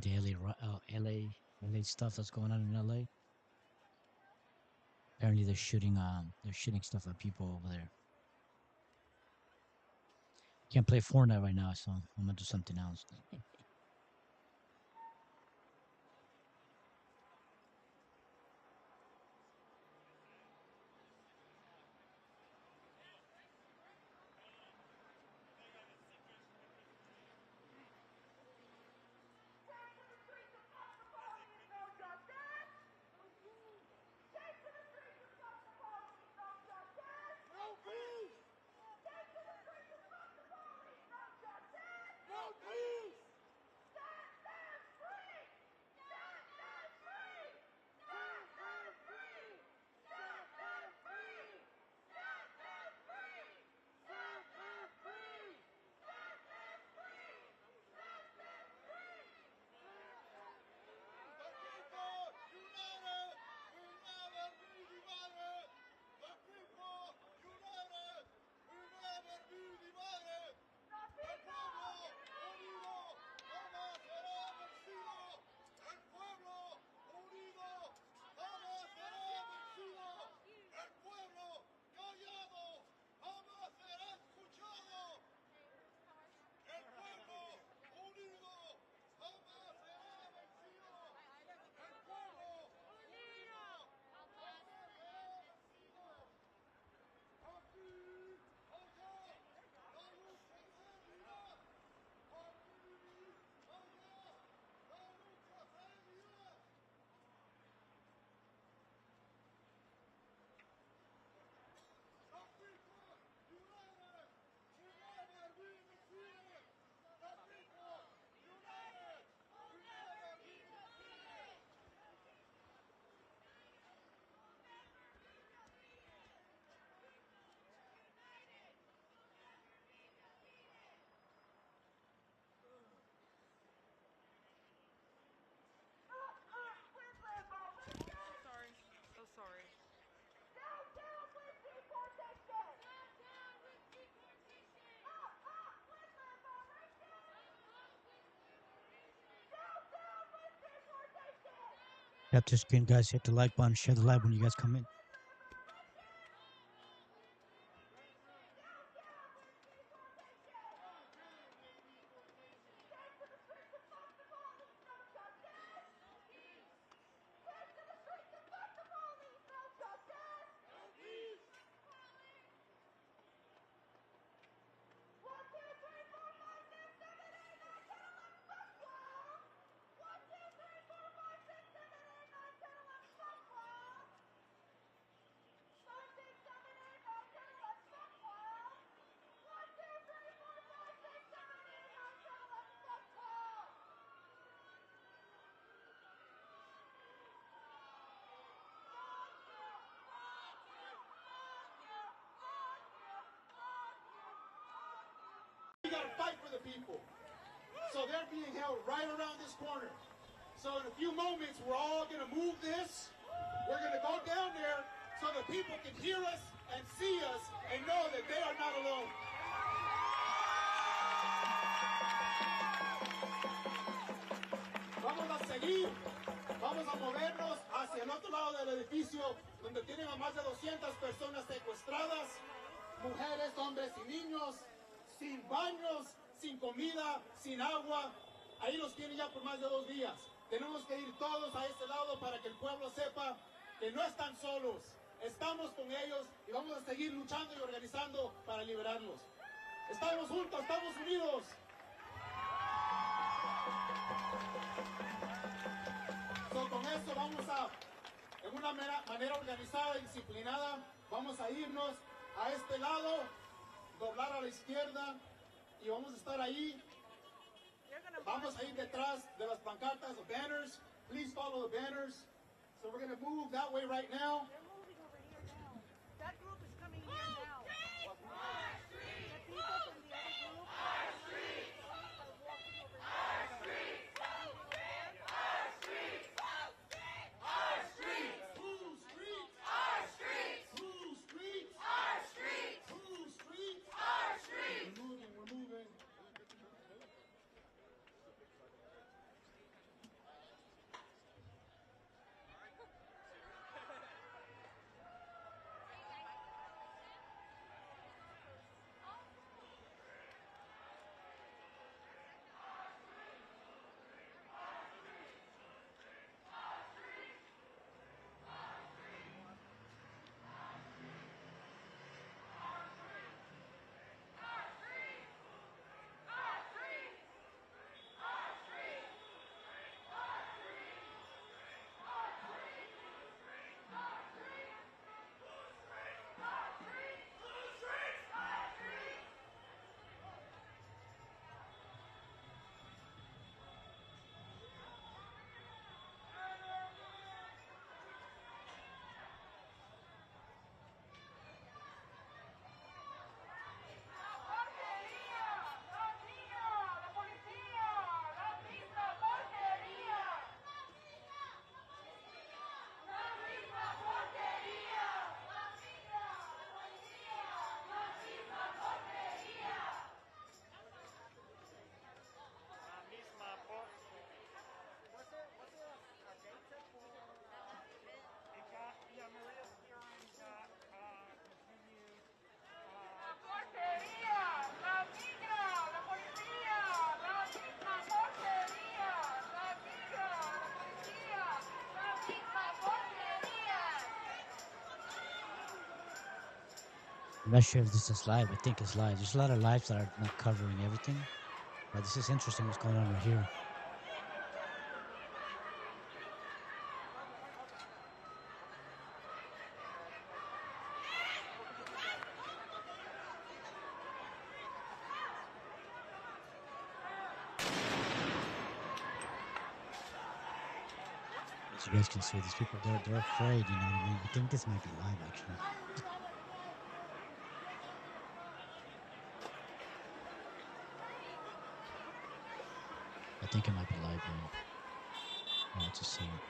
covering the LA stuff that's going on in LA. Apparently, they're shooting stuff at people over there. Can't play Fortnite right now, so I'm gonna do something else. Sorry. So sorry. Tap the screen, guys. Hit the like button. Share the live when you guys come in. We got to fight for the people. So they're being held right around this corner. So in a few moments, we're all going to move this. We're going to go down there so the people can hear us and see us and know that they are not alone. Vamos a seguir, vamos a movernos hacia el otro lado del edificio donde tienen a más de 200 personas secuestradas, mujeres, hombres y niños, sin baños, sin comida, sin agua. Ahí los tienen ya por más de 2 días. Tenemos que ir todos a este lado para que el pueblo sepa que no están solos. Estamos con ellos y vamos a seguir luchando y organizando para liberarlos. Estamos juntos, estamos unidos. Con eso vamos a, en una manera organizada y disciplinada, vamos a irnos a este lado, doblar a la izquierda y vamos a estar ahí. Vamos a ir detrás de las pancartas, the banners. Please follow the banners. So we're going to move that way right now. They're moving over here now. That group is coming here now. Our streets! The people from the other group are walking over here. Our streets! Our streets! Our streets! Whose streets? Our streets! Whose streets? Our streets! Whose streets? Our streets! We're moving, we're moving. I'm not sure if this is live. I think it's live. There's a lot of lives that are not covering everything, but this is interesting what's going on right here. As you guys can see, these people, they're afraid, you know what I mean? I think this might be live, actually. I think it might be live, man. Let's just see it.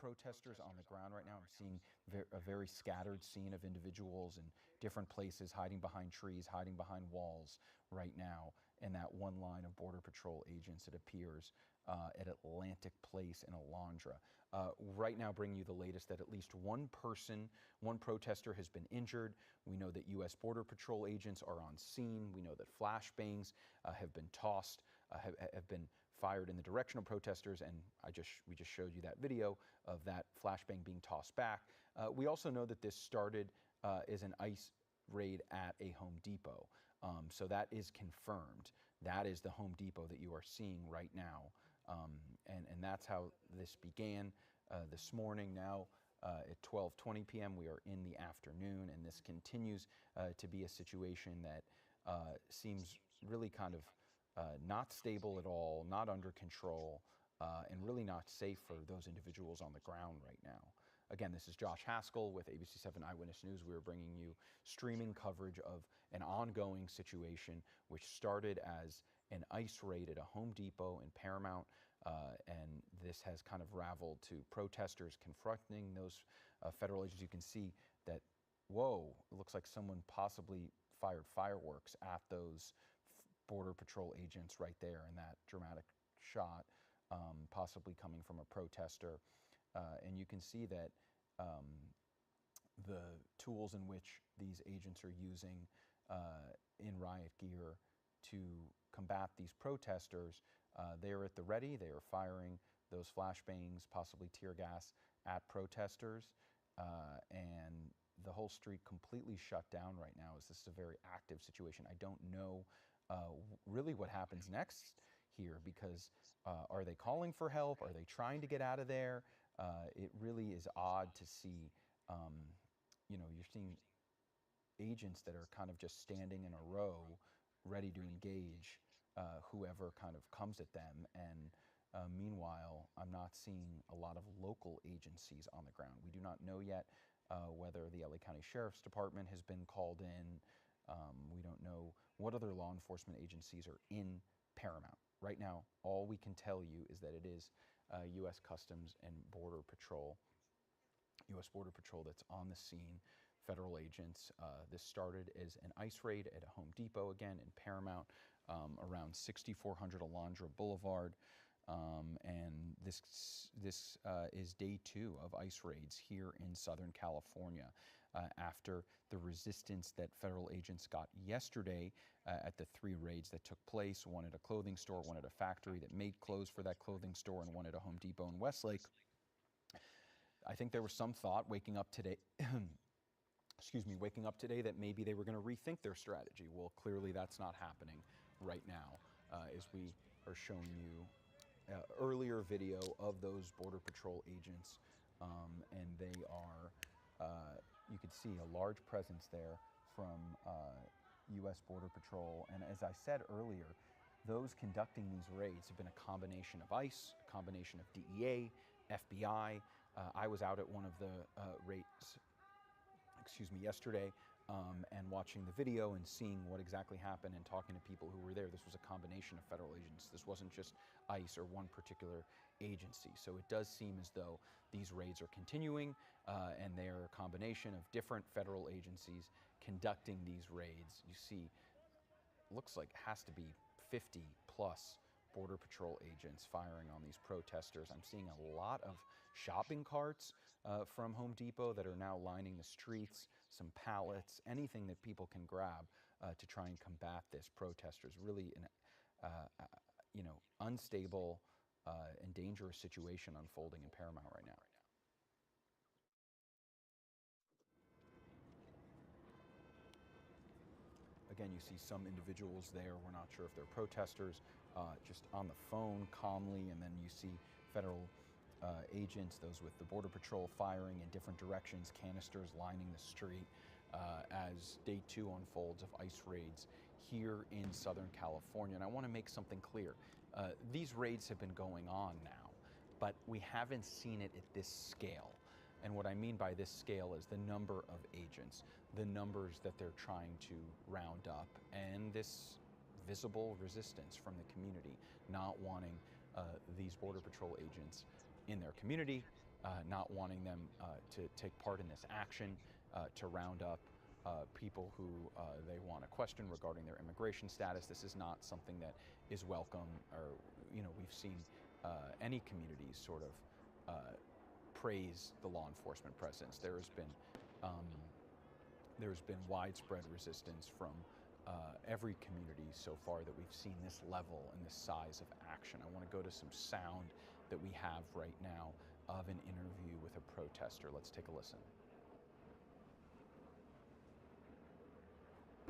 protesters on the ground right now. I'm seeing a very scattered scene of individuals in different places, hiding behind trees, hiding behind walls right now. And that one line of Border Patrol agents, it appears, at Atlantic Place in Alondra. Right now, bringing you the latest that at least one protester has been injured. We know that U.S. Border Patrol agents are on scene. We know that flashbangs have been tossed, have been fired in the direction of protesters, and we just showed you that video of that flashbang being tossed back. We also know that this started as an ICE raid at a Home Depot. So that is confirmed. That is the Home Depot that you are seeing right now. And that's how this began this morning. Now at 12:20 p.m. we are in the afternoon, and this continues to be a situation that seems really kind of not stable at all, not under control, and really not safe for those individuals on the ground right now. Again, this is Josh Haskell with ABC7 Eyewitness News. We are bringing you streaming coverage of an ongoing situation which started as an ICE raid at a Home Depot in Paramount, and this has kind of raveled to protesters confronting those federal agents. You can see that, whoa, it looks like someone possibly fired fireworks at those Border Patrol agents right there in that dramatic shot, possibly coming from a protester. And you can see that the tools in which these agents are using in riot gear to combat these protesters, they are at the ready. They are firing those flashbangs, possibly tear gas, at protesters. And the whole street completely shut down right now, as this is a very active situation. I don't know really what happens next here, because are they calling for help? Are they trying to get out of there? It really is odd to see, you know, you're seeing agents that are kind of just standing in a row, ready to engage whoever kind of comes at them. And meanwhile, I'm not seeing a lot of local agencies on the ground. We do not know yet whether the LA County Sheriff's Department has been called in. We don't know what other law enforcement agencies are in Paramount. Right now, all we can tell you is that it is U.S. Customs and Border Patrol, U.S. Border Patrol that's on the scene, federal agents. This started as an ICE raid at a Home Depot, again, in Paramount, around 6400 Alondra Boulevard. And this is day 2 of ICE raids here in Southern California, after the resistance that federal agents got yesterday at the 3 raids that took place, one at a clothing store, one at a factory that made clothes for that clothing store, and one at a Home Depot in Westlake. I think there was some thought waking up today waking up today that maybe they were going to rethink their strategy. Well, clearly that's not happening right now, as we are showing you earlier video of those Border Patrol agents, and they are, you could see a large presence there from U.S. Border Patrol. And as I said earlier, those conducting these raids have been a combination of ICE, a combination of DEA, FBI. I was out at one of the raids, yesterday, and watching the video and seeing what exactly happened and talking to people who were there. This was a combination of federal agents. This wasn't just ICE or one particular agency. So it does seem as though these raids are continuing, and they're a combination of different federal agencies conducting these raids. You see, looks like it has to be 50 plus Border Patrol agents firing on these protesters. I'm seeing a lot of shopping carts from Home Depot that are now lining the streets, some pallets, anything that people can grab to try and combat this. Protesters really an unstable and dangerous situation unfolding in Paramount right now. Again, you see some individuals there. We're not sure if they're protesters, just on the phone calmly, and then you see federal agents, those with the Border Patrol, firing in different directions, canisters lining the street as day 2 unfolds of ICE raids here in Southern California. And I want to make something clear. These raids have been going on now, but we haven't seen it at this scale. And what I mean by this scale is the number of agents, the numbers that they're trying to round up, and this visible resistance from the community, not wanting these Border Patrol agents in their community, not wanting them to take part in this action, to round up people who they want to question regarding their immigration status. This is not something that is welcome, or we've seen any communities sort of praise the law enforcement presence. There's been widespread resistance from every community so far that we've seen this level and this size of action. I want to go to some sound that we have right now of an interview with a protester. Let's take a listen.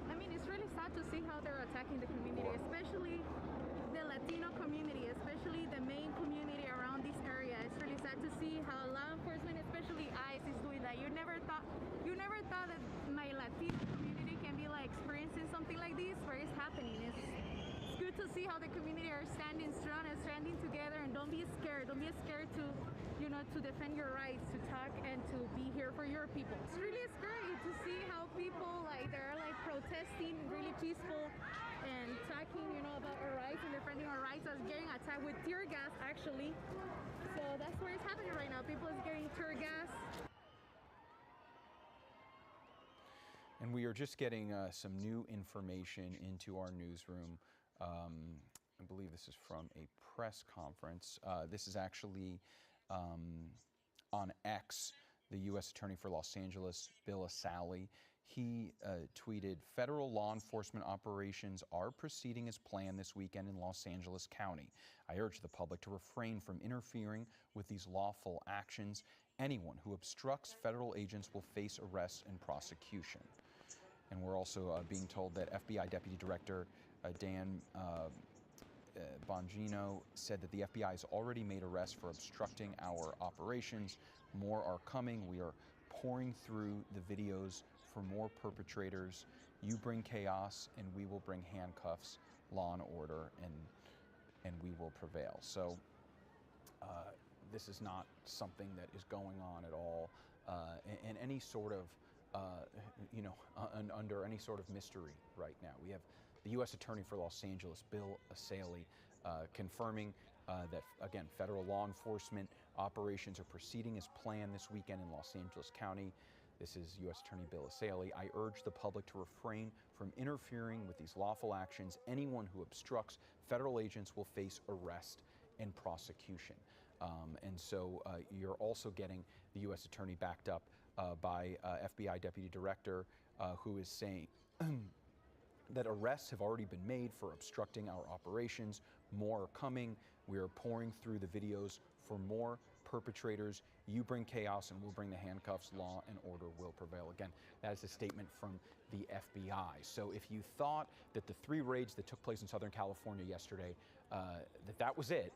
I mean, it's really sad to see how they're attacking the community, especially the Latino community, especially the main community around this area. It's really sad to see how law enforcement, especially ICE, is doing that. You never thought that my Latino community can be like experiencing something like this, where it's happening. It's good to see how the community are standing strong and standing together, and don't be scared. Don't be scared to, to defend your rights, to talk and to be here for your people. It's really scary to see how people they're protesting, really peaceful, and talking, about our rights and defending our rights, as getting attacked with tear gas, actually. So that's where it's happening right now. People is getting tear gas. And we are just getting some new information into our newsroom. I believe this is from a press conference. This is actually on X, the U.S. Attorney for Los Angeles, Bill Asali. He tweeted, "Federal law enforcement operations are proceeding as planned this weekend in Los Angeles County. I urge the public to refrain from interfering with these lawful actions. Anyone who obstructs federal agents will face arrest and prosecution." And we're also being told that FBI Deputy Director Dan Bongino said that the FBI has already made arrests for obstructing our operations. More are coming. We are pouring through the videos for more perpetrators. You bring chaos and we will bring handcuffs, law and order, and we will prevail. So this is not something that is going on at all in any sort of, under any sort of mystery right now. We have the U.S. Attorney for Los Angeles, Bill Asali, confirming that, again, federal law enforcement operations are proceeding as planned this weekend in Los Angeles County. This is U.S. Attorney Bill Asali. "I urge the public to refrain from interfering with these lawful actions. Anyone who obstructs federal agents will face arrest and prosecution." And so you're also getting the U.S. Attorney backed up by FBI Deputy Director, who is saying that arrests have already been made for obstructing our operations. More are coming. We are pouring through the videos for more perpetrators. You bring chaos and we'll bring the handcuffs. Law and order will prevail. Again, that is a statement from the FBI. So if you thought that the 3 raids that took place in Southern California yesterday, that was it,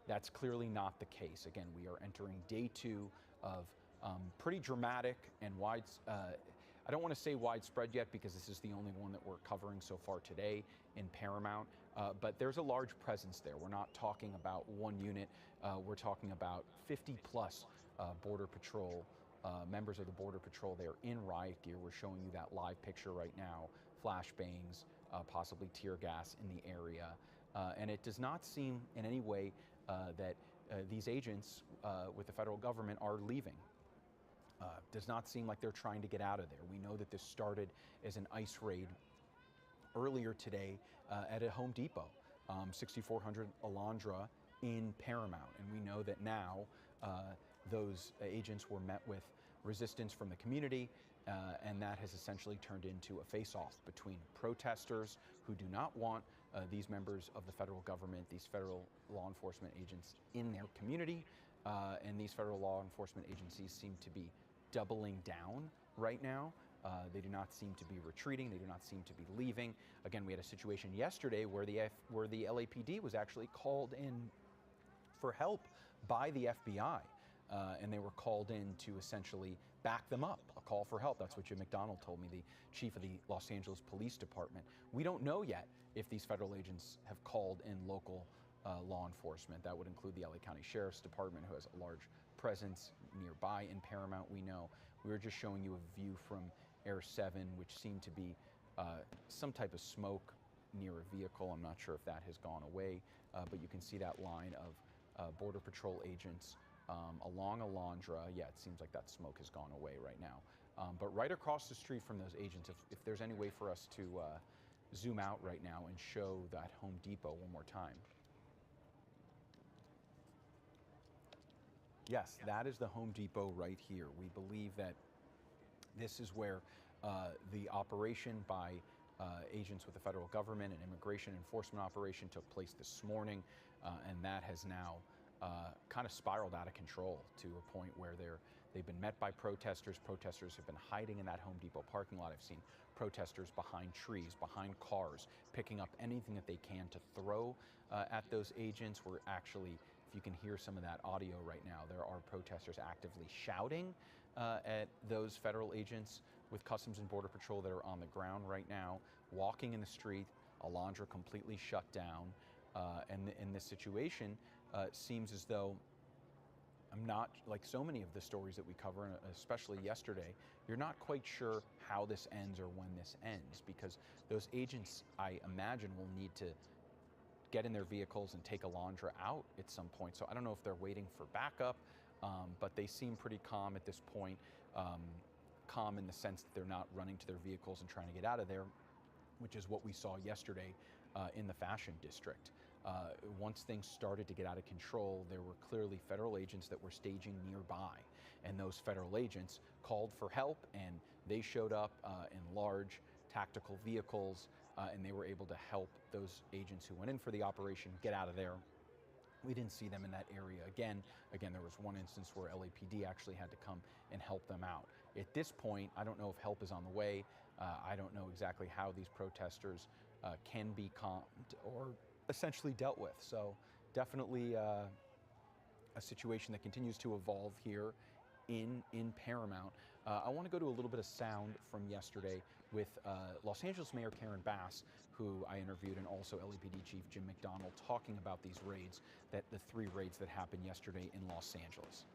that's clearly not the case. Again, we are entering day 2 of pretty dramatic and I don't want to say widespread yet, because this is the only one that we're covering so far today in Paramount, but there's a large presence there. We're not talking about one unit. We're talking about 50 plus Border Patrol, members of the Border Patrol. They're in riot gear. We're showing you that live picture right now, flashbangs, possibly tear gas in the area. And it does not seem in any way that these agents with the federal government are leaving. Does not seem like they're trying to get out of there. We know that this started as an ICE raid earlier today at a Home Depot, 6400 Alondra in Paramount. And we know that now those agents were met with resistance from the community, and that has essentially turned into a face-off between protesters who do not want these members of the federal government, these federal law enforcement agents in their community, and these federal law enforcement agencies seem to be doubling down right now. They do not seem to be retreating. They do not seem to be leaving. Again, we had a situation yesterday where the LAPD was actually called in for help by the FBI, and they were called in to essentially back them up, a call for help. That's what Jim McDonald told me, the chief of the Los Angeles Police Department. We don't know yet if these federal agents have called in local law enforcement. That would include the LA County Sheriff's Department, who has a large presence nearby in Paramount, we know. We were just showing you a view from Air 7, which seemed to be some type of smoke near a vehicle. I'm not sure if that has gone away, but you can see that line of Border Patrol agents along Alondra. Yeah, it seems like that smoke has gone away right now. But right across the street from those agents, if there's any way for us to zoom out right now and show that Home Depot one more time. Yes, that is the Home Depot right here. We believe that this is where the operation by agents with the federal government, an immigration enforcement operation, took place this morning, and that has now kind of spiraled out of control to a point where they've been met by protesters. Protesters have been hiding in that Home Depot parking lot. I've seen protesters behind trees, behind cars, picking up anything that they can to throw at those agents. We're actually, if you can hear some of that audio right now, there are protesters actively shouting at those federal agents with Customs and Border Patrol that are on the ground right now, walking in the street. Alondra completely shut down. And in this situation, it seems as though I'm not, like so many of the stories that we cover, and especially yesterday, you're not quite sure how this ends or when this ends, because those agents, I imagine, will need to get in their vehicles and take Alondra out at some point. So I don't know if they're waiting for backup, but they seem pretty calm at this point. Calm in the sense that they're not running to their vehicles and trying to get out of there, which is what we saw yesterday in the Fashion District. Once things started to get out of control, there were clearly federal agents that were staging nearby, and those federal agents called for help, and they showed up in large tactical vehicles, and they were able to help those agents who went in for the operation get out of there. We didn't see them in that area again. Again, there was one instance where LAPD actually had to come and help them out. At this point, I don't know if help is on the way. I don't know exactly how these protesters can be calmed or essentially dealt with. So definitely a situation that continues to evolve here in Paramount. I want to go to a little bit of sound from yesterday with Los Angeles Mayor Karen Bass, who I interviewed, and also LAPD Chief Jim McDonnell, talking about these raids, the 3 raids that happened yesterday in Los Angeles.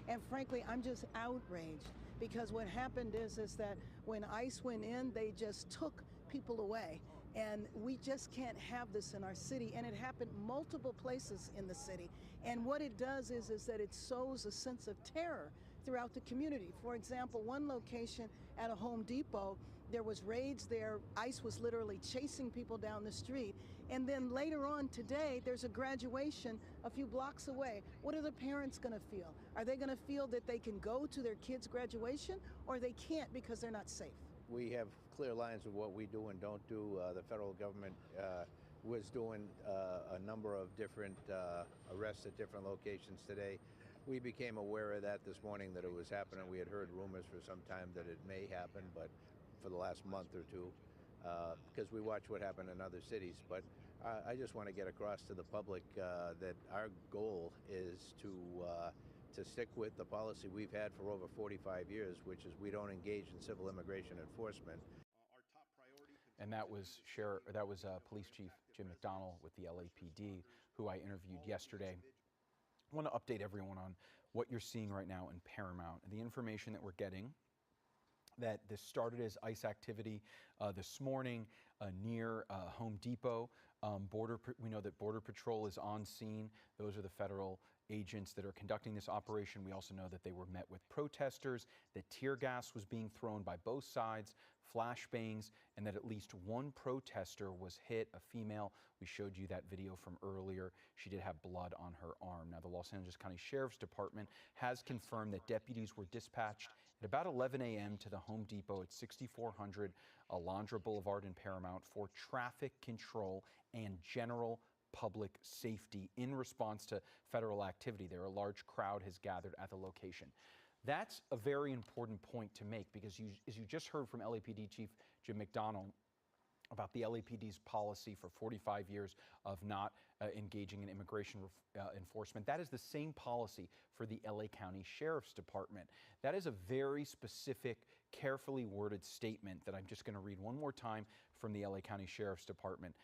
And frankly, I'm just outraged, because what happened is that when ICE went in, they just took people away. And we just can't have this in our city. And it happened multiple places in the city. And what it does is that it sows a sense of terror throughout the community. For example, one location at a Home Depot, there was raids there. ICE was literally chasing people down the street. And then later on today, there's a graduation a few blocks away. What are the parents going to feel? Are they going to feel that they can go to their kids' graduation, or they can't because they're not safe? We have clear lines of what we do and don't do. The federal government was doing a number of different arrests at different locations today. We became aware of that this morning, that it was happening. We had heard rumors for some time that it may happen, but for the last month or two, because we watch what happened in other cities. But I just want to get across to the public that our goal is to stick with the policy we've had for over 45 years, which is we don't engage in civil immigration enforcement. And that was Police Chief Jim McDonnell with the LAPD, who I interviewed yesterday. I want to update everyone on what you're seeing right now in Paramount. And the information that we're getting, that this started as ICE activity this morning near Home Depot. We know that Border Patrol is on scene. Those are the federal agents that are conducting this operation. We also know that they were met with protesters, that tear gas was being thrown by both sides, flashbangs, and that at least one protester was hit, a female. We showed you that video from earlier. She did have blood on her arm. Now, the Los Angeles County Sheriff's Department has confirmed that deputies were dispatched at about 11 a.m. to the Home Depot at 6400 Alondra Boulevard in Paramount for traffic control and general public safety in response to federal activity there. A large crowd has gathered at the location. That's a very important point to make, because as you just heard from LAPD Chief Jim McDonnell about the LAPD's policy for 45 years of not engaging in immigration enforcement. That is the same policy for the LA County Sheriff's Department. That is a very specific, carefully worded statement that I'm just going to read one more time from the LA County Sheriff's Department,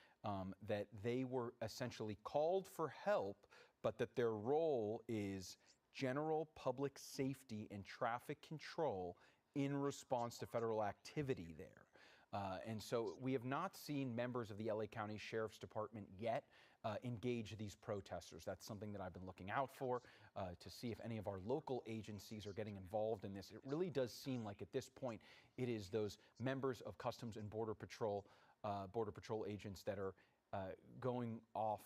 that they were essentially called for help, but that their role is general public safety and traffic control in response to federal activity there. And so we have not seen members of the LA County Sheriff's Department yet engage these protesters. That's something that I've been looking out for to see if any of our local agencies are getting involved in this. It really does seem like at this point it is those members of Customs and Border Patrol agents that are going off,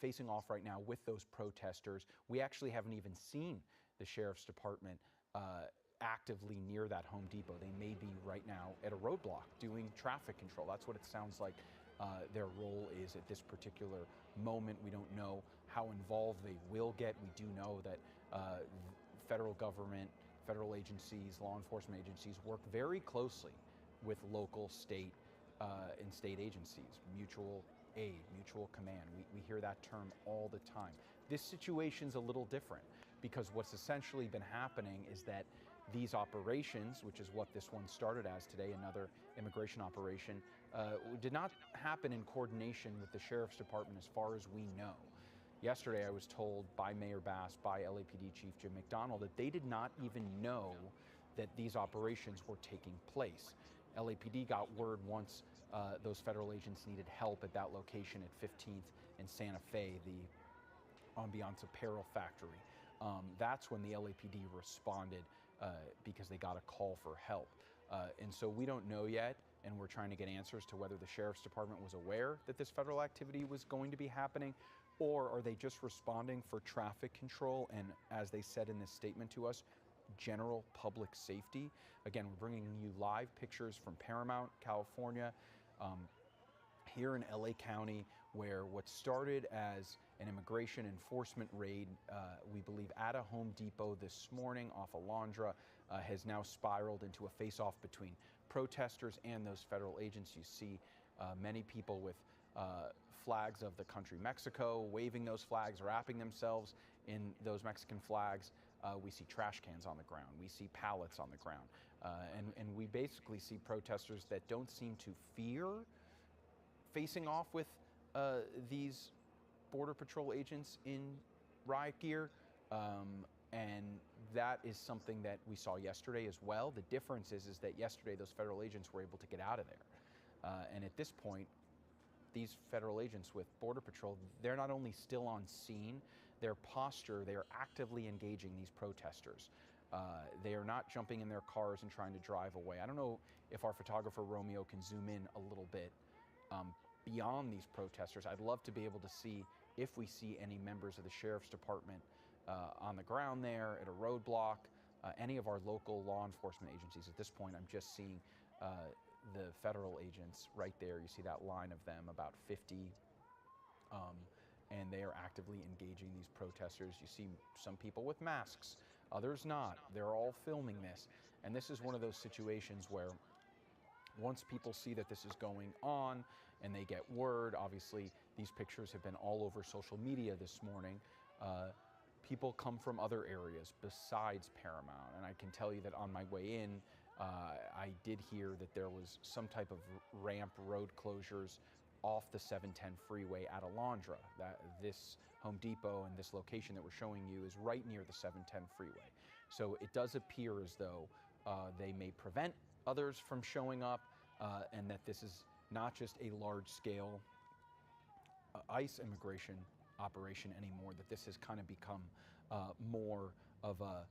facing off right now with those protesters. We actually haven't even seen the Sheriff's Department actively near that Home Depot. They may be right now at a roadblock doing traffic control. That's what it sounds like their role is at this particular moment. We don't know how involved they will get. We do know that federal government, federal agencies, law enforcement agencies work very closely with local, state, and state agencies, mutual aid, mutual command. We hear that term all the time. This situation's a little different because what's essentially been happening is that these operations, which is what this one started as today, another immigration operation, did not happen in coordination with the Sheriff's Department as far as we know. Yesterday I was told by Mayor Bass, by LAPD Chief Jim McDonald, that they did not even know that these operations were taking place. LAPD got word once those federal agents needed help at that location at 15th and Santa Fe, the Ambiance Apparel factory. That's when the LAPD responded because they got a call for help. And so we don't know yet, and we're trying to get answers to whether the Sheriff's Department was aware that this federal activity was going to be happening, or are they just responding for traffic control and, as they said in this statement to us, general public safety. Again, we're bringing you live pictures from Paramount, California, here in LA County, where what started as an immigration enforcement raid, we believe at a Home Depot this morning off Alondra, has now spiraled into a face-off between protesters and those federal agents. You see many people with flags of the country Mexico, waving those flags, wrapping themselves in those Mexican flags. We see trash cans on the ground. We see pallets on the ground. And we basically see protesters that don't seem to fear facing off with these Border Patrol agents in riot gear. And that is something that we saw yesterday as well. The difference is that yesterday those federal agents were able to get out of there. And at this point, these federal agents with Border Patrol, they're not only still on scene, their posture, they are actively engaging these protesters. They are not jumping in their cars and trying to drive away. I don't know if our photographer Romeo can zoom in a little bit beyond these protesters. I'd love to be able to see if we see any members of the Sheriff's Department on the ground there at a roadblock, any of our local law enforcement agencies. At this point, I'm just seeing the federal agents right there. You see that line of them, about 50, and they are actively engaging these protesters. You see some people with masks, others not. They're all filming this. And this is one of those situations where once people see that this is going on and they get word, obviously these pictures have been all over social media this morning, people come from other areas besides Paramount. And I can tell you that on my way in, I did hear that there was some type of ramp road closures off the 710 freeway at Alondra. This Home Depot and this location that we're showing you is right near the 710 freeway. So it does appear as though they may prevent others from showing up, and that this is not just a large-scale ICE immigration operation anymore, that this has kind of become more of a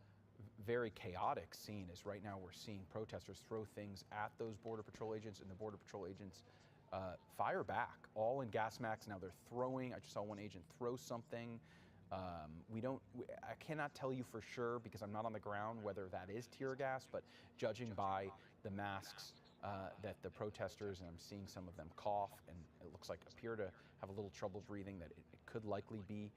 very chaotic scene. As right now we're seeing protesters throw things at those Border Patrol agents, and the Border Patrol agents fire back, all in gas masks. Now they're throwing. I just saw one agent throw something. I cannot tell you for sure because I'm not on the ground whether that is tear gas, but judging by the masks that the protesters, and I'm seeing some of them cough, and it looks like appear to have a little trouble breathing, that it could likely be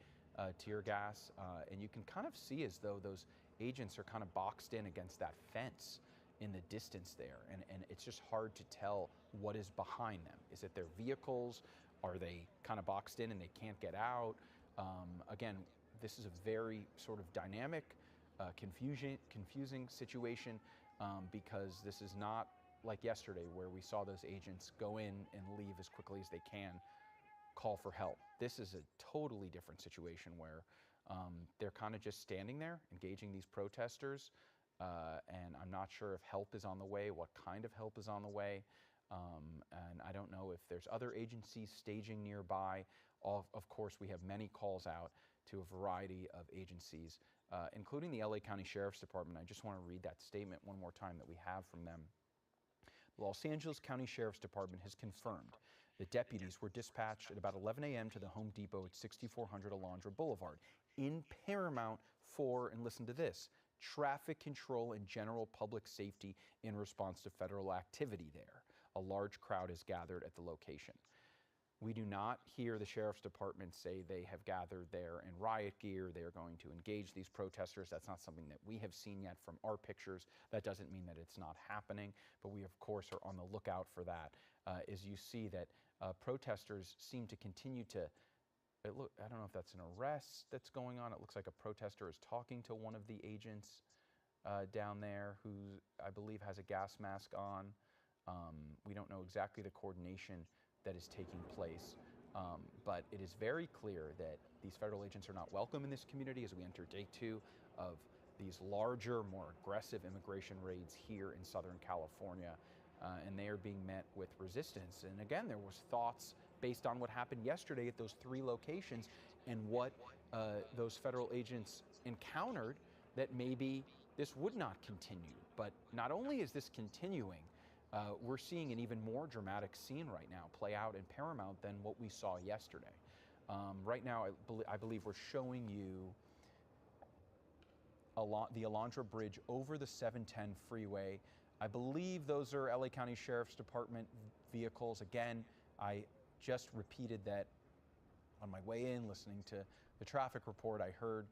tear gas. And you can kind of see as though those agents are kind of boxed in against that fence in the distance there, and it's just hard to tell what is behind them. Is it their vehicles? Are they kind of boxed in and they can't get out? Again, this is a very sort of dynamic, confusing situation because this is not like yesterday where we saw those agents go in and leave as quickly as they can, call for help. This is a totally different situation where they're kind of just standing there engaging these protesters, and I'm not sure if help is on the way, what kind of help is on the way. And I don't know if there's other agencies staging nearby. Of course, we have many calls out to a variety of agencies, including the LA County Sheriff's Department. I just want to read that statement one more time that we have from them. The Los Angeles County Sheriff's Department has confirmed that deputies were dispatched at about 11 a.m. to the Home Depot at 6400 Alondra Boulevard in Paramount for, and listen to this, traffic control and general public safety in response to federal activity there. A large crowd is gathered at the location. We do not hear the Sheriff's Department say they have gathered there in riot gear. They are going to engage these protesters. That's not something that we have seen yet from our pictures. That doesn't mean that it's not happening, but we of course are on the lookout for that. As you see that protesters seem to continue to, I don't know if that's an arrest that's going on. It looks like a protester is talking to one of the agents down there who I believe has a gas mask on. We don't know exactly the coordination that is taking place, but it is very clear that these federal agents are not welcome in this community as we enter day 2 of these larger, more aggressive immigration raids here in Southern California, and they are being met with resistance. And again, there was thoughts based on what happened yesterday at those 3 locations and what those federal agents encountered that maybe this would not continue. But not only is this continuing, we're seeing an even more dramatic scene right now play out in Paramount than what we saw yesterday. Right now, I believe we're showing you the Alondra Bridge over the 710 freeway. I believe those are LA County Sheriff's Department vehicles. Again, I just repeated that on my way in, listening to the traffic report. I heard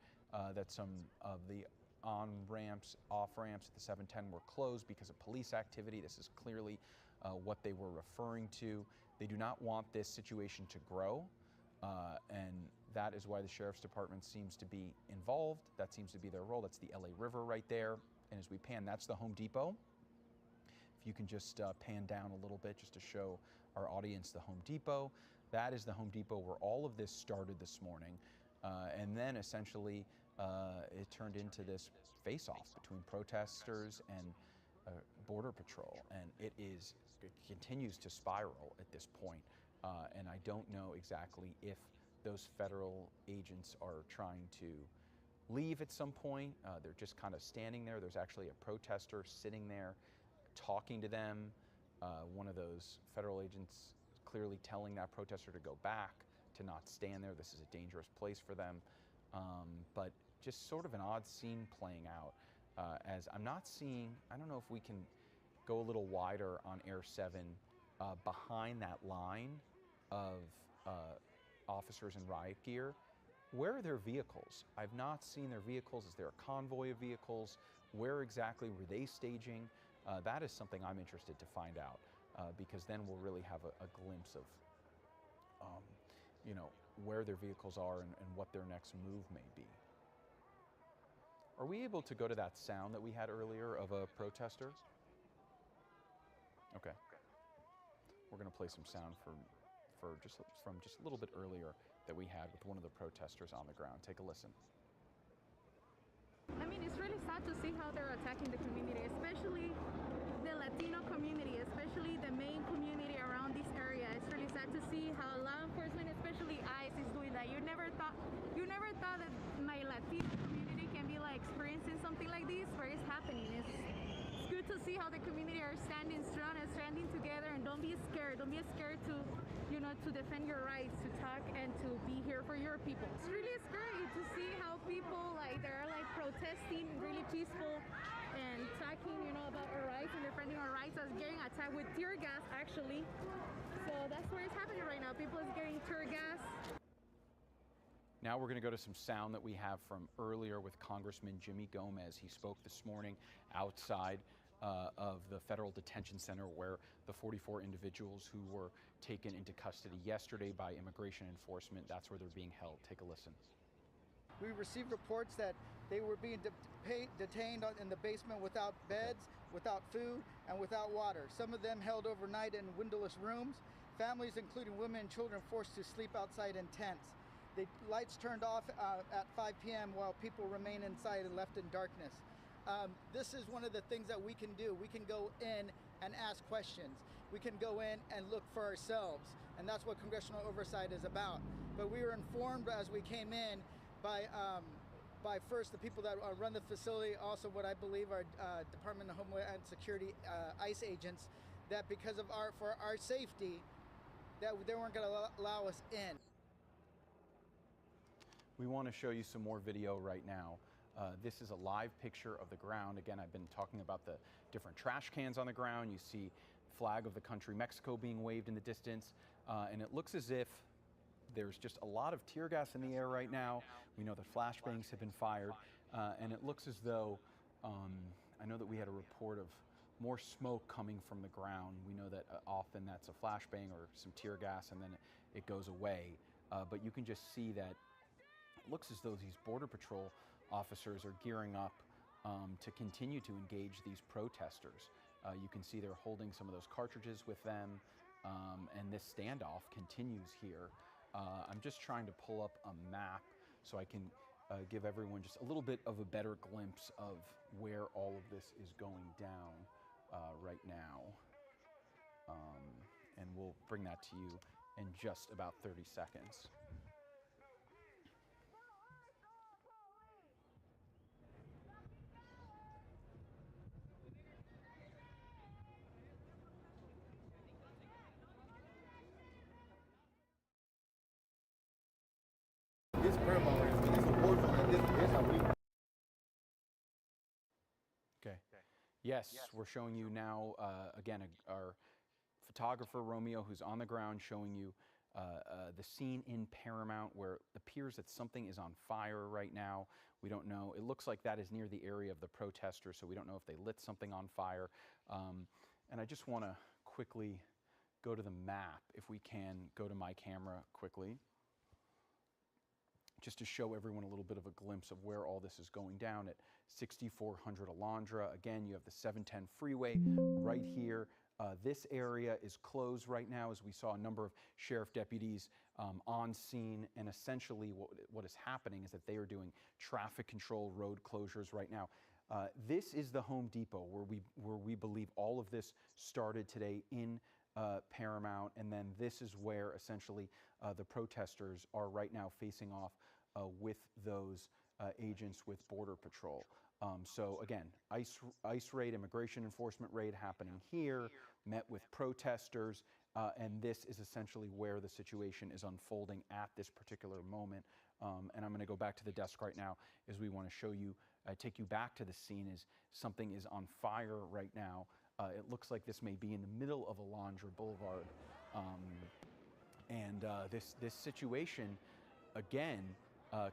that some of the on-ramps, off-ramps at the 710 were closed because of police activity. This is clearly what they were referring to. They do not want this situation to grow, and that is why the Sheriff's Department seems to be involved. That seems to be their role. That's the LA River right there. And as we pan, that's the Home Depot. If you can just pan down a little bit just to show our audience the Home Depot. That is the Home Depot where all of this started this morning. And then essentially it turned into this face-off between protesters and Border Patrol. And it continues to spiral at this point. And I don't know exactly if those federal agents are trying to leave at some point. They're just kind of standing there. There's actually a protester sitting there talking to them. One of those federal agents clearly telling that protester to go back, to not stand there. This is a dangerous place for them. But just sort of an odd scene playing out as I'm not seeing, I don't know if we can go a little wider on Air 7 behind that line of officers in riot gear. Where are their vehicles? I've not seen their vehicles. Is there a convoy of vehicles? Where exactly were they staging? That is something I'm interested to find out because then we'll really have a glimpse of you know, where their vehicles are and what their next move may be. Are we able to go to that sound that we had earlier of a protester? Okay. We're going to play some sound from just a little bit earlier that we had with one of the protesters on the ground. Take a listen. I mean, it's really sad to see how they're attacking the community, especially the Latino community, especially the main community around this area. It's really sad to see how law enforcement, especially ICE, is doing that. You never thought that my Latino community can be like experiencing something like this, where it's happening. It's good to see how the community are standing strong and standing together, and don't be scared. Don't be scared to, you know, to defend your rights, to talk and to be here for your people. It's really scary to see how people they're protesting, really peaceful and talking, you know, about our rights and defending our rights, as getting attacked with tear gas actually. So that's where it's happening right now. People is getting tear gas. Now we're going to go to some sound that we have from earlier with Congressman Jimmy Gomez. He spoke this morning outside of the federal detention center where the 44 individuals who were taken into custody yesterday by immigration enforcement, that's where they're being held. Take a listen. We received reports that they were being detained in the basement without beds, without food, and without water. Some of them held overnight in windowless rooms. Families, including women and children, forced to sleep outside in tents. The lights turned off at 5 p.m. while people remain inside and left in darkness. This is one of the things that we can do. We can go in and ask questions. we can go in and look for ourselves. And that's what congressional oversight is about. But we were informed as we came in by first the people that run the facility, also what I believe are Department of Homeland Security ICE agents, that because of for our safety, that they weren't going to allow us in. We want to show you some more video right now. This is a live picture of the ground. Again, I've been talking about the different trash cans on the ground. You see flag of the country Mexico being waved in the distance, and it looks as if there's just a lot of tear gas in the air right now. We know that flashbangs have been fired, and it looks as though, I know that we had a report of more smoke coming from the ground. We know that often that's a flashbang or some tear gas and then it goes away. But you can just see that it looks as though these Border Patrol officers are gearing up to continue to engage these protesters. You can see they're holding some of those cartridges with them, and this standoff continues here. I'm just trying to pull up a map so I can give everyone just a little bit of a better glimpse of where all of this is going down right now. And we'll bring that to you in just about 30 seconds. This paramount, it's a war zone, and this is how we. Okay. Yes, we're showing you now, again, our photographer, Romeo, who's on the ground, showing you the scene in Paramount where it appears that something is on fire right now. We don't know. It looks like that is near the area of the protesters, so we don't know if they lit something on fire. And I just want to quickly go to the map, if we can go to my camera quickly, just to show everyone a little bit of a glimpse of where all this is going down at 6400 Alondra. Again, you have the 710 freeway right here. This area is closed right now, as we saw a number of sheriff deputies on scene, and essentially what is happening is that they are doing traffic control, road closures right now. This is the Home Depot where we believe all of this started today in Paramount, and then this is where essentially the protesters are right now facing off with those agents with Border Patrol. So again, ICE raid, immigration enforcement raid happening here, met with protesters, and this is essentially where the situation is unfolding at this particular moment. And I'm going to go back to the desk right now as we want to show you, take you back to the scene as something is on fire right now. It looks like this may be in the middle of Alondra Boulevard. And this situation, again,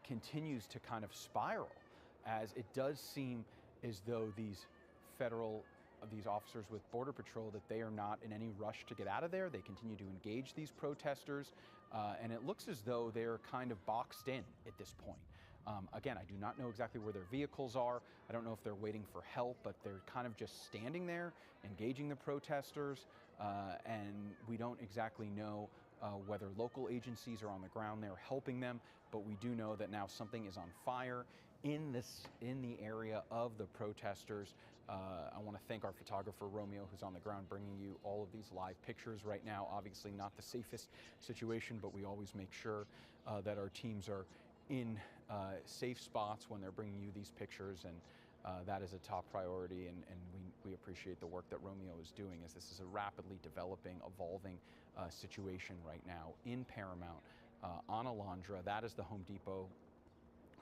continues to kind of spiral, as it does seem as though these officers with Border Patrol, that they are not in any rush to get out of there. They continue to engage these protesters, and it looks as though they're kind of boxed in at this point. Again, I do not know exactly where their vehicles are. I don't know if they're waiting for help, but they're kind of just standing there, engaging the protesters, and we don't exactly know whether local agencies are on the ground there helping them, but we do know that now something is on fire in the area of the protesters. I want to thank our photographer Romeo, who's on the ground bringing you all of these live pictures right now. Obviously not the safest situation, but we always make sure that our teams are in safe spots when they're bringing you these pictures, and that is a top priority, and we appreciate the work that Romeo is doing, as this is a rapidly developing, evolving situation right now in Paramount on Alondra. That is the Home Depot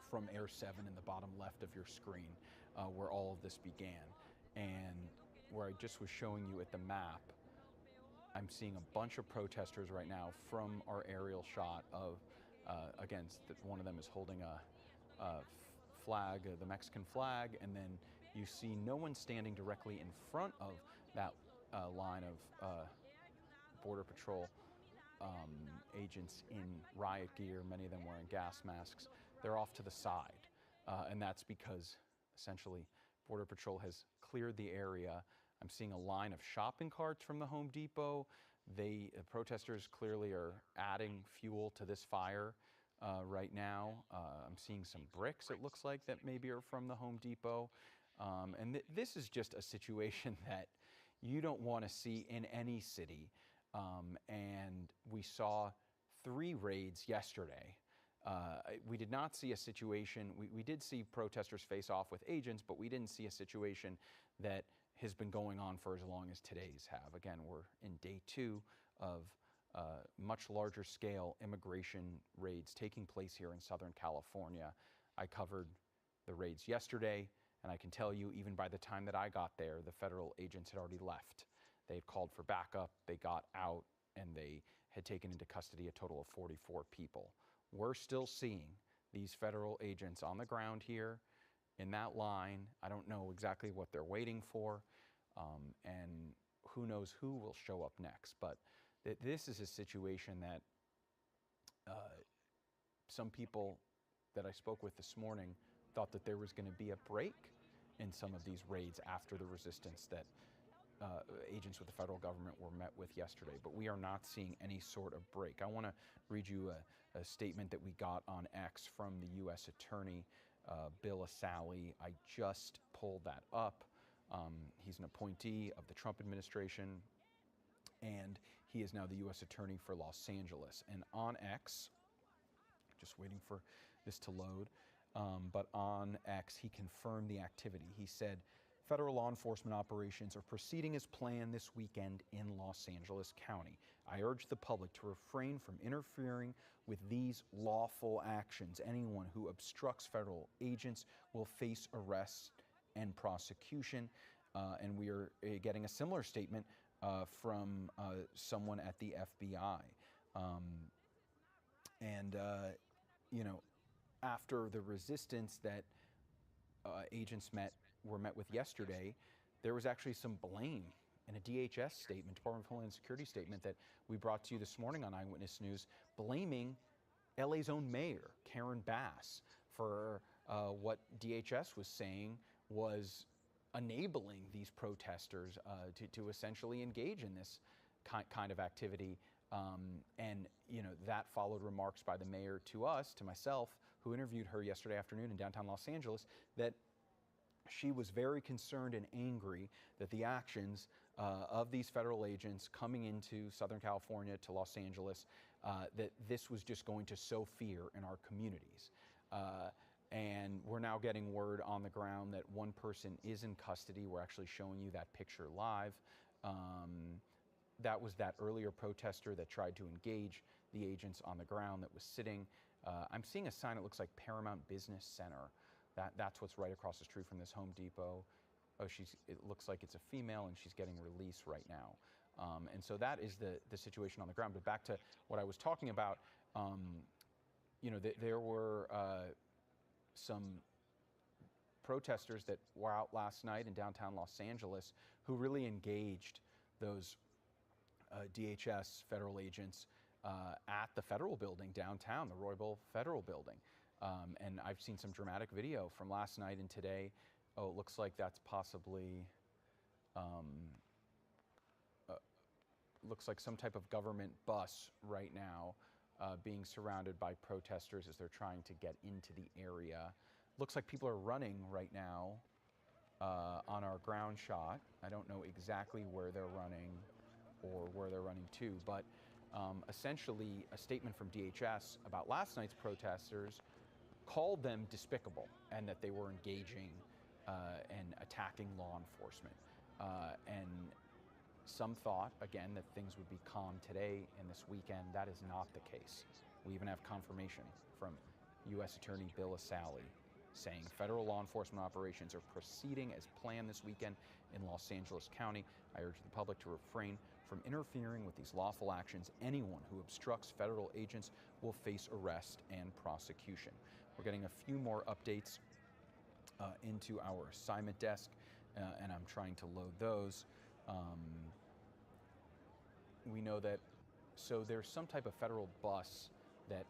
from Air 7 in the bottom left of your screen, where all of this began. And where I just was showing you at the map, I'm seeing a bunch of protesters right now from our aerial shot of, again, one of them is holding a flag, the Mexican flag, and then you see no one standing directly in front of that line of Border Patrol agents in riot gear, many of them wearing gas masks. They're off to the side, and that's because essentially Border Patrol has cleared the area. I'm seeing a line of shopping carts from the Home Depot. The protesters clearly are adding fuel to this fire right now. I'm seeing some bricks, it looks like, that maybe are from the Home Depot. And this is just a situation that, you don't want to see in any city. And we saw 3 raids yesterday. We did not see a situation, we did see protesters face off with agents, but we didn't see a situation that has been going on for as long as today's have. Again, we're in day 2 of much larger scale immigration raids taking place here in Southern California. I covered the raids yesterday, and I can tell you, even by the time that I got there, the federal agents had already left. They had called for backup, they got out, and they had taken into custody a total of 44 people. We're still seeing these federal agents on the ground here in that line. I don't know exactly what they're waiting for, and who knows who will show up next. But this is a situation that some people that I spoke with this morning thought that there was going to be a break in some of these raids after the resistance that agents with the federal government were met with yesterday, but we are not seeing any sort of break. I want to read you a statement that we got on X from the U.S. Attorney, Bill Asali. I just pulled that up. He's an appointee of the Trump administration, and he is now the U.S. Attorney for Los Angeles. And on X, just waiting for this to load, but on X, he confirmed the activity. He said, federal law enforcement operations are proceeding as planned this weekend in Los Angeles County. I urge the public to refrain from interfering with these lawful actions. Anyone who obstructs federal agents will face arrest and prosecution. And we are getting a similar statement from someone at the FBI. You know, after the resistance that agents were met with yesterday, there was actually some blame in a DHS statement, Department of Homeland Security statement that we brought to you this morning on Eyewitness News, blaming LA's own mayor, Karen Bass, for what DHS was saying was enabling these protesters to essentially engage in this kind of activity. And you know, that followed remarks by the mayor to us, to myself, who interviewed her yesterday afternoon in downtown Los Angeles, that she was very concerned and angry that the actions of these federal agents coming into Southern California to Los Angeles, that this was just going to sow fear in our communities. And we're now getting word on the ground that one person is in custody. We're actually showing you that picture live. That was that earlier protester that tried to engage the agents on the ground that was sitting. I'm seeing a sign that looks like Paramount Business Center. That's what's right across the street from this Home Depot. Oh, it looks like it's a female, and she's getting released right now. And so that is the situation on the ground. But back to what I was talking about, you know, there were some protesters that were out last night in downtown Los Angeles who really engaged those DHS federal agents at the federal building downtown, the Roybal Federal Building. And I've seen some dramatic video from last night and today. Oh, it looks like that's possibly, looks like some type of government bus right now being surrounded by protesters as they're trying to get into the area. Looks like people are running right now on our ground shot. I don't know exactly where they're running or where they're running to, but essentially a statement from DHS about last night's protesters called them despicable and that they were engaging and attacking law enforcement. And some thought, again, that things would be calm today and this weekend. That is not the case. We even have confirmation from U.S. Attorney Bill Asali saying federal law enforcement operations are proceeding as planned this weekend in Los Angeles County. I urge the public to refrain from interfering with these lawful actions. Anyone who obstructs federal agents will face arrest and prosecution. We're getting a few more updates into our assignment desk, and I'm trying to load those. We know that, so there's some type of federal bus that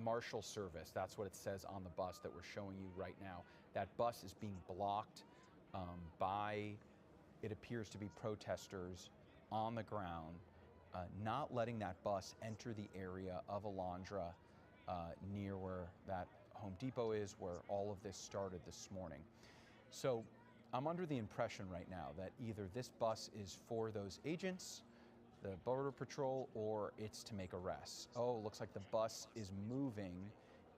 Marshal Service, that's what it says on the bus that we're showing you right now. That bus is being blocked by, it appears to be protesters on the ground, not letting that bus enter the area of Alondra near where that Home Depot is, where all of this started this morning. So I'm under the impression right now that either this bus is for those agents, the Border Patrol, or it's to make arrests. Oh, it looks like the bus is moving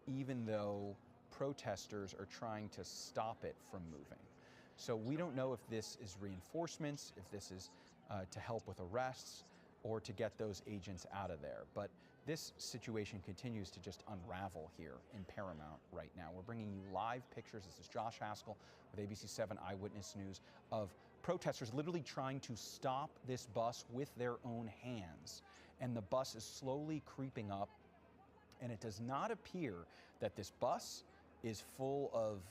even though protesters are trying to stop it from moving. So we don't know if this is reinforcements, if this is to help with arrests, or to get those agents out of there. But this situation continues to just unravel here in Paramount right now. We're bringing you live pictures. This is Josh Haskell with ABC 7 Eyewitness News of protesters literally trying to stop this bus with their own hands. And the bus is slowly creeping up, and it does not appear that this bus is full of,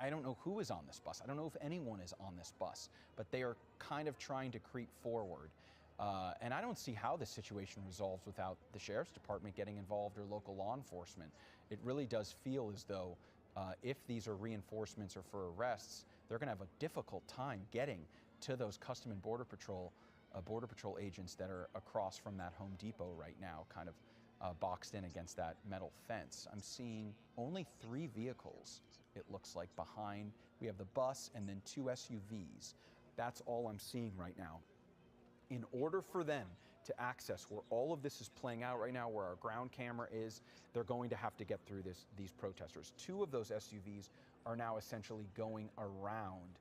I don't know who is on this bus. I don't know if anyone is on this bus, but they are kind of trying to creep forward. And I don't see how this situation resolves without the Sheriff's Department getting involved or local law enforcement. It really does feel as though if these are reinforcements or for arrests, they're going to have a difficult time getting to those Custom and Border Patrol agents that are across from that Home Depot right now, kind of boxed in against that metal fence. I'm seeing only 3 vehicles, it looks like, behind. We have the bus and then 2 SUVs. That's all I'm seeing right now. In order for them to access where all of this is playing out right now, where our ground camera is, they're going to have to get through these protesters. 2 of those SUVs are now essentially going around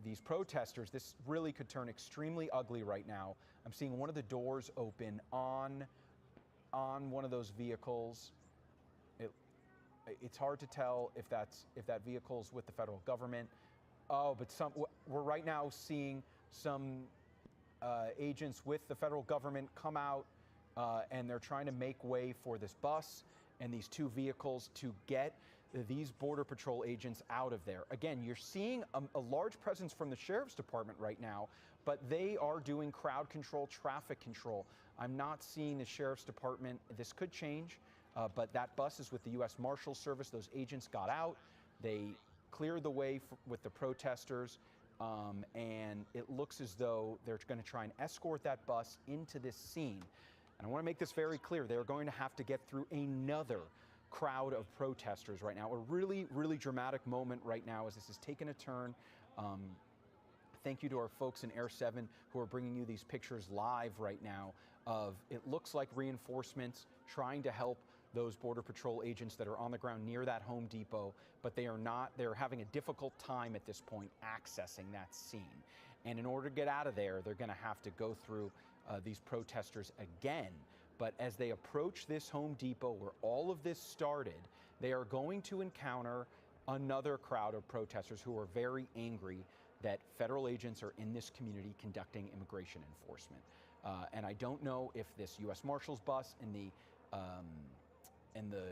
these protesters. This really could turn extremely ugly right now. I'm seeing one of the doors open on one of those vehicles. It's hard to tell if that vehicle's with the federal government. Oh, but we're right now seeing some agents with the federal government come out and they're trying to make way for this bus and these 2 vehicles to get these Border Patrol agents out of there. Again, you're seeing a large presence from the Sheriff's Department right now, but they are doing crowd control, traffic control. I'm not seeing the Sheriff's Department. This could change, but that bus is with the U.S. Marshals Service. Those agents got out. They cleared the way with the protesters. And it looks as though they're going to try and escort that bus into this scene. And I want to make this very clear. They're going to have to get through another crowd of protesters right now. A really, really dramatic moment right now as this has taken a turn. Thank you to our folks in Air 7 who are bringing you these pictures live right now of, it looks like reinforcements trying to help those Border Patrol agents that are on the ground near that Home Depot, but they're having a difficult time at this point accessing that scene. And in order to get out of there, they're going to have to go through these protesters again. But as they approach this Home Depot where all of this started, they are going to encounter another crowd of protesters who are very angry that federal agents are in this community conducting immigration enforcement. And I don't know if this U.S. Marshals bus and the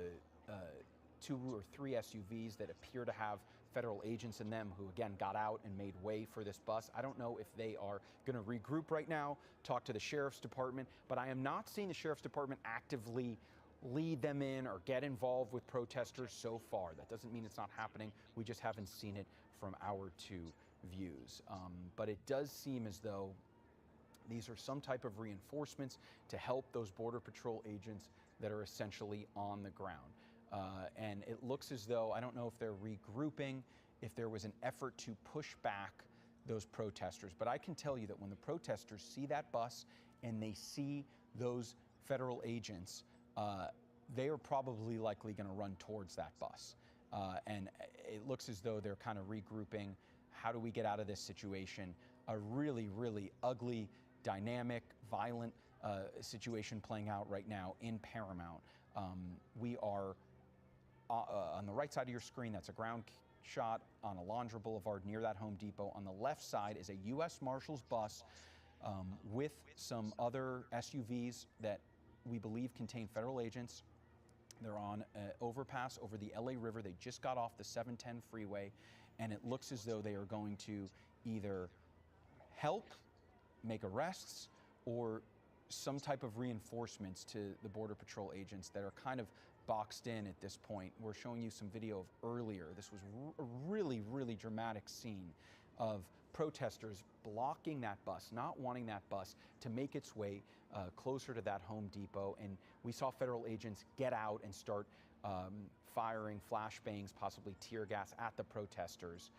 2 or 3 SUVs that appear to have federal agents in them who, again, got out and made way for this bus. I don't know if they are going to regroup right now, talk to the Sheriff's Department, but I am not seeing the Sheriff's Department actively lead them in or get involved with protesters so far. That doesn't mean it's not happening. We just haven't seen it from our 2 views. But it does seem as though these are some type of reinforcements to help those Border Patrol agents that are essentially on the ground. And it looks as though, I don't know if they're regrouping, if there was an effort to push back those protesters. But I can tell you that when the protesters see that bus and they see those federal agents, they are probably likely going to run towards that bus. And it looks as though they're kind of regrouping. How do we get out of this situation? A really, really ugly, dynamic, violent situation playing out right now in Paramount. We are on the right side of your screen, that's a ground shot on Alondra Boulevard near that Home Depot. On the left side is a U.S. Marshals bus with some other SUVs that we believe contain federal agents. They're on an overpass over the LA River. They just got off the 710 freeway, and it looks as though they are going to either help make arrests or some type of reinforcements to the Border Patrol agents that are kind of boxed in at this point. We're showing you some video of earlier. This was a really, really dramatic scene of protesters blocking that bus, not wanting that bus to make its way closer to that Home Depot. And we saw federal agents get out and start firing flashbangs, possibly tear gas at the protesters.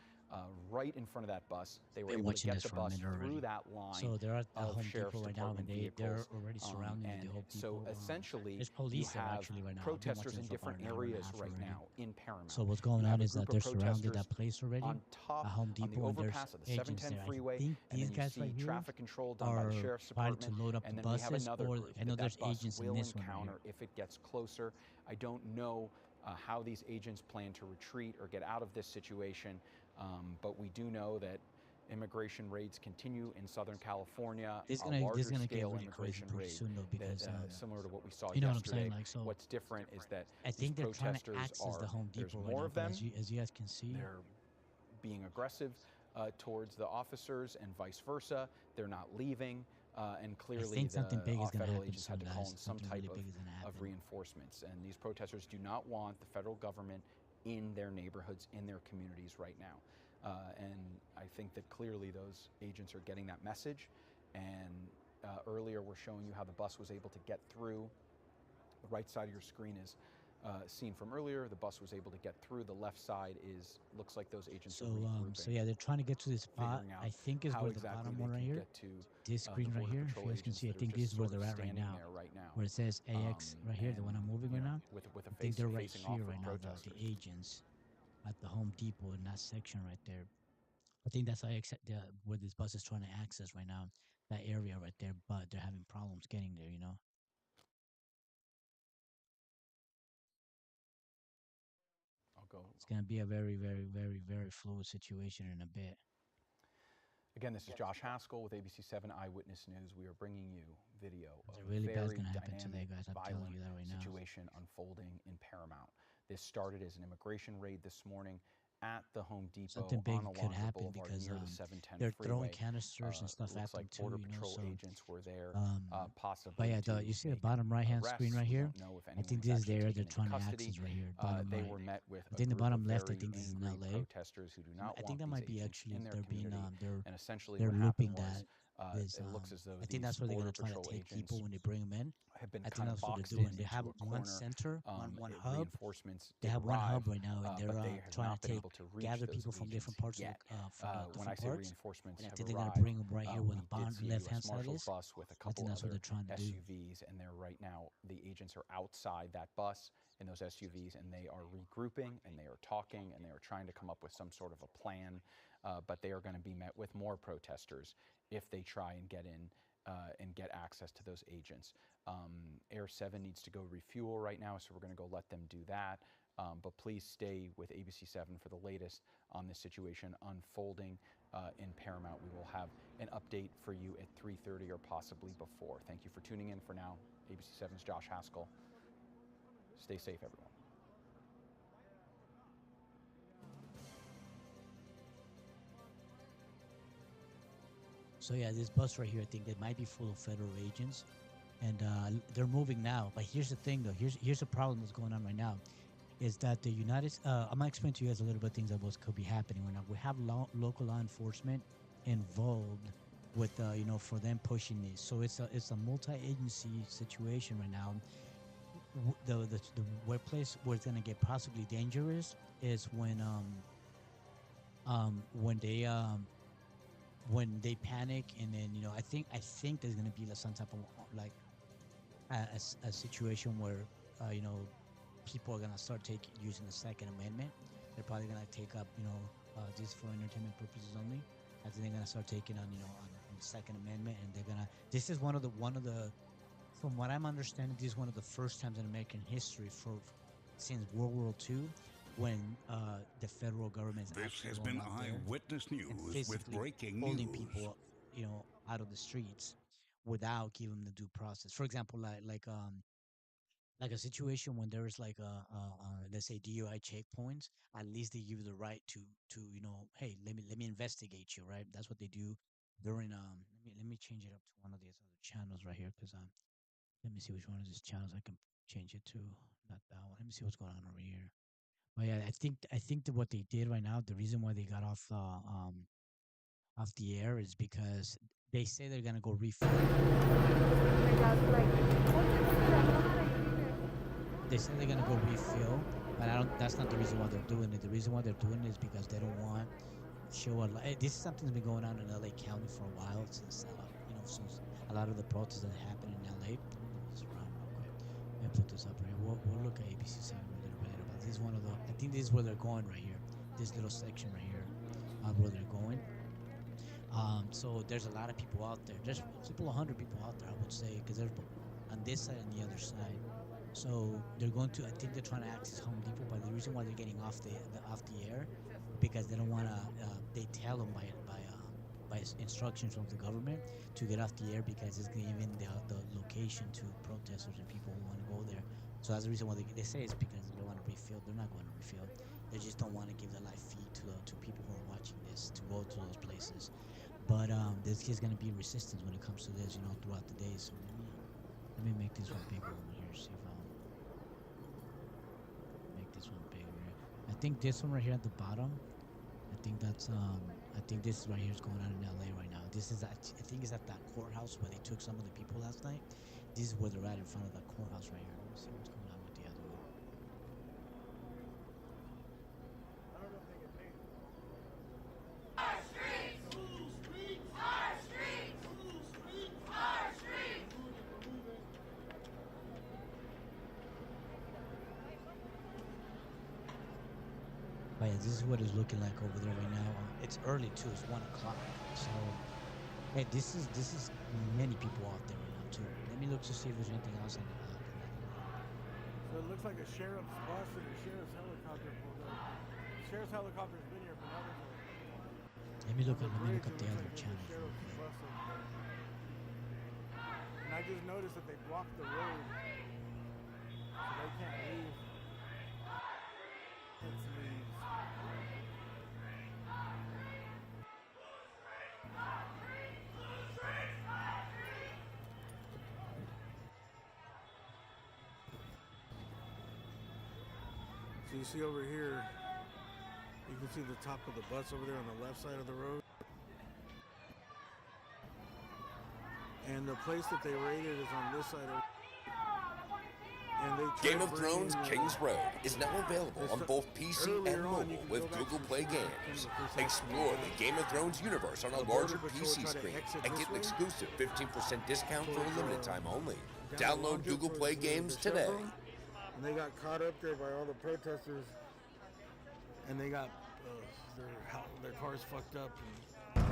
right in front of that bus. They were Been able to watching get this the for a bus minute already. through that line So they're at the of Home sheriff's Depot right now, and department they're vehicles. already surrounding And the Home Depot. so essentially, there's you police there have actually right now. I've been protesters watching in this for about different an hour and a areas half right already. now in Paramount. So what's You going have on a is group that of they're surrounded protesters that place already. on top, At Home on the Depot, and there's overpass of the agents 710 there. I freeway, think and these then you guys see right here traffic control done by the are sheriff's trying to department, load up and the then we have buses, another or group I know that there's that bus agents in will this one right encounter here. if it gets closer. I don't know how these agents plan to retreat or get out of this situation, but we do know that immigration raids continue in Southern California. This is a gonna larger get scale really crazy immigration pretty raid soon though, because that, similar to what we saw you know what I'm yesterday. saying. Like, so What's different is that I these think they're trying to protesters access the Home there's Depot right more now, of but them. as you guys can see, They're being aggressive towards the officers and vice versa. They're not leaving, and I clearly think something big is gonna federal happen agents had soon, to call guys. in some Something type really big is gonna of happen. reinforcements. And these protesters do not want the federal government in their neighborhoods, in their communities right now. And I think that clearly those agents are getting that message. And earlier we're showing you how the bus was able to get through. The right side of your screen is seen from earlier. The bus was able to get through. The left side looks like those agents So are regrouping. so yeah, they're trying to get to this spot. figuring out I think is how where the exactly bottom they one right can here. get to This the screen right Border here. If Patrol you guys can agents see, I that are think just this is where sort of they're at right standing now. there right now. Where it says AX right here, the one I'm and, moving you right know, now. with a I think they're right facing off here with right now, the protesters. agents at the Home Depot in that section right there. I think that's where this bus is trying to access right now, that area right there, but they're having problems getting there, you know. I'll go. It's going to be a very, very, very, very fluid situation in a bit. Again, this is Josh Haskell with ABC7 Eyewitness News. We are bringing you video of Something really a bad's very gonna happen today, dynamic, guys. I'm telling violent you that right now. situation unfolding in Paramount. This started as an immigration raid this morning at the Home Depot Something big on could Alonzo happen Boulevard because near the 710 they're freeway. throwing canisters and stuff at Looks them like too, Border you know. Patrol So, agents were there, possibly. but yeah, to you see the make bottom right-hand screen arrests. right We here. don't know if I anyone think was this is the actually area taken they're into trying to custody. access right here. Bottom They right. were met with I think the a group bottom of left, I very think this is in angry LA. protesters who do not I think want that these might be agents actually in their they're being community. And essentially they're what looping happened that. was, This, it looks as though I think these that's where they're Border gonna try to Patrol take agents people when they bring them in. have been I think kind of that's what boxed they're doing. in They have into a one corner. center, one hub. Reinforcements They did have one arrive, hub right now, and but they're they have trying not to been able to reach gather those people from different agents parts yet. of When I different say parts. reinforcements And I have think they're gonna arrived, bring them right here we with the did bond see a left-hand U.S. side Marshal's is. bus with a I couple think that's what other they're trying to do. SUVs, and they're right now, the agents are outside that bus in those SUVs, and they are regrouping, and they are talking, and they are trying to come up with some sort of a plan, but they are going to be met with more protesters if they try and get in and get access to those agents. Air 7 needs to go refuel right now, so we're going to go let them do that. But please stay with ABC7 for the latest on this situation unfolding in Paramount. We will have an update for you at 3:30 or possibly before. Thank you for tuning in. For now, ABC7's Josh Haskell. Stay safe, everyone. So yeah, this bus right here, I think it might be full of federal agents, and they're moving now. But here's the thing, though. Here's the problem that's going on right now, is that the I'm gonna explain to you guys a little bit of things that could be happening right now. We have local law enforcement involved with for them pushing these. So it's a multi-agency situation right now. The workplace where it's gonna get possibly dangerous is when they panic, and then I think there's gonna be some type of like a situation where people are gonna start using the Second Amendment. They're probably gonna take up this for entertainment purposes only. I think they're gonna start taking on on the Second Amendment, and they're gonna. This is one of the from what I'm understanding, this is one of the first times in American history since World War II when the federal government This has been Eyewitness News with breaking holding news. people out of the streets without giving them the due process. For example, like a situation when there is like let's say DUI checkpoints, at least they give you the right to hey, let me investigate you, right? That's what they do during let me change it up to one of these other channels right here, because let me see which one of these channels I can change it to. Not that one. Let me see what's going on over here. But yeah, I think that what they did right now, the reason why they got off the air is because they say they're gonna go refill. They say they're gonna go refill, but that's not the reason why they're doing it. The reason why they're doing it is because they don't want show a lot. This is something that's been going on in LA County for a while since since a lot of the protests that happen in LA. Let's run real quick. Let me put this up right here. We'll look at ABC 7 a little bit about this. Is one of the. I think this is where they're going right here. This little section right here, where they're going. So there's a lot of people out there. There's 100 people out there, I would say, because there's on this side and the other side. So they're going to. I think they're trying to access Home Depot, but the reason why they're getting off the air, because they don't want to. They tell them by instructions from the government to get off the air because it's giving the location to protesters and people who want to go there. So that's the reason why they say it's because they don't want to refill. They're not going to refill. They just don't want to give the live feed to people who are watching this to go to those places. But there's going to be resistance when it comes to this, throughout the day. So let me make this one bigger over here. See if I'll make this one bigger. I think this one right here at the bottom. I think that's I think this right here is going on in LA right now. This is I think it's at that courthouse where they took some of the people last night. This is where they're at in front of that courthouse right here. Let me see what's going on with the other one. Our streets! Our streets! Our streets! But yeah, this is what it's looking like over there right now. It's early too. It's 1 o'clock. So, hey, this is many people out there right now too. Let me look to see if there's anything else on the So it looks like a sheriff's bus and a sheriff's helicopter pulled up. The sheriff's helicopter's been here for another day. Let me look up the other channel. And I just noticed that they blocked the road, so they can't leave. So you see over here, you can see the top of the bus over there on the left side of the road. And the place that they raided is on this side of. And they Game of Thrones King's Road is now available on both PC and mobile with Google Play Games. Explore the Game of Thrones universe on a larger PC screen and get an exclusive 15% discount for a limited time only. Download Google Play Games today. And they got caught up there by all the protesters, and they got their cars fucked up, and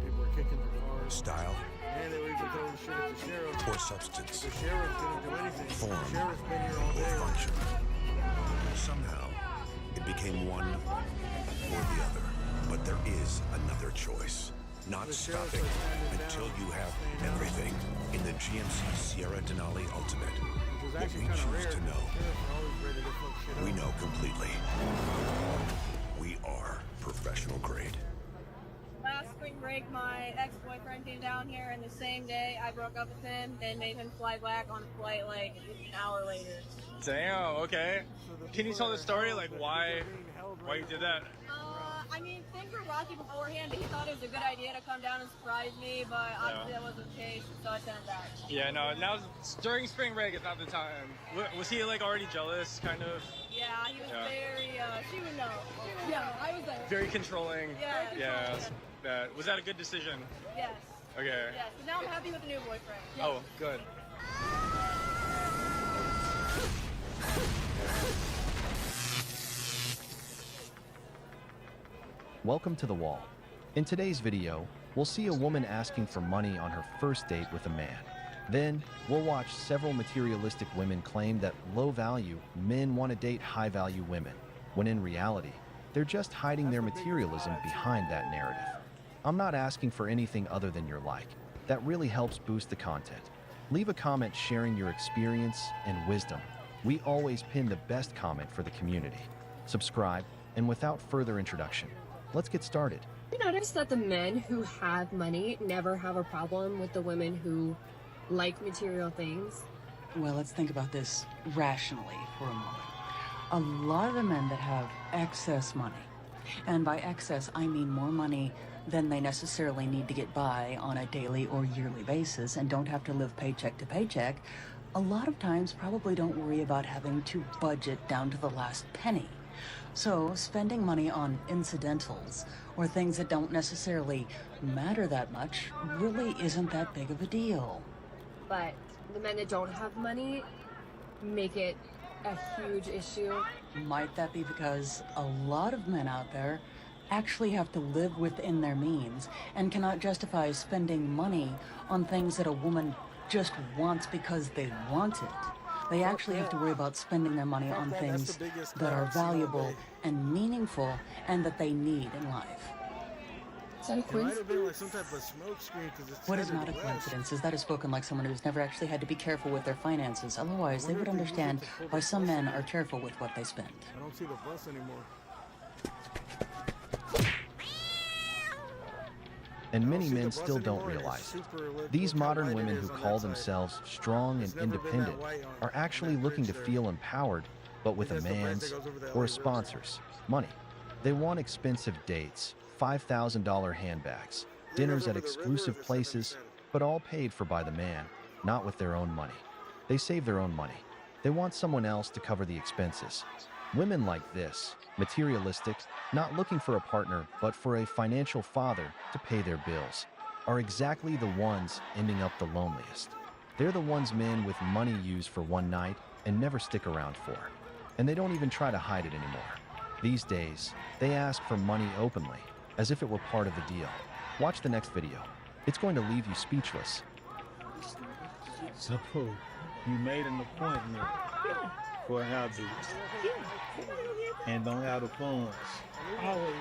people were kicking their cars. Style. And they were even throwing shit at the sheriff. Or substance. The sheriff didn't do anything. Form. The sheriff's been here all Or day. function. Somehow, it became one or the other. But there is another choice. Not stopping until you have everything in the GMC Sierra Denali Ultimate. What we choose to know, we know completely. We are professional grade. Last spring break, my ex-boyfriend came down here, and the same day I broke up with him and made him fly back on a flight like an hour later. Damn, okay. Can you tell the story, like why you did that? I mean, things were rocky beforehand, but he thought it was a good idea to come down and surprise me, but obviously that wasn't the case, so I sent him back. Yeah, no, now during spring break is not the time. Was he like already jealous, kind of? Yeah, he was very, she would know. Yeah, I was there. Very controlling. Yeah. Yeah. Was that a good decision? Yes. Okay. Yes, but now I'm happy with the new boyfriend. Oh, good. Welcome to The Wall. In today's video, we'll see a woman asking for money on her first date with a man. Then, we'll watch several materialistic women claim that low-value men want to date high-value women, when in reality, they're just hiding their materialism behind that narrative. I'm not asking for anything other than your like. That really helps boost the content. Leave a comment sharing your experience and wisdom. We always pin the best comment for the community. Subscribe, and without further introduction, let's get started. You notice that the men who have money never have a problem with the women who like material things? Well, let's think about this rationally for a moment. A lot of the men that have excess money, and by excess I mean more money than they necessarily need to get by on a daily or yearly basis and don't have to live paycheck to paycheck, a lot of times probably don't worry about having to budget down to the last penny. So, spending money on incidentals or things that don't necessarily matter that much really isn't that big of a deal. But the men that don't have money make it a huge issue. Might that be because a lot of men out there actually have to live within their means and cannot justify spending money on things that a woman just wants because they want it? They actually have to worry about spending their money on things that are valuable and meaningful and that they need in life. Is that a coincidence? What is not a coincidence is that is spoken like someone who's never actually had to be careful with their finances. Otherwise, they would understand why some men are careful with what they spend. I don't see the bus anymore. And many men still don't realize it. These modern women who call themselves strong and independent are actually looking to feel empowered, but with a man's or a sponsor's money. They want expensive dates, $5,000 handbags, dinners at exclusive places, but all paid for by the man, not with their own money. They save their own money. They want someone else to cover the expenses. Women like this, materialistic, not looking for a partner, but for a financial father to pay their bills, are exactly the ones ending up the loneliest. They're the ones men with money use for one night and never stick around for. And they don't even try to hide it anymore. These days, they ask for money openly, as if it were part of the deal. Watch the next video. It's going to leave you speechless. Suppose you made an appointment for a house and don't have the funds. Always.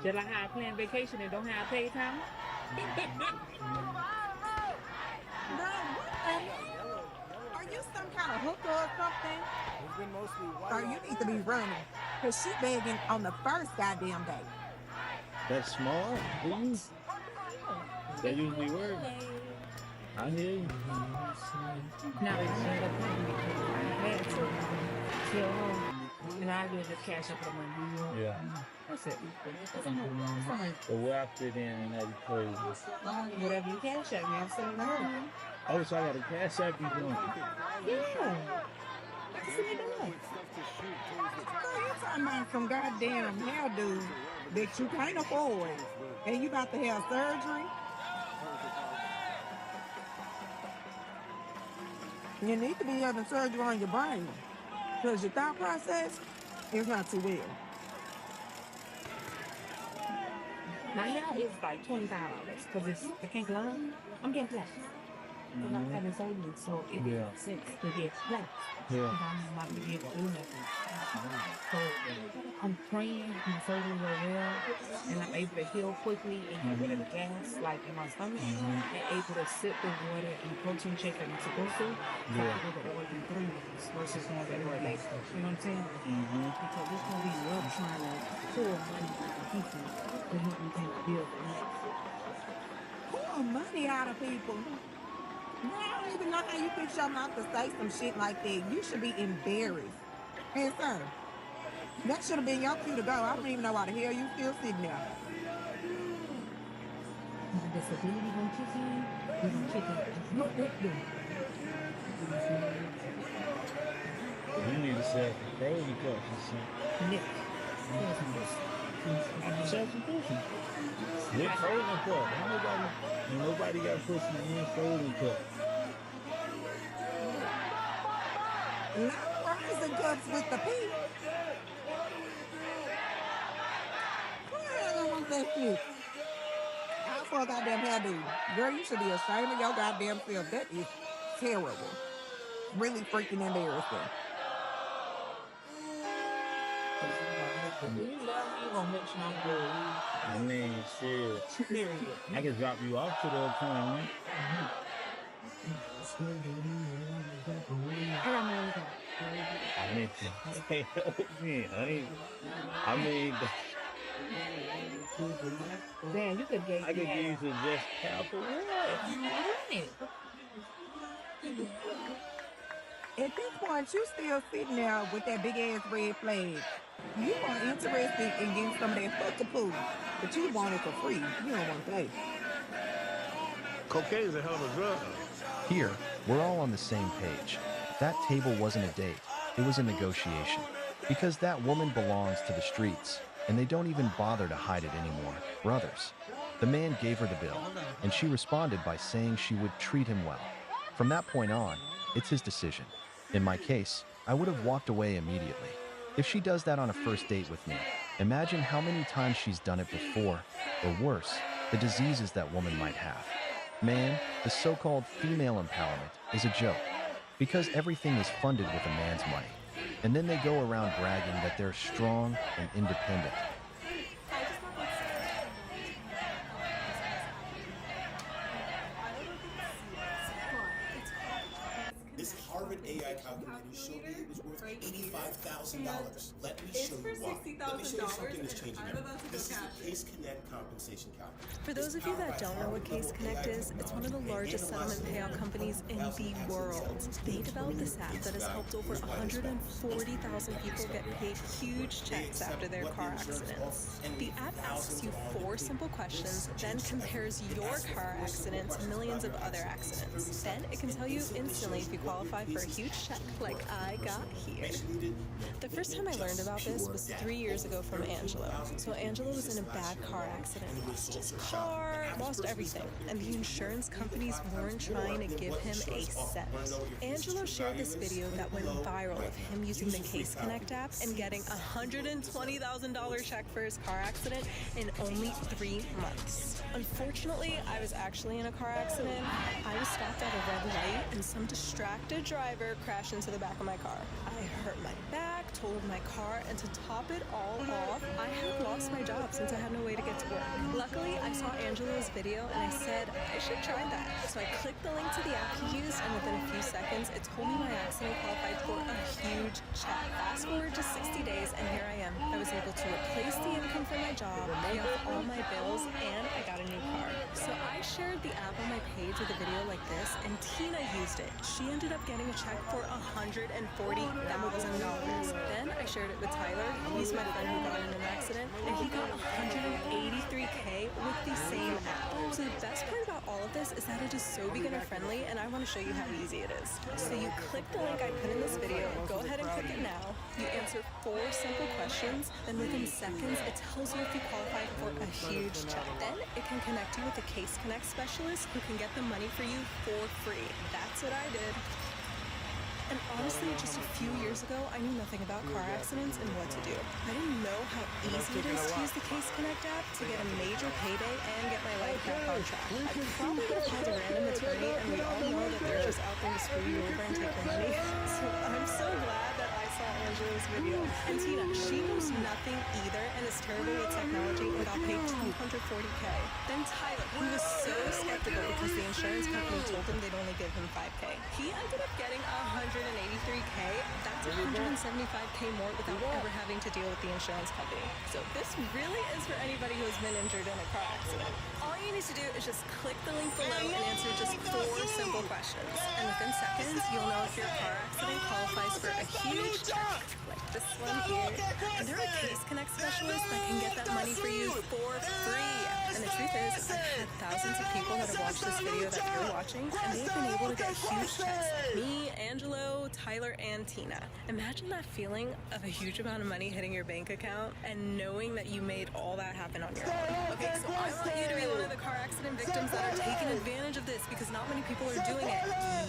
Just like how I plan vacation and don't have paid time. Are you some kind of hooker or something? It's been mostly white. Or you need to be running. Because she begging on the first goddamn day. That's small. They usually work. I hear you. Now it's I had to chill home. And I did just cash up the money. Yeah. That's it. But where I fit in that equation. Whatever you cash up, I'm sitting there. Oh, so I got a cash app you doing? Yeah. I can see it doing. Girl, you talking about some goddamn hairdo that you can't afford. And you about to have surgery? You need to be having surgery on your brain. Because your thought process is not too well. Now here it's like $25 because it's I can't go on. I'm getting flat. I'm not having surgery, so it makes sense to get flat. Yeah. I'm not going to be able to do nothing. So I'm praying my surgery will well, and I'm able to heal quickly and get rid of the gas like in my stomach, and able to sip the water and protein shake that I'm supposed to. So I can go to order in 3 weeks versus going to order later. You know what I'm saying? Because this going to be rough trying to pour money out of people to help me pay my bills. Pour money out of people. I don't even know how you pick your mouth to say some shit like that. You should be embarrassed. Hey, sir, that should have been your cue to go. I don't even know why the hell you still sitting there. The disability gonna kick in. You're gonna kick in. What that do? You need to set the frozen cups or something. Nick. Self-sufficient. With frozen cup. Nobody got pushing in frozen cup. Not frozen cups with the pee. I don't want that shit. How for a goddamn hairdo? Girl, you should be ashamed of your goddamn self. That is terrible. Really freaking embarrassing. I mean, shit. I can drop you off to the appointment. I mean, I mean, man, you could get. I could give you some just half of what? At this point, you still sitting there with that big ass red flag. You are interested in getting some of that fucking food, but you want it for free. You don't want to pay. Cocaine is a hell of a drug. Here, we're all on the same page. That table wasn't a date, it was a negotiation. because that woman belongs to the streets, and they don't even bother to hide it anymore. Brothers. The man gave her the bill, and she responded by saying she would treat him well. From that point on, it's his decision. In my case, I would have walked away immediately. If she does that on a first date with me, imagine how many times she's done it before, or worse, the diseases that woman might have. Man, the so-called female empowerment is a joke, because everything is funded with a man's money. And then they go around bragging that they're strong and independent. This Harvard AI calculator showed me it was worth $85,000. Let me show you why. Let me show you something that's changing everything. This is the Case Connect compensation calculator. For those of you that don't know what Case Connect is, it's one of the largest settlement payout companies in the world. They developed this app that has helped over 140,000 people get paid huge checks after their car accidents. The app asks you 4 simple questions, then compares your car accident to millions of other accidents. Then it can tell you instantly if you qualify for a huge check like I got here. The first time I learned about this was 3 years ago from Angelo. So Angelo was in a bad car accident, lost his car, lost everything, and the insurance companies weren't trying to give him a cent. Angelo shared this video that went viral of him using the Case Connect app and getting a $120,000 check for his car accident in only 3 months. Unfortunately, I was actually in a car accident. I was stopped at a red light and some distracted driver crashed into the back of my car. I hurt my back, totaled my car, and to top it all off, I had lost my job since I had no way to get to work. Luckily, I saw Angelo's video and I said, I should try that. So I clicked the link to the app he used, and within a few seconds, it told me my accident qualified for a huge check. Fast forward to 60 days, and here I am. I was able to replace the income from my job, pay off all my bills, and I got a new car. So I shared the app on my page with a video like this, and Tina used it. She ended up getting a check for $140,000. Then I shared it with Tyler. He's my friend who got in an accident, and he got $183K with the same app. So the best part about all of this is that it is so beginner friendly, and I want to show you how easy it is. So you click the link I put in this video, go ahead and click it now. You answer 4 simple questions, then within seconds it tells you if you qualify for a huge check. Then it can connect you with a Case Connect specialist who can get the money for you for free. That's what I did. And honestly, just a few years ago, I knew nothing about car accidents and what to do. I didn't know how easy it is to use the Case Connect app to get a major payday and get my life back on track. I probably would have called a random attorney, and we all know that they're just out there to screw you over and take your money. So I'm so glad that I saw Angela's video. And Tina, she knows nothing either and is terrible with technology and got paid $240K. Then Tyler, who was so skeptical because the insurance company told him they'd only give him $5K. He ended up getting $183K. That's $175K more without ever having to deal with the insurance company. So this really is for anybody who has been injured in a car accident. All you need to do is just click the link below and answer just 4 simple questions. And within seconds, you'll know if your car accident qualifies for a huge check, like this one here. And there are Case Connect specialists that can get that money for you for free. And the truth is, I've had thousands of people that have watched this video that you're watching, and they've been able to get huge checks. Me, Angelo, Tyler, and Tina. Imagine that feeling of a huge amount of money hitting your bank account and knowing that you made all that happen on your own. Okay, so I want you to be one of the car accident victims that are taking advantage of this because not many people are doing it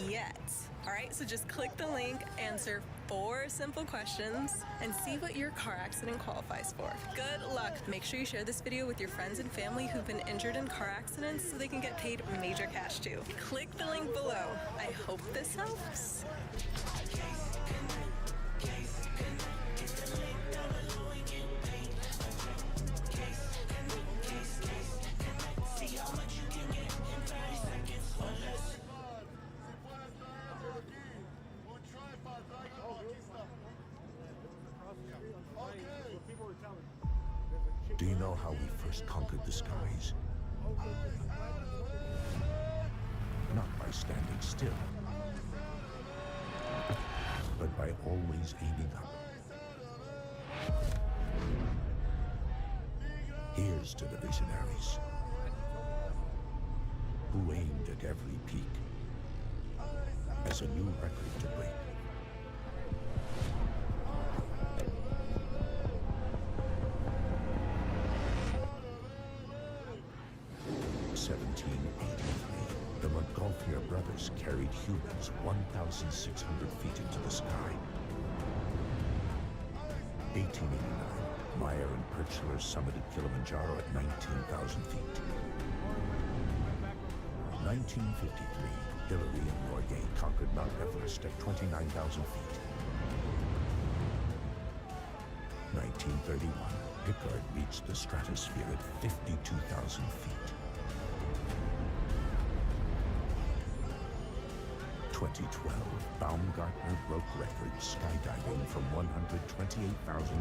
yet. Alright, so just click the link, answer 4 simple questions, and see what your car accident qualifies for. Good luck! Make sure you share this video with your friends and family who've been injured in car accidents so they can get paid major cash too. Click the link below. I hope this helps. Do you know how we first conquered the skies? Not by standing still, but by always aiming up. Here's to the visionaries who aimed at every peak as a new record to break. humans 1,600 feet into the sky. 1889, Meyer and Perchler summited Kilimanjaro at 19,000 feet. 1953, Hillary and Norgay conquered Mount Everest at 29,000 feet. 1931, Pickard reached the stratosphere at 52,000 feet. 2012, Baumgartner broke records skydiving from 128,000 feet.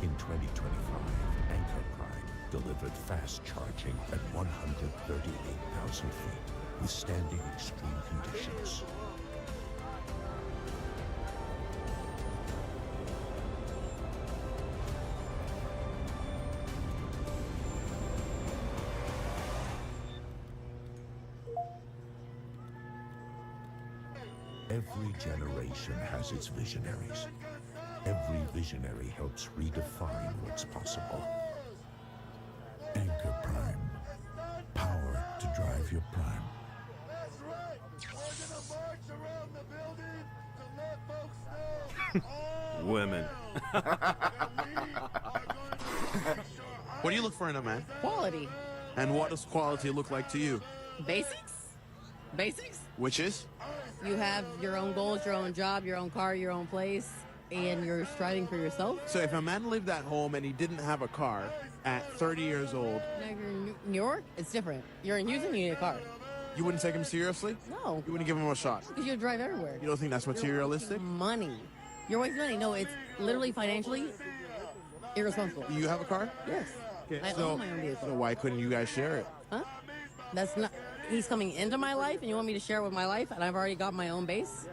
In 2025, Anchor Prime delivered fast charging at 138,000 feet, withstanding extreme conditions. Every generation has its visionaries. Every visionary helps redefine what's possible. Anchor Prime. Power to drive your prime. That's right. We're gonna march around the building to let folks know. Women. What do you look for in a man? Quality. And what does quality look like to you? Basics? Basics? Which is? You have your own goals, your own job, your own car, your own place, and you're striving for yourself. So if a man lived at home and he didn't have a car at 30 years old... Now, if you're in New York, it's different. You're in Houston, you need a car. You wouldn't take him seriously? No. You wouldn't give him a shot? Because you drive everywhere. You don't think that's materialistic? Money. You're wasting money. No, it's literally financially irresponsible. Do you have a car? Yes. Okay, I own my own vehicle. So why couldn't you guys share it? Huh? That's not... He's coming into my life, and you want me to share it with my life, and I've already got my own base?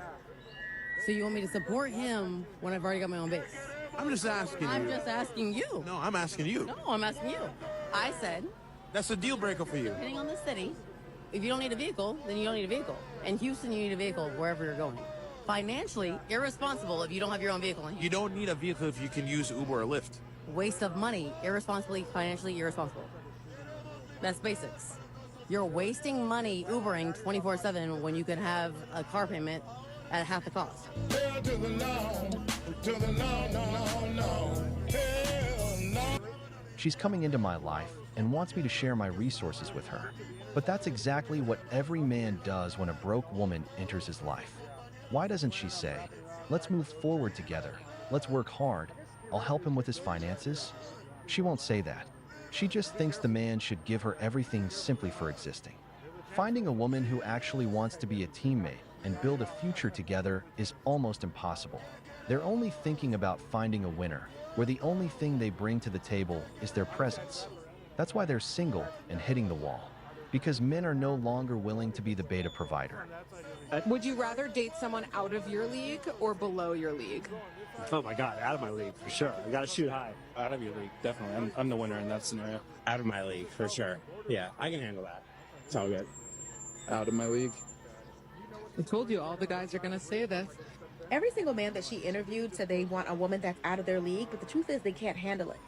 So you want me to support him when I've already got my own base? I'm just asking I'm you. just asking you. No, I'm asking you. No, I'm asking you. I said... That's a deal breaker for you. Depending on the city, if you don't need a vehicle, then you don't need a vehicle. In Houston, you need a vehicle wherever you're going. Financially irresponsible if you don't have your own vehicle in Houston. You don't need a vehicle if you can use Uber or Lyft. Waste of money, irresponsibly, financially irresponsible. That's basics. You're wasting money Ubering 24/7 when you can have a car payment at half the cost. Hell to the no, no. Hell no. She's coming into my life and wants me to share my resources with her. But that's exactly what every man does when a broke woman enters his life. Why doesn't she say, let's move forward together, let's work hard, I'll help him with his finances? She won't say that. She just thinks the man should give her everything simply for existing. Finding a woman who actually wants to be a teammate and build a future together is almost impossible. They're only thinking about finding a winner, where the only thing they bring to the table is their presence. That's why they're single and hitting the wall, because men are no longer willing to be the beta provider. Would you rather date someone out of your league or below your league? Oh my God, out of my league, for sure. I gotta shoot high. Out of your league, definitely. I'm the winner in that scenario. Out of my league, for sure. Yeah, I can handle that. It's all good. Out of my league. I told you, all the guys are gonna say this. Every single man that she interviewed said they want a woman that's out of their league, but the truth is they can't handle it.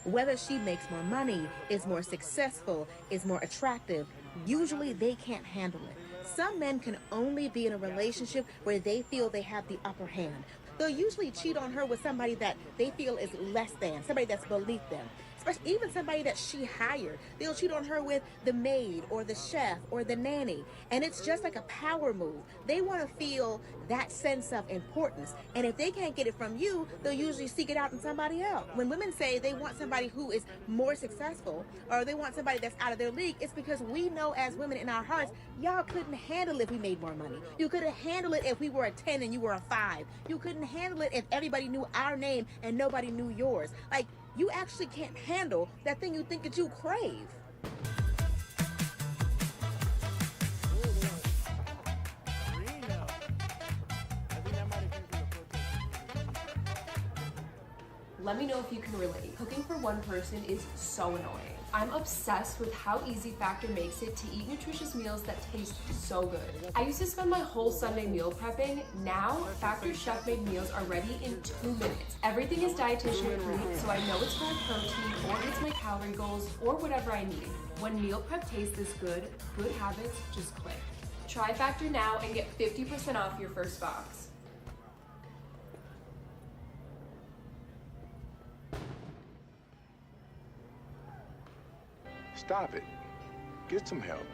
Whether she makes more money, is more successful, is more attractive, usually they can't handle it. Some men can only be in a relationship where they feel they have the upper hand. They'll usually cheat on her with somebody that they feel is less than, somebody that's beneath them. Especially even somebody that she hired. They'll cheat on her with the maid or the chef or the nanny. And it's just like a power move. They want to feel that sense of importance. And if they can't get it from you, they'll usually seek it out in somebody else. When women say they want somebody who is more successful or they want somebody that's out of their league, it's because we know as women in our hearts, y'all couldn't handle it if we made more money. You couldn't handle it if we were a 10 and you were a 5. You couldn't handle it if everybody knew our name and nobody knew yours. Like, you actually can't handle that thing you think that you crave. Let me know if you can relate. Cooking for one person is so annoying. I'm obsessed with how easy Factor makes it to eat nutritious meals that taste so good. I used to spend my whole Sunday meal prepping. Now, Factor chef-made meals are ready in 2 minutes. Everything is dietitian approved, so I know it's for my protein or it's my calorie goals or whatever I need. When meal prep tastes this good, good habits just click. Try Factor now and get 50% off your first box. Stop it. Get some help.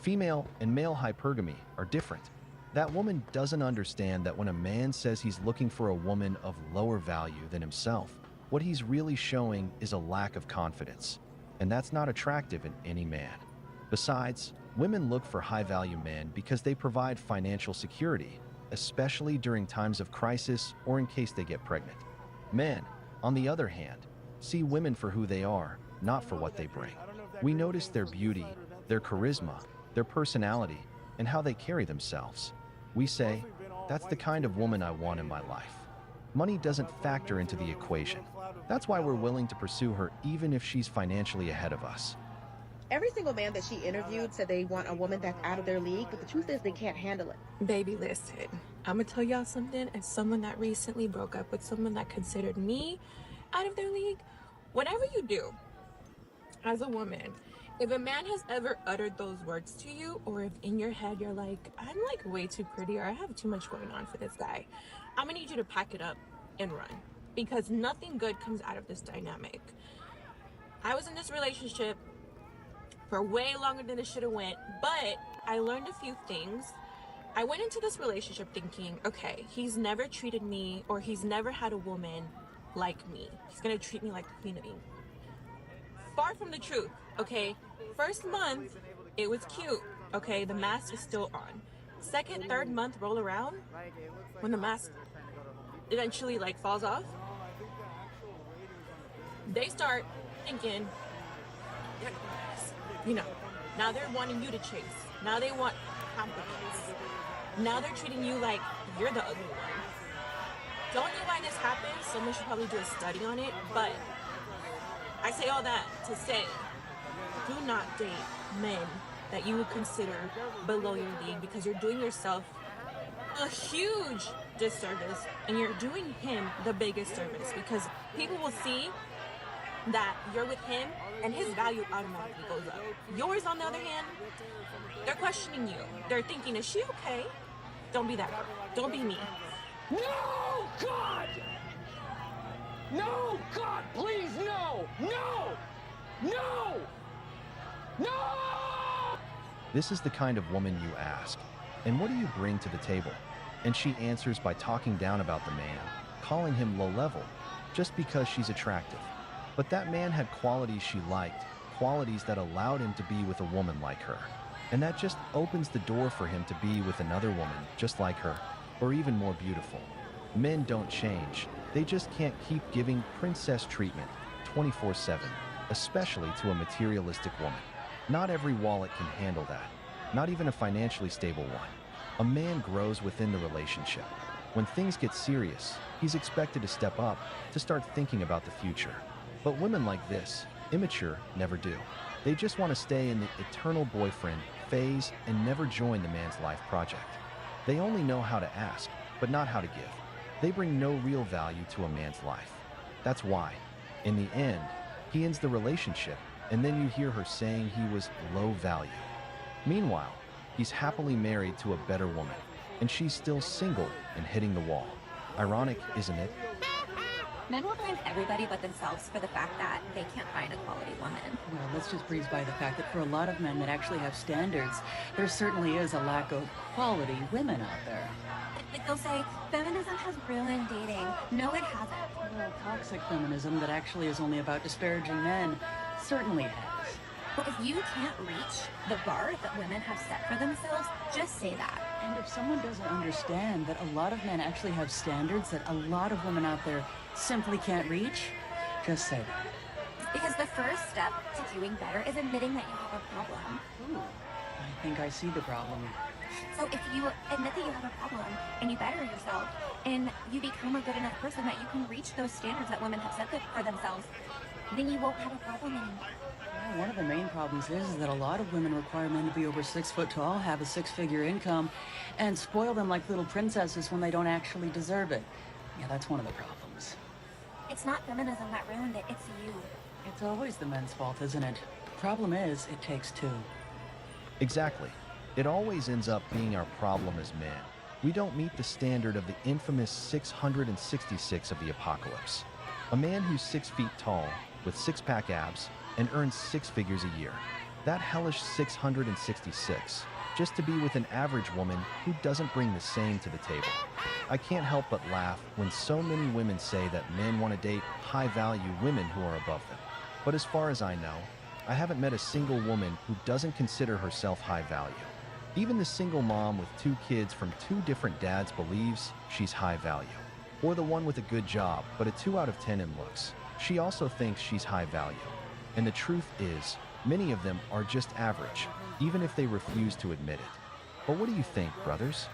Female and male hypergamy are different. That woman doesn't understand that when a man says he's looking for a woman of lower value than himself, what he's really showing is a lack of confidence. And that's not attractive in any man. Besides, women look for high-value men because they provide financial security, especially during times of crisis or in case they get pregnant. Men, on the other hand, see women for who they are, not for what they bring. We notice their beauty, their charisma, their personality, and how they carry themselves. We say, that's the kind of woman I want in my life. Money doesn't factor into the equation. That's why we're willing to pursue her even if she's financially ahead of us. Every single man that she interviewed said they want a woman that's out of their league, but the truth is they can't handle it. Baby, listen. I'm gonna tell y'all something. As someone that recently broke up with someone that considered me out of their league, whatever you do, as a woman, if a man has ever uttered those words to you, or if in your head you're like, I'm like way too pretty, or I have too much going on for this guy, I'm gonna need you to pack it up and run, because nothing good comes out of this dynamic. I was in this relationship for way longer than it should have went, but I learned a few things. I went into this relationship thinking, okay, he's never treated me, or he's never had a woman like me. He's gonna treat me like the queen of England. Far from the truth, okay? First month, it was cute, okay? The mask is still on. Second, third month roll around, when the mask eventually like falls off, they start thinking, you know, now they're wanting you to chase. Now they want compliments. Now they're treating you like you're the ugly one. Don't know why this happens. Someone should probably do a study on it, but I say all that to say, do not date men that you would consider below your league, because you're doing yourself a huge disservice and you're doing him the biggest service, because people will see that you're with him and his value automatically goes up. Yours, on the other hand, they're questioning you. They're thinking, is she okay? Don't be that girl. Don't be me. No, God! No, God, please, no! No! No! No! This is the kind of woman you ask, and what do you bring to the table? And she answers by talking down about the man, calling him low level, just because she's attractive. But that man had qualities she liked, qualities that allowed him to be with a woman like her. And that just opens the door for him to be with another woman just like her, or even more beautiful. Men don't change. They just can't keep giving princess treatment 24/7, especially to a materialistic woman. Not every wallet can handle that, not even a financially stable one. A man grows within the relationship. When things get serious, he's expected to step up, to start thinking about the future. But women like this, immature, never do. They just want to stay in the eternal boyfriend phase and never join the man's life project. They only know how to ask, but not how to give. They bring no real value to a man's life. That's why, in the end, he ends the relationship, and then you hear her saying he was low value. Meanwhile, he's happily married to a better woman, and she's still single and hitting the wall. Ironic, isn't it? Men will blame everybody but themselves for the fact that they can't find a quality woman. Well, let's just breeze by the fact that for a lot of men that actually have standards, there certainly is a lack of quality women out there. Like they'll say, feminism has ruined dating. No, it hasn't. Well, toxic feminism that actually is only about disparaging men certainly has. But if you can't reach the bar that women have set for themselves, just say that. And if someone doesn't understand that a lot of men actually have standards that a lot of women out there simply can't reach, just say that. Because the first step to doing better is admitting that you have a problem. Ooh, I think I see the problem. So if you admit that you have a problem and you better yourself and you become a good enough person that you can reach those standards that women have set for themselves, then you won't have a problem anymore. Yeah, one of the main problems is that a lot of women require men to be over 6 foot tall, have a 6-figure income, and spoil them like little princesses when they don't actually deserve it. Yeah, that's one of the problems. It's not feminism that ruined it, it's you. It's always the men's fault, isn't it? The problem is, it takes two. Exactly. It always ends up being our problem as men. We don't meet the standard of the infamous 666 of the apocalypse. A man who's 6 feet tall, with 6-pack abs, and earns 6 figures a year. That hellish 666, just to be with an average woman who doesn't bring the same to the table. I can't help but laugh when so many women say that men want to date high-value women who are above them. But as far as I know, I haven't met a single woman who doesn't consider herself high value. Even the single mom with 2 kids from 2 different dads believes she's high value. Or the one with a good job, but a 2 out of 10 in looks. She also thinks she's high value. And the truth is, many of them are just average, even if they refuse to admit it. But what do you think, brothers?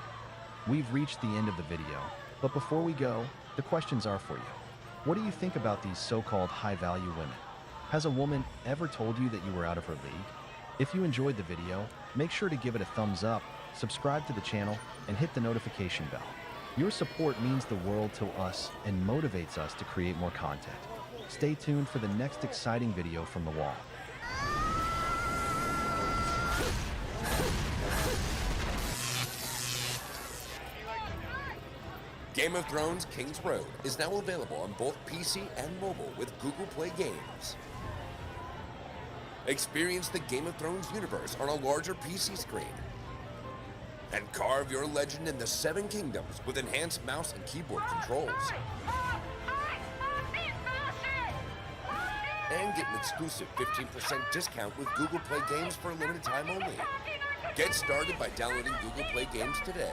We've reached the end of the video, but before we go, the questions are for you. What do you think about these so-called high-value women? Has a woman ever told you that you were out of her league? If you enjoyed the video, make sure to give it a thumbs up, subscribe to the channel, and hit the notification bell. Your support means the world to us and motivates us to create more content. Stay tuned for the next exciting video from The Wall. Game of Thrones King's Road is now available on both PC and mobile with Google Play Games. Experience the Game of Thrones universe on a larger PC screen. And carve your legend in the 7 Kingdoms with enhanced mouse and keyboard controls. And get an exclusive 15% discount with Google Play Games for a limited time only. Get started by downloading Google Play Games today.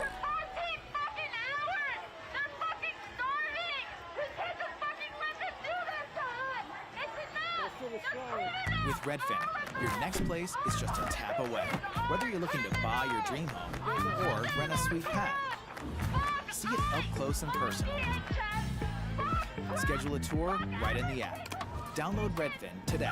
With Redfin, your next place is just a tap away. Whether you're looking to buy your dream home or rent a sweet pad, see it up close and personal. Schedule a tour right in the app. Download Redfin today.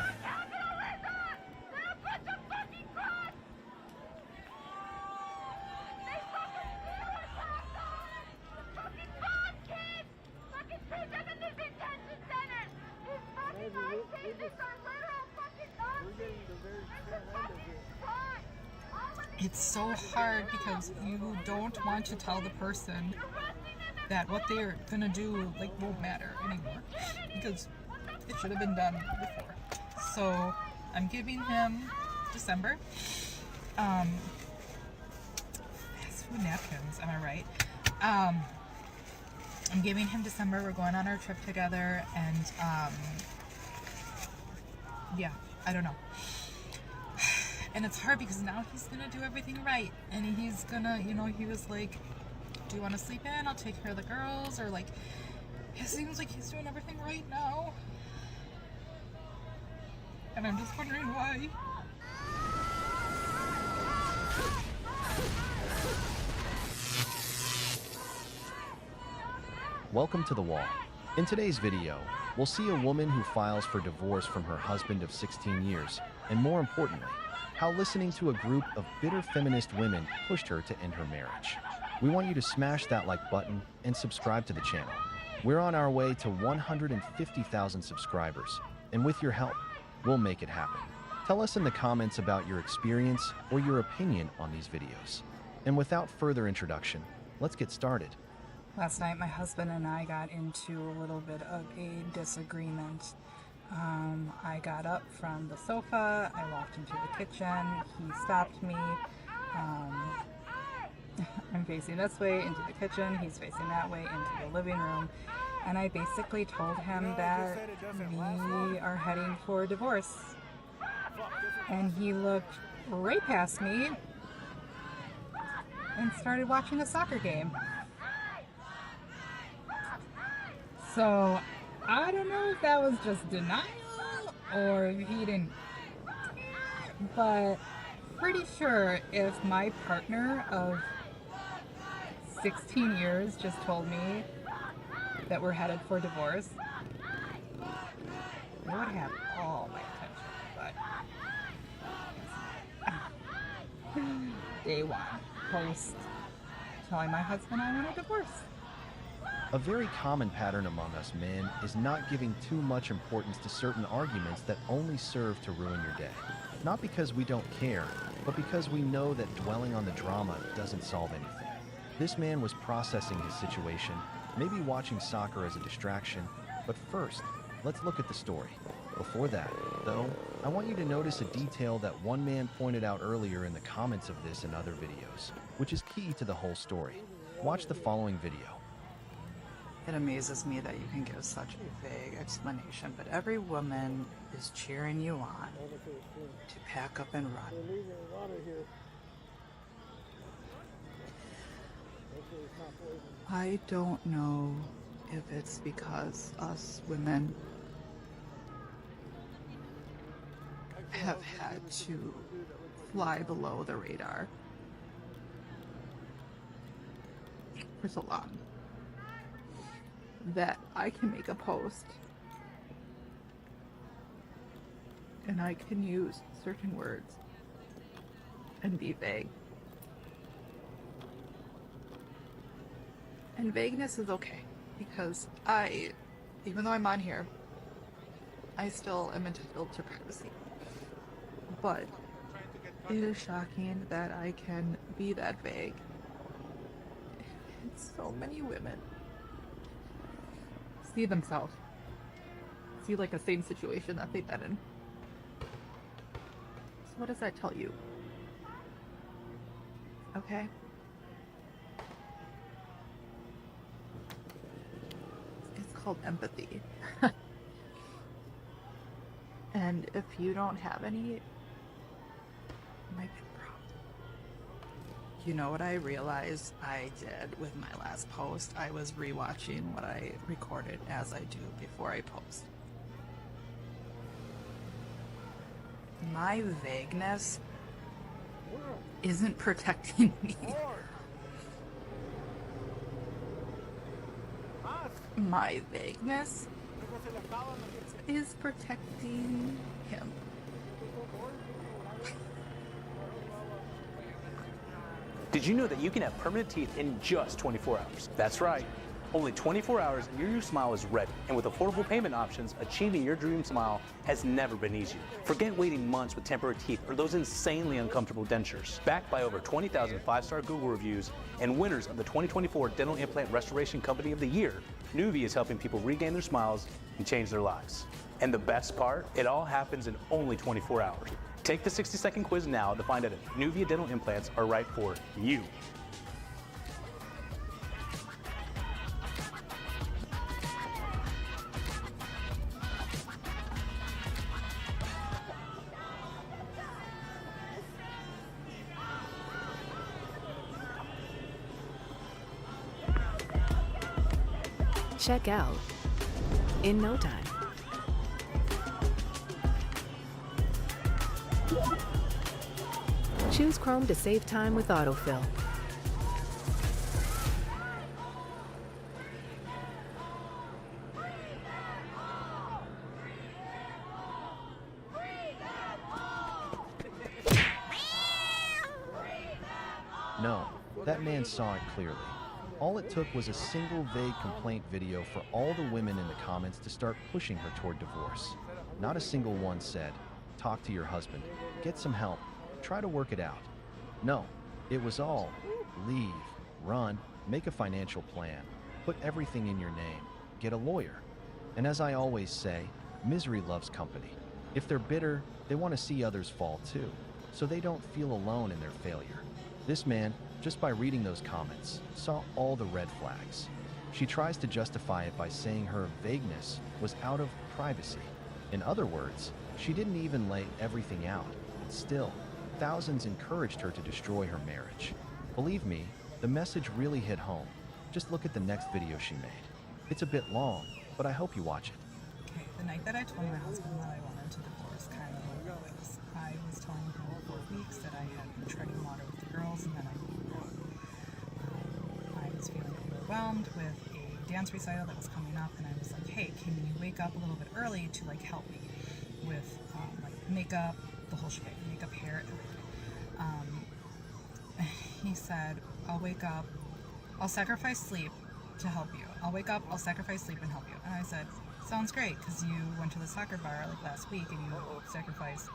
It's so hard because you don't want to tell the person that what they're gonna do won't matter anymore because it should have been done before. So I'm giving him December. Fast food napkins, am I right? I'm giving him December. We're going on our trip together, and yeah, I don't know. And it's hard because now he's gonna do everything right, and he's gonna, he was like, do you want to sleep in? I'll take care of the girls, or it seems like he's doing everything right now. And I'm just wondering why. Welcome to The Wall. In today's video, we'll see a woman who files for divorce from her husband of 16 years, and more importantly, how listening to a group of bitter feminist women pushed her to end her marriage. We want you to smash that like button and subscribe to the channel. We're on our way to 150,000 subscribers, and with your help, we'll make it happen. Tell us in the comments about your experience or your opinion on these videos. And without further introduction, let's get started. Last night, my husband and I got into a little bit of a disagreement. I got up from the sofa, I walked into the kitchen, he stopped me. I'm facing this way into the kitchen, he's facing that way into the living room, and I basically told him that we are heading for divorce. And he looked right past me and started watching a soccer game. So I don't know if that was just denial or if he didn't, but pretty sure if my partner of 16 years just told me that we're headed for divorce, they would have all my attention. But day one, post telling my husband I want a divorce. A very common pattern among us men is not giving too much importance to certain arguments that only serve to ruin your day. Not because we don't care, but because we know that dwelling on the drama doesn't solve anything. This man was processing his situation, maybe watching soccer as a distraction, but first, let's look at the story. Before that, though, I want you to notice a detail that one man pointed out earlier in the comments of this and other videos, which is key to the whole story. Watch the following video. It amazes me that you can give such a vague explanation, but every woman is cheering you on to pack up and run. I don't know if it's because us women have had to fly below the radar for so long that I can make a post and I can use certain words and be vague. And vagueness is okay because even though I'm on here, I still am entitled to privacy. But it is shocking that I can be that vague. And so many women see themselves, see like a same situation that they've been in. So what does that tell you? Okay? It's called empathy. And if you don't have any, it might be a problem. You know what I realized I did with my last post? I was rewatching what I recorded, as I do before I post. My vagueness isn't protecting me. My vagueness is protecting him. Did you know that you can have permanent teeth in just 24 hours? That's right. Only 24 hours and your new smile is ready. And with affordable payment options, achieving your dream smile has never been easier. Forget waiting months with temporary teeth or those insanely uncomfortable dentures. Backed by over 20,000 5-star Google reviews and winners of the 2024 Dental Implant Restoration Company of the Year, Nuvia is helping people regain their smiles and change their lives. And the best part, it all happens in only 24 hours. Take the 60-second quiz now to find out if Nuvia dental implants are right for you. Check out in no time. Choose Chrome to save time with autofill. No, that man saw it clearly. All it took was a single vague complaint video for all the women in the comments to start pushing her toward divorce. Not a single one said, talk to your husband, get some help, try to work it out. No, it was all, leave, run, make a financial plan, put everything in your name, get a lawyer. And as I always say, misery loves company. If they're bitter, they want to see others fall too, so they don't feel alone in their failure. This man, just by reading those comments, saw all the red flags. She tries to justify it by saying her vagueness was out of privacy. In other words, she didn't even lay everything out. Still, thousands encouraged her to destroy her marriage. Believe me, the message really hit home. Just look at the next video she made. It's a bit long, but I hope you watch it. Okay, the night that I told my husband that I wanted to divorce kind of like this. I was telling him for weeks that I had been treading water with the girls, and then I was feeling overwhelmed with a dance recital that was coming up, and I was like, hey, can you wake up a little bit early to like help me with like makeup, the whole shebang, makeup, hair, everything. He said, I'll wake up, I'll sacrifice sleep to help you. I'll wake up, I'll sacrifice sleep and help you. And I said, sounds great, because you went to the soccer bar like last week and you sacrificed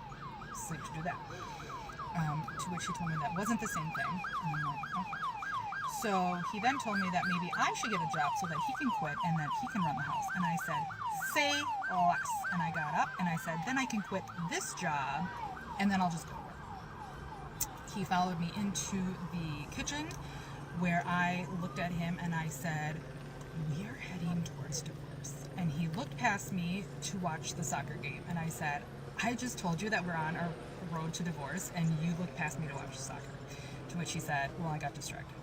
sleep to do that. To which he told me that wasn't the same thing. And I'm like, okay. So he then told me that maybe I should get a job so that he can quit and that he can run the house. And I said, say less. And I got up and I said, then I can quit this job and then I'll just go to work. He followed me into the kitchen where I looked at him and I said, we are heading towards divorce. And he looked past me to watch the soccer game. And I said, I just told you that we're on our road to divorce and you looked past me to watch the soccer. To which he said, well, I got distracted.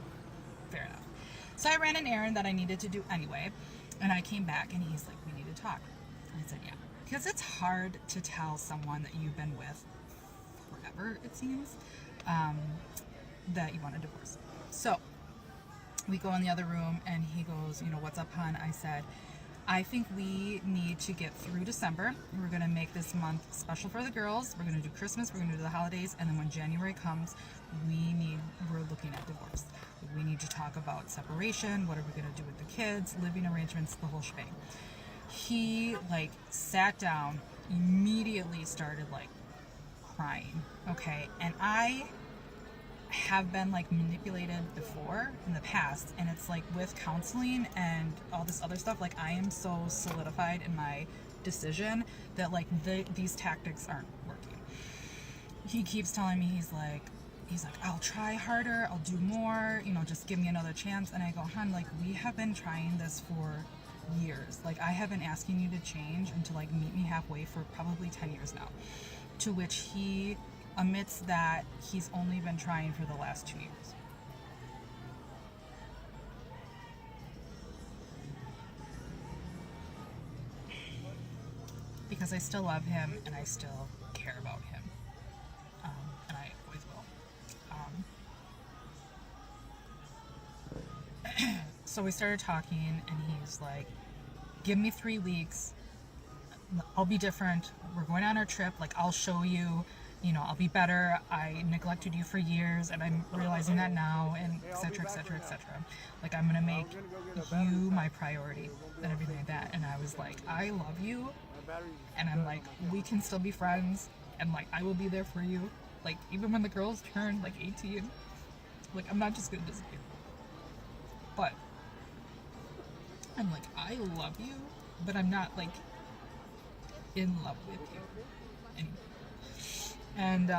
Fair enough. So I ran an errand that I needed to do anyway. And I came back and he's like, we need to talk. And I said, yeah. Because it's hard to tell someone that you've been with forever, it seems, that you want a divorce. So we go in the other room and he goes, you know, what's up, hon? I said, I think we need to get through December. We're going to make this month special for the girls. We're going to do Christmas. We're going to do the holidays. And then when January comes, we're looking at divorce. We need to talk about separation. What are we going to do with the kids? Living arrangements, the whole shebang. He like sat down, immediately started like crying. Okay. And I have been like manipulated before in the past, and it's like with counseling and all this other stuff, like I am so solidified in my decision that like these tactics aren't working. He keeps telling me, he's like I'll try harder, I'll do more, you know, just give me another chance. And I go, hon, like we have been trying this for years. Like I have been asking you to change and to like meet me halfway for probably 10 years now. To which he admits that he's only been trying for the last 2 years. Because I still love him and I still care about him. And I always will. So we started talking and he's like, give me 3 weeks. I'll be different. We're going on our trip. Like I'll show you. You know, I'll be better. I neglected you for years, and I'm realizing that now, and et cetera, et cetera, et cetera. Like, I'm gonna make you my priority, and everything like that. And I was like, I love you, and I'm like, we can still be friends, and like, I will be there for you. Like, even when the girls turn like 18, like, I'm not just gonna disappear. But I'm like, I love you, but I'm not like in love with you anymore. And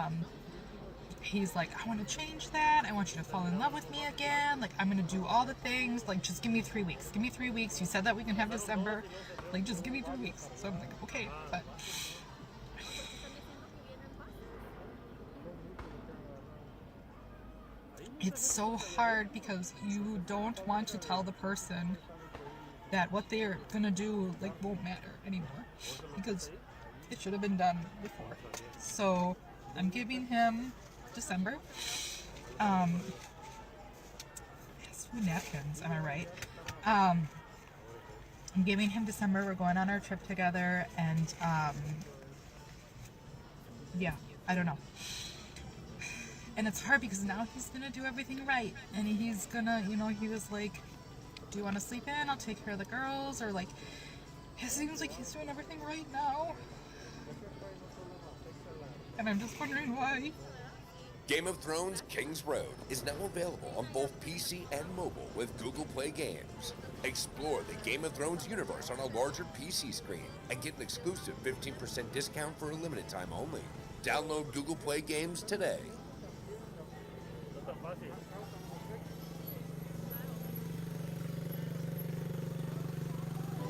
he's like, I want to change that. I want you to fall in love with me again. Like, I'm going to do all the things. Like, just give me 3 weeks. Give me 3 weeks. You said that we can have December. Like, just give me 3 weeks. So I'm like, okay. But it's so hard because you don't want to tell the person that what they're going to do, like, won't matter anymore. Because it should have been done before. So I'm giving him December. Yes, napkins, am I right? I'm giving him December. We're going on our trip together, and yeah, I don't know. And it's hard because now he's gonna do everything right, and he's gonna, you know, he was like, do you want to sleep in? I'll take care of the girls, or like, it seems like he's doing everything right now. And I'm just wondering why. Game of Thrones King's Road is now available on both PC and mobile with Google Play Games. Explore the Game of Thrones universe on a larger PC screen and get an exclusive 15% discount for a limited time only. Download Google Play Games today.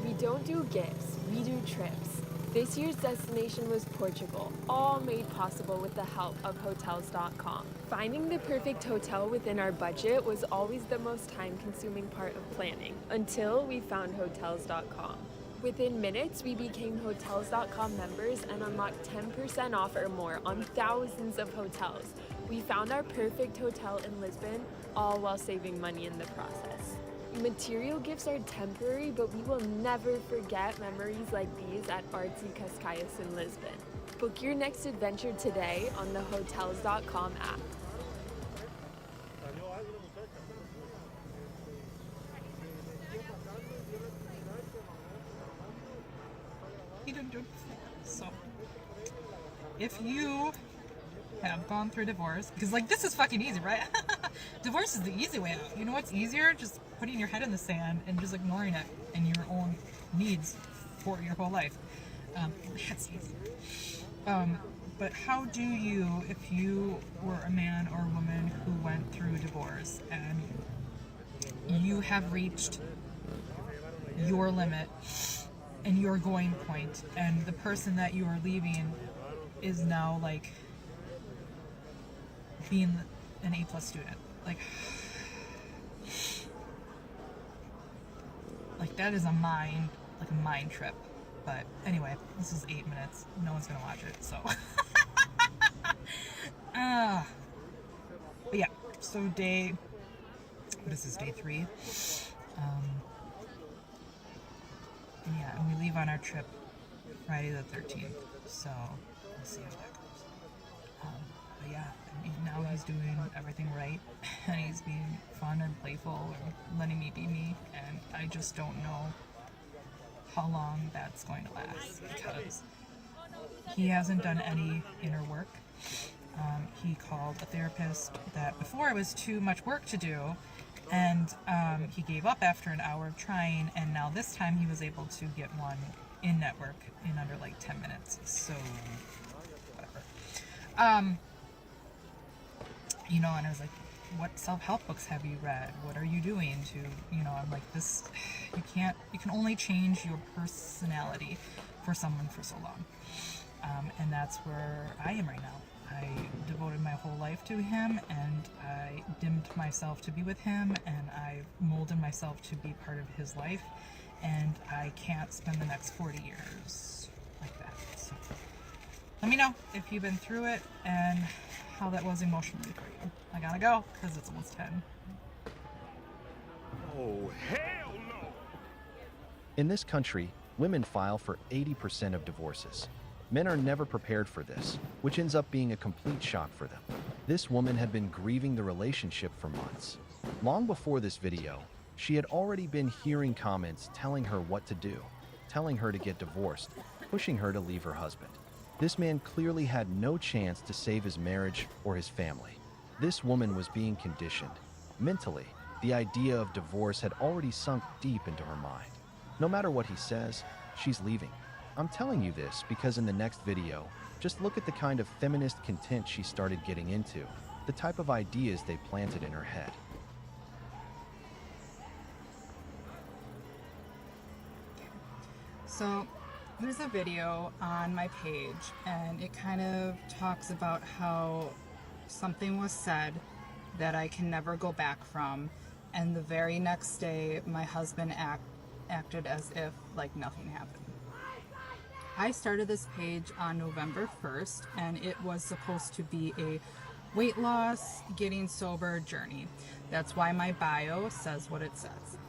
We don't do gifts, we do trips. This year's destination was Portugal, all made possible with the help of Hotels.com. Finding the perfect hotel within our budget was always the most time-consuming part of planning, until we found Hotels.com. Within minutes, we became Hotels.com members and unlocked 10% off or more on thousands of hotels. We found our perfect hotel in Lisbon, all while saving money in the process. Material gifts are temporary, but we will never forget memories like these at Artsy Cascais in Lisbon. Book your next adventure today on the Hotels.com app. He didn't do it before. So, if you have gone through divorce, because like this is fucking easy, right? Divorce is the easy way out. You know what's easier? Just putting your head in the sand and just ignoring it and your own needs for your whole life. That's easy. But how do you, if you were a man or a woman who went through divorce and you have reached your limit and your going point, and the person that you are leaving is now like being an A+ student, like that is a mind trip. But anyway, this is 8 minutes. No one's gonna watch it, so. But yeah, so what is this, day 3? And yeah, and we leave on our trip Friday the 13th, so we'll see how that goes. But yeah, now he's doing everything right, and he's being fun and playful and letting me be me, and I just don't know how long that's going to last, because he hasn't done any inner work. He called a therapist that before it was too much work to do, and he gave up after an hour of trying, and now this time he was able to get one in network in under like 10 minutes, so whatever. You know, and I was like, what self-help books have you read? What are you doing to, you know, I'm like, this, you can only change your personality for someone for so long. And that's where I am right now. I devoted my whole life to him, and I dimmed myself to be with him, and I molded myself to be part of his life, and I can't spend the next 40 years like that. So let me know if you've been through it and how that was emotionally for you. I gotta go, because it's almost 10. Oh, hell no! In this country, women file for 80% of divorces. Men are never prepared for this, which ends up being a complete shock for them. This woman had been grieving the relationship for months. Long before this video, she had already been hearing comments telling her what to do, telling her to get divorced, pushing her to leave her husband. This man clearly had no chance to save his marriage or his family. This woman was being conditioned. Mentally, the idea of divorce had already sunk deep into her mind. No matter what he says, she's leaving. I'm telling you this because in the next video, just look at the kind of feminist content she started getting into, the type of ideas they planted in her head. So there's a video on my page, and it kind of talks about how something was said that I can never go back from, and the very next day my husband acted as if like nothing happened. I started this page on November 1st, and it was supposed to be a weight loss, getting sober journey. That's why my bio says what it says.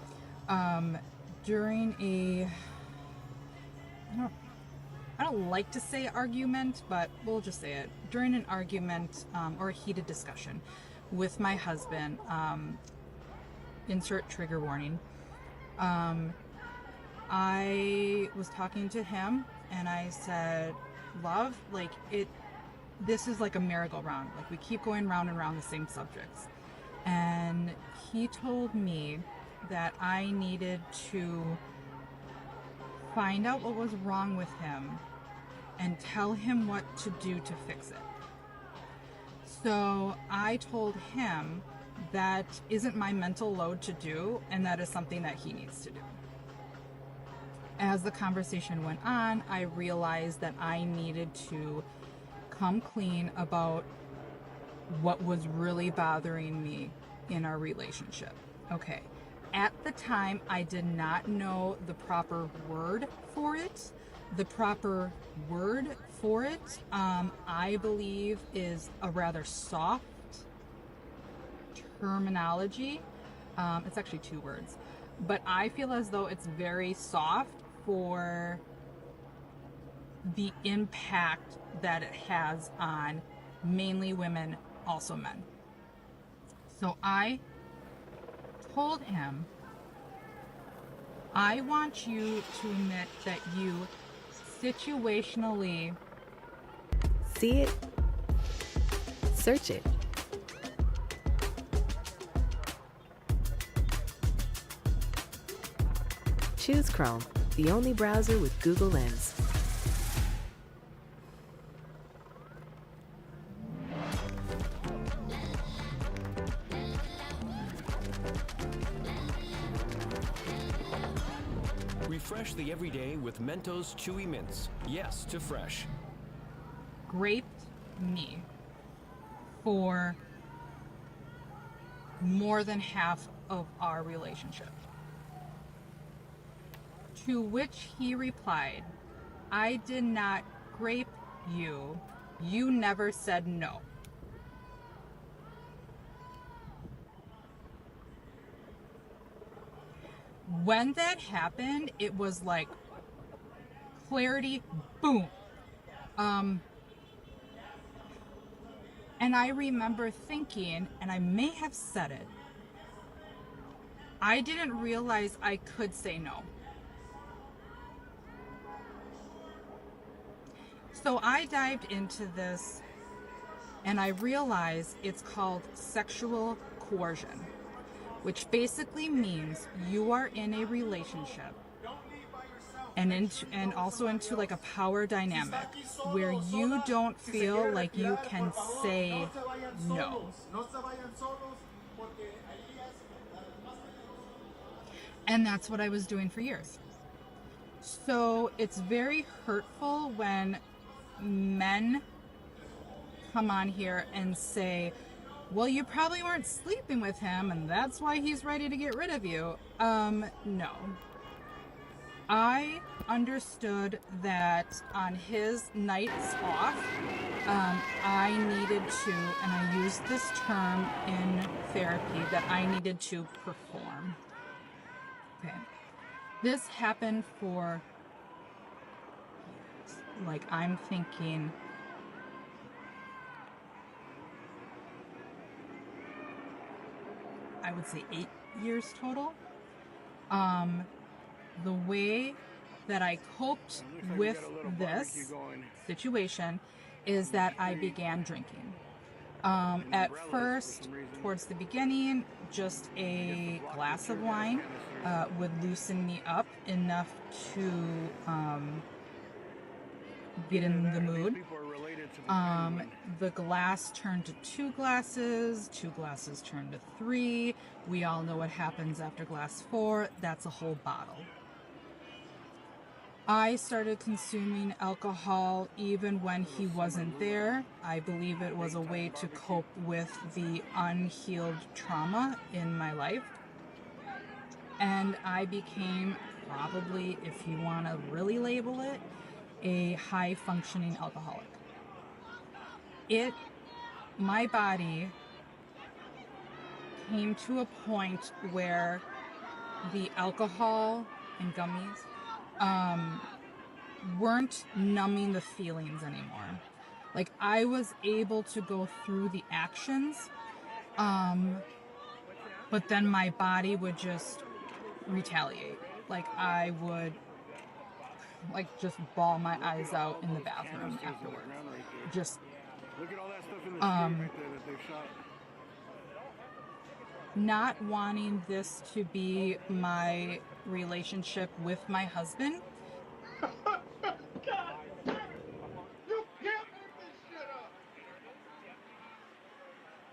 During a, I don't like to say argument, but we'll just say it. During an argument or a heated discussion with my husband, insert trigger warning, I was talking to him and I said, love, like this is like a merry-go-round. Like we keep going round and round the same subjects. And he told me that I needed to find out what was wrong with him and tell him what to do to fix it. So I told him that isn't my mental load to do, and that is something that he needs to do. As the conversation went on, I realized that I needed to come clean about what was really bothering me in our relationship. Okay, At the time, I did not know the proper word for it. The proper word for it, I believe, is a rather soft terminology. It's actually 2 words, but I feel as though it's very soft for the impact that it has on mainly women, also men. So I told him, I want you to admit that you situationally See it? Search it. Choose Chrome, the only browser with Google Lens. Refresh the everyday with Mentos Chewy Mints. Yes to fresh. raped me for more than half of our relationship. To which he replied, I did not grape you. You never said no. When that happened, it was like clarity, boom. And I remember thinking, and I may have said it, I didn't realize I could say no. So I dived into this and I realized it's called sexual coercion, which basically means you are in a relationship and also into like a power dynamic where you don't feel like you can say no. And that's what I was doing for years. So it's very hurtful when men come on here and say, well, you probably weren't sleeping with him and that's why he's ready to get rid of you. No. I understood that on his nights off, I needed to, and I used this term in therapy, that I needed to perform. Okay. This happened for, like, I'm thinking, I would say 8 years total. The way that I coped with this situation is that I began drinking. At first, towards the beginning, just a glass of wine would loosen me up enough to get in the mood. The glass turned to 2 glasses, 2 glasses turned to 3. We all know what happens after glass 4. That's a whole bottle. I started consuming alcohol even when he wasn't there. I believe it was a way to cope with the unhealed trauma in my life. And I became probably, if you want to really label it, a high-functioning alcoholic. My body came to a point where the alcohol and gummies weren't numbing the feelings anymore. Like, I was able to go through the actions, but then my body would just retaliate. Like, I would just bawl my eyes out in the bathroom afterwards. Just not wanting this to be my relationship with my husband.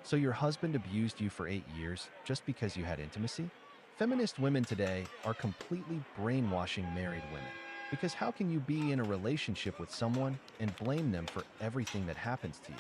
So your husband abused you for 8 years just because you had intimacy? Feminist women today are completely brainwashing married women. Because how can you be in a relationship with someone and blame them for everything that happens to you?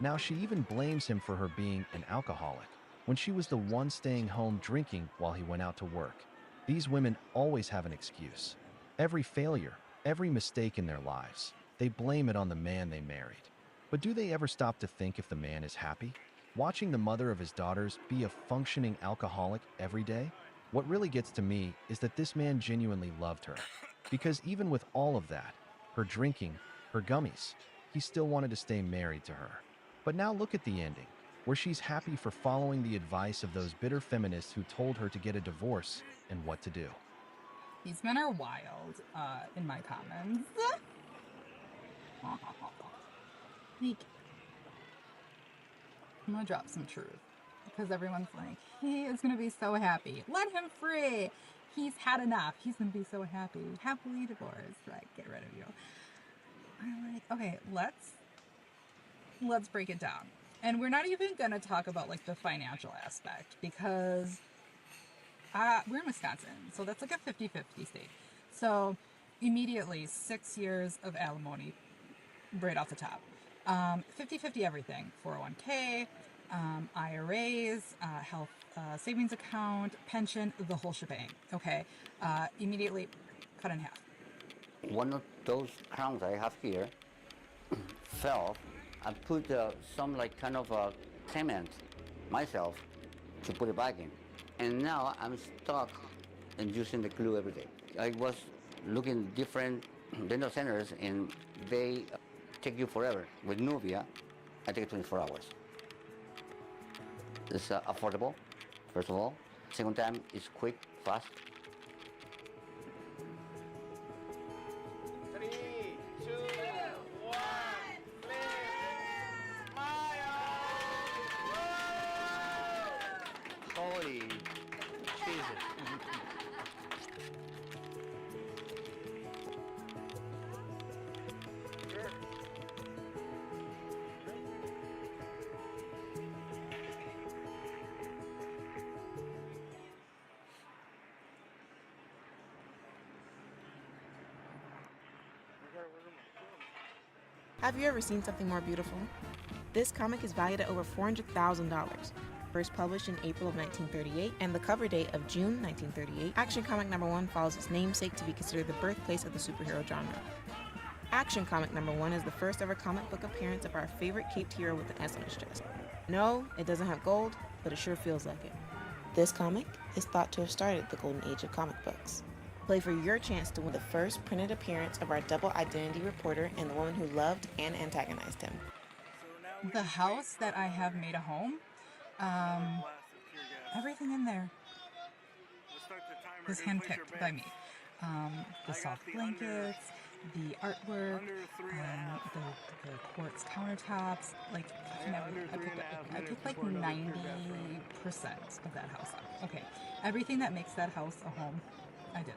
Now she even blames him for her being an alcoholic. when she was the one staying home drinking while he went out to work. These women always have an excuse. Every failure, every mistake in their lives, they blame it on the man they married. But do they ever stop to think if the man is happy? Watching the mother of his daughters be a functioning alcoholic every day? What really gets to me is that this man genuinely loved her. Because even with all of that, her drinking, her gummies, he still wanted to stay married to her. But now look at the ending, where she's happy for following the advice of those bitter feminists who told her to get a divorce and what to do. These men are wild, in my comments. Like, I'm gonna drop some truth. Because everyone's like, he is gonna be so happy. Let him free! He's had enough. He's gonna be so happy. Happily divorced. Right, get rid of you. I'm like, okay, let's break it down. And we're not even gonna talk about like the financial aspect, because we're in Wisconsin, so that's like a 50-50 state. So immediately 6 years of alimony right off the top. 50-50 everything. 401k, IRAs, health savings account, pension, the whole shebang. Okay, immediately cut in half. One of those crowns I have here fell. I put some like kind of cement myself to put it back in. And now I'm stuck in using the glue every day. I was looking at different dental centers and they take you forever. With Nubia, I take 24 hours. It's affordable, first of all. Second time, it's quick, fast. 3, 2, 1, Holy Jesus. Have you ever seen something more beautiful? This comic is valued at over $400,000. First published in April of 1938 and the cover date of June 1938, Action Comic number 1 follows its namesake to be considered the birthplace of the superhero genre. Action Comic number 1 is the first ever comic book appearance of our favorite caped hero with an S on his chest. No, it doesn't have gold, but it sure feels like it. This comic is thought to have started the golden age of comic books. Play for your chance to win the first printed appearance of our double identity reporter and the woman who loved and antagonized him. The house that I have made a home, everything in there was handpicked by me. The soft blankets, the artwork, the quartz countertops, like I picked like 90% of that house up. Okay, everything that makes that house a home, I did.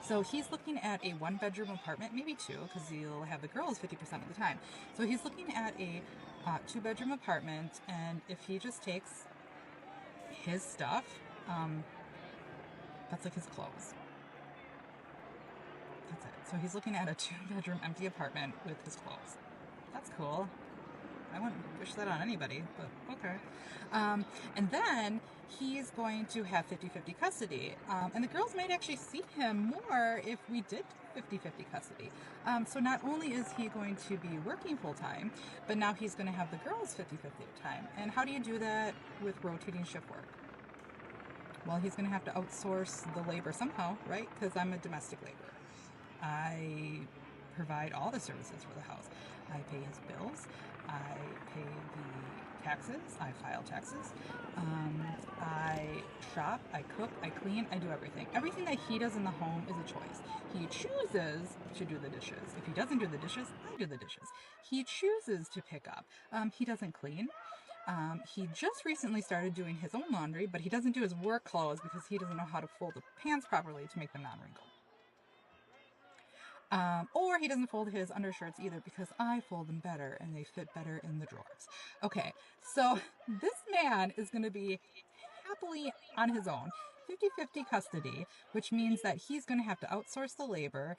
So he's looking at a 1-bedroom apartment, maybe 2, because you'll have the girls 50% of the time. So he's looking at a 2-bedroom apartment, and if he just takes his stuff, that's like his clothes. That's it. So he's looking at a 2-bedroom empty apartment with his clothes. That's cool. I wouldn't wish that on anybody, but okay. And then he's going to have 50-50 custody. And the girls might actually see him more if we did 50-50 custody. So not only is he going to be working full-time, but now he's going to have the girls 50-50 time. And how do you do that with rotating shift work? Well, he's going to have to outsource the labor somehow, right? Because I'm a domestic laborer. I provide all the services for the house. I pay his bills. I pay the taxes. I file taxes. I shop. I cook. I clean. I do everything. Everything that he does in the home is a choice. He chooses to do the dishes. If he doesn't do the dishes, I do the dishes. He chooses to pick up. He doesn't clean. He just recently started doing his own laundry, but he doesn't do his work clothes because he doesn't know how to fold the pants properly to make them non-wrinkled. Or he doesn't fold his undershirts either because I fold them better and they fit better in the drawers. Okay, so this man is going to be happily on his own. 50-50 custody, which means that he's going to have to outsource the labor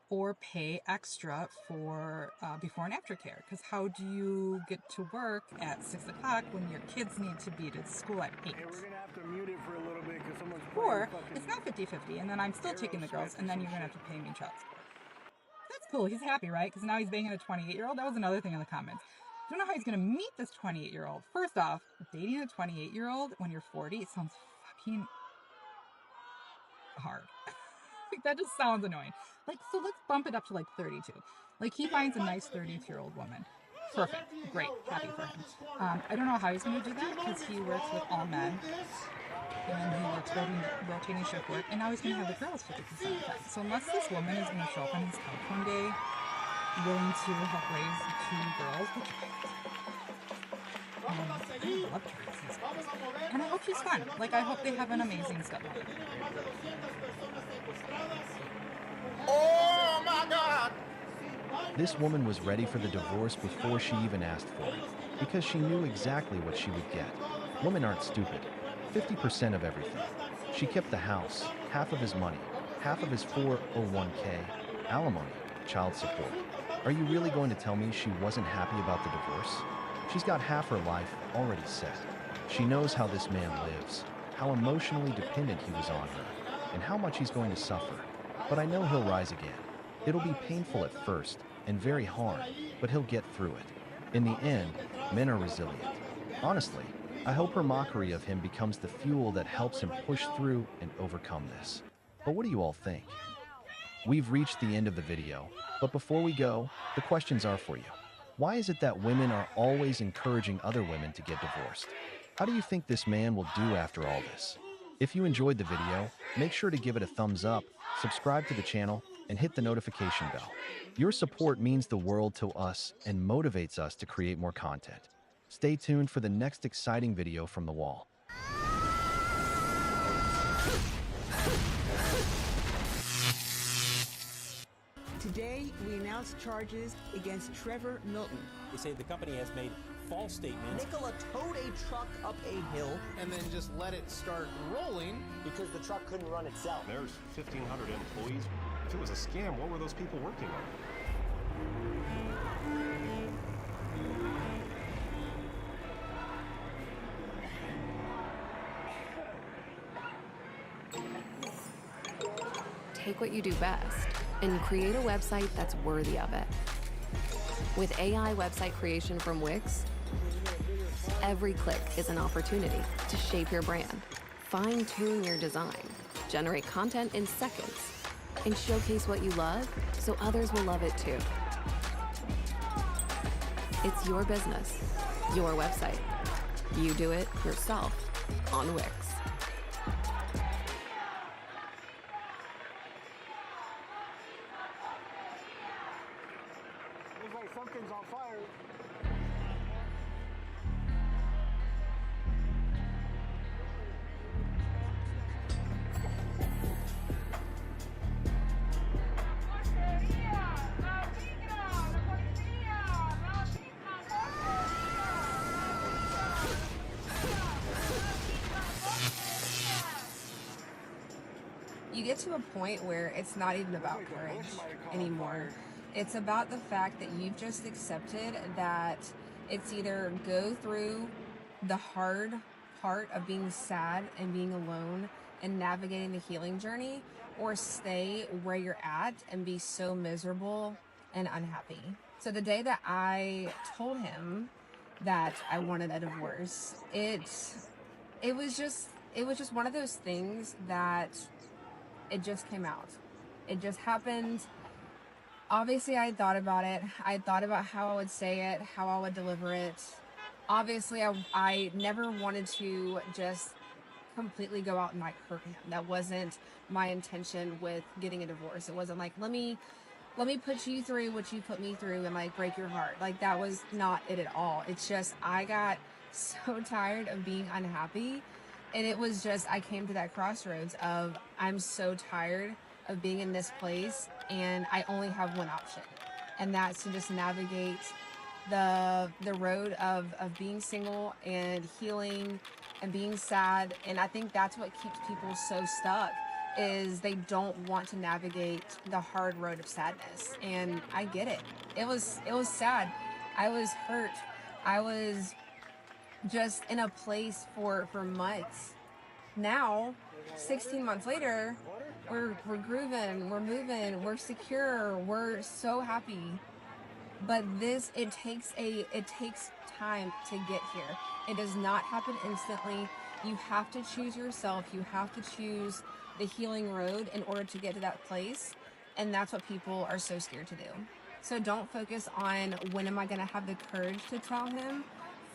or pay extra for before and after care. Because how do you get to work at 6 o'clock when your kids need to be to school at 8? Hey, we're gonna have to mute it for a little bit because someone's Or playing fucking it's not 50-50, and then I'm still taking the girls, and then you're going to have to pay me child support. That's cool. He's happy, right? Because now he's banging a 28-year-old. That was another thing in the comments. Don't know how he's going to meet this 28-year-old. First off, dating a 28-year-old when you're 40, it sounds fucking hard. Like, that just sounds annoying. Like, so let's bump it up to like 32. Like, he finds a nice 32-year-old woman. Perfect. Great. Happy for him. I don't know how he's going to do that because he works with all men. And he works rotating shift work. And now he's going to have the girls 50% of the time. So unless this woman is going to show up on his couch one day, willing to help raise 2 girls, which I love Tracy's. And I hope she's fun. Like, I hope they have an amazing stepmother. Oh my God! This woman was ready for the divorce before she even asked for it, because she knew exactly what she would get. Women aren't stupid. 50% of everything. She kept the house, half of his money, half of his 401k, alimony, child support. Are you really going to tell me she wasn't happy about the divorce? She's got half her life already set. She knows how this man lives, how emotionally dependent he was on her, and how much he's going to suffer. But I know he'll rise again. It'll be painful at first and very hard, but he'll get through it. In the end, men are resilient. Honestly, I hope her mockery of him becomes the fuel that helps him push through and overcome this. But what do you all think? We've reached the end of the video, but before we go, the questions are for you. Why is it that women are always encouraging other women to get divorced? How do you think this man will do after all this? If you enjoyed the video, make sure to give it a thumbs up, subscribe to the channel, and hit the notification bell. Your support means the world to us and motivates us to create more content. Stay tuned for the next exciting video from The Wall. Today, we announced charges against Trevor Milton. They say the company has made false statements. Nikola towed a truck up a hill and then just let it start rolling because the truck couldn't run itself. There's 1,500 employees. If it was a scam, what were those people working on? Take what you do best and create a website that's worthy of it. With AI website creation from Wix, every click is an opportunity to shape your brand, fine-tune your design, generate content in seconds, and showcase what you love so others will love it too. It's your business, your website. You do it yourself on Wix. Looks like something's on fire. You get to a point where it's not even about courage anymore. It's about the fact that you've just accepted that it's either go through the hard part of being sad and being alone and navigating the healing journey, or stay where you're at and be so miserable and unhappy. So the day that I told him that I wanted a divorce, it was just one of those things that it just came out. It just happened. Obviously, I had thought about it. I had thought about how I would say it, how I would deliver it. Obviously, I never wanted to just completely go out and like hurt him. That wasn't my intention with getting a divorce. It wasn't like, let me put you through what you put me through and like break your heart. Like, that was not it at all. It's just, I got so tired of being unhappy. And it was just, I came to that crossroads of, I'm so tired of being in this place and I only have one option. And that's to just navigate the road of being single and healing and being sad. And I think that's what keeps people so stuck, is they don't want to navigate the hard road of sadness. And I get it. It was sad. I was hurt. I was just in a place for months. Now, 16 months later, we're grooving, we're moving, we're secure, we're so happy. But it takes time to get here. It does not happen instantly. You have to choose yourself. You have to choose the healing road in order to get to that place. And that's what people are so scared to do. So don't focus on when am I going to have the courage to tell him.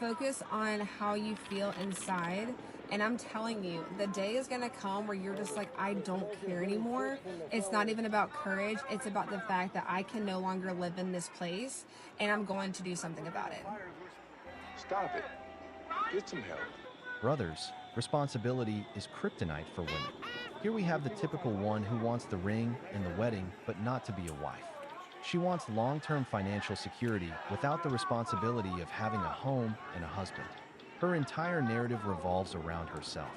Focus on how you feel inside. And I'm telling you, the day is going to come where you're just like, I don't care anymore. It's not even about courage. It's about the fact that I can no longer live in this place, and I'm going to do something about it. Stop it. Get some help. Brothers, responsibility is kryptonite for women. Here we have the typical one who wants the ring and the wedding, but not to be a wife. She wants long-term financial security without the responsibility of having a home and a husband. Her entire narrative revolves around herself,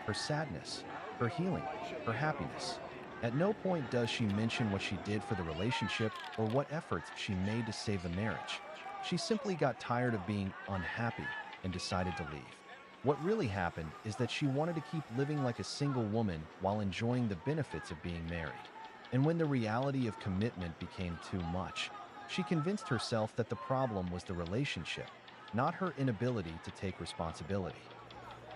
her sadness, her healing, her happiness. At no point does she mention what she did for the relationship or what efforts she made to save the marriage. She simply got tired of being unhappy and decided to leave. What really happened is that she wanted to keep living like a single woman while enjoying the benefits of being married. And when the reality of commitment became too much, she convinced herself that the problem was the relationship, not her inability to take responsibility.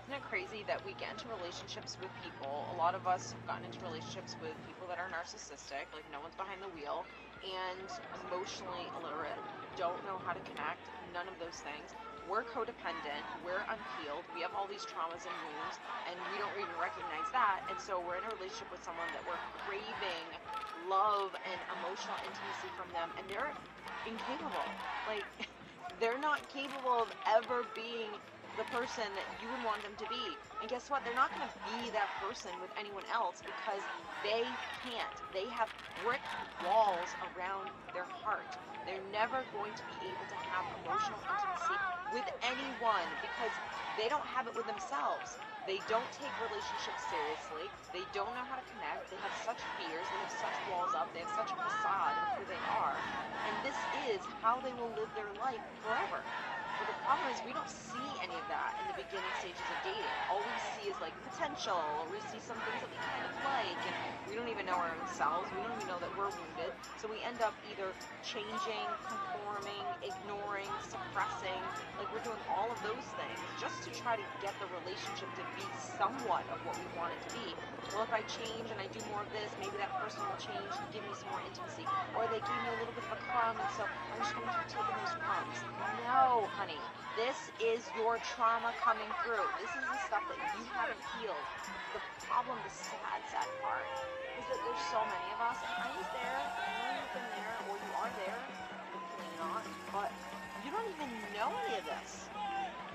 Isn't it crazy that we get into relationships with people? A lot of us have gotten into relationships with people that are narcissistic, like no one's behind the wheel, and emotionally illiterate, don't know how to connect, none of those things. We're codependent, we're unhealed, we have all these traumas and wounds, and we don't even recognize that. And so we're in a relationship with someone that we're craving love and emotional intimacy from them, and they're incapable. Like, they're not capable of ever being the person that you would want them to be. And guess what? They're not going to be that person with anyone else because they can't. They have brick walls around their heart. They're never going to be able to have emotional intimacy with anyone because they don't have it with themselves. They don't take relationships seriously. They don't know how to connect. They have such fears. They have such walls up. They have such a facade of who they are. And this is how they will live their life forever. But the problem is we don't see any of that in the beginning stages of dating. All we see is like potential, or we see some things that we kind of like, and we don't even know our own selves. We don't even know that we're wounded. So we end up either changing, conforming, ignoring, suppressing. Like we're doing all of those things just to try to get the relationship to be somewhat of what we want it to be. Well, if I change and I do more of this, maybe that person will change and give me some more intimacy. Or they gave me a little bit of a crumb, and so I'm just going to keep taking those crumbs. No, honey. This is your trauma coming through. This is the stuff that you haven't healed. The problem, the sad part, is that there's so many of us, and I was there, I know you've been there, or you are there, hopefully not, but you don't even know any of this.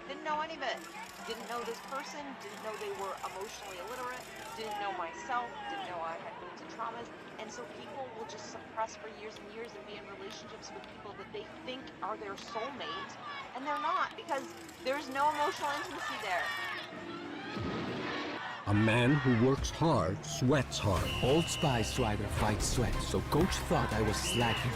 Didn't know any of it. Didn't know this person, didn't know they were emotionally illiterate, didn't know myself, didn't know I had wounds and traumas, and so people will just suppress for years and years and be in relationships with people that they think are their soulmate, and they're not, because there's no emotional intimacy there. A man who works hard sweats hard. Old Spice rider fights sweat, so coach thought I was slacking.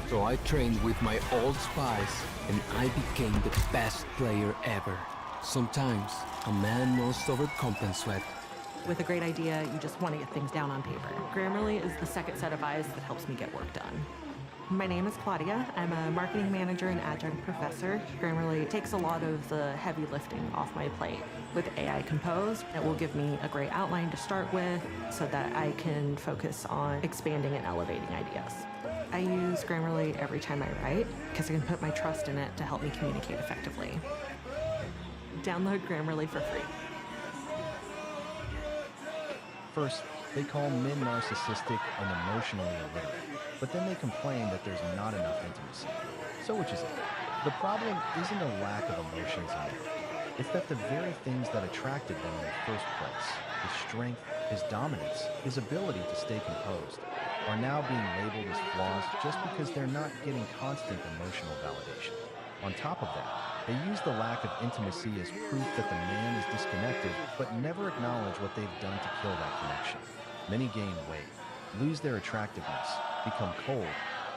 So I trained with my Old Spice, and I became the best player ever. Sometimes a man must overcompense sweat. With a great idea, you just want to get things down on paper. Grammarly is the second set of eyes that helps me get work done. My name is Claudia. I'm a marketing manager and adjunct professor. Grammarly takes a lot of the heavy lifting off my plate. With AI Compose, it will give me a great outline to start with so that I can focus on expanding and elevating ideas. I use Grammarly every time I write because I can put my trust in it to help me communicate effectively. Download Grammarly for free. First, they call men narcissistic and emotionally illiterate, but then they complain that there's not enough intimacy. So which is it? The problem isn't a lack of emotions in them. It's that the very things that attracted them in the first place, his strength, his dominance, his ability to stay composed, are now being labeled as flaws just because they're not getting constant emotional validation. On top of that, they use the lack of intimacy as proof that the man is disconnected, but never acknowledge what they've done to kill that connection. Many gain weight, lose their attractiveness, become cold,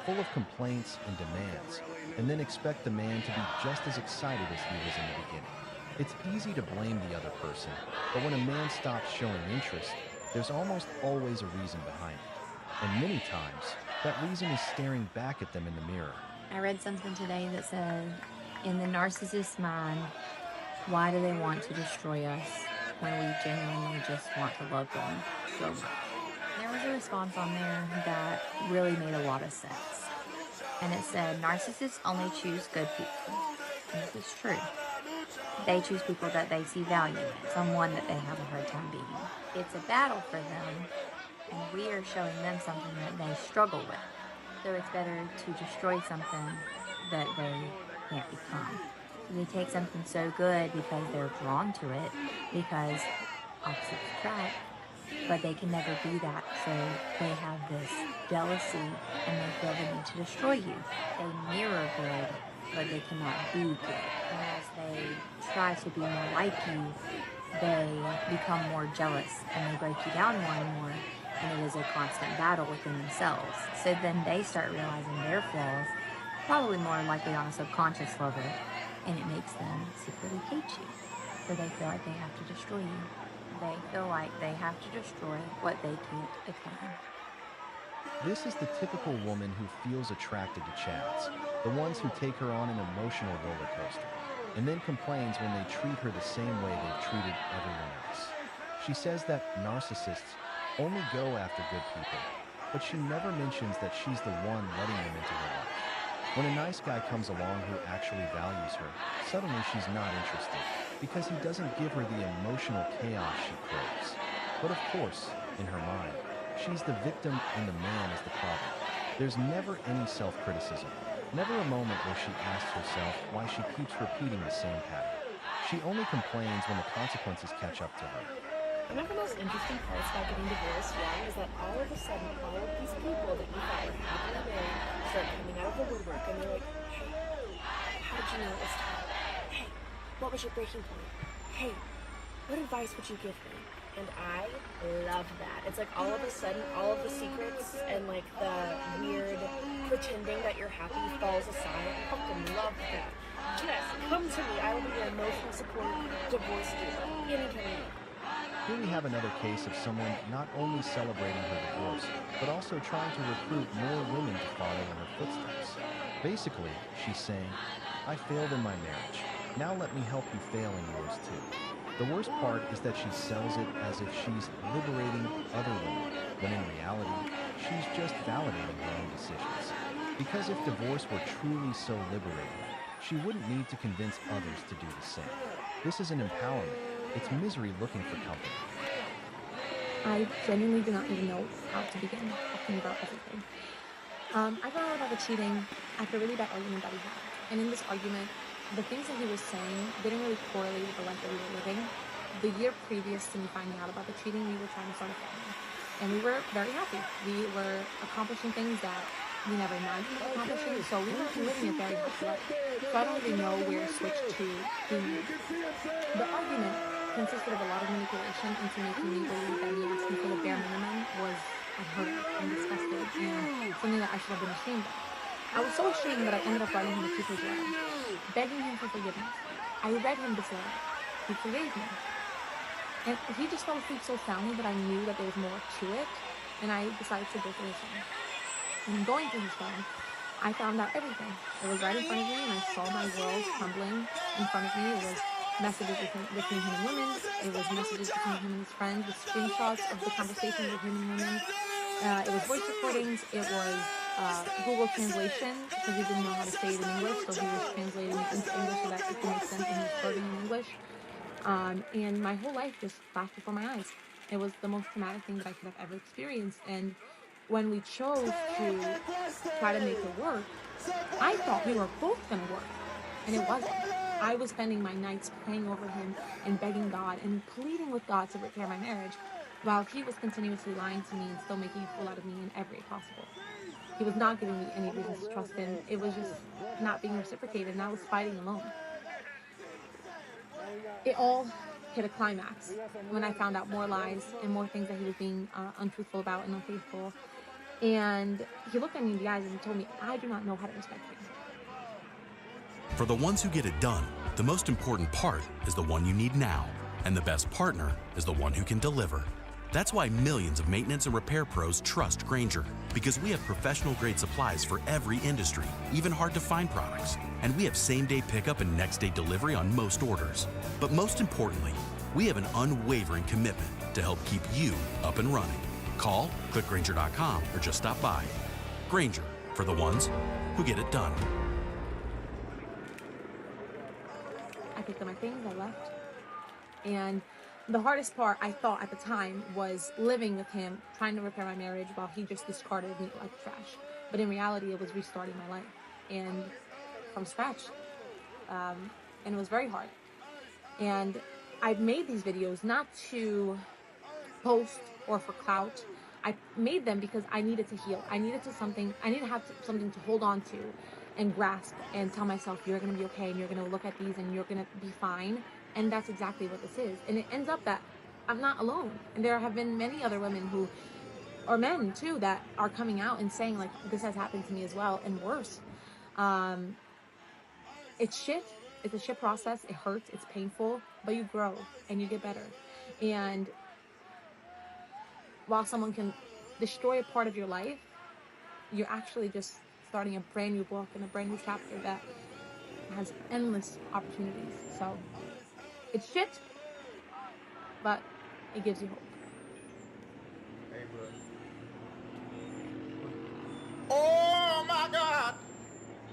full of complaints and demands, and then expect the man to be just as excited as he was in the beginning. It's easy to blame the other person, but when a man stops showing interest, there's almost always a reason behind it. And many times, that reason is staring back at them in the mirror. I read something today that said, in the narcissist's mind, why do they want to destroy us when we genuinely just want to love them so much? There was a response on there that really made a lot of sense. And it said, narcissists only choose good people. And this is true. They choose people that they see value in, someone that they have a hard time beating. It's a battle for them, and we are showing them something that they struggle with. So it's better to destroy something that they can't become. They take something so good because they're drawn to it, because opposites attract, but they can never be that, so they have this jealousy and they feel the need to destroy you. They mirror good, but they cannot be good. And as they try to be more like you, they become more jealous and they break you down more and more, and it is a constant battle within themselves. So then they start realizing their flaws, probably more likely on a subconscious level, and it makes them secretly hate you. So they feel like they have to destroy you. They feel like they have to destroy what they can't attain. This is the typical woman who feels attracted to Chads, the ones who take her on an emotional roller coaster, and then complains when they treat her the same way they've treated everyone else. She says that narcissists only go after good people, but she never mentions that she's the one letting them into her life. When a nice guy comes along who actually values her, suddenly she's not interested, because he doesn't give her the emotional chaos she craves. But of course, in her mind, she's the victim and the man is the problem. There's never any self-criticism, never a moment where she asks herself why she keeps repeating the same pattern. She only complains when the consequences catch up to her. One of the most interesting parts about getting divorced young is that all of a sudden, all of these people that you thought were happily married start coming out of the woodwork, and they're like, hey, how did you know it was time? Hey, what was your breaking point? Hey, what advice would you give me? And I love that. It's like all of a sudden, all of the secrets and like the weird pretending that you're happy falls aside. I fucking love that. Yes, come to me. I will be your emotional support divorce doula. Anytime you need. Here we have another case of someone not only celebrating her divorce, but also trying to recruit more women to follow in her footsteps. Basically, she's saying, I failed in my marriage. Now let me help you fail in yours too. The worst part is that she sells it as if she's liberating other women, when in reality, she's just validating her own decisions. Because if divorce were truly so liberating, she wouldn't need to convince others to do the same. This is an empowerment. It's misery looking for company. I genuinely do not even know how to begin talking about everything. I found out about the cheating after a really bad argument that we had. And in this argument, the things that he was saying didn't really correlate with the life that we were living. The year previous to me finding out about the cheating, we were trying to start a family. And we were very happy. We were accomplishing things that we never imagined accomplishing, so we were living a very happy life. So I don't really know where it switched to being. The argument consisted of a lot of manipulation into making me believe that me asking for the bare minimum was unheard of and disgusted and something that I should have been ashamed of. I was so ashamed that I ended up writing him a 2-page letter, begging him for forgiveness. I read him this letter. He forgave me. And he just fell asleep so soundly that I knew that there was more to it, and I decided to go through his phone. And going through his phone, I found out everything. It was right in front of me, and I saw my world crumbling in front of me. It was messages between him and women. It was messages between him and his friends with screenshots of the conversations with him and women. It was voice recordings. It was Google translation, because he didn't know how to say it in English, so he was translating it into English so that it could make sense, and he was quoting in English. And my whole life just flashed before my eyes. It was the most traumatic thing that I could have ever experienced. And when we chose to try to make it work, I thought we were both going to work. And it wasn't. I was spending my nights praying over him and begging God and pleading with God to repair my marriage, while he was continuously lying to me and still making a fool out of me in every way possible. He was not giving me any reasons to trust him. It was just not being reciprocated, and I was fighting alone. It all hit a climax when I found out more lies and more things that he was being untruthful about and unfaithful. And he looked at me in the eyes and he told me, I do not know how to respect you. For the ones who get it done, the most important part is the one you need now, and the best partner is the one who can deliver. That's why millions of maintenance and repair pros trust Grainger, because we have professional-grade supplies for every industry, even hard-to-find products. And we have same-day pickup and next-day delivery on most orders. But most importantly, we have an unwavering commitment to help keep you up and running. Call, click Grainger.com, or just stop by. Grainger, for the ones who get it done. I picked up my things, I left. And the hardest part, I thought at the time, was living with him, trying to repair my marriage while he just discarded me like trash. But in reality, it was restarting my life, and from scratch. And it was very hard. And I made these videos not to post or for clout. I made them because I needed to heal. I needed to have something to hold on to and grasp and tell myself, you're going to be okay, and you're going to look at these and you're going to be fine. And that's exactly what this is. And it ends up that I'm not alone. And there have been many other women who, or men too, that are coming out and saying, like, this has happened to me as well, and worse. It's shit. It's a shit process. It hurts. It's painful. But you grow and you get better. And while someone can destroy a part of your life, you're actually just starting a brand new book and a brand new chapter that has endless opportunities. So it's shit, but it gives you hope. Hey, bro. Oh my God!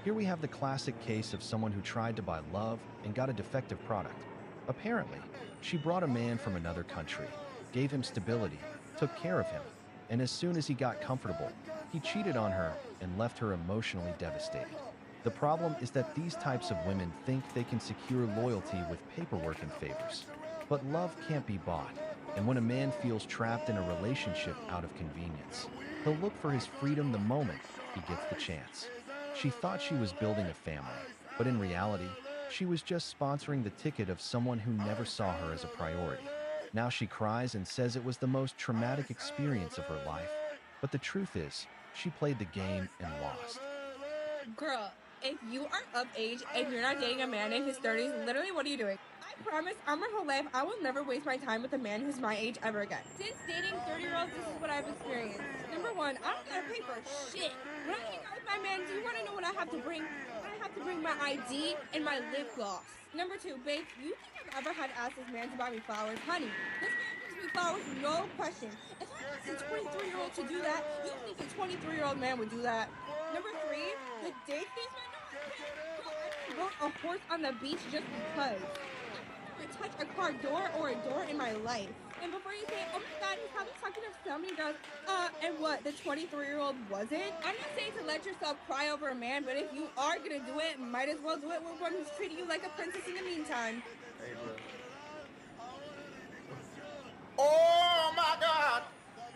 Here we have the classic case of someone who tried to buy love and got a defective product. Apparently, she brought a man from another country, gave him stability, took care of him, and as soon as he got comfortable, he cheated on her and left her emotionally devastated. The problem is that these types of women think they can secure loyalty with paperwork and favors. But love can't be bought, and when a man feels trapped in a relationship out of convenience, he'll look for his freedom the moment he gets the chance. She thought she was building a family, but in reality, she was just sponsoring the ticket of someone who never saw her as a priority. Now she cries and says it was the most traumatic experience of her life, but the truth is, she played the game and lost. Girl, if you are of age and you're not dating a man in his 30s, literally, what are you doing? I promise, on my whole life, I will never waste my time with a man who's my age ever again. Since dating 30-year-olds, this is what I've experienced. Number one, I don't gotta pay for shit. When I hang out with my man, do you wanna know what I have to bring? I have to bring my ID and my lip gloss. Number two, babe, you think I've ever had to ask this man to buy me flowers? Honey, this man brings me flowers, no question. If I asked a 23-year-old to do that, you think a 23-year-old man would do that? Number three, the date these men don't rode a horse on the beach just because. I never touched a car door or a door in my life. And before you say, oh my God, he's probably talking to so many girls, and what, the 23-year-old wasn't? I'm not saying to let yourself cry over a man, but if you are gonna do it, might as well do it with one who's treating you like a princess in the meantime. Hey, bro. Oh my God!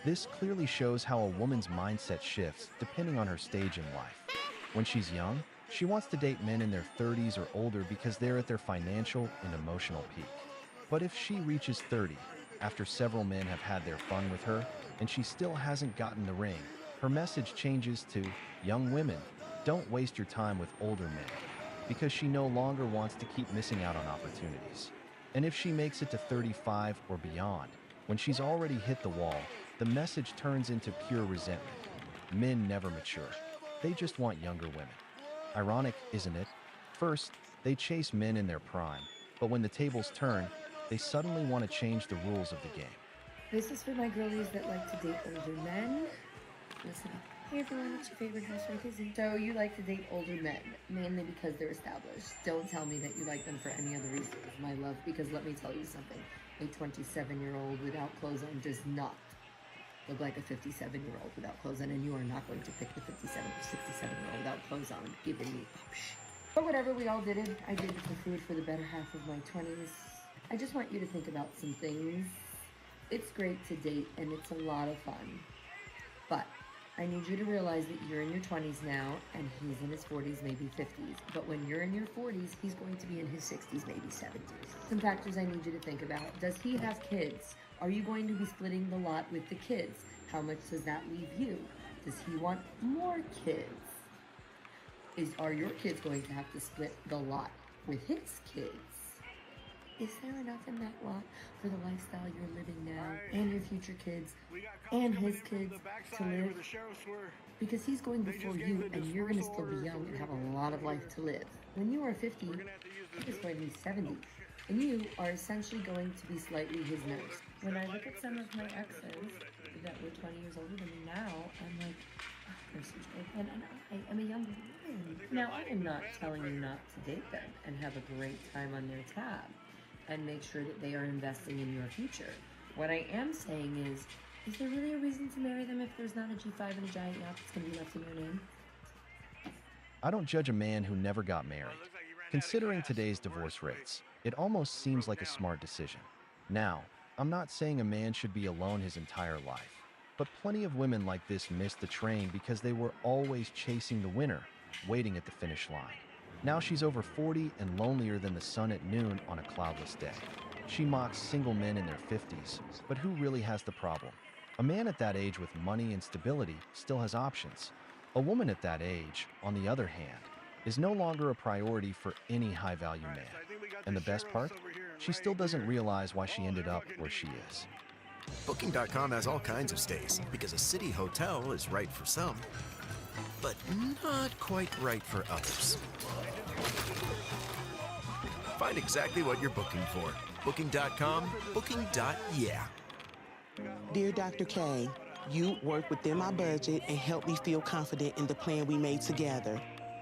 This clearly shows how a woman's mindset shifts depending on her stage in life. When she's young, she wants to date men in their 30s or older because they're at their financial and emotional peak. But if she reaches 30, after several men have had their fun with her, and she still hasn't gotten the ring, her message changes to, young women, don't waste your time with older men, because she no longer wants to keep missing out on opportunities. And if she makes it to 35 or beyond, when she's already hit the wall, the message turns into pure resentment. Men never mature. They just want younger women. Ironic, isn't it? First, they chase men in their prime, but when the tables turn, they suddenly want to change the rules of the game. This is for my girlies that like to date older men. Listen up. Hey everyone, what's your favorite housewife is it? So you like to date older men, mainly because they're established. Don't tell me that you like them for any other reason, my love, because let me tell you something. A 27-year-old without clothes on does not look like a 57-year-old without clothes on, and you are not going to pick the 57 or 67-year-old without clothes on, giving me option. But whatever, we all did it. I did it for food for the better half of my 20s. I just want you to think about some things. It's great to date, and it's a lot of fun. But I need you to realize that you're in your 20s now, and he's in his 40s, maybe 50s. But when you're in your 40s, he's going to be in his 60s, maybe 70s. Some factors I need you to think about. Does he have kids? Are you going to be splitting the lot with the kids? How much does that leave you? Does he want more kids? Are your kids going to have to split the lot with his kids? Is there enough in that lot for the lifestyle you're living now and your future kids and his kids to live? Because he's going before you and you're going to still be young and have a lot of life to live. When you are 50, he's going to be 70. And you are essentially going to be slightly his nurse. When I look at some of my exes that were 20 years older than me now, I'm like, oh, they're such old men, and I am a younger woman. Now, I am not telling you not to date them and have a great time on their tab and make sure that they are investing in your future. What I am saying is there really a reason to marry them if there's not a G5 and a giant yacht that's going to be left in your name? I don't judge a man who never got married. Considering today's divorce rates, it almost seems like a smart decision. Now, I'm not saying a man should be alone his entire life, but plenty of women like this missed the train because they were always chasing the winner, waiting at the finish line. Now she's over 40 and lonelier than the sun at noon on a cloudless day. She mocks single men in their 50s, but who really has the problem? A man at that age with money and stability still has options. A woman at that age, on the other hand, is no longer a priority for any high-value man. And the best part? She still doesn't realize why she ended up where she is. Booking.com has all kinds of stays because a city hotel is right for some, but not quite right for others. Find exactly what you're booking for. Booking.com, booking.yeah. Dear Dr. K, you worked within my budget and helped me feel confident in the plan we made together.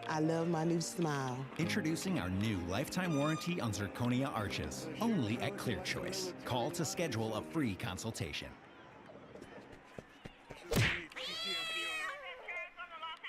I love my new smile. Introducing our new lifetime warranty on zirconia arches, only at ClearChoice. Call to schedule a free consultation.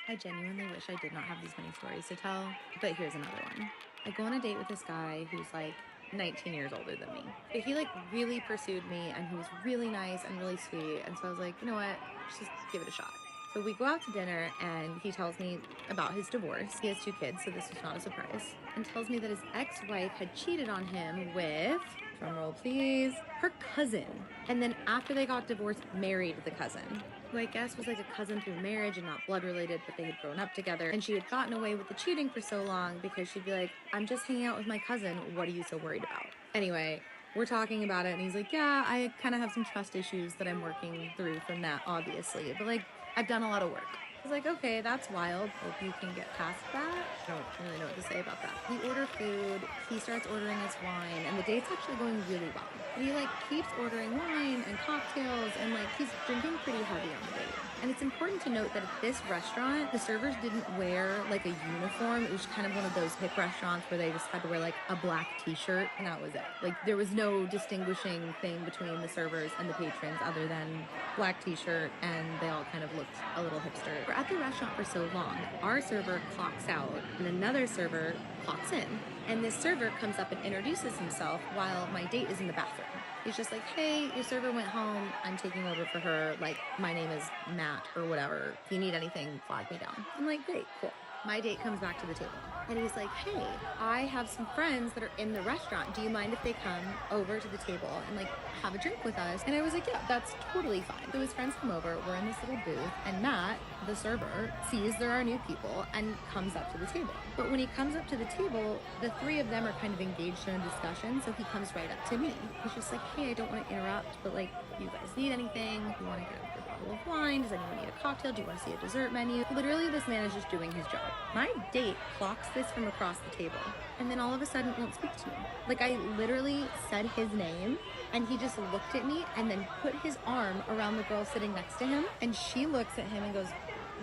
I genuinely wish I did not have these many stories to tell, but here's another one. I go on a date with this guy who's like 19 years older than me. But he like really pursued me and he was really nice and really sweet. And so I was like, you know what, just give it a shot. So we go out to dinner and he tells me about his divorce. He has 2 kids, so this was not a surprise. And tells me that his ex-wife had cheated on him with, drumroll please, her cousin. And then after they got divorced, married the cousin, who I guess was like a cousin through marriage and not blood related, but they had grown up together. And she had gotten away with the cheating for so long because she'd be like, I'm just hanging out with my cousin. What are you so worried about? Anyway, we're talking about it and he's like, yeah, I kind of have some trust issues that I'm working through from that, obviously. But like, I've done a lot of work. I was like, okay, that's wild. Hope you can get past that. I don't really know what to say about that. We order food, he starts ordering us wine, and the date's actually going really well. But he like keeps ordering wine and cocktails, and like he's drinking pretty heavy on the date. And it's important to note that at this restaurant, the servers didn't wear like a uniform. It was kind of one of those hip restaurants where they just had to wear like a black t-shirt, and that was it. Like there was no distinguishing thing between the servers and the patrons other than black t-shirt, and they all kind of looked a little hipster. We're at the restaurant for so long, our server clocks out and another server clocks in. And this server comes up and introduces himself while my date is in the bathroom. He's just like, hey, your server went home. I'm taking over for her. Like, my name is Matt or whatever. If you need anything, flag me down. I'm like, great, cool. My date comes back to the table. And he's like, hey, I have some friends that are in the restaurant. Do you mind if they come over to the table and like have a drink with us? And I was like, yeah, that's totally fine. So his friends come over, we're in this little booth, and Matt, the server, sees there are new people and comes up to the table. But when he comes up to the table, the 3 of them are kind of engaged in a discussion, so he comes right up to me. He's just like, hey, I don't want to interrupt, but like, do you guys need anything? Do you want to get a bottle of wine? Does anyone need a cocktail? Do you want to see a dessert menu? Literally, this man is just doing his job. My date clocks this from across the table, and then all of a sudden won't speak to me. Like, I literally said his name, and he just looked at me and then put his arm around the girl sitting next to him, and she looks at him and goes,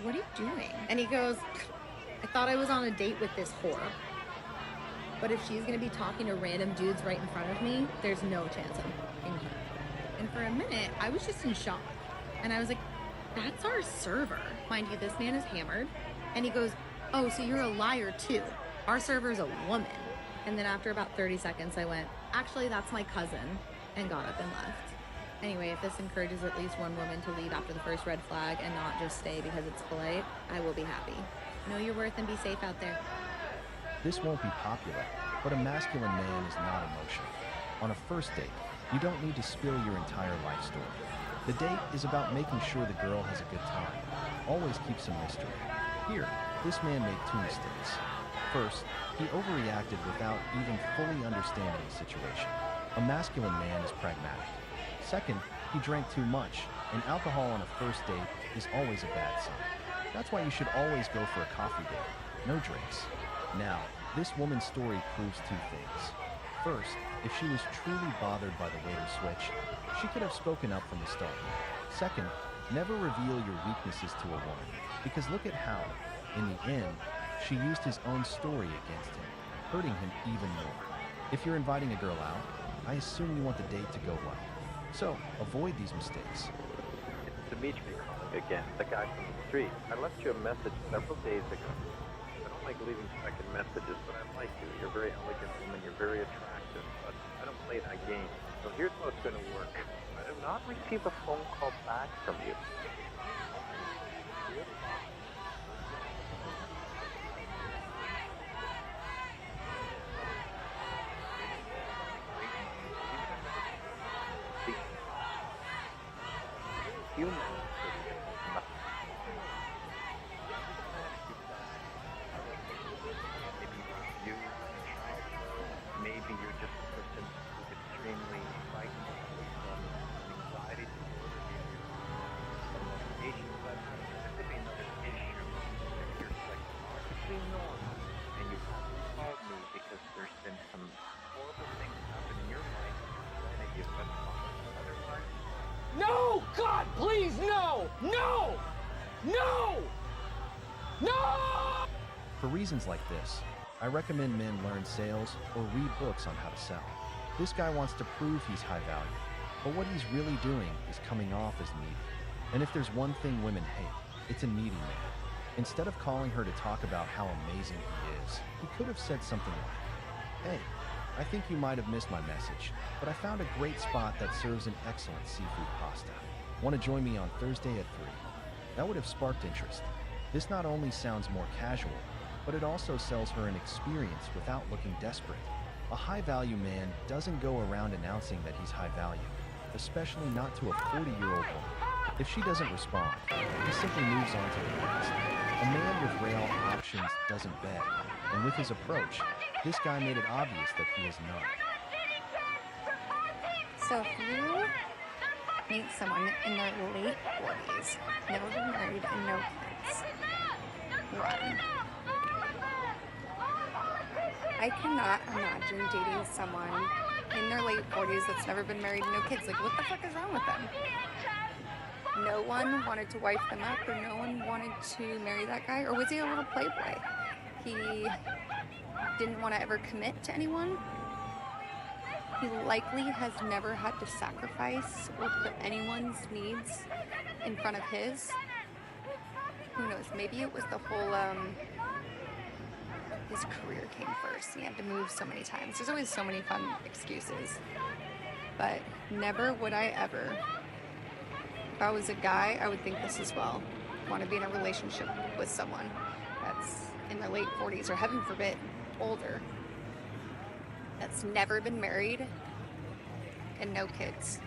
what are you doing? And he goes, I thought I was on a date with this whore, but if she's gonna be talking to random dudes right in front of me, there's no chance I'm fucking her. And for a minute, I was just in shock. And I was like, that's our server. Mind you, this man is hammered. And he goes, oh, so you're a liar too. Our server's a woman. And then after about 30 seconds, I went, actually, that's my cousin, and got up and left. Anyway, if this encourages at least one woman to leave after the first red flag and not just stay because it's polite, I will be happy. Know your worth and be safe out there. This won't be popular, but a masculine man is not emotional. On a first date, you don't need to spill your entire life story. The date is about making sure the girl has a good time. Always keep some mystery. Here, this man made 2 mistakes. First, he overreacted without even fully understanding the situation. A masculine man is pragmatic. Second, he drank too much, and alcohol on a first date is always a bad sign. That's why you should always go for a coffee date, no drinks. Now, this woman's story proves 2 things. First, if she was truly bothered by the waiter switch, she could have spoken up from the start. Second, never reveal your weaknesses to a woman, because look at how, in the end, she used his own story against him, hurting him even more. If you're inviting a girl out, I assume you want the date to go well. So, avoid these mistakes. It's Dimitri calling again, the guy from the street. I left you a message several days ago. I don't like leaving second messages, but I like you. You're a very elegant woman, you're very attractive, but I don't play that game. So here's how it's going to work. I do not receive a phone call back from you. Maybe you're just a person who's extremely frightened from anxiety disorder, from medication, but there could be another issue. You're psychologically normal, and you haven't called me because there's been some horrible things happen in your life that you've been otherwise. No! God, please, no! No! No! No! For reasons like this, I recommend men learn sales or read books on how to sell. This guy wants to prove he's high value, but what he's really doing is coming off as needy. And if there's one thing women hate, it's a needy man. Instead of calling her to talk about how amazing he is, he could have said something like, "Hey, I think you might have missed my message, but I found a great spot that serves an excellent seafood pasta. Want to join me on Thursday at 3? That would have sparked interest. This not only sounds more casual, but it also sells her an experience without looking desperate. A high-value man doesn't go around announcing that he's high value, especially not to a 40-year-old woman. If she doesn't respond, he simply moves on to the next. A man with rare options doesn't beg, and with his approach, this guy made it obvious that he is none. So if you meet someone in their late 40s, never been married and no kids, run. I cannot imagine dating someone in their late 40s that's never been married and no kids. Like, what the fuck is wrong with them? No one wanted to wife them up, or no one wanted to marry that guy? Or was he a little playboy? He didn't want to ever commit to anyone? He likely has never had to sacrifice or put anyone's needs in front of his. Who knows? Maybe it was the whole, his career came first. He had to move so many times. There's always so many fun excuses. But never would I ever, if I was a guy, I would think this as well. Want to be in a relationship with someone that's in their late 40s, or heaven forbid, older, that's never been married and no kids.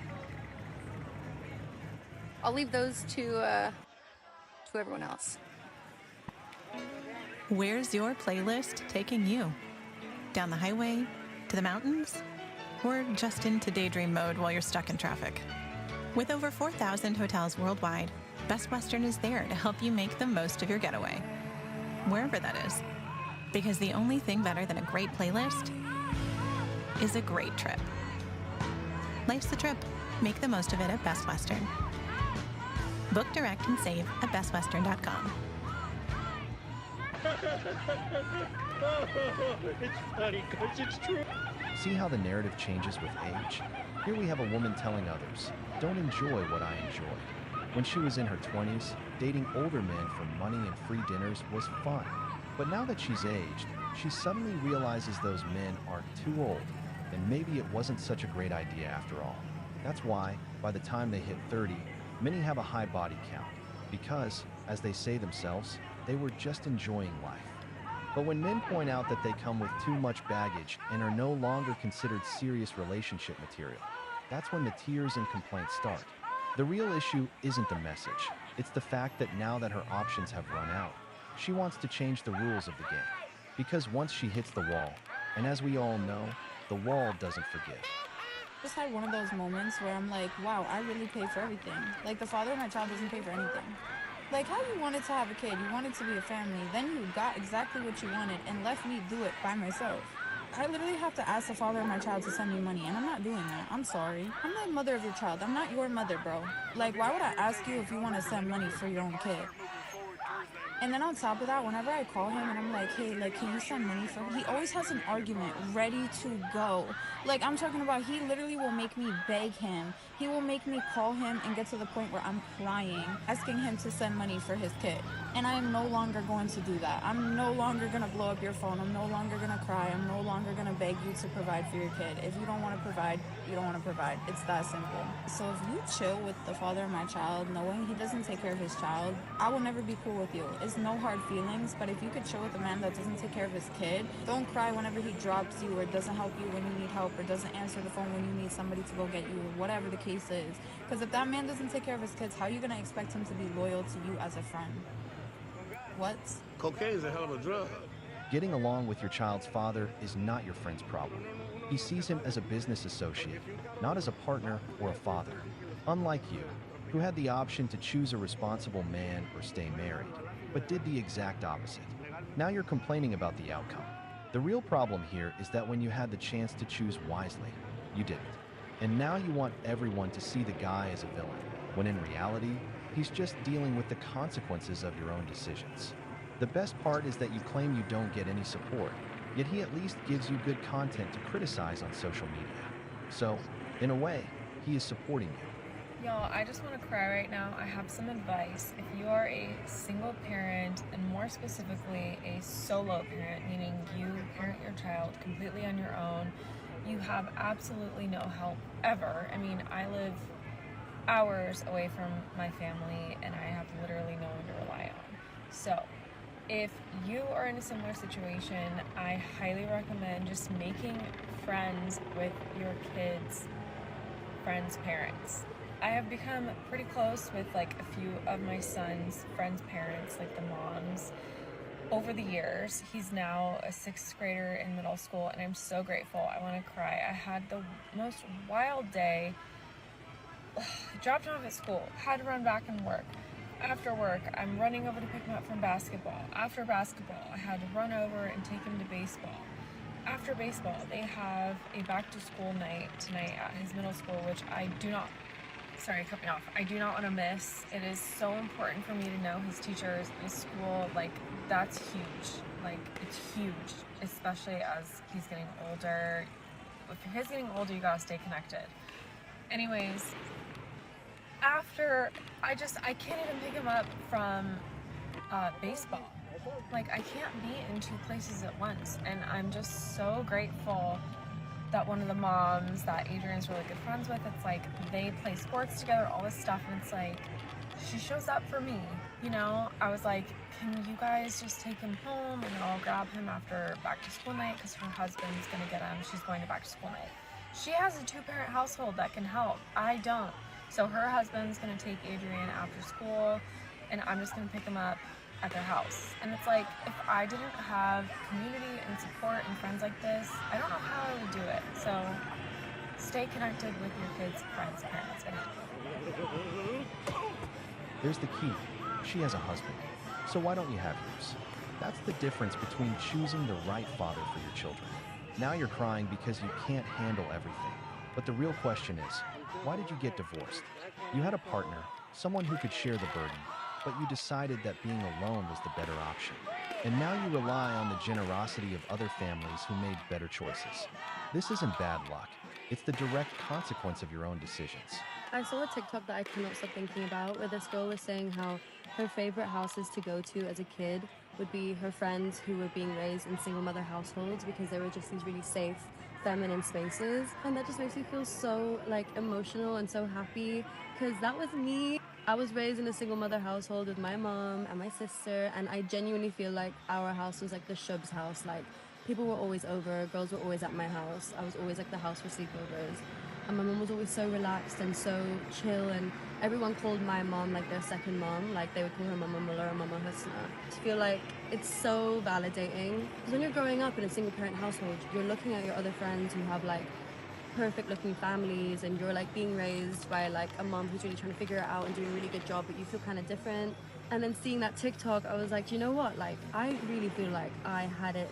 I'll leave those to everyone else. Where's your playlist taking you? Down the highway? To the mountains? Or just into daydream mode while you're stuck in traffic? With over 4,000 hotels worldwide, Best Western is there to help you make the most of your getaway, wherever that is. Because the only thing better than a great playlist is a great trip. Life's the trip. Make the most of it at Best Western. Book direct and save at bestwestern.com. It's funny because it's true. See how the narrative changes with age? Here we have a woman telling others, don't enjoy what I enjoyed. When she was in her 20s, dating older men for money and free dinners was fun. But now that she's aged, she suddenly realizes those men are too old, and maybe it wasn't such a great idea after all. That's why, by the time they hit 30, many have a high body count because, as they say themselves, they were just enjoying life. But when men point out that they come with too much baggage and are no longer considered serious relationship material, that's when the tears and complaints start. The real issue isn't the message. It's the fact that now that her options have run out, she wants to change the rules of the game. Because once she hits the wall, and as we all know, the wall doesn't forgive. Just had one of those moments where I'm like, wow, I really pay for everything. Like, the father of my child doesn't pay for anything. Like, how you wanted to have a kid, you wanted to be a family, then you got exactly what you wanted and left me do it by myself. I literally have to ask the father of my child to send me money, and I'm not doing that. I'm sorry. I'm the mother of your child. I'm not your mother, bro. Like, why would I ask you if you want to send money for your own kid? And then on top of that, whenever I call him and I'm like, hey, like, can you send money for me? He always has an argument ready to go. Like, I'm talking about, he literally will make me beg him. He will make me call him and get to the point where I'm crying, asking him to send money for his kid. And I am no longer going to do that. I'm no longer going to blow up your phone. I'm no longer going to cry. I'm no longer going to beg you to provide for your kid. If you don't want to provide, you don't want to provide. It's that simple. So if you chill with the father of my child, knowing he doesn't take care of his child, I will never be cool with you. It's no hard feelings, but if you could chill with a man that doesn't take care of his kid, don't cry whenever he drops you or doesn't help you when you need help or doesn't answer the phone when you need somebody to go get you or whatever the case is. Because if that man doesn't take care of his kids, how are you going to expect him to be loyal to you as a friend? What? Cocaine is a hell of a drug. Getting along with your child's father is not your friend's problem. He sees him as a business associate, not as a partner or a father. Unlike you, who had the option to choose a responsible man or stay married, but did the exact opposite. Now you're complaining about the outcome. The real problem here is that when you had the chance to choose wisely, you didn't. And now you want everyone to see the guy as a villain, when in reality, he's just dealing with the consequences of your own decisions. The best part is that you claim you don't get any support, yet he at least gives you good content to criticize on social media. So, in a way, he is supporting you. Y'all, I just want to cry right now. I have some advice. If you are a single parent, and more specifically a solo parent, meaning you parent your child completely on your own, you have absolutely no help ever. I mean, I live hours away from my family and I have literally no one to rely on. So if you are in a similar situation, I highly recommend just making friends with your kids' friends' parents. I have become pretty close with like a few of my son's friends' parents, like the moms, over the years. He's now a 6th grader in middle school and I'm so grateful. I want to cry. I had the most wild day. Dropped him off at school, had to run back and work. After work, I'm running over to pick him up from basketball. After basketball, I had to run over and take him to baseball. After baseball, they have a back-to-school night tonight at his middle school, which I do not want to miss. It is so important for me to know his teachers, his school, like, that's huge. Like, it's huge, especially as he's getting older. If your kid's getting older, you gotta stay connected. Anyways, after, I can't even pick him up from baseball. Like, I can't be in 2 places at once, and I'm just so grateful that one of the moms that Adrian's really good friends with, it's like, they play sports together, all this stuff, and it's like, she shows up for me, you know? I was like, can you guys just take him home, and I'll grab him after back to school night, because her husband's gonna get him, she's going to back to school night. She has a 2-parent household that can help. I don't. So her husband's gonna take Adrian after school, and I'm just gonna pick him up at their house. And it's like, if I didn't have community and support and friends like this, I don't know how I would do it. So stay connected with your kids' friends, parents, and There's the key. She has a husband. So why don't you have yours? That's the difference between choosing the right father for your children. Now you're crying because you can't handle everything. But the real question is, why did you get divorced? You had a partner, someone who could share the burden, but you decided that being alone was the better option. And now you rely on the generosity of other families who made better choices. This isn't bad luck. It's the direct consequence of your own decisions. I saw a TikTok that I could not stop thinking about, where this girl was saying how her favorite houses to go to as a kid would be her friends who were being raised in single mother households because they were just these really safe, feminine spaces, and that just makes me feel so like emotional and so happy, because that was me. I was raised in a single mother household with my mom and my sister, and I genuinely feel like our house was like the Shub's house. Like, people were always over, girls were always at my house. I was always like the house for sleepovers. And my mom was always so relaxed and so chill, and everyone called my mom like their second mom. Like, they would call her Mama Muller or Mama Husna. I feel like it's so validating. Because when you're growing up in a single parent household, you're looking at your other friends who have like perfect looking families, and you're like being raised by like a mom who's really trying to figure it out and doing a really good job, but you feel kind of different. And then seeing that TikTok, I was like, you know what? Like, I really feel like I had it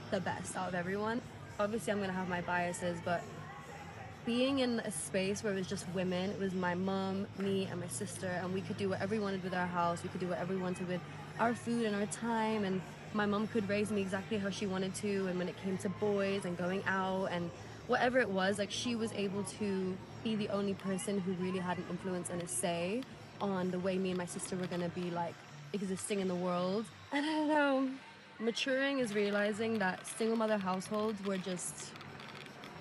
the best out of everyone. Obviously, I'm gonna have my biases, but being in a space where it was just women, it was my mom, me, and my sister, and we could do whatever we wanted with our house. We could do whatever we wanted with our food and our time, and my mom could raise me exactly how she wanted to. And when it came to boys and going out and whatever it was, like, she was able to be the only person who really had an influence and a say on the way me and my sister were gonna be like existing in the world. And I don't know, maturing is realizing that single mother households were just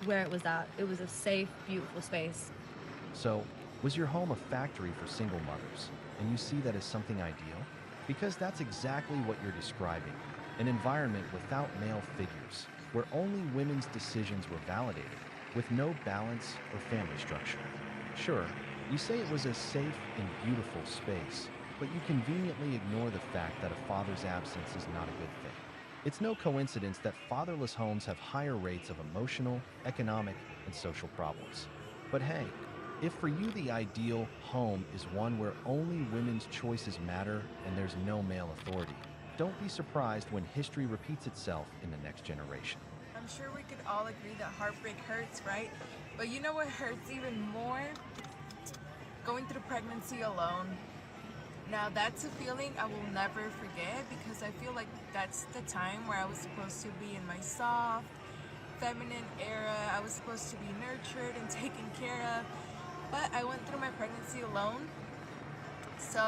where it was at. It was a safe, beautiful space. So, was your home a factory for single mothers, and you see that as something ideal? Because that's exactly what you're describing, an environment without male figures, where only women's decisions were validated, with no balance or family structure. Sure, you say it was a safe and beautiful space, but you conveniently ignore the fact that a father's absence is not a good thing. It's no coincidence that fatherless homes have higher rates of emotional, economic, and social problems. But hey, if for you the ideal home is one where only women's choices matter and there's no male authority, don't be surprised when history repeats itself in the next generation. I'm sure we could all agree that heartbreak hurts, right? But you know what hurts even more? Going through pregnancy alone. Now, that's a feeling I will never forget, because I feel like that's the time where I was supposed to be in my soft, feminine era. I was supposed to be nurtured and taken care of, but I went through my pregnancy alone. So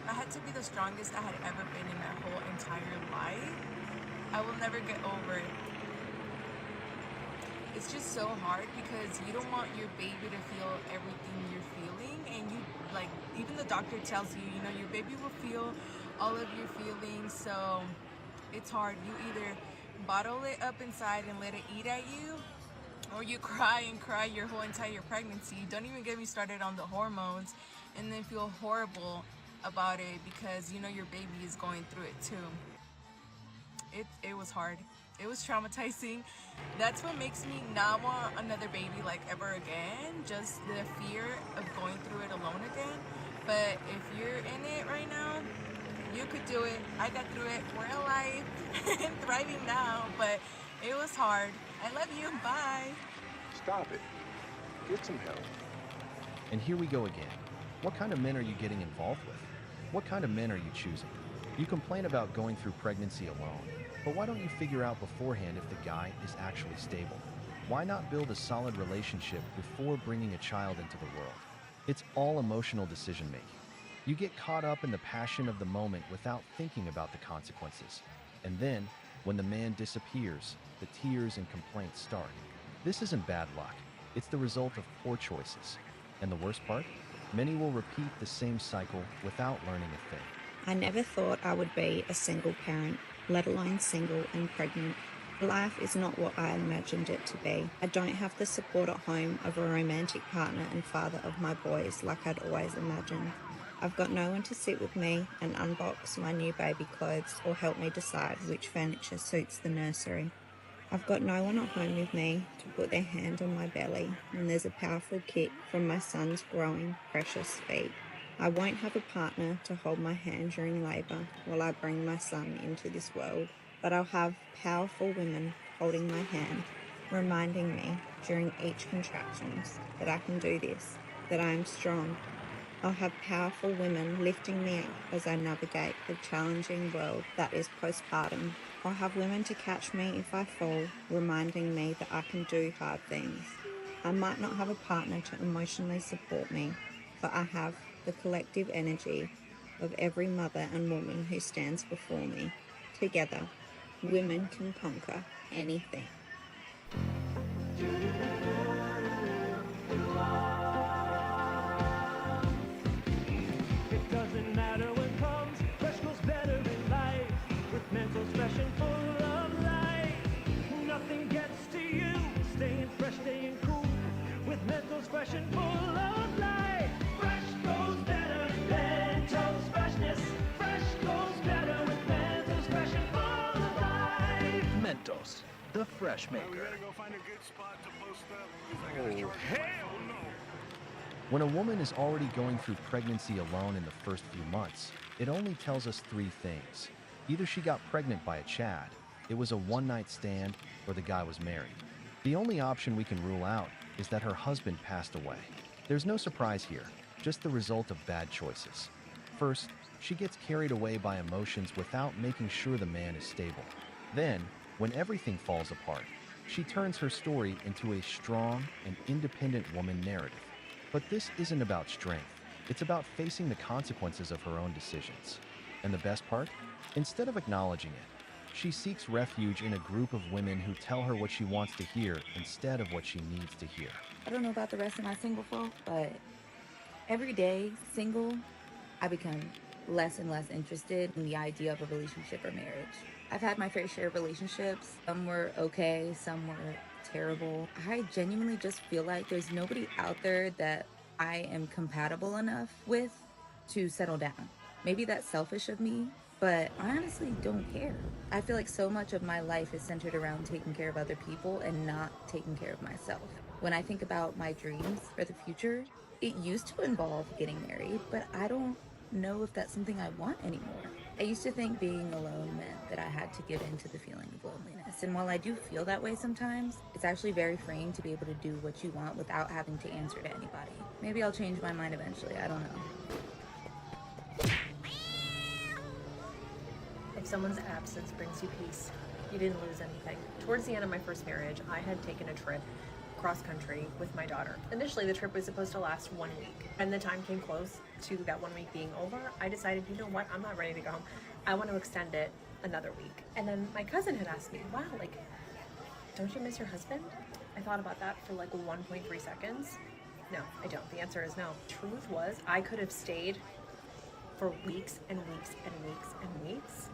I had to be the strongest I had ever been in my whole entire life. I will never get over it. It's just so hard because you don't want your baby to feel everything you're feeling, and you, like, even the doctor tells you, you know, your baby will feel all of your feelings. So it's hard. You either bottle it up inside and let it eat at you, or you cry and cry your whole entire pregnancy. Don't even get me started on the hormones, and then feel horrible about it because you know your baby is going through it too. It was hard. It was traumatizing. That's what makes me not want another baby like ever again. Just the fear of going through it alone again. But if you're in it right now, you could do it. I got through it. We're alive and thriving now, but it was hard. I love you. Bye. Stop it. Get some help. And here we go again. What kind of men are you getting involved with? What kind of men are you choosing? You complain about going through pregnancy alone, but why don't you figure out beforehand if the guy is actually stable? Why not build a solid relationship before bringing a child into the world? It's all emotional decision making. You get caught up in the passion of the moment without thinking about the consequences. And then, when the man disappears, the tears and complaints start. This isn't bad luck. It's the result of poor choices. And the worst part? Many will repeat the same cycle without learning a thing. I never thought I would be a single parent, let alone single and pregnant. Life is not what I imagined it to be. I don't have the support at home of a romantic partner and father of my boys like I'd always imagined. I've got no one to sit with me and unbox my new baby clothes or help me decide which furniture suits the nursery. I've got no one at home with me to put their hand on my belly when there's a powerful kick from my son's growing, precious feet. I won't have a partner to hold my hand during labour while I bring my son into this world, but I'll have powerful women holding my hand, reminding me during each contractions that I can do this, that I am strong. I'll have powerful women lifting me up as I navigate the challenging world that is postpartum. I'll have women to catch me if I fall, reminding me that I can do hard things. I might not have a partner to emotionally support me, but I have the collective energy of every mother and woman who stands before me. Together, women can conquer anything. It doesn't matter what comes, fresh goes better in life. With Mentos fresh and full of life, nothing gets to you. Staying fresh, staying cool. With Mentos fresh and full of life. Fresh goes better, Mentos freshness. Fresh goes better with Mentos fresh and full of life. Mentos, the fresh maker. We gotta go find a good spot to post up. Oh, Hell no! When a woman is already going through pregnancy alone in the first few months, it only tells us three things. Either she got pregnant by a Chad, it was a one-night stand, or the guy was married. The only option we can rule out is that her husband passed away. There's no surprise here, just the result of bad choices. First, she gets carried away by emotions without making sure the man is stable. Then, when everything falls apart, she turns her story into a strong and independent woman narrative. But this isn't about strength. It's about facing the consequences of her own decisions. And the best part? Instead of acknowledging it, she seeks refuge in a group of women who tell her what she wants to hear instead of what she needs to hear. I don't know about the rest of my single folk, but every day, single, I become less and less interested in the idea of a relationship or marriage. I've had my fair share of relationships. Some were okay, some were terrible. I genuinely just feel like there's nobody out there that I am compatible enough with to settle down. Maybe that's selfish of me, but I honestly don't care. I feel like so much of my life is centered around taking care of other people and not taking care of myself. When I think about my dreams for the future, it used to involve getting married, but I don't know if that's something I want anymore. I used to think being alone meant that I had to give in to the feeling of loneliness. And while I do feel that way sometimes, it's actually very freeing to be able to do what you want without having to answer to anybody. Maybe I'll change my mind eventually, I don't know. If someone's absence brings you peace, you didn't lose anything. Towards the end of my first marriage, I had taken a trip cross country with my daughter. Initially, the trip was supposed to last 1 week. And the time came close to that 1 week being over. I decided, you know what, I'm not ready to go home. I want to extend it another week. And then my cousin had asked me, wow, like, don't you miss your husband? I thought about that for like 1.3 seconds. No, I don't. The answer is no. Truth was, I could have stayed for weeks and weeks and weeks and weeks,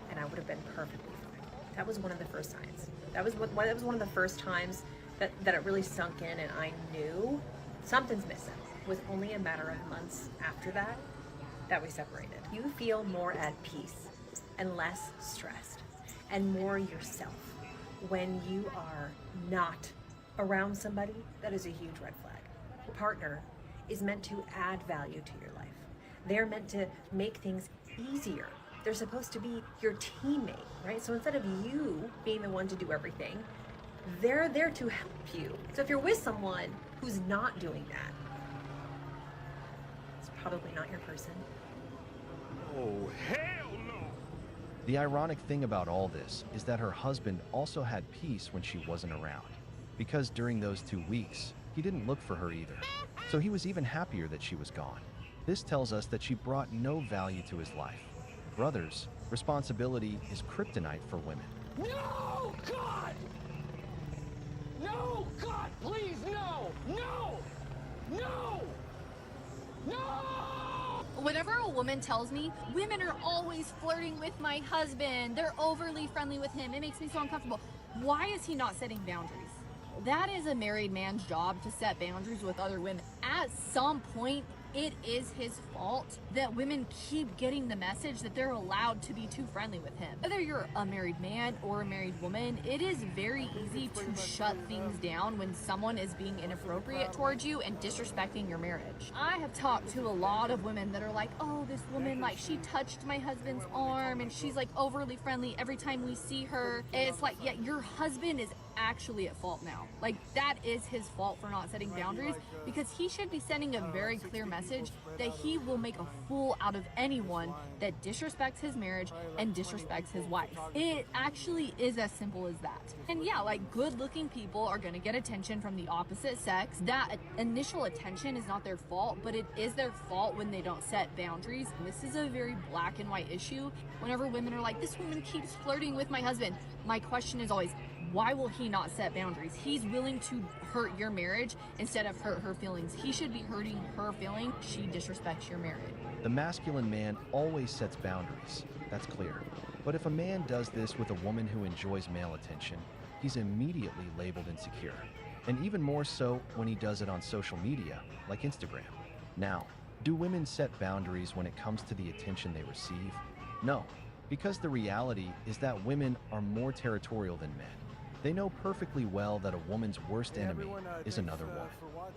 and I would have been perfectly fine. That was one of the first signs. That was one of the first times that it really sunk in, and I knew something's missing. It was only a matter of months after that we separated. You feel more at peace and less stressed and more yourself when you are not around somebody that is a huge red flag. Your partner is meant to add value to your life. They're meant to make things easier. They're supposed to be your teammate, right? So instead of you being the one to do everything, they're there to help you. So if you're with someone who's not doing that, it's probably not your person. Oh, hell no! The ironic thing about all this is that her husband also had peace when she wasn't around, because during those 2 weeks, he didn't look for her either. So he was even happier that she was gone. This tells us that she brought no value to his life. Brothers, responsibility is kryptonite for women. No, God! No, God, please, no! No! No! No! Whenever a woman tells me, women are always flirting with my husband, they're overly friendly with him, it makes me so uncomfortable. Why is he not setting boundaries? That is a married man's job, to set boundaries with other women. At some point, it is his fault that women keep getting the message that they're allowed to be too friendly with him. Whether you're a married man or a married woman, it is very easy to shut things down when someone is being inappropriate towards you and disrespecting your marriage. I have talked to a lot of women that are like, oh, this woman, like, she touched my husband's arm and she's like overly friendly every time we see her. And it's like, yeah, your husband is actually at fault now. Like, that is his fault for not setting boundaries, because he should be sending a very clear message that he will make a fool out of anyone that disrespects his marriage and disrespects his wife. It actually is as simple as that. And yeah, like, good looking people are gonna get attention from the opposite sex. That initial attention is not their fault, but it is their fault when they don't set boundaries. And this is a very black and white issue. Whenever women are like, this woman keeps flirting with my husband, my question is always, why will he not set boundaries? He's willing to hurt your marriage instead of hurt her feelings. He should be hurting her feelings. She disrespects your marriage. The masculine man always sets boundaries, that's clear. But if a man does this with a woman who enjoys male attention, he's immediately labeled insecure. And even more so when he does it on social media, like Instagram. Now, do women set boundaries when it comes to the attention they receive? No, because the reality is that women are more territorial than men. They know perfectly well that a woman's worst enemy is another woman.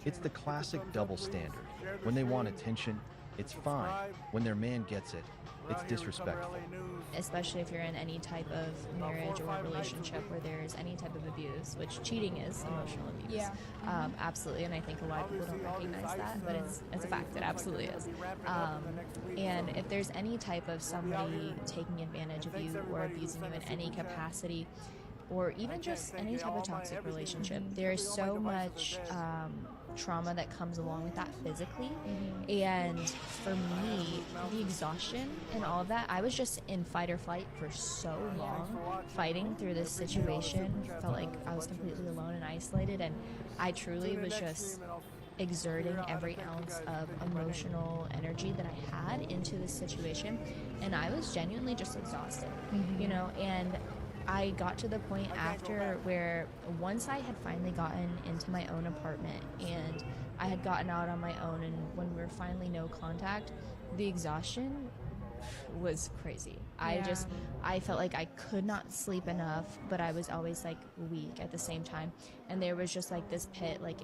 It's the classic double standard. When they want attention, it's fine. When their man gets it, it's disrespectful. Especially if you're in any type of marriage or relationship where there's any type of abuse, which cheating is emotional abuse. Yeah. Absolutely, and I think a lot of people don't recognize that, but it's a fact, it absolutely is. And if there's any type of somebody taking advantage of you or abusing you in any capacity, or even just any type of toxic relationship, there is so much trauma that comes along with that physically. And for me, the exhaustion and all of that, I was just in fight or flight for so long, fighting through this situation. Felt like I was completely alone and isolated, and I truly was just exerting every ounce of emotional energy that I had into this situation, and I was genuinely just exhausted, you know. And I got to the point after where once I had finally gotten into my own apartment and I had gotten out on my own, and when we were finally no contact, the exhaustion was crazy. I felt like I could not sleep enough, but I was always like weak at the same time. And there was just like this pit, like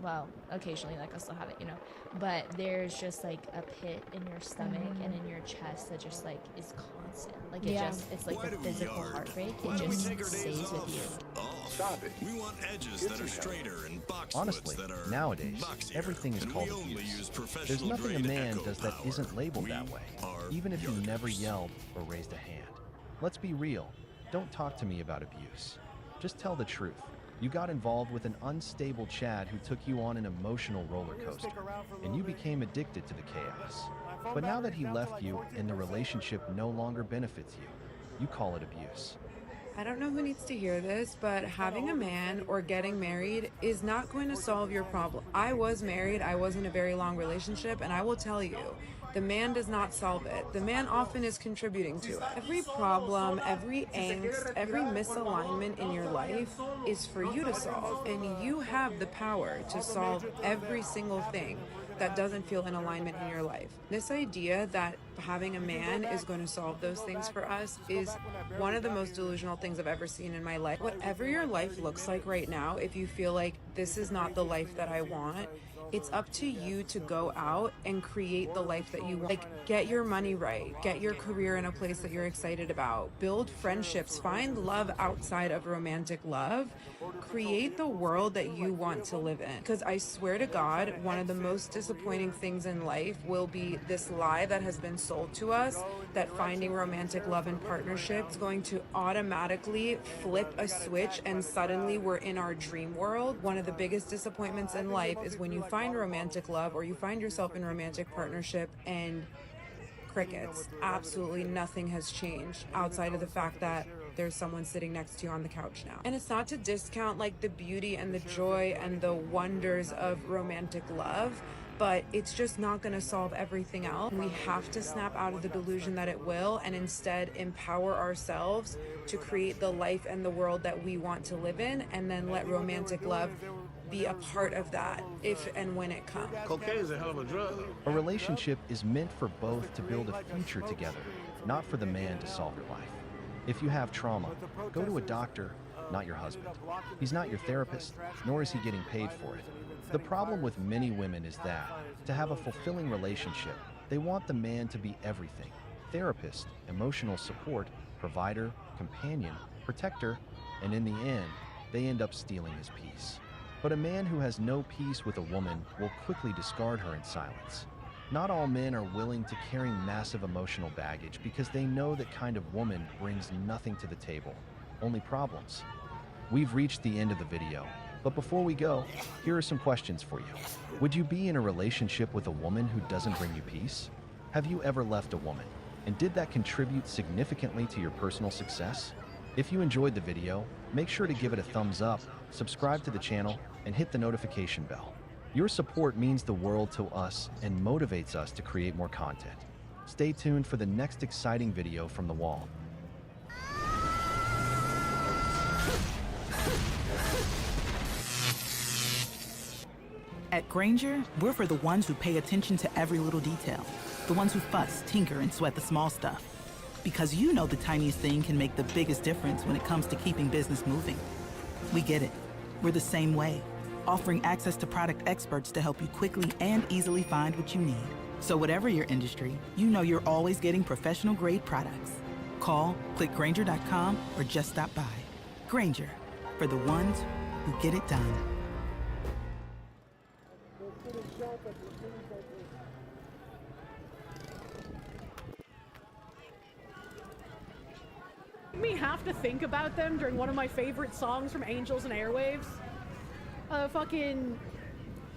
well, occasionally like I'll still have it, you know, but there's just like a pit in your stomach and in your chest that just like is constant. Like it's like the physical heartbreak. It just stays with you. Stop it. We want edges that are straighter and box Honestly, that are nowadays, boxier, everything is and called we only abuse. use There's nothing a professional-grade man Echo does that Power. isn't labeled We that way, are even if you never Yarders. yelled or raised a hand. Let's be real. Don't talk to me about abuse. Just tell the truth. You got involved with an unstable Chad who took you on an emotional roller coaster, and you became addicted to the chaos. But now that he left you and the relationship no longer benefits you, you call it abuse. I don't know who needs to hear this, but having a man or getting married is not going to solve your problem. I was married, I was in a very long relationship, and I will tell you, the man does not solve it. The man often is contributing to it. Every problem, every angst, every misalignment in your life is for you to solve, and you have the power to solve every single thing that doesn't feel in alignment in your life. This idea that having a man is going to solve those things for us is one of the most delusional things I've ever seen in my life. Whatever your life looks like right now, if you feel like this is not the life that I want, it's up to you to go out and create the life that you want. Like, get your money right, get your career in a place that you're excited about, build friendships, find love outside of romantic love, create the world that you want to live in. Because I swear to God, one of the most disappointing things in life will be this lie that has been sold to us that finding romantic love and partnership is going to automatically flip a switch and suddenly we're in our dream world. One of the biggest disappointments in life is when you find romantic love or you find yourself in romantic partnership and crickets. Absolutely nothing has changed outside of the fact that there's someone sitting next to you on the couch now. And it's not to discount like the beauty and the joy and the wonders of romantic love, but it's just not going to solve everything else. We have to snap out of the delusion that it will and instead empower ourselves to create the life and the world that we want to live in, and then let romantic love be a part of that if and when it comes. Cocaine is a hell of a drug. A relationship is meant for both to build a future together, not for the man to solve your life. If you have trauma, go to a doctor, not your husband. He's not your therapist, nor is he getting paid for it. The problem with many women is that, to have a fulfilling relationship, they want the man to be everything: therapist, emotional support, provider, companion, protector, and in the end, they end up stealing his peace. But a man who has no peace with a woman will quickly discard her in silence. Not all men are willing to carry massive emotional baggage because they know that kind of woman brings nothing to the table, only problems. We've reached the end of the video, but before we go, here are some questions for you. Would you be in a relationship with a woman who doesn't bring you peace? Have you ever left a woman? And did that contribute significantly to your personal success? If you enjoyed the video, make sure to give it a thumbs up, subscribe to the channel, and hit the notification bell. Your support means the world to us and motivates us to create more content. Stay tuned for the next exciting video from The Wall. At Grainger, we're for the ones who pay attention to every little detail. The ones who fuss, tinker, and sweat the small stuff. Because you know the tiniest thing can make the biggest difference when it comes to keeping business moving. We get it. We're the same way, offering access to product experts to help you quickly and easily find what you need. So whatever your industry, you know you're always getting professional-grade products. Call, click Grainger.com, or just stop by. Grainger, for the ones who get it done. Me have to think about them during one of my favorite songs from Angels and Airwaves.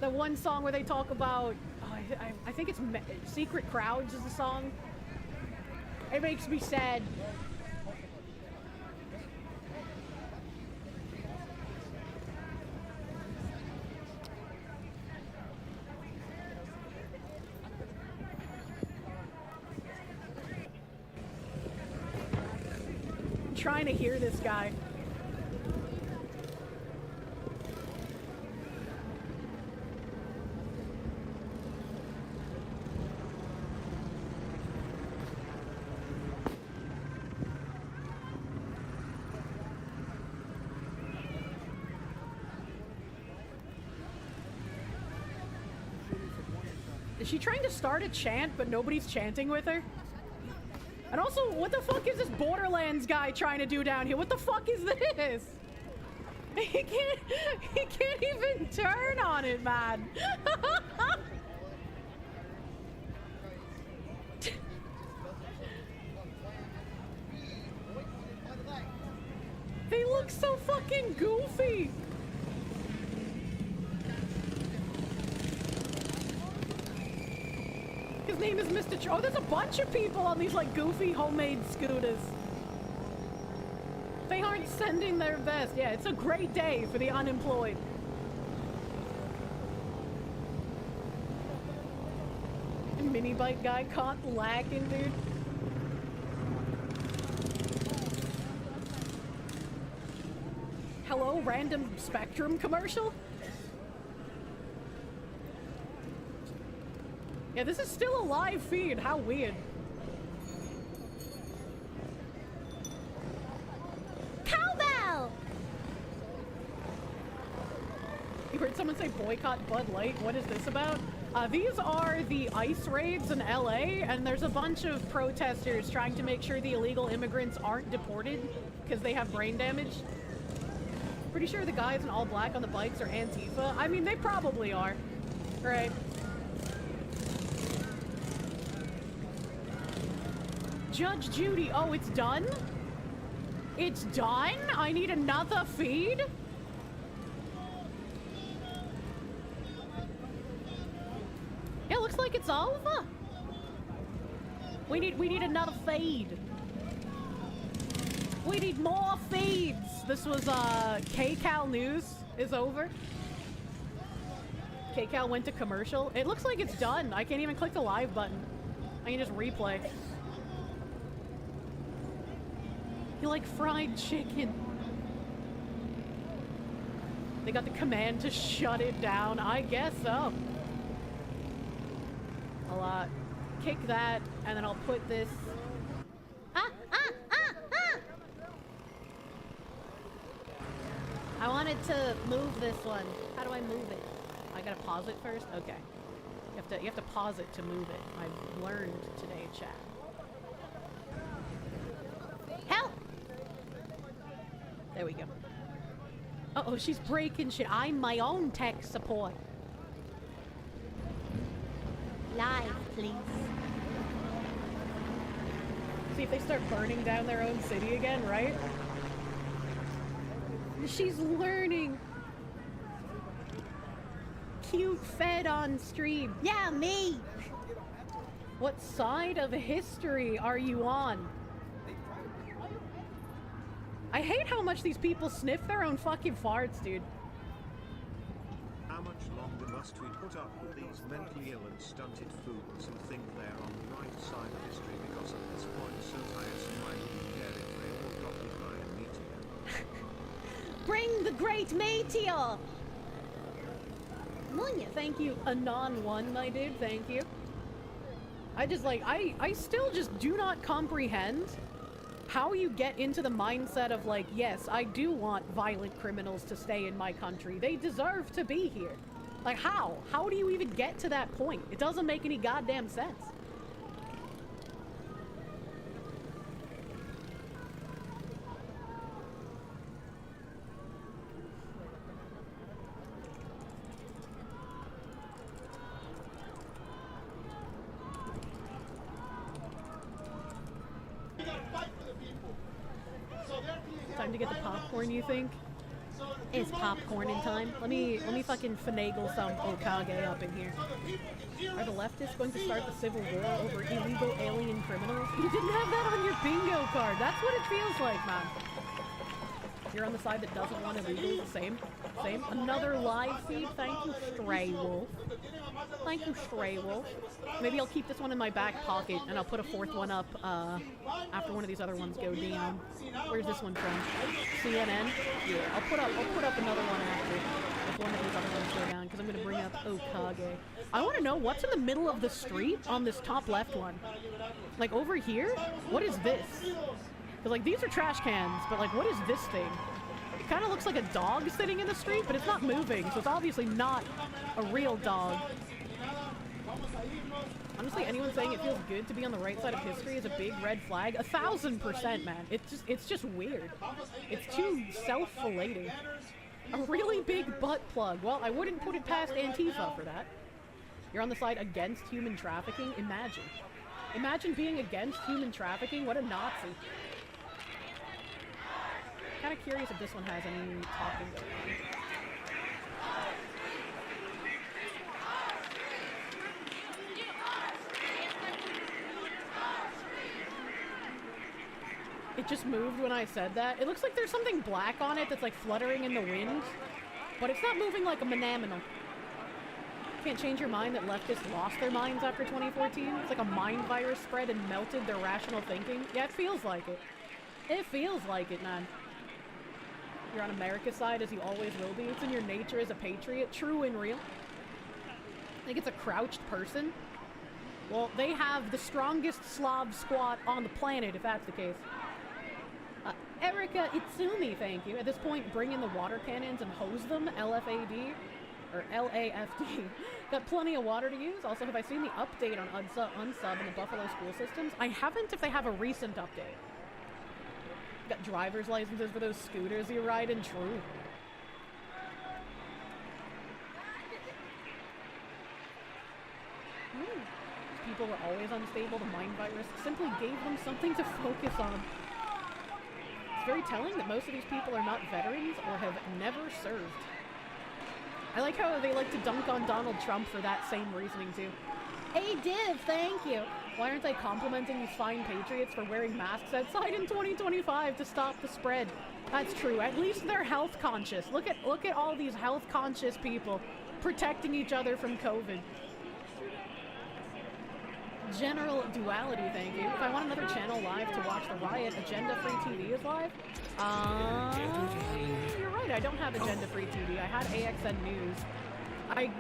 The one song where they talk about, I think it's Secret Crowds is the song. It makes me sad. Trying to hear this guy. Is she trying to start a chant, but nobody's chanting with her? And also, what the fuck is this Borderlands guy trying to do down here? What the fuck is this? He can't even turn on it, man. They look so fucking goofy. His name is Mr. Oh, there's a bunch of people on these like goofy homemade scooters. They aren't sending their best. Yeah, it's a great day for the unemployed. And mini bike guy caught lacking, dude. Hello, random Spectrum commercial? Yeah, this is still a live feed. How weird. Cowbell! You heard someone say boycott Bud Light? What is this about? These are the ICE raids in LA, and there's a bunch of protesters trying to make sure the illegal immigrants aren't deported because they have brain damage. Pretty sure the guys in all black on the bikes are Antifa. I mean, they probably are. Right. Judge Judy. Oh, it's done? It's done? I need another feed? Yeah, looks like it's over. We need another feed. We need more feeds. This was KCal News is over. KCal went to commercial. It looks like it's done. I can't even click the live button. I can just replay. You like fried chicken? They got the command to shut it down. I guess so. I'll kick that, and then I'll put this. I wanted to move this one. How do I move it? I gotta pause it first. Okay. You have to pause it to move it. I've learned today, chat. Help! There we go. Uh-oh, she's breaking shit. I'm my own tech support. Live, please. See if they start burning down their own city again, right? She's learning. Cute fed on stream. Yeah, me. What side of history are you on? I hate how much these people sniff their own fucking farts, dude. How much longer must we put up with these mentally ill and stunted fools who think they're on the right side of history because at this point so tiresome I wouldn't care if they all got hit by a meteor. Bring the great meteor! Munya, thank you. Anon1, my dude, thank you. I just like, I still just do not comprehend how you get into the mindset of like, yes, I do want violent criminals to stay in my country. They deserve to be here. Like, how? How do you even get to that point? It doesn't make any goddamn sense. Time to get the popcorn, you think? It's popcorn in time. Let me fucking finagle some Okage up in here. Are the leftists going to start the civil war over illegal alien criminals? You didn't have that on your bingo card. That's what it feels like, man. You're on the side that doesn't want illegal. Same. Another live feed. Thank you, Stray Wolf. Thank you, Stray Wolf. Maybe I'll keep this one in my back pocket and I'll put a fourth one up after one of these other ones go down. Where's this one from? CNN? Yeah, I'll put up another one after if one of these other ones go down because I'm gonna bring up Okage. I want to know what's in the middle of the street on this top left one. Like over here? What is this? Because like these are trash cans, but like what is this thing? It kind of looks like a dog sitting in the street, but it's not moving, so it's obviously not a real dog. Honestly, anyone saying it feels good to be on the right side of history is a big red flag. 1000%, man. It's just weird. It's too self-flating. A really big butt plug. Well, I wouldn't put it past Antifa for that. You're on the side against human trafficking? Imagine. Imagine being against human trafficking. What a Nazi. Kind of curious if this one has any talking going on. It just moved when I said that. It looks like there's something black on it that's like fluttering in the wind, but it's not moving like a phenomenal. Can't change your mind that leftists lost their minds after 2014? It's like a mind virus spread and melted their rational thinking. Yeah, it feels like it. It feels like it, man. You're on America's side, as you always will be. It's in your nature as a patriot, true and real. I think it's a crouched person. Well, they have the strongest Slav squad on the planet, if that's the case. Erica Itsumi, thank you. At this point, bring in the water cannons and hose them, LFAD, or LAFD. Got plenty of water to use. Also, have I seen the update on unsub in the Buffalo school systems? I haven't if they have a recent update. Got driver's licenses for those scooters you ride in, true. People were always unstable. The mind virus simply gave them something to focus on. It's very telling that most of these people are not veterans or have never served. I like how they like to dunk on Donald Trump for that same reasoning too. Hey Div, thank you. Why aren't they complimenting these fine patriots for wearing masks outside in 2025 to stop the spread? That's true. At least they're health conscious. Look at all these health conscious people protecting each other from COVID. General Duality, thank you. If I want another channel live to watch the riot, Agenda Free TV is live. You're right, I don't have Agenda Free TV. I had AXN News. I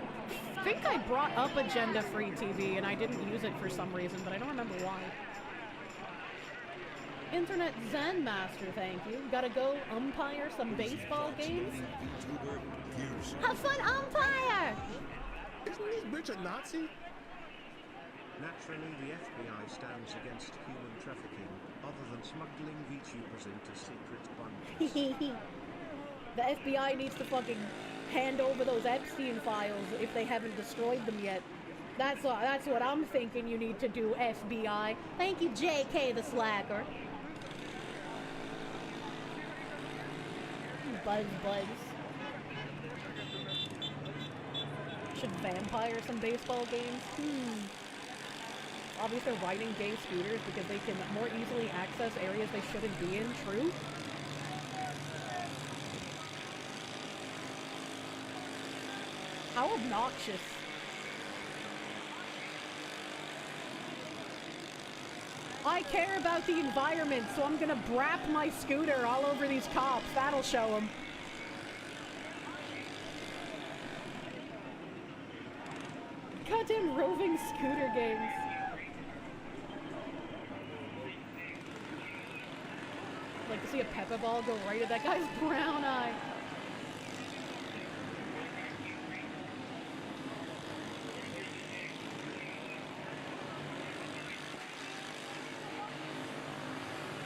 think I brought up Agenda Free TV and I didn't use it for some reason, but I don't remember why. Internet Zen Master, thank you. Gotta go umpire some baseball games? Have fun, umpire! Isn't this bitch a Nazi? Naturally, the FBI stands against human trafficking, other than smuggling VTubers into secret bundles. The FBI needs to fucking hand over those Epstein files if they haven't destroyed them yet. That's what I'm thinking you need to do, FBI. Thank you, JK the Slacker. Buzz. Should vampire some baseball games? Obviously, they're riding gay scooters because they can more easily access areas they shouldn't be in. True. How obnoxious. I care about the environment, so I'm gonna brap my scooter all over these cops. That'll show them. Goddamn roving scooter gangs. Like to see a pepper ball go right at that guy's brown eye.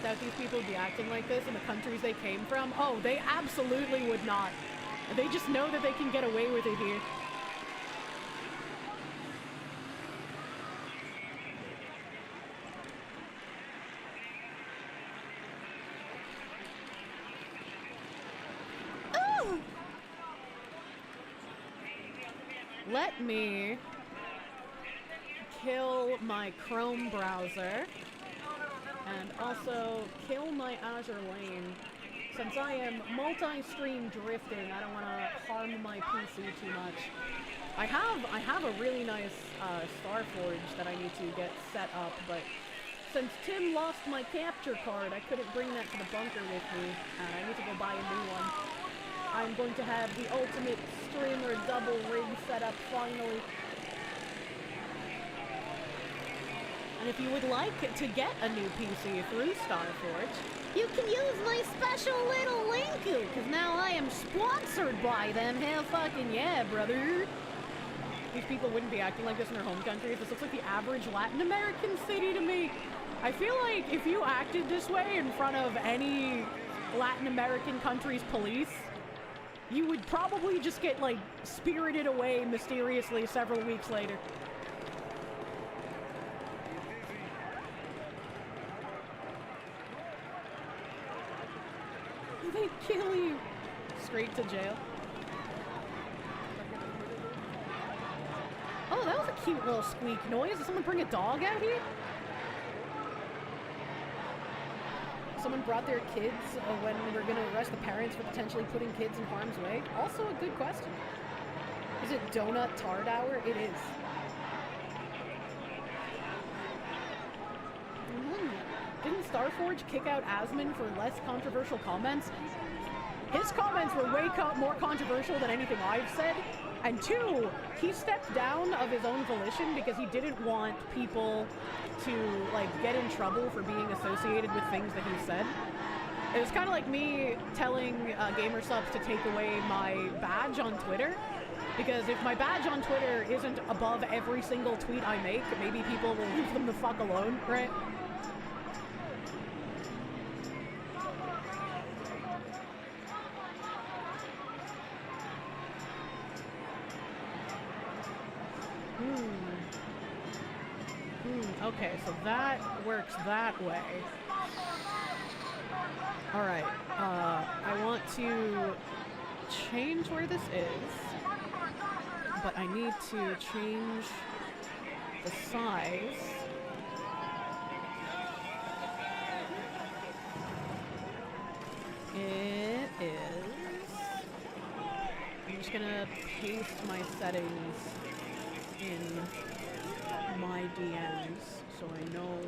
Doubt these people would be acting like this in the countries they came from. Oh, they absolutely would not. They just know that they can get away with it here. Ooh! Let me kill my Chrome browser. And also kill my Azure Lane. Since I am multi-stream drifting, I don't want to harm my PC too much. I have a really nice Starforge that I need to get set up, but since Tim lost my capture card, I couldn't bring that to the bunker with me, and I need to go buy a new one. I'm going to have the ultimate streamer double rig set up finally. And if you would like to get a new PC through Starforge, you can use my special little link, because now I am sponsored by them. Hell fucking yeah, brother. These people wouldn't be acting like this in their home countries. This looks like the average Latin American city to me. I feel like if you acted this way in front of any Latin American country's police, you would probably just get, like, spirited away mysteriously several weeks later. They kill you. Straight to jail. Oh, that was a cute little squeak noise. Did someone bring a dog out here? Someone brought their kids when we were going to arrest the parents for potentially putting kids in harm's way. Also a good question. Is it Donut Tard Hour? It is. Didn't Starforge kick out Asmon for less controversial comments? His comments were way more controversial than anything I've said. And two, he stepped down of his own volition because he didn't want people to, like, get in trouble for being associated with things that he said. It was kind of like me telling GamerSubs to take away my badge on Twitter. Because if my badge on Twitter isn't above every single tweet I make, maybe people will leave them the fuck alone, right? Okay, so that works that way. Alright, I want to change where this is, but I need to change the size. It is... I'm just gonna paste my settings in my DMs so I know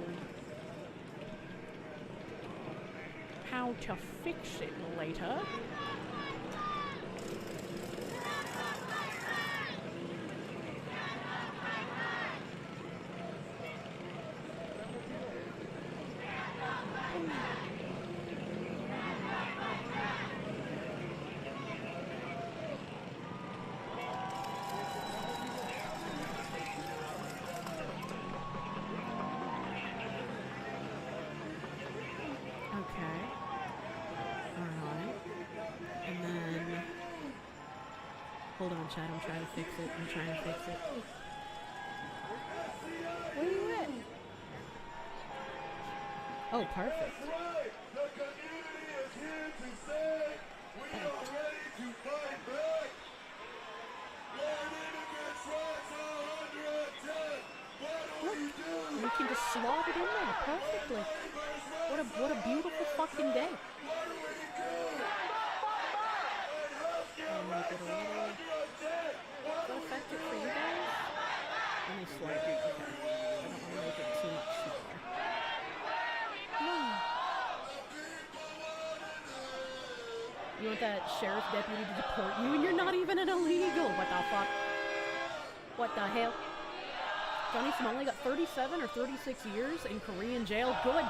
how to fix it later. Hold on, chat. I'm trying to fix it. I'm trying to fix it. Where are you at? Oh, perfect. The community is here to say we are ready to fight back. When immigrants' rights are under attack, what do we do? We can just slot it in there perfectly. What a beautiful fucking day. like, okay, I don't want to make it too much smaller. You want that sheriff deputy to deport you, and you're not even an illegal. What the fuck? What the hell? Johnny Smalley got 37 or 36 years in Korean jail. Good.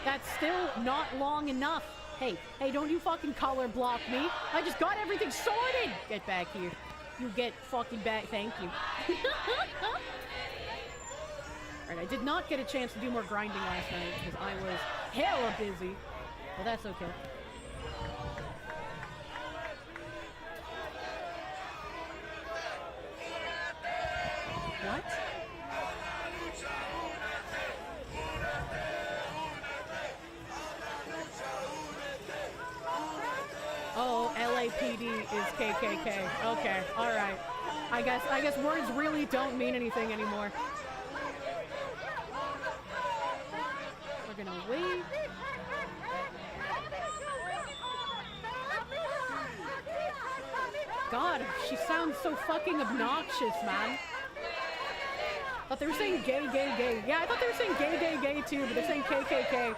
That's still not long enough. Hey, don't you fucking color block me. I just got everything sorted. Get back here. You get fucking back. Thank you. Alright, I did not get a chance to do more grinding last night because I was hella busy. Well, that's okay. What? Oh, LAPD is KKK. Okay, alright. I guess words really don't mean anything anymore. We're gonna wait. God, she sounds so fucking obnoxious, man. I thought they were saying gay, gay, gay. Yeah, I thought they were saying gay, gay, gay too, but they're saying KKK.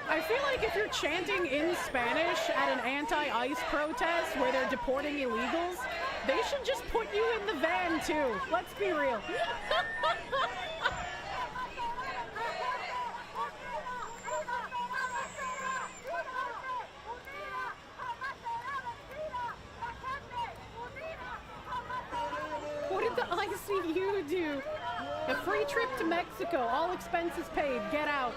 I feel like if you're chanting in Spanish at an anti-ICE protest where they're deporting illegals, they should just put you in the van too. Let's be real. What did the ICU do? A free trip to Mexico, all expenses paid, get out.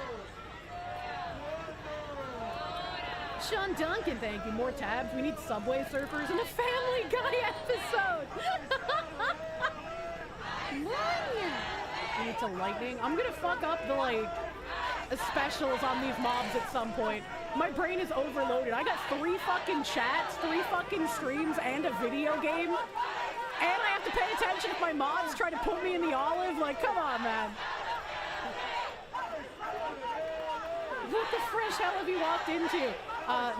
Sean Duncan, thank you. More tabs. We need Subway Surfers and a Family Guy episode. We need to lightning. I'm gonna fuck up the specials on these mobs at some point. My brain is overloaded. I got 3 fucking chats, 3 fucking streams, and a video game. And I have to pay attention if my mobs try to put me in the olive. Like, come on, man. What the fresh hell have you walked into?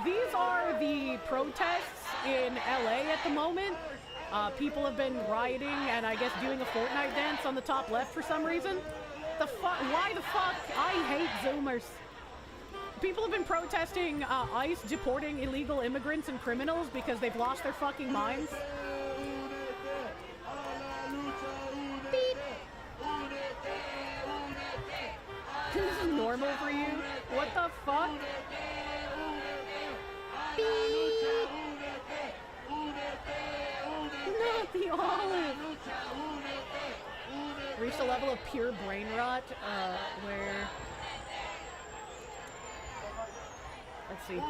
These are the protests in LA at the moment. People have been rioting and I guess doing a Fortnite dance on the top left for some reason. Why the fuck? I hate Zoomers. People have been protesting ICE deporting illegal immigrants and criminals because they've lost their fucking minds. Beep. This is normal for you? What the fuck? Beep. Not the olive. Reached a level of pure brain rot where... Let's see.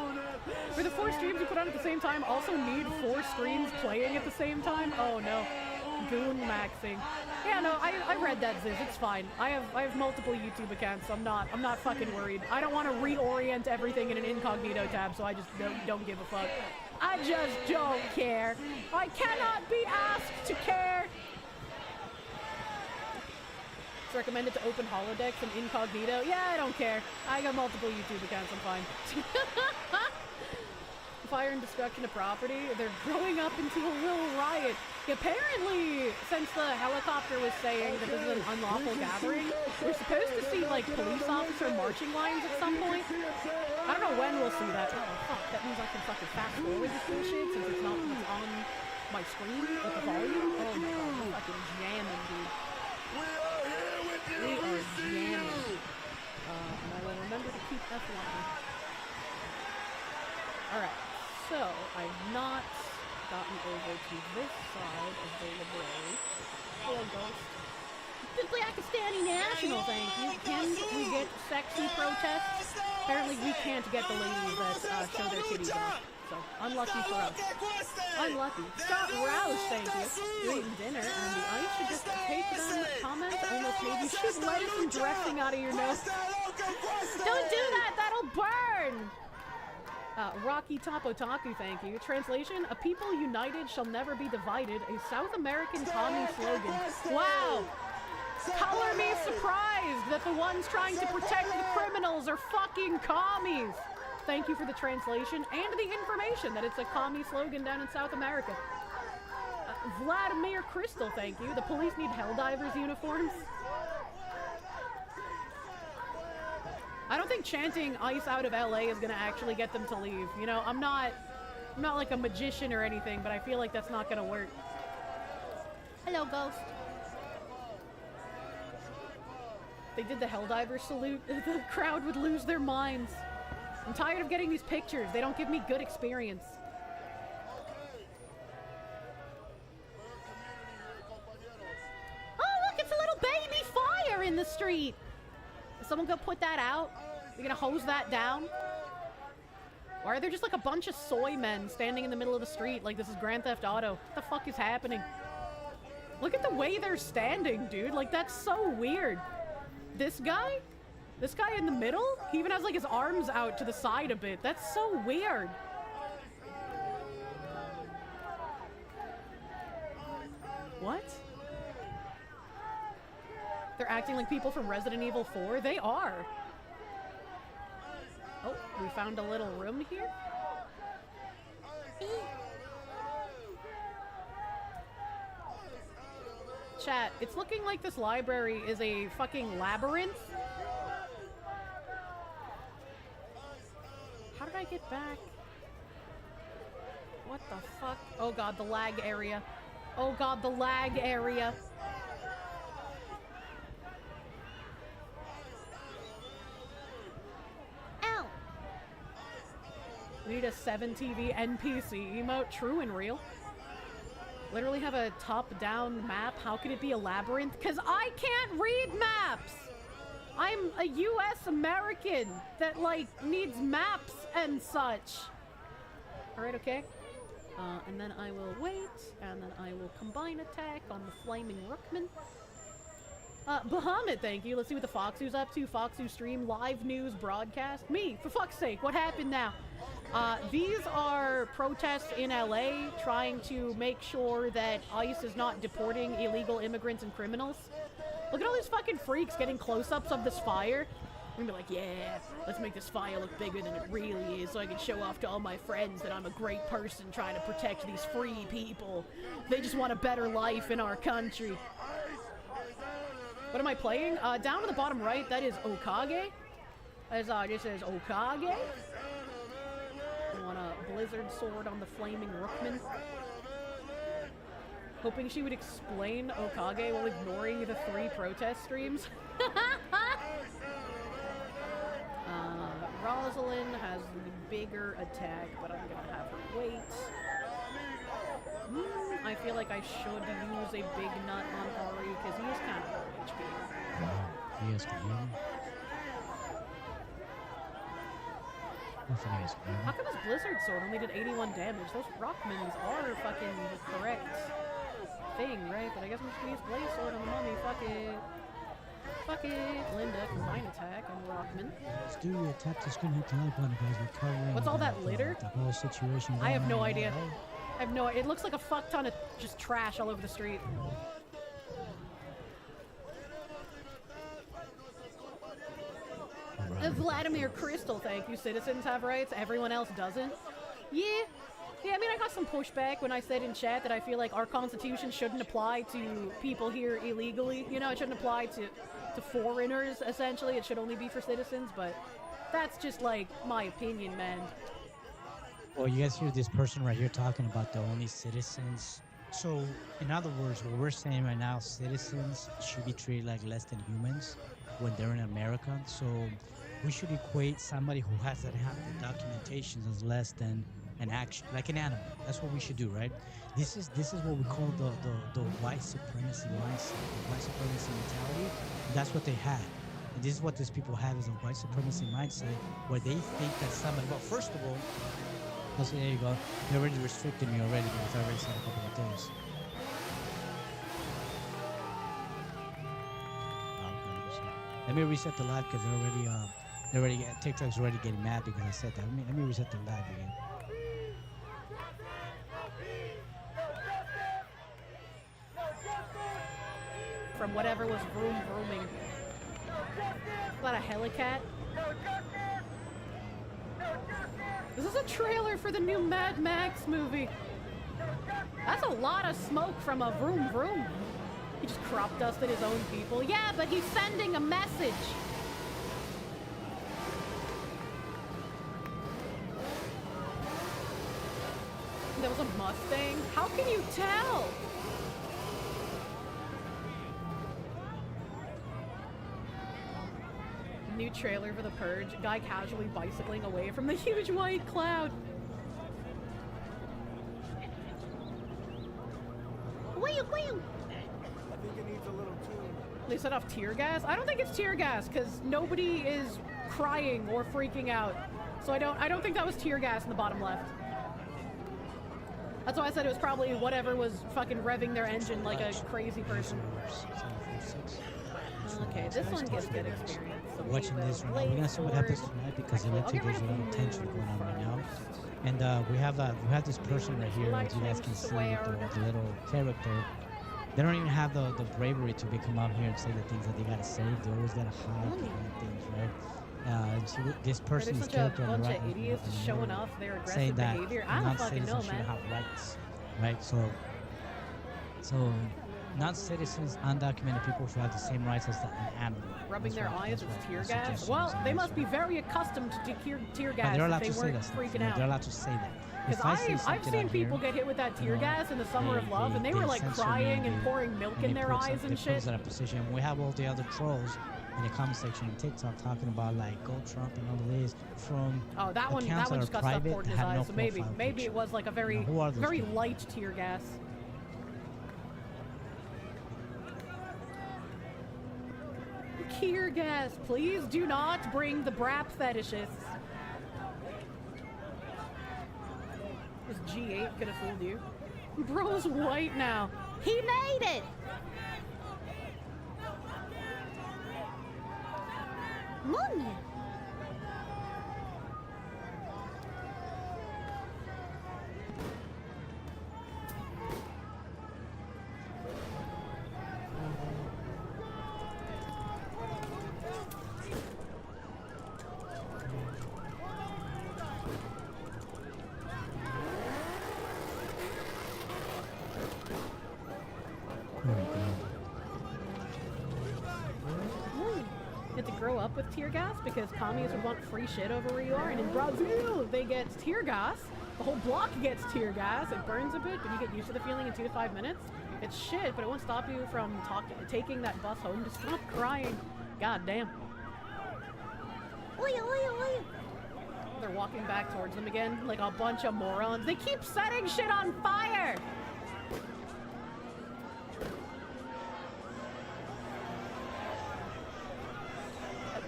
For the 4 streams you put on at the same time, also need 4 screens playing at the same time? Oh no. Goon maxing. Yeah, no, I read that, Ziz. It's fine. I have multiple YouTube accounts, so I'm not fucking worried. I don't want to reorient everything in an incognito tab, so I just don't give a fuck. I just don't care. I cannot be asked to care. It's recommended to open holodecks and incognito. Yeah, I don't care. I got multiple YouTube accounts, I'm fine. Fire and destruction of property. They're growing up into a little riot. Apparently, since the helicopter was saying that this is an unlawful gathering, we're supposed to see, like, police officer marching lines at some point. I don't know when we'll see that. Oh, fuck. That means I can fucking fast forward this bullshit since it's not on my screen with the volume. Oh my god, we're fucking jamming, dude. We are jamming. And I will remember to keep F1. Alright. So, I've not gotten over to this side of the library. Hello, Ghost. The Pakistani National, thank you. Can we get sexy protests? Apparently we can't get the ladies that show their titties off. So, unlucky for us. Unlucky. Scott Rouse, thank you. You're eating dinner, and the ICE should just take them comments almost made you shoot lettuce and dressing out of your nose. Don't do that! That'll burn! Rocky Top Otaku, thank you. Translation, a people united shall never be divided, a South American commie slogan. Wow! Color me surprised that the ones trying to protect the criminals are fucking commies! thank you for the translation and the information that it's a commie slogan down in South America. Vladimir Crystal, thank you. The police need Helldivers uniforms. I don't think chanting ICE out of LA is gonna actually get them to leave. You know, I'm not like a magician or anything, but I feel like that's not gonna work. Hello, Ghost. They did the Helldiver salute, the crowd would lose their minds. I'm tired of getting these pictures. They don't give me good experience. Oh, look, it's a little baby fire in the street. Is someone gonna put that out? You gonna hose that down? Why are there just like a bunch of soy men standing in the middle of the street like this is Grand Theft Auto? What the fuck is happening? Look at the way they're standing, dude. Like, that's so weird. This guy in the middle, he even has like his arms out to the side a bit. That's so weird. What? They're acting like people from Resident Evil 4? They are. Oh, we found a little room here. Chat, it's looking like this library is a fucking labyrinth. How did I get back? What the fuck? Oh god, the lag area. Oh god, the lag area. Ow! We need a 7TV NPC emote, true and real. Literally have a top-down map. How could it be a labyrinth? Because I can't read maps! I'm a US American that, like, needs maps and such. Alright, okay. And then I will wait, and then I will combine attack on the Flaming Rookman. Bahamut, thank you. Let's see what the Foxu's up to. Foxu stream, live news broadcast. Me, for fuck's sake, what happened now? These are protests in LA trying to make sure that ICE is not deporting illegal immigrants and criminals. Look at all these fucking freaks getting close-ups of this fire. I'm gonna be like, yeah, let's make this fire look bigger than it really is so I can show off to all my friends that I'm a great person trying to protect these free people. They just want a better life in our country. What am I playing? Down to the bottom right, that is Okage. As this is Okage. I want a Blizzard sword on the Flaming Rookman. Hoping she would explain Okage while ignoring the 3 protest streams. Rosalind has the bigger attack, but I'm gonna have her wait. I feel like I should use a big nut on Ari because he is kind of low HP. Wow, he has healing. How come his Blizzard sword only did 81 damage? Those Rockmans are fucking the correct thing, right? But I guess I'm just gonna use Blaze Sword on the mummy. Fuck it. Fuck it. Linda, combine attack on Rockman. Let's do your tap to screen hit the like button, guys. We're covering What's all that litter? The whole situation. I have no idea. I have no idea. It looks like a fuck ton of just trash all over the street. Vladimir Crystal, thank you. Citizens have rights, everyone else doesn't. Yeah, I mean, I got some pushback when I said in chat that I feel like our constitution shouldn't apply to people here illegally. You know, it shouldn't apply to foreigners, essentially. It should only be for citizens, but that's just, like, my opinion, man. Well, you guys hear this person right here talking about the only citizens. So, in other words, what we're saying right now, citizens should be treated like less than humans when they're in America. So, we should equate somebody who has that half the documentations as less than an action, like an animal. That's what we should do, right? This is what we call the white supremacy mindset, the white supremacy mentality. That's what they had. And this is what these people have, is a white supremacy mindset where they think that somebody, well, first of all, let's say, there you go, they already restricted me already because I already said a couple of things. Let me reset the live because they're already TikTok's already getting mad because I said that. Let me reset the live again. From whatever was vrooming. Is that a helicat? This is a trailer for the new Mad Max movie. That's a lot of smoke from a vroom vroom. He just crop dusted his own people. Yeah, but he's sending a message. That was a Mustang? How can you tell? New trailer for The Purge. Guy casually bicycling away from the huge white cloud. I think it needs a little tune. They set off tear gas? I don't think it's tear gas because nobody is crying or freaking out. So I don't think that was tear gas in the bottom left. That's why I said it was probably whatever was fucking revving their engine like a crazy person. Okay, this one gets good experience. So Watching this right now, we're gonna see what happens tonight because it looks like there's a lot of tension going on right now. And we have this person right here, as you guys can see, the little character. They don't even have the bravery to come out here and say the things that they gotta say. They always gotta hide behind things, right? So this person's character on the right, idiots showing off their aggressive saying that behavior. I don't fucking know, non-citizens should man. have rights, right? So non-citizens, undocumented people should have the same rights as an animal. Rubbing their eyes with tear That's gas? suggestion Well, is they nice, must be right? very accustomed to tear But gas they're allowed if to they say weren't that stuff. freaking They're out. allowed to say that. Because If I say I've something seen out people here, get hit with that tear you know, gas in the Summer of Love, and they were like censor crying me, and pouring milk and in they their put eyes some- and they put us shit. in a position. We have all the other trolls in the comment section on TikTok talking about like go Trump and all of this from Oh, that one accounts just that got are stuff private poured in that his have no eyes. So maybe profile it picture. was like a very Who are those very people? light tear gas. Tear gas, please do not bring the brap fetishists. This G8 could have fooled you. Bro's white now. He made it! Mommy. You have to grow up with tear gas because commies would want free shit over where you are, and in Brazil they get tear gas. The whole block gets tear gas. It burns a bit, but you get used to the feeling in 2 to 5 minutes. It's shit, but it won't stop you from taking that bus home. Just stop crying. God damn. They're walking back towards them again like a bunch of morons. They keep setting shit on fire!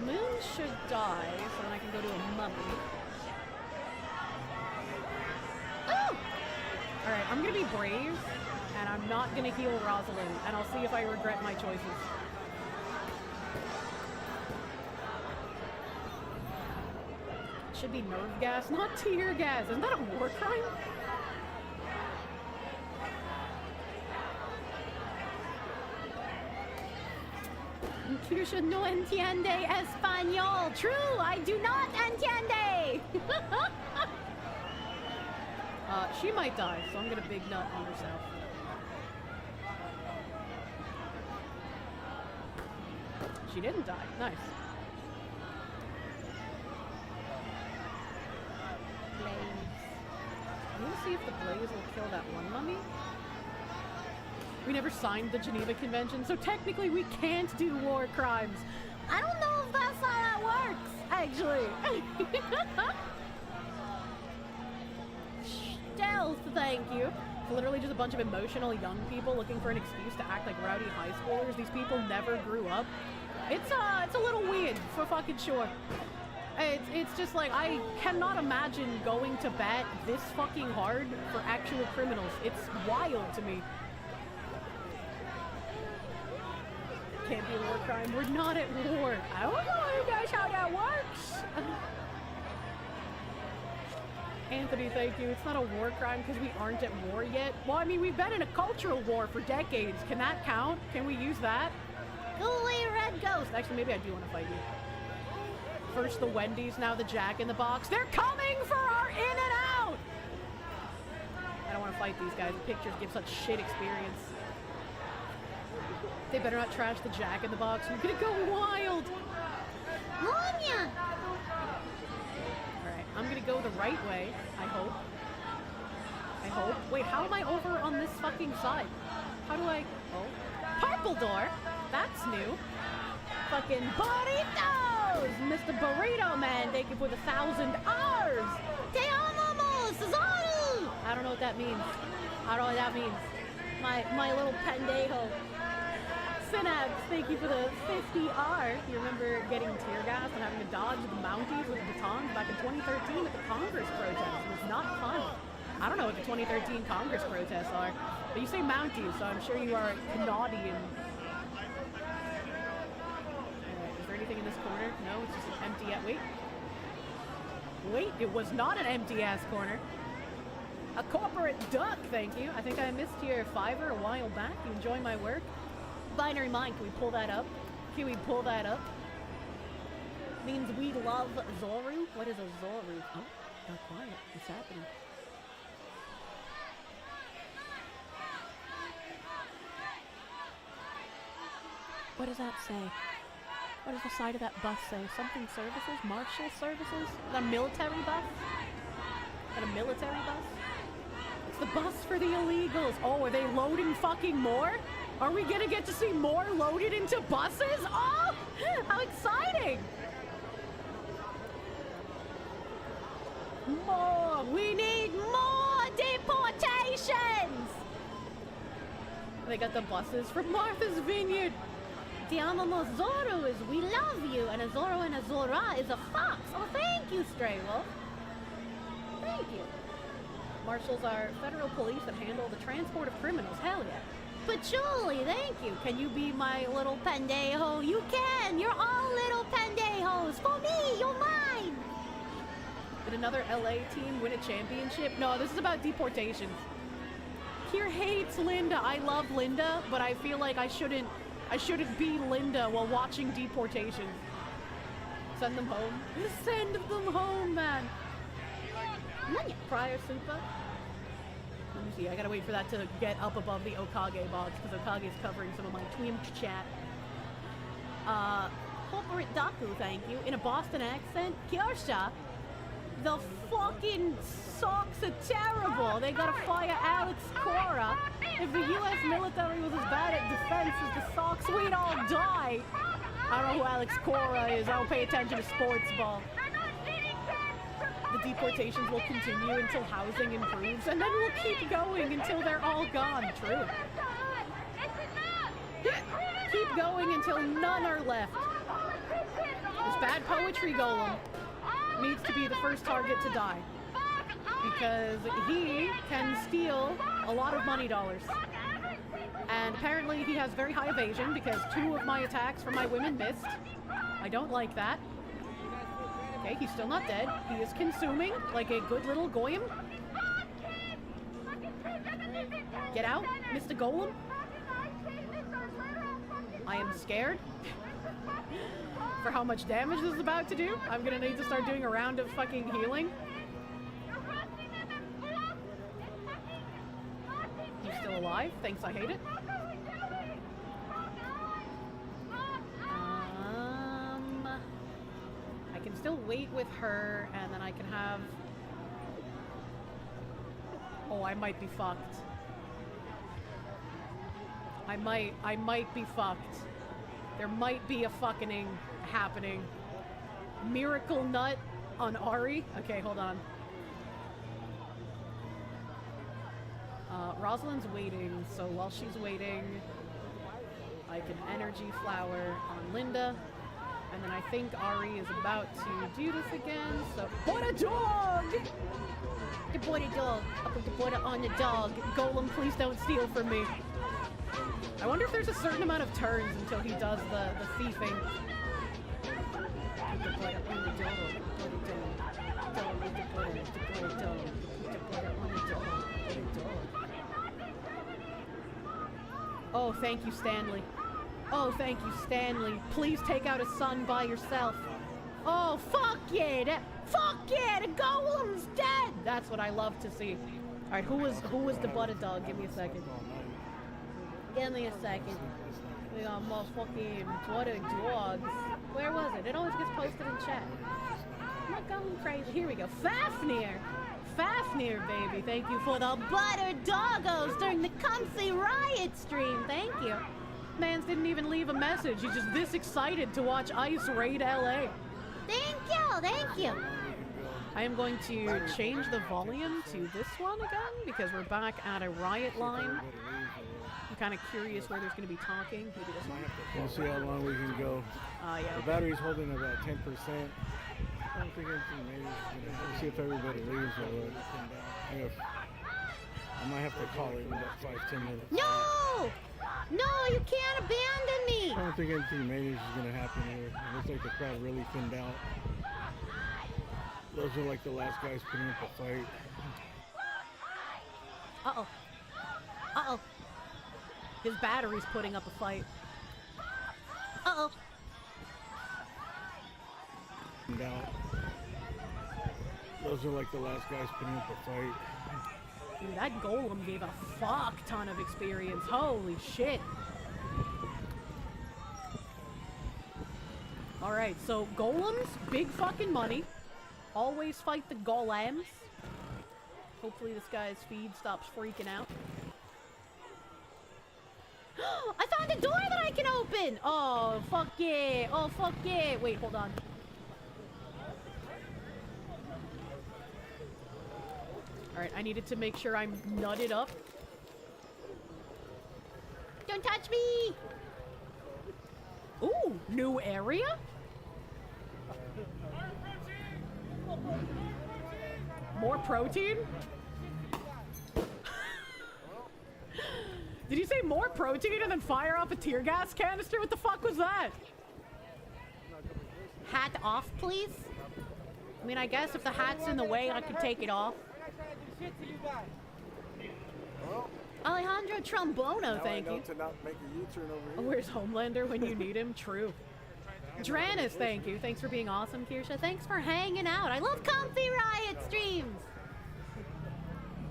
Moon should die, so then I can go to a mummy. Oh! Alright, I'm gonna be brave, and I'm not gonna heal Rosalind, and I'll see if I regret my choices. It should be nerve gas, not tear gas. Isn't that a war crime? Kirusha no entiende español. True, I do not entiende. She might die, so I'm gonna big nut on herself. She didn't die. Nice. Blaze. I'm gonna see if the blaze will kill that one mummy. We never signed the Geneva Convention, so technically we can't do war crimes. I don't know if that's how that works, actually. Stealth, thank you. It's literally just a bunch of emotional young people looking for an excuse to act like rowdy high schoolers. These people never grew up. It's a little weird, for fucking sure. It's just like, I cannot imagine going to bat this fucking hard for actual criminals. It's wild to me. Can't be a war crime. We're not at war. I don't know you guys how that works. Anthony, thank you. It's not a war crime because we aren't at war yet. Well, I mean, we've been in a cultural war for decades. Can that count? Can we use that? Go away, red ghost. Actually, maybe I do want to fight you. First the Wendy's, now the Jack in the Box. They're coming for our In and Out! I don't want to fight these guys. The pictures give such shit experience. They better not trash the Jack in the Box. We're gonna go wild! Alright, I'm gonna go the right way, I hope. Wait, how am I over on this fucking side? How do I... Oh. Purple door? That's new. Fucking burritos! Mr. Burrito Man, thank you for the 1,000 R's! Te amamos, Cesaro! I don't know what that means. I don't know what that means. My little pendejo. Synapse, thank you for the 50R. You remember getting tear gas and having to dodge the Mounties with batons back in 2013 at the Congress protest? It was not fun. I don't know what the 2013 Congress protests are, but you say Mounties, so I'm sure you are Canadian. Is there anything in this corner? No, it's just an empty... Wait, it was not an empty-ass corner. A corporate duck, thank you. I think I missed your Fiverr a while back. You enjoy my work? Binary Mind, can we pull that up? Means we love Zoru? What is a Zoru? Oh, got quiet. What's happening? What does that say? What does the side of that bus say? Something services? Marshal services? Is that a military bus? Is that a military bus? It's the bus for the illegals. Oh, are they loading fucking more? Are we gonna get to see more loaded into buses? Oh, how exciting! More! We need more deportations! They got the buses from Martha's Vineyard. Te amamos Zorro is we love you, and a Zorro and a Zora is a fox. Oh, thank you, Stray Wolf. Thank you. Marshals are federal police that handle the transport of criminals. Hell yeah. Patchouli, thank you. Can you be my little pendejo? You can. You're all little pendejos. For me, you're mine. Did another LA team win a championship? No, this is about deportations. Kier hates Linda. I love Linda, but I feel like I shouldn't be Linda while watching deportations. Send them home. Send them home, man. Prior Super. Let me see, I gotta wait for that to get up above the Okage box, because Okage is covering some of my Twim chat. Corporate Daku, thank you. In a Boston accent, Kyorsha. The fucking socks are terrible. They gotta fire Alex Cora. If the US military was as bad at defense as the Sox, we'd all die. I don't know who Alex Cora is. I don't pay attention to sports ball. The deportations will continue until housing improves, and then we'll keep going until they're all gone. True. Keep going until none are left. This bad poetry golem needs to be the first target to die, because he can steal a lot of money dollars. And apparently he has very high evasion, because 2 of my attacks from my women missed. I don't like that. Okay, he's still not dead. He is consuming like a good little goyim. Get out, Mr. Golem. I am scared for how much damage this is about to do. I'm gonna need to start doing a round of fucking healing. He's still alive. Thanks, I hate it. I can still wait with her, and then I can have... Oh, I might be fucked. I might be fucked. There might be a fucking happening. Miracle Nut on Ari? Okay, hold on. Rosalind's waiting, so while she's waiting, I can Energy Flower on Linda. And then I think Ari is about to do this again, so... What a dog! Deploy the dog. I put deploy it on the dog. Golem, please don't steal from me. I wonder if there's a certain amount of turns until he does the thieving. Deploy it on the dog. Deploy it dog. Deploy it on the dog. Oh, thank you, Stanley. Oh, thank you, Stanley. Please take out a son by yourself. Oh, fuck yeah! Fuck yeah! The golem's dead! That's what I love to see. Alright, who was the butter dog? Give me a second. Give me a second. We got motherfucking butter dogs. Where was it? It always gets posted in chat. I'm not going crazy. Here we go. Fafnir! Fafnir, baby. Thank you for the butter doggos during the Comfy Riot stream. Thank you. Mans didn't even leave a message. He's just this excited to watch Ice raid LA. Thank you, thank you. I am going to change the volume to this one again because we're back at a riot line. I'm kind of curious where there's going to be talking. Maybe this one. We'll see how long we can go. Yeah. The battery's holding about 10%. I don't think anything major. We'll see if everybody leaves or what. I might have to call it in about 5-10 minutes. No! No, you can't abandon me! I don't think anything major is going to happen here. It looks like the crowd really thinned out. Those are like the last guys putting up a fight. Uh-oh. Uh-oh. His battery's putting up a fight. Uh-oh. Thinned out. Those are like the last guys putting up a fight. Dude, that golem gave a fuck ton of experience. Holy shit. Alright, so golems, big fucking money. Always fight the golems. Hopefully this guy's feed stops freaking out. I found a door that I can open! Oh, fuck yeah. Oh, fuck yeah. Wait, hold on. Alright, I needed to make sure I'm nutted up. Don't touch me! Ooh, new area? More protein? Did you say more protein and then fire off a tear gas canister? What the fuck was that? Hat off, please? I mean, I guess if the hat's in the way, I could take it off. Alejandro Trombono, thank you. To not make a U-turn over here. Where's Homelander when you need him? True. Dranis, thank you. Thanks for being awesome, Kirsha. Thanks for hanging out. I love Comfy Riot streams.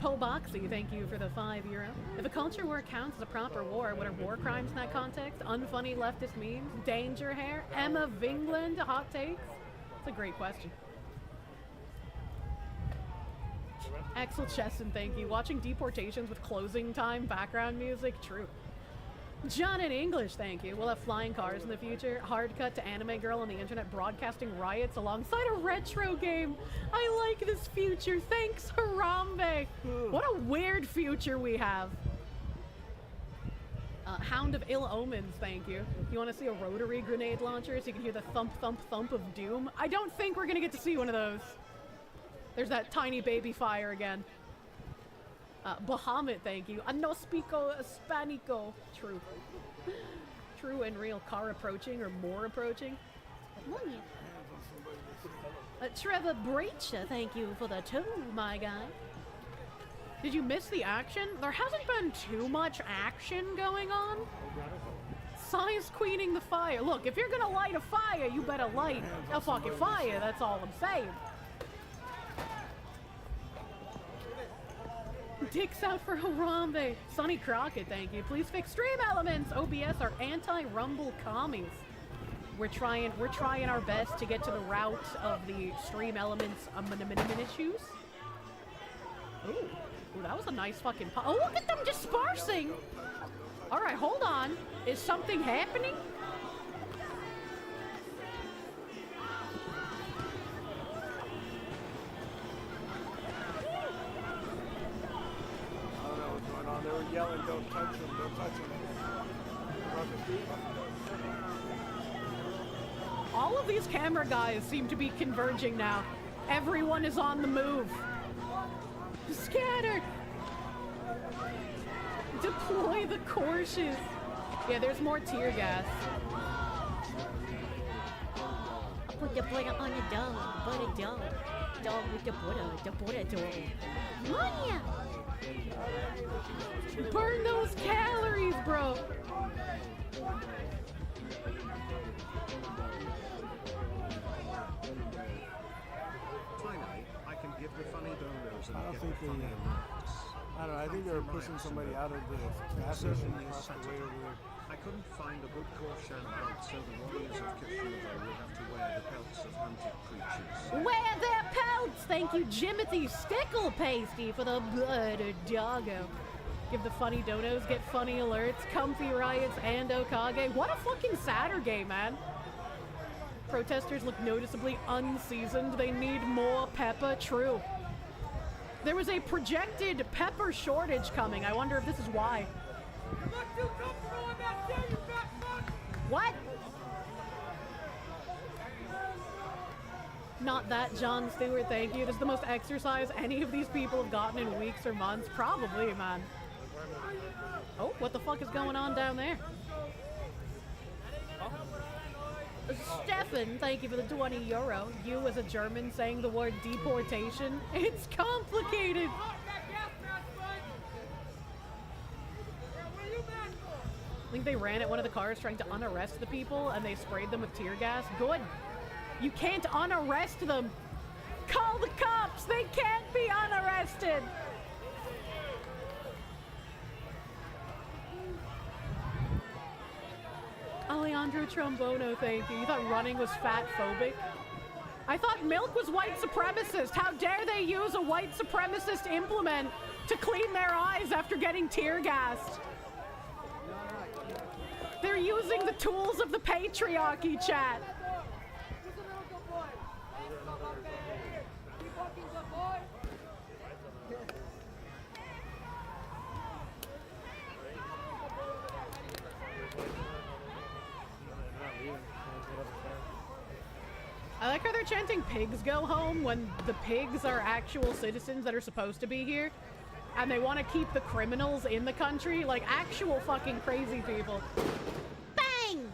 Poboxy, thank you for the €5. If a culture war counts as a proper war, what are war crimes in that context? Unfunny leftist memes? Danger hair? Emma Vingland? Hot takes? That's a great question. Axel Chesson, thank you. Watching deportations with closing time background music? True. John in English, thank you. We'll have flying cars in the future. Hard cut to anime girl on the internet broadcasting riots alongside a retro game. I like this future. Thanks, Harambe. What a weird future we have. Hound of Ill Omens, thank you. You want to see a rotary grenade launcher so you can hear the thump, thump, thump of doom? I don't think we're going to get to see one of those. There's that tiny baby fire again. Bahamut, thank you. A no spico Spanico. True. True and real. Car approaching or more approaching. Trevor Breacher, thank you for the 2, my guy. Did you miss the action? There hasn't been too much action going on. Size queening the fire. Look, if you're gonna light a fire, you better light a fucking fire. That's all I'm saying. Dicks out for Harambe. Sonny Crockett, thank you. Please fix stream elements. OBS are anti-rumble commies. We're trying our best to get to the route of the stream elements issues. Ooh, that was a nice fucking oh, look at them dispersing. All right, hold on. Is something happening? They were yelling, don't touch him, don't touch him. All of these camera guys seem to be converging now. Everyone is on the move. Scatter! Deploy the courses. Yeah, there's more tear gas. I put the butter on the dog, butter dog. Dog with the butter dog. Money! Burn those calories, bro. think they, I don't know, I think they were pushing somebody out of the gas station across the way over there. I couldn't find a good Korshan belt, so the warriors of Kishimoto will have to wear the pelts of hunted creatures. Wear their pelts! Thank you, Jimothy Stickle Pasty, for the blood doggo. Give the funny donos, get funny alerts, comfy riots, and Okage. What a fucking Saturday, man. Protesters look noticeably unseasoned. They need more pepper. True. There was a projected pepper shortage coming. I wonder if this is why. What? Not that, John Stewart, thank you. This is the most exercise any of these people have gotten in weeks or months. Probably, man. Oh, what the fuck is going on down there? Stefan, thank you for the 20 euro. You as a German saying the word deportation. It's complicated. I think they ran at one of the cars trying to unarrest the people and they sprayed them with tear gas. Good. You can't unarrest them. Call the cops. They can't be unarrested. Alejandro Trombono, thank you. You thought running was fat phobic? I thought milk was white supremacist. How dare they use a white supremacist implement to clean their eyes after getting tear gassed? They're using the tools of the patriarchy, chat. I like how they're chanting pigs go home when the pigs are actual citizens that are supposed to be here. And they want to keep the criminals in the country, like actual fucking crazy people. Bang!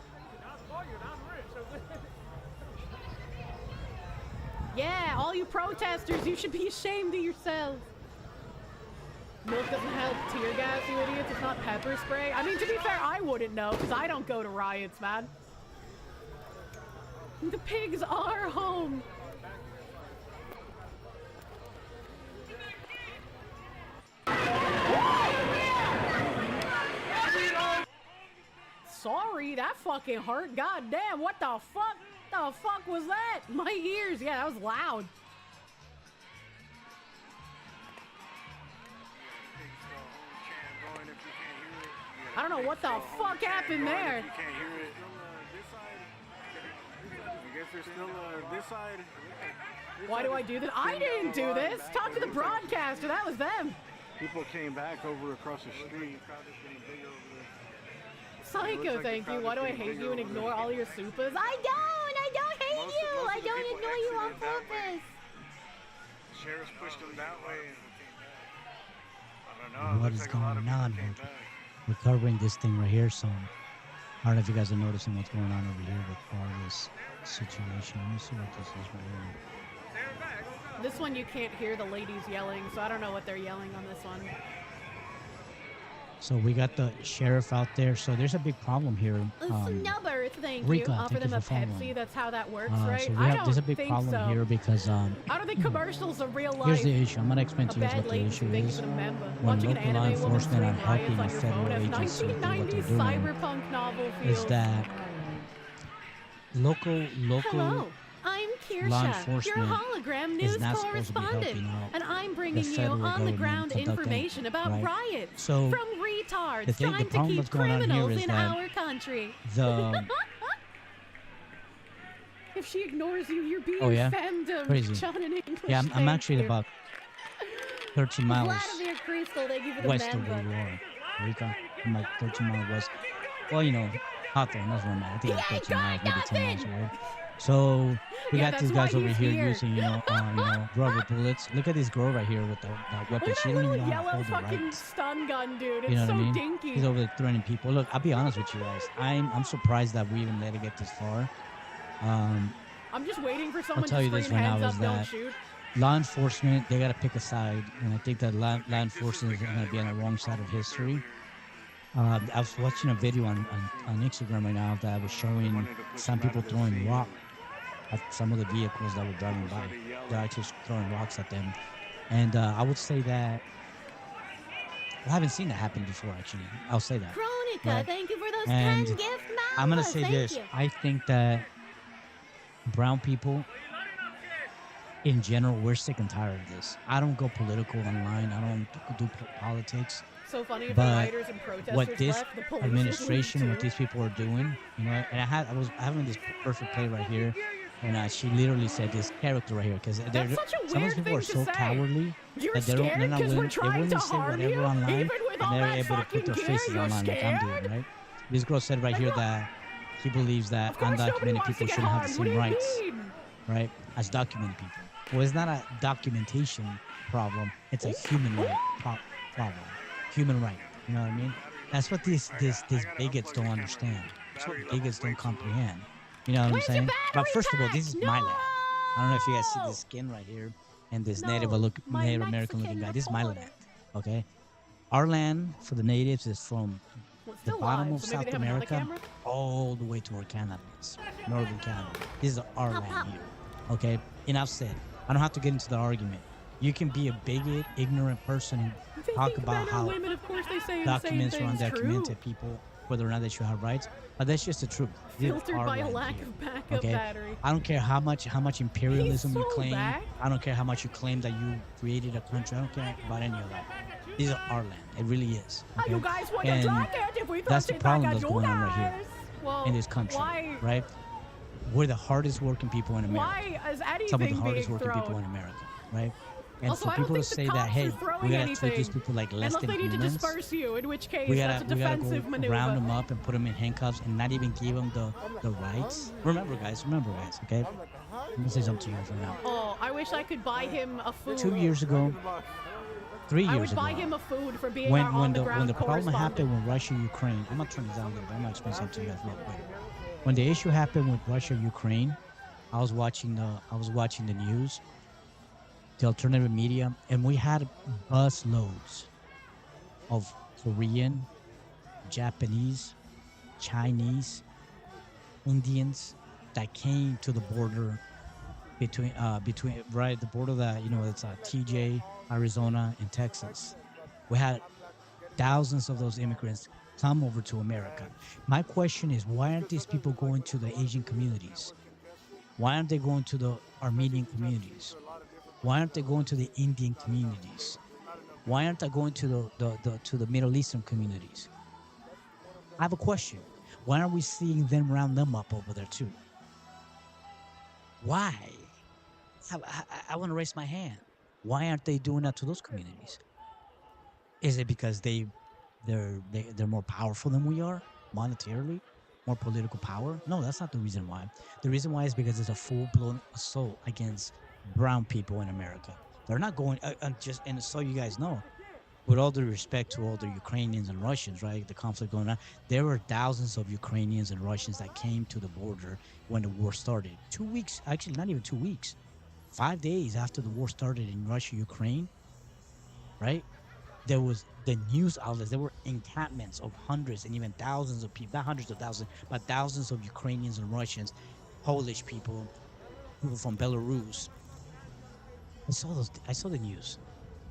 Yeah, all you protesters, you should be ashamed of yourselves. Milk doesn't help tear gas, you idiots. It's not pepper spray. I mean, to be fair, I wouldn't know, because I don't go to riots, man. The pigs are home. Sorry, that fucking hurt. God damn, what the fuck? The fuck was that? My ears. Yeah, that was loud. I don't know what the fuck happened there. Why do I do this? I didn't do this. Talk to the broadcaster. That was them. People came back over across the street. Psycho, thank you. Why do I hate you and ignore all your supas? I don't hate you. I don't ignore you on purpose. Sheriffs pushed them that way. I don't know. What is going on? We're covering this thing right here, so I don't know if you guys are noticing what's going on over here with all this situation. Let me see what this is right here. This one you can't hear the ladies yelling, so I don't know what they're yelling on this one. So we got the sheriff out there. So there's a big problem here. Snubber, thank Rika, you. Offer thank you them a for following. Pepsi. That's how that works, So right? we I have, don't there's a big think problem so. here because How are the commercials of real life? here's the issue. I'm gonna explain to you A guys bad what the lady, issue thank you is. for the member. When Watching an local law anime woman enforcement are scream helping riots a on your phone federal as agency do what they're 1990s doing cyberpunk novel feels. is that local Hello, I'm law Kirsha, your enforcement hologram is news not supposed to be correspondent, helping out and I'm the bringing you federal on-the-ground government conduct information about anything, right? riots So, from retards the trying to problem keep that's going on here criminals is in that our country. the If she ignores you, you're being Oh, yeah? femmed. Crazy. John in English. Yeah, I'm thank actually you. about 13 miles Vladimir Crystal, thank you for the west of where member. you are, Rika. I'm like 13 miles west. Well, you know, Hawthorne, that's where I'm at. I think it's 13 miles, maybe 10 miles away. So we Yeah, got these that's guys why over he's here here. using, rubber bullets. Look at this girl right here with that weapon. Look at She that don't little even know how to yellow hold it fucking right. stun gun, dude. It's You know so what I mean? dinky. He's over there threatening people. Look, I'll be honest with you guys. I'm surprised that we even let it get this far. I'm just waiting for someone tell to you this scream right now hands is up, don't that shoot. law enforcement, they got to pick a side, and I think that law enforcement is going to be on the wrong side of history. I was watching a video on Instagram right now that was showing some people throwing rock at some of the vehicles that were driving by. They're actually throwing rocks at them. And I would say that I haven't seen that happen before, actually. I'll say that. Chronica, Right? thank you for those And 10 gift I'm going to mambas. say Thank this. you. I think that brown people, in general, we're sick and tired of this. I don't go political online. I don't do politics. So funny if the But rioters and protesters what this left, the police would leave administration, what too. these people are doing, you know, and I was having this perfect play right here, and she literally said this character right here, because That's such a some of weird these people are thing so to say. cowardly You're that they're scared not 'cause we're willing. They're trying willing to to say harm whatever you, online, even with all and they're that able to put their fucking gear, faces you're online like I'm scared? doing, right? This girl said right here that she believes that undocumented people shouldn't have the same rights, right, as documented people. Well, it's not a documentation problem. It's a human right problem. Human right. You know what I mean? That's what these bigots don't understand. That's what bigots don't comprehend. You know what I'm saying? But first of all, this is my land. I don't know if you guys see this skin right here and this Native American looking guy. This is my land. Okay? Our land for the natives is from the bottom of South America all the way to where Canada is. Northern Canada. This is our land here. Okay? Enough said. I don't have to get into the argument. You can be a bigot, ignorant person and talk about how Women, of course, they say documents are insane things, undocumented true. people, whether or not they should have rights. But that's just the truth. This is Filtered our by a land lack here, of backup okay? battery. I don't care how much imperialism you so claim. back. I don't care how much you claim that you created a country. I don't care about any of that. These are our land. It really is. Okay? You guys want to And drag it if we that's the touch it problem back that's at going you on right here guys. Well, in this country, why? right? We're the hardest working people in America. Why is anything Some of the being hardest working people thrown? in America, right? And Also, for I don't people to think the say that, cops hey, are throwing we gotta treat these anything people like less unless than they need to humans. disperse you, in which case We that's a gotta defensive go maneuver. round them up and put them in handcuffs and not even give them the rights. Remember, guys, okay? Let me say something to you guys right now. Oh, I wish I could buy him a food. 2 years ago, 3 I years would buy ago, him a food for being when our when on-the-ground the problem correspondent. happened with Russia Ukraine, I'm not turning down a little bit. I'm gonna explain something to you guys real quick. When the issue happened with Russia Ukraine, I was watching the news, the alternative media, and we had bus loads of Korean, Japanese, Chinese, Indians that came to the border between right the border that it's TJ, Arizona, and Texas. We had thousands of those immigrants come over to America. My question is, why aren't these people going to the Asian communities? Why aren't they going to the Armenian communities? Why aren't they going to the Indian communities? Why aren't they going to the Middle Eastern communities? I have a question. Why aren't we seeing them round them up over there too? Why? I want to raise my hand. Why aren't they doing that to those communities? Is it because they're more powerful than we are monetarily, more political power? No, that's not the reason why. The reason why is because it's a full-blown assault against brown people in America. They're not going and so you guys know, with all due respect to all the Ukrainians and Russians, right? The conflict going on, there were thousands of Ukrainians and Russians that came to the border when the war started. 2 weeks, actually not even 2 weeks, 5 days after the war started in Russia, Ukraine, right? There was the news outlets, there were encampments of hundreds and even thousands of people, not hundreds of thousands, but thousands of Ukrainians and Russians, Polish people from Belarus. I saw the news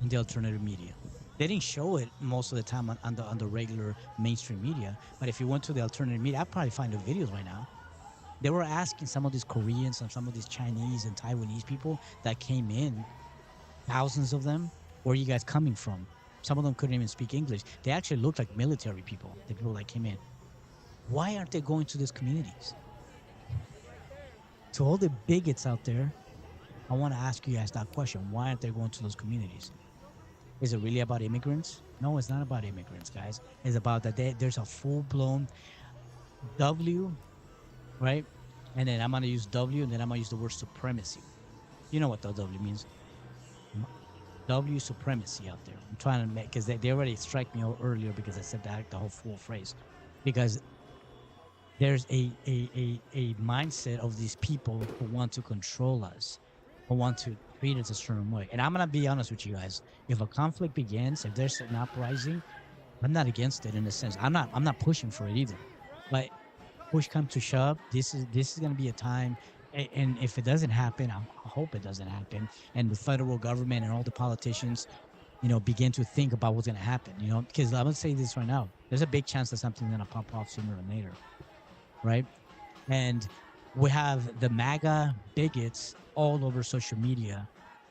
in the alternative media. They didn't show it most of the time on the regular mainstream media, but if you went to the alternative media, I'd probably find the videos right now. They were asking some of these Koreans and some of these Chinese and Taiwanese people that came in, thousands of them, where are you guys coming from? Some of them couldn't even speak English. They actually looked like military people, the people that came in. Why aren't they going to these communities? To all the bigots out there, I want to ask you guys that question. Why aren't they going to those communities? Is it really about immigrants? No, it's not about immigrants, guys. It's about that there's a full-blown W, right? And then I'm going to use W, and then I'm going to use the word supremacy. You know what the W means. W supremacy out there. I'm trying to make, because they already strike me out earlier because I said that, the whole full phrase. Because there's a mindset of these people who want to control us, who want to treat us a certain way. And I'm going to be honest with you guys. If a conflict begins, if there's an uprising, I'm not against it in a sense. I'm not pushing for it either. But push come to shove, this is going to be a time, and if it doesn't happen, I hope it doesn't happen, and the federal government and all the politicians, begin to think about what's going to happen, because I'm going to say this right now. There's a big chance that something's going to pop off sooner or later, right? And we have the MAGA bigots all over social media,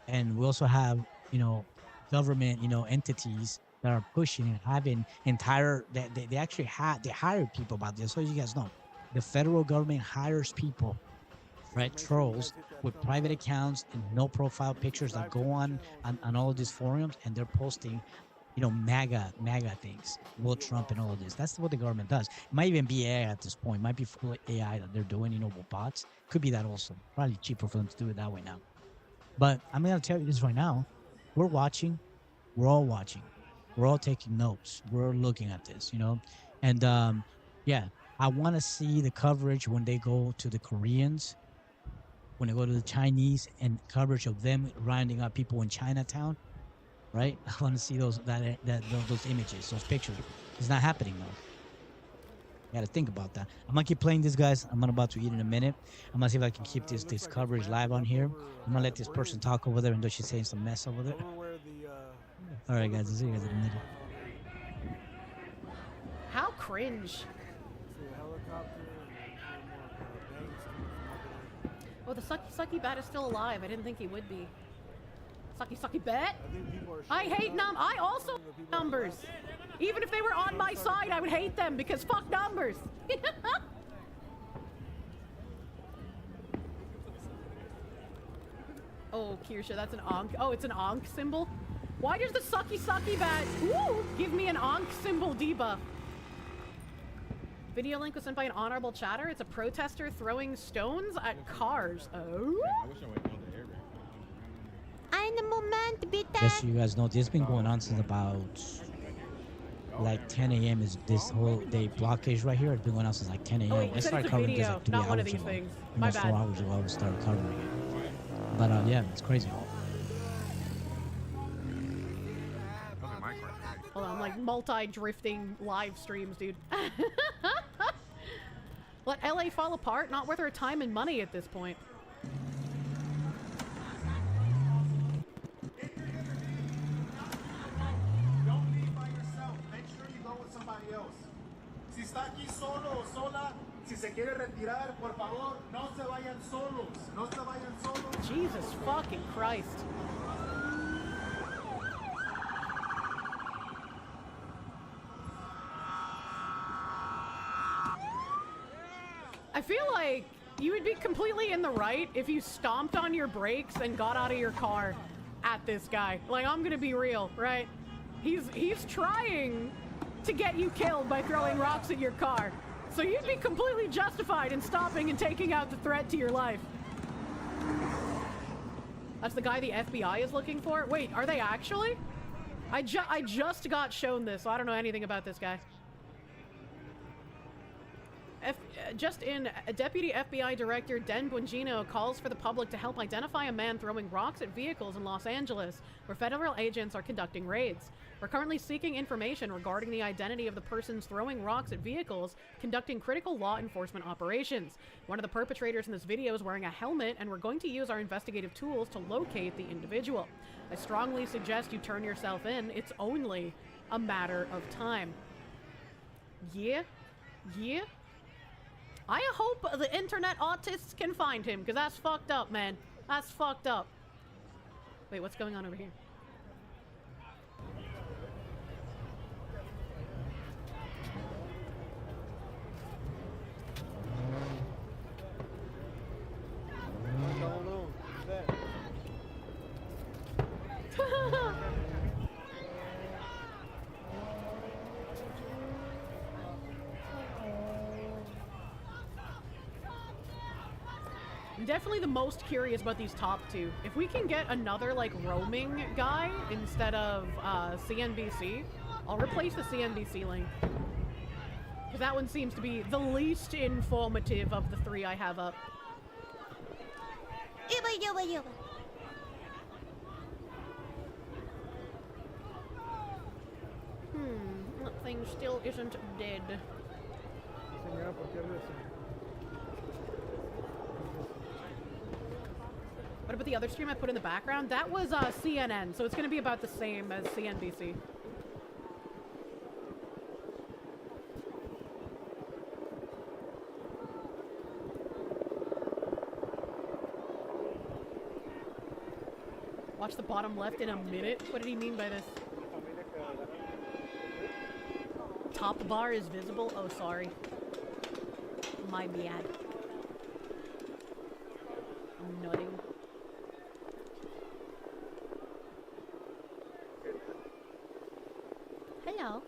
and we also have, government, entities that are pushing and having they actually they hire people about this. So you guys know, the federal government hires people, right? Trolls with private accounts and no profile pictures that go on all of these forums, and they're posting, MAGA things, Will Trump and all of this. That's what the government does. It might even be AI at this point. It might be full AI that they're doing, with bots. Could be that also. Probably cheaper for them to do it that way now. But I'm going to tell you this right now. We're watching. We're all watching. We're all taking notes. We're looking at this, And, yeah, I want to see the coverage when they go to the Koreans, when they go to the Chinese, and coverage of them rounding up people in Chinatown, right? I want to see those images, those pictures. It's not happening though. You got to think about that. I'm gonna keep playing this, guys. I'm about to eat in a minute. I'm gonna see if I can keep this coverage live on here. I'm gonna let this person talk over there, and though she's saying some mess over there. All right, guys. I'll see you guys in a minute. How cringe. Oh, the sucky bat is still alive. I didn't think he would be. Sucky bat. I hate I also hate numbers. Even if they were on my side, I would hate them because fuck numbers. Oh, Kirsha, that's an Ankh. Oh, it's an Ankh symbol? Why does the sucky bat give me an Ankh symbol debuff? Video link was sent by an honorable chatter. It's a protester throwing stones at cars. Oh? Just so you guys know, this has been going on since about like 10 a.m. is this whole day blockage right here. It's been going on since like 10 a.m. I started covering this like 3 not one of hours these ago. things. Almost 4 hours ago I started covering it. But yeah, it's crazy. Hold on, like multi-drifting live streams, dude. Let LA fall apart? Not worth our time and money at this point. Don't leave by yourself. Make sure you go with somebody else. Si está aquí solo o sola, si se quiere retirar, por favor, no se vayan solos. No se vayan solos. Jesus fucking Christ. I feel like you would be completely in the right if you stomped on your brakes and got out of your car at this guy. Like, I'm gonna be real, right? He's trying to get you killed by throwing rocks at your car. So you'd be completely justified in stopping and taking out the threat to your life. That's the guy the FBI is looking for? Wait, are they actually? I just got shown this, so I don't know anything about this guy. Deputy FBI Director Den Bongino calls for the public to help identify a man throwing rocks at vehicles in Los Angeles, where federal agents are conducting raids. We're currently seeking information regarding the identity of the persons throwing rocks at vehicles, conducting critical law enforcement operations. One of the perpetrators in this video is wearing a helmet, and we're going to use our investigative tools to locate the individual. I strongly suggest you turn yourself in. It's only a matter of time. Yeah? Yeah? I hope the internet autists can find him, because that's fucked up, man. That's fucked up. Wait, what's going on over here? I'm definitely the most curious about these top two. If we can get another, like, roaming guy instead of CNBC, I'll replace the CNBC link. Because that one seems to be the least informative of the three I have up. That thing still isn't dead. about the other stream I put in the background? That was CNN, so it's going to be about the same as CNBC. Watch the bottom left in a minute? What did he mean by this? Top bar is visible? Oh, sorry. My bad. I'm nutting. Hello.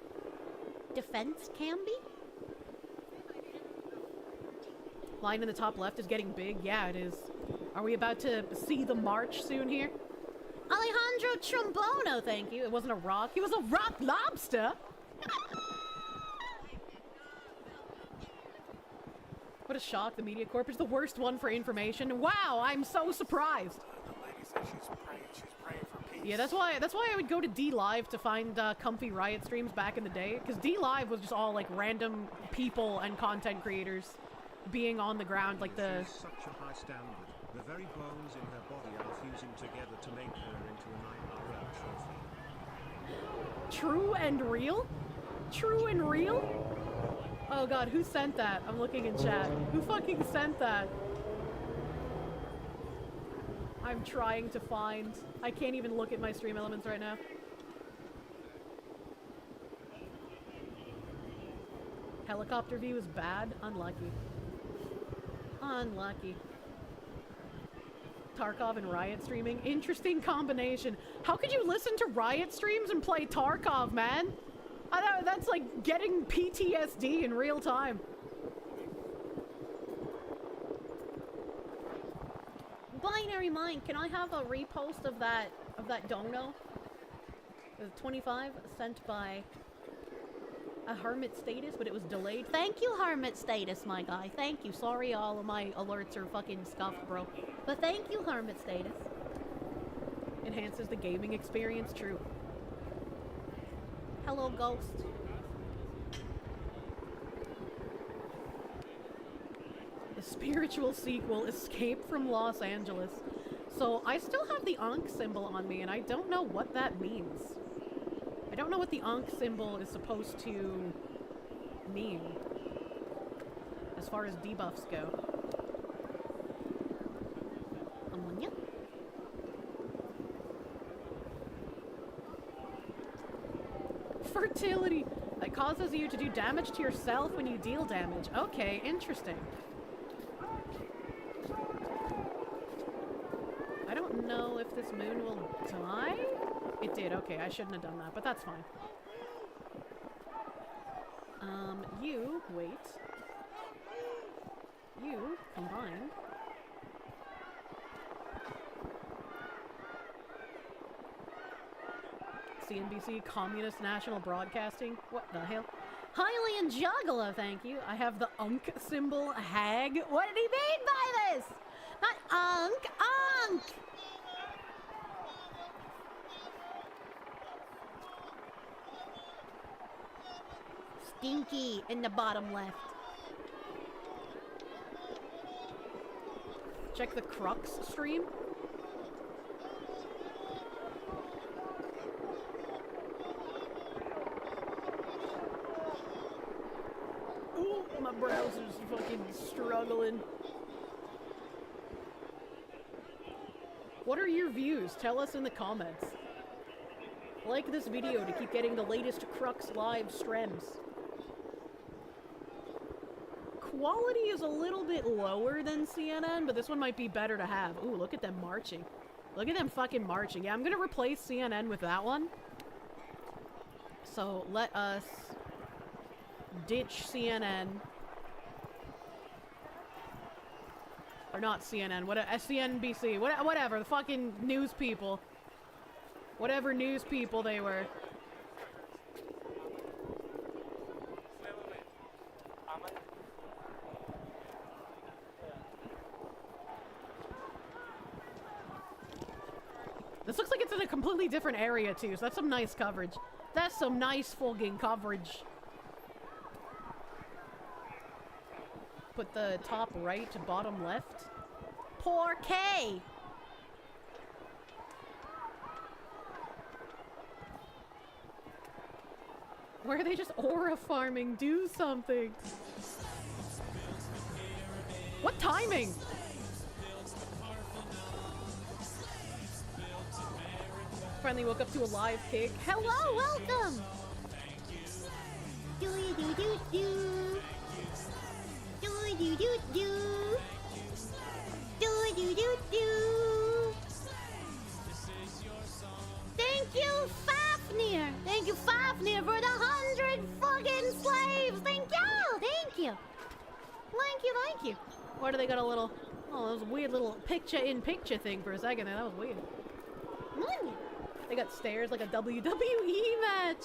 Defense Camby? Line in the top left is getting big. Yeah, it is. Are we about to see the march soon here? Alejandro Trombono, thank you. It wasn't a rock. He was a rock lobster. What a shock. The Media Corp is the worst one for information. Wow, I'm so surprised. The lady said she's praying for peace. Yeah, that's why I would go to D Live to find comfy Riot streams back in the day, because D Live was just all like random people and content creators being on the ground, like the. She's such a high standard. The very bones in her body are fusing together to make her into an IRL trophy. True and real? True and real? Oh god, who sent that? I'm looking in chat. Who fucking sent that? I'm trying to find. I can't even look at my stream elements right now. Helicopter view is bad? Unlucky. Unlucky. Tarkov and Riot streaming. Interesting combination. How could you listen to Riot streams and play Tarkov, man? That's like getting PTSD in real time. Binary Mind, can I have a repost of that dono? It was 25 sent by a Hermit Status, but it was delayed. Thank you, Hermit Status, my guy. Thank you. Sorry all of my alerts are fucking scuffed, bro. But thank you, Hermit Status. Enhances the gaming experience, true. Hello, Ghost. The spiritual sequel, Escape from Los Angeles. So, I still have the Ankh symbol on me, and I don't know what that means. I don't know what the Ankh symbol is supposed to mean, as far as debuffs go. Ammonia? Fertility! That causes you to do damage to yourself when you deal damage. Okay, interesting. I don't know if this moon will die? It did, okay, I shouldn't have done that, but that's fine. You, wait. You, combine. CNBC, Communist National Broadcasting. What the hell? Hylian Juggalo, thank you. I have the Unk symbol, hag. What did he mean by this? Not Unk, Unk! Stinky in the bottom left. Check the Crux stream. Ooh, my browser's fucking struggling. What are your views? Tell us in the comments. Like this video to keep getting the latest Crux live streams. Quality is a little bit lower than CNN, but this one might be better to have. Ooh, look at them marching. Look at them fucking marching. Yeah, I'm gonna replace CNN with that one. So let us ditch CNN. Or not CNN, what CNBC, whatever, the fucking news people. Whatever news people they were. This looks like it's in a completely different area too, so that's some nice coverage. That's some nice fucking coverage. Put the top right to bottom left. Poor K! Why are they just aura farming? Do something. What timing? Finally woke up to a live kick. Hello, welcome! Do do do do. Do do do do. Do do do do. Thank you, Fafnir. Thank you, Fafnir, for the 100 fucking slaves. Thank you. Thank you. Thank you, thank you. Why do they got a little... Oh, that was a weird little picture-in-picture thing for a second there. That was weird. They got stairs like a WWE match.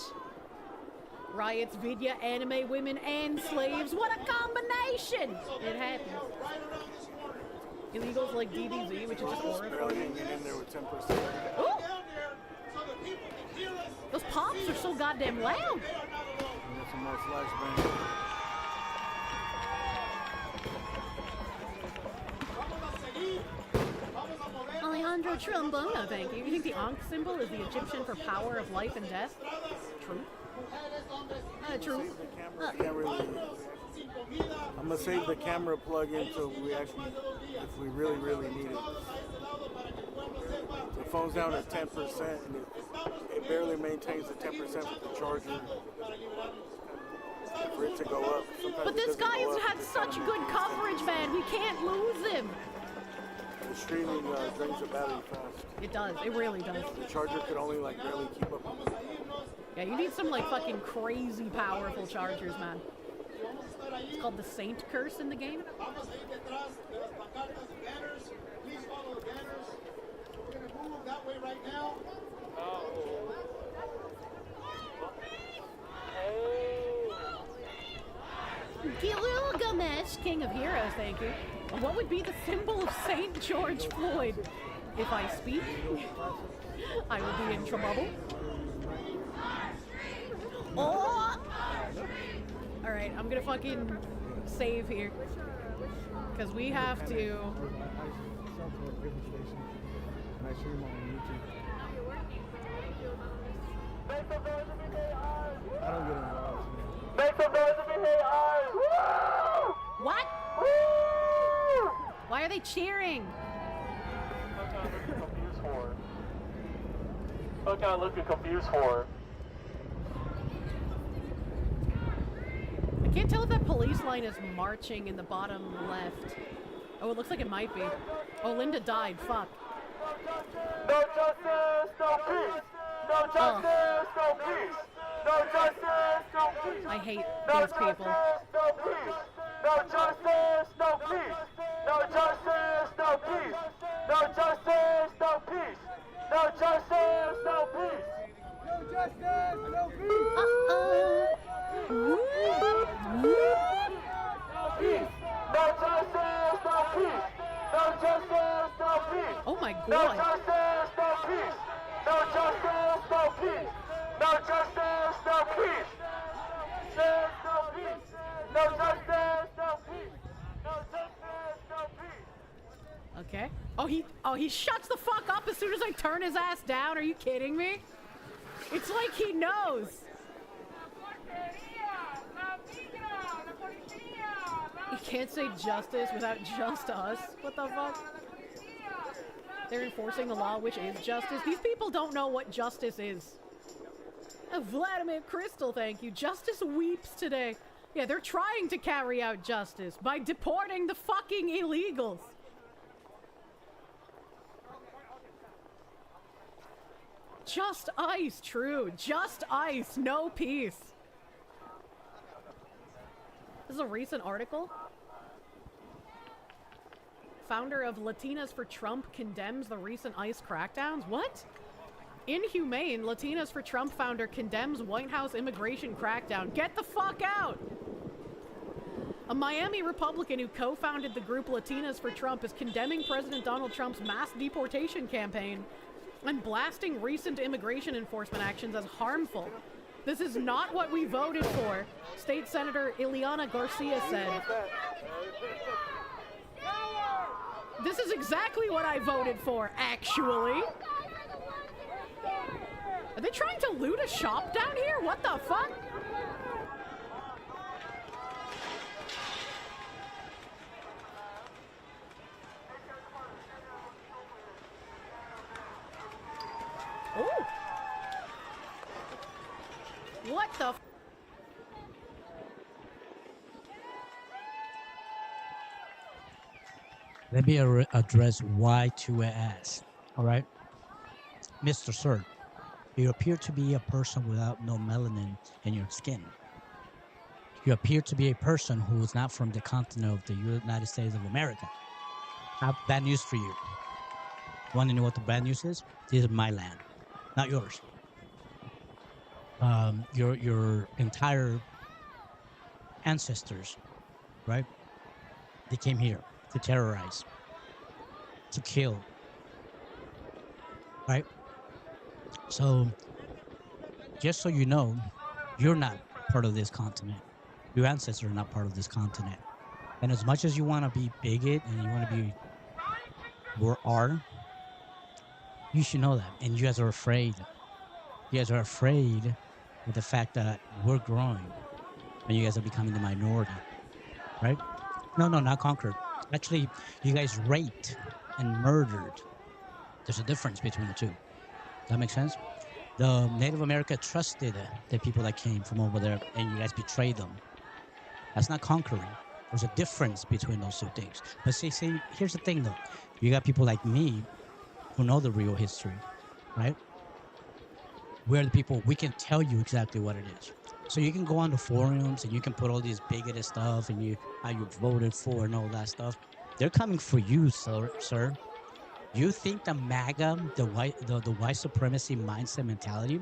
Riots, Vidya, anime, women, and slaves. What a combination! It happens. Illegals like DDZ, which is just horrifying. Get in there with 10%. Ooh! Those pops are so goddamn loud. And there's some more flashbangs. Alejandro Trombono, thank you. You think the Ankh symbol is the Egyptian for power of life and death? True. True. Can't really. I'm gonna save the camera plug until we actually, if we really need it. The phone's down at 10%, and it barely maintains the 10% with the charger. For it to go up. But this guy has had such good coverage, man. We can't lose him. The streaming drains the battery fast. It does. It really does. The charger could only like barely keep up. Yeah, you need some like fucking crazy powerful chargers, man. It's called the Saint Curse in the game. Gilgamesh, King of Heroes, thank you. What would be the symbol of Saint George Floyd? If I speak, I will be in trouble. Oh! Alright, I'm gonna fucking save here. Because we have to... I don't get involved. Make some noise if you hate ours! Woo! What? Woo! Why are they cheering? What kind of looking confused for? I can't tell if that police line is marching in the bottom left. Oh, it looks like it might be. Oh, Linda died. Fuck. No justice, no peace! No justice, no peace! No justice, no peace! I hate no these people. No peace! No justice, no peace! No justice, no peace! No justice, no peace! No justice, no peace! No justice, no peace! No peace! No justice, no peace! No justice, no peace! Oh my god! No justice, no peace! No justice, no peace! No justice, no peace! No peace! No justice, no peace! No justice, no peace! Okay. Oh, he shuts the fuck up as soon as I turn his ass down. Are you kidding me? It's like he knows. You can't say justice without just us. What the fuck? They're enforcing the law, which is justice. These people don't know what justice is. Vladimir Crystal, thank you. Justice weeps today. Yeah, they're trying to carry out justice by deporting the fucking illegals. Just ice, true. Just ice, no peace. This is a recent article. Founder of Latinas for Trump condemns the recent ICE crackdowns. What? Inhumane. Latinas for Trump founder condemns White House immigration crackdown. Get the fuck out! A Miami Republican who co-founded the group Latinas for Trump is condemning President Donald Trump's mass deportation campaign and blasting recent immigration enforcement actions as harmful. This is not what we voted for, State Senator Ileana Garcia said. This is exactly what I voted for, actually. Are they trying to loot a shop down here? What the fuck? the f- Let me address Y2S. All right, Mr. Sir, you appear to be a person without no melanin in your skin. You appear to be a person who is not from the continent of the United States of America. I have bad news for you. Want to know what the bad news is? This is my land, not yours. Your entire ancestors, right? They came here to terrorize, to kill, right? So, just so you know, you're not part of this continent. Your ancestors are not part of this continent. And as much as you want to be bigot and you want to be or are, you should know that. And you guys are afraid. You guys are afraid of the fact that we're growing and you guys are becoming the minority, right? No, not conquered. Actually, you guys raped and murdered. There's a difference between the two. That makes sense? The Native America trusted the people that came from over there, and you guys betrayed them. That's not conquering. There's a difference between those two things. But see, here's the thing, though. You got people like me who know the real history, right? We're the people, we can tell you exactly what it is. So you can go on the forums and you can put all these bigoted stuff and how you voted for and all that stuff. They're coming for you, sir. You think the MAGA, the white supremacy mindset mentality,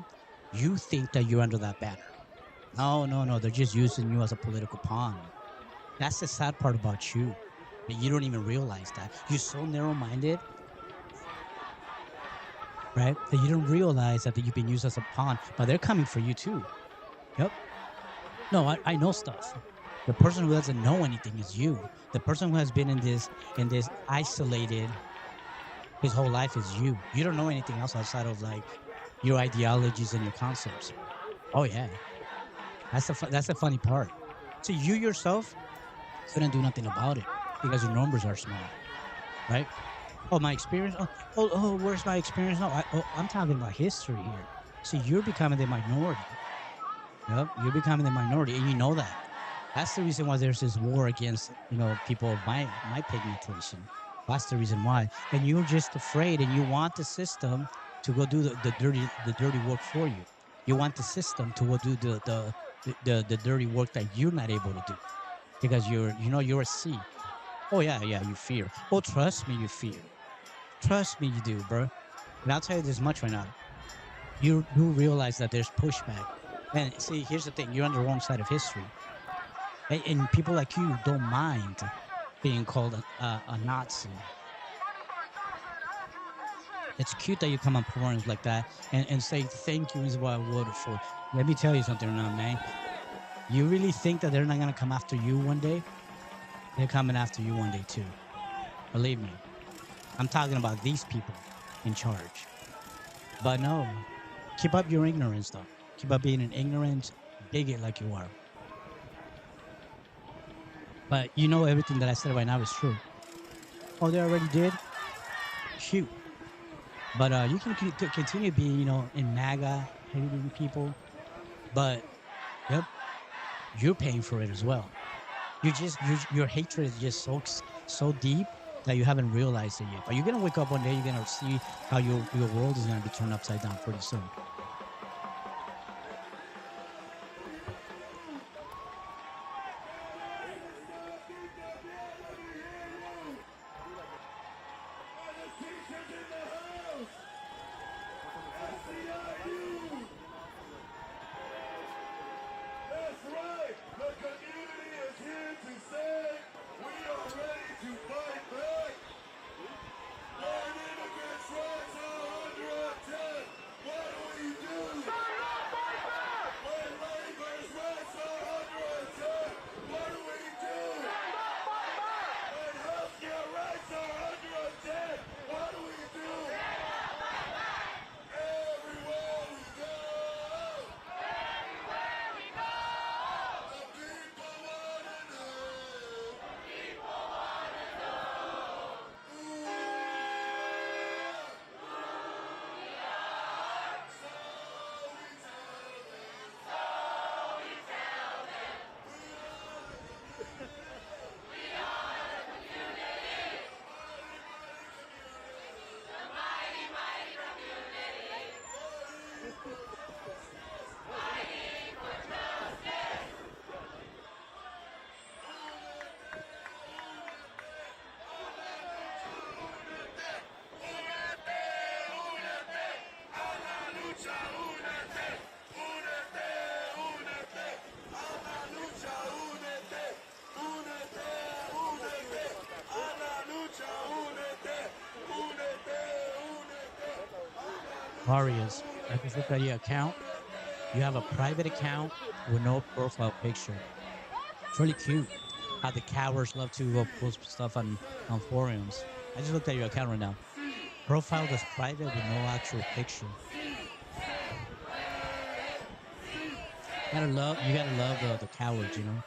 you think that you're under that banner. No. They're just using you as a political pawn. That's the sad part about you. That you don't even realize that. You're so narrow-minded, right? That you don't realize that you've been used as a pawn. But they're coming for you too. Yep. No, I know stuff. The person who doesn't know anything is you. The person who has been in this isolated his whole life is you. You don't know anything else outside of like your ideologies and your concepts. Oh yeah, that's the funny part. So you yourself couldn't do nothing about it because your numbers are small, right? Oh, my experience. Oh, where's my experience? No, I'm talking about history here. So you're becoming the minority. Yep, you're becoming the minority, and you know that. That's the reason why there's this war against people of my pigmentation. That's the reason why. And you're just afraid, and you want the system to go do the dirty work for you. You want the system to go do the dirty work that you're not able to do, because you're a C. Oh yeah, you fear. Oh, trust me, you fear. Trust me, you do, bro. And I'll tell you this much right now. You realize that there's pushback. And see, here's the thing. You're on the wrong side of history. And people like you don't mind being called a Nazi. It's cute that you come on forums like that and say thank you is what I voted for. Let me tell you something now, man. You really think that they're not going to come after you one day? They're coming after you one day too. Believe me. I'm talking about these people in charge. But no, keep up your ignorance though. Keep up being an ignorant bigot like you are. But you know everything that I said right now is true. Oh, they already did? Shoot. But you can continue being, in MAGA, hating people. But, yep, you're paying for it as well. Your hatred is just so deep that you haven't realized it yet. But you're going to wake up one day, you're going to see how your world is going to be turned upside down pretty soon. That's right! The community is here to say we are ready to fight back! White immigrants' rights are under attack! Why do we Marius, I just looked at your account. You have a private account with no profile picture. It's really cute. How the cowards love to post stuff on forums. I just looked at your account right now. Profile is private with no actual picture. You gotta love the cowards, you know.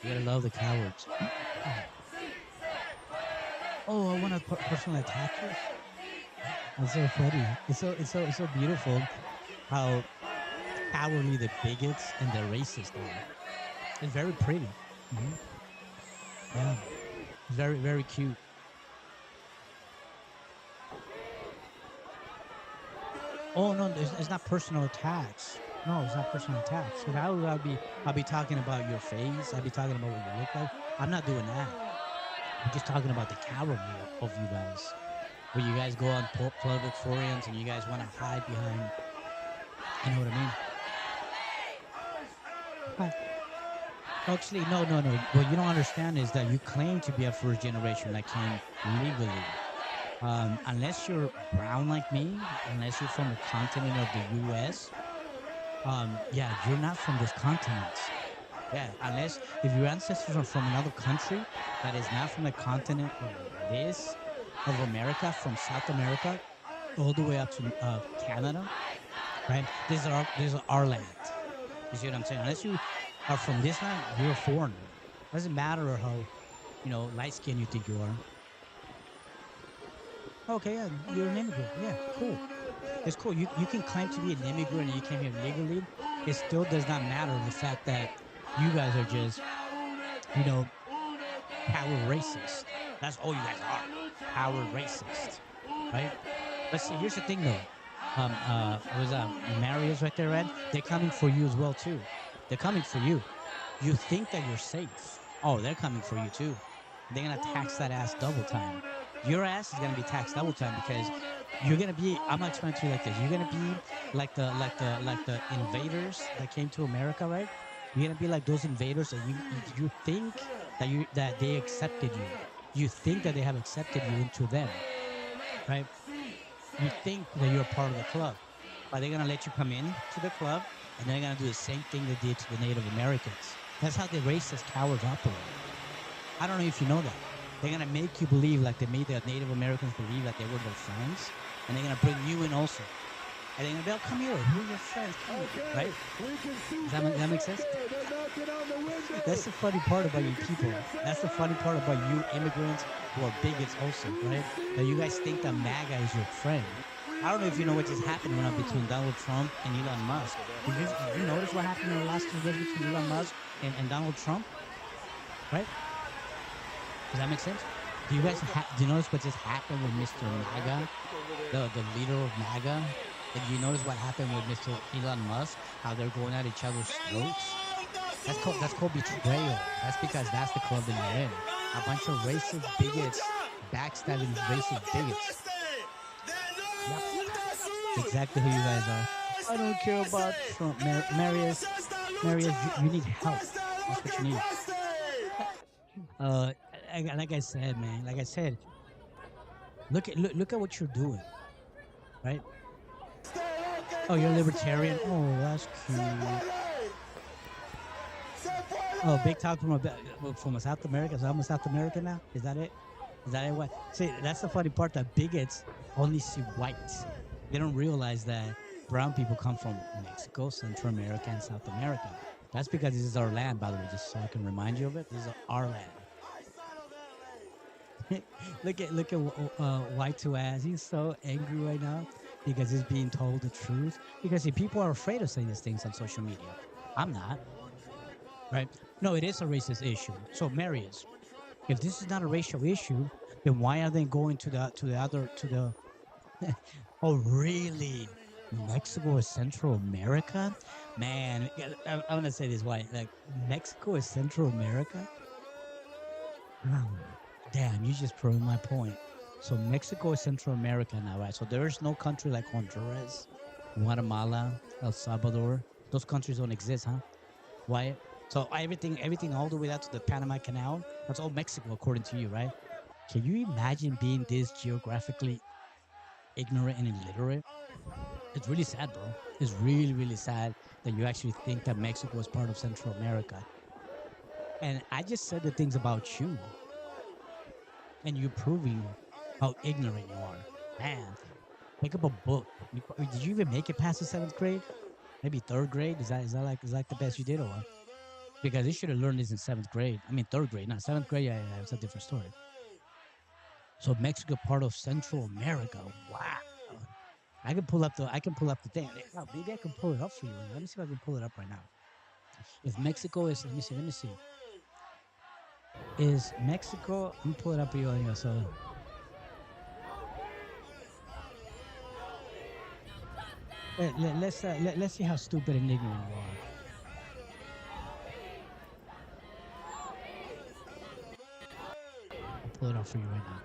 You gotta love the cowards. Oh, I want to personally attack you. It's so funny. It's so beautiful how cowardly the bigots and the racists are. It's very pretty. Yeah, it's very, very cute. Oh no, it's not personal attacks. No, it's not personal attacks. Because I'll be talking about your face. I'll be talking about what you look like. I'm not doing that. I'm just talking about the cowardly of you guys. Where you guys go on public forums and you guys want to hide behind. You know what I mean? Actually, no. What you don't understand is that you claim to be a first generation that came legally. Unless you're brown like me, unless you're from the continent of the U.S., yeah, you're not from this continent. Yeah, unless if your ancestors are from another country that is not from the continent of America, from South America, all the way up to Canada, right? This is our land. You see what I'm saying? Unless you are from this land, you're a foreigner. Doesn't matter how, light skinned you think you are. Okay, yeah, you're an immigrant. Yeah, cool. It's cool. You can claim to be an immigrant and you came here legally. It still does not matter the fact that you guys are just, power racist. That's all you guys are. Power racist. Right? But see, here's the thing though. Was Marius right there, Ed? They're coming for you as well too. They're coming for you. You think that you're safe. Oh, they're coming for you too. They're gonna tax that ass double time. Your ass is gonna be taxed double time because you're gonna be. I'm gonna explain to you like this. You're gonna be like the invaders that came to America, right? You're gonna be like those invaders that you think that they accepted you. You think that they have accepted you into them, right? You think that you're a part of the club, but they're gonna let you come in to the club, and they're gonna do the same thing they did to the Native Americans. That's how the racist cowards operate. I don't know if you know that. They're gonna make you believe like they made the Native Americans believe that they were their friends, and they're gonna bring you in also. And they're gonna be like, come here, we're your friends, come here, right? Does that make sense? That's the funny part about you people. That's the funny part about you immigrants who are bigots also, right? That you guys think that MAGA is your friend. I don't know if you know what just happened right now between Donald Trump and Elon Musk. Did you notice what happened in the last 2 days between Elon Musk and Donald Trump? Right? Does that make sense? Do you guys do you notice what just happened with Mr. MAGA, the leader of MAGA? Did you notice what happened with Mr. Elon Musk? How they're going at each other's throats? That's called betrayal. That's because that's the club that you're in. A bunch of racist bigots, backstabbing racist bigots. Yep. Exactly who you guys are. I don't care about Trump. Marius, you need help. That's what you need. Like I said, man. Like I said, look at what you're doing, right? Oh, you're libertarian. Oh, that's cute. Oh, big talk from a South America. So I'm a South American now. Is that it? Is that it? What? See, that's the funny part. That bigots only see whites. They don't realize that brown people come from Mexico, Central America, and South America. That's because this is our land, by the way. Just so I can remind you of it. This is our land. look at white to ass. He's so angry right now because he's being told the truth. Because see, people are afraid of saying these things on social media. I'm not. Right? No, it is a racist issue. So, Marius, if this is not a racial issue, then why are they going to the oh, really? Mexico is Central America? Man, I'm gonna say this. Why? Like, Mexico is Central America? Damn, you just proved my point. So Mexico is Central America now, right? So there is no country like Honduras, Guatemala, El Salvador. Those countries don't exist, huh? Why? So everything all the way out to the Panama Canal, that's all Mexico, according to you, right? Can you imagine being this geographically ignorant and illiterate? It's really sad, bro. It's really, really sad that you actually think that Mexico is part of Central America. And I just said the things about you, and you're proving how ignorant you are. Man, pick up a book. Did you even make it past the 7th grade? Maybe 3rd grade? Is that like the best you did, or what? Because you should have learned this in 7th grade. I mean 3rd grade, not 7th grade. Yeah, it's a different story. So Mexico part of Central America. Wow. I can pull up the thing. Oh, maybe I can pull it up for you. Let me see if I can pull it up right now. If Mexico is, let me see. Is Mexico? Let me pull it up for you on here. So. Let's see how stupid and ignorant you are. I'll pull it up for you right now.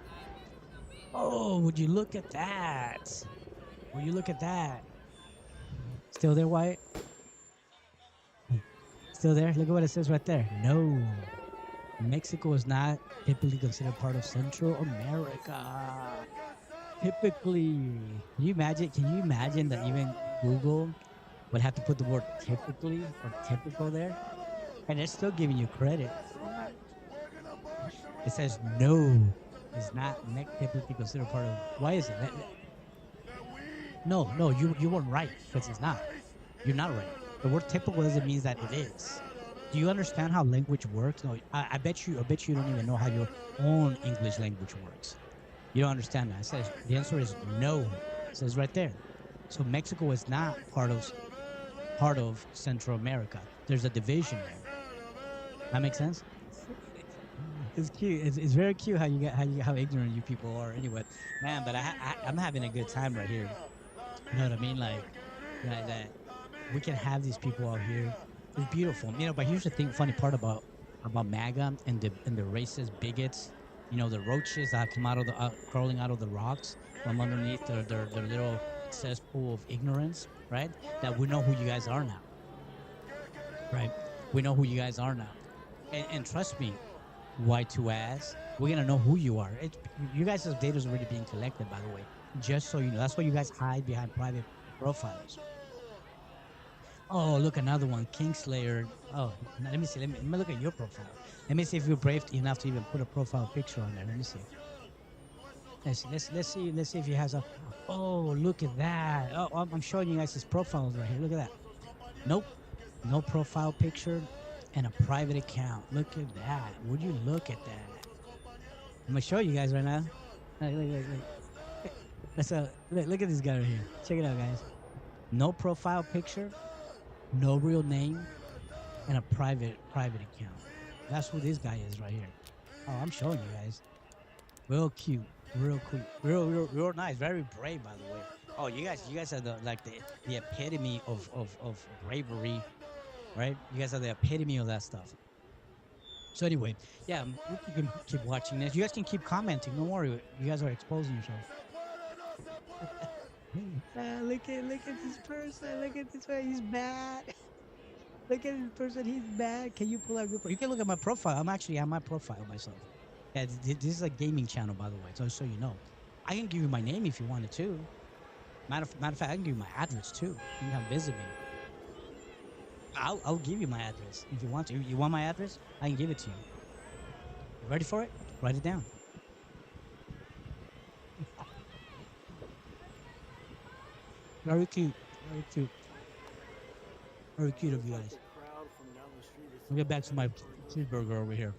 Oh, would you look at that? Will you look at that? Still there, Wyatt? Still there? Look at what it says right there. No. Mexico is not typically considered part of Central America. Typically. Can you imagine that even Google would have to put the word typically or typical there? And they're still giving you credit. It says no. Is not typically considered part of. Why is it? No, you weren't right, because it's not. You're not right. The word typical doesn't mean that it is. Do you understand how language works? No, I bet you don't even know how your own English language works. You don't understand that. It says the answer is no. It says right there. So Mexico is not part of Central America. There's a division there. That makes sense? It's cute. It's very cute how ignorant you people are. Anyway, man, but I'm having a good time right here. You know what I mean? Like that we can have these people out here. It's beautiful, you know. But here's the thing: funny part about MAGA and the racist bigots. You know, the roaches that come out of the crawling out of the rocks from underneath their little cesspool of ignorance, right? That we know who you guys are now, right? We know who you guys are now, and trust me. Y2S, we're gonna know who you are. You guys' data is already being collected, by the way. Just so you know, that's why you guys hide behind private profiles. Oh, look, another one, Kingslayer. Oh, let me see. Let me look at your profile. Let me see if you're brave enough to even put a profile picture on there. Let me see. Let's see if he has a. Oh, look at that. Oh, I'm showing you guys his profiles right here. Look at that. Nope, no profile picture. And a private account. Look at that. Would you look at that? I'm gonna show you guys right now. Look. Look at this guy right here. Check it out, guys. No profile picture, no real name, and a private account. That's who this guy is right here. Oh, I'm showing you guys. Real cute, real cool, real nice, very brave, by the way. Oh, you guys are the epitome of bravery. Right? You guys are the epitome of that stuff. So anyway, yeah, you can keep watching this. You guys can keep commenting. Don't worry. You guys are exposing yourselves. Look at this person. Look at this guy. He's bad. Look at this person. He's bad. Can you pull out your profile? You can look at my profile. I'm actually on my profile myself. Yeah, this is a gaming channel, by the way, so you know. I can give you my name if you wanted to. Matter of fact, I can give you my address too. You can come visit me. I'll give you my address if you want to. You want my address? I can give it to you. You ready for it? Write it down. Very cute. Very cute. Very cute of you guys. I'll get back to my cheeseburger over here.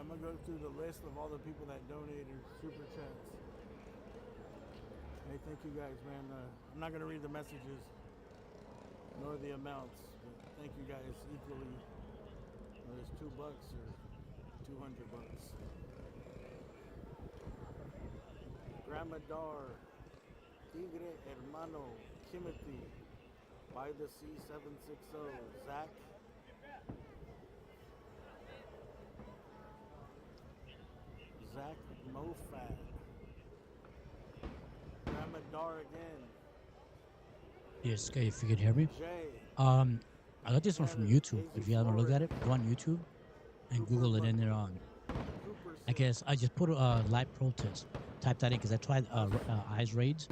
I'm gonna go through the list of all the people that donated super chats. Hey, thank you guys, man. I'm not gonna read the messages nor the amounts, but thank you guys equally. Whether it's $2 or $200. Gramadar, Tigre Hermano, Timothy, by the C760, Zach. Zach Mofat. Gramadar again. Yes, okay, if you can hear me. Jay. I got this one from YouTube. If you haven't looked at it, go on YouTube and Google it in there on. I guess I just put live protest. Type that in because I tried eyes raids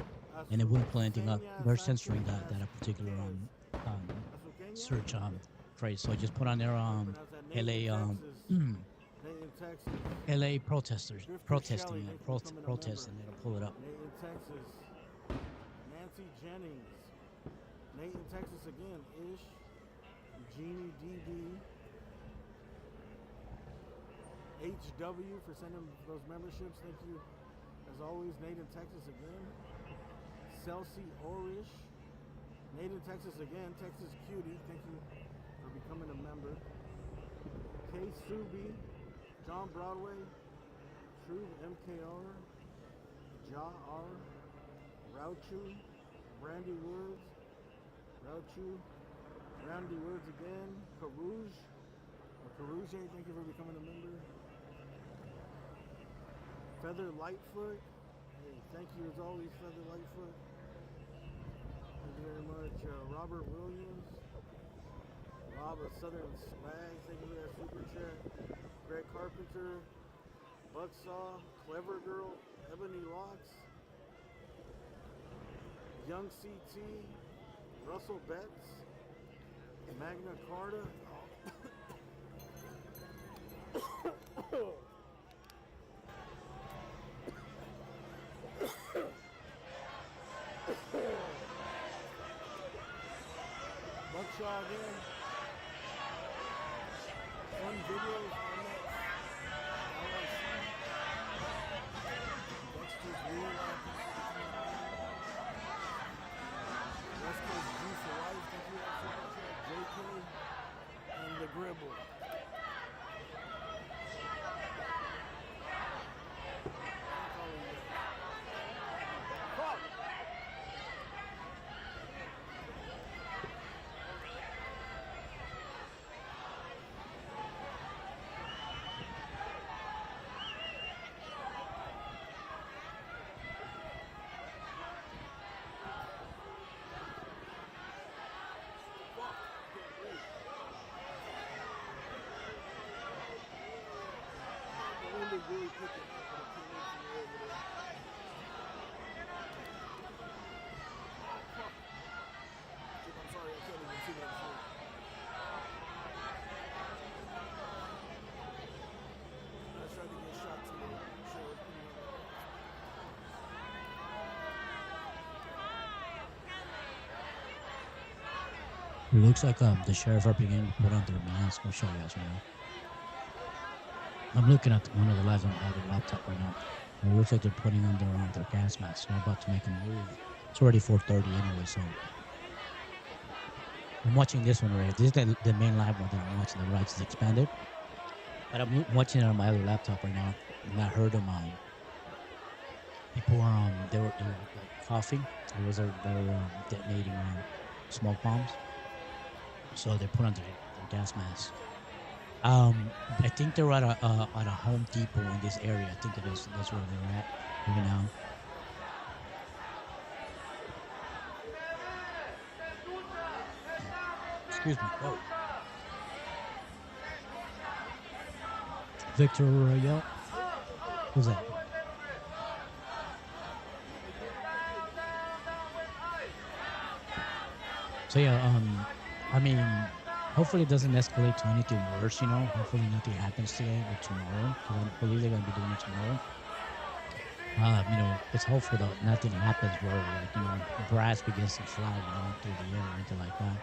and it wouldn't pull anything up. They're censoring that particular search phrase. So I just put on there LA LA protesters protesting protesting. It'll pull it up. Nate in Texas. Nancy Jennings. Nate in Texas again. Ish. Jeannie DB. HW for sending those memberships. Thank you. As always, Nate in Texas again. Celsi Orish. Nate in Texas again. Texas Cutie. Thank you for becoming a member. K Subi. John Broadway. True MKR. Ja R. Rauchu. Brandy Woods. Rauchu. Randy Woods again. Carouge. Carouge, thank you for becoming a member. Feather Lightfoot. Hey, thank you as always, Feather Lightfoot. Thank you very much. Robert Williams. Rob of Southern Swag. Thank you for that super chat. Greg Carpenter. Bucksaw. Clever Girl. Ebony Locks. Young CT. Russell Betts. Magna Carta. Buckshaw again. Fun videos on that. Dexter's Real Office. West Coast Juice for Life. Thank you so much. JK and the Gribble. Really quick. I'm sorry, I can't even see that shit. I tried to get shot to It looks like the sheriff are beginning to put on their mask. I'll show you guys right now. I'm looking at one of the lives on the laptop right now. It looks like they're putting on their gas masks. They're about to make a move. It's already 4:30 anyway, so I'm watching this one right. This is the main live one that I'm watching. The rights is expanded, but I'm watching it on my other laptop right now, and I heard them. People were they were like coughing. They were detonating smoke bombs. So they put on their gas masks. I think they're at a Home Depot in this area. I think that's where they're at even now. Excuse me. Oh. Victor Royale? Who's that? So yeah, I mean, hopefully it doesn't escalate to anything worse, you know. Hopefully nothing happens today or tomorrow, because I believe they're going to be doing it tomorrow. You know, it's hopeful that nothing happens where, like, you know, brass begins to fly, you know, through the air or anything like that.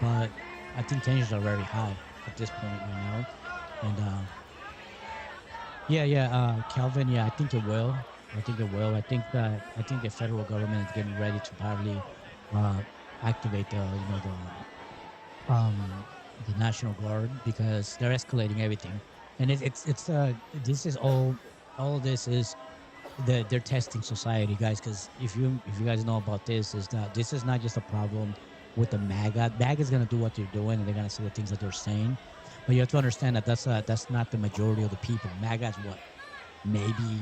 But I think tensions are very high at this point right now. And, Calvin, yeah, I think it will. I think the federal government is getting ready to probably activate the the National Guard because they're escalating everything, and this is all this is they're testing society, guys. Because if you guys know about this, is that this is not just a problem with the MAGA. MAGA is gonna do what they're doing, and they're gonna say the things that they're saying, but you have to understand that that's not the majority of the people. MAGA is what, maybe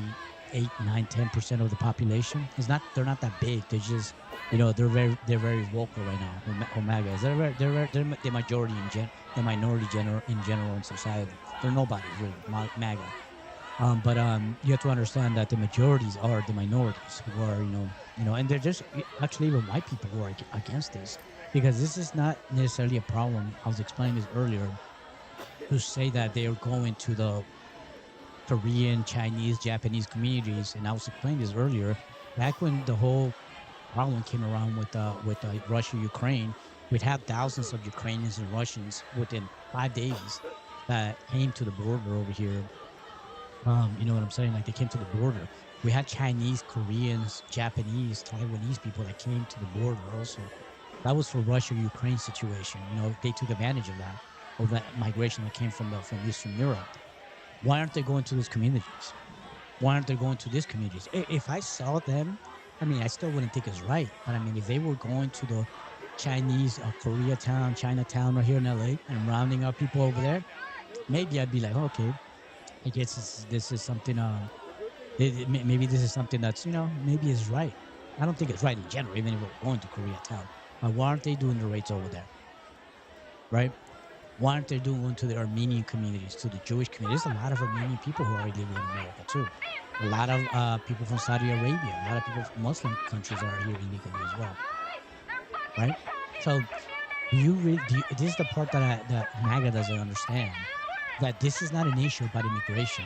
8, 9, 10% of the population. They're not that big. They're just, they're very vocal right now. MAGA is they're the majority the minority in general in society. They're nobody really, MAGA. But you have to understand that the majorities are the minorities who are, and they're just actually even white people who are against this, because this is not necessarily a problem. I was explaining this earlier, to say that they are going to the Korean, Chinese, Japanese communities, and I was explaining this earlier. Back when the whole problem came around with Russia, Ukraine, we'd have thousands of Ukrainians and Russians within 5 days that came to the border over here. You know what I'm saying? Like, they came to the border. We had Chinese, Koreans, Japanese, Taiwanese people that came to the border also. That was for Russia-Ukraine situation. They took advantage of that migration that came from Eastern Europe. Why aren't they going to those communities? Why aren't they going to these communities? If I saw them, I still wouldn't think it's right. But if they were going to the Chinese, Koreatown, Chinatown right here in LA and rounding up people over there, maybe I'd be like, okay, I guess this is something, maybe this is something that's, maybe is right. I don't think it's right in general, even if we're going to Koreatown. But why aren't they doing the raids over there? Right? Why aren't they going to the Armenian communities, to the Jewish communities? There's a lot of Armenian people who are living in America too. A lot of people from Saudi Arabia, a lot of people from Muslim countries are here illegally as well. Right? So, this is the part that MAGA doesn't understand. That this is not an issue about immigration.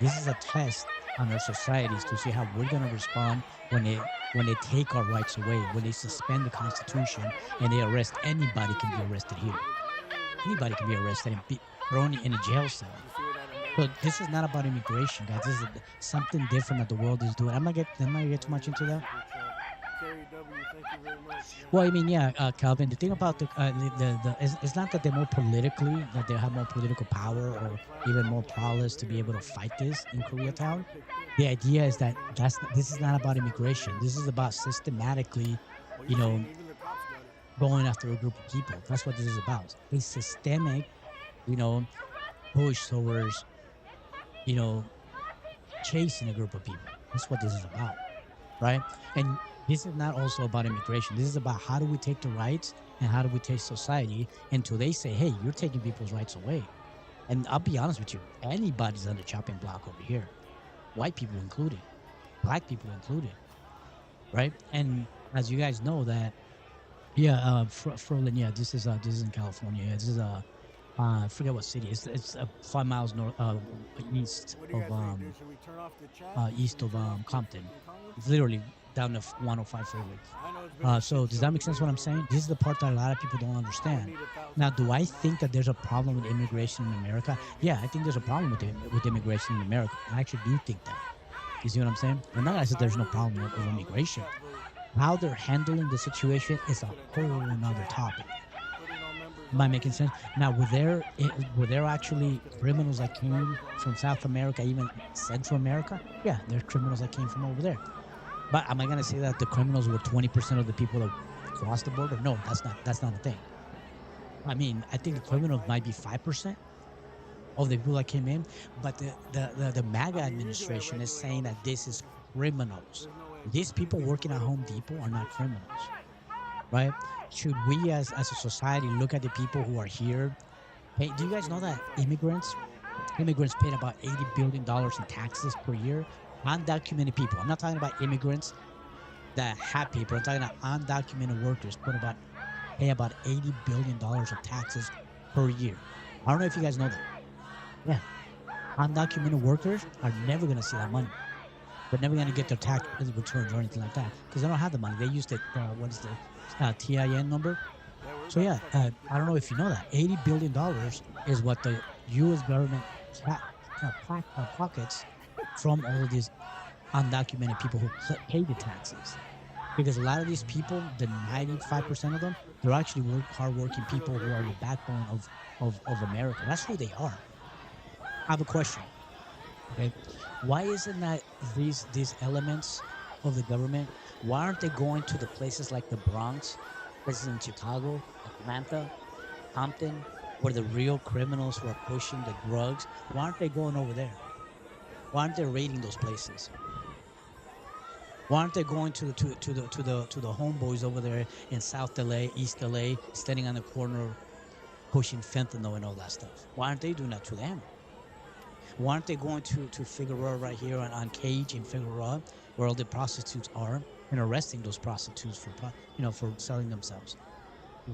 This is a test on our societies to see how we're going to respond when they take our rights away, when they suspend the Constitution and they arrest anybody. Can be arrested here. Anybody can be arrested and be thrown in a jail cell. But this is not about immigration, guys. This is something different that the world is doing. I'm not gonna get too much into that. Well, Calvin, the thing about it's not that they're more politically, that they have more political power or even more prowess to be able to fight this in Koreatown. The idea is that this is not about immigration. This is about systematically, going after a group of people. That's what this is about. A systemic, push towards, chasing a group of people. That's what this is about, right? And this is not also about immigration. This is about how do we take the rights and how do we take society until they say, hey, you're taking people's rights away. And I'll be honest with you, anybody's on the chopping block over here. White people included, black people included, right? And as you guys know that, Ferlin, this is in California. This is I forget what city. It's 5 miles east of Compton. It's literally down the 105 freeway. So does that make sense what I'm saying? This is the part that a lot of people don't understand. Now, do I think that there's a problem with immigration in America? Yeah, I think there's a problem with immigration in America. I actually do think that. You see what I'm saying? I'm not gonna say there's no problem with immigration. How they're handling the situation is a whole another topic. Am I making sense? Now, were there actually criminals that came from South America, even Central America? Yeah, there's criminals that came from over there. But am I gonna say that the criminals were 20% of the people that crossed the border? No, that's not a thing. I think the criminals might be 5% of the people that came in, but the MAGA administration is saying that this is criminals. These people working at Home Depot are not criminals, right? Should we as a society look at the people who are here? Hey, do you guys know that immigrants paid about $80 billion in taxes per year? Undocumented people. I'm not talking about immigrants that have paper. I'm talking about undocumented workers pay about $80 billion of taxes per year. I don't know if you guys know that. Yeah. Undocumented workers are never going to see that money. They're never going to get their tax returns or anything like that because they don't have the money. They use the, TIN number. So yeah, I don't know if you know that. $80 billion is what the U.S. government pockets from all of these undocumented people who pay the taxes. Because a lot of these people, the 95% of them, they're actually hardworking people who are the backbone of America. That's who they are. I have a question. Okay, why isn't that these elements of the government? Why aren't they going to the places like the Bronx, places in Chicago, Atlanta, Compton, where the real criminals who are pushing the drugs? Why aren't they going over there? Why aren't they raiding those places? Why aren't they going to the homeboys over there in South LA, East LA, standing on the corner, pushing fentanyl and all that stuff? Why aren't they doing that to them? Why aren't they going to Figueroa right here on Cage in Figueroa, where all the prostitutes are, and arresting those prostitutes for selling themselves?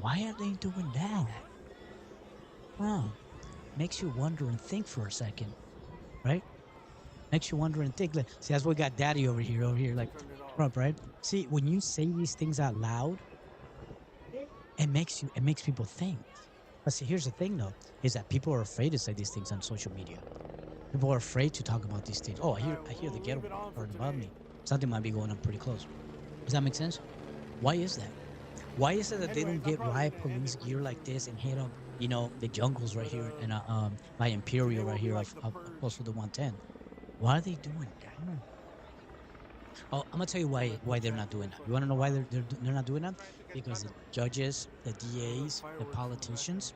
Why aren't they doing that? Wow, makes you wonder and think for a second, right? Makes you wonder and think. See, that's why we got Daddy over here, like Trump, right? See, when you say these things out loud, it makes people think. But see, here's the thing, though, is that people are afraid to say these things on social media. People are afraid to talk about these things. Oh, I hear the ghetto part above me. Something might be going on pretty close. Does that make sense? Why is that? Why is it that they don't get riot police gear like this and hit up, the jungles right here and by Imperial right here, up close to the 110? Why are they doing that? Oh, I'm gonna tell you why they're not doing that. You wanna know why they're not doing that? Because the judges, the DAs, the politicians,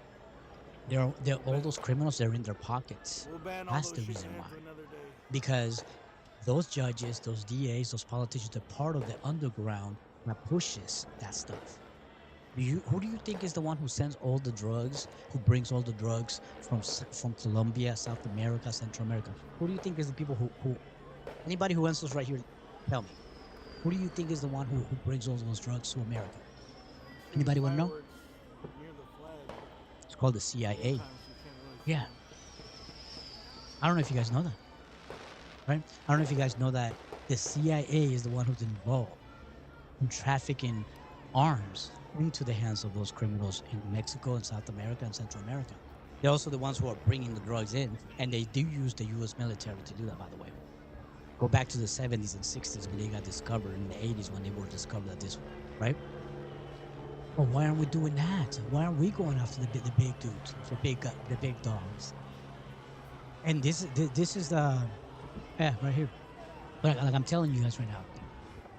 they're all those criminals. They're in their pockets. That's the reason why. Because those judges, those DAs, those politicians, they're part of the underground that pushes that stuff. Who do you think is the one who sends all the drugs, who brings all the drugs from Colombia, South America, Central America? Who do you think is the people who anybody who answers right here, tell me. Who do you think is the one who brings all those drugs to America? Anybody want to know? It's called the CIA. Yeah. I don't know if you guys know that. Right? I don't know if you guys know that the CIA is the one who's involved in trafficking arms into the hands of those criminals in Mexico and South America and Central America. They're also the ones who are bringing the drugs in, and they do use the U.S. military to do that, by the way. Go back to the 70s and 60s when they got discovered, in the 80s when they were discovered at this one, right? Well, why aren't we doing that? Why aren't we going after the big dudes, the big dogs? And this is the, right here. Like I'm telling you guys right now,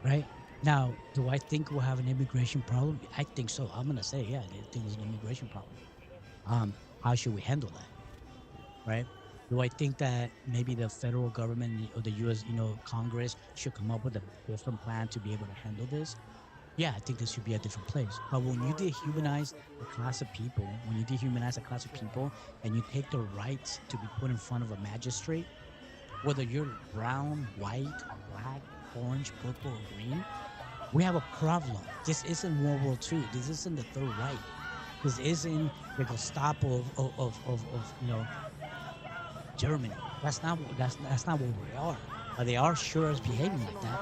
right? Now, do I think we'll have an immigration problem? I think so. I'm gonna say, yeah, I think there's an immigration problem. How should we handle that, right? Do I think that maybe the federal government or the U.S., Congress should come up with a different plan to be able to handle this? Yeah, I think this should be a different place. But when you dehumanize a class of people, and you take the right to be put in front of a magistrate, whether you're brown, white, black, orange, purple, or green, we have a problem. This isn't World War II. This isn't the Third Reich. This isn't the Gestapo of Germany. That's not what we are. But they are sure as behaving like that.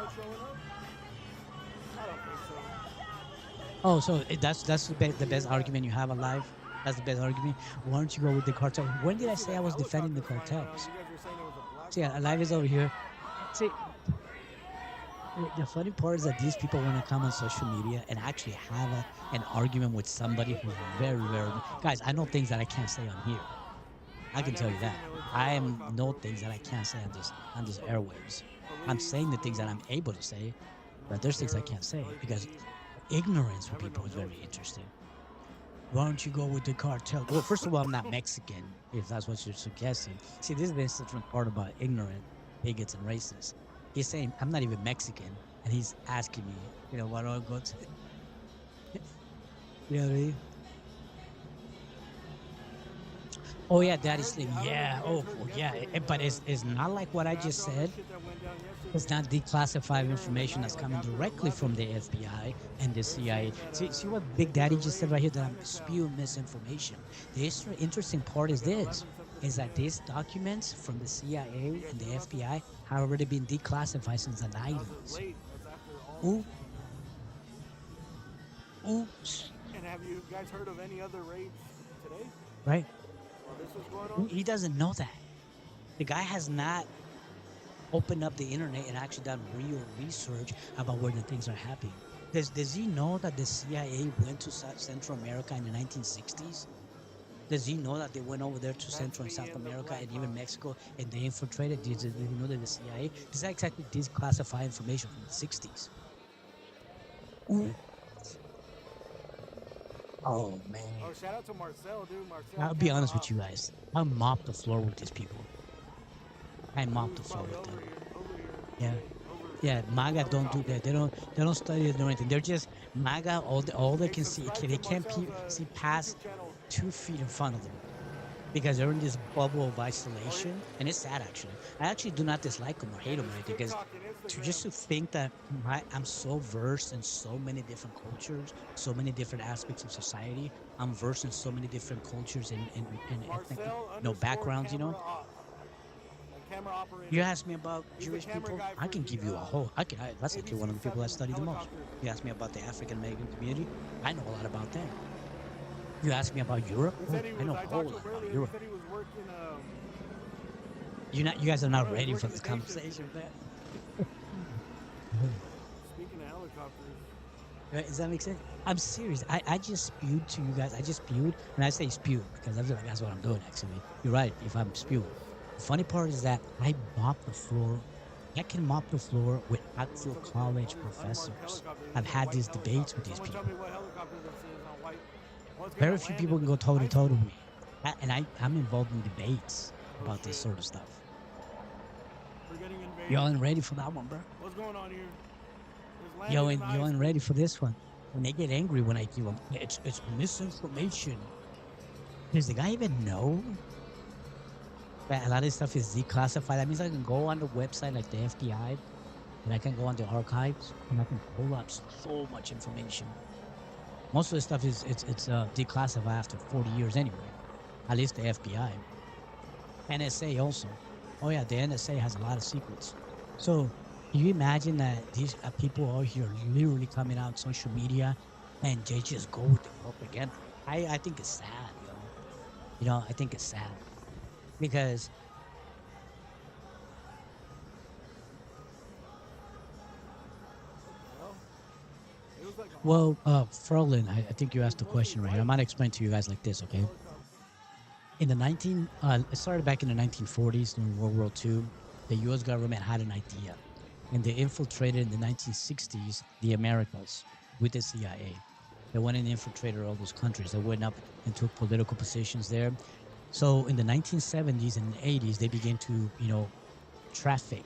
Oh, so that's the best argument you have alive? That's the best argument? Why don't you go with the cartel? When did I say I was defending the cartels? See, Alive is over here. See, the funny part is that these people want to come on social media and actually have an argument with somebody who's very, very... Guys, I know things that I can't say on here. I can tell you that. I know things that I can't say on this airwaves. I'm saying the things that I'm able to say, but there's things I can't say because ignorance for people is very interesting. Why don't you go with the cartel? Well, first of all, I'm not Mexican, if that's what you're suggesting. See, this is the interesting part about ignorant bigots and racists. He's saying, I'm not even Mexican, and he's asking me, why don't I go to... You know what I mean? Oh, yeah, Daddy Slim, yeah, yeah, but it's not like what I just said. It's not declassified information that's coming directly from the FBI and the CIA. See what Big Daddy just said right here, that I'm spewing misinformation. The interesting part is this, is that these documents from the CIA and the FBI have already been declassified since the 90s. Oops. And have you guys heard of any other raids today? Right. While this was going on? He doesn't know that. The guy has not opened up the internet and actually done real research about where the things are happening. Does he know that the CIA went to Central America in the 1960s? Does he know that they went over there to Central and South America and even Mexico and they infiltrated? Does he know that the CIA? Does that exactly declassify information from the 60s? Ooh. Oh man. Oh, shout out to Marcel, dude. Marcel. I'll be honest with you guys. I mopped the floor with these people. I mopped the floor with them. Yeah. Yeah, MAGA don't do that. They don't study it or anything. They're just MAGA. All they can see, they can't see past 2 feet in front of them because they're in this bubble of isolation, and it's sad actually. I actually do not dislike them or hate them or anything because to think that I'm so versed in so many different cultures, so many different aspects of society. I'm versed in so many different cultures and ethnic, backgrounds. You ask me about Jewish people, I can give you a whole. That's actually one of the people I study the most. You ask me about the African American community, I know a lot about them. You ask me about Europe, I know a whole lot about Europe. You guys are not ready for this conversation, man. Speaking of helicopters. Does that make sense? I'm serious. I just spewed to you guys. I just spewed, and I say spewed because I feel like that's what I'm doing. Actually, you're right. If I'm spewing. The funny part is that I mop the floor. I can mop the floor with actual college professors. I've had these debates with these people. Very few people can go toe to toe to me, and I'm involved in debates about this sort of stuff. Y'all ain't ready for that one, bro. What's going on here? Y'all ain't ready for this one. When they get angry when I give them, it's misinformation. Does the guy even know that a lot of this stuff is declassified? That means I can go on the website like the FBI, and I can go on the archives, and I can pull up so much information. Most of the stuff is declassified after 40 years anyway. At least the FBI. NSA also. Oh yeah, the NSA has a lot of secrets. So, can you imagine that these people out here literally coming out on social media and they just go with the propaganda? I think it's sad, yo. You know, I think it's sad. Because Ferlin, I think you asked the question right here. I might explain to you guys like this, okay? In the it started back in the 1940s during World War II. The U.S. government had an idea, and they infiltrated in the 1960s the Americas with the CIA. They went and infiltrated all those countries. They went up and took political positions there. So in the 1970s and 80s, they began to, traffic,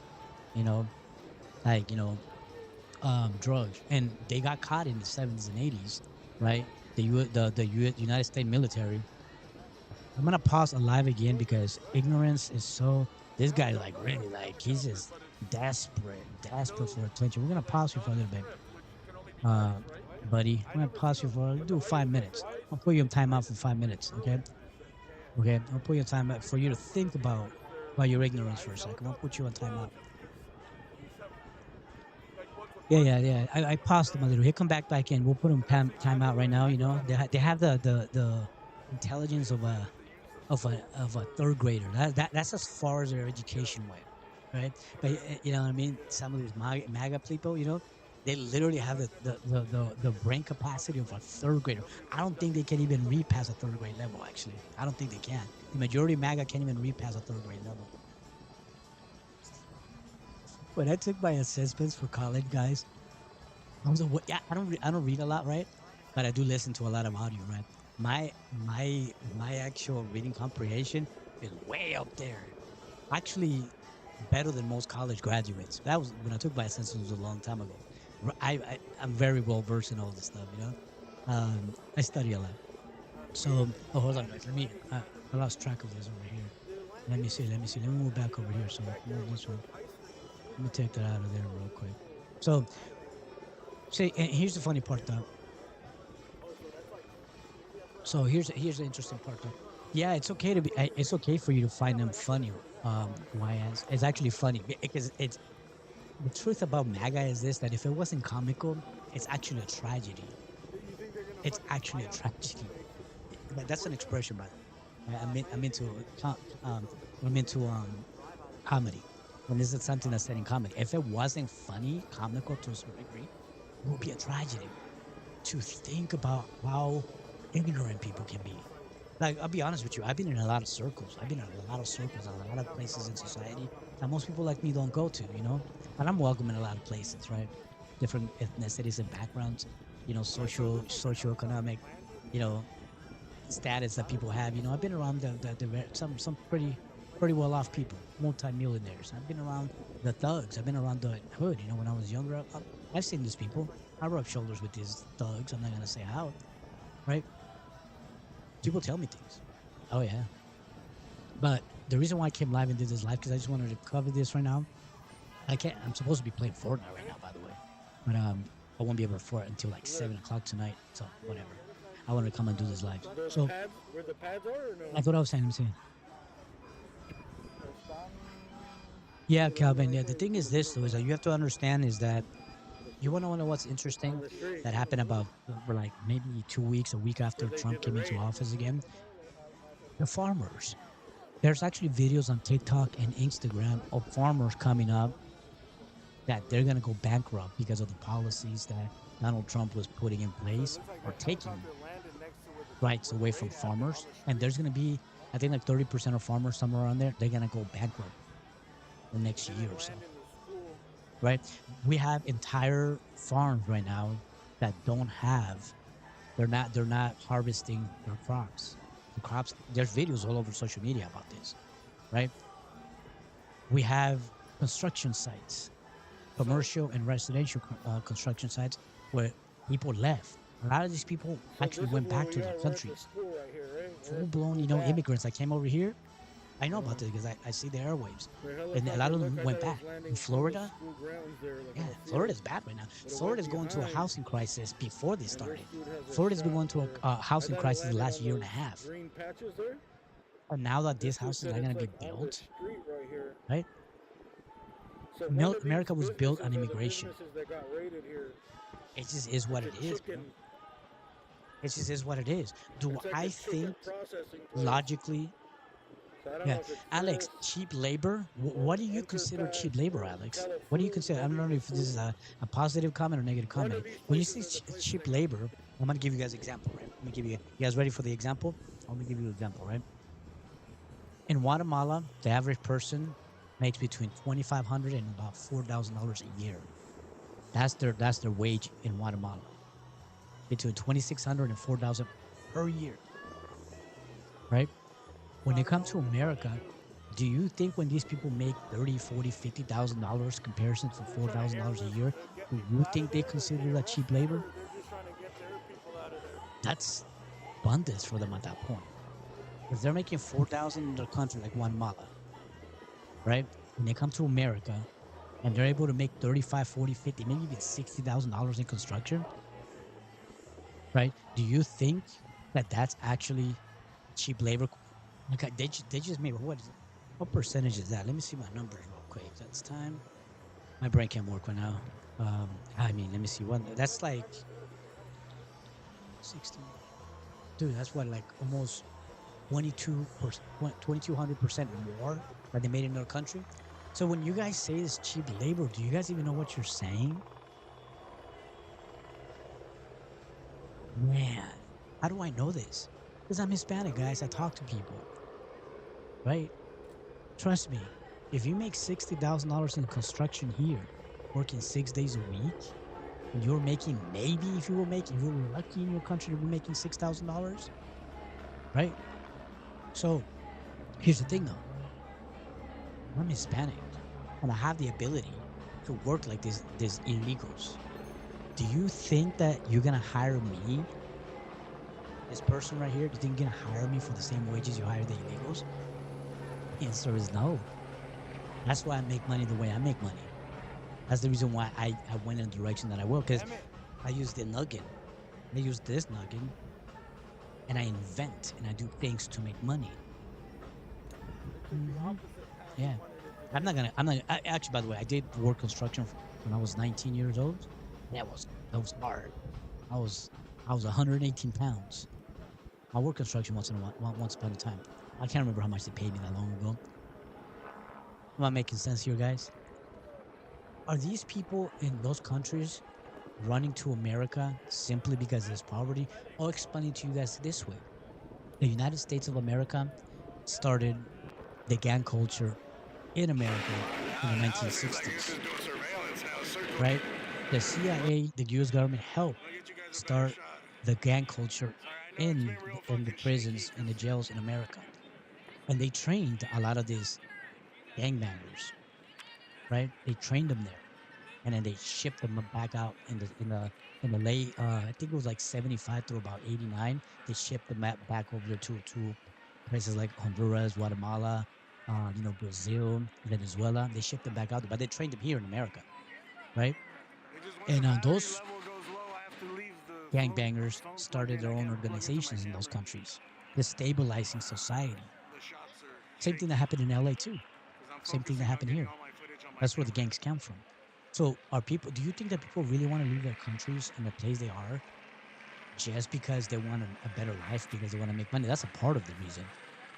drugs, and they got caught in the 70s and 80s, right? The United States military. I'm gonna pause live again because ignorance is so. This guy really he's just desperate for attention. We're gonna pause you for a little bit, buddy. I'm gonna pause you for 5 minutes. I'll put you in timeout for 5 minutes, okay? Okay, I'll put you in timeout for you to think about your ignorance for a second. I'll put you on timeout. Yeah. I paused him a little. He'll come back in. We'll put him timeout right now. They have the intelligence of a third grader. That's as far as their education went, right? But you know what I mean. Some of these MAGA people, they literally have the brain capacity of a third grader. I don't think they can even read past a third grade level. Actually, I don't think they can. The majority of MAGA can't even read past a third grade level. When I took my assessments for college, guys, I was I don't read a lot, right? But I do listen to a lot of audio, right? My actual reading comprehension is way up there. Actually, better than most college graduates. That was when I took my assessments was a long time ago. I'm very well versed in all this stuff, I study a lot. So, hold on, guys. I lost track of this over here. Let me see. Let me move back over here. So move this one. Let me take that out of there real quick. So, and here's the funny part, though. So here's the interesting part, though. Yeah, it's okay for you to find them funny. It's actually funny because it's the truth about MAGA is this: that if it wasn't comical, it's actually a tragedy. It's actually a tragedy. But that's an expression, by the way. I'm into comedy. When this is something that's said in comedy. If it wasn't funny, comical to a certain degree, it will be a tragedy to think about how ignorant people can be. Like, I'll be honest with you, I've been in a lot of circles. I've been in a lot of circles, a lot of places in society that most people like me don't go to, you know? And I'm welcome in a lot of places, right? Different ethnicities and backgrounds, you know, socioeconomic, you know, status that people have. You know, I've been around some pretty well-off people, multi-millionaires. I've been around the thugs. I've been around the hood. You know, when I was younger, I've seen these people. I rub shoulders with these thugs. I'm not gonna say how, right? People tell me things. Oh yeah. But the reason why I came live and did this live, because I just wanted to cover this right now. I'm supposed to be playing Fortnite right now, by the way, but I won't be able to afford it until like 7 o'clock tonight. So whatever. I wanted to come and do this live. So Where the pads are or no? that's what I was saying. I'm saying. Yeah, Calvin. Yeah, the thing is this though, is that you have to understand is that you want to know what's interesting that happened about like maybe 2 weeks, a week after Trump came into office again. The farmers. There's actually videos on TikTok and Instagram of farmers coming up that they're gonna go bankrupt because of the policies that Donald Trump was putting in place or taking rights away from farmers. And there's gonna be, I think, like 30% of farmers somewhere around there, they're gonna go bankrupt the next year or so. Right? We have entire farms right now that don't have, they're not harvesting their crops. The crops, there's videos all over social media about this, right? We have construction sites, commercial and residential construction sites where people left. A lot of these people actually went back to their countries. Full-blown, you know, immigrants that came over here. I know about this because I see the airwaves. And a lot of them went back. In Florida, yeah, Florida's bad right now. Florida's going through a housing crisis before they started. Florida's been going through a housing crisis the last year and a half. And now that these houses are going to be built, right? America was built on immigration. It just is what it is, bro. It just is what it is. Do I think logically? Yeah, Alex, cheap labor? What do you consider cheap labor, Alex? What do you consider? I don't know if this is a positive comment or negative comment. When you say cheap labor, I'm going to give you guys an example, right? Let me give you guys ready for the example? Let me give you an example, right? In Guatemala, the average person makes between $2,500 and about $4,000 a year. That's their wage in Guatemala. Between $2,600 and $4,000 per year, right? When it comes to America, do you think when these people make $30,000, $40,000, $50,000 comparison to $4,000 a year, do you think they consider that cheap labor? That's abundance for them at that point. If they're making $4,000 in their country like Guatemala, right? When they come to America and they're able to make $35,000, $40,000, $50,000, maybe even $60,000 in construction, right? Do you think that that's actually cheap labor? Like they just made, what percentage is that? Let me see my numbers real quick. That's time. My brain can't work right now. I mean, let me see. That's like 60. Dude, that's what, like almost 2,200% more that they made in their country. So when you guys say it's cheap labor, do you guys even know what you're saying? Man, how do I know this? Because I'm Hispanic, guys. I talk to people. Right? Trust me, if you make $60,000 in construction here, working 6 days a week, and you're making, maybe if you were lucky in your country to be making $6,000, right? So, here's the thing though. I'm Hispanic, and I have the ability to work like these illegals. Do you think that you're gonna hire me, this person right here? Do you think you're gonna hire me for the same wages you hire the illegals? The answer is no. That's why I make money the way I make money. That's the reason why I went in the direction that I will, because I use the noggin. I use this noggin, and I invent and I do things to make money. Mm-hmm. Yeah. Actually, by the way, I did work construction when I was 19 years old. That was hard. I was 118 pounds. I worked construction once upon a time. I can't remember how much they paid me that long ago. Am I making sense here, guys? Are these people in those countries running to America simply because there's poverty. I'll explain it to you guys this way. The United States of America started the gang culture in America in the 1960s, right? The CIA, the U.S. government helped start the gang culture in the prisons and the jails in America, and they trained a lot of these gangbangers, right? They trained them there, and then they shipped them back out in the late I think it was like 75 through about 89. They shipped them back over there to places like Honduras, Guatemala, Brazil, Venezuela. They shipped them back out there, but they trained them here in America, right? And those gangbangers started their own organizations in those countries, destabilizing society. Same thing that happened in LA too. Same thing that happened here. That's where the gangs come from. So do you think that people really want to leave their countries and the place they are just because they want a better life, because they want to make money? That's a part of the reason.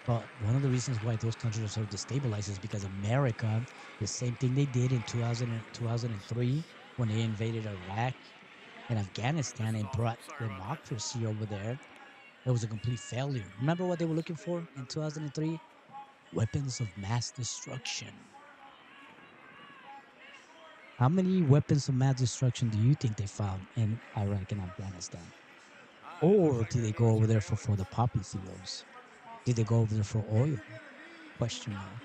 But one of the reasons why those countries are so destabilized is because America, the same thing they did in 2003 when they invaded Iraq and Afghanistan and brought democracy over there, it was a complete failure. Remember what they were looking for in 2003? Weapons of mass destruction. How many weapons of mass destruction do you think they found in Iraq and Afghanistan? Or did they go over there for the poppy fields? Did they go over there for oil? Question mark.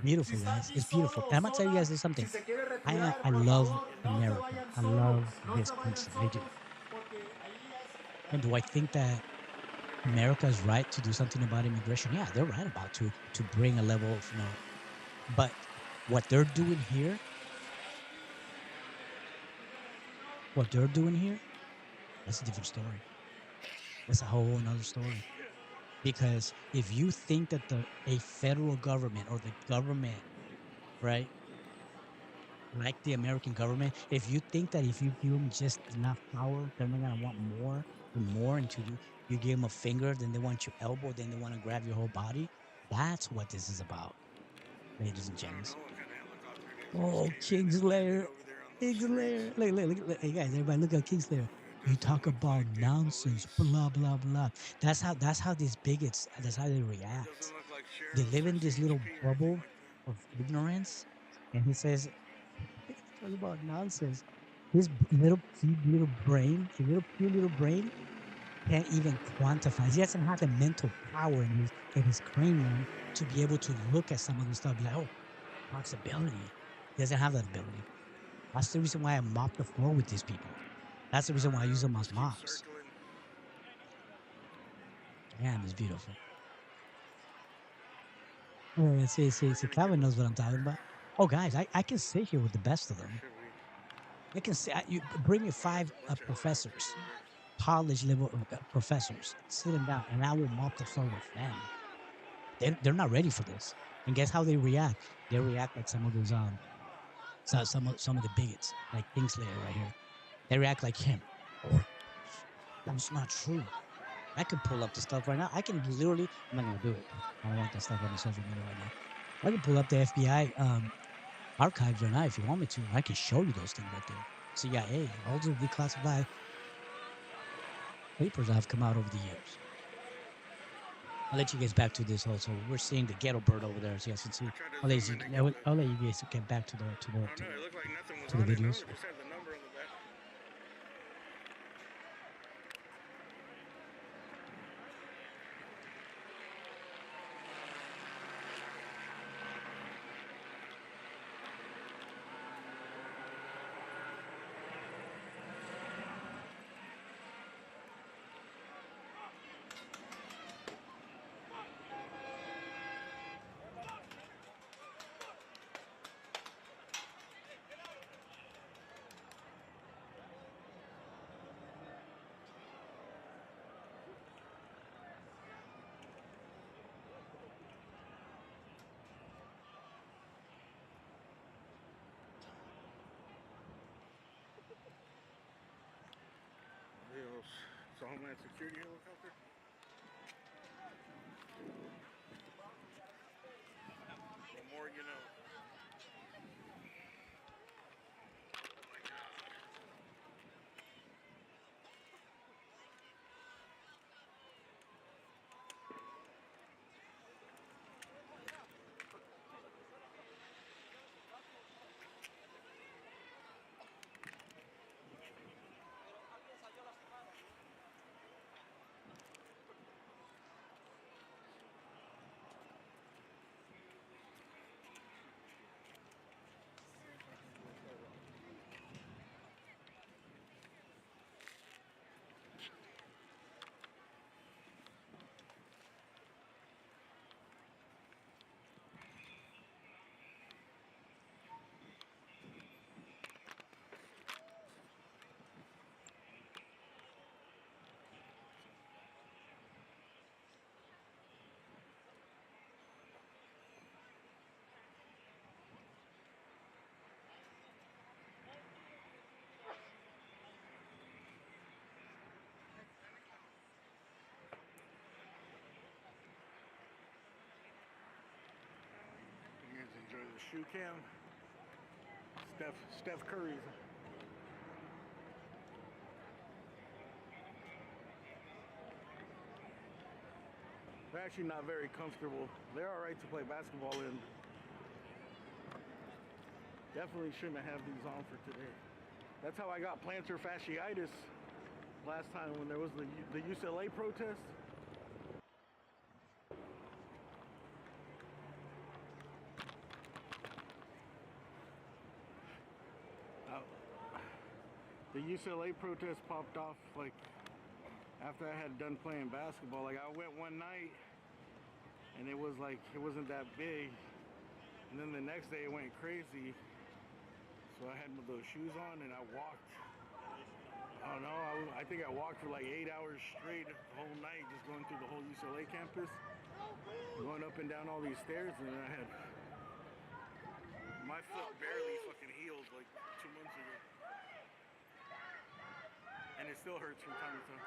Beautiful, guys. It's beautiful. And I'm going to tell you guys something. I love America. I love this country. I do. And do I think that America is right to do something about immigration? Yeah, they're right about to bring a level of, but what they're doing here, that's a different story. That's a whole another story. Because if you think that a federal government or the government, right, like the American government, if you think that if you give them just enough power, they're not gonna want more and more until you give them a finger, then they want your elbow, then they want to grab your whole body. That's what this is about, ladies and gents. Oh, Kingslayer. Kingslayer. Look. Hey guys, everybody look at Kingslayer. You talk about nonsense, blah, blah, blah. That's how these bigots, that's how they react. They live in this little bubble of ignorance. And he says, talk about nonsense. His little cute little brain, can't even quantify. He doesn't have the mental power in his cranium to be able to look at some of the stuff and be like, oh, possibility. He doesn't have that ability. That's the reason why I mop the floor with these people. That's the reason why I use them as mops. Damn, it's beautiful. See, Calvin knows what I'm talking about. Oh, guys, I can sit here with the best of them. I can say, you bring me 5 professors, college level professors, sit them down, and I will mop the floor with them. They're not ready for this. And guess how they react? They react like some of those some of the bigots, like Kingslayer right here. They react like him. Oh, that's not true. I can pull up the stuff right now. I can literally, I'm not gonna do it. I don't want that stuff on the social media right now. I can pull up the FBI archives right now if you want me to. I can show you those things right there. CIA, all those declassified papers that have come out over the years. I'll let you guys back to this also. We're seeing the ghetto bird over there, as you guys can see. I'll let you guys get back to the videos. It's a Homeland Security helicopter. The more you know. shoe cam. Steph Curry's. They're actually not very comfortable. They're alright to play basketball in. Definitely shouldn't have these on for today. That's how I got plantar fasciitis last time when there was the UCLA protest. The UCLA protest popped off like after I had done playing basketball. Like I went one night and it was like it wasn't that big, and then the next day it went crazy. So I had those shoes on and I walked. I don't know, I think I walked for like 8 hours straight the whole night, just going through the whole UCLA campus, going up and down all these stairs, and I had my foot barely fucking healed like 2 months ago. And it still hurts from time to time.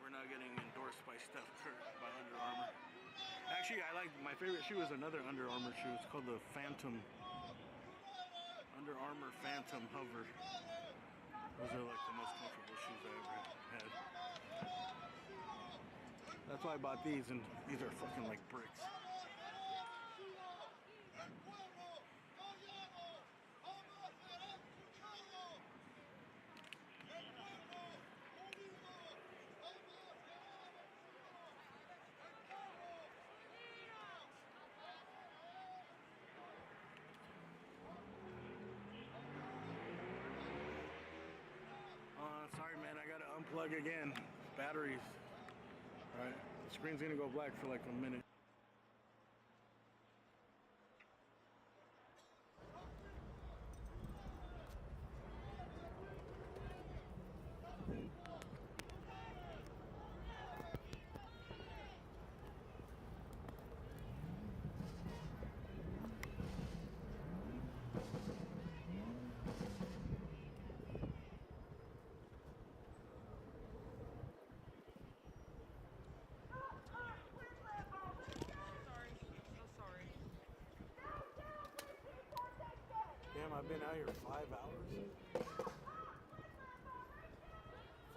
We're not getting endorsed by Steph Curry, by Under Armour. Actually, I like, my favorite shoe is another Under Armour shoe. It's called the Phantom. Under Armour Phantom Hover. Those are like the most comfortable shoes I ever had. That's why I bought these, and these are fucking like bricks. Sorry man, I gotta unplug again. Batteries. Alright, the screen's gonna go black for like a minute. Damn, I've been out here 5 hours.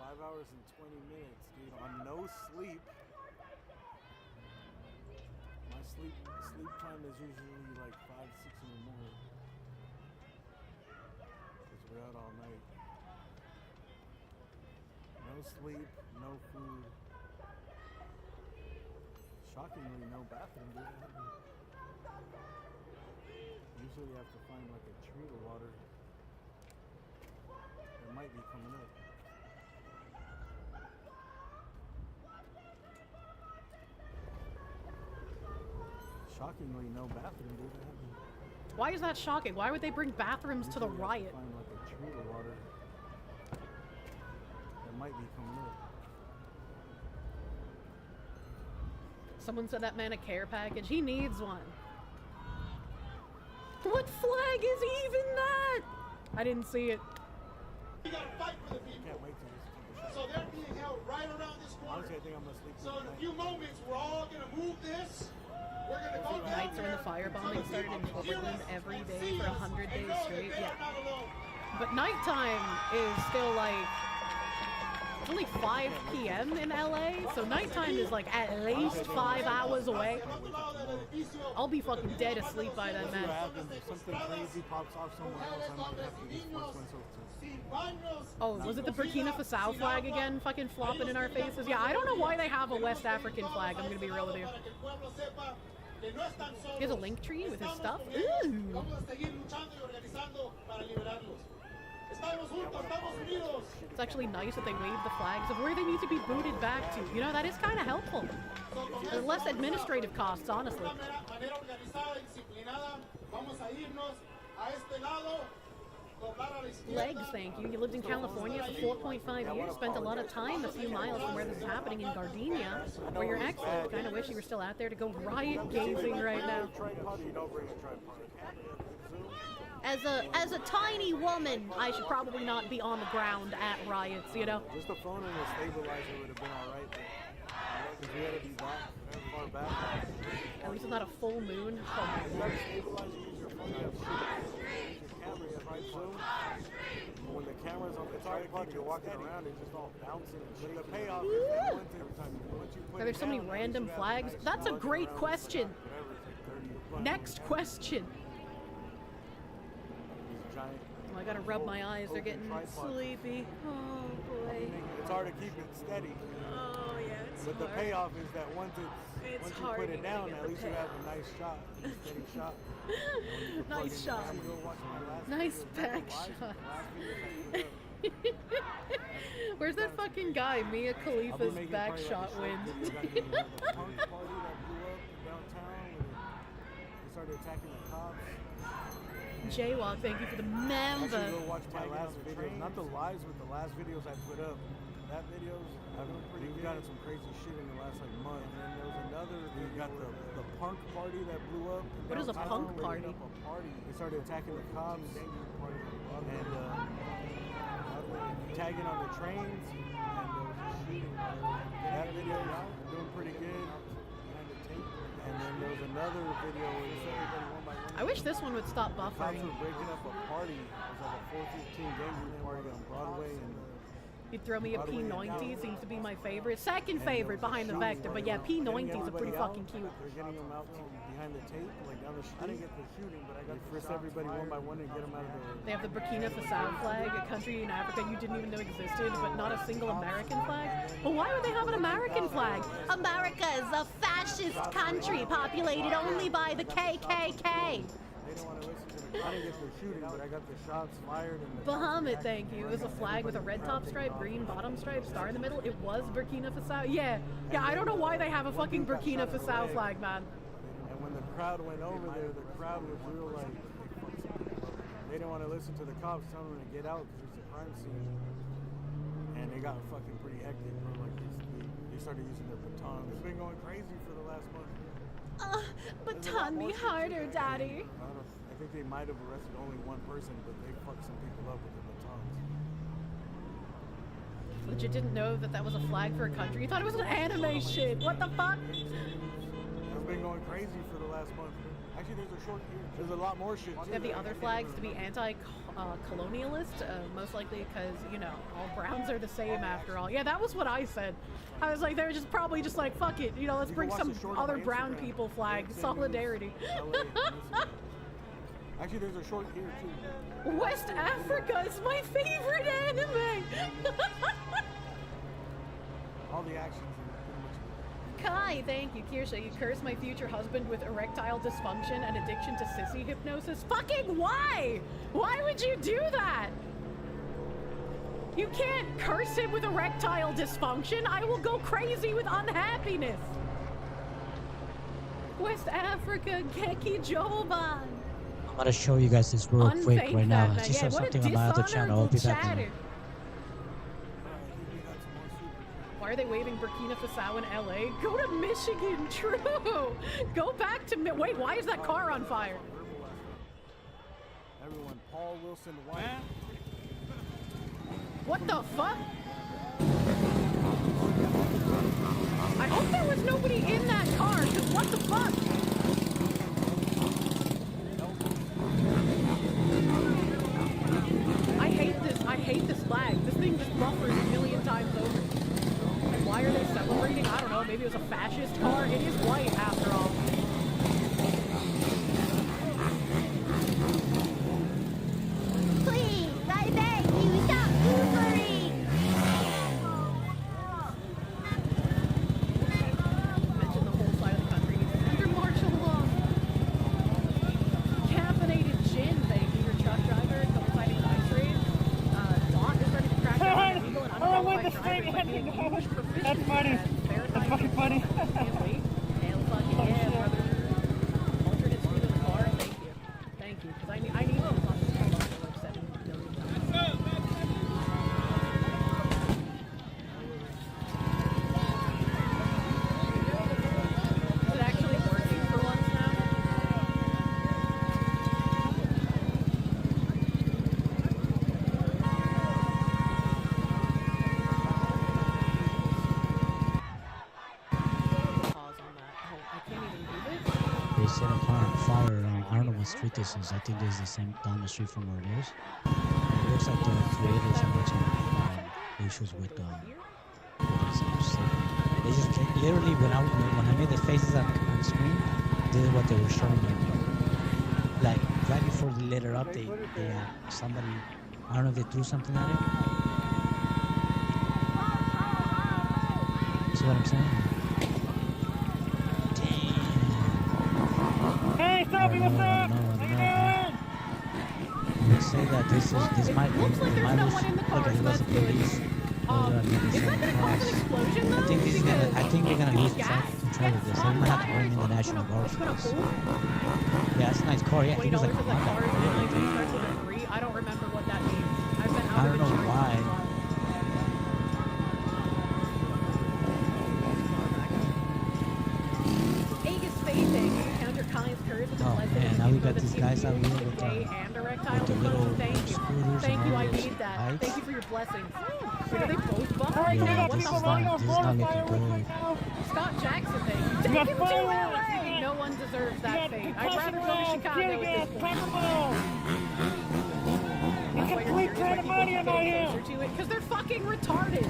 5 hours and 20 minutes, dude, on no sleep. My sleep time is usually like 5, 6 in the morning. Because we're out all night. No sleep, no food. Shockingly, no bathroom, dude. Usually you have to find like a tree to water. It might be coming up. Shockingly, no bathroom, dude. Why is that shocking? Why would they bring bathrooms to the riot? Find like a tree to water. It might be coming up. Someone said that man a care package. He needs one. What flag is even that? I didn't see it. We gotta fight for the people. Can't wait to just So they're being held right around this corner. Honestly, I think I'm gonna sleep. So in a few moments, we're all gonna move this. We're gonna go down Nights when the firebombing started in Portland every day for 100 days straight. Yeah. But nighttime is still like, it's only 5 p.m. in LA, so nighttime is like at least 5 hours away. I'll be fucking dead asleep by then, man. What happens if something crazy pops off somewhere else? I might have to just force myself to. Oh, was it the Burkina Faso flag again fucking flopping in our faces? Yeah, I don't know why they have a West African flag, I'm gonna be real with you. He has a link tree with his stuff? Ooh. It's actually nice that they wave the flags of where they need to be booted back to. You know, that is kind of helpful. There's less administrative costs, honestly. Legs, thank you. You lived in California for 4.5 years, spent a lot of time a few miles from where this is happening in Gardenia, where your ex lived. Kind of wish you were still out there to go riot gazing right now. As a tiny woman, I should probably not be on the ground at riots, you know? Just a phone and a stabilizer would have been alright there. Because we had to be back, far back. At least it's not a full moon. Oh my God. When the camera's on the tripod, you're walking around, it's just all bouncing and shit. The payoff is every time you put Are there so many random flags? That's a great question. Next question. Oh, I gotta rub my eyes. They're getting sleepy. Oh boy. It's hard to keep it steady. Oh yeah, it's But hard. the payoff is that once you hard put to it down, get at the least you have a nice shot, a steady shot. Nice shot. Nice back shot. Where's that fucking guy? Mia Khalifa's back shot win. Started attacking the cops. Jaywalk, thank you for the member. Actually, go watch my last videos, not the lives, but the last videos I put up. That videos, we've gotten some crazy shit in the last like month. And then there was another, we got the punk party that blew up. What is a punk party? They started attacking the cops and tagging on the trains, and there was a shooting. That video is doing pretty good. And then there was another video where they said everybody won by one. I wish this one would stop Cops buffering. were breaking up a party. It was like a 415 gang group party on Broadway. And You'd throw me a P90, seems to be my favorite. Second favorite behind the Vector, but yeah, P90s are pretty fucking cute. They're getting them out behind the tape, like down the street. I didn't get the shooting, but I got to frisk everybody one by one and get them out of the... They have the Burkina Faso flag, a country in Africa you didn't even know existed, but not a single American flag. But why would they have an American flag? America is a fascist country populated only by the KKK. They don't want to listen to the... I didn't get the shooting, but I got the shots fired. And Bahamut, thank you. It was a flag with a red top stripe, green bottom stripe, star in the middle. It was Burkina Faso. Yeah, I don't know why they have a fucking Burkina Faso flag, man. And when the crowd went over there, the crowd was real like... They didn't want to listen to the cops telling them to get out because it's a crime scene. And they got fucking pretty hectic, bro. Like, they started using their batons. It's been going crazy for the last month. Baton me harder, Daddy. I think they might have arrested only one person, but they fucked some people up with the batons. Legit didn't know that was a flag for a country. You thought it was an anime shit. What the fuck? It's been going crazy for the last month. Actually, there's a short here. There's a lot more shit. They have the other flags to be anti-colonialist, most likely because, you know, all browns are the same after all. Yeah, that was what I said. I was like, they're just probably just like, fuck it, you know, let's bring some other brown people flag. Solidarity. Actually, there's a short here, too. West Africa is my favorite anime! All the actions are pretty much... Kai, thank you. Kirsha, you curse my future husband with erectile dysfunction and addiction to sissy hypnosis. Fucking why? Why would you do that? You can't curse him with erectile dysfunction. I will go crazy with unhappiness. West Africa, Keki Joban. I'm gonna show you guys this real quick right now. I just saw something on my other channel. I'll be back in. Why are they waving Burkina Faso in LA? Go to Michigan, true. Go back to wait. Why is that car on fire? Everyone, Paul Wilson White. What the fuck? I hope there was nobody in that car. Cause what the fuck? I hate this flag. This thing just buffers a million times over. And why are they celebrating? I don't know. Maybe it was a fascist car. It is white after all. Please, I beg you, stop hoovering! Mention the whole side of the country is under martial law. Caffeinated gin, thank you, your truck driver, couple fighting an ice raid. Dawn is ready to crack down on illegal and unqualified drivers by being a huge proficiency That's funny. That's fucking funny. Can't wait. Hell fucking yeah, brother. Alternate speed of the car, thank you. Thank you, because I need to talk to like 7 billion times. fire. I don't know what street this is. I think this is the same down the street from where it is. It looks like the creators have some issues with they just literally when I made the faces on the screen, this is what they were showing me. Like right before they lit it up, they somebody, I don't know if they threw something at it. See what I'm saying? Hey, Sophie, what's up? How you doing? They say that this might look at it was the police. I think they're gonna lose control of this. They might have to bring in the National Guard for this. Yeah, that's a nice car. Yeah, he was like, I don't remember what that means. I've been out I don't know why. Aegis Spacing, counter Collins Curse with the man, now we got these guys out here with the little scooters. Thank you, I need that. Thank you for your blessings. Wait, are they both buff? Yeah, this is not looking good. Scott Jackson, thank you. Take him to LA! No one deserves that fate. I'd rather go to Chicago at this point. Because they're fucking retarded.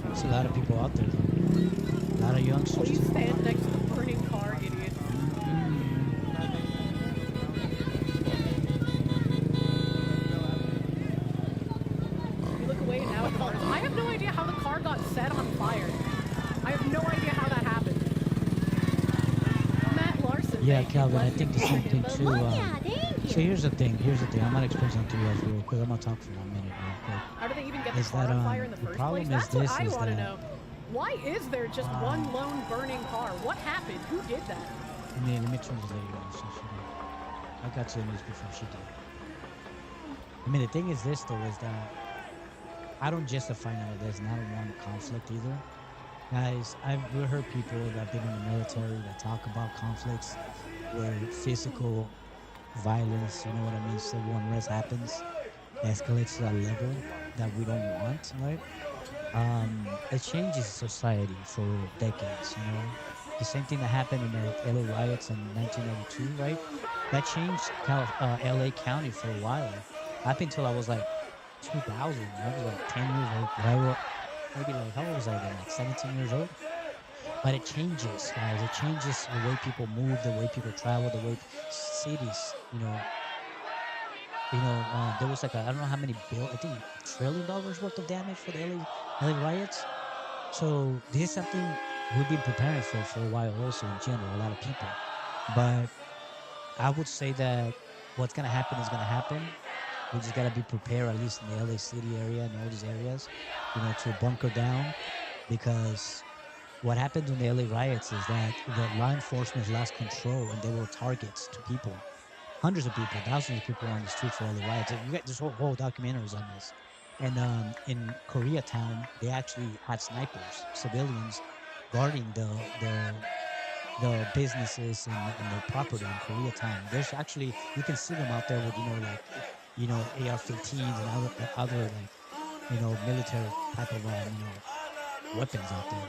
There's a lot of people out there, though. A lot of youngsters. Please stand next to the burning car, idiot. I have no idea how the car got set on fire. I have no idea how that happened. Matt Larson. Yeah, Calvin, I think the same thing too. So here's the thing. I'm gonna explain something to you guys real quick. I'm gonna talk for 1 minute real quick. How do they even get the car on fire in the first place? That's what I want to know. Why is there just one lone burning car? What happened? Who did that? Let me turn this lady on so she did. I got to this before she did. I mean, the thing is this though, is that I don't justify none of this, and I don't want conflict either. Guys, we've heard people that have been in the military that talk about conflicts where physical violence, you know what I mean, civil unrest happens, escalates to that level that we don't want, right? It changes society for decades, you know? The same thing that happened in the LA riots in 1992, right? That changed LA County for a while. Up until I was like 2000, I was like 10 years old. Maybe like, how old was I then? Like 17 years old? But it changes, guys. It changes the way people move, the way people travel, the way cities, you know, there was like I don't know how many I think $1 trillion worth of damage for the LA riots. So this is something we've been preparing for a while also in general, a lot of people. But I would say that what's going to happen is going to happen. We just got to be prepared, at least in the LA City area and all these areas, you know, to bunker down. Because what happened in the LA riots is that the law enforcement lost control and they were targets to people. Hundreds of people, thousands of people were on the streets for all the riots. You get this whole documentaries on this. And in Koreatown, they actually had snipers, civilians, guarding the businesses and the property in Koreatown. There's actually, you can see them out there with, AR-15s and other military type of, weapons out there.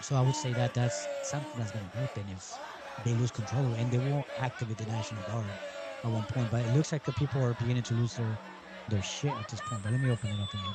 So I would say that that's something that's going to happen if they lose control, and they won't activate the National Guard at one point. But it looks like the people are beginning to lose their shit at this point. But let me open it up again.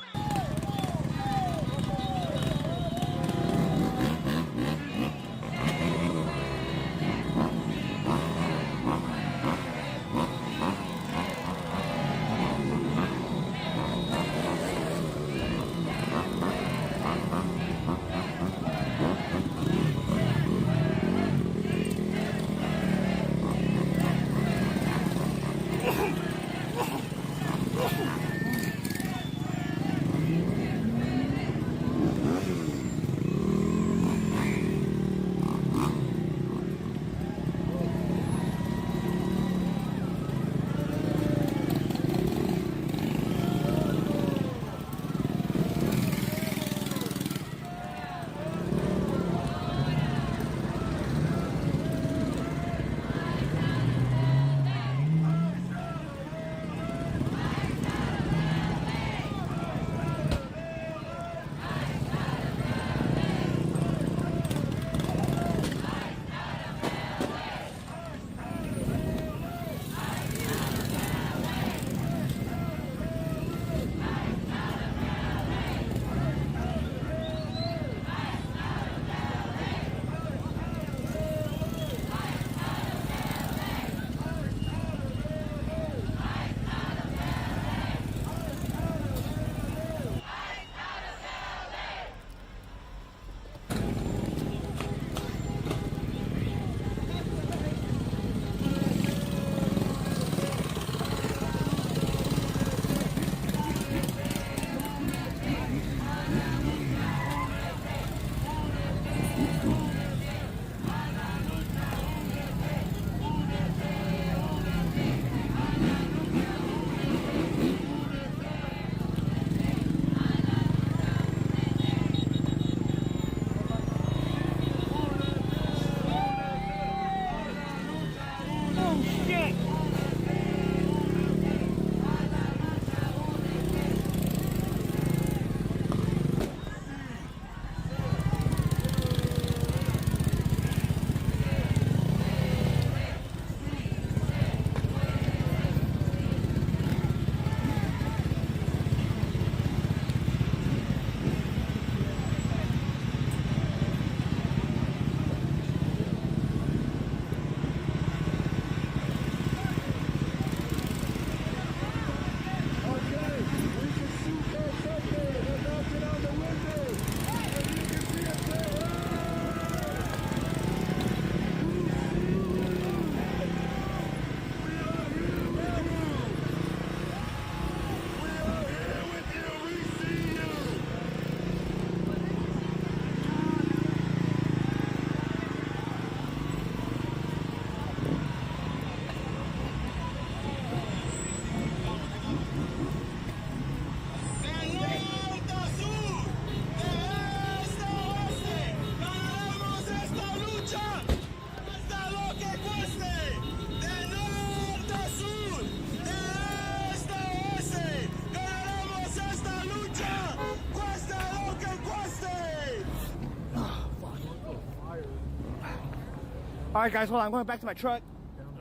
All right, guys, hold on. I'm going back to my truck.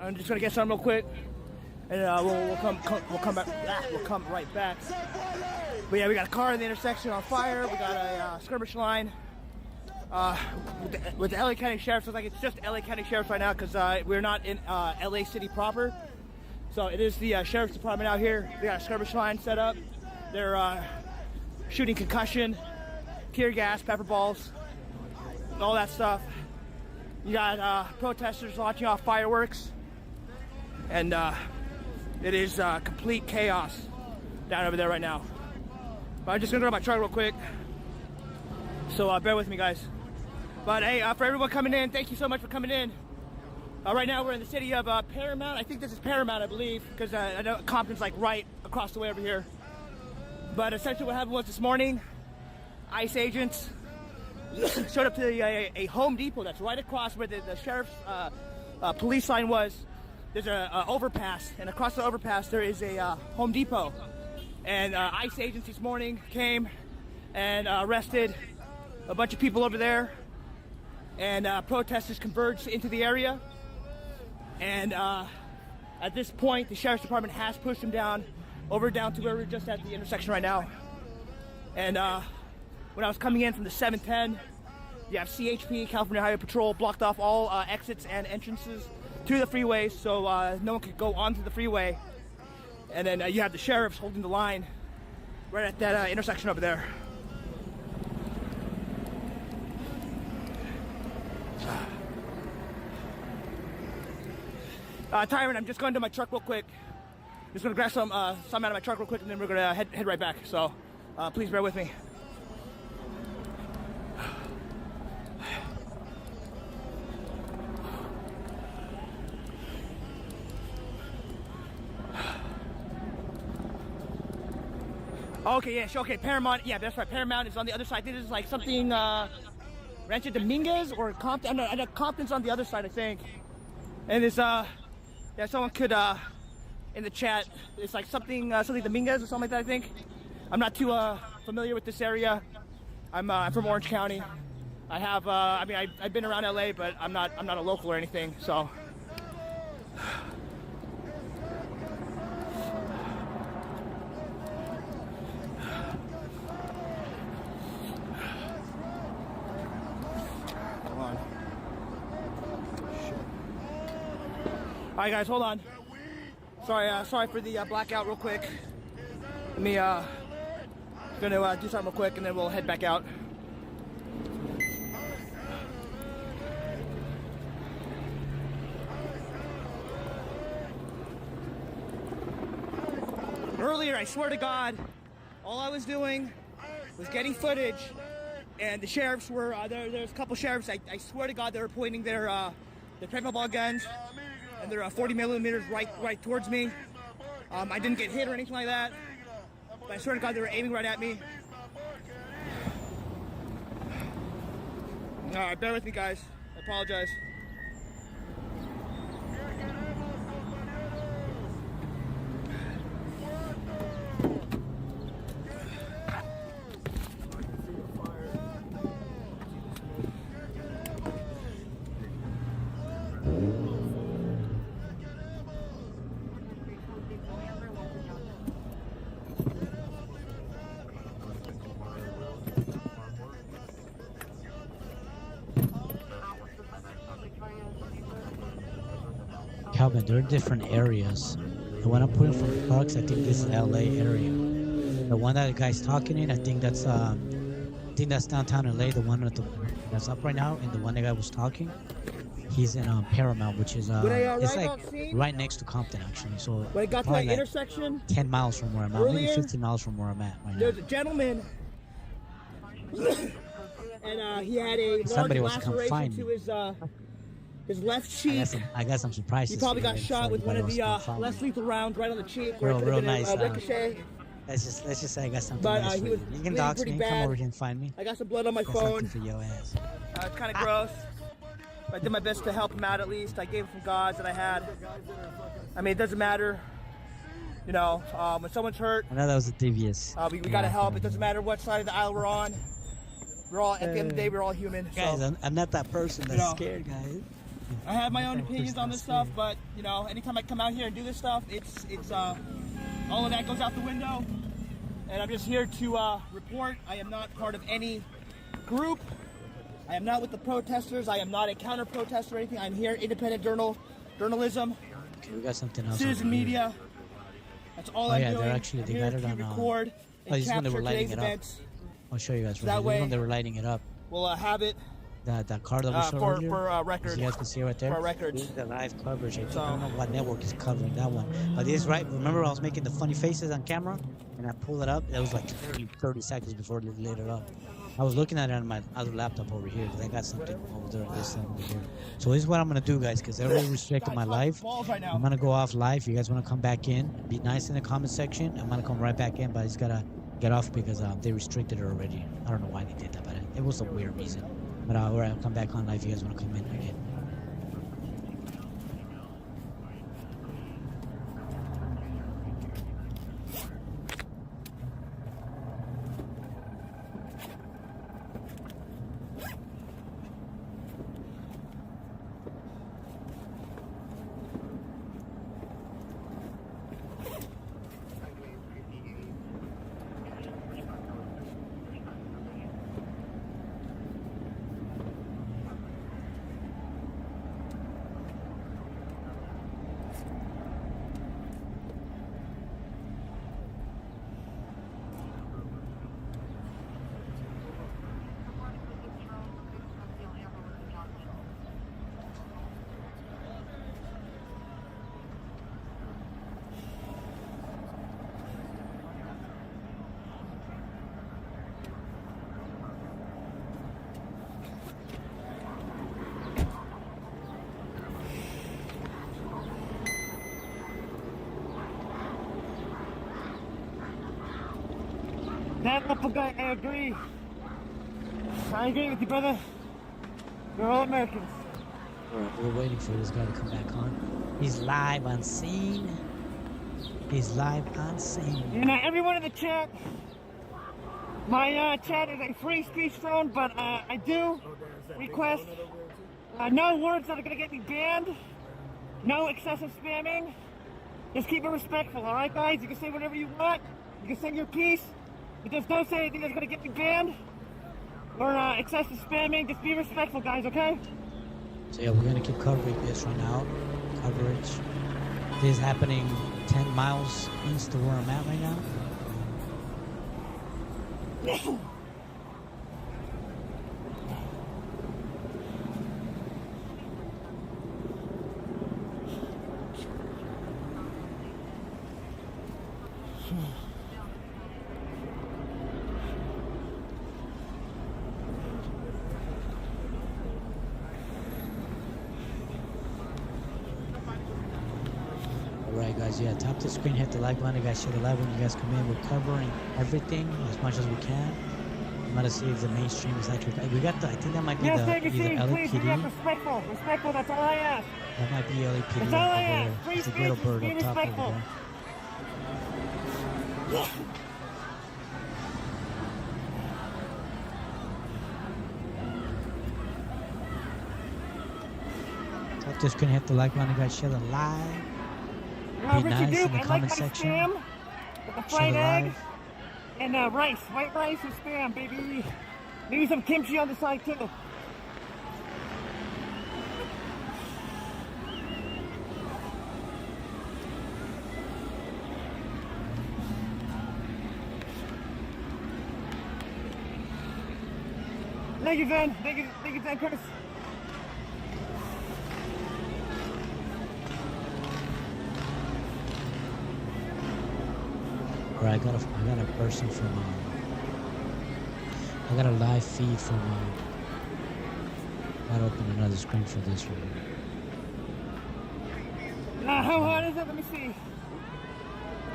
I'm just gonna get something real quick, and we'll come back. We'll come right back. But yeah, we got a car in the intersection on fire. We got a skirmish line with the LA County Sheriff's. It's like it's just LA County Sheriff's right now because we're not in LA City proper. So it is the Sheriff's Department out here. They got a skirmish line set up. They're shooting concussion, tear gas, pepper balls, all that stuff. You got protesters launching off fireworks, and it is complete chaos down over there right now. But I'm just gonna go to my truck real quick, so bear with me, guys. But hey, for everyone coming in, thank you so much for coming in. Right now we're in the city of Paramount. I think this is Paramount, I believe, because I know Compton's like right across the way over here. But essentially what happened was this morning, ICE agents showed up to a Home Depot that's right across where the sheriff's police line was. There's a overpass, and across the overpass there is a Home Depot. And ICE agents this morning came and arrested a bunch of people over there, and protesters converged into the area. And at this point, the Sheriff's Department has pushed them down to where we're just at the intersection right now. And when I was coming in from the 710, you have CHP, California Highway Patrol, blocked off all exits and entrances to the freeways, so no one could go onto the freeway. And then you have the sheriffs holding the line right at that intersection over there. Tyron, I'm just going to my truck real quick. Just gonna grab some out of my truck real quick, and then we're gonna head right back. So please bear with me. Okay, yeah, sure, okay, Paramount, yeah, that's right, Paramount is on the other side. This is like something, Rancho Dominguez or Compton, I know Compton's on the other side, I think. And it's, yeah, someone could, in the chat, it's like something Dominguez or something like that, I think. I'm not too, familiar with this area. I'm from Orange County. I have, I mean, I've been around LA, but I'm not a local or anything, so. All right, guys, hold on. Sorry for the blackout real quick. Let me, gonna do something real quick and then we'll head back out. Earlier, I swear to God, all I was doing was getting footage, and the sheriffs were, there's a couple sheriffs, I swear to God, they were pointing their pepper ball guns and they're 40 millimeters right towards me. I didn't get hit or anything like that, but I swear to God, they were aiming right at me. All right, bear with me, guys. I apologize. Calvin, they're in different areas. The one I'm putting for plugs, I think this is LA area. The one that the guy's talking in, I think that's downtown LA. The one that's up right now, and the one the guy was talking, he's in Paramount, which is it's like right next to Compton actually. So when I got to that intersection, 10 miles from where I'm at, maybe 15 miles from where I'm at right now. There's a gentleman, and he had a large laceration to his left cheek. I got some surprises. He probably got shot with one of the less lethal rounds right on the cheek. Real nice. Ricochet. Let's just say I got something But nice he for was you. You can dox me. pretty Come bad. over here and find me. I got some blood on my Got phone. something for your ass. It's kind of gross. I did my best to help him out at least. I gave him some gauze that I had. I mean, it doesn't matter. You know, when someone's hurt, I know that was a devious. we gotta help. It doesn't matter what side of the aisle we're on. We're all, at the end of the day, we're all human. Guys, so. I'm not that person that's scared, guys. I have my own opinions on this stuff, but you know, anytime I come out here and do this stuff, it's all of that goes out the window. And I'm just here to report. I am not part of any group. I am not with the protesters. I am not a counter-protester or anything. I'm here, independent journalism. Okay, we got something else. Citizen media. That's all I'm doing. They're actually, they got it on. Record and this is when they were capture lighting today's it up. events. I'll show you guys. So that This way, is when they were lighting it up. We'll have it. That car that we saw for earlier. record. As you guys can see right there. For record. This is the live coverage. I don't know what network is covering that one. But this right. Remember, I was making the funny faces on camera, and I pulled it up. It was like 30 seconds before they lit it up. I was looking at it on my other laptop over here because I got something over there on this side over here. So this is what I'm gonna do, guys, because they're really restricting my live. I'm gonna go off live. You guys wanna come back in? Be nice in the comment section. I'm gonna come right back in, but I just gotta get off because they restricted it already. I don't know why they did that, but it was a weird reason. But I'll come back on live if you guys wanna come in again. That little guy, I agree. I agree with you, brother. We're all Americans. We're waiting for this guy to come back on. He's live on scene. He's live on scene. You know, everyone in the chat, my chat is a free speech zone, but I do request no words that are going to get me banned, no excessive spamming. Just keep it respectful, all right, guys? You can say whatever you want. You can say your piece. But just don't say anything that's going to get me banned or excessive spamming. Just be respectful, guys, okay? So yeah, we're going to keep covering this right now. Coverage. This is happening 10 miles east of where I'm at right now. Alright guys, yeah, tap the screen, hit the like button. You guys share the live when you guys come in. We're covering everything as much as we can. I'm gonna see if the mainstream is actually. We got the. I think that might be yes, the take a seat, either please. LAPD. Be respectful. Respectful, that's all I ask. That might be LAPD. That's all I ask. Over Free there. The speech, little bird be up top respectful. over there. Tap the screen, hit the like button. You guys share the live. Be nice in the comment section. Spam with the fried egg and rice, white rice and spam, baby. Maybe some kimchi on the side too. Thank you, Zen. Thank you, Zen Curtis. Alright, I got a person from I got a live feed from gotta open another screen for this one. How hot is it? Let me see.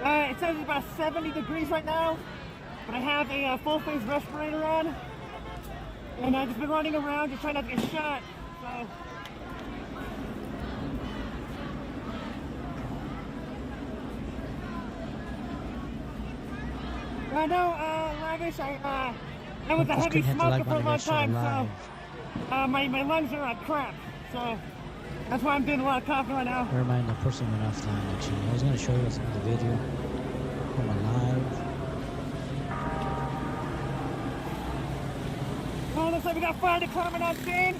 It says it's about 70 degrees right now, but I have a full face respirator on, and I've just been running around just trying not to get shot. So. I know, Lavish, I was a heavy smoker for a long time, so my lungs are crap. So That's why I'm doing a lot of coughing right now. Never mind, the person went offline actually. I was gonna show you some of the video from alive. Oh, looks like we got fire department on scene.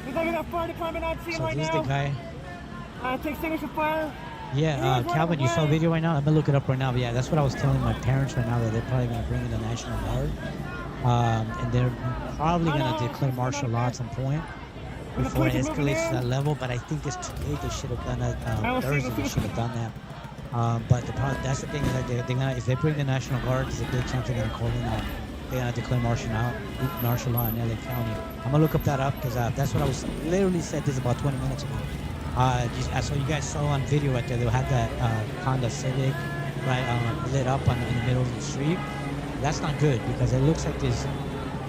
Looks like we got fire department on scene So right this is now. the guy. To extinguish the fire. Yeah, Calvin, you saw a video right now? I'm gonna look it up right now. But yeah, that's what I was telling my parents right now, that they're probably gonna bring in the National Guard. And they're probably gonna declare martial law at some point before it escalates to that level. But I think it's too late. They should have done it Thursday. They should have done that. But that's the thing, is that they're gonna, if they bring the National Guard, there's a good chance they're gonna call in they're gonna declare martial law in LA County. I'm gonna look up that up because that's what I was literally said this about 20 minutes ago. So you guys saw on video right there, they'll have that Honda Civic lit up in the middle of the street. That's not good because it looks like this.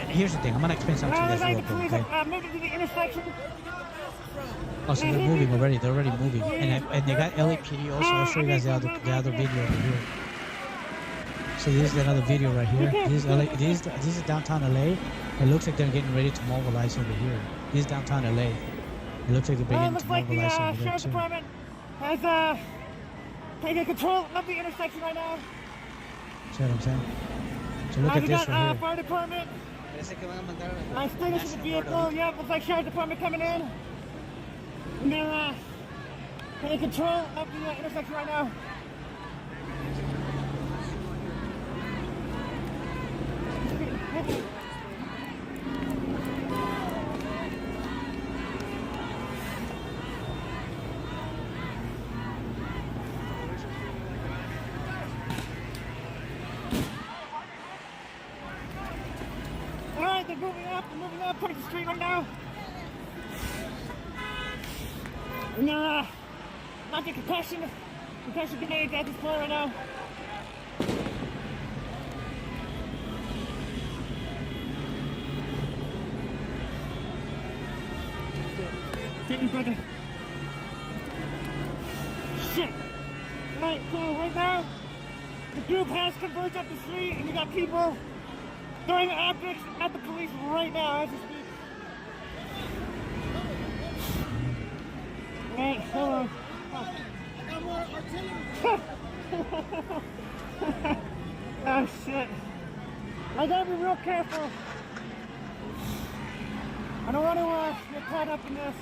Here's the thing, I'm gonna explain something to you guys real quick, okay? Moving to the intersection. Oh, so they're moving already. They're already moving, and they got LAPD also. I'll show you guys the other video over here. So this is another video right here. This is downtown LA. It looks like they're getting ready to mobilize over here. This is downtown LA. It looks like they're beginning to mobilize over there Sheriff's too. Department has taken control of the intersection right now. See what I'm saying? So look at we this got, right here. Fire department. Extinguishing the vehicle. Yeah, looks like Sheriff's Department coming in. And they're taking control of the intersection right now. Alright, they're moving up towards the street right now. And they're launching concussion grenades at this point right now. Take me, brother. Shit. Right, so right now, the group has converged up the street, and you got people throwing objects at the police right now as we speak. Right, hold on. Oh shit. I gotta be real careful. I don't want to get caught up in this.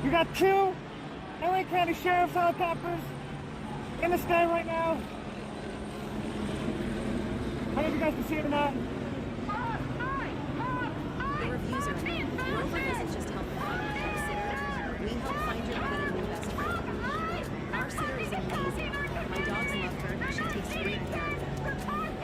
You got two LA County Sheriff's helicopters in the sky right now. I don't know if you guys can see it or not. The reviews are amazing. Rover doesn't just help you find your pet sitter. We help find your pet a new best friend. Our sitter is amazing. My dogs love her and she takes great care of them.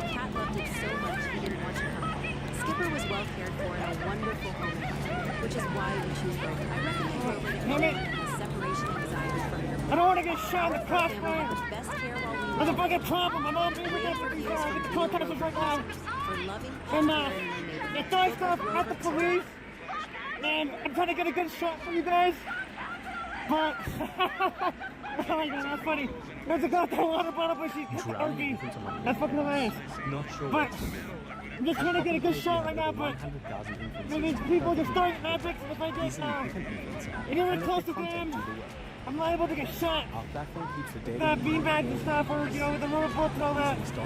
Cat loved it so much he didn't want to come home. Skipper was well cared for in a wonderful home environment, which is why we choose Rover. I recommend Rover to anyone who has separation anxiety from your I don't want to get shot in the family crossfire. offers best care while we There's a fucking problem. I'm on being with these protesters right now. And they're throwing stuff at the police. And I'm trying to get a good shot for you guys. But, oh my god, that's funny. There's a goddamn water bottle, but she's RV. That's fucking hilarious. But, I'm just trying to get a good shot right now, but these people just throwing magic. If I get anywhere close to them, I'm liable to get shot. The beanbags and stuff, or, you know, with the rubber bullets and all that. So,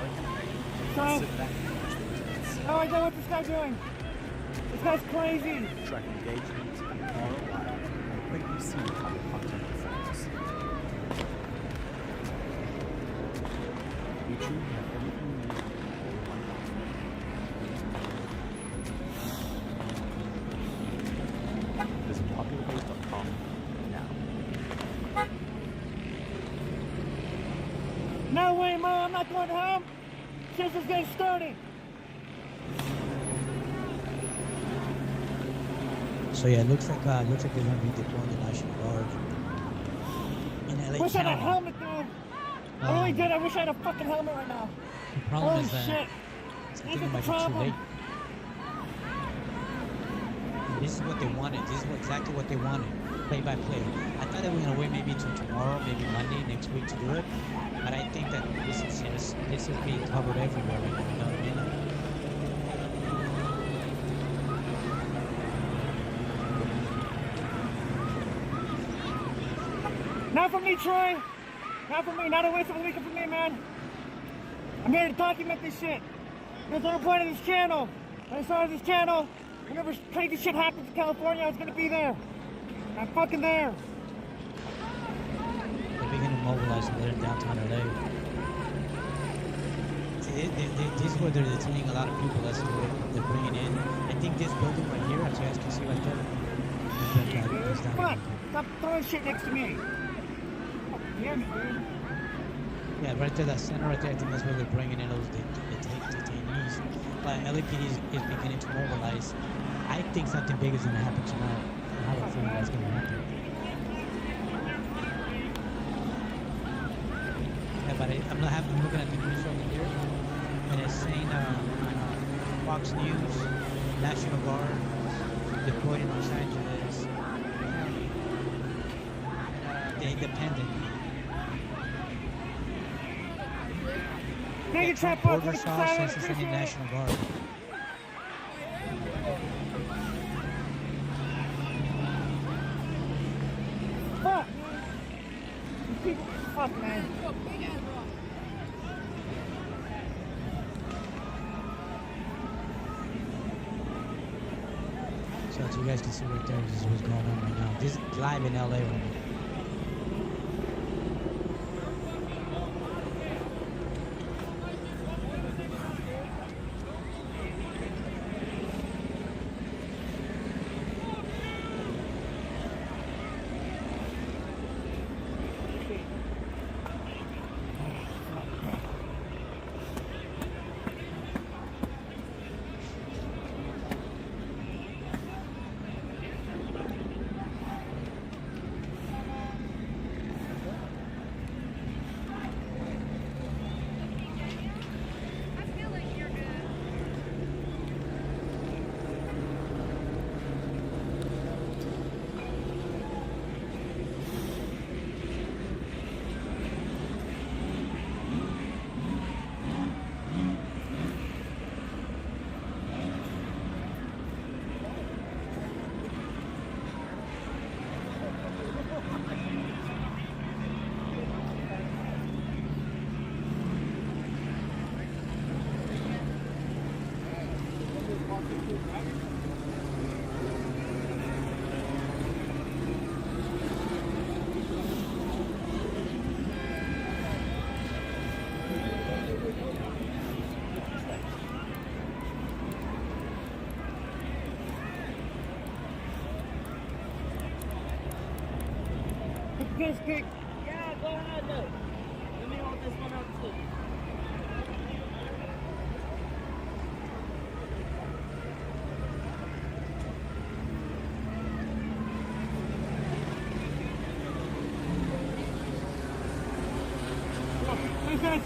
oh my god, what's this guy doing? This guy's crazy. Track engagement, ROI, and quickly see how the content performs. YouTube has everything you need all in one platform. Visit popularbase.com now. No way, Mom, I'm not going home. This is getting started. So yeah, it looks like they're gonna be deploying the National Guard in LA Wish I had a County. helmet, dude. I really did. I wish I had a fucking helmet right now. The problem Holy is that shit. I This think is it the might be too problem. late. This is what they wanted. This is exactly what they wanted. Play by play. I thought they were gonna wait maybe till tomorrow, maybe Monday next week to do it. But I think that this is being covered everywhere right now. You know what I mean? Not for me, Troy. Not for me. Not a waste of a weekend for me, man. I'm here to document this shit. That's the whole point of this channel. When I started this channel, whenever crazy shit happens in California, I was gonna be there. I'm fucking there. They're beginning to mobilize there in downtown LA. This is where they're detaining a lot of people. That's what they're bringing in. I think this building right here, as you guys can see right there. Come on, stop throwing shit next to me. Hear me, dude. Yeah, right there, that center right there, I think that's where they're bringing in those detainees. But LAPD is beginning to mobilize. I think something big is going to happen tonight. I have a feeling that's going to happen. Yeah, but I'm looking at the news over here, and it's saying Fox News, National Guard, deployed in Los Angeles, The Independent. Take your trap Border Saw Census and the National Guard. Fuck! Fuck, man. So as you guys can see right there, this is what's going on right now. This is live in LA right now. Piss pick. Yeah, go ahead, look. Let me hold this one up too. Thanks, guys.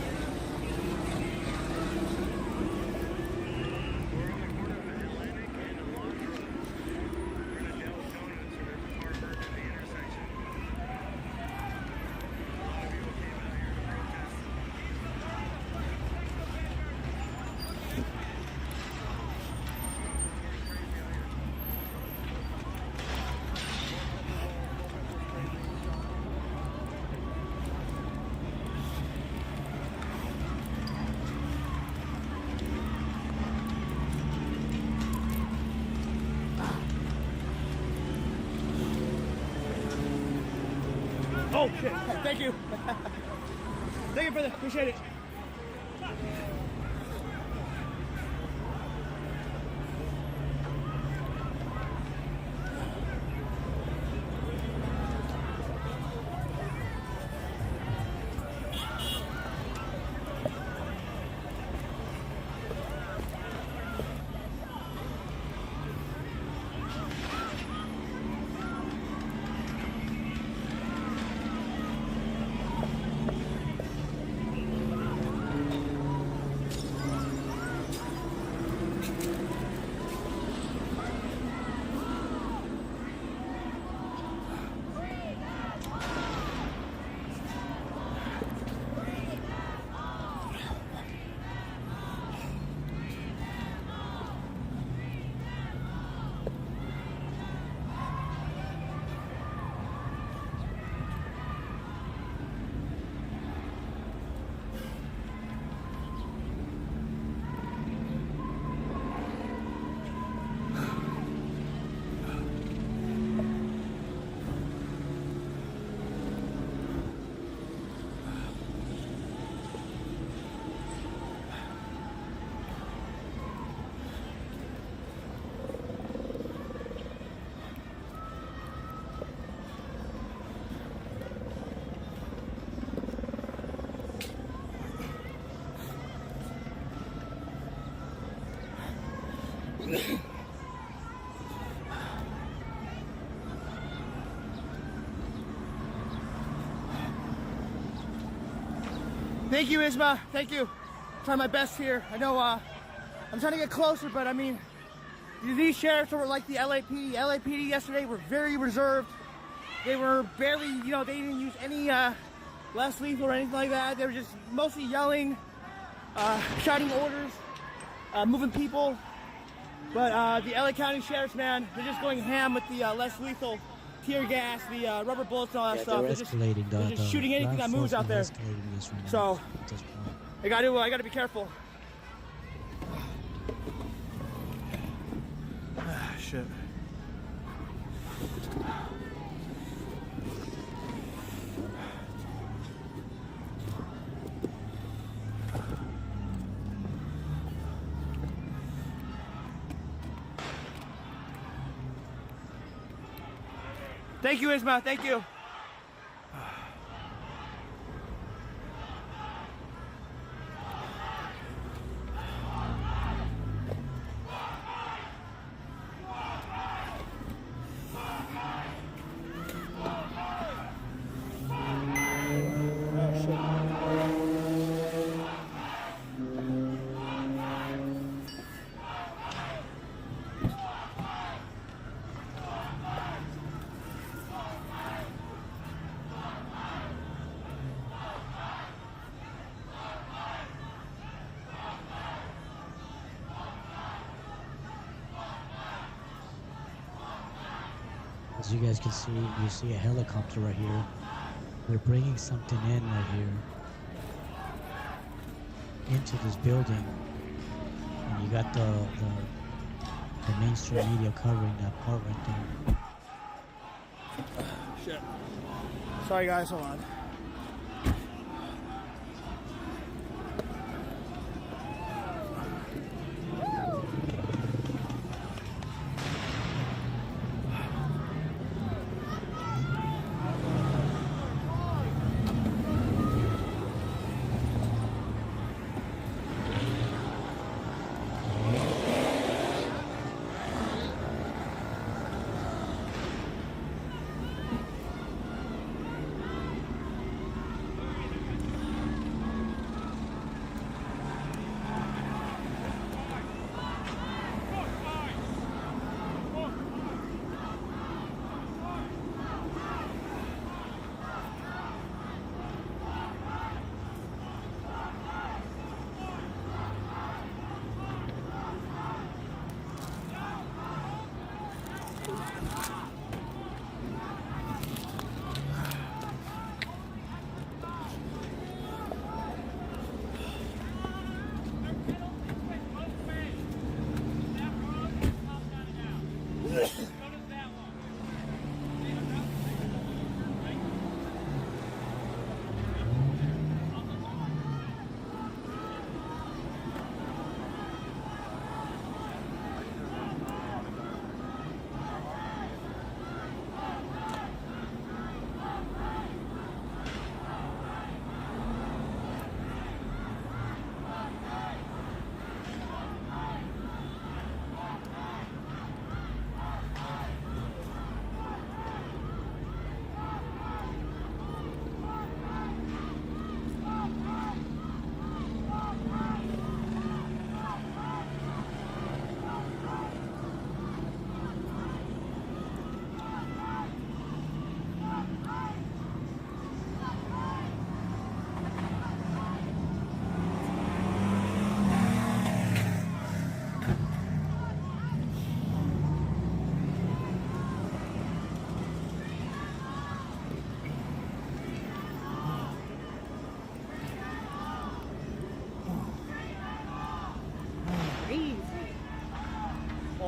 Oh shit! Thank you. Thank you, brother. Appreciate it. Thank you, Isma. Thank you. Trying my best here. I know I'm trying to get closer, but I mean, these sheriffs were like the LAPD. LAPD yesterday were very reserved. They were barely, you know, they didn't use any less lethal or anything like that. They were just mostly yelling, shouting orders, moving people. But the LA County Sheriff's, man, they're just going ham with the less lethal tear gas, the rubber bullets and all that stuff. They're just shooting anything that moves out there. So I gotta be careful. Shit. Thank you, Isma. Thank you. As you guys can see, you see a helicopter right here. They're bringing something in right here into this building, and you got the mainstream media covering that part right there. Shit. Sorry guys, hold on.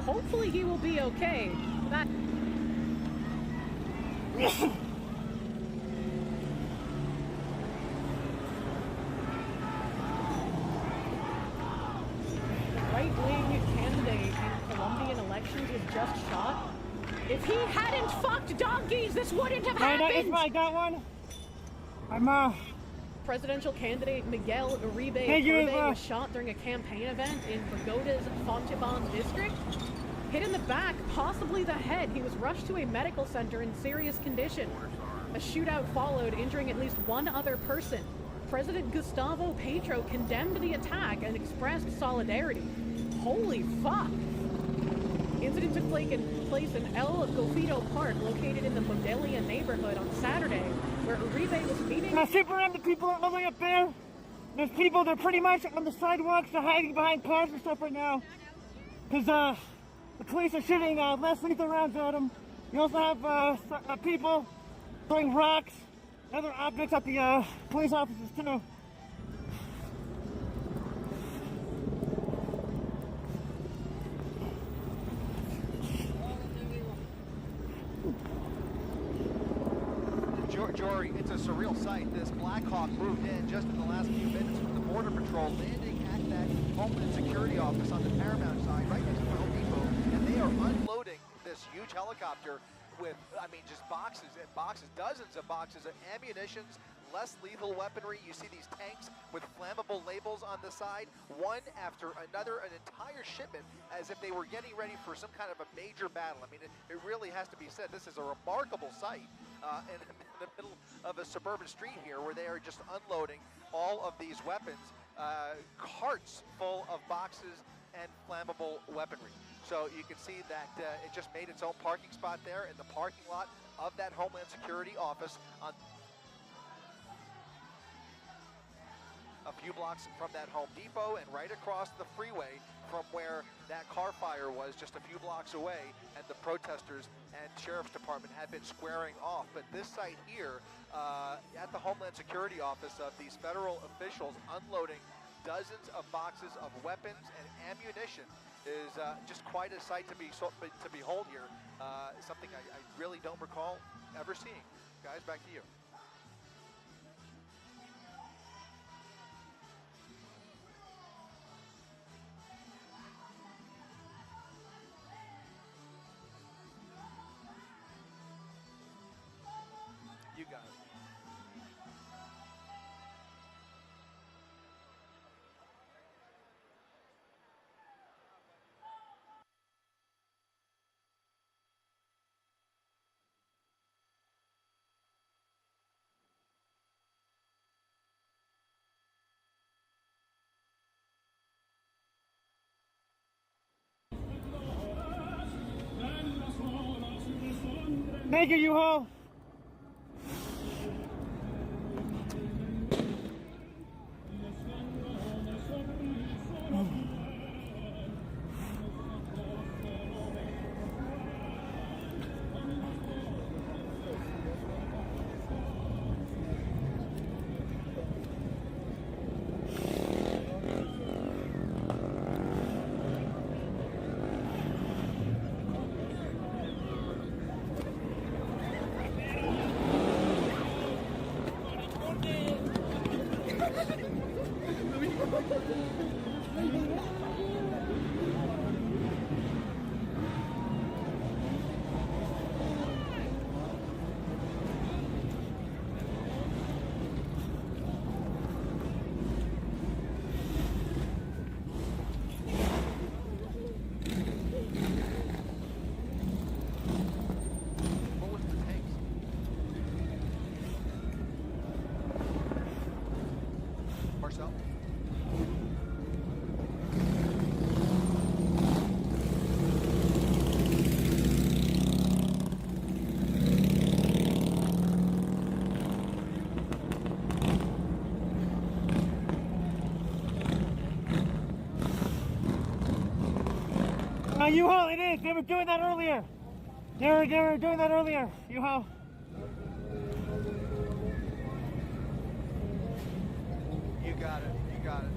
Hopefully he will be okay. That... right-wing candidate in Colombian elections was just shot. If he hadn't fucked donkeys, this wouldn't have happened! I got one. I'm Presidential candidate Miguel Uribe was shot during a campaign event in Bogota's Fontaban district. Hit in the back, possibly the head. He was rushed to a medical center in serious condition. A shootout followed, injuring at least one other person. President Gustavo Petro condemned the attack and expressed solidarity. Holy fuck! The incident took place in El Golfito Park, located in the Modelia neighborhood on Saturday, where Uribe was meeting... Now, super random people are living up there. There's people, they're pretty much on the sidewalks, they're hiding behind cars and stuff right now. Because the police are shooting less lethal rounds at them. You also have people throwing rocks, other objects at the police officers too. Jory, it's a surreal sight. This Black Hawk moved in just in the last few minutes with the Border Patrol landing at that Homeland Security office on the Paramount side, right next to the Home Depot, and they are unloading this huge helicopter with, I mean, just boxes and boxes, dozens of boxes of ammunitions, less lethal weaponry. You see these tanks with flammable labels on the side, one after another, an entire shipment, as if they were getting ready for some kind of a major battle. I mean, it really has to be said, this is a remarkable sight in the middle of a suburban street here, where they are just unloading all of these weapons, carts full of boxes and flammable weaponry. So you can see that it just made its own parking spot there in the parking lot of that Homeland Security office on a few blocks from that Home Depot and right across the freeway from where that car fire was, just a few blocks away, and the protesters and Sheriff's Department had been squaring off. But this site here at the Homeland Security office of these federal officials unloading dozens of boxes of weapons and ammunition is just quite a sight to behold here. Something I really don't recall ever seeing. Guys, back to you. You got it. Thank you, U-Haul. Marcel? U-Haul, it is. They were doing that earlier. They were doing that earlier. U-Haul. You got it. You got it.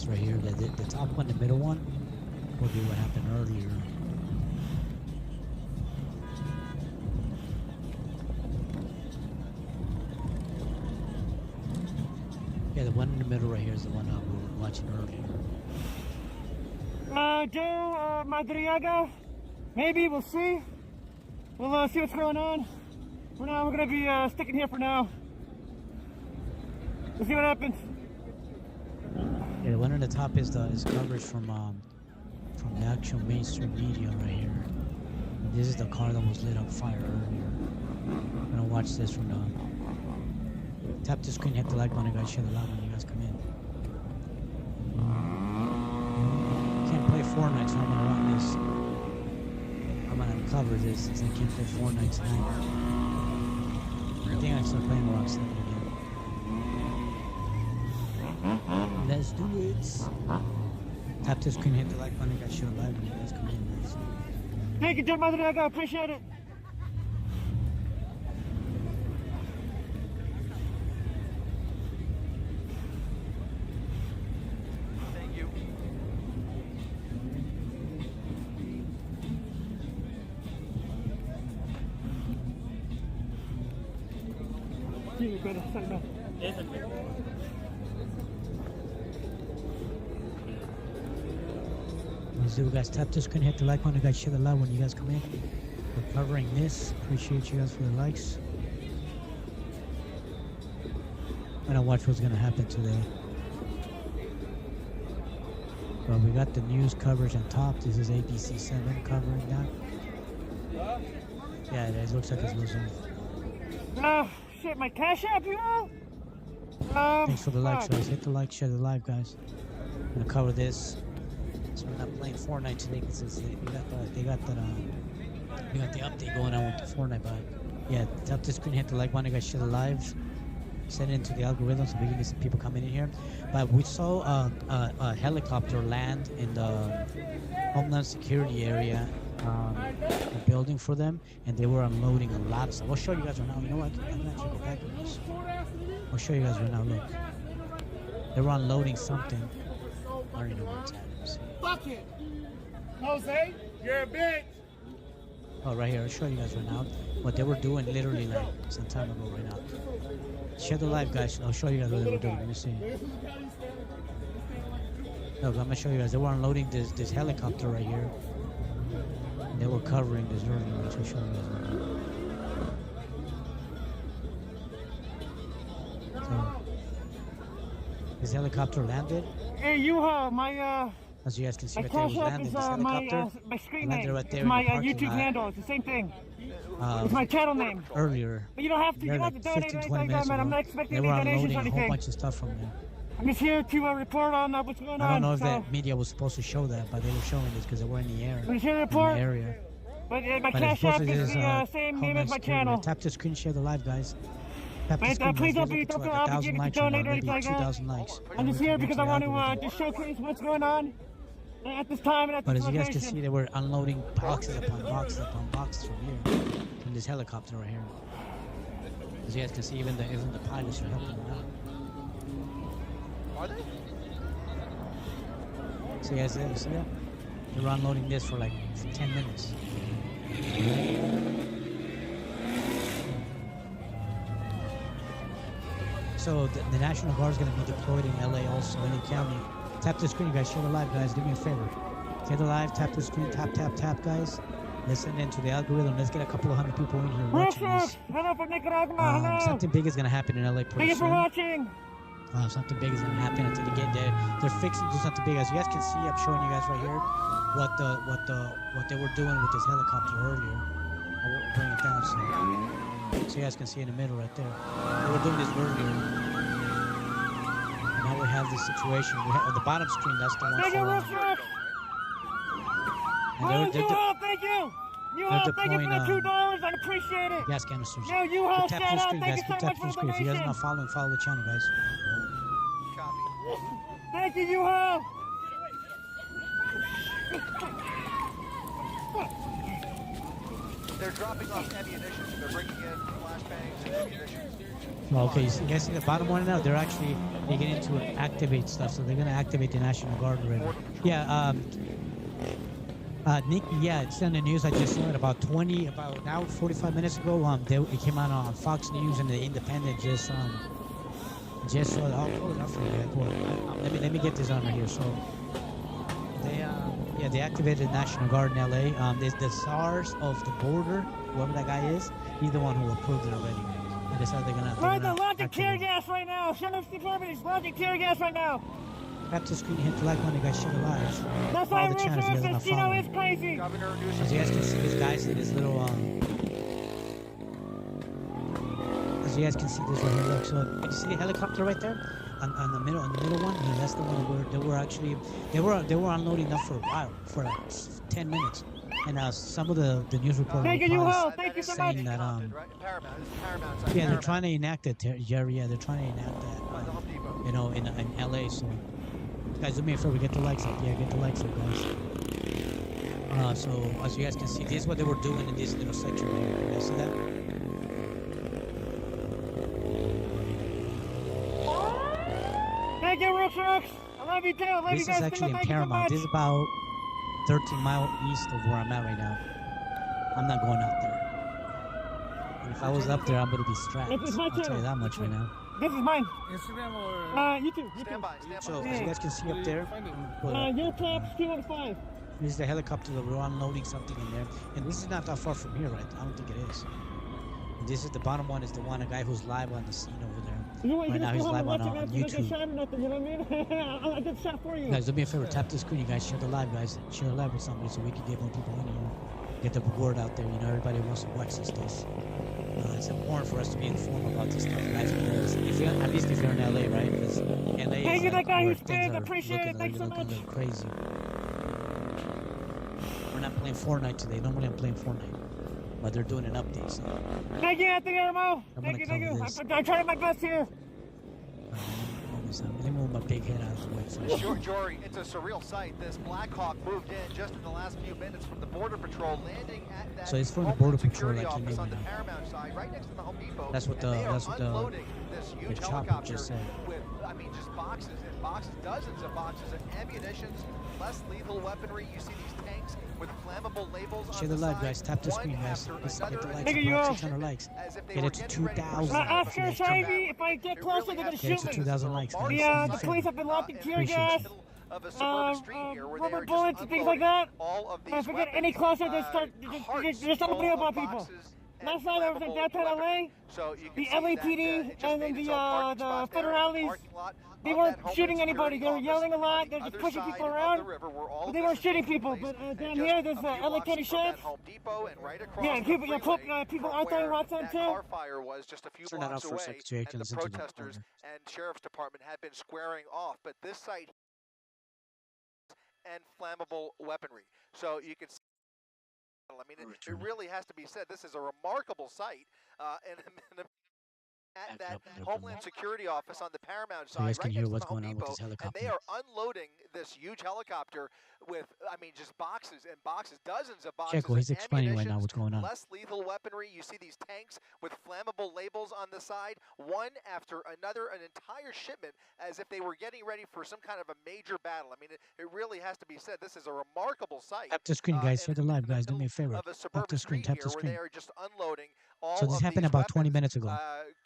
right here. The top one, the middle one, will be what happened earlier. Yeah, the one in the middle right here is the one we were watching earlier. Joe Madriaga, maybe we'll see. We'll see what's going on. For now, we're gonna be sticking here for now. We'll see what happens. Yeah, the one on the top is coverage from the actual mainstream media right here. And this is the car that was lit on fire earlier. I'm gonna watch this from the. Tap the screen, hit the like button, guys. Share the live when you guys come in. Can't play Fortnite, so I'm gonna run this. I'm gonna cover this since I can't play Fortnite tonight. I think I start playing Rockstar again. Let's do it. Tap the screen, hit the like button, guys. Share the live when you guys come in, guys. Thank you, Joe Madriaga. I appreciate it. Let's do it, guys. Tap the screen, hit the like button, guys. Share the live when you guys come in. We're covering this. Appreciate you guys for the likes. I'm gonna watch what's gonna happen today. Well, we got the news coverage on top. This is ABC7 covering that. Yeah, it looks like it's losing. Shit, my cash app, you all? Thanks for the likes, guys. Hit the like, share the live, guys. I'm gonna cover this. So we're not playing Fortnite today because they got the update going on with the Fortnite. But yeah, tap the screen, hit the like button, guys. Share the live. Send it into the algorithm so we can get some people coming in here. But we saw a helicopter land in the Homeland Security area, a building for them, and they were unloading a lot of stuff. I'll show you guys right now. You know what? I can actually go back on this. I'll show you guys right now. Look, they were unloading something. I don't even know where it's at. Fuck it! Jose, you're a bitch! Oh, right here. I'll show you guys right now what they were doing literally like some time ago right now. Share the live, guys. I'll show you guys what they were doing. Let me see. Look, I'm gonna show you guys. They were unloading this helicopter right here. And they were covering this earlier. I'll show you guys right now. So, this helicopter landed. Hey, my as you guys can see right there, it was landing this helicopter. my screen landed name. right there It's my in the parking YouTube lot. handle. It's the same thing. It's my channel name. Earlier. But you don't have to. You They're don't have like to donate 15, anything 20 like that, minutes man. I'm ago. not expecting They any were donations unloading or a whole anything. bunch of stuff from there. I'm just here to report on what's going on. I don't know if so. that media was supposed to show that, but they were showing this because they were in the area. I'm just here to report. In the area. But my But cash app supposedly is this, the same name Homeland as my Security. channel. Tap the screen, share the live, guys. Tap the But screen, please guys. don't be Get to like obligated 1,000 to likes right donate now, or anything maybe like that. 2,000 likes. I'm just here because I want to algorithm. just showcase what's going on at this time and at But this as you guys can location. see, they were unloading boxes upon boxes upon boxes from here, from this helicopter right here. As you guys can see, even the pilots are helping them out. Are they? So you guys see that? They were unloading this for like 10 minutes. So the National Guard is going to be deployed in LA also, LA County. Tap the screen, guys. Share the live, guys. Do me a favor. Share the live. Tap the screen. Tap, tap, tap, guys. Listen into the algorithm. Let's get a couple of hundred people in here watching this. Hello from Nicaragua. Hello. Something big is going to happen in LA pretty Thank you for soon. watching. Something big is going to happen. I think again, they're fixing to do something big. As you guys can see, I'm showing you guys right here what they were doing with this helicopter earlier. I'll bring it down so you guys can see in the middle right there. They were doing this earlier. And now we have this situation. We have on the bottom screen. That's the one Thank you, for. Richard. And they're Thank you. You they're all, thank you for the deploying, $2. I appreciate it. gas canisters. Yo, you all, Tap shout the out. screen, Thank guys. you so Tap much the for the screen. If you guys are donation. not following, follow the channel, guys. Thank you, you all. They're dropping off ammunition. They're bringing in flashbangs and ammunition. Well, okay, you guys see the bottom one now? They're actually beginning to activate stuff, so they're gonna activate the National Guard already. Yeah, Nikki, yeah, it's on the news. I just saw it about 45 minutes ago. It came out on Fox News and the Independent just saw it. I'll pull it up for you. Let me get this on right here. So they activated the National Guard in LA. The SARS of the border, whoever that guy is, he's the one who approved it already. And that's how they're gonna launching tear gas right now. Sheriff's Department is launching tear gas right now. Tap the screen, hit the like button, you guys share the lives. That's why Follow the channel if you guys want to follow. is crazy. As you guys can see, this guy's in this little as you guys can see this right here. Look, so can you see the helicopter right there? On the middle one? Yeah, that's the one where they were unloading up for a while, for like 10 minutes. And some of the news reporters saying that yeah, they're trying to enact it, Jerry. Yeah, they're trying to enact that, you know, in LA. So guys, do me a favor, get the likes up. Yeah, get the likes up, guys. So as you guys can see, this is what they were doing in this little section right here. You guys see that? Thank you, Rooks. I love you too. This is actually in Paramount. This is about 13 miles east of where I'm at right now. I'm not going out there. And if I was up there, I'm going to be strapped. I'll tell you that much right now. This is mine. Instagram or YouTube. Stand by. So as you guys can see up there, YouTube 215. this is the helicopter that we're unloading something in there. And this is not that far from here, right? I don't think it is. And this is the bottom one, is the one, a guy who's live on the scene over there. Right now he's live on YouTube. I did shot for you. Guys, do me a favor, tap the screen, you guys. Share the live, guys. Share the live with somebody so we can get more people in here. Get the word out there. You know, everybody wants to watch this stuff. It's important for us to be informed about this stuff, guys. Because at least if you're in LA, right? Because LA Thank you, that guy who's things I appreciate it. Thanks so much. A little crazy. We're not playing Fortnite today. Normally I'm playing Fortnite. But they're doing an update, so. Thank you, Anthony Armo. Thank you. I'm trying my best here. Let me move my big head out of the way first. Jory, it's a surreal sight. This Black Hawk moved in just in the last few minutes from the Border Patrol, landing at that so it's from the Border Patrol, security like you office on know. the Paramount side, right next to the Home Depot. That's what the this huge chopper helicopter just said. with, I mean, just boxes and boxes, dozens of boxes of ammunition, less lethal weaponry. You see these tanks with flammable labels on Share the live, guys. Tap the screen, guys. Let's get the likes. About 600 likes. Get it to 2,000. Oscar Shivey, if I get closer, they're going to shoot me. 2,000 likes. The police have been launching tear gas, rubber bullets, and things like that. If I get any closer, they start somebody about people. Last night I was in downtown LA. The LAPD and then the federales. They weren't shooting anybody. They were yelling a lot. They're just pushing people around. But they weren't shooting people. But down here, there's LA County Sheriff. Yeah, people out there in Roxanne too. Fire was just a few blocks away, and the protesters and sheriff's department had been squaring off. But this site and flammable weaponry. So you can see. I mean, it really has to be said. This is a remarkable sight, and at that Homeland Security office on the Paramount side, right next to the Home Depot, and they are unloading this huge helicopter with, I mean, just boxes and boxes, dozens of boxes. Check, well, he's explaining right now what's going on. Less lethal weaponry. You see these tanks with flammable labels on the side, one after another, an entire shipment, as if they were getting ready for some kind of a major battle. I mean, it really has to be said. This is a remarkable sight. Tap the screen, guys. Share the live, guys. Do me a favor. Tap the screen. Tap the screen. They are just unloading all so this happened about 20 minutes ago.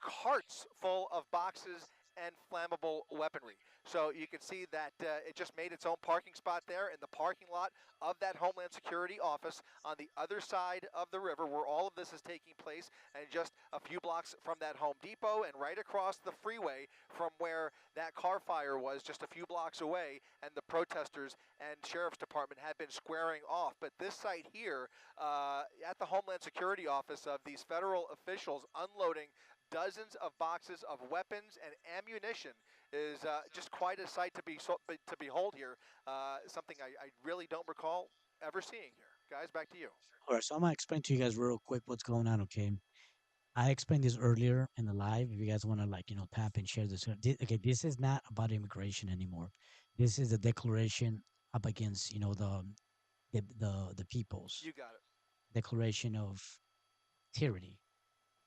Carts full of boxes and flammable weaponry. So you can see that it just made its own parking spot there in the parking lot of that Homeland Security office on the other side of the river where all of this is taking place, and just a few blocks from that Home Depot and right across the freeway from where that car fire was just a few blocks away, and the protesters and Sheriff's Department had been squaring off. But this site here at the Homeland Security office of these federal officials unloading dozens of boxes of weapons and ammunition is just quite a sight to behold here. Something I really don't recall ever seeing here. Guys, back to you. All right, so I'm gonna explain to you guys real quick what's going on. Okay, I explained this earlier in the live. If you guys want to tap and share this. Okay, this is not about immigration anymore. This is a declaration up against the peoples. You got it. Declaration of tyranny.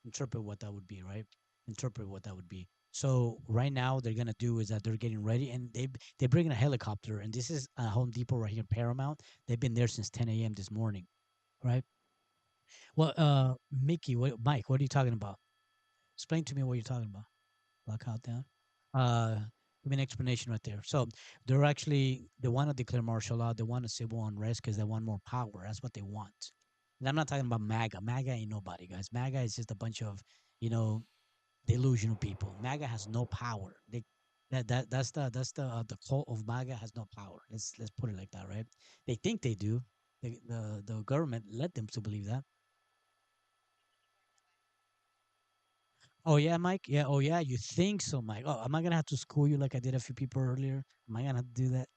Interpret what that would be, right? Interpret what that would be. So right now they're gonna do is that they're getting ready, and they bring in a helicopter, and this is Home Depot right here in Paramount. They've been there since 10 a.m. this morning, right? Well, Mike, what are you talking about? Explain to me what you're talking about. Lockout down. Uh, Give me an explanation right there. So they want to declare martial law. They want a civil unrest because they want more power. That's what they want. And I'm not talking about MAGA. MAGA ain't nobody, guys. MAGA is just a bunch of, you know, delusional people. MAGA has no power. That's the cult of MAGA has no power. Let's put it like that, right? They think they do. The government led them to believe that. Oh yeah, Mike. Yeah. Oh yeah. You think so, Mike? Oh, am I gonna have to school you like I did a few people earlier? Am I gonna have to do that?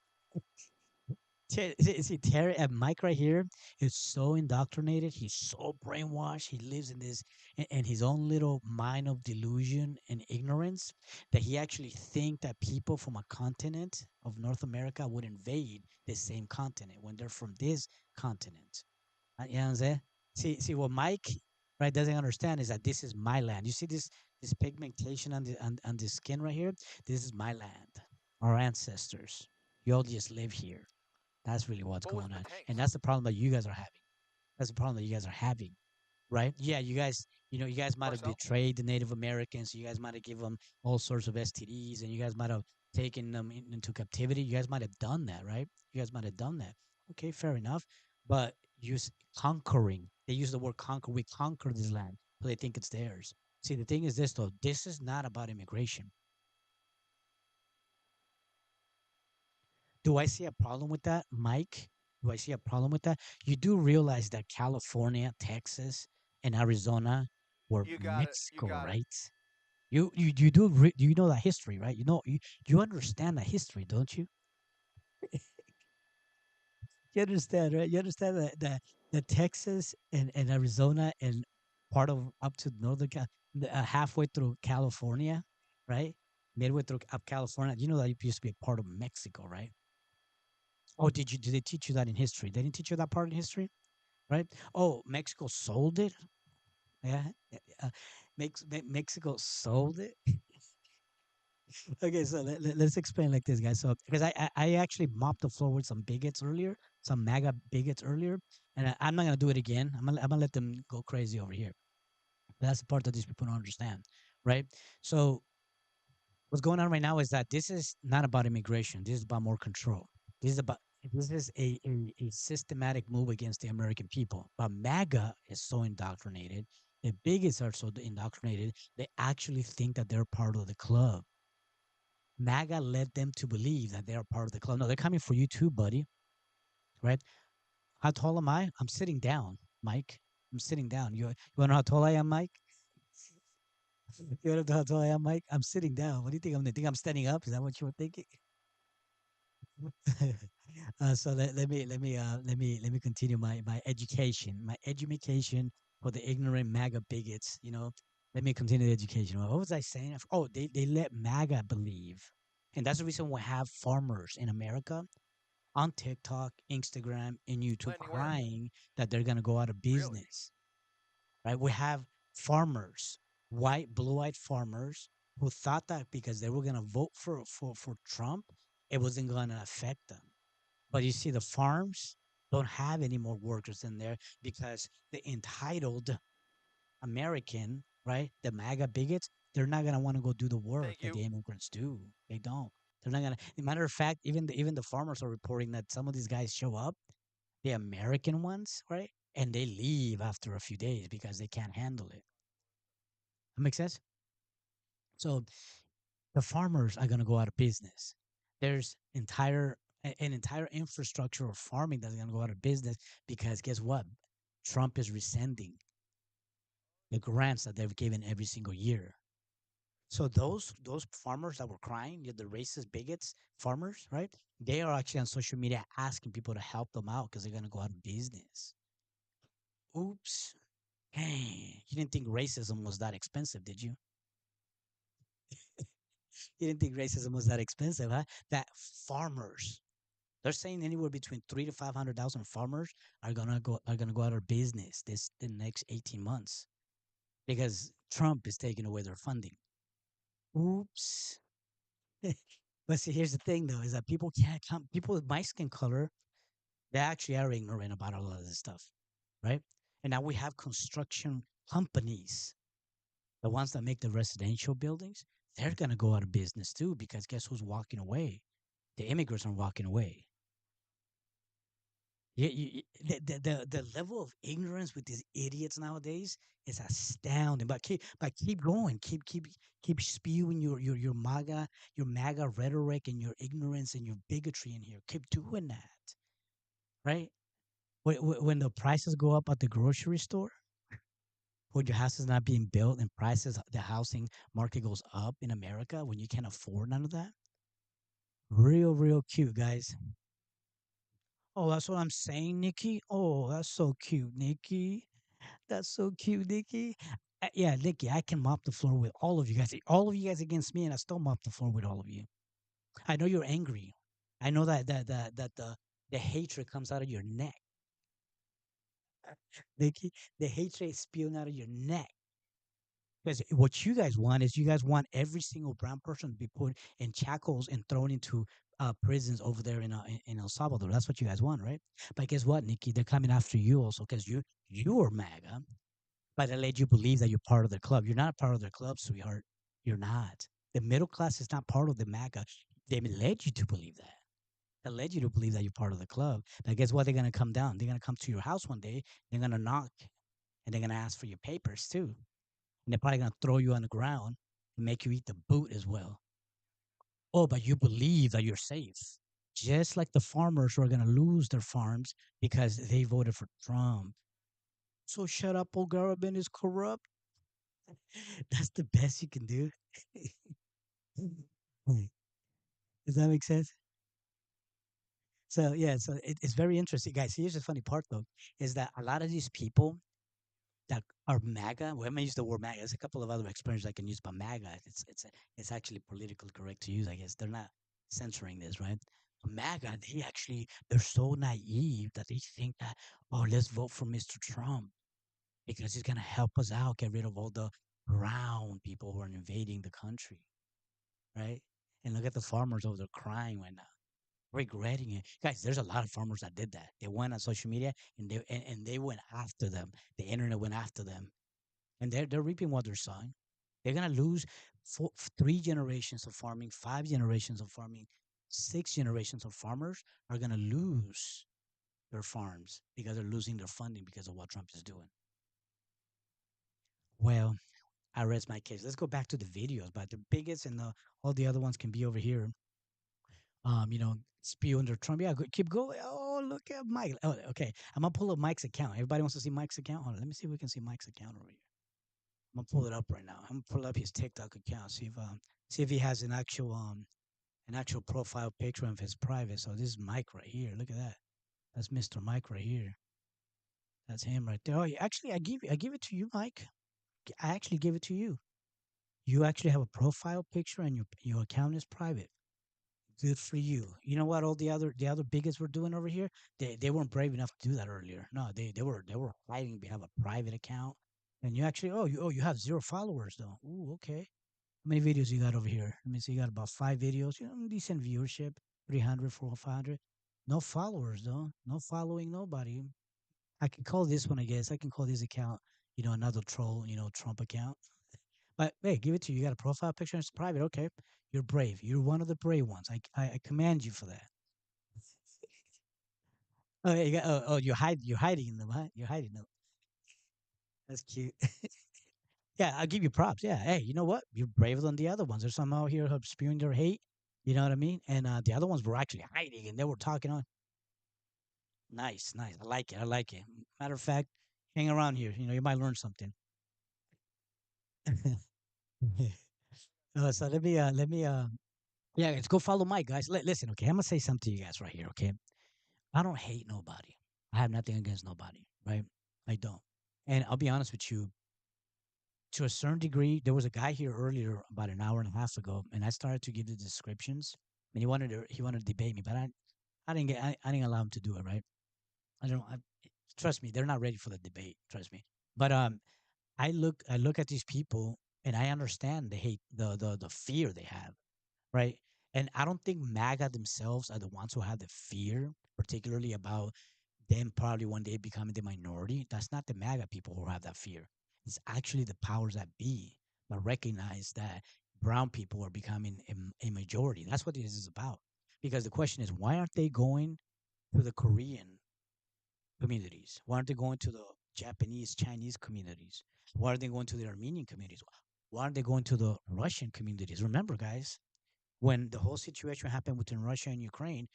See, Terry and Mike right here is so indoctrinated. He's so brainwashed. He lives in this in his own little mind of delusion and ignorance that he actually think that people from a continent of North America would invade the same continent when they're from this continent. You know what I'm saying? See what Mike right doesn't understand is that this is my land. You see this pigmentation on the skin right here? This is my land. Our ancestors. You all just live here. That's really what's going on. And that's the problem that you guys are having. That's the problem that you guys are having, right? Yeah, you guys might have betrayed the Native Americans. You guys might have given them all sorts of STDs, and you guys might have taken them into captivity. You guys might have done that, right? You guys might have done that. Okay, fair enough. But use conquering. They use the word conquer. We conquer this land, so they think it's theirs. See, the thing is this though. This is not about immigration. Do I see a problem with that, Mike? Do I see a problem with that? You do realize that California, Texas, and Arizona were Mexico, right? Do you know that history, right? You understand that history, don't you? You understand, right? You understand that Texas and Arizona and part of up to halfway through California, right? Midway through up California. You know that it used to be a part of Mexico, right? Oh, did they teach you that in history? They didn't teach you that part in history, right? Oh, Mexico sold it. Yeah, Mexico sold it. Okay, so let's explain like this, guys. So because I actually mopped the floor with some bigots earlier, some MAGA bigots earlier, and I'm not gonna do it again. I'm gonna let them go crazy over here. That's the part that these people don't understand, right? So what's going on right now is that this is not about immigration. This is about more control. This is a systematic move against the American people. But MAGA is so indoctrinated. The bigots are so indoctrinated. They actually think that they're part of the club. MAGA led them to believe that they're part of the club. No, they're coming for you too, buddy. Right? How tall am I? I'm sitting down, Mike. I'm sitting down. You want to know how tall I am, Mike? You want to know how tall I am, Mike? I'm sitting down. What do you think I'm going to think? I'm standing up? Is that what you were thinking? So let me continue my education for the ignorant MAGA bigots. Let me continue the education. What was I saying? Oh, they let MAGA believe, and that's the reason we have farmers in America on TikTok, Instagram, and YouTube crying that they're gonna go out of business. Right? We have farmers, white, blue-eyed farmers, who thought that because they were gonna vote for Trump, it wasn't gonna affect them. But you see, the farms don't have any more workers in there because the entitled American, right, the MAGA bigots, they're not gonna want to go do the work that the immigrants do. They don't. They're not gonna. As a matter of fact, even the farmers are reporting that some of these guys show up, the American ones, right, and they leave after a few days because they can't handle it. That makes sense. So the farmers are gonna go out of business. There's an entire infrastructure of farming that's gonna go out of business because guess what? Trump is rescinding the grants that they've given every single year. So those farmers that were crying, the racist bigots farmers, right? They are actually on social media asking people to help them out because they're gonna go out of business. Oops. Hey, you didn't think racism was that expensive, did you? You didn't think racism was that expensive, huh? That farmers, they're saying anywhere between 3 to 500,000 farmers are gonna go out of business the next 18 months. because Trump is taking away their funding. Oops. But see, here's the thing, though, is that people can't come. People with my skin color, they actually are ignorant about all of this stuff, right? And now we have construction companies, the ones that make the residential buildings. They're gonna go out of business too, because guess who's walking away? The immigrants are walking away. The level of ignorance with these idiots nowadays is astounding. But keep going, keep spewing your MAGA rhetoric and your ignorance and your bigotry in here. Keep doing that, right? When the prices go up at the grocery store, when your house is not being built and the housing market goes up in America, when you can't afford none of that, real cute, guys. Oh, that's what I'm saying, Nikki. Oh, that's so cute, Nikki. That's so cute, Nikki. Yeah, Nikki, I can mop the floor with all of you guys. All of you guys against me, and I still mop the floor with all of you. I know you're angry. I know that the hatred comes out of your neck, Nikki. The hatred is spewing out of your neck. Because what you guys want is you guys want every single brown person to be put in shackles and thrown into prisons over there in El Salvador. That's what you guys want, right? But guess what, Nikki? They're coming after you also because you are MAGA, but they let you believe that you're part of the club. You're not part of their club, sweetheart. You're not. The middle class is not part of the MAGA. They led you to believe that. They led you to believe that you're part of the club. But guess what? They're gonna come down. They're gonna come to your house one day. They're gonna knock, and they're gonna ask for your papers too. And they're probably going to throw you on the ground and make you eat the boot as well. Oh, but you believe that you're safe. Just like the farmers who are going to lose their farms because they voted for Trump. So shut up, old government is corrupt. That's the best you can do. Does that make sense? So, yeah, so it's very interesting. Guys, here's the funny part, though, is that a lot of these people that are MAGA. Well, I'm gonna use the word MAGA. There's a couple of other expressions I can use, but MAGA, it's actually politically correct to use. I guess they're not censoring this, right? MAGA, they're so naive that they think that, oh, let's vote for Mr. Trump because he's gonna help us out, get rid of all the brown people who are invading the country, right? And look at the farmers over there crying right now, regretting it. Guys, there's a lot of farmers that did that. They went on social media and they went after them. The internet went after them. And they're reaping what they're sowing. They're gonna lose 3 generations of farming, 5 generations of farming, 6 generations of farmers are gonna lose their farms because they're losing their funding because of what Trump is doing. Well, I rest my case. Let's go back to the videos, but the biggest and all the other ones can be over here. Spew under Trump. Yeah, keep going. Oh, look at Mike. Oh, okay. I'm gonna pull up Mike's account. Everybody wants to see Mike's account. Hold on. Let me see if we can see Mike's account over here. I'm gonna pull it up right now. I'm gonna pull up his TikTok account. See if he has an actual profile picture of his private. So this is Mike right here. Look at that. That's Mr. Mike right here. That's him right there. Oh, actually, I give it to you, Mike. I actually give it to you. You actually have a profile picture and your account is private. Good for you. You know what all the other bigots were doing over here? They weren't brave enough to do that earlier. No, they were hiding behind a private account. And you actually you have 0 followers though. Ooh, okay. How many videos you got over here? Let me see. You got about 5 videos. Decent viewership. 300, 400, 500. No followers though. No following nobody. I can call this one, I guess. I can call this account, another troll, Trump account. But hey, give it to you. You got a profile picture and it's private. Okay. You're brave. You're one of the brave ones. I commend you for that. Oh, you're hiding them, huh? You're hiding them. That's cute. Yeah, I'll give you props. Yeah. Hey, you know what? You're braver than the other ones. There's some out here who are spewing their hate. You know what I mean? And the other ones were actually hiding and they were talking on. Nice. I like it. Matter of fact, hang around here. You might learn something. So let me yeah, let's go follow Mike, guys. Listen, okay, I'm gonna say something to you guys right here, okay? I don't hate nobody. I have nothing against nobody, right? I don't. And I'll be honest with you, to a certain degree, there was a guy here earlier about an hour and a half ago, and I started to give the descriptions, and he wanted to debate me, but I didn't allow him to do it, right? Trust me, they're not ready for the debate, trust me. But I look at these people and I understand the hate, the fear they have, right? And I don't think MAGA themselves are the ones who have the fear, particularly about them probably one day becoming the minority. That's not the MAGA people who have that fear. It's actually the powers that be that recognize that brown people are becoming a majority. That's what this is about. Because the question is, why aren't they going to the Korean communities? Why aren't they going to the Japanese, Chinese communities? Why are they going to the Armenian communities? Why aren't they going to the Russian communities? Remember, guys, when the whole situation happened between Russia and Ukraine,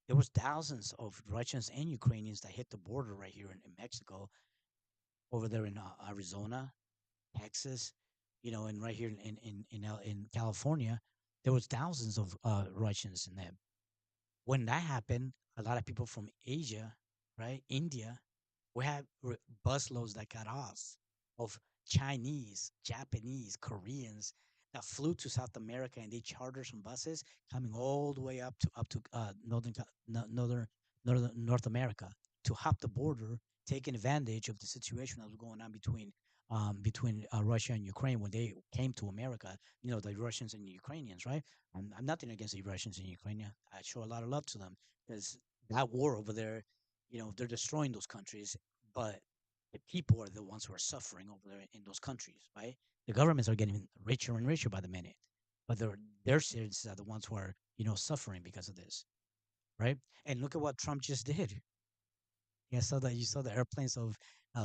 there was thousands of Russians and Ukrainians that hit the border right here in Mexico, over there in Arizona, Texas, and right here in California, there was thousands of Russians in them. When that happened, a lot of people from Asia, right, India, we had busloads that got off of Chinese, Japanese, Koreans that flew to South America, and they chartered some buses coming all the way up to northern North America to hop the border, taking advantage of the situation that was going on between Russia and Ukraine when they came to America. The Russians and the Ukrainians, right? I'm nothing against the Russians and Ukraine. I show a lot of love to them because that war over there, they're destroying those countries, but the people are the ones who are suffering over there in those countries, right? The governments are getting richer and richer by the minute, but their citizens are the ones who are, suffering because of this, right? And look at what Trump just did. You saw the airplanes of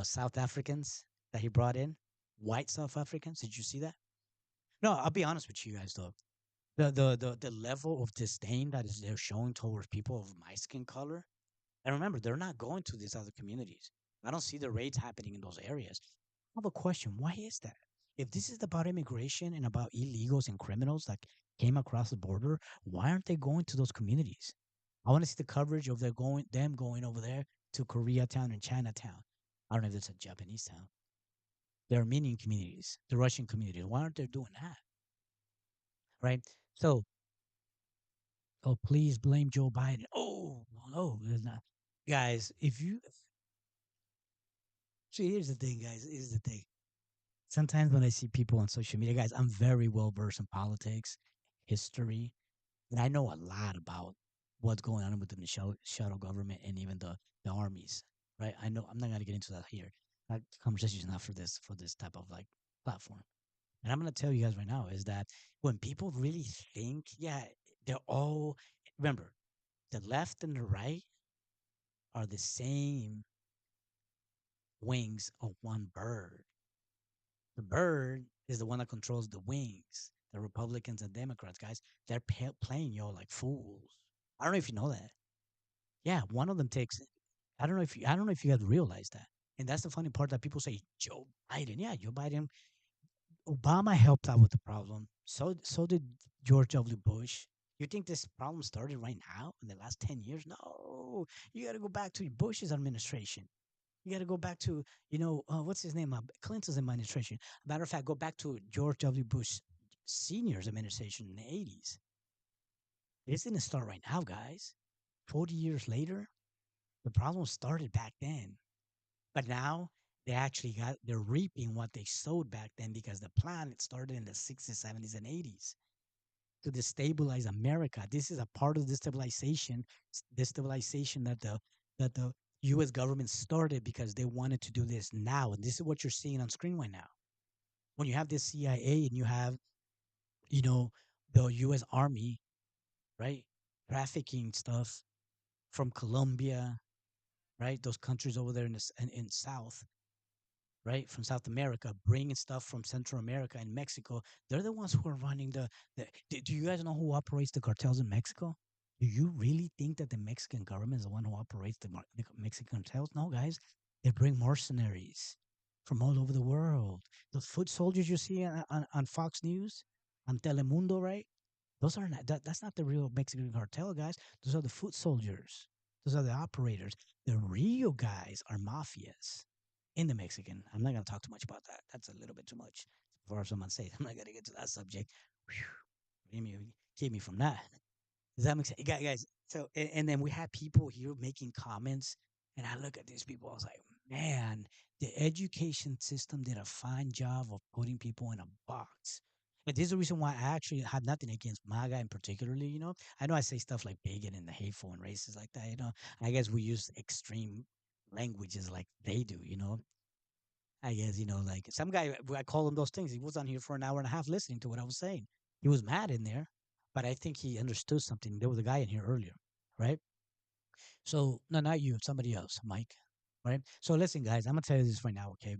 South Africans that he brought in, white South Africans. Did you see that? No, I'll be honest with you guys though. The level of disdain that is they're showing towards people of my skin color. And remember, they're not going to these other communities. I don't see the raids happening in those areas. I have a question. Why is that? If this is about immigration and about illegals and criminals that came across the border, why aren't they going to those communities? I want to see the coverage of them going over there to Koreatown and Chinatown. I don't know if it's a Japanese town. The Armenian communities, the Russian communities. Why aren't they doing that? Right? So, please blame Joe Biden. Oh, no, it's not. Guys, see, here's the thing, guys. Here's the thing. Sometimes when I see people on social media, guys, I'm very well versed in politics, history, and I know a lot about what's going on within the shadow government and even the armies, right? I know I'm not gonna get into that here. That conversation is not for this type of like platform. And I'm gonna tell you guys right now is that when people really think, yeah, they're all remember, the left and the right are the same wings of one bird. The bird is the one that controls the wings. The Republicans and Democrats, guys, they're playing y'all like fools. I don't know if you know that. Yeah, one of them takes. I don't know if you guys realize that. And that's the funny part that people say Joe Biden. Yeah, Joe Biden. Obama helped out with the problem. So did George W. Bush. You think this problem started right now in the last 10 years? No, you got to go back to Bush's administration. You got to go back to, what's his name? Clinton's administration. Matter of fact, go back to George W. Bush Sr.'s administration in the 80s. This didn't start right now, guys. 40 years later, the problem started back then. But now they're reaping what they sowed back then because the plan it started in the 60s, 70s, and 80s to destabilize America. This is a part of destabilization that the U.S. government started because they wanted to do this now. And this is what you're seeing on screen right now. When you have the CIA and you have, the U.S. Army, right, trafficking stuff from Colombia, right, those countries over there in South, right, from South America, bringing stuff from Central America and Mexico. They're the ones who are running do you guys know who operates the cartels in Mexico? Do you really think that the Mexican government is the one who operates the Mexican cartels? No, guys. They bring mercenaries from all over the world. Those foot soldiers you see on Fox News, on Telemundo, right? Those are not, that's not the real Mexican cartel, guys. Those are the foot soldiers. Those are the operators. The real guys are mafias in the Mexican. I'm not going to talk too much about that. That's a little bit too much for someone says. I'm not going to get to that subject. Keep me from that. Does that make sense? Guys, so, and then we had people here making comments, and I look at these people, I was like, man, the education system did a fine job of putting people in a box. But this is the reason why I actually have nothing against MAGA in particularly. I know I say stuff like bigot and the hateful and racist like that. I guess we use extreme languages like they do. I guess like some guy. I call him those things. He was on here for an hour and a half listening to what I was saying. He was mad in there, but I think he understood something. There was a guy in here earlier, right? So no, not you, somebody else, Mike. Right? So listen, guys, I'm gonna tell you this right now, okay?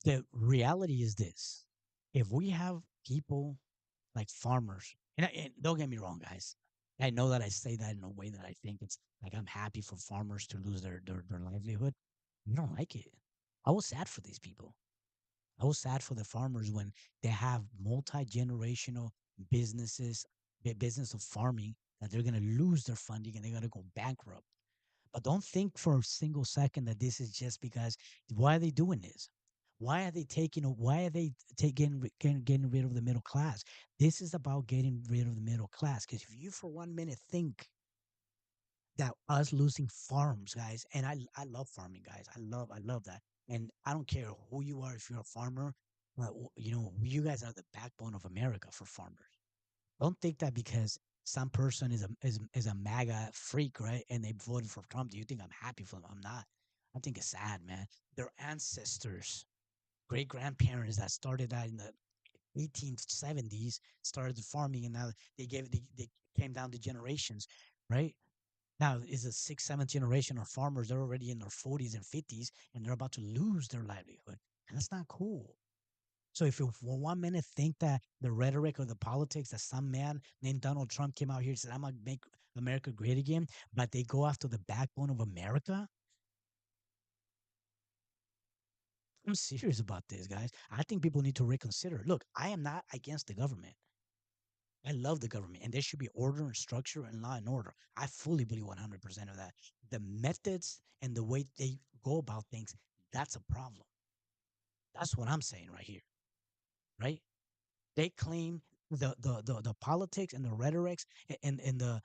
The reality is this: if we have people like farmers, and don't get me wrong, guys, I know that I say that in a way that I think it's like I'm happy for farmers to lose their livelihood. I don't like it. I was sad for these people. I was sad for the farmers when they have multi-generational businesses, business of farming, that they're going to lose their funding and they're going to go bankrupt. But don't think for a single second that this is just because. Why are they doing this? Why are they taking? Why are they getting rid of the middle class? This is about getting rid of the middle class. Because if you for 1 minute think that us losing farms, guys, and I love farming, guys. I love that, and I don't care who you are. If you're a farmer, you guys are the backbone of America for farmers. Don't think that because some person is a MAGA freak, right? And they voted for Trump. Do you think I'm happy for them? I'm not. I think it's sad, man. Their ancestors, great grandparents that started that in the 1870s, started the farming, and now they came down to generations, right? Now is the sixth, seventh generation of farmers. They're already in their 40s and 50s, and they're about to lose their livelihood. And that's not cool. So if you for 1 minute think that the rhetoric or the politics that some man named Donald Trump came out here and said, I'm going to make America great again, but they go after the backbone of America. I'm serious about this, guys. I think people need to reconsider. Look, I am not against the government. I love the government, and there should be order and structure and law and order. I fully believe 100% of that. The methods and the way they go about things, that's a problem. That's what I'm saying right here, right? They claim the politics and the rhetorics and the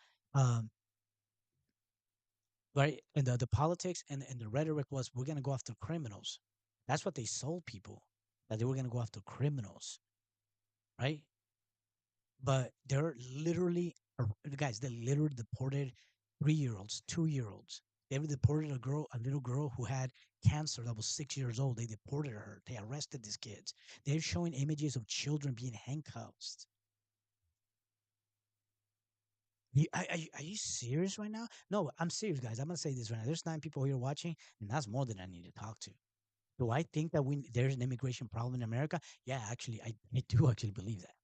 right and the politics and the rhetoric was we're gonna go after criminals. That's what they sold people, that they were gonna go after criminals, right? But they're literally guys. They literally deported 3-year-olds, 2-year-olds. They deported a little girl who had cancer that was 6 years old. They deported her. They arrested these kids. They're showing images of children being handcuffed. Are you serious right now? No, I'm serious, guys. I'm gonna say this right now. There's 9 people here watching, and that's more than I need to talk to. Do I think that there's an immigration problem in America? Yeah, actually, I do actually believe that.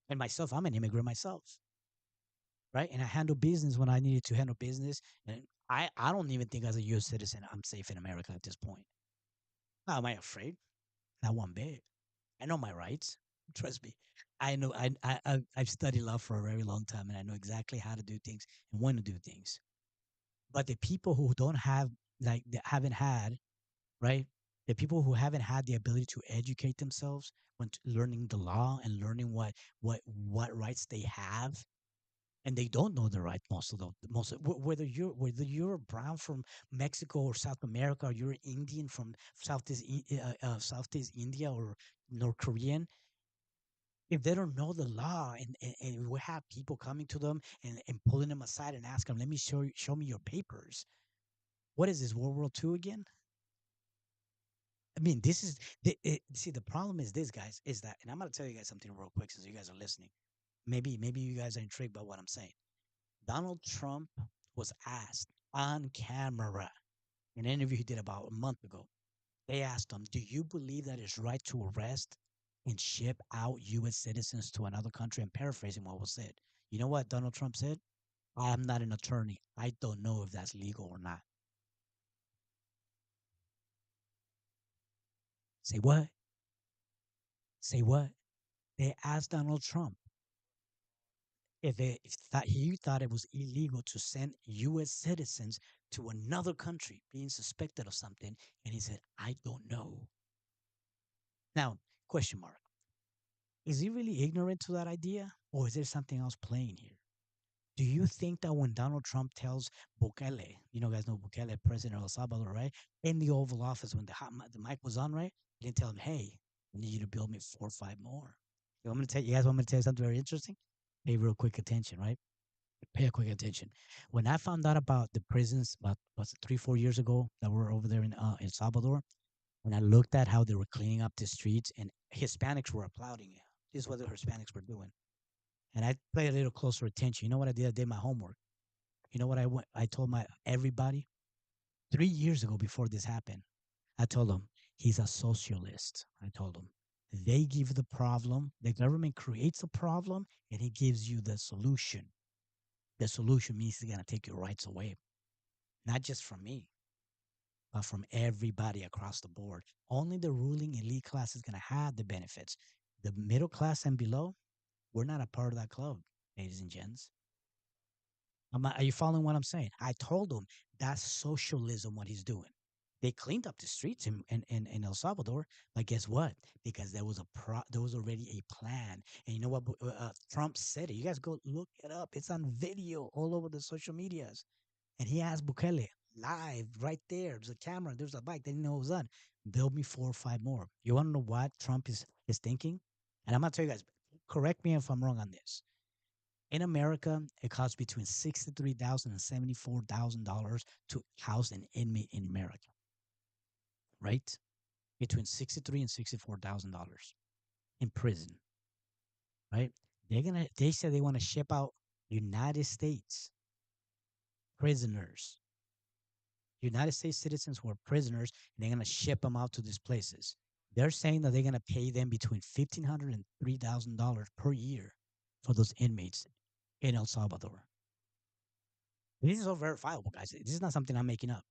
And myself, I'm an immigrant myself, right? And I handle business when I needed to handle business. And I don't even think as a U.S. citizen I'm safe in America at this point. Now, am I afraid? Not one bit. I know my rights. Trust me. I know. I've studied law for a very long time, and I know exactly how to do things and when to do things. But the people who don't have, like, they haven't had, right? The people who haven't had the ability to educate themselves when learning the law and learning what rights they have, and they don't know the right most of them. Whether you're brown from Mexico or South America, or you're Indian from Southeast India or North Korean, if they don't know the law, and we have people coming to them and pulling them aside and ask them, let me show me your papers. What is this, World War II again? I mean, this is see, the problem is this, guys, is that, and I'm gonna tell you guys something real quick since you guys are listening. Maybe you guys are intrigued by what I'm saying. Donald Trump was asked on camera in an interview he did about a month ago. They asked him, "Do you believe that it's right to arrest and ship out U.S. citizens to another country?" I'm paraphrasing what was said. You know what Donald Trump said? "I am not an attorney. I don't know if that's legal or not." Say what? Say what? They asked Donald Trump if he thought it was illegal to send U.S. citizens to another country being suspected of something, and he said, "I don't know." Now, question mark. Is he really ignorant to that idea, or is there something else playing here? Do you think that when Donald Trump tells Bukele, you know, guys know Bukele, president of El Salvador, right? In the Oval Office, when the mic was on, right? He didn't tell him, hey, I need you to build me 4 or 5 more. You guys want me to tell you something very interesting? Pay real quick attention, right? Pay a quick attention. When I found out about the prisons, about 3-4 years ago that were over there in El Salvador, when I looked at how they were cleaning up the streets and Hispanics were applauding it. This is what the Hispanics were doing. And I paid a little closer attention. You know what I did? I did my homework. You know what I told everybody 3 years ago before this happened. I told them he's a socialist. I told them they give the problem. The government creates a problem and he gives you the solution. The solution means he's going to take your rights away. Not just from me, but from everybody across the board. Only the ruling elite class is going to have the benefits. The middle class and below, we're not a part of that club, ladies and gents. Are you following what I'm saying? I told them that's socialism, what he's doing. They cleaned up the streets in El Salvador, but guess what? Because there was already a plan. And you know what? Trump said it. You guys go look it up. It's on video all over the social medias. And he asked Bukele live right there. There's a camera. There's a bike. They didn't know it was on. Build me 4 or 5 more. You want to know what Trump is thinking? And I'm going to tell you guys, correct me if I'm wrong on this. In America, it costs between $63,000 and $74,000 to house an inmate in America. Right? Between $63,000 and $64,000 in prison. Right? They said they want to ship out United States prisoners. United States citizens who are prisoners, and they're going to ship them out to these places. They're saying that they're going to pay them between $1,500 and $3,000 per year for those inmates in El Salvador. This is all verifiable, guys. This is not something I'm making up.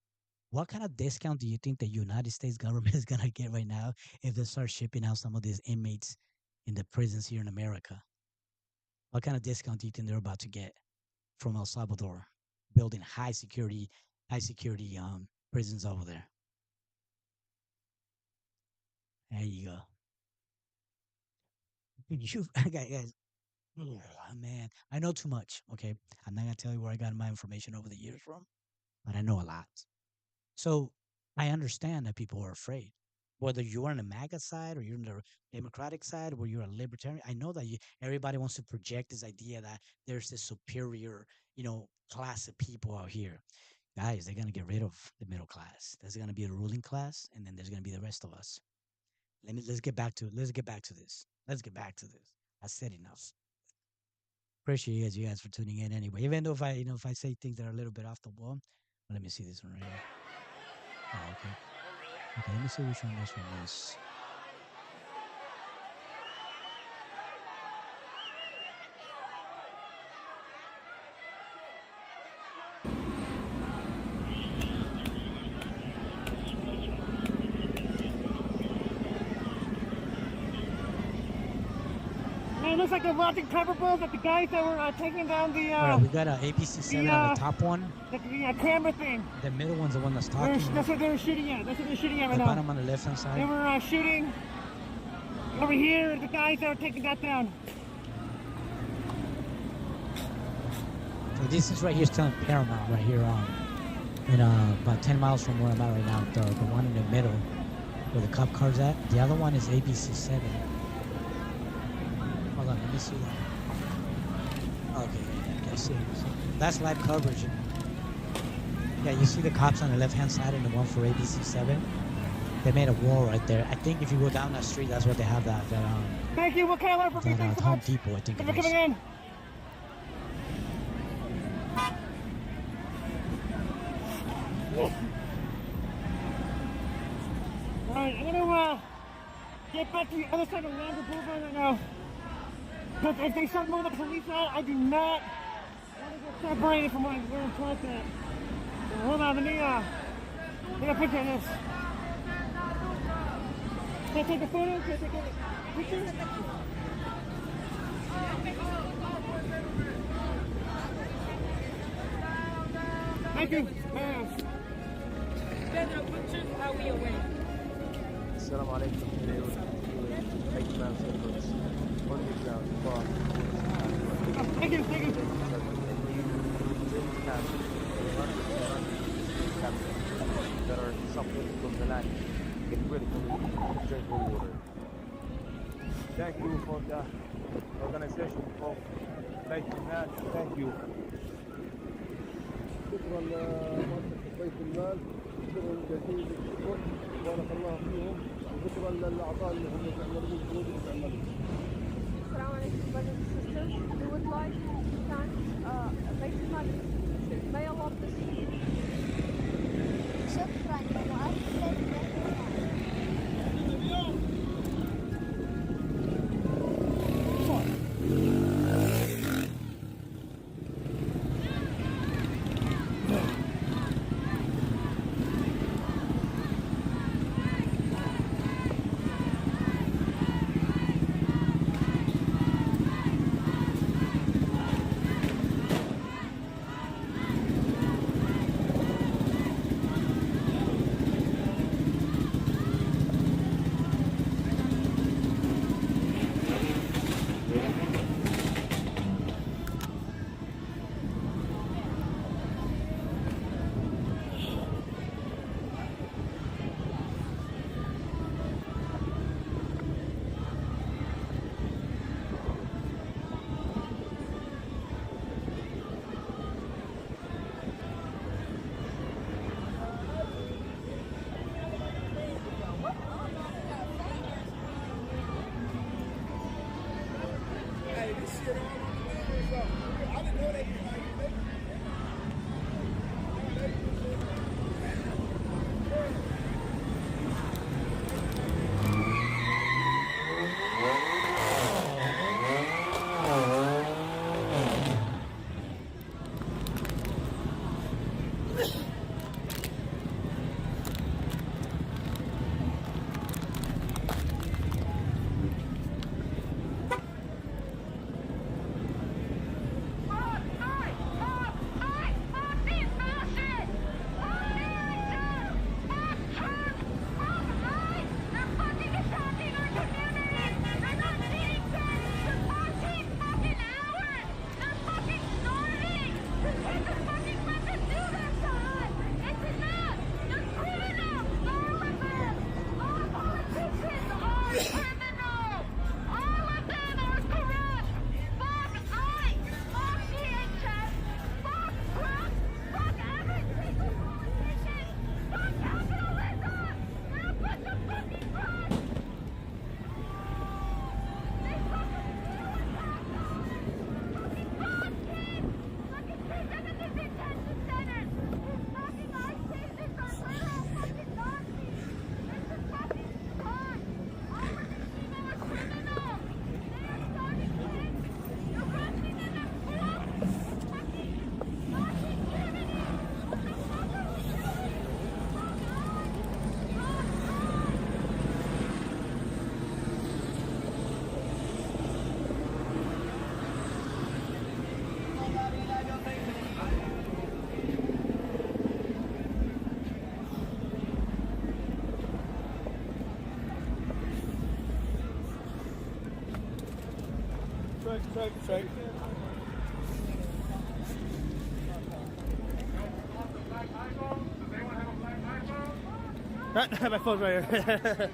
What kind of discount do you think the United States government is going to get right now if they start shipping out some of these inmates in the prisons here in America? What kind of discount do you think they're about to get from El Salvador, building high security prisons over there? There you go. Guys, oh, man, I know too much, okay? I'm not going to tell you where I got my information over the years from, but I know a lot. So I understand that people are afraid. Whether you're on the MAGA side or you're on the Democratic side or you're a libertarian, I know that everybody wants to project this idea that there's this superior, class of people out here. Guys, they're going to get rid of the middle class. There's going to be a ruling class, and then there's going to be the rest of us. Let's get back to this. I said enough. Appreciate you guys for tuning in anyway. Even though if I say things that are a little bit off the wall, let me see this one right here. Oh, okay. Okay, let me see which one this one is. It looks like they're launching cover balls at the guys that were taking down the. All right, we got an ABC-7 on the top one. The camera thing. The middle one's the one that's talking. That's what they were shooting at. Right now. The bottom on the left-hand side. They were shooting over here. The guys that were taking that down. So this is right here, still in Paramount, right here on, about 10 miles from where I'm at right now. The one in the middle, where the cop car's at. The other one is ABC-7. Hold on, let me see that. Okay, yeah, I see. That's live coverage. Yeah, you see the cops on the left-hand side and the one for ABC-7. They made a wall right there. I think if you go down that street, that's what they have that Thank you. What can I learn from you? that Home Depot, I think it is. Coming in. Alright, I'm gonna get back to the other side of Lander Boulevard right now. Because if they start moving the police out, I do not want to get separated from where I'm close at. So hold on, let me take a picture of this. Can I take a photo? Can I take a picture? Thank you. Pedro, pictures, are we away? Assalamu alaikum. Thank you. can that are suffering from the lack get critical drinking water. Thank you for the organization of Bait Al-Mal. Thank you. شكرا لمؤسسة بيت المال، شكرا جزيل الشكر، بارك الله فيهم، وشكرا للأعضاء اللي هم بيعملوا الجهود اللي بيعملوها. Assalamu alaikum, brothers and sisters. We would like to thank Bait Al-Mal. May Allah bless you. شكرا لمؤسسة بيت Check. My phone's right here.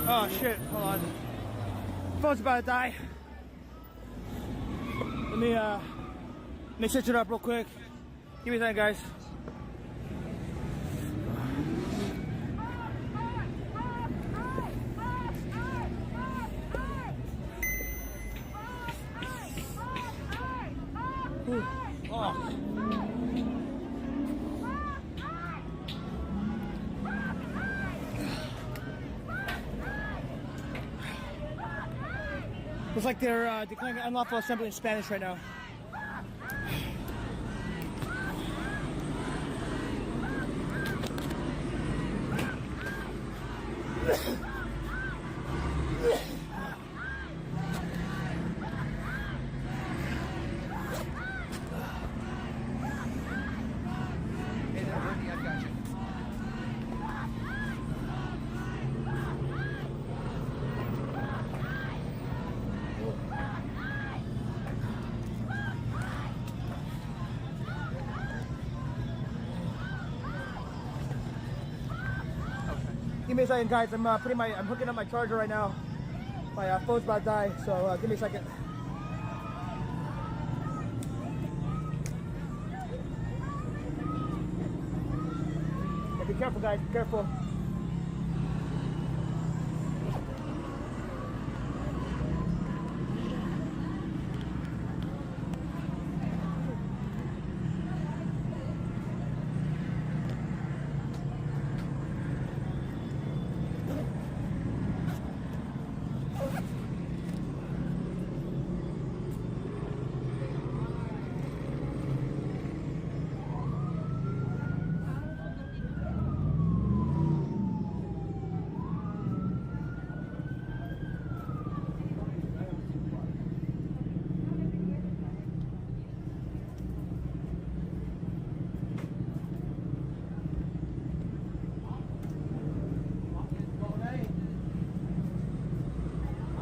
Oh shit, hold on. Phone's about to die. Let me switch it up real quick. Give me a second, guys. Oh. Looks like they're declaring unlawful assembly in Spanish right now. Hey there, Brittany, I've got you. Give me a second, guys. I'm hooking up my charger right now. My phone's about to die, so give me a second. Yeah, be careful, guys. Be careful.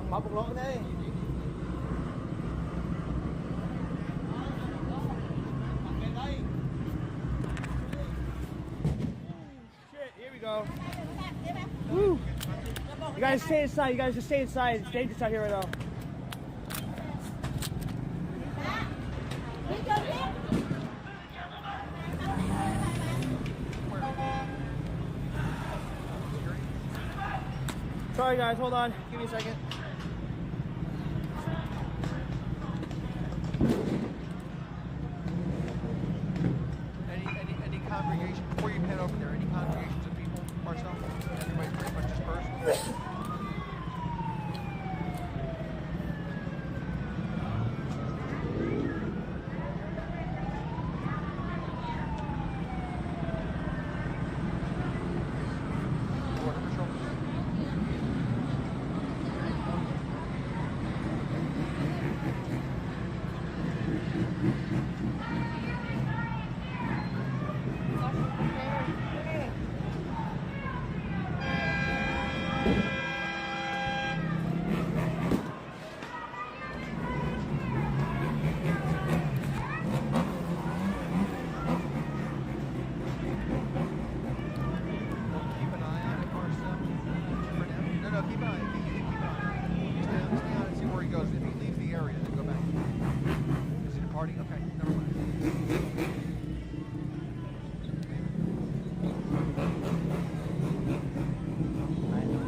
Bóc một lỗ đi. Shit, here we go. Woo. You guys stay inside. You guys just stay inside. It's dangerous out here right now. Sorry guys, hold on. Give me a second. Any congregation, before you head over there, any congregations of people, Marcel? Everybody pretty much dispersed?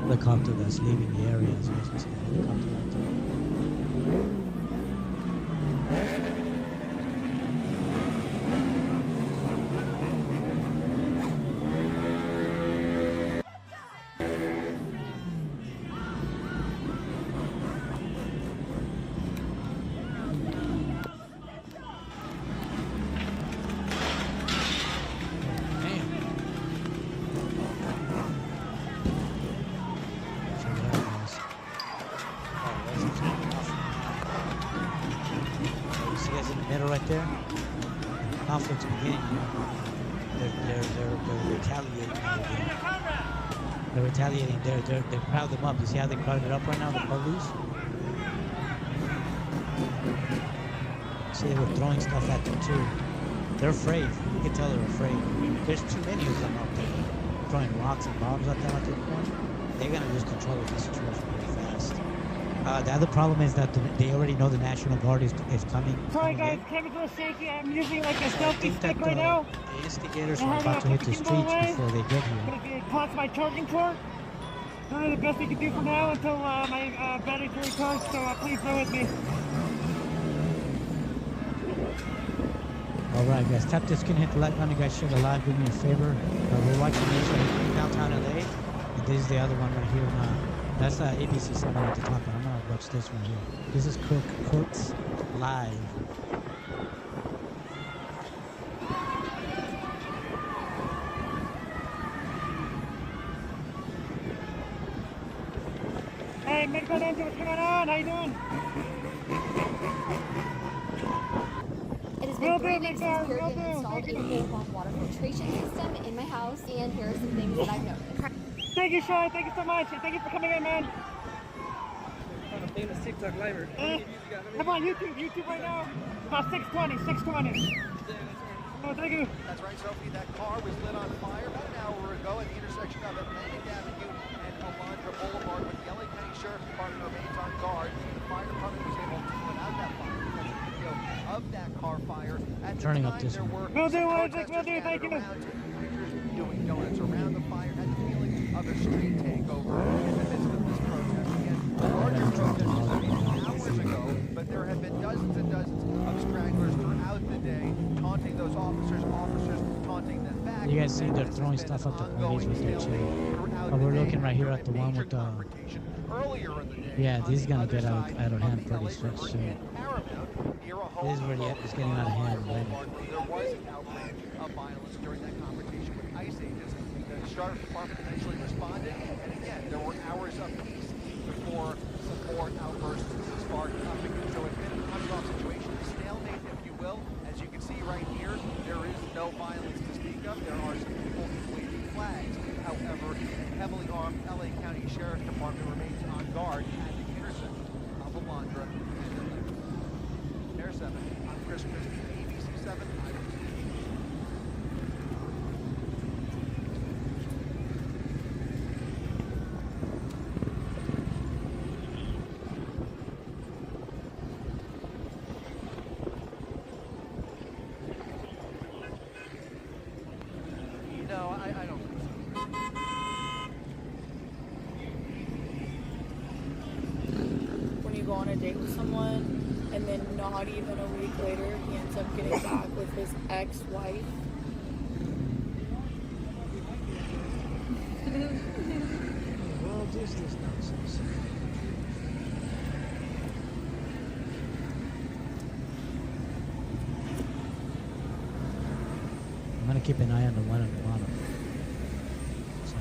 Helicopter that's leaving the area as well as the helicopter right there. Right there, conflict's beginning. They're retaliating. They're retaliating. They crowd them up. You see how they crowded up right now? The police. See, they were throwing stuff at them too. They're afraid. You can tell they're afraid. There's too many of them out there throwing rocks and bombs at them at this point. They're gonna lose control of the situation really fast. The other problem is that they already know the National Guard is coming. Sorry guys, chemical safety. I'm using like a selfie stick right now. The instigators are about to hit the streets before they get here. It clogs my charging port. Probably the best we can do for now until my battery's recharged, so please bear with me. Alright guys, tap this skin, hit the like button. You guys share the live, do me a favor. We're watching this in downtown LA. And this is the other one right here. That's ABC 7 I want to talk about. I'm going to watch this one here. This is Cooks Live. Hey, Medical Ninja, what's going on? How you doing? It has been 3 weeks since we have installed a whole home water filtration system in my house, and here are some things that I've noticed. Thank you, Sean. Thank you so much. And thank you for coming in, man. I'm a famous TikTok liver. I'm on YouTube right now. About 620. Oh, thank you. That's right, Sophie. That car was lit on fire about an hour ago at the intersection of Atlantic Avenue and Alondra Boulevard, with the LA County Sheriff's Department remains on guard. The fire department was able to put out that fire. That's a video of that car fire. At the Turning time, up this there one. were protesters gathered around, teenagers doing donuts around the fire. Had the feeling of a street takeover in the midst of this protest. Again, a larger protest was made hours ago, but there have been dozens and dozens of stragglers throughout the day taunting those officers taunting them back. You guys see they're throwing stuff at the police with their chain. But we're looking right here at the one with the... Yeah, this is gonna get out of hand pretty soon. This is where it's getting out of hand already. There was an outbreak of violence during that confrontation with ICE agents. The Sheriff's Department eventually responded, and again, there were hours of peace before some more outbursts sparked up again. So it's been a on-and-off situation, a stalemate, if you will. As you can see right here, there is no violence to speak of. There are some people waving flags. However, a heavily armed LA County Sheriff's Department remains on guard at the intersection of Alondra and Atlantic. Air 7, I'm Chris Christie, ABC 7 Eyewitness. No, I don't think so. When you go on a date with someone and then not even a week later he ends up getting back with his ex-wife. Well, this is nonsense. I'm gonna keep an eye on the one at the bottom. So.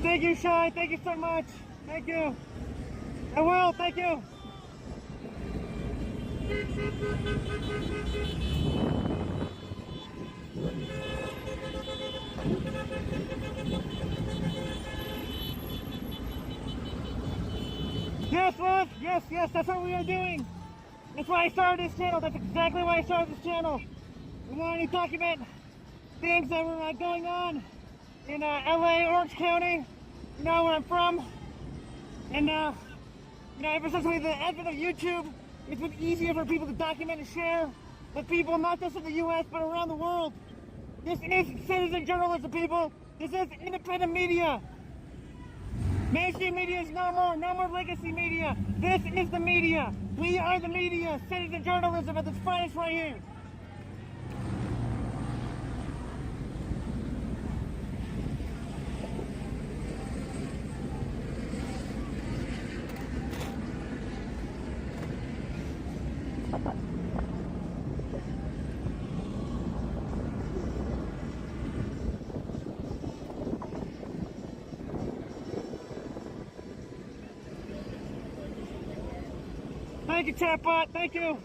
Thank you, Sean. Thank you so much. Thank you. I will. Thank you. Yes, love. Yes. That's what we are doing. That's why I started this channel. That's exactly why I started this channel. We wanted to document things that were going on in LA, Orange County. You know where I'm from. And ever since the advent of YouTube, it's been easier for people to document and share with people not just in the U.S. but around the world. This is citizen journalism, people. This is independent media. Mainstream media is no more legacy media. This is the media. We are the media. Citizen journalism at its finest right here. Thank you, chatbot. Thank you.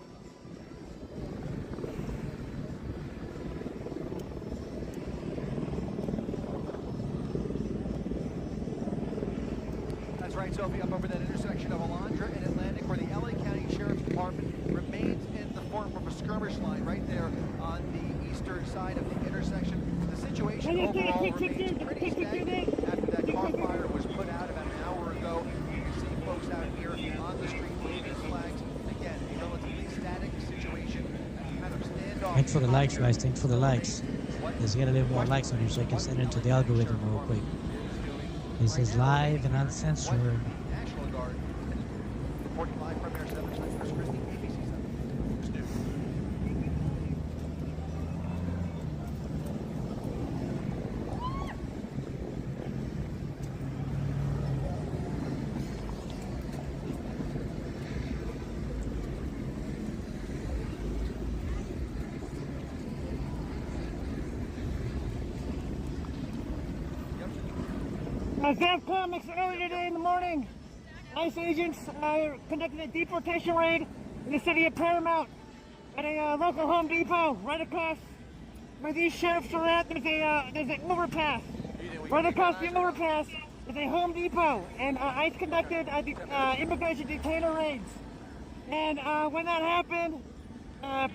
That's right, Sophie, up over that intersection of Alondra and Atlantic, where the LA County Sheriff's Department remains in the form of a skirmish line right there on the eastern side of the intersection. The situation overall remains pretty stagnant after that car fire was put out about an hour ago. You can see folks out here on the street waving flags. Again, a relatively static situation, kind of standoff. Thanks for the likes, guys. Thanks for the likes. Let's get a little more likes on here so I can send it to the algorithm real quick. This is live and uncensored. National Guard. Reporting live from Air 7, Chris Christie, ABC 7 News. Zam Comics earlier today in the morning. ICE agents conducted a deportation raid in the city of Paramount at a local Home Depot right across where these sheriffs are at. There's an overpass. Right across the overpass is a Home Depot, and ICE conducted immigration detainer raids. And when that happened, a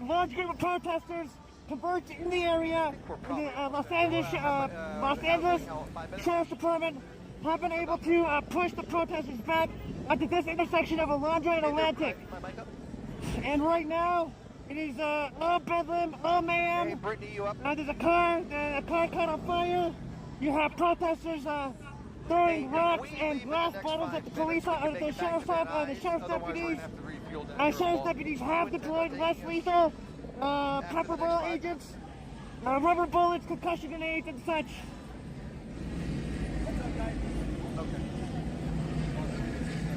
large group of protesters converged in the area. The Los Angeles Sheriff's Department have been able to push the protesters back onto this intersection of Alondra and Atlantic. And right now, it is all bedlam, all mayhem. There's a car caught on fire. You have protesters throwing rocks and glass bottles at the police, the sheriff's deputies. Sheriff's deputies have deployed less lethal pepper ball agents, rubber bullets, concussion grenades, and such.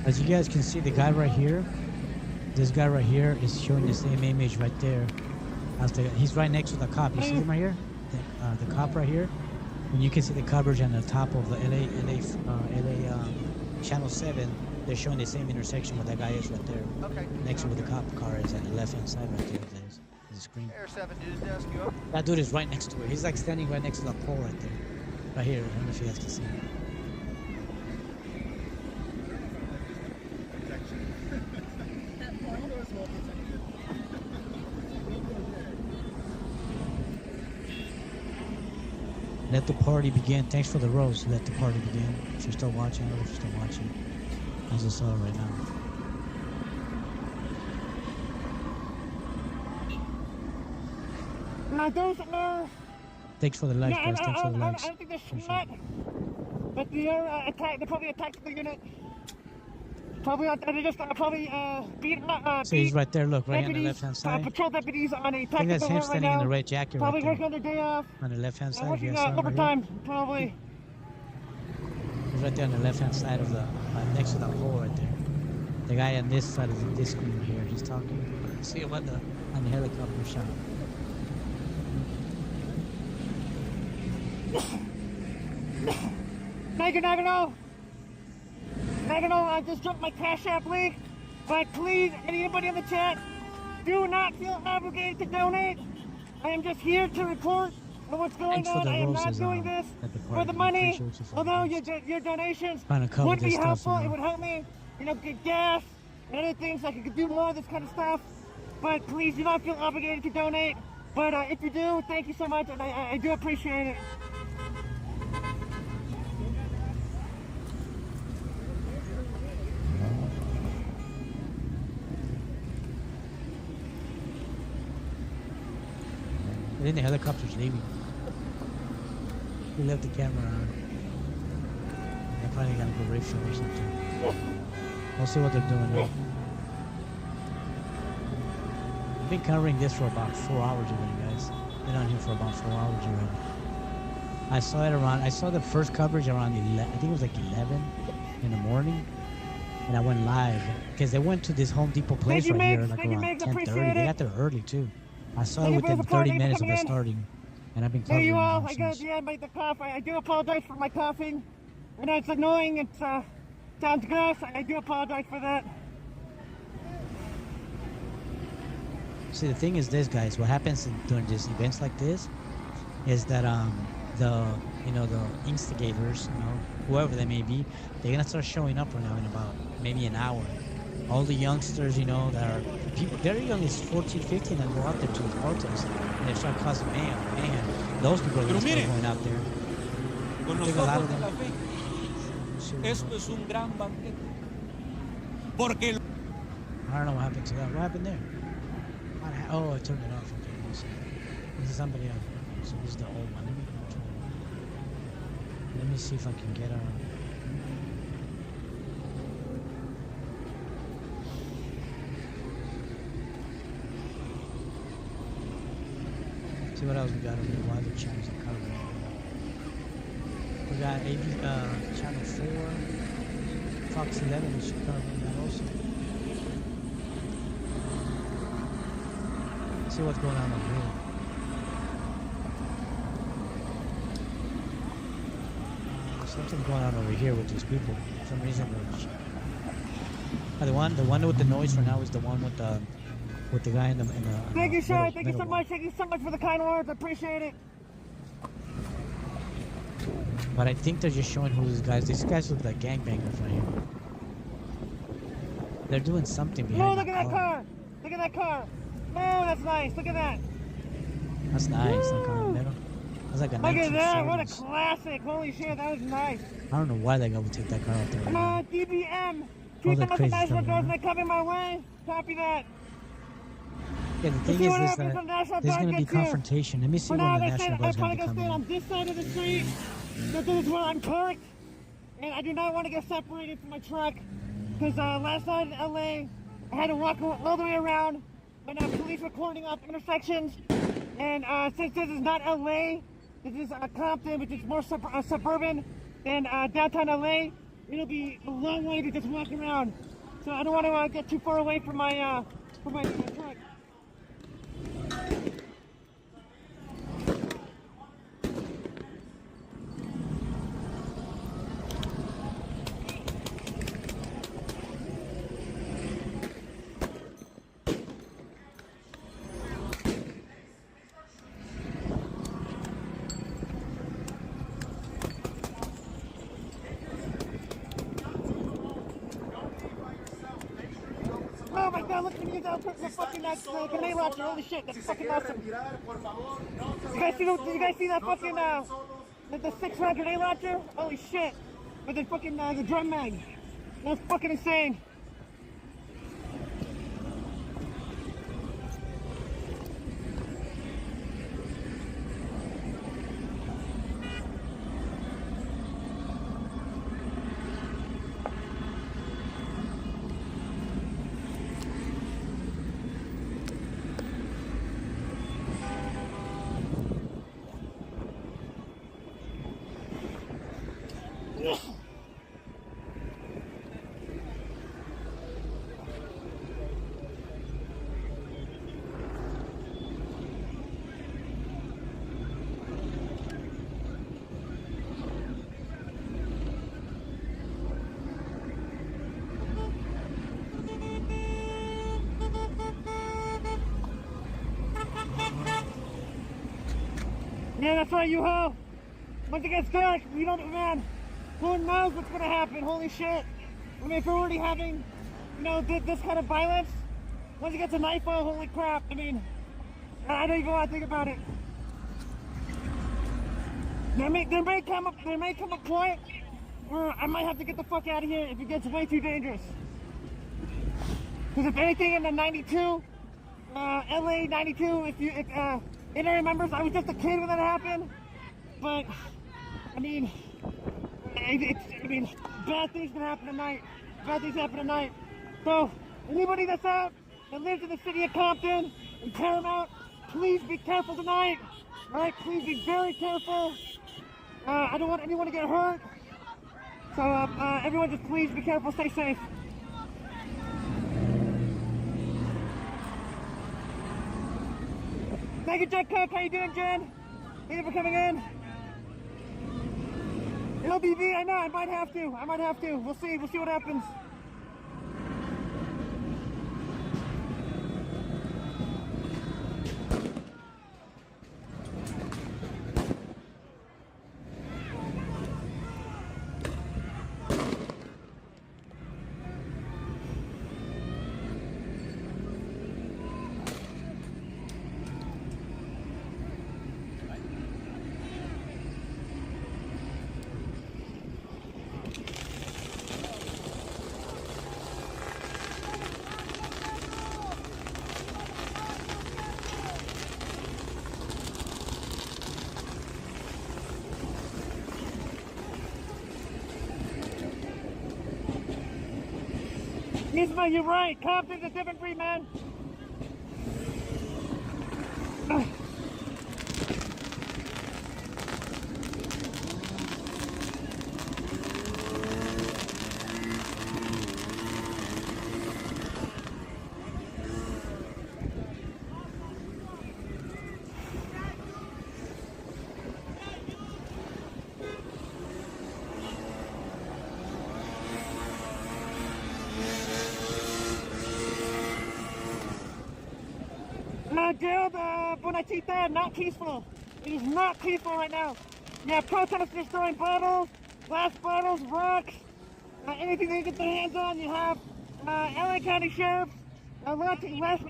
As you guys can see, the guy right here, this guy right here is showing the same image right there. He's right next to the cop. You see him right here? The cop right here? And you can see the coverage on the top of the LA Channel 7. They're showing the same intersection where that guy is right there. Okay. Next to where the cop car is at the left-hand side right there. There's the screen. Air 7 News Desk, you up? That dude is right next to it. He's like standing right next to the pole right there. Right here. I don't know if you guys can see him. Let the party begin. Thanks for the rose. Let the party begin. If you're still watching, or if you're still watching, as I saw right now. Now those are... Thanks for the likes, guys. Thanks for the likes. I don't think they're SWAT, but they're probably a tactical unit. Probably beat. So he's right there. Look, right on the left-hand side. Patrol deputies on a I think tactical that's him right standing now. in the red jacket Probably right working on their day off. there. On the left-hand side. Working Yes, right overtime, here. probably. He's right there on the left-hand side of the next to the pole right there. The guy on this side of this screen here. He's talking. See him on the helicopter shot. Nagano, I just dropped my Cash App link, but please, anybody in the chat, do not feel obligated to donate. I am just here to report on what's going on. I am not doing this for the money, although your donations would be helpful. It would help me, get gas and other things. I could do more of this kind of stuff, but please do not feel obligated to donate. But if you do, thank you so much, and I do appreciate it. I think the helicopter's leaving. We left the camera on. They're probably gonna go rape show or something. We'll see what they're doing now. I've been covering this for about 4 hours already, guys. Been on here for about 4 hours already. I saw the first coverage around 11, I think it was like 11 in the morning. And I went live because they went to this Home Depot place right here like around 10:30. They got there early too. I saw it within 30 minutes of it starting, and I've been covering you all, it since. I made the cough. I do apologize for my coughing. I know it's annoying. It sounds gross. I do apologize for that. See, the thing is this, guys. What happens during these events like this is that the instigators, whoever they may be, they're gonna start showing up right now in about maybe an hour. All the youngsters, that are people very young, is 14, 15, and go out there to the protest, and they start causing mayhem. Those people are going to start going out there. Con los ojos de la fe, esto es un gran banquete. Porque I don't know what happened to that. What happened there? Oh, I turned it off. Okay, this is somebody else. So this is the old one. Let me see if I can get see what else we got over here. Why the channels are covering? We got channel 4, Fox 11 is covering that also. See what's going on over here. Something's going on over here with these people. For some reason, the one with the noise for now is the one with the guy in the. Thank you, Sean. middle- Thank you so middle much. Thank you so much for the kind words. I appreciate it. one. But I think they're just showing who these guys. These guys look like gangbangers right here. They're doing something behind. No, the look at that car. Look at that car. No, that's nice. Look at that. That's nice. That car in the middle. That's like a Look at that. What a 1970s. classic. Holy shit, that was nice. I don't know why that guy would take that car out there. Come Right on, DBM. All Treat the them as a crazy nice stuff going on. endorsement coming my way. Copy that. Yeah, the thing see is what that happens when National there's Guard going to be gets here. confrontation. Let me see For when now, the I National said Guard's I'm going probably to be gonna stand coming. on this side of the street. This is where I'm parked, and I do not want to get separated from my truck. Because last night in LA, I had to walk all the way around when police were cording off intersections. And since this is not LA, this is Compton, which is more suburban than downtown LA, it'll be a long way to just walk around. So I don't want to get too far away from my truck. Oh my god, look at me, the fucking grenade launcher, holy shit, that's fucking awesome. You guys see that fucking, the 6-round grenade launcher? Holy shit. With the fucking, the drum mag. That's fucking insane. Yeah, that's right, you ho. Once it gets dark, we don't, man, who knows what's gonna happen, holy shit. I mean, if we're already having, you know, this kind of violence, once it gets to nightfall, holy crap, I mean, I don't even want to think about it. There may come a point where I might have to get the fuck out of here if it gets way too dangerous. Because if anything in the 92, LA 92, if anyone remembers, I was just a kid when that happened. But, I mean, bad things can happen tonight. Bad things happen tonight. So, anybody that's out that lives in the city of Compton and Paramount, please be careful tonight. All right, please be very careful. I don't want anyone to get hurt. So, everyone just please be careful, stay safe. Thank you, Jack Cook. How you doing, Jen? Thank you for coming in. LBV, I know, I might have to. We'll see what happens. Nisma, you're right. Compton's a different breed, man. Jail de Bonachita, not peaceful. It is not peaceful right now. You have protesters throwing bottles, glass bottles, rocks, anything they get their hands on. You have LA County sheriffs launching less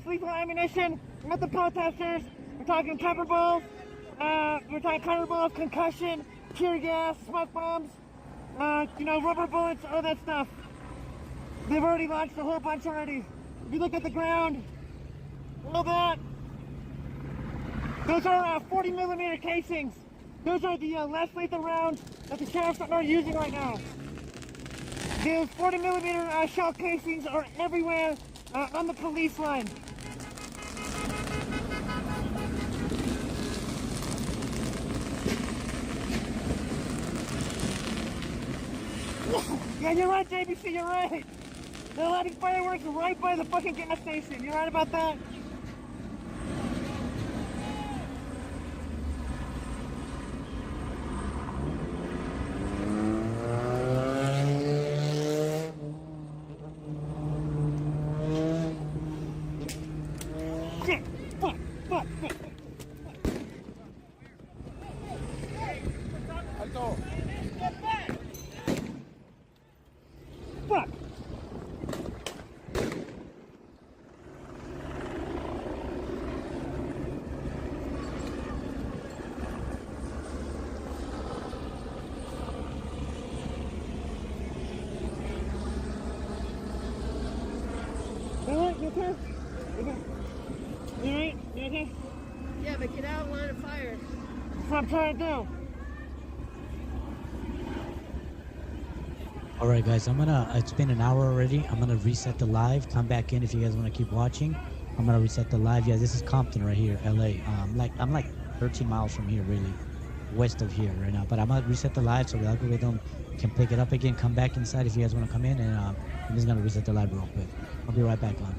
lethal ammunition at the protesters. We're talking pepper balls, concussion, tear gas, smoke bombs, rubber bullets, all that stuff. They've already launched a whole bunch already. If you look at the ground, all that, those are 40 millimeter casings. Those are the less lethal rounds that the sheriffs are using right now. Those 40 millimeter shell casings are everywhere on the police line. Yeah, you're right, JBC, you're right. They're lighting fireworks right by the fucking gas station. You're right about that. Shit! Fuck! Fuck! You okay? You alright? You okay? Yeah, but get out and line of fire. That's what I'm trying to do. All right, guys, it's been an hour already. I'm gonna reset the live. Come back in if you guys want to keep watching. I'm gonna reset the live. Yeah, this is Compton right here, LA. I'm like 13 miles from here, really, west of here right now. But I'm gonna reset the live so the algorithm can pick it up again. Come back inside if you guys want to come in, and I'm just gonna reset the live real quick. I'll be right back on.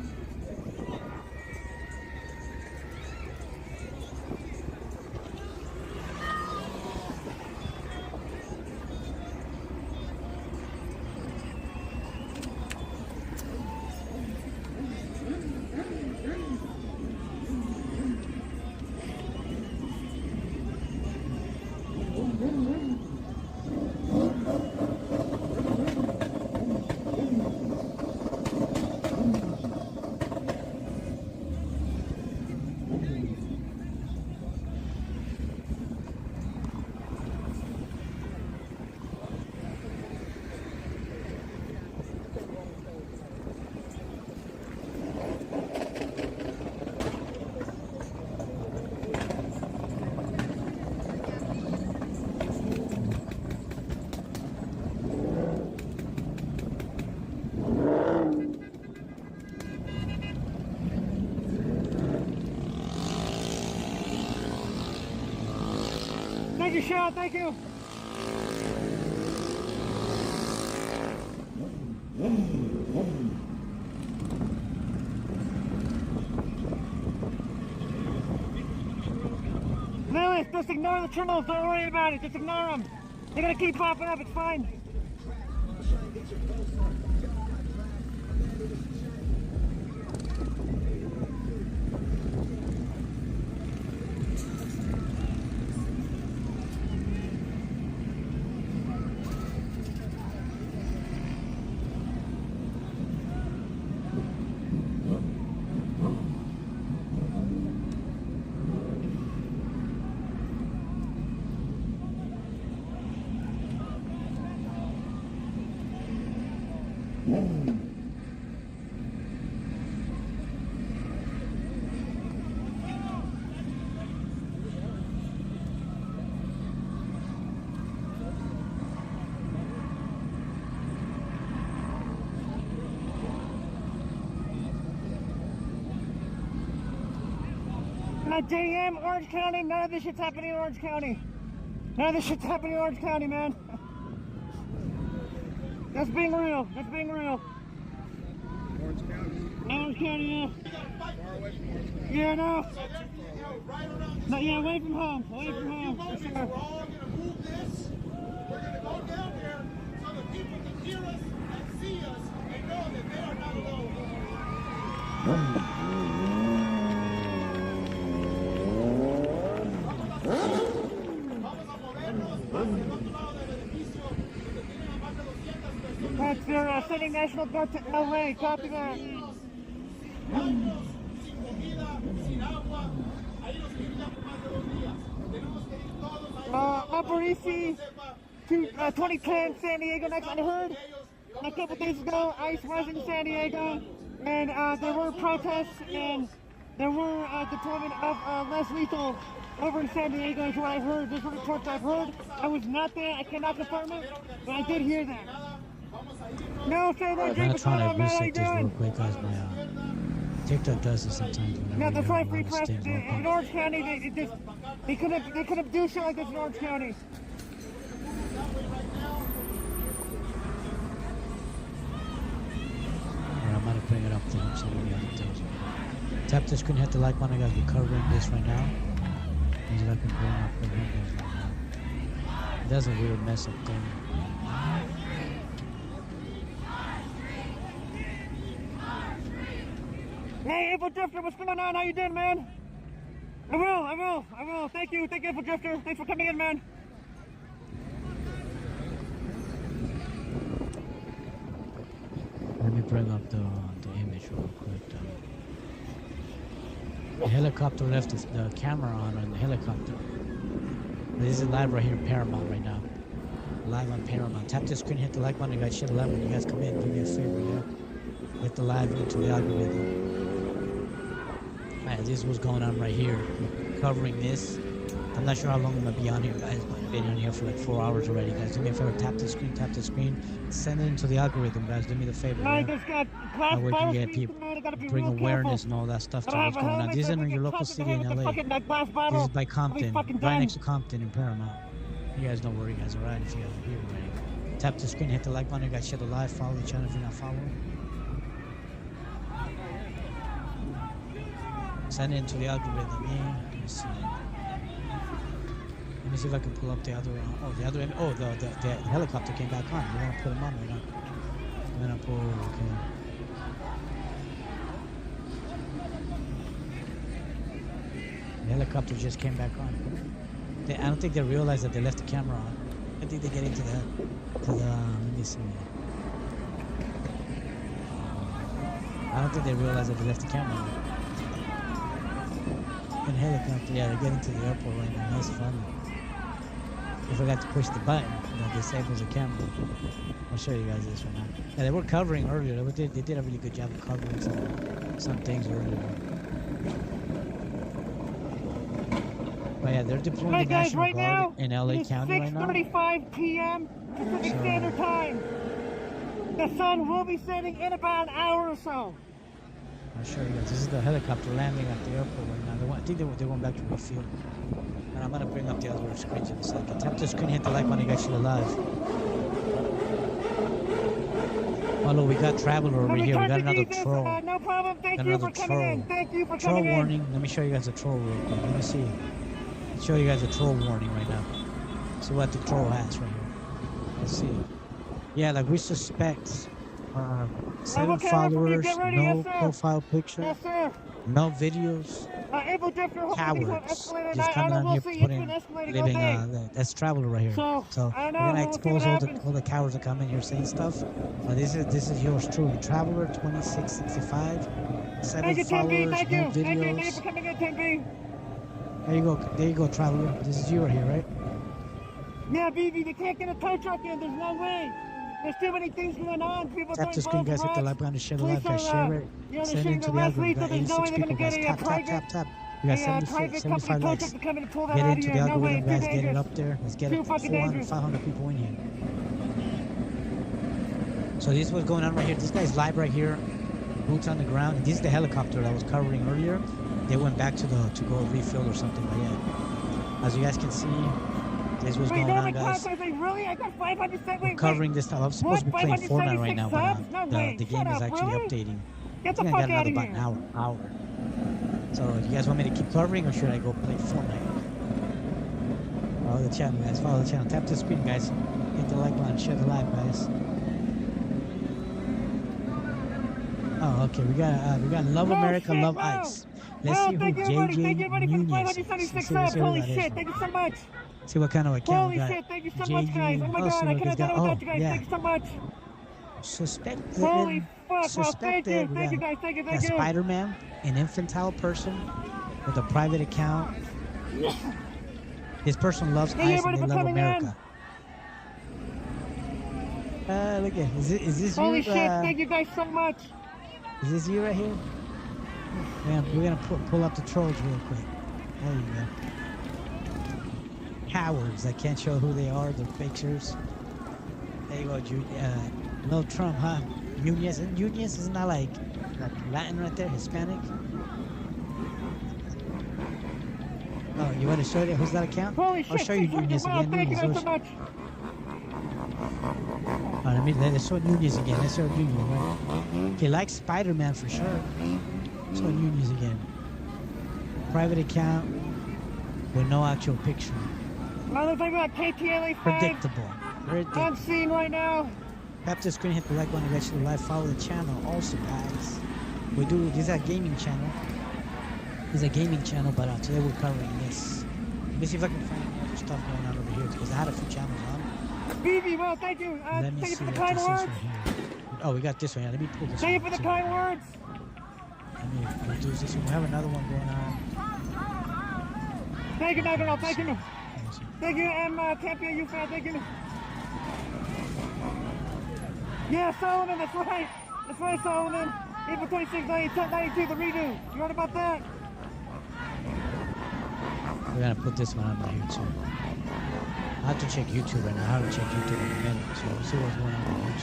Thank you, Sean. Thank you. Lilith, just ignore the tunnels. Don't worry about it. Just ignore them. They're gonna keep popping up. It's fine. JM, Orange County, none of this shit's happening in Orange County. None of this shit's happening in Orange County, man. That's being real. That's being real. Orange County? Orange County, yeah. Far away from Orange County. Yeah, no. Right around No, yeah, away from home. Away from home. We're all going to move this. We're going to go down there so the people can hear us and see us and know that they are not alone. much. They're sending National Guard to LA. Copy that. Aparici, 2010, San Diego next. I heard a couple days ago, ICE was in San Diego, and there were protests, and there were deployment of less lethal over in San Diego is what I heard. Those were reports I've heard. I was not there. I cannot confirm it, but I did hear that. No, sir, I'm gonna try to reset this real quick, guys. My TikTok does this sometimes. No, that's why Free Press in Orange County, they couldn't do shit like this in Orange County. Alright, I'm gonna bring it up to him so we get the details. Tap the screen, hit the like button, guys. We're covering this right now. As I can bring up the windows right now. It does a weird mess up thing. Hey, April Drifter, what's going on? How you doing, man? I will. Thank you, April Drifter. Thanks for coming in, man. Let me bring up the image real quick. The helicopter left the camera on the helicopter. This is live right here in Paramount right now. Live on Paramount. Tap the screen, hit the like button, guys. Share the live when you guys come in. Do me a favor, yeah. Hit the live into the algorithm. Man, this was going on right here. Covering this. I'm not sure how long I'm gonna be on here, guys, but I've been on here for like 4 hours already, guys. Do me a favor, tap the screen, send it into the algorithm, guys. Do me the favor. I Yeah? just got That way we can get people, bring awareness and all that stuff to what's going on. This isn't in your local city in LA. This is by Compton, right next to Compton in Paramount. You guys know where you guys are at if you guys are here already. Tap the screen, hit the like button, guys. Share the live, follow the channel if you're not following. Send it into the algorithm. Yeah, let me see. Let me see if I can pull up the other. The helicopter came back on. We're gonna put him on right now. We're gonna pull. Okay. The helicopter just came back on. I don't think they realized that they left the camera on. I think they get into let me see. I don't think they realized that they left the camera on. In helicopter, yeah, they're getting to the airport right now. That's funny. I forgot to push the button that disables the camera. I'll show you guys this right now. Yeah, they were covering earlier. They did a really good job of covering some things earlier. But yeah, they're deploying the National Guard in LA County right now. 6:35 p.m. Pacific Standard Time. The sun will be setting in about an hour or so. I'll show you guys. This is the helicopter landing at the airport right now. I think they're going back to refuel. And I'm going to bring up the other screens in a second. Tap the screen, hit the like button, guys. You're live. Oh, look, we got Traveler over here. We got another troll. No problem. Thank you for coming in. Thank you for coming in. Troll warning. Let me show you guys a troll real quick. Let me see. Let's show you guys a troll warning right now. See what the troll has right here. Let's see. Yeah, like we suspect 7 followers, no profile picture, no videos, cowards just coming on here living, that's Traveler right here. So we're gonna expose all the cowards that come in here saying stuff. This is yours truly, Traveler 2665, 7 followers, no videos. There you go, Traveler. This is you right here, right? Yeah, BB, they can't get a tow truck in. There's no way. There's too many things going on. People tap the screen, guys. Hit the like button to share the live, guys. Share it. Send it to the algorithm. We got 86 people, guys. Tap. We got 75 likes. Get into the algorithm, guys. Get it up there. Let's get it 400, 500 people in here. So this is what's going on right here. This guy's live right here. Boots on the ground. And this is the helicopter that I was covering earlier. They went back to go refill or something. But yeah, as you guys can see, this was going on, guys. Really? I got 500 covering this stuff. I'm supposed to be playing Fortnite right now, but the game is actually updating. Get the fuck out of here. About an hour. So, you guys want me to keep covering, or should I go play Fortnite? Follow the channel, guys. Follow the channel. Tap the screen, guys. Hit the like button. Share the live, guys. Oh, okay. We got Love America, Love Ice. Let's see who JJ Nunez is. Holy shit! Thank you so much. See what kind of account we got. Holy shit, thank you so much, guys. Oh my god, I cannot tell without you guys. Thank you so much. Suspected. Holy fuck, bro, Suspected. thank you guys, thank you, thank you. Spider-Man, an infantile person with a private account. This person loves Thank you, ICE and everybody, they for love coming America. Look at, is this Holy you? shit, thank you guys so much. Is this you right here? Man, we're gonna pull up the trolls real quick. There you go. Cowards that can't show who they are, they're pictures. There you go, no Trump, huh? Nunez isn't that like Latin right there, Hispanic? Oh, you want to show you who's that account? Holy I'll shit, show you Nunez again. thank you guys so much. Alright, let's show Nunez again. Let's show Nunez, right? He likes Spider-Man for sure. Let's show Nunez again. Private account with no actual picture. Another thing about KTLA 5. Predictable. I'm seeing right now. Tap the screen, hit the like button, get you live, follow the channel. Also, guys, this is a gaming channel. It's a gaming channel, but today we're covering this. Let me see if I can find any other stuff going on over here because I had a few channels on. BB, well, thank you. Let me Thank you see for the what kind this is words. right here. Oh, we got this one. Yeah, let me pull this Thank you one. for the kind words. Let me reduce this one. We have another one going on. Thank you, Nagano. Thank you. Thank you, Tampa, you fan. Thank you. Yeah, Solomon, that's right. That's right, Solomon. April 26, 92, the redo. You heard about that? We're gonna put this one on right here too. I have to check YouTube right now. I haven't checked YouTube in a minute, so we'll see what's going on with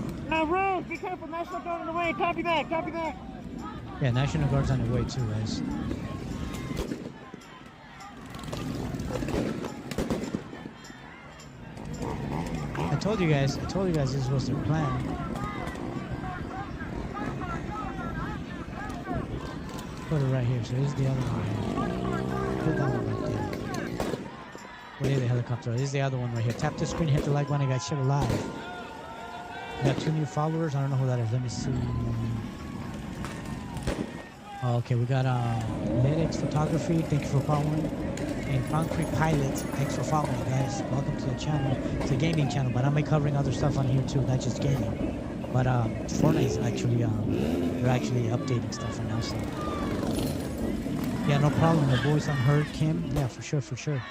YouTube. Now, Rose, be careful. National Guard on the way. Copy that. Copy that. Yeah, National Guard's on the way too, guys. I told you guys this was their plan. Put it right here, so this is the other one right here. Put that one right there. Where is the helicopter? This is the other one right here. Tap the screen, hit the like button, I got shit alive. We got 2 new followers, I don't know who that is, let me see. Oh, okay, we got Lytics Photography, thank you for following. And Concrete Pilot, thanks for following, guys. Welcome to the channel. It's a gaming channel, but I'm covering other stuff on here too, not just gaming. But Fortnite is actually, they're actually updating stuff right now, so. Yeah, no problem. The voice unheard, Kim. Yeah, for sure, for sure.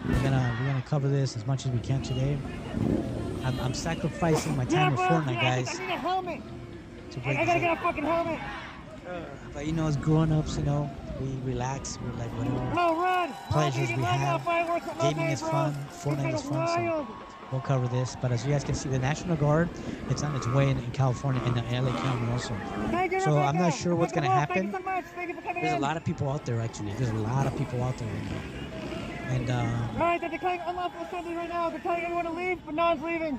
We're gonna cover this as much as we can today. I'm sacrificing my time with Fortnite, guys. I need a helmet. I gotta get a fucking helmet. But you know, as grown-ups, you know, we relax. We're like whatever No, run. pleasures we have. Gaming is fun. Fortnite is fun. So we'll cover this. But as you guys can see, the National Guard, it's on its way in California and in LA County also. So I'm not sure what's gonna happen. There's a lot of people out there actually. There's a lot of people out there right now. And Alright, they're declaring unlawful assembly right now. They're telling everyone to leave, but no one's leaving.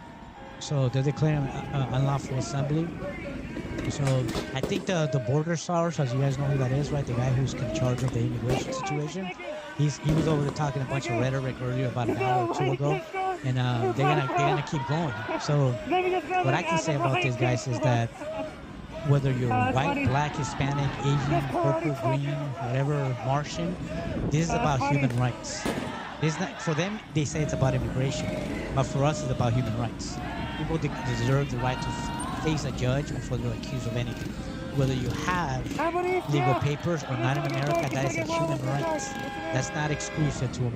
so they're declaring unlawful assembly. So I think the border SARS, as you guys know who that is, right? The guy who's in charge of the immigration situation. He was over there talking a bunch of rhetoric earlier about an hour or two ago, and they're gonna keep going. So what I can say about this, guys, is that whether you're white, black, Hispanic, Asian, purple, green, whatever, Martian, this is about human rights. This is not, for them, they say it's about immigration, but for us, it's about human rights. People deserve the right to face a judge before they're accused of anything. Whether you have legal papers or not in America, that is a human right. That's not exclusive to an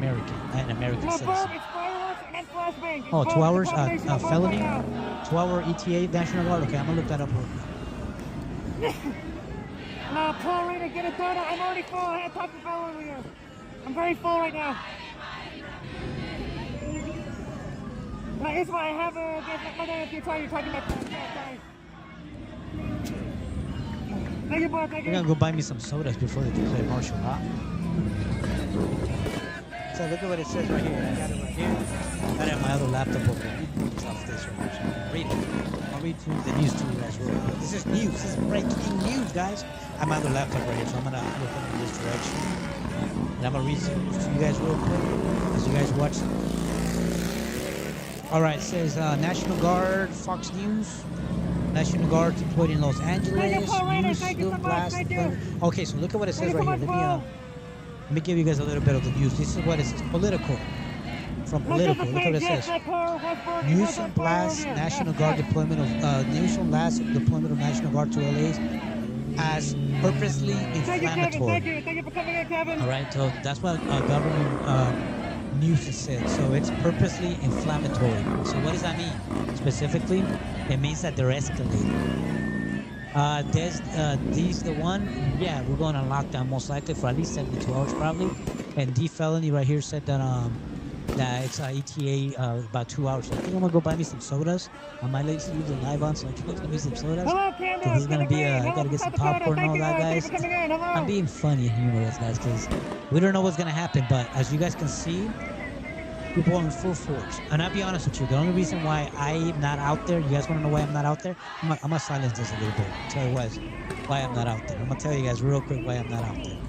American citizen. Oh, 2 hours, felony, 2-hour ETA, National Guard. Okay, I'm gonna look that up real quick. No, Paul Rita, get it done. I'm already full. I had talked to Bell earlier. I'm very full right now. Now, here's why I have a... You're talking about... Thank you, boy. Thank you. We're gonna go buy me some sodas before they declare martial law. So look at what it says right here. I got it right here. I got it on my other laptop over there. It's off this right here. So I can read it. I'll read through the news to you guys real quick. This is news. This is breaking news, guys. I have my other laptop right here, so I'm gonna look in this direction. And I'm gonna read some news to you guys real quick as you guys watch them. Alright, it says National Guard, Fox News. National Guard deployed in Los Angeles. News, film blast. Okay, so look at what it says right here. Let me give you guys a little bit of the news. This is what it says. Political. from Politico. Look what it says. Newsom blasts National Guard deployment of Newsom blasts deployment of National Guard to LA as purposely inflammatory. Thank you for coming in, Kevin. All right, so that's what Governor Newsom said. So it's purposely inflammatory. So what does that mean? Specifically, it means that they're escalating. These the one, yeah, we're going on lockdown most likely for at least 72 hours probably. And D Felony right here said that that it's ETA about 2 hours. I think I'm gonna go buy me some sodas. I might leave the live on so I can go get me some sodas. Because it's gonna be I gotta get some popcorn and all that, guys. I'm being funny and humorous, guys, because we don't know what's gonna happen. But as you guys can see, people are in full force. And I'll be honest with you, the only reason why I'm not out there, you guys want to know why I'm not out there? I'm gonna silence this a little bit. Tell you why I'm not out there. I'm gonna tell you guys real quick why I'm not out there.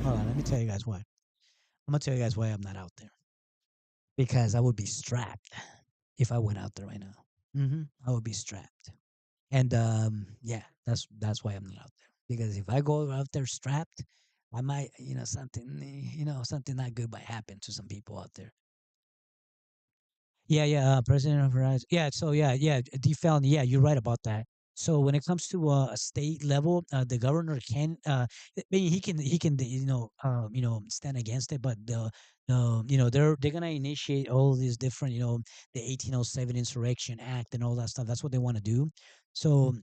Hold on, let me tell you guys why. I'm gonna tell you guys why I'm not out there. Because I would be strapped if I went out there right now. I would be strapped. And yeah, that's why I'm not out there. Because if I go out there strapped, I might, something not good might happen to some people out there. Yeah, President of Verizon. Yeah, so yeah, D Felony. Yeah, you're right about that. So when it comes to a state level, the governor can, I mean, he can, stand against it. But they're gonna initiate all these different, the 1807 Insurrection Act and all that stuff. That's what they want to do. So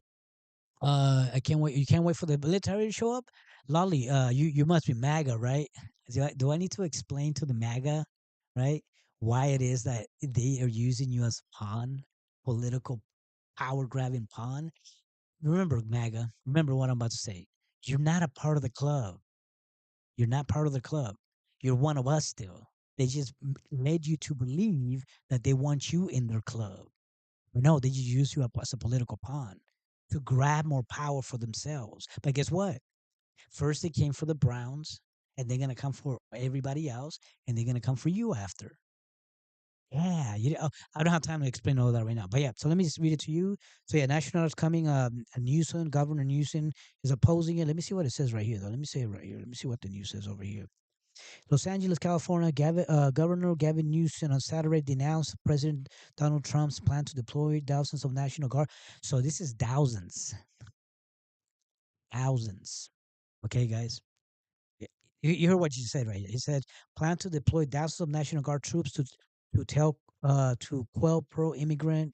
I can't wait. You can't wait for the military to show up. Lolly, you must be MAGA, right? Do I need to explain to the MAGA, right, why it is that they are using you as a pawn, political power grabbing pawn? Remember, MAGA, remember what I'm about to say. You're not a part of the club. You're not part of the club. You're one of us still. They just led you to believe that they want you in their club. But no, they just use you as a political pawn to grab more power for themselves. But guess what? First, they came for the Browns, and they're going to come for everybody else, and they're going to come for you after. Yeah, I don't have time to explain all that right now. But yeah, so let me just read it to you. So yeah, National is coming. Newsom, Governor Newsom is opposing it. Let me see what it says right here, though. Let me say it right here. Let me see what the news says over here. Los Angeles, California, Governor Gavin Newsom on Saturday denounced President Donald Trump's plan to deploy thousands of National Guard. So this is thousands. Thousands. Okay, guys? You heard what you said right here. He said, plan to deploy thousands of National Guard troops to quell pro-immigrant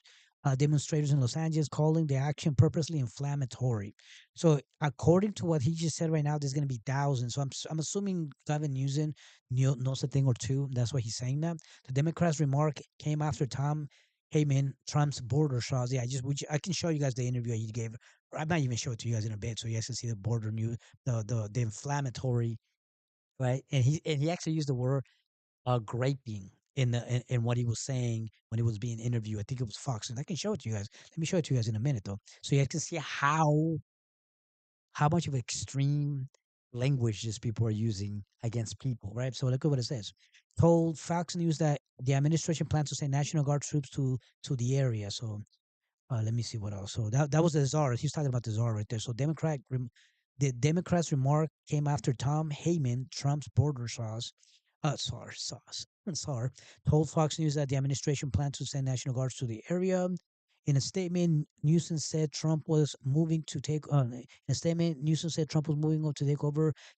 demonstrators in Los Angeles, calling the action purposely inflammatory. So according to what he just said right now, there's going to be thousands. So I'm assuming Gavin Newsom knows a thing or two. That's why he's saying that. The Democrats' remark came after Tom Heyman, Trump's border shots. Yeah, I can show you guys the interview he gave. I might even show it to you guys in a bit, so you guys can see the border news, the inflammatory, right? And he actually used the word graping in what he was saying when he was being interviewed. I think it was Fox, and I can show it to you guys. Let me show it to you guys in a minute, though, so you guys can see how much of extreme language these people are using against people, right? So look at what it says. Told Fox News that the administration plans to send National Guard troops to the area. So let me see what else. So that was the czar. He's talking about the czar right there. So the Democrats' remark came after Tom Heyman, Trump's border czar, told Fox News that the administration plans to send National Guards to the area. In a statement, Newsom said Trump was moving to take over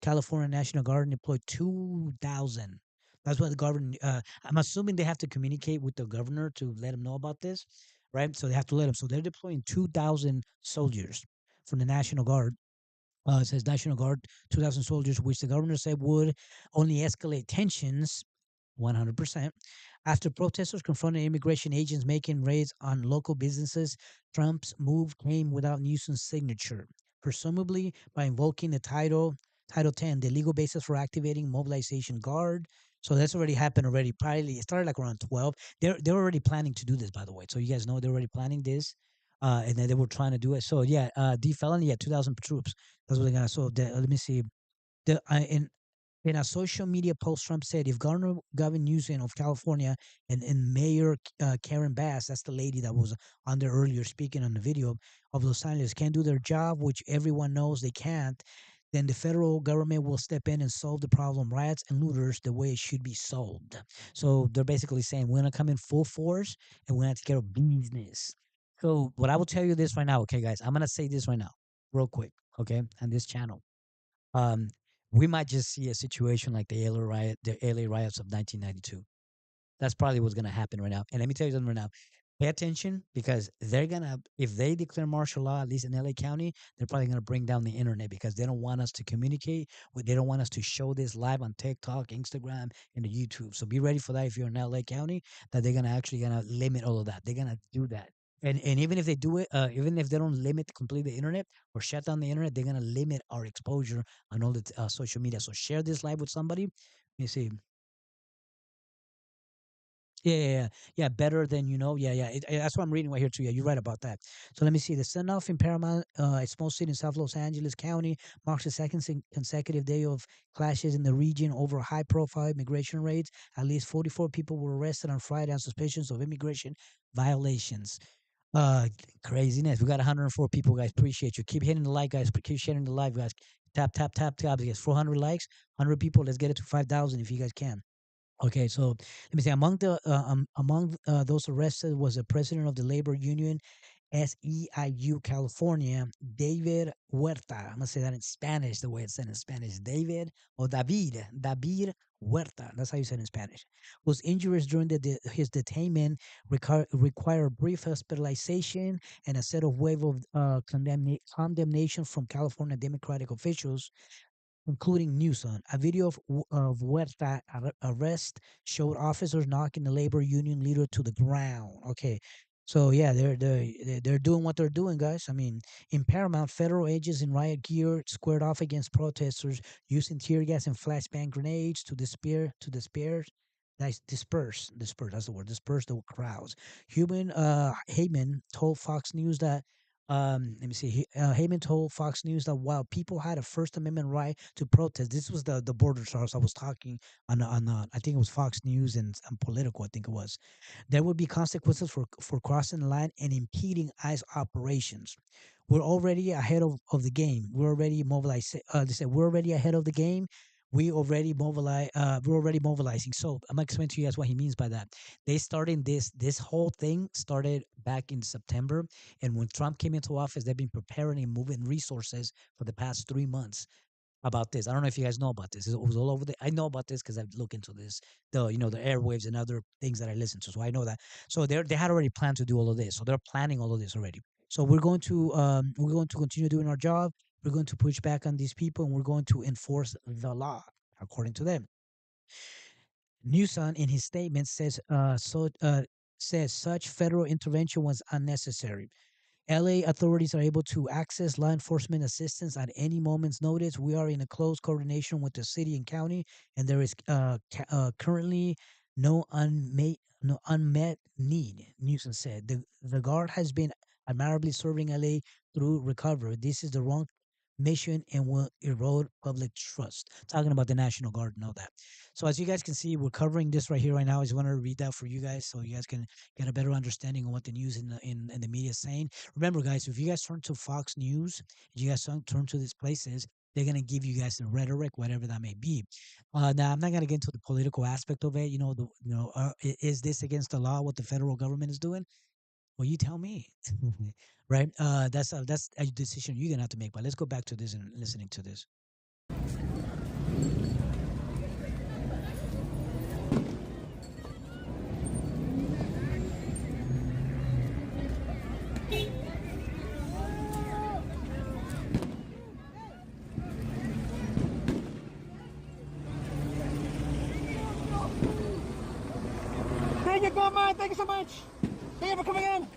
California National Guard and deploy 2,000. That's what the governor. I'm assuming they have to communicate with the governor to let him know about this, right? So they have to let him. So they're deploying 2,000 soldiers from the National Guard. It says National Guard, 2,000 soldiers, which the governor said would only escalate tensions 100%. After protesters confronted immigration agents making raids on local businesses, Trump's move came without Newsom's signature, presumably by invoking the Title 10, the legal basis for activating mobilization guard. So that's already happened already. Probably it started like around 12. They're already planning to do this, by the way. So you guys know they're already planning this. And then they were trying to do it. So yeah, D Felony, yeah, 2,000 troops. That's what they're gonna. So let me see. In a social media post, Trump said, if Governor Gavin Newsom of California and Mayor Karen Bass, that's the lady that was on there earlier speaking on the video of Los Angeles, can't do their job, which everyone knows they can't, then the federal government will step in and solve the problem, riots and looters, the way it should be solved. So they're basically saying we're gonna come in full force and we're gonna take care of business. So what I will tell you this right now, okay, guys, I'm gonna say this right now, real quick, okay, on this channel. Um, we might just see a situation like the LA riots of 1992. That's probably what's gonna happen right now. And let me tell you something right now. Pay attention because they're gonna, if they declare martial law, at least in LA County, they're probably gonna bring down the internet because they don't want us to communicate. They don't want us to show this live on TikTok, Instagram, and the YouTube. So be ready for that if you're in LA County, that they're gonna limit all of that. They're gonna do that. And even if they do it, even if they don't limit completely the internet or shut down the internet, they're gonna limit our exposure on all the social media. So share this live with somebody. Let me see. Yeah. Better than you know. Yeah. That's what I'm reading right here too. Yeah, you're right about that. So let me see. The standoff in Paramount, a small city in South Los Angeles County, marks the second consecutive day of clashes in the region over high-profile immigration raids. At least 44 people were arrested on Friday on suspicions of immigration violations. Craziness. We got 104 people, guys. Appreciate you. Keep hitting the like, guys. Keep sharing the live, guys. Tap. Yes, 400 likes, 100 people. Let's get it to 5,000 if you guys can. Okay, so let me say among those arrested was the president of the labor union SEIU California, David Huerta. I'm gonna say that in Spanish, the way it's said in Spanish, David Huerta. That's how you say it in Spanish. Whose injuries during his detainment require brief hospitalization and a set of wave of condemnation from California Democratic officials, including Newsom. A video of Huerta arrest showed officers knocking the labor union leader to the ground. Okay, so yeah, they're doing what they're doing, guys. I mean, in Paramount, federal agents in riot gear squared off against protesters using tear gas and flashbang grenades to disperse. That's the word. Disperse the crowds. Heyman told Fox News that. Let me see. Heyman told Fox News that while people had a First Amendment right to protest, this was the border stars I was talking on. I think it was Fox News and Politico. I think it was. There would be consequences for crossing the line and impeding ICE operations. We're already ahead of the game. We're already mobilized. They said we're already ahead of the game. We're already mobilizing. So I'm gonna explain to you guys what he means by that. They started this whole thing started back in September, and when Trump came into office, they've been preparing and moving resources for the past 3 months about this. I don't know if you guys know about this. It was all over I know about this because I've looked into this, the airwaves and other things that I listen to. So I know that. So they had already planned to do all of this. So they're planning all of this already. So we're going to continue doing our job. We're going to push back on these people, and we're going to enforce the law according to them. Newsom, in his statement, says such federal intervention was unnecessary. LA authorities are able to access law enforcement assistance at any moment's notice. We are in a close coordination with the city and county, and there is currently no unmet need, Newsom said. The Guard has been admirably serving LA through recovery. This is the wrong mission and will erode public trust. Talking about the National Guard and all that. So as you guys can see, we're covering this right here right now. I just want to read that for you guys so you guys can get a better understanding of what the news in the media is saying. Remember, guys, if you guys turn to Fox News, if you guys turn to these places, they're going to give you guys the rhetoric, whatever that may be. Now, I'm not going to get into the political aspect of it. Is this against the law, what the federal government is doing? Well, you tell me, right? That's a decision you're gonna have to make. But let's go back to this and listening to this. Thank you, man. Thank you so much. Thank you for coming in.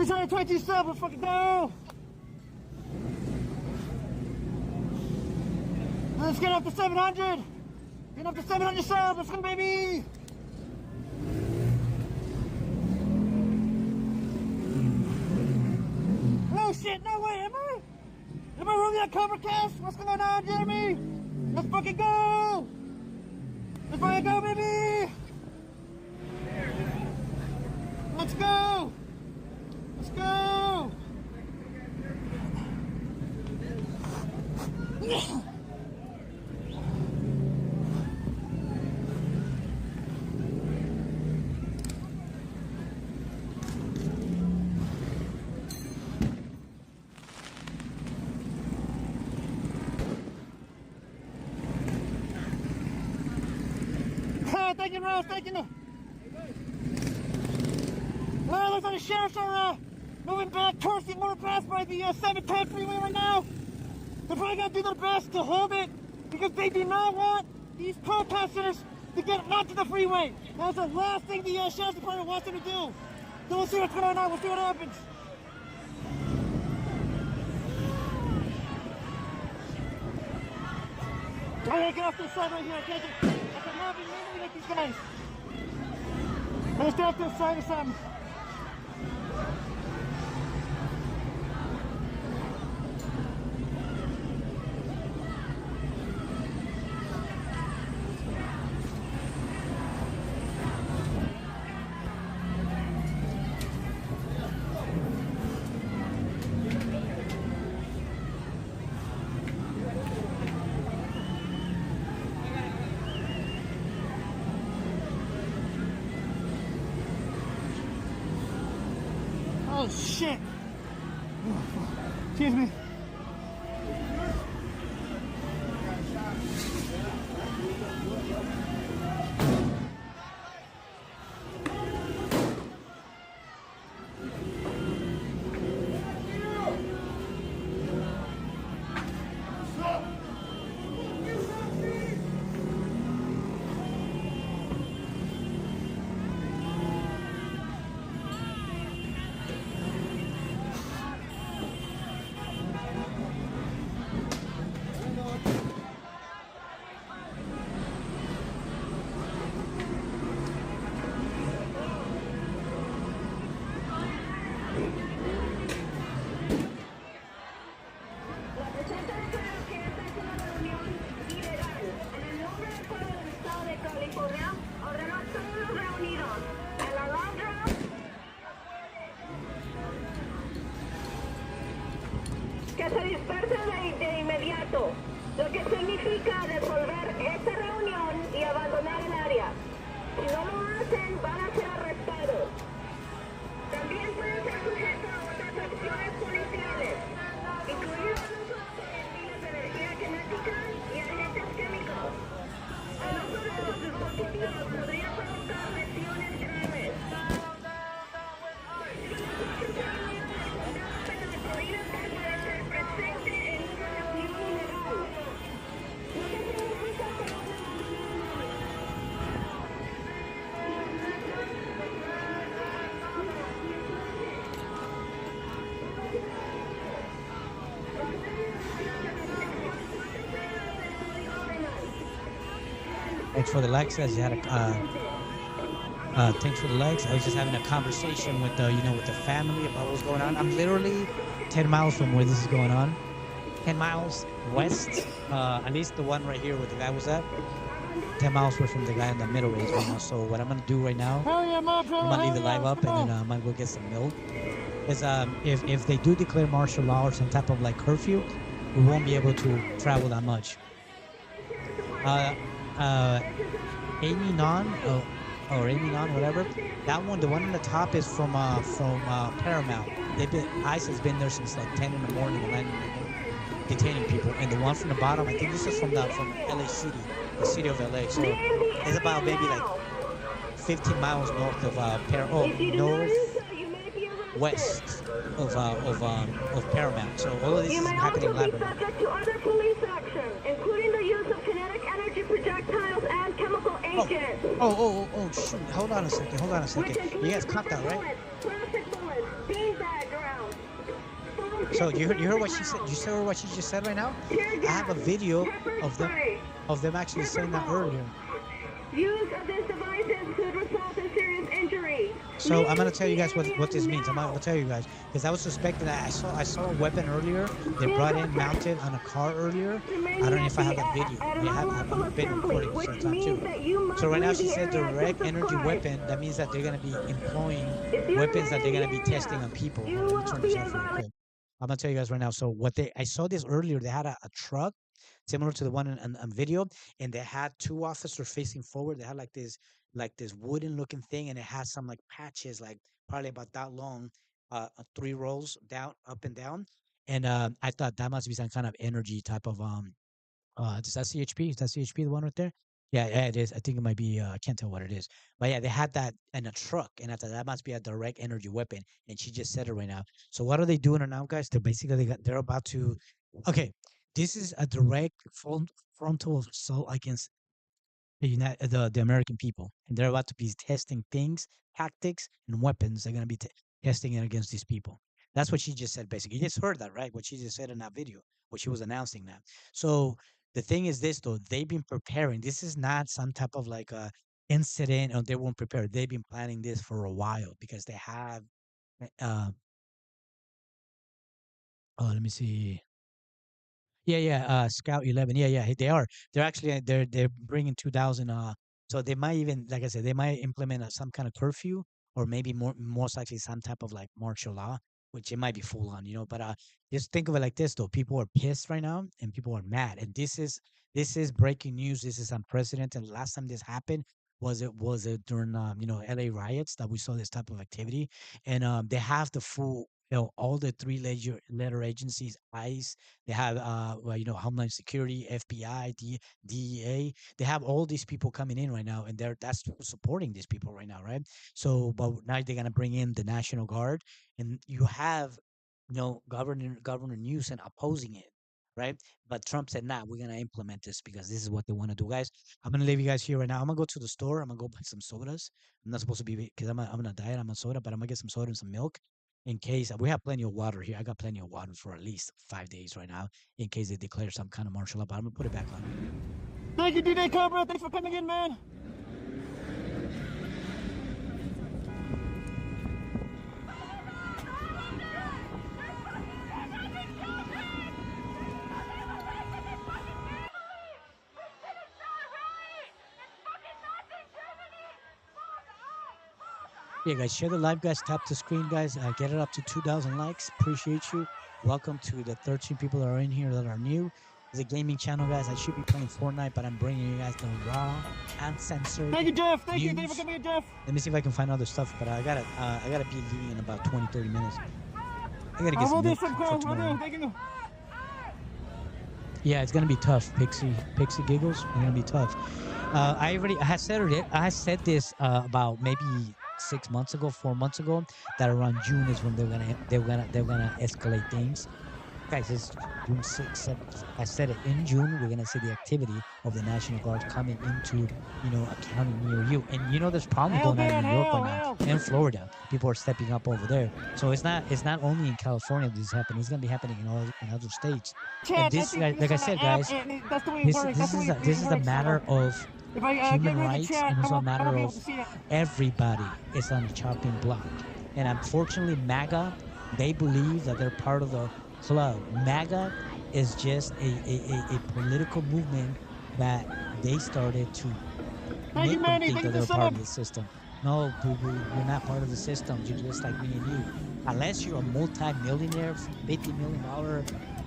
622 sub, let's fucking go! Let's get up to 700! Get up to 700 sub, let's go, baby! No shit, no way, am I? Am I really at Cobra Cast? What's going on, Jeremy? Let's fucking go! Let's fucking go, baby! Let's go! Let's go! Thank you, Rose. Thank you. Looks like the sheriffs are moving back towards the motor pass by the 710 freeway right now. They're probably going to do their best to hold it because they do not want these protesters to get onto the freeway. That's the last thing the sheriff's department wants them to do. So we'll see what's going on. We'll see what happens. I gotta get off this side right here. I cannot be mean with these guys. Let's stay off this side or something. Oh shit! Excuse me. Que se dispersen de inmediato, lo que significa disolver esta reunión y abandonar el área. Si no lo hacen, van a ser arrestados. También pueden ser sujetos a otras acciones policiales, incluidos líneas de energía cinética y agentes químicos. El uso de estos dispositivos podría provocar lesiones graves. Thanks for the likes, guys. You had a thanks for the likes. I was just having a conversation with the with the family about what's going on. I'm literally 10 miles from where this is going on. 10 miles west, at least the one right here where the guy was at. 10 miles away from the guy in the middle range right now. So what I'm gonna do right now, I'm gonna leave the live up and then I'm gonna go get some milk. Is if they do declare martial law or some type of like curfew, we won't be able to travel that much. Amy Non, or Amy Non, whatever. That one, the one on the top is from Paramount. ICE has been there since like 10 in the morning, 11 in the morning, detaining people. And the one from the bottom, I think this is from LA City, the city of LA. So it's about maybe like 15 miles north of northwest of Paramount. So all of this is happening live. You may also be subject to other police action, including the use of kinetic energy projectiles and chemical agents. Oh, shoot. Hold on a second. You guys caught that, right? Plastic bullets, beanbags, So you heard what she said. You heard what she just said right now. I have a video of them actually saying that earlier. Use of this device could result in serious injury. So I'm gonna tell you guys what this means. I'm gonna tell you guys because I was suspecting that I saw a weapon earlier. They brought in mounted on a car earlier. I don't know if I have that video. I've been recording this all the time too. So right now she said direct energy weapon. That means that they're gonna be employing weapons that they're gonna be testing on people. Let me turn this off real quick. I'm gonna tell you guys right now. So I saw this earlier. They had a truck similar to the one on video, and they had two officers facing forward. They had like this wooden looking thing, and it has some like patches, like probably about that long, 3 rows down, up and down. And I thought that must be some kind of energy type of is that CHP? Is that CHP the one right there? Yeah, it is. I think it might be. I can't tell what it is, but yeah, they had that in a truck, and I thought that must be a direct energy weapon. And she just said it right now. So what are they doing now, guys? They're basically they're about to. Okay, this is a direct frontal assault against the American people, and they're about to be testing things, tactics, and weapons. They're going to be testing it against these people. That's what she just said. Basically, you just heard that, right? What she just said in that video, what she was announcing that. So the thing is this, though, they've been preparing. This is not some type of like a incident, or they weren't prepared. They've been planning this for a while because they have. Let me see. Yeah, Scout 11. Yeah, they are. They're actually they're bringing 2,000. So they might even, like I said, they might implement some kind of curfew, or maybe most likely some type of like martial law, which it might be full on, But just think of it like this, though. People are pissed right now, and people are mad, and this is breaking news. This is unprecedented. Last time this happened was it during LA riots that we saw this type of activity, and they have the full. All the 3-letter agencies, ICE, they have, Homeland Security, FBI, DEA. They have all these people coming in right now, and that's supporting these people right now, right? So, but now they're gonna bring in the National Guard, and you have, Governor Newsom opposing it, right? But Trump said, "Nah, we're gonna implement this because this is what they want to do, guys." I'm gonna leave you guys here right now. I'm gonna go to the store. I'm gonna go buy some sodas. I'm not supposed to be because I'm on a diet. I'm on soda, but I'm gonna get some soda and some milk. In case we have plenty of water here. I got plenty of water for at least 5 days right now, in case they declare some kind of martial law. But I'm gonna put it back on. Thank you, DJ Cobra. Thanks for coming in, man. Yeah, guys, share the live, guys. Tap the screen, guys. Get it up to 2,000 likes. Appreciate you. Welcome to the 13 people that are in here that are new. It's a gaming channel, guys. I should be playing Fortnite, but I'm bringing you guys the raw, uncensored. Thank you, Jeff. Thank news. you. Thank you for coming in, Jeff. Let me see if I can find other stuff, but I gotta be leaving in about 20-30 minutes. I gotta get some milk for tomorrow. Thank you. Yeah, it's gonna be tough, Pixie Giggles. It's gonna be tough. I had said this about maybe 6 months ago, 4 months ago, that around June is when they're gonna escalate things. Guys, it's June 6th, 7th. I said it in June. We're gonna see the activity of the National Guard coming into, a county near you. And there's problems going on in New York right now and Florida. People are stepping up over there. So it's not only in California this is happening. It's gonna be happening in other states. And this, like I said, guys, this is a matter of human rights, and it's a matter of everybody is on the chopping block. And unfortunately, MAGA, they believe that they're part of the club. MAGA is just a political movement that they started to make them think that they're part of the system. No, boo-boo, you're not part of the system. You're just like me and you. Unless you're a multi-millionaire, $50 million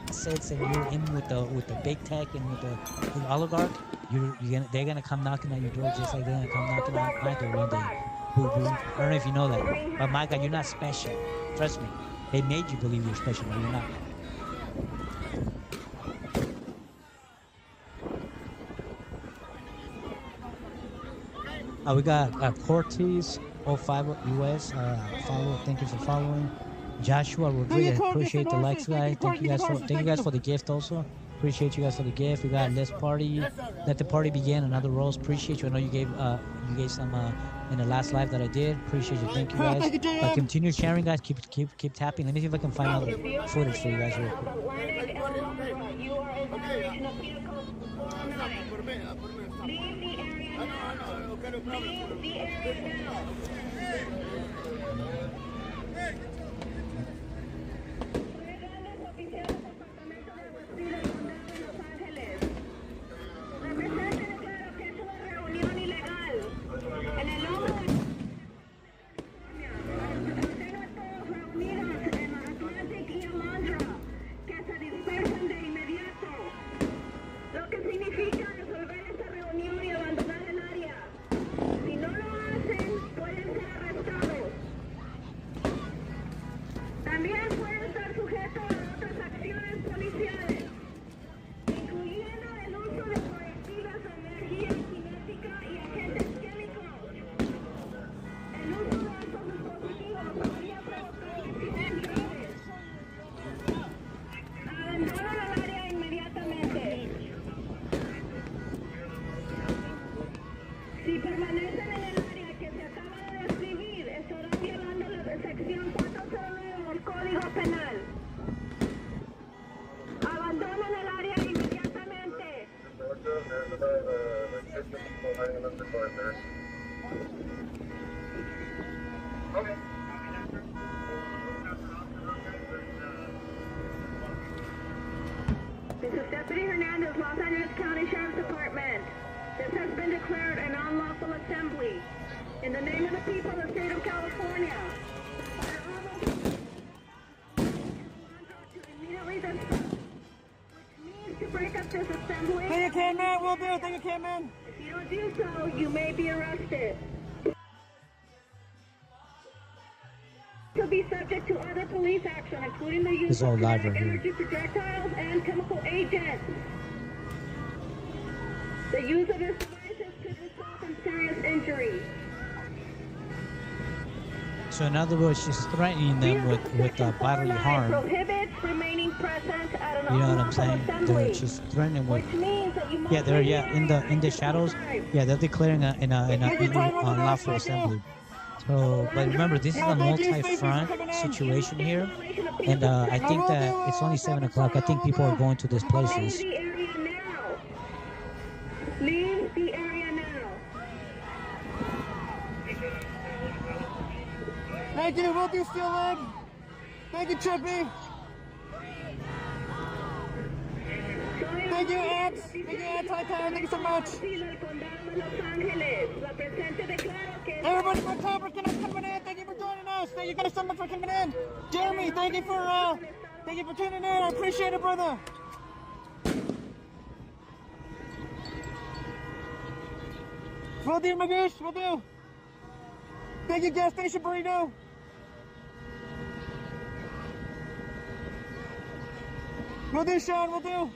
assets, and you're in with the big tech and with the oligarch, they're gonna come knocking at your door just like they're gonna come knocking at my door one day. Boo-boo. I don't know if you know that, but MAGA, you're not special. Trust me. They made you believe you're special, but you're not. We got Cortez 05 US. Follow. Thank you for following. Joshua Rodriguez, appreciate the likes, guys. Thank you guys for the gift also. Appreciate you guys for the gift. We got Let's Party. Let the Party Begin. Another rose. Appreciate you. I know you gave some in the last live that I did. Appreciate you. Thank you guys. Thank you, JM. Continue sharing, guys. Keep tapping. Let me see if I can find other footage for you guys real quick. También puede estar sujeto a otras acciones policiales, incluyendo el uso de proyectiles de energía cinética y agentes químicos. El uso de estos dispositivos podría provocar accidentes graves. Abandonen el área inmediatamente. Si permanecen en el área que se acaba de describir, estarán violando la sección 409 del Código Penal. Abandonen el área inmediatamente. This is Deputy Hernandez, Los Angeles County Sheriff's Department. This has been declared an unlawful assembly. In the name of the people of the state of California, immediately which means to break up this assembly. Thank you, K-Man. Will do. Thank you, K-Man. If you don't do so, you may be arrested. To be subject to other police action, including the use It's all of live kinetic right here. energy projectiles and chemical agents. The use of this devices could result in serious injury. So in other words, she's threatening them with bodily harm. Prohibits remaining present at an You know what I'm unlawful saying? assembly. She's threatening with. Which means that you must Yeah, they're be in the shadows. Yeah, they're declaring an unlawful assembly. So, but remember, this is a multi-front situation here, and I think that it's only 7 o'clock. I think people are going to these places. Leave the area now. Thank you. Will do, Steel Leg. Thank you, Chippy. Thank you, Ants. Thank you, Anti-Time. Thank you so much. Everybody from Tabor, coming in. Thank you for joining us. Thank you guys so much for coming in. Jeremy, thank you for tuning in. I appreciate it, brother. Will do, Magoosh. Will do. Thank you, Gas Station Burrito. Will do, Sean. Will do.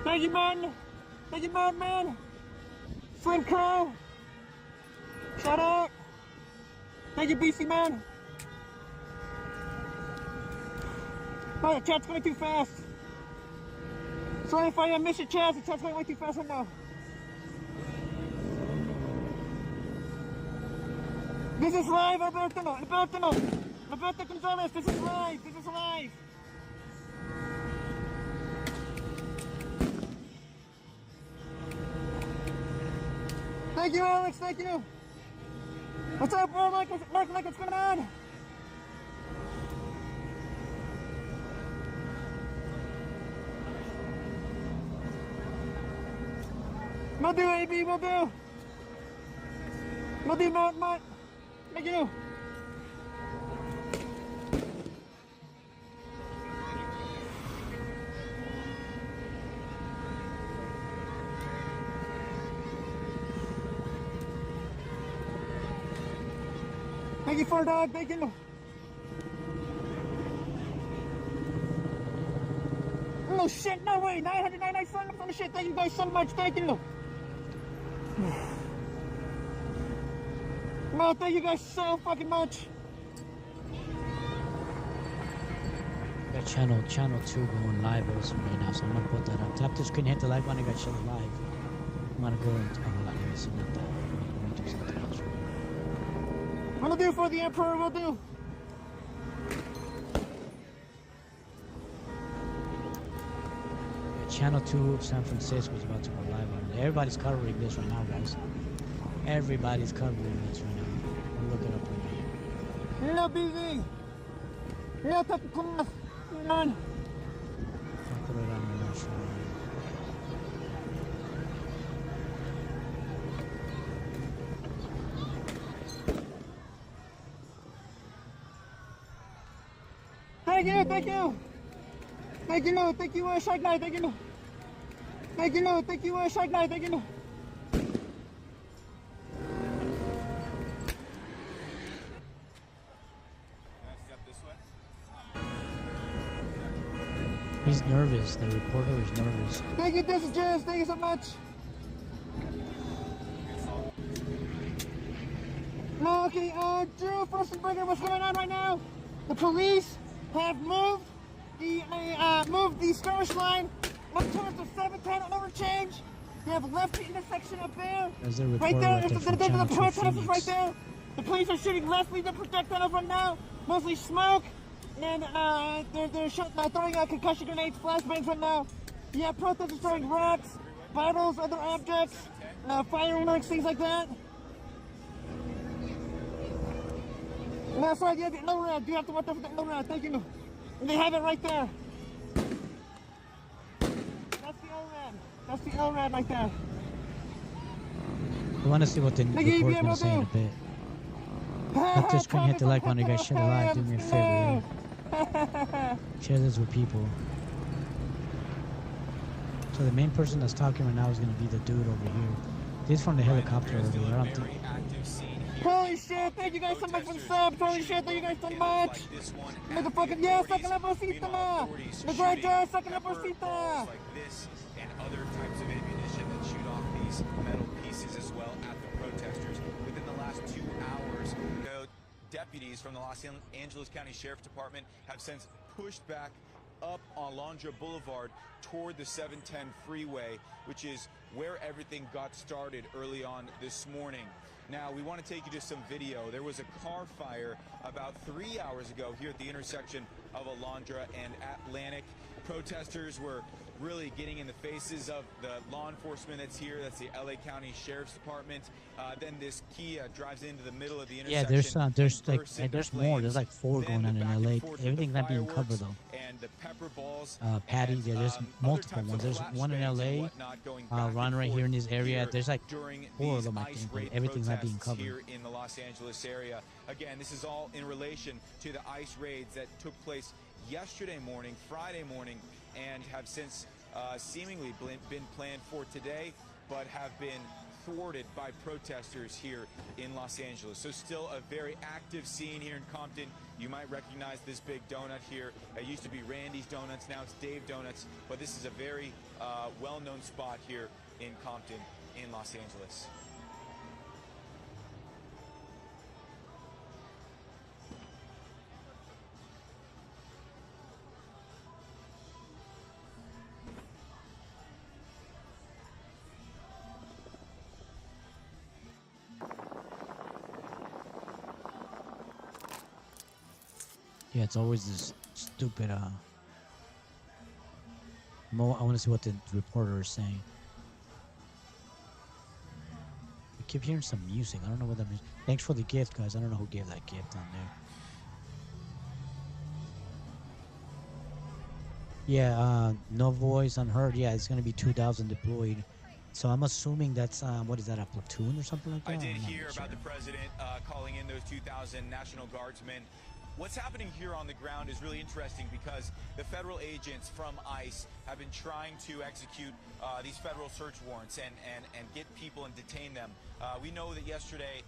Thank you, man. Thank you, man. Slim Crow. Shout out. Thank you, BC man. Oh, the chat's going too fast. Sorry if I miss your chat. The chat's going way too fast right now. This is live, Alberto Gonzalez. This is live. Thank you, Alex. Thank you. What's up, bro? Mark, what's going on? We'll do, AB. We'll do. We'll do, Matt. Thank you. Thank you for dog, thank you. Oh shit, no way, 999 sign up on the shit, thank you guys so much, thank you. No, thank you guys so fucking much. Got channel 2 going live also right now, so I'm gonna put that up. Tap the screen, hit the like button, I got shit live. I'm gonna go and let me see that. Will do for the Emperor, will do. Channel 2 San Francisco is about to go live on it. Everybody's covering this right now, guys. Everybody's covering this right now. I'll look it up right now. Hello, busy. Hello, Takumas. Come on. I'll put it on right now. Sure. Thank you, thank you. Thank you, thank you, Shark Knight, thank you. Thank you, thank you, Shark Knight, thank you. He's nervous. The reporter is nervous. Thank you, this is Jess. Thank you so much. No, okay, Drew Furstenberger, what's going on right now? The police have moved the skirmish line up towards the 710 interchange. They have left the intersection up there. There's a Right there, reporter the from Channel 2 protesters Phoenix. right there. The police are shooting left-wing projectiles right now, mostly smoke, and they're throwing concussion grenades, flashbangs right now. Yeah, protesters throwing rocks, bottles, other objects, fireworks, things like that. No, sorry, yeah, no red. You have to watch out for the no red. Thank you. And they have it right there. That's the ORAD. That's the ORAD right there. I want to see what the report's going to say in a bit. Hit the screen, hit the like button, you guys. Share the live. Do me a favor. Yeah. Share this with people. So the main person that's talking right now is going to be the dude over here. This is from the helicopter over here. I don't think. Holy shit, thank you guys so much for the subs. Holy shit, thank you guys so much. Motherfucking, yeah, sucking up Rosita. The great job, sucking up Rosita. Like this and other types of ammunition that shoot off these metal pieces as well at the protesters. Within the last 2 hours, the deputies from the Los Angeles County Sheriff's Department have since pushed back up Alondra Boulevard toward the 710 freeway, which is where everything got started early on this morning. Now, we want to take you to some video. There was a car fire about 3 hours ago here at the intersection of Alondra and Atlantic. Protesters were really getting in the faces of the law enforcement that's here. That's the LA County Sheriff's Department. Then this Kia drives into the middle of the intersection. Yeah, there's more. There's like 4 going on in LA. Everything's not being covered though. And the pepper balls. Patty, there's multiple ones. There's one in LA, one right here in this area. There's like 4 of them, I think, but everything's not being covered. Here in the Los Angeles area. Again, this is all in relation to the ICE raids that took place yesterday morning, Friday morning, and have since seemingly been planned for today, but have been thwarted by protesters here in Los Angeles. So still a very active scene here in Compton. You might recognize this big donut here. It used to be Randy's Donuts, now it's Dave Donuts, but this is a very well-known spot here in Compton in Los Angeles. Yeah, it's always this stupid, I want to see what the reporter is saying. I keep hearing some music. I don't know what that means. Thanks for the gift, guys. I don't know who gave that gift on there. Yeah, no voice unheard. Yeah, it's going to be 2,000 deployed. So I'm assuming that's, what is that, a platoon or something like that? I did hear about the president calling in those 2,000 National Guardsmen. What's happening here on the ground is really interesting because the federal agents from ICE have been trying to execute these federal search warrants and get people and detain them. We know that yesterday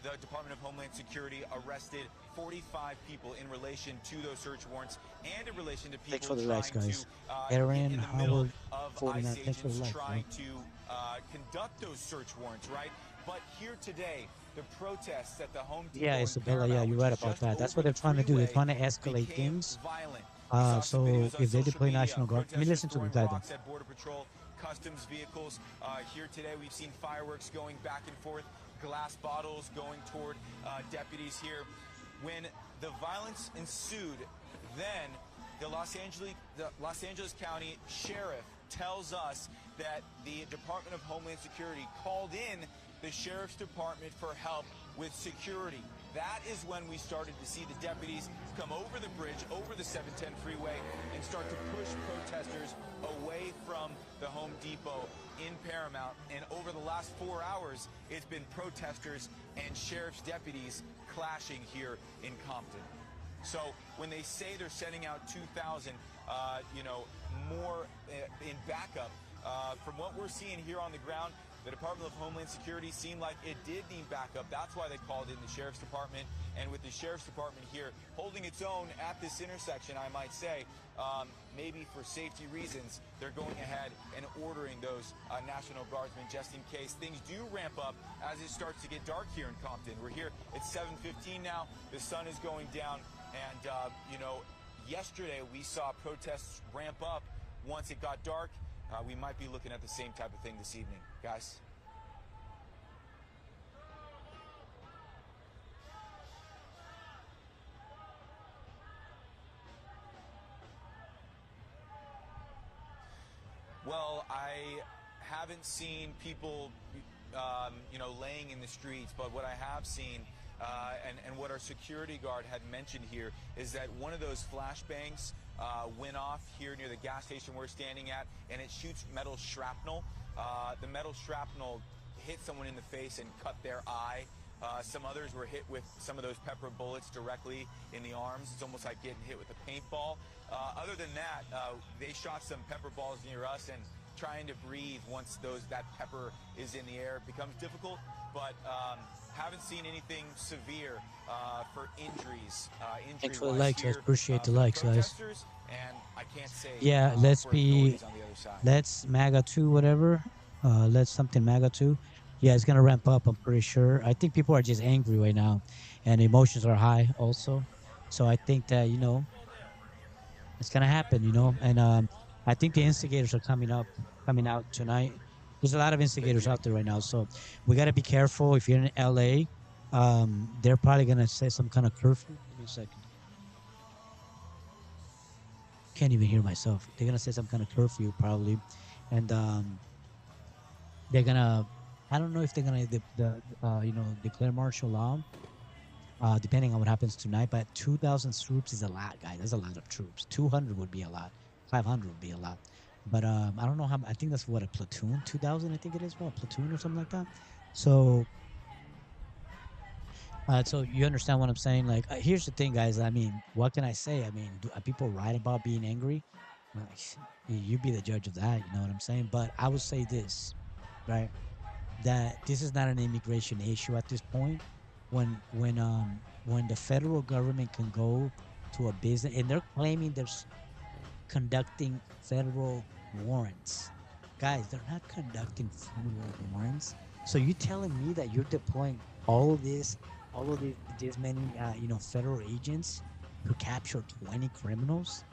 the Department of Homeland Security arrested 45 people in relation to those search warrants and in relation to people Thanks for the trying likes, guys. to Aaron, in the middle Howard, of 49. ICE Thanks for the agents likes, trying bro. to conduct those search warrants, right? But here today, the protests at the Home Depot Yeah, in Isabella, yeah, Paramount, you're which right is about just that. That's what over they're trying to do. They're freeway, trying to escalate became things. violent. So if they deploy National Guard, let me listen to the guy then. Rocks at Border Patrol, customs vehicles. Here today, we've seen fireworks going back and forth glass bottles going toward deputies here. When the violence ensued, then the Los Angeles County Sheriff tells us that the Department of Homeland Security called in the Sheriff's Department for help with security. That is when we started to see the deputies come over the bridge, over the 710 freeway, and start to push protesters away from the Home Depot in Paramount. And over the last 4 hours, it's been protesters and sheriff's deputies clashing here in Compton. So when they say they're sending out 2,000, more in backup, from what we're seeing here on the ground, the Department of Homeland Security seemed like it did need backup. That's why they called in the Sheriff's Department. And with the Sheriff's Department here holding its own at this intersection, I might say, maybe for safety reasons, they're going ahead and ordering those National Guardsmen just in case things do ramp up as it starts to get dark here in Compton. We're here at 7:15 now. The sun is going down. And, yesterday we saw protests ramp up once it got dark. We might be looking at the same type of thing this evening, guys. Well, I haven't seen people, laying in the streets, but what I have seen and what our security guard had mentioned here is that one of those flashbangs went off here near the gas station we're standing at, and it shoots metal shrapnel. The metal shrapnel hit someone in the face and cut their eye. Some others were hit with some of those pepper bullets directly in the arms. It's almost like getting hit with a paintball. Other than that, they shot some pepper balls near us, and trying to breathe once that pepper is in the air becomes difficult. But haven't seen anything severe for injuries. Thanks for the likes, guys. Appreciate the likes, guys. And I can't say. Yeah, let's MAGA 2, whatever. Let's something MAGA 2. Yeah, it's gonna ramp up. I'm pretty sure. I think people are just angry right now, and emotions are high also. So I think that it's gonna happen. And I think the instigators are coming out tonight. There's a lot of instigators out there right now, so we got to be careful. If you're in LA, they're probably going to say some kind of curfew. Give me a second. Can't even hear myself. They're going to say some kind of curfew probably. And they're going to, I don't know if they're going to, declare martial law, depending on what happens tonight. But 2,000 troops is a lot, guys. That's a lot of troops. 200 would be a lot. 500 would be a lot. But I don't know how. I think that's what a platoon. 2,000, I think it is. Well, a platoon or something like that. So, so you understand what I'm saying? Like, here's the thing, guys. I mean, what can I say? I mean, are people right about being angry? You be the judge of that. You know what I'm saying? But I would say this, right? That this is not an immigration issue at this point. When the federal government can go to a business and they're claiming they're conducting federal warrants. Guys, they're not conducting federal warrants. So you telling me that you're deploying all of this many federal agents to capture 20 criminals?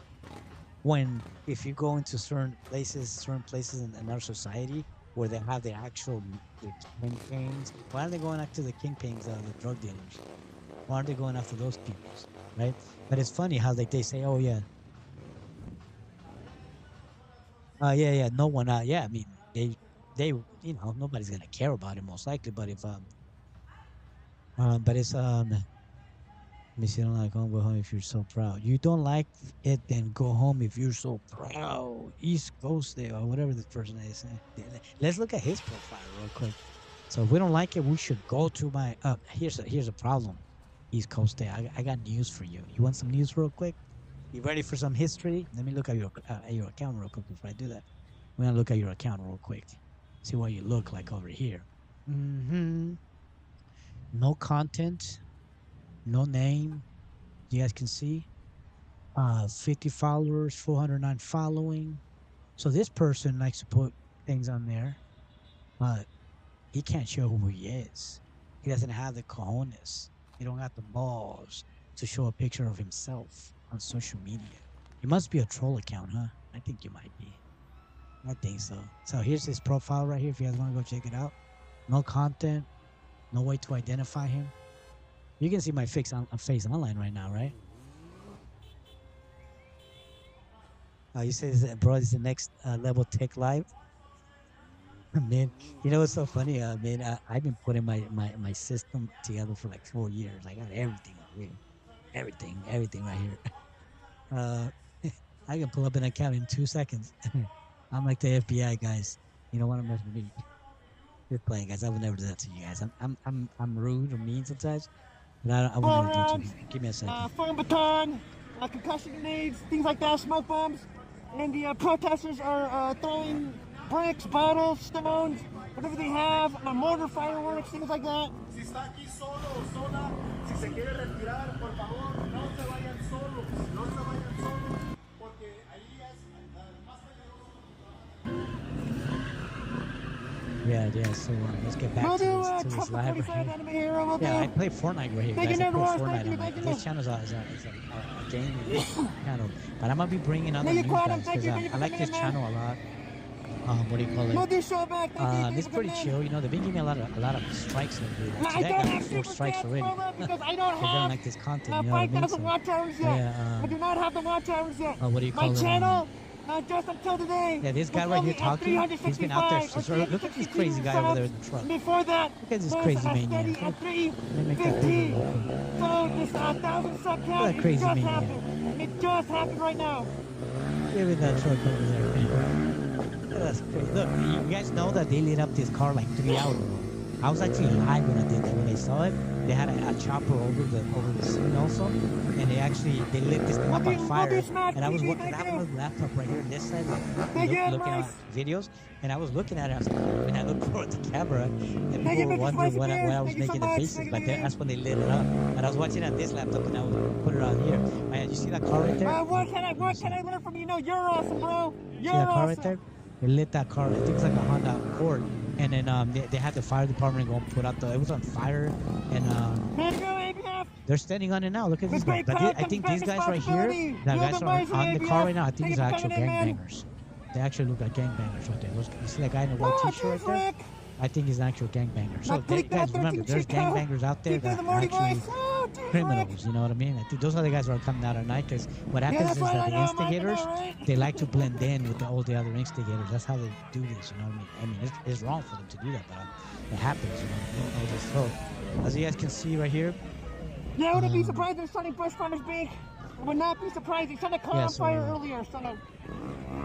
When if you go into certain places in our society where they have the actual kingpins, why aren't they going after the kingpins, the drug dealers? Why aren't they going after those people, right? But it's funny how they say, oh yeah, no one. Yeah, I mean, they, nobody's gonna care about it most likely. But if but it's let me see. I don't like home. Go home if you're so proud. You don't like it, then go home if you're so proud. East Coast there or whatever this person is. Let's look at his profile real quick. So if we don't like it, we should go to my. Here's a problem. East Coast there. I got news for you. You want some news real quick? You ready for some history? Let me look at your account real quick before I do that. We're gonna look at your account real quick. See what you look like over here. No content, no name. You guys can see. 50 followers, 409 following. So this person likes to put things on there, but he can't show who he is. He doesn't have the cojones. He don't got the balls to show a picture of himself on social media. It must be a troll account, huh? I think you might be. I think so. So here's his profile right here if you guys want to go check it out. No content, No way to identify him. You can see my face online right now, right? You say, bro, it's the next level tech live. Man, you know what's so funny? Man, I've been putting my system together for like 4 years. I got everything right here. Everything right here. I can pull up an account in 2 seconds. I'm like the FBI guys. You don't want to mess with me. Just playing, guys. I would never do that to you guys. I'm rude or mean sometimes, but I would never do it to you. Give me a second. Foam baton, concussion grenades, things like that, smoke bombs. And the protesters are throwing bricks, bottles, stones, whatever they have, mortar fireworks, things like that. Si está aquí solo o sola, si se quiere retirar, por favor, no se vayan solos, no se vayan solos, porque ahí es más peligroso. Yeah. So let's get back to this live right here. Yeah, I play Fortnite right here, guys. I play Fortnite. This channel is a gaming channel, but I'm gonna be bringing other news guys because I like this channel a lot. What do you call it? It's pretty chill. You know, they've been giving me a lot of strikes lately. Like today I got 4 strikes already. Because I don't have like this content. You know what I mean? 5,000 watch hours yet. I do not have the watch hours yet. What do you call it? My channel. Just until today. Yeah, this guy right here talking, he's been out there. So look at this crazy guy over there in the truck. Before that, look at this crazy maniac. At 3:15. So this 1,000 sub count just happened. It just happened right now. Give me that truck over there. That's crazy. Look, you guys know that they lit up this car like 3 hours ago. I was actually live when I did that. When I saw it, they had a chopper over the scene also, and they lit this thing up on fire. And I was looking at my laptop right here on this side, like looking at videos, and I was looking at it. And I looked toward the camera, and people were wondering what I was making the faces. But that's when they lit it up. And I was watching it on this laptop, and I would put it on here. You see that car right there? What can I learn from you? No, you're awesome, bro. You're see that car awesome. right there? They lit that car. I think it's like a Honda Accord. And then they had the fire department go and put out it was on fire. And they're standing on it now. Look at these guys. But I think these guys right here, the guys are on the car right now, I think these are actual gangbangers. They actually look like gangbangers right there. You see that guy in the white t-shirt right there? I think he's an actual gangbanger. So guys, remember, there's gangbangers out there that are actually criminals. You know what I mean? I think those are the guys who are coming out at night. Because what happens is that the instigators, they like to blend in with all the other instigators. That's how they do this. You know what I mean? It's wrong for them to do that, but it happens. You know, so as you guys can see right here. Yeah, I wouldn't be surprised if Sonny Bush Farmers Bank. I would not be surprised. He set a car on fire earlier.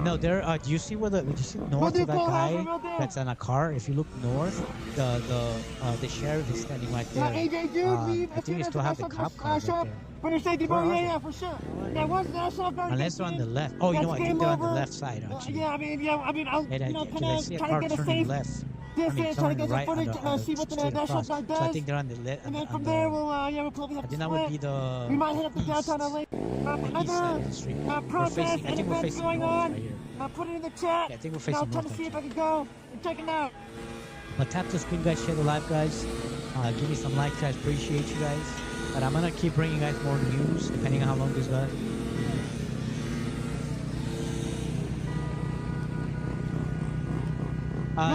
No, there. Do you see do you see north of that guy that's on a car? If you look north, the sheriff is standing right there. AJ, dude, I think we still have the cop car right there. For safety, yeah, for sure. There was National Guard. Unless they're on the left. Oh, you know, I think they're on the left side, actually. Yeah, I mean, I'll, I see a car turning left. Trying to get some footage, see what the National Guard does. So I think they're on the left. And then from there, we'll probably have to split. That would be the we might head up to downtown LA. Another protest and events going on. Put it in the chat. Yeah, I think we're facing north. I'll try to see if I can go and check it out. But tap the screen, guys. Share the live, guys. Give me some likes, guys. Appreciate you guys. But I'm gonna keep bringing you guys more news, depending on how long this goes.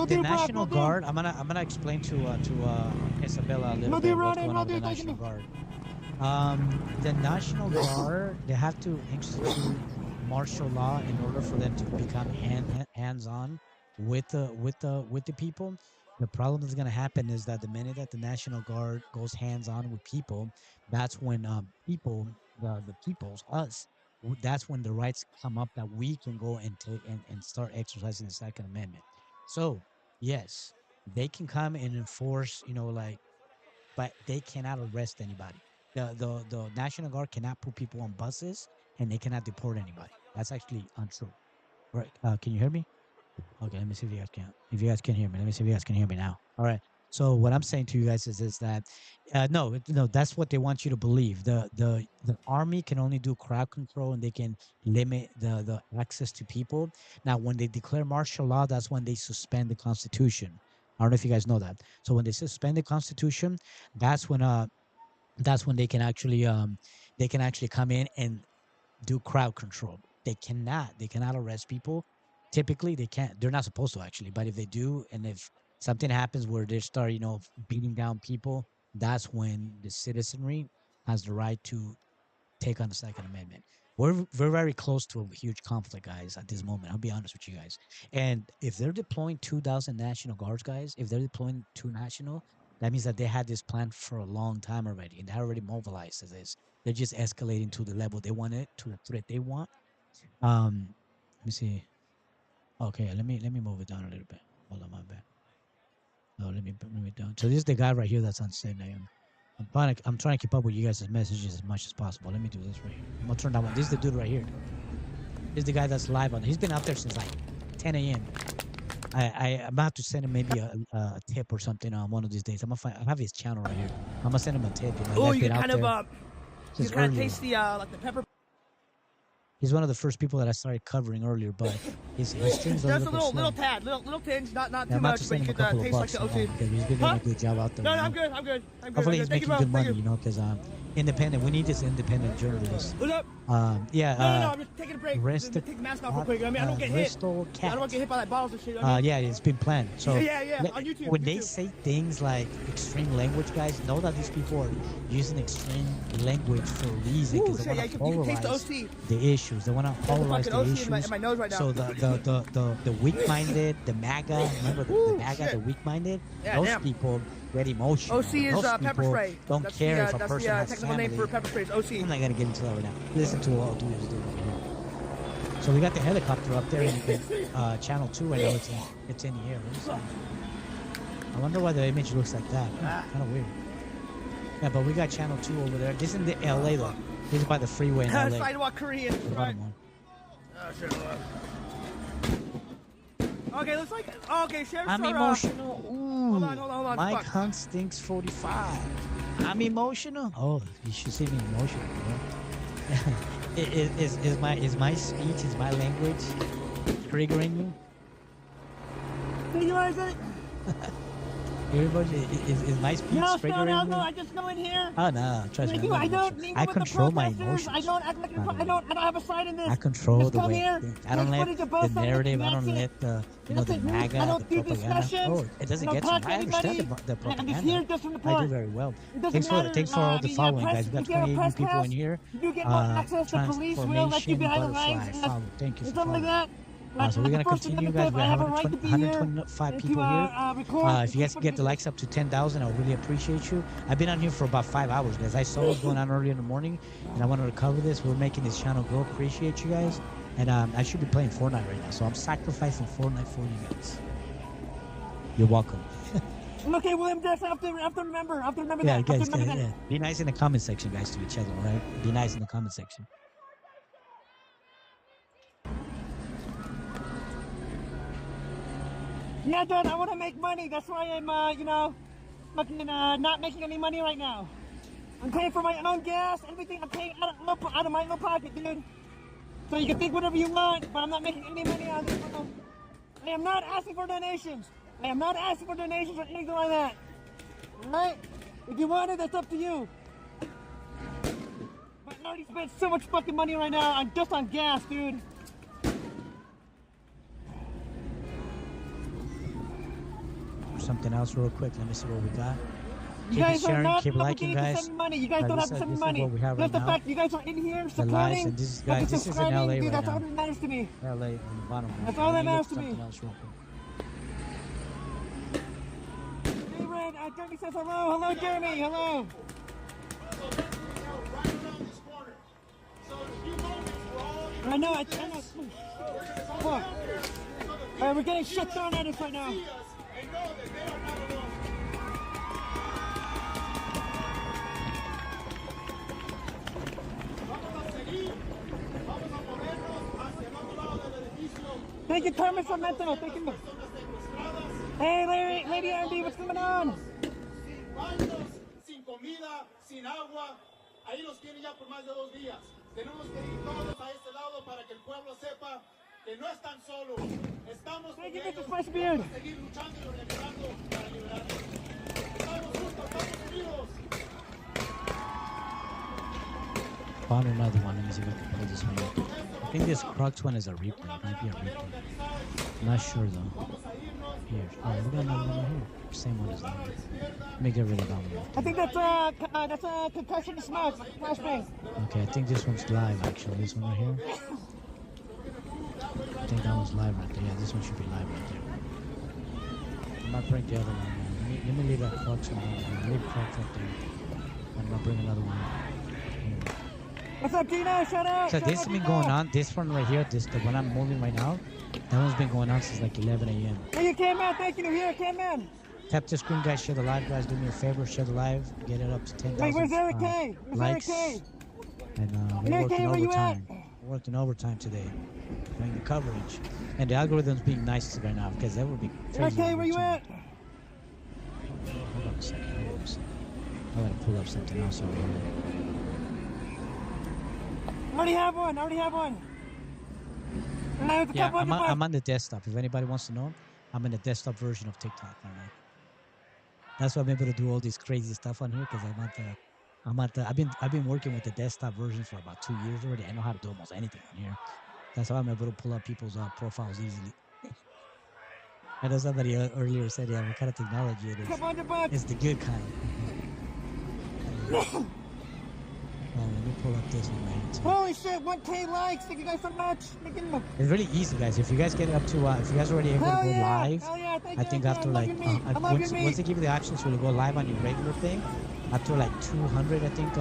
The National Guard. I'm gonna explain to Isabella a little bit what's going on with the National Guard. The National Guard, they have to institute martial law in order for them to become hands-on with the people. The problem that's gonna happen is that the minute that the National Guard goes hands-on with people, that's when people, the peoples, us, that's when the rights come up that we can go and take and start exercising the Second Amendment. So, yes, they can come and enforce, but they cannot arrest anybody. The National Guard cannot put people on buses, and they cannot deport anybody. That's actually untrue. Right? Can you hear me? Okay, let me see if you guys can. If you guys can hear me, let me see if you guys can hear me now. All right. So what I'm saying to you guys is that, no, that's what they want you to believe. The army can only do crowd control, and they can limit the access to people. Now, when they declare martial law, that's when they suspend the Constitution. I don't know if you guys know that. So when they suspend the Constitution, that's when they can actually come in and do crowd control. They cannot arrest people. Typically, they can't. They're not supposed to, actually. But if they do, and if something happens where they start, beating down people, that's when the citizenry has the right to take on the Second Amendment. We're very close to a huge conflict, guys, at this moment. I'll be honest with you guys. And if they're deploying 2,000 National Guards, guys, if they're deploying 2 national, that means that they had this plan for a long time already, and they already mobilized to this. They're just escalating to the level they want it, to the threat they want. Let me see. Okay, let me move it down a little bit. Hold on, my bad. No, let me bring it down. So this is the guy right here that's on scene. I'm trying to keep up with you guys' messages as much as possible. Let me do this right here. I'm gonna turn that one. This is the dude right here. This is the guy that's live on. He's been up there since like 10 a.m. I'm about to send him maybe a tip or something on one of these days. I have his channel right here. I'm gonna send him a tip. Oh, you can kind of taste the like the pepper. He's one of the first people that I started covering earlier, but his streams are just a little tad, little tinge, not too much, but you can taste like the OC. Because he's been doing a good job out there. No, I'm good. Hopefully he's making good money, because independent. We need this independent journalist. What's up? No, I'm just taking a break. Take the mask off real quick. I mean, I don't get hit. I don't want to get hit by like bottles and shit. Yeah, it's been planned. So yeah, on YouTube. When they say things like extreme language, guys, know that these people are using extreme language for a reason, because they want to polarize the issues. They want to polarize the issues. In my nose right now. So the weak-minded, the MAGA, remember the MAGA, the weak-minded, those people get emotional. OC is pepper spray. Don't care if a person has technical name for pepper spray is OC. I'm not gonna get into that right now. Listen to what I'll do is here. So we got the helicopter up there in channel 2 right now. It's in the air. I wonder why the image looks like that. Kind of weird. Yeah, but we got channel 2 over there. This is in the LA though. This is by the freeway in LA. Sidewalk Korean. Right. Okay, looks like. Okay, sheriff's. I'm emotional. Ooh. Hold on. Mike Hunt stinks 45. I'm emotional. Oh, you should see me emotional, bro. is my speech, is my language triggering you? Triggering it? Everybody, is my speech triggering you? No, I just go in here. Oh no, trust me. I control my emotions. I don't act like I don't have a side in this. I control the way. Here, I don't let the narrative. I don't let the the MAGA, the propaganda. Oh, it doesn't get to me. I understand the propaganda. I do very well. Thanks for all the following, guys. We got 28 new people in here. You get more access to police. We'll let you behind the lines. Thank you for following. Like that. So we're going to continue, guys. We have 125 people here. If you guys can get the likes up to 10,000, I would really appreciate you. I've been on here for about 5 hours, guys. I saw what's going on early in the morning, and I wanted to cover this. We're making this channel grow. Appreciate you guys. And I should be playing Fortnite right now, so I'm sacrificing Fortnite for you guys. You're welcome. Okay, William, just have to remember yeah, that. Guys, yeah. Be nice in the comment section, guys, to each other, all right? Be nice in the comment section. Yeah, Dad, I want to make money. That's why I'm, not making any money right now. I'm paying for my own gas, everything. I'm paying out of my own pocket, dude. So you can think whatever you want, but I'm not making any money out of this. I am not asking for donations. I am not asking for donations or anything like that. Alright? If you want it, that's up to you. But I already spent so much fucking money right now just on gas, dude. Something else real quick. Let me see what we got. You guys sharing, are not keep liking, guys. To send money. You guys don't have to send money. Just the fact you guys are in here supporting. And this is in LA right that's now. all that matters to me. LA on the bottom. That's all that matters to me. Else real quick. Hey, Red, Jeremy says hello. Hello, Jeremy. Hello. I know. Look. We're getting shit thrown at us right now. Thank you, Carmen Sorrento. Thank you. Hey, Lady R&D, what's going on? Sin comida, sin agua, ahí los tienen ya por más de 2 días. Tenemos que ir todos a este lado para que el pueblo sepa que no están solos. Estamos con ellos, vamos a seguir luchando y organizando para liberarlos. Estamos juntos, estamos unidos. Found another one. Let me see if I can pull this one up. I think this Crux one is a replay. It might be a replay. I'm not sure though. Here. Oh, we got another one right here. Same one as that one. Let me get rid of that one. I think that's a concussion smoke, flashbang. Okay, I think this one's live actually. This one right here. I think that one's live right there. Yeah, this one should be live right there. I'm gonna bring the other one. Let me leave that Fox one. Leave Fox right there. I'm gonna bring another one. What's up, Dino? Shut up! So this has been going on. This one right here, the one I'm moving right now, that one's been going on since like 11 a.m. Hey, you came man. Thank you to here, came man. Tap the screen, guys. Share the live, guys. Do me a favor. Share the live. Get it up to 10,000 Wait, where's Eric K? Where's likes. Eric K? And we're Eric K, working where you overtime. We're working overtime today, doing the coverage. And the algorithm's being nice right now because that would be crazy. Eric K, where you at? Hold on a second. I gotta pull up something else over here. I already have one. Yeah, I'm on the desktop. If anybody wants to know, I'm in the desktop version of TikTok right now. That's why I'm able to do all this crazy stuff on here because I've been working with the desktop version for about 2 years already. I know how to do almost anything on here. That's how I'm able to pull up people's profiles easily. I know somebody earlier said, yeah, what kind of technology it is. Come on, the butt. It's the good kind. Let me pull up this one right here too. Holy shit, 1K likes. Thank you guys so much. It's really easy, guys. If you guys get it up to, if you guys are already able to go live, I think after like, once they give you the options to go live on your regular thing, after like 200, I think,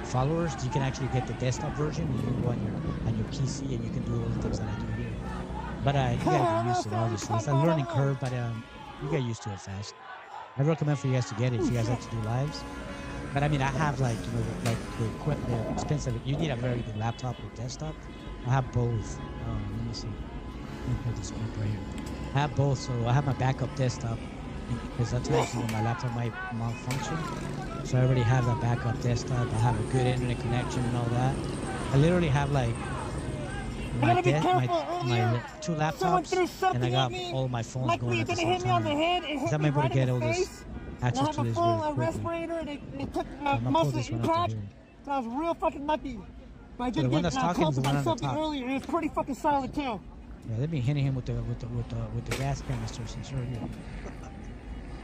followers, you can actually get the desktop version. You can go on your PC and you can do all the things that I do here. But you gotta get used to it, obviously. It's a learning curve, but you get used to it fast. I recommend for you guys to get it if you guys like to do lives. But I mean, I have like, you know, like the expensive. You need a very good laptop or desktop. I have both. Let me see. Let me put this up right here. I have both, so I have my backup desktop because sometimes my laptop might malfunction. So I already have a backup desktop. I have a good internet connection and all that. I literally have like my two laptops, and I got all my phones going at the same time. So I'm able to get all this access to this really quickly. And it took most of the crack, so I was real fucking lucky. But I did get something earlier, and it's pretty fucking solid too. Yeah, they've been hitting him with the gas canister since earlier.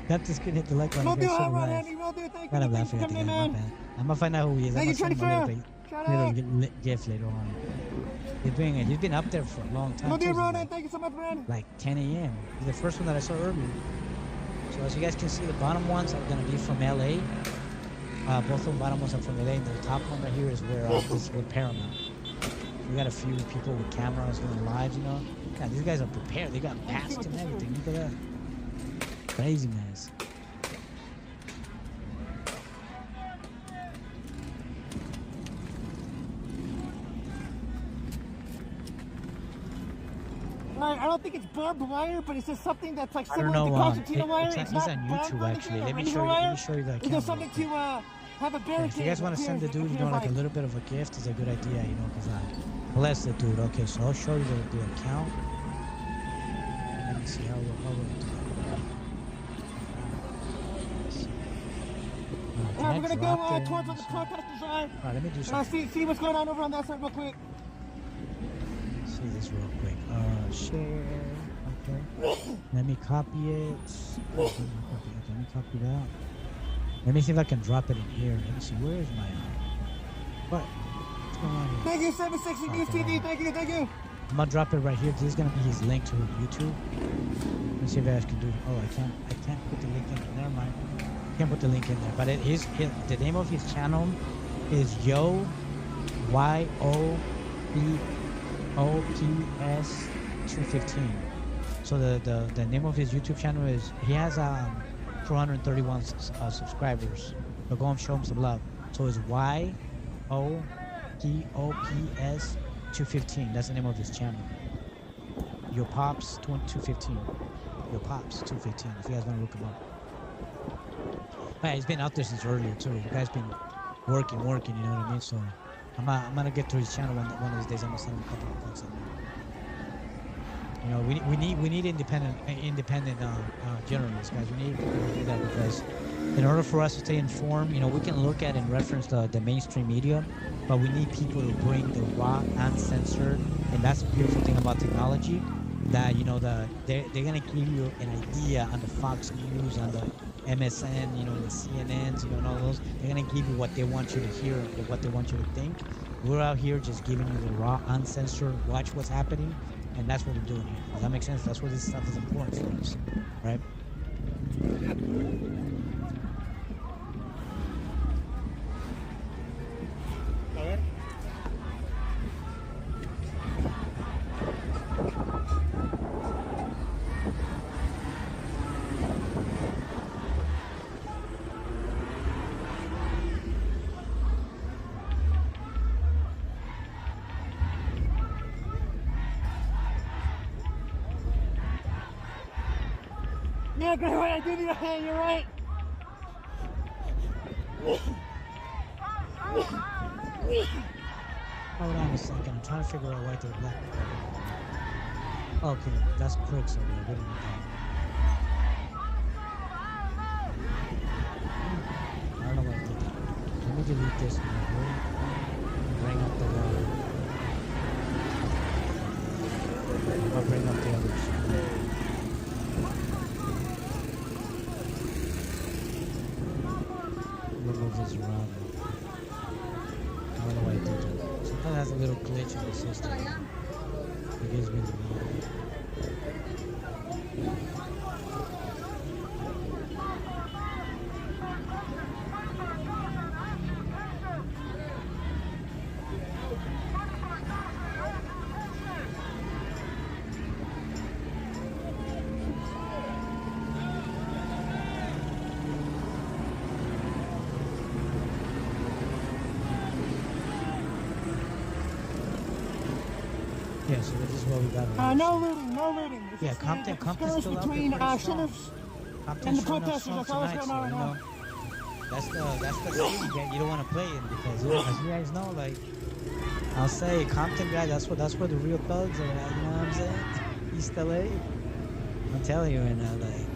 That just couldn't hit the like button. We'll do it, right, Andy. We'll do it. Thank you. I'm laughing at the guy. My bad. I'm gonna find out who he is. Thank you, I'm gonna send him a little gift later on. He's been up there for a long time. We'll do it, Ronan. Thank you so much, man. Like 10 a.m. He's the first one that I saw earlier. So as you guys can see, the bottom ones are gonna be from LA. Both of the bottom ones are from LA, and the top one right here is where this is with Paramount. We got a few people with cameras doing lives, you know. God, these guys are prepared. They got masks and everything. Look at that. Crazy, man. I don't think it's barbed wire, but it's just something that's like I don't similar know. to concertina wire. He's on YouTube actually. Let me show you the It's camera. just something to have a barricade. If you guys want to send the dude, you know, like a little bit of a gift is a good idea, you know, because I bless the dude. Okay, so I'll show you the account. Let me see how we'll do it. Yeah, we're gonna go towards where the protesters are. Alright, let me do something. See what's going on over on that side real quick. See this real quick. Share. Okay. Let me copy it. Okay, let me copy that. Let me see if I can drop it in here. Let me see. Where is my? What? What's going on here? Thank you, 760 News TV. Thank you. I'm gonna drop it right here. This is gonna be his link to YouTube. Let's see if I guys can do. Oh, I can't put the link in. Never mind. Can't put the link in there. But the name of his channel is YOPOPS 215. So the name of his YouTube channel is, he has 431 subscribers. So go and show him some love. So it's YOPOPS 215. That's the name of his channel. Your Pops 215. Your Pops 215. If you guys want to look him up. Yeah, he's been out there since earlier too. The guy's been working. You know what I mean? So I'm gonna get to his channel one of these days. I'm gonna send him a couple of bucks on there. You know, we need independent journalists, guys. We need people to do that because in order for us to stay informed, you know, we can look at and reference the mainstream media, but we need people to bring the raw, uncensored, and that's the beautiful thing about technology. that they're gonna give you an idea on the Fox News, on the MSN, the CNNs, and all those. They're gonna give you what they want you to hear, and what they want you to think. We're out here just giving you the raw, uncensored, watch what's happening, and that's what we're doing here. Does that make sense? That's why this stuff is important for us, right? Yeah, good way I did it. You're right. Hold on a second. I'm trying to figure out why they're black. Okay, that's crooks over there. What do you think? I don't know what I did. Let me delete this one. Bring up the I'll bring up the others. Remove this around. I don't know why I did that. Sometimes it has a little glitch in the system. It gives me the wrong. Yeah, so this is what we got. No looting, no looting. It's Yeah, just Compton's skirmish still out between there pretty strong. sinners Compton's and the showing up protesters. strong That's all that's tonight, going on so, right now. That's the city that you don't want to play in because as you guys know, like I'll say, Compton guy, that's where the real thugs are at. You know what I'm saying? East LA. I'm telling you right now, like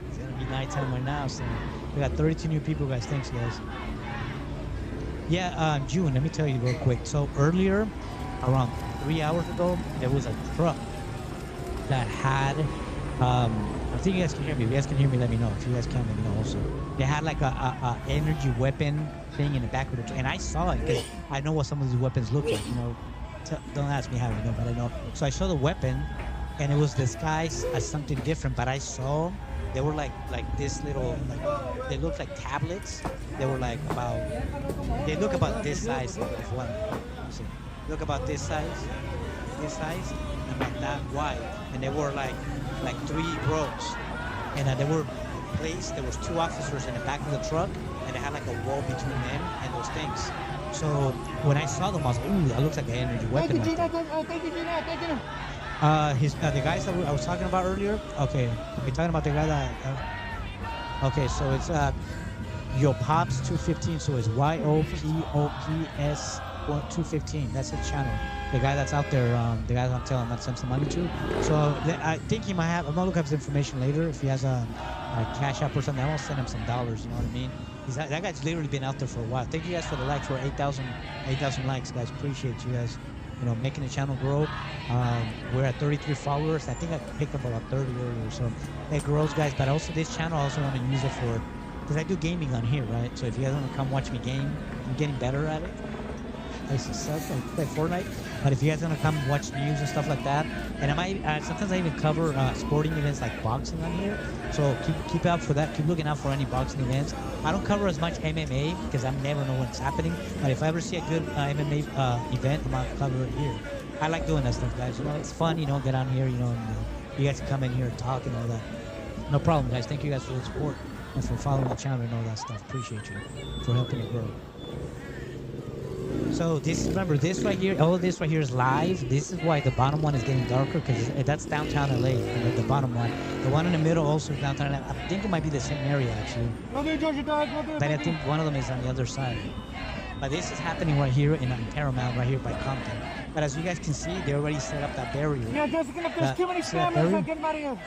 it's gonna be nighttime right now. So we got 32 new people, guys. Thanks, guys. Yeah, June. Let me tell you real quick. So earlier, around 3 hours ago, there was a truck that had. I think you guys can hear me. If you guys can hear me, let me know. If you guys can, let me know also. They had like a energy weapon thing in the back of the truck, and I saw it because I know what some of these weapons look like. Don't ask me how I know, but I know. So I saw the weapon, and it was disguised as something different. But I saw they were like this little, they looked like tablets. They were like they look about this size. If one, see, look about this size, and like that wide, and they were like 3 rows, and they were placed. There was 2 officers in the back of the truck, and they had like a wall between them and those things. So when I saw them, I was like, ooh, that looks like an energy weapon. Thank you, Gina. Thank you, Gina. Thank you. The guys that I was talking about earlier. Okay, we're talking about the guy that. Okay, so it's Yopops 215. So it's YOPOPS 215. That's his channel. The guy that's out there, the guy that I'm telling that sent some money to. So I think he might have. I'm gonna look up his information later. If he has a Cash App or something, I'm gonna send him some dollars. You know what I mean? That guy's literally been out there for a while. Thank you guys for the likes. For 8,000 likes, guys. Appreciate you guys. Making the channel grow. We're at 33 followers. I think I picked up about 30 earlier. So it grows, guys. But also this channel, I also want to use it for, because I do gaming on here, right? So if you guys want to come watch me game, I'm getting better at it. I suck. I play Fortnite. But if you guys want to come watch news and stuff like that, and I might sometimes I even cover sporting events like boxing on here. So keep out for that. Keep looking out for any boxing events. I don't cover as much MMA because I never know what's happening. But if I ever see a good MMA event, I'm gonna cover it here. I like doing that stuff, guys. It's fun. Get on here. And, you guys can come in here and talk and all that. No problem, guys. Thank you guys for the support and for following the channel and all that stuff. Appreciate you for helping it grow. So remember this right here, all of this right here is live. This is why the bottom one is getting darker because that's downtown LA, the bottom one. The one in the middle also is downtown LA. I think it might be the same area actually. But I think one of them is on the other side. But this is happening right here in Paramount, right here by Compton. But as you guys can see, they already set up that barrier. Yeah, Jessica, if there's too many spammers, get them out of here.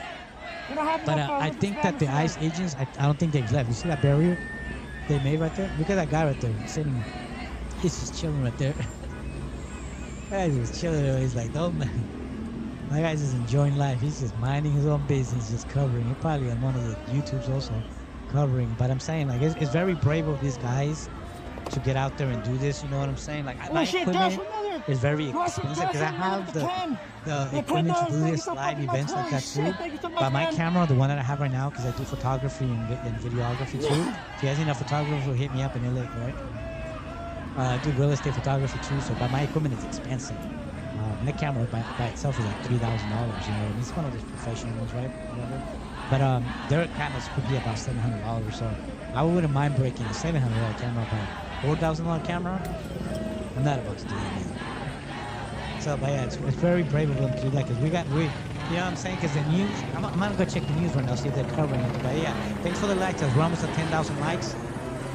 But I think that the ICE agents, I don't think they've left. You see that barrier they made right there? Look at that guy right there sitting. He's just chilling right there. He's just chilling. He's like, no My guy's just enjoying life. He's just minding his own business, just covering. He's probably on one of the YouTubes also covering. But I'm saying, like, it's very brave of these guys to get out there and do this. You know what I'm saying? Like, my equipment is very expensive because I have the equipment to do this live events like that too. But my camera, the one that I have right now, because I do photography and videography too. If you guys need a photographer, hit me up in LA, right? I do real estate photography too, so but my equipment is expensive. My camera by itself is like $3,000. You know, it's one of those professional ones, right? Whatever. But their cameras could be about $700. So I wouldn't mind breaking a $700 camera by $4,000 camera. I'm not about to do that, man. So, but yeah, it's very brave of them to do that because you know what I'm saying? Because the news, I'm gonna go check the news right now, see if they're covering it. But yeah, thanks for the likes. We're almost at 10,000 likes.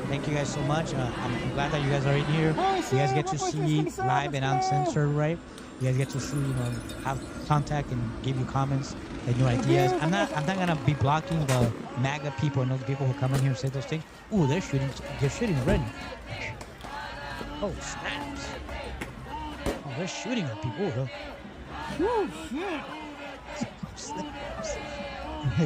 Thank you guys so much. I'm glad that you guys are in here. You guys get to see live and uncensored, right? You guys get to see, you know, have contact and give you comments and new ideas. I'm not gonna be blocking the MAGA people and those people who come in here and say those things. Ooh, they're shooting already. Oh snaps! Oh, they're shooting at people. Oh shit!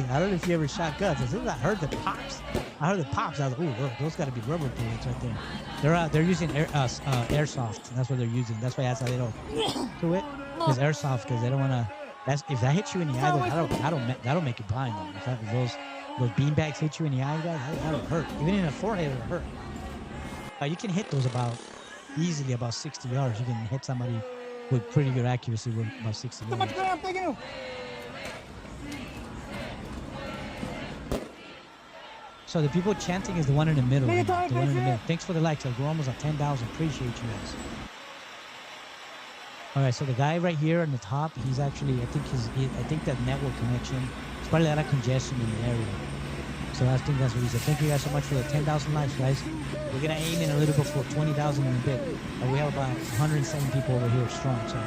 I don't know if you ever shot guns. As soon as I heard the pops, I was like, ooh, those got to be rubber bullets right there. They're using airsoft. That's what they're using. That's why they don't do it. Because airsoft, because they don't want to. If that hits you in the eye, that'll make you blind. Though. If those beanbags hit you in the eye, guys, that'll hurt. Even in the forehead, it'll hurt. You can hit those easily about 60 yards. You can hit somebody with pretty good accuracy with about 60 yards. Thank you. So the people chanting is the one in the middle. The one in the middle. Thanks for the likes. We're almost at 10,000. Appreciate you guys. All right, so the guy right here on the top, he's actually, I think that network connection, it's probably a lot of congestion in the area. So I think that's the reason. Thank you guys so much for the 10,000 likes, guys. We're gonna aim in a little bit for 20,000 in a bit. We have about 107 people over here strong. So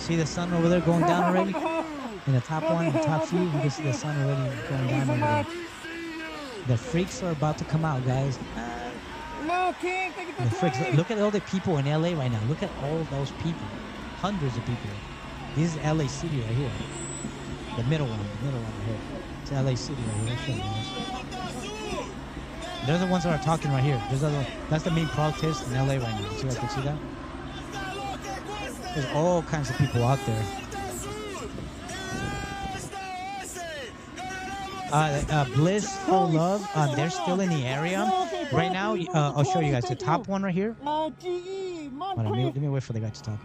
see the sun over there going down already. In the top one, the top few, you can see the sun already going down over there. The freaks are about to come out, guys. The freaks. Look at all the people in LA right now. Look at all those people. Hundreds of people. This is LA City right here. The middle one right here. It's LA City right here. They're the ones that are talking right here. That's the main protest in LA right now. See, I can see that? There's all kinds of people out there. Bliss, Full Love, they're still in the area. Right now, I'll show you guys the top one right here. Hold on, let me wait for the guy to talk.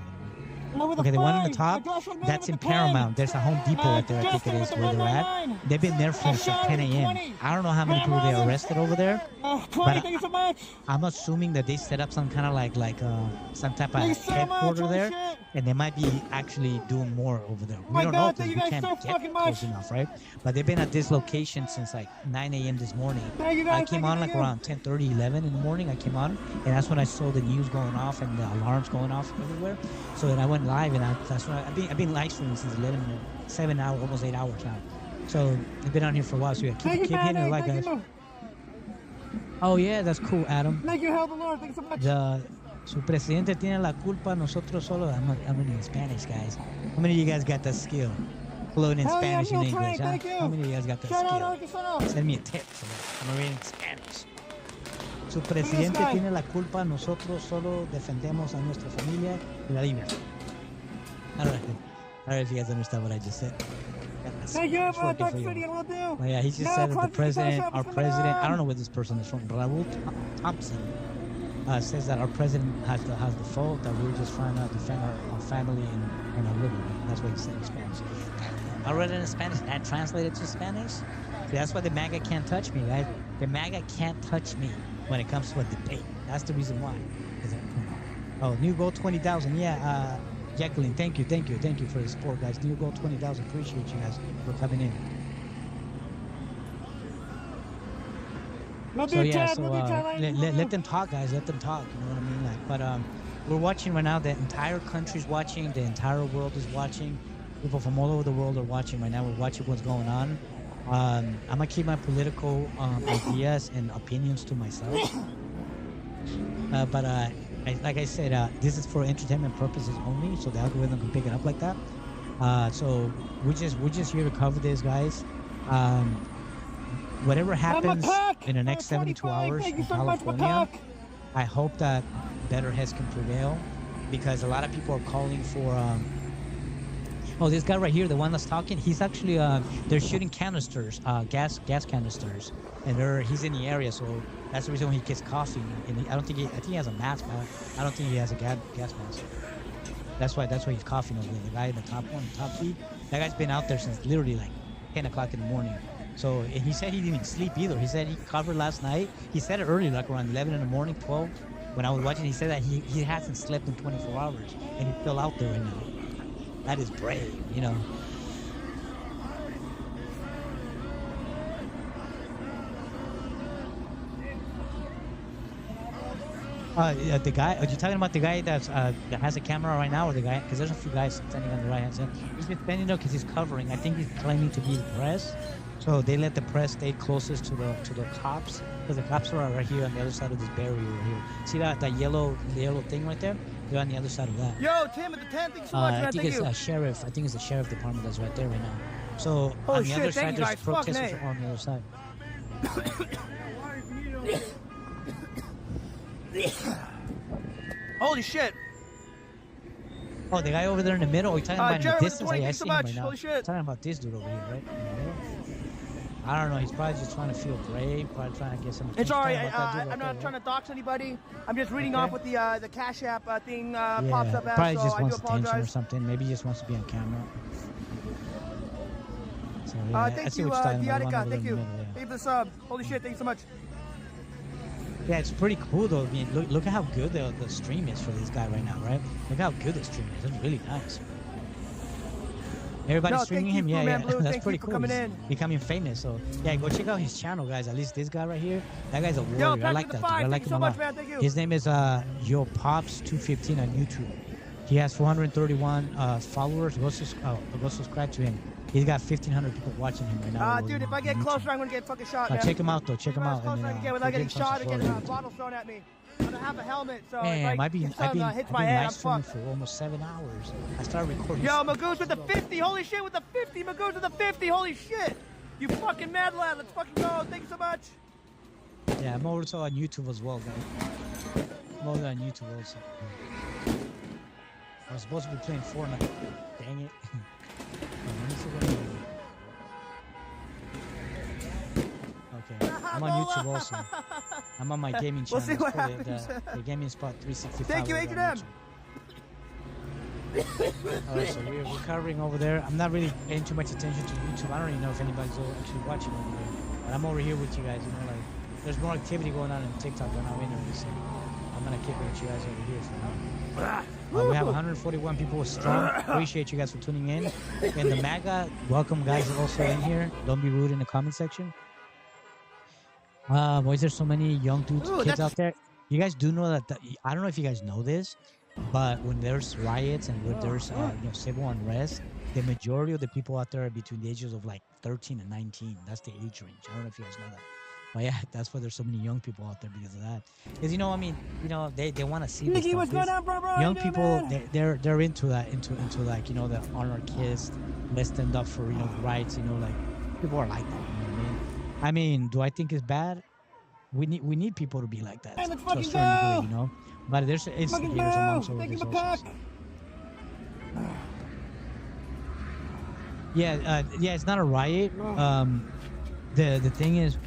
Okay, the one on the top, that's in Paramount. There's a Home Depot right there, I think it is, where they're at. They've been there since 10 a.m. I don't know how many people they arrested over there, but I'm assuming that they set up some kind of like some type of headquarters there, and they might be actually doing more over there. We don't know because we can't get close enough, right? But they've been at this location since like 9 a.m. this morning. I came on like around 10:30, 11 in the morning. I came on, and that's when I saw the news going off and the alarms going off everywhere. So then I went live, and that's when I've been live streaming since 7 hours, almost 8 hours now. So I've been on here for a while. So yeah, keep hitting the like, guys. Oh yeah, that's cool, Adam. Thank you, help the Lord. Thank you so much. Su presidente tiene la culpa, nosotros solo. I'm reading in Spanish, guys. How many of you guys got that skill? Fluent in Spanish and English, huh? How many of you guys got that skill? Send me a tip for that. I'm reading in Spanish. Su presidente tiene la culpa, nosotros solo defendemos a nuestra familia y la libertad. I don't know if you guys understand what I just said. Thank you, Dr. City, will do. Well, yeah, he just said that our president, I don't know where this person is from, Raul Thompson, says that our president has the fault, that we're just trying to defend our family and our liberty. That's what he said in Spanish. I read it in Spanish and I translated to Spanish. See, that's why the MAGA can't touch me, guys. The MAGA can't touch me when it comes to a debate. That's the reason why. Oh, new goal 20,000. Yeah, Jacqueline, thank you for the support, guys. New goal 20,000. Appreciate you guys for coming in. So yeah, let them talk, guys. Let them talk. You know what I mean? Like, but we're watching right now. The entire country's watching. The entire world is watching. People from all over the world are watching right now. We're watching what's going on. I'm gonna keep my political ideas and opinions to myself. But like I said, this is for entertainment purposes only, so the algorithm can pick it up like that. So we're just here to cover this, guys. Whatever happens in the next 72 hours in California, I hope that better heads can prevail, because a lot of people are calling for. Oh, this guy right here, the one that's talking, he's actually they're shooting canisters, gas canisters, and he's in the area, so that's the reason why he gets coughing. And I think he has a mask, but I don't think he has a gas mask. That's why he's coughing over there. The guy in the top feed, that guy's been out there since literally like 10 o'clock in the morning. So, and he said he didn't even sleep either. He said he covered last night. He said it early, like around 11 in the morning, 12. When I was watching, he said that he hasn't slept in 24 hours, and he's still out there right now. That is brave, you know. The guy, are you talking about the guy that has a camera right now, or the guy? Because there's a few guys standing on the right hand side. He's been standing there because he's covering. I think he's claiming to be the press, so they let the press stay closest to the cops, because the cops are right here on the other side of this barrier right here. See that yellow thing right there? They're on the other side of that. Yo, Tim at the tent, thank you so much, man. I think it's sheriff. I think it's the sheriff department that's right there right now. So on the other side, there's protesters on the other side. Holy shit! Oh, the guy over there in the middle. Are you talking about in the Jared, distance? I see him right now. Holy shit! Talking about this dude over here, right? I don't know. He's probably just trying to feel brave. Probably trying to get some. It's alright. I'm not trying to dox anybody. I'm just reading off what the Cash App thing pops up as. Probably so just I wants do apologize. attention or something. Maybe he just wants to be on camera. So, yeah, thank you, Dianica. Thank you. Thank you for the sub. Holy shit! Thank you so much. Yeah, it's pretty cool though. I mean, look at how good the stream is for this guy right now, right? Look how good the stream is. It's really nice. Everybody's streaming him. Yeah, that's pretty cool. He's becoming famous. So yeah, go check out his channel, guys. At least this guy right here, that guy's a warrior. I like that dude. I like him a lot. His name is Yo Pops 215 on YouTube. He has 431 followers. Go subscribe to him. He's got 1,500 people watching him right now. Dude, if I get closer, I'm gonna get fucking shot, man. Check him out though. Check him out. Closer I can get without getting shot or getting a bottle thrown at me. I don't have a helmet, so man, if hits my head, I'm fucked. For almost 7 hours. I started recording. Yo, Magoose with the 50. Holy shit, with the 50. Magoose with the 50. Holy shit. You fucking mad lad. Let's fucking go. Thank you so much. Yeah, I'm also on YouTube as well, guys. I'm also on YouTube also. I was supposed to be playing Fortnite. Dang it. Okay, I'm on YouTube also. I'm on my gaming channel. We'll see what happens. The Gaming Spot 365. Thank you, H&M. Alright, so we're covering over there. I'm not really paying too much attention to YouTube. I don't even know if anybody's actually watching over there. But I'm over here with you guys. You know, like there's more activity going on in TikTok than I'm in so I'm gonna kick it with you guys over here for now. We have 141 people strong. Appreciate you guys for tuning in. And the MAGA, welcome guys also in here. Don't be rude in the comment section. Why is there so many young dudes, kids out there? You guys do know that, I don't know if you guys know this, but when there's riots and when there's civil unrest, the majority of the people out there are between the ages of like 13 and 19. That's the age range. I don't know if you guys know that. But yeah, that's why there's so many young people out there because of that. Because they want to see this Mickey, what's going on, bro? Young people, they're into that, into like the anarchist, let's stand up for rights. Like people are like that. You know what I mean? I mean, do I think it's bad? We need people to be like that. Hey, let's to a fucking certain go. degree, But there's instigators amongst all of this also. Yeah, it's not a riot. The thing is.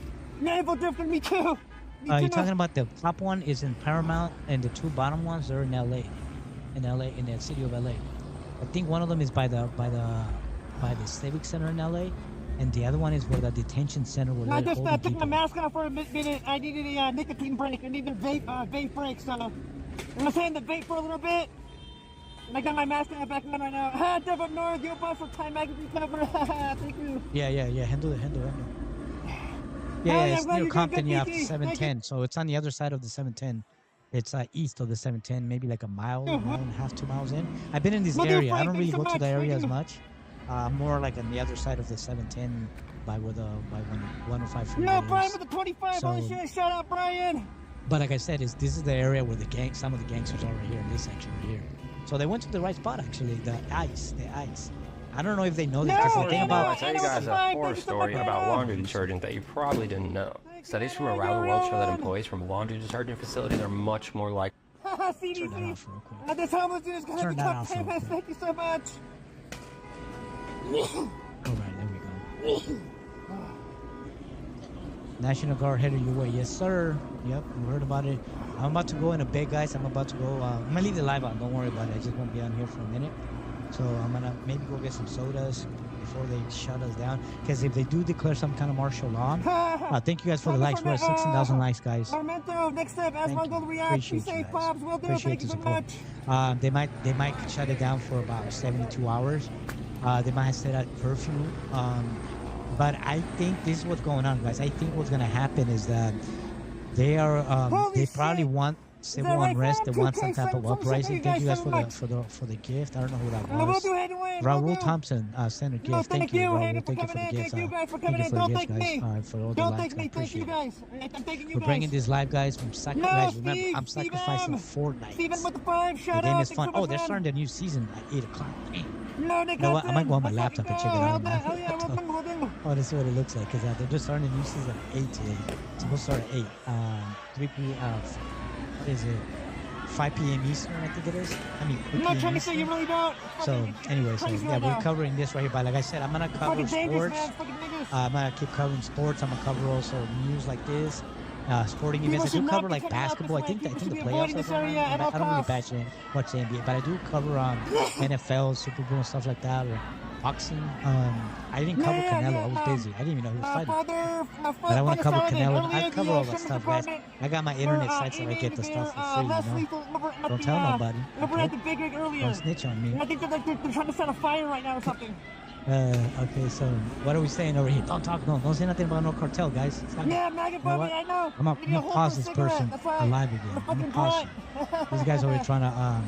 Naval drifted me too. You're talking about the top one is in Paramount, and the two bottom ones are in LA, in the city of LA. I think one of them is by the Civic Center in LA, and the other one is where the detention center. Where I just took my mask off for a minute. I needed a nicotine break. I needed a vape break. So I'm gonna stay in the vape for a little bit. And I got my mask on back on right now. Dev up north, you boss for Time Magazine cover. Thank you. Yeah. Handle it. Yeah, it's near Compton. You have 710, so it's on the other side of the 710. It's east of the 710, maybe like a mile, mile and a half, 2 miles in. I've been in this area. I don't really go to the area as much. More like on the other side of the 710 by 105 freeway. No, Brian with the 25. Holy shit, shout out, Brian. But like I said, this is the area where some of the gangsters are right here in this section right here. So they went to the right spot actually. The ice. I don't know if they know this because the thing about I'll tell you guys a horror story about laundry detergent that you probably didn't know. Studies from around the world show that employees from laundry detergent facilities are much more likely. CDC. This homeless dude is gonna be top 10. Thank you so much. All right, there we go. National Guard headed your way. Yes, sir. Yep, we heard about it. I'm about to go in a bed, guys. I'm about to go. I'm going to leave the live on. Don't worry about it. I just won't be on here for a minute. So I'm going to maybe go get some sodas before they shut us down. Because if they do declare some kind of martial law, thank you guys for the likes. We're at 16,000 likes, guys. Next step, as one goes react. Be safe, Pops. Will do. Thank you so much. They might shut it down for about 72 hours. They might have set out curfew. But I think this is what's going on, guys. I think what's going to happen is that they probably want civil unrest. They want some type of uprising. Thank you guys for the gift. I don't know who that was. Raul Thompson sent a gift. Thank you, Raul. Thank you for the gifts. Thank you for the gifts, guys. For all the likes. I appreciate it. We're bringing this live, guys, from sacrifice. Remember, I'm sacrificing Fortnite. The game is fun. Oh, they're starting the new season at 8 o'clock. You know what? I might go on my laptop and check it out. Oh, this is what it looks like. Because they're just starting a new season at 8 today. It's supposed to start at 8. 3 p.m. What is it? 5 p.m. Eastern, I think it is. I mean, I'm not trying to say you really don't. So, anyway, yeah, we're covering this right here. But like I said, I'm going to cover sports. I'm going to keep covering sports. I'm going to cover also news like this. Sporting events. I do cover like basketball. I think the playoffs are going on. I don't really watch the NBA, but I do cover NFL, Super Bowl, and stuff like that, or boxing. I didn't cover Canelo. I was busy. I didn't even know he was fighting. But I want to cover Canelo. I cover all that stuff, guys. I got my internet sites that I get the stuff for free. You know? Don't tell nobody. Don't snitch on me. I think they're trying to set a fire right now or something. Okay, so what are we saying over here? Don't say nothing about no cartel, guys. Yeah, Maggot Bobby, I know. I'm gonna pause this person alive again. I'm gonna pause you. These guys over here trying to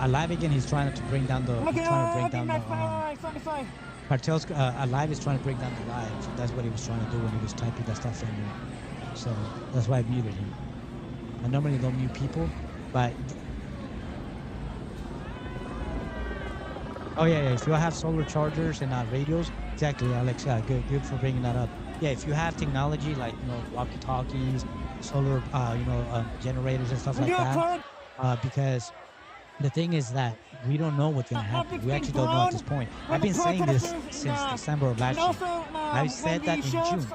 alive again. He's trying to bring down the. Cartel's alive is trying to bring down the live. So that's what he was trying to do when he was typing that stuff in there. So that's why I muted him. I normally don't mute people, but. Oh yeah. If you have solar chargers and radios, exactly, Alex. Yeah, good for bringing that up. Yeah, if you have technology like walkie-talkies, solar, generators and stuff like that, because the thing is that we don't know what's gonna happen. We actually don't know at this point. I've been saying this since December of last year. I said that in June.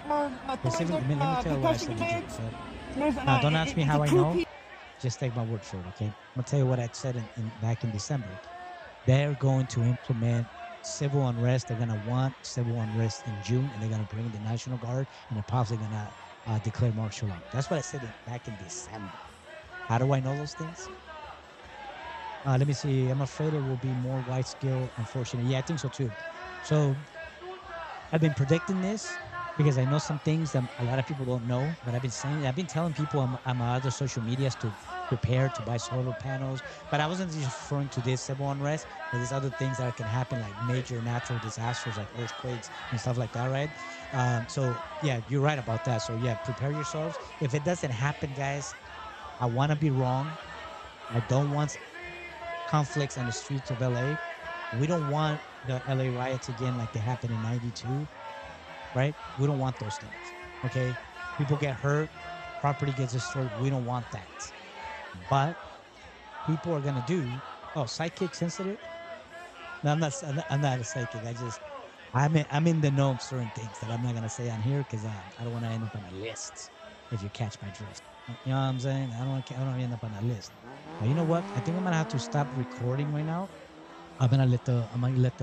Specifically, let me tell you what I said in June. Now, don't ask me how I know. Just take my word for it, okay? I'm gonna tell you what I said back in December. They're going to implement civil unrest. They're going to want civil unrest in June, and they're going to bring the National Guard, and they're possibly going to declare martial law. That's what I said back in December. How do I know those things? Let me see. I'm afraid it will be more wide-scale, unfortunately. Yeah, I think so too. So I've been predicting this because I know some things that a lot of people don't know, but I've been telling people on my other social medias to prepare to buy solar panels, but I wasn't just referring to this civil unrest, but there's other things that can happen, like major natural disasters like earthquakes and stuff like that, right? So yeah, you're right about that. So yeah, prepare yourselves. If it doesn't happen, guys, I want to be wrong. I don't want conflicts on the streets of LA. We don't want the LA riots again like they happened in '92, right? We don't want those things, okay? People get hurt, property gets destroyed. We don't want that. But people are gonna do. Oh, psychic sensitive? No, I'm not a psychic. I'm in the know of certain things that I'm not gonna say on here because I don't want to end up on a list. If you catch my drift, you know what I'm saying? I don't want to end up on that list. But you know what? I think I'm gonna have to stop recording right now. I'm gonna let the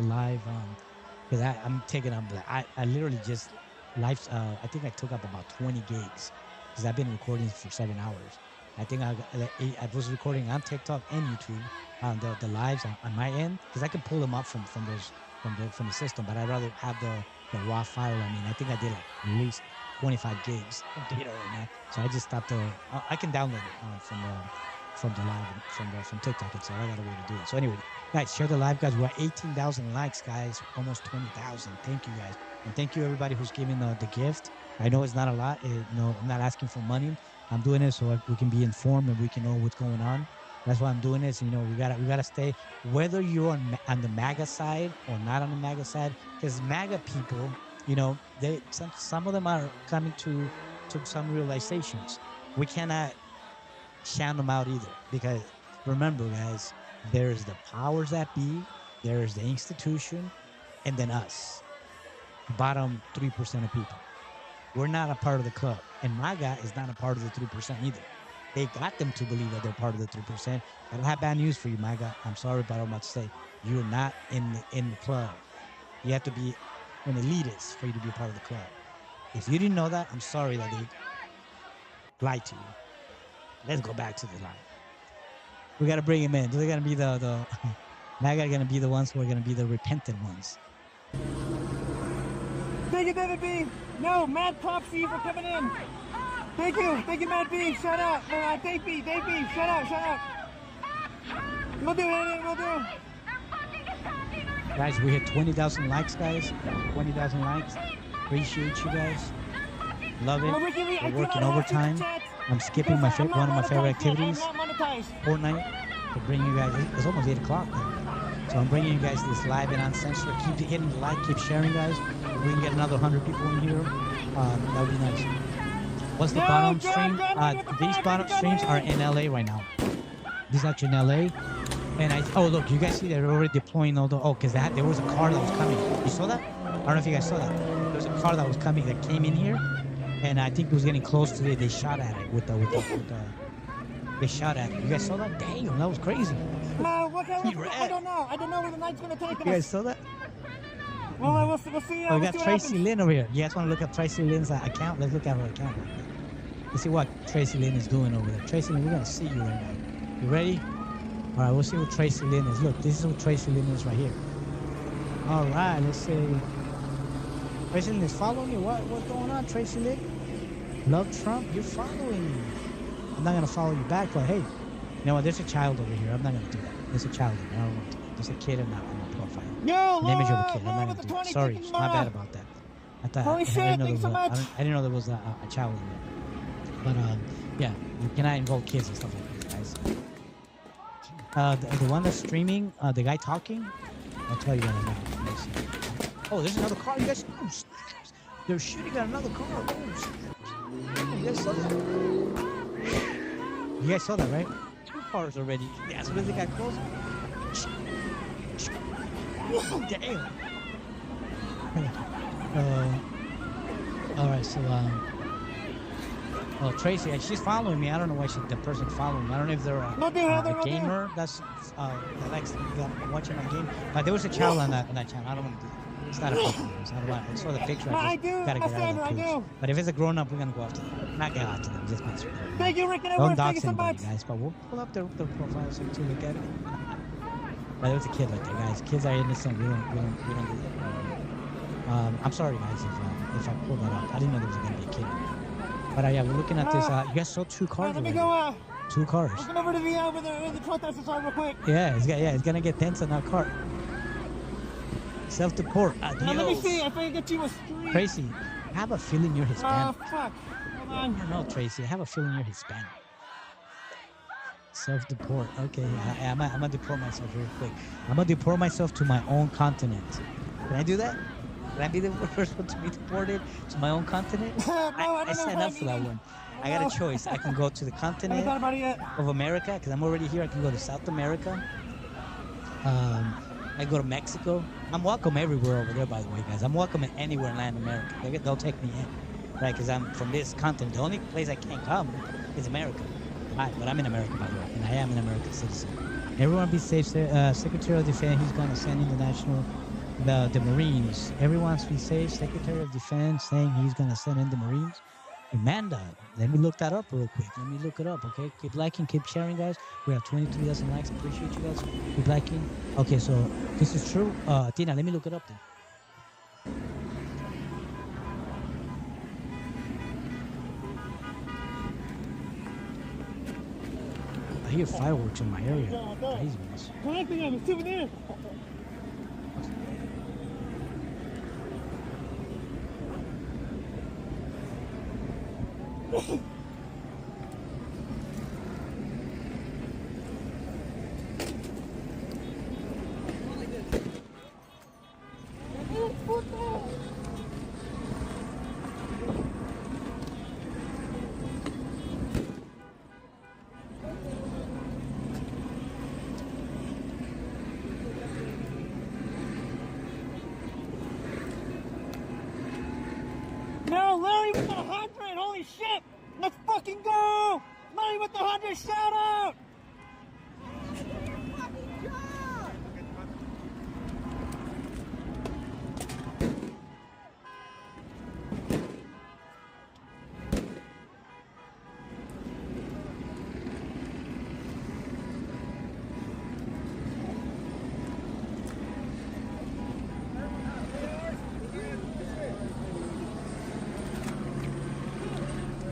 live because I'm taking up. I literally just live. I think I took up about 20 gigs because I've been recording for 7 hours. I think I was recording on TikTok and YouTube on the lives on my end because I can pull them up from the system, but I'd rather have the raw file. I mean, I think I did like at least 25 gigs of data right now, so I just stopped I can download it from the live from TikTok itself. I got a way to do it. So anyway, guys, share the live, guys. We're at 18,000 likes, guys. Almost 20,000. Thank you, guys, and thank you everybody who's giving the gift. I know it's not a lot. I'm not asking for money. I'm doing it so we can be informed and we can know what's going on. That's why I'm doing this. We gotta stay, whether you're on the MAGA side or not on the MAGA side, because MAGA people, some of them are coming to some realizations. We cannot shout them out either, because remember, guys, there's the powers that be, there's the institution, and then us, bottom 3% of people. We're not a part of the club, and MAGA is not a part of the 3% either. They got them to believe that they're part of the 3%. I don't have bad news for you, MAGA. I'm sorry, but I'm about to say you're not in the club. You have to be an elitist for you to be a part of the club. If you didn't know that, I'm sorry that they lied to you. Let's go back to the line. We got to bring him in. They're going to be the MAGA are going to be the ones who are going to be the repentant ones. Thank you, David B. No, mad props to you for coming in. Thank you, Matt B. Shut up. Dave B, shut up. We'll do it, we'll do. Guys, we hit 20,000 likes, guys. 20,000 likes. Appreciate you guys. Love it. We're working overtime. I'm skipping one of my favorite activities, Fortnite, to bring you guys. It's almost 8 o'clock now. So I'm bringing you guys this live and uncensored. Keep hitting the like, keep sharing, guys. If we can get another 100 people in here, that would be nice. What's the bottom stream? These bottom streams are in LA right now. These are actually in LA. And look, you guys see they're already deploying all the, because there was a car that was coming. You saw that? I don't know if you guys saw that. There was a car that was coming, that came in here. And I think it was getting close to it. They shot at it they shot at it. You guys saw that? Damn, that was crazy. I don't know where the night's going to take us. You guys saw that? Well, we'll see. We got Tracy Lynn over here. You guys want to look up Tracy Lynn's account? Let's look at her account. Let's see what Tracy Lynn is doing over there. Tracy Lynn, we're going to see you right now. You ready? All right, we'll see what Tracy Lynn is. Look, this is what Tracy Lynn is right here. All right, let's see. Tracy Lynn is following you. What's going on, Tracy Lynn? Love Trump? You're following me. I'm not going to follow you back, but hey, you know what? There's a child over here. I'm not going to do that. There's a child over here. I don't want to do that. There's a kid in my profile. Yo, an image of a kid. I'm not going to do it. Sorry, my bad about that. I didn't know there was a child in there. But yeah, you cannot involve kids and stuff like this, guys. The one that's streaming, the guy talking, I'll tell you that right now. Oh, there's another car. You guys, they're shooting at another car. You guys saw that? You guys saw that, right? 2 cars already. As soon as they got close. Damn. All right, so Tracy, she's following me. I don't know why the person's following me. I don't know if they're a gamer that likes watching my game. But there was a child on that channel. I don't want to do that. It's not a Pokemon. I saw the picture. I just gotta get out of the pooch. But if it's a grown up, we're gonna go after them. Not get after them. Just mess with them. Thank you, Rick and Don't dox anybody, guys. But we'll pull up their profiles to look at it. But there was a kid right there, guys. Kids are innocent. We don't do that. I'm sorry, guys, if I pulled that up. I didn't know there was gonna be a kid. But yeah, we're looking at this. You guys saw 2 cars. Let me go. 2 cars. Looking over to the protesters real quick. Yeah, it's gonna get tense on that car. Self-deport. Let me see if I can get you a stream. Tracy, I have a feeling you're Hispanic. Fuck. Hold on. No, Tracy, I have a feeling you're Hispanic. Self-deport. Okay, I'm gonna deport myself real quick. I'm gonna deport myself to my own continent. Can I do that? Can I be the first one to be deported to my own continent? I signed up for that one. I got a choice. I can go to the continent of America, because I'm already here. I can go to South America. I go to Mexico. I'm welcome everywhere over there, by the way, guys. I'm welcome anywhere in Latin America. They'll take me in, right? Because I'm from this continent. The only place I can't come is America. Right, but I'm in America, by the way, and I am an American citizen. Everyone be safe. Secretary of Defense, he's going to send in the Marines. Everyone be safe. Secretary of Defense saying he's going to send in the Marines. Amanda, let me look that up real quick. Let me look it up, okay? Keep liking, keep sharing, guys. We have 23,000 likes. Appreciate you guys. Keep liking. Okay, so this is true. Tina, let me look it up then. hear fireworks in my area. Craziness. Collecting them, a souvenir. No, Larry with the 100! Holy shit! Let's fucking go! Larry with the 100! Shout out!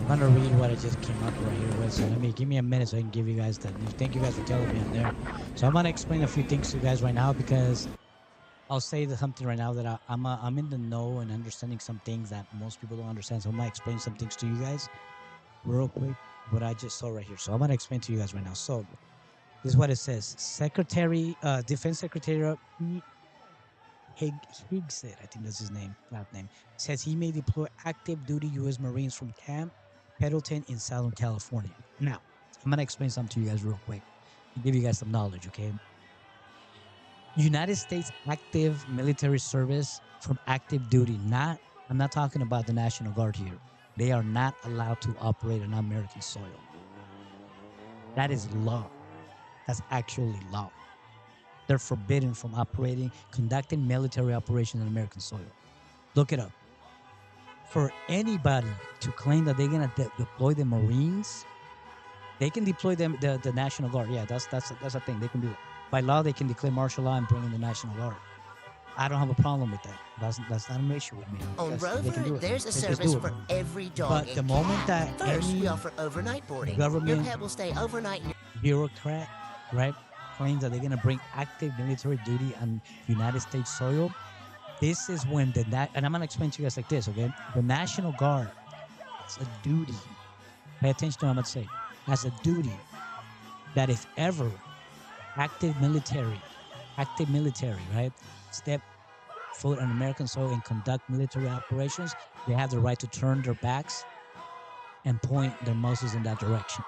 I'm gonna read what I just came up right here with. So give me a minute so I can give you guys that. Thank you guys for telling me I'm there. So I'm gonna explain a few things to you guys right now because I'll say something right now that I'm in the know and understanding some things that most people don't understand. So I'm gonna explain some things to you guys real quick. What I just saw right here. So I'm gonna explain to you guys right now. So this is what it says. Defense Secretary Higson, I think that's his name, last name, says he may deploy active duty U.S. Marines from Camp Pendleton in Southern California. Now, I'm going to explain something to you guys real quick and give you guys some knowledge, okay? United States active military service from active duty, I'm not talking about the National Guard here. They are not allowed to operate on American soil. That is law. That's actually law. They're forbidden from conducting military operations on American soil. Look it up. For anybody to claim that they're gonna deploy the Marines, they can deploy them the National Guard. Yeah, that's a thing. They can do it by law. They can declare martial law and bring in the National Guard. I don't have a problem with that. That's not an issue with me. On Rover, there's a service for every dog. But the moment that first we offer overnight boarding. Government Your pet will stay overnight. Bureaucrat, right, claims that they're gonna bring active military duty on United States soil. This is when and I'm gonna explain to you guys like this, okay? The National Guard has a duty. Pay attention to what I'm gonna say. Has a duty that if ever active military, right, step foot on American soil and conduct military operations, they have the right to turn their backs and point their muzzles in that direction.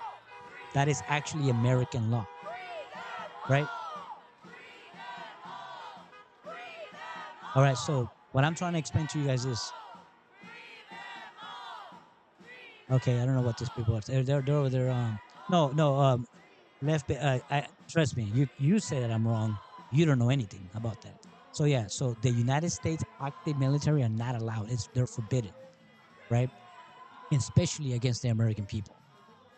That is actually American law, right? All right, so what I'm trying to explain to you guys is, okay, I don't know what these people are. They're over there. Trust me. You say that I'm wrong. You don't know anything about that. So yeah, so the United States active military are not allowed. They're forbidden, right? Especially against the American people.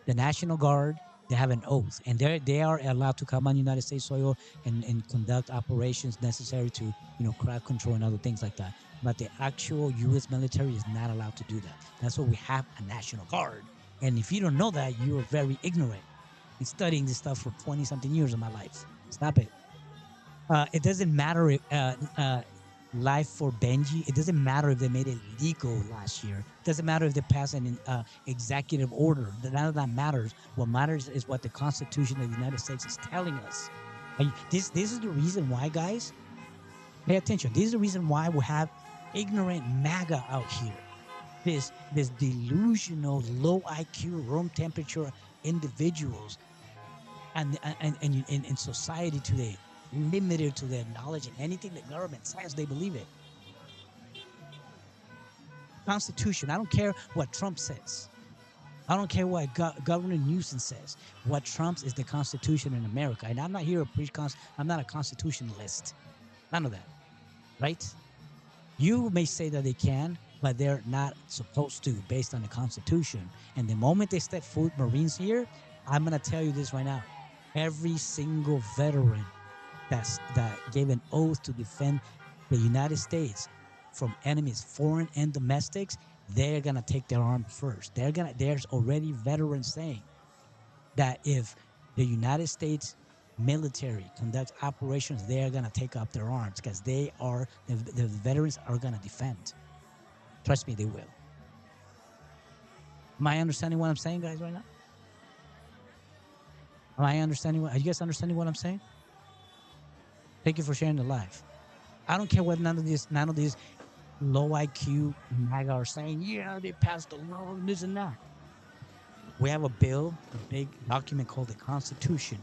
The National Guard, they have an oath, and they are allowed to come on United States soil and conduct operations necessary to, crowd control and other things like that. But the actual U.S. military is not allowed to do that. That's why we have a National Guard. And if you don't know that, you are very ignorant. Been studying this stuff for 20-something years of my life. Stop it. It doesn't matter if Life for Benji. It doesn't matter if they made it legal last year. It doesn't matter if they passed an executive order. None of that matters. What matters is what the Constitution of the United States is telling us. This is the reason why, guys. Pay attention. This is the reason why we have ignorant MAGA out here. This delusional, low IQ, room temperature individuals, and in society today, limited to their knowledge, and anything the government says, they believe it. Constitution. I don't care what Trump says. I don't care what Governor Newsom says. What trumps is the Constitution in America. And I'm not here to preach. I'm not a constitutionalist. None of that. Right? You may say that they can, but they're not supposed to, based on the Constitution. And the moment they step foot Marines here, I'm going to tell you this right now. Every single veteran that gave an oath to defend the United States from enemies, foreign and domestics, they're going to take their arm first. There's already veterans saying that if the United States military conducts operations, they are gonna take up their arms because they are the veterans are gonna defend. Trust me, they will. Am I understanding what I'm saying, guys, right now? Am I understanding are you guys understanding what I'm saying? Thank you for sharing the live. I don't care what none of these low IQ MAGA are saying, yeah, they passed the law and this and that. We have a bill, a big document called the Constitution,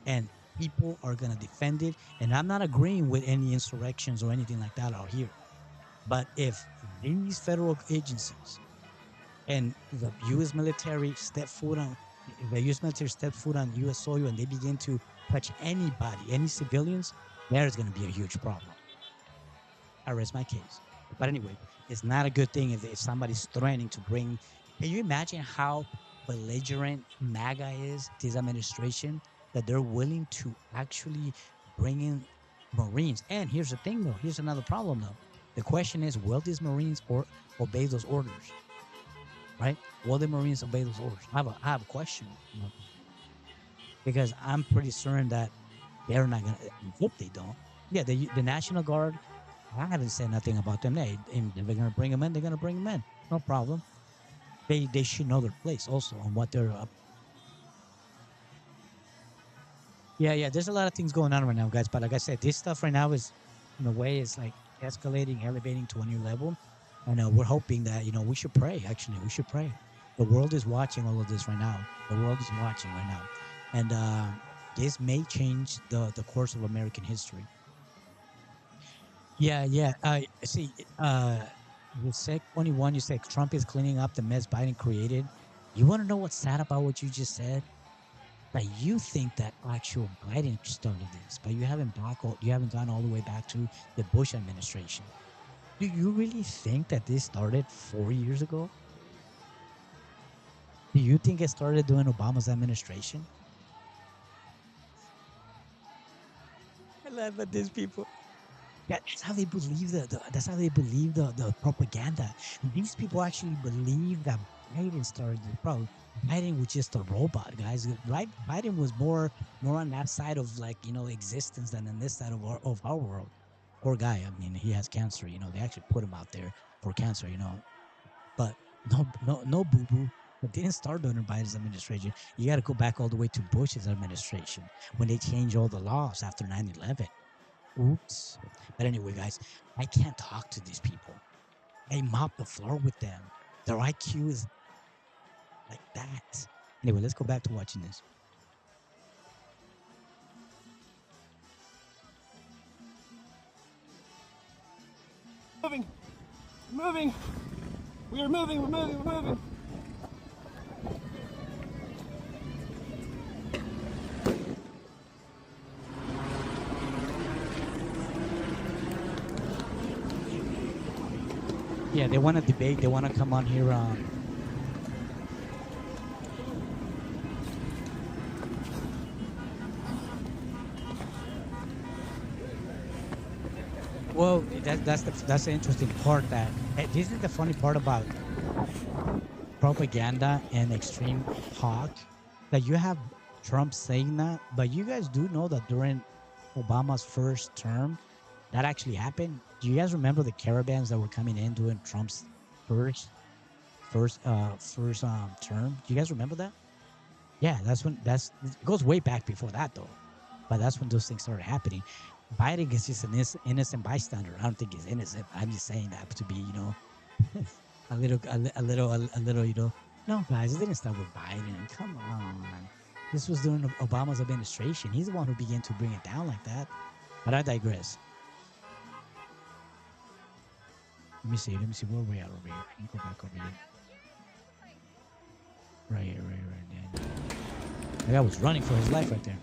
and people are going to defend it. And I'm not agreeing with any insurrections or anything like that out here. But if these federal agencies and the U.S. military step foot on U.S. soil and they begin to touch anybody, any civilians, there's going to be a huge problem. I rest my case. But anyway, it's not a good thing if somebody's threatening to bring. Can you imagine how belligerent MAGA is, this administration, that they're willing to actually bring in Marines? And here's the thing, though. Here's another problem, though. The question is, will these Marines obey those orders? Right? Will the Marines obey those orders? I have a question. Because I'm pretty certain that they're not going to. I hope they don't. Yeah, the National Guard, I haven't said nothing about them. If they're going to bring them in, they're going to bring them in. No problem. They should know their place also on what they're up. Yeah. There's a lot of things going on right now, guys. But like I said, this stuff right now is, in a way, it's like escalating, elevating to a new level. And we're hoping that, we should pray, actually. We should pray. The world is watching all of this right now. The world is watching right now. And this may change the course of American history. Yeah. See, you said 21, you said Trump is cleaning up the mess Biden created. You want to know what's sad about what you just said? That you think that actual Biden started this, but you haven't gone all the way back to the Bush administration. Do you really think that this started 4 years ago? Do you think it started during Obama's administration? I laugh at these people. Yeah, that's how they believe the propaganda. These people actually believe that Biden started the problem. Biden was just a robot, guys. Right? Biden was more on that side of existence than on this side of our world. Poor guy. I mean, he has cancer. They actually put him out there for cancer. But no boo boo. It didn't start during Biden's administration. You got to go back all the way to Bush's administration when they changed all the laws after 9/11. Oops. But anyway, guys, I can't talk to these people. I mop the floor with them. Their IQ is like that. Anyway, let's go back to watching this. Moving. We're moving. Yeah, they want to debate. They want to come on here. Well, that's the interesting part. That this is the funny part about propaganda and extreme talk. That you have Trump saying that, but you guys do know that during Obama's first term, that actually happened. Do you guys remember the caravans that were coming in during Trump's first term? Do you guys remember that? Yeah, it goes way back before that though, but that's when those things started happening. Biden is just an innocent bystander. I don't think he's innocent. I'm just saying that to be, a little. No, guys, it didn't start with Biden. Come on, this was during Obama's administration. He's the one who began to bring it down like that. But I digress. Let me see where we are over here. I can go back over here. Right here. That guy was running for his life right there.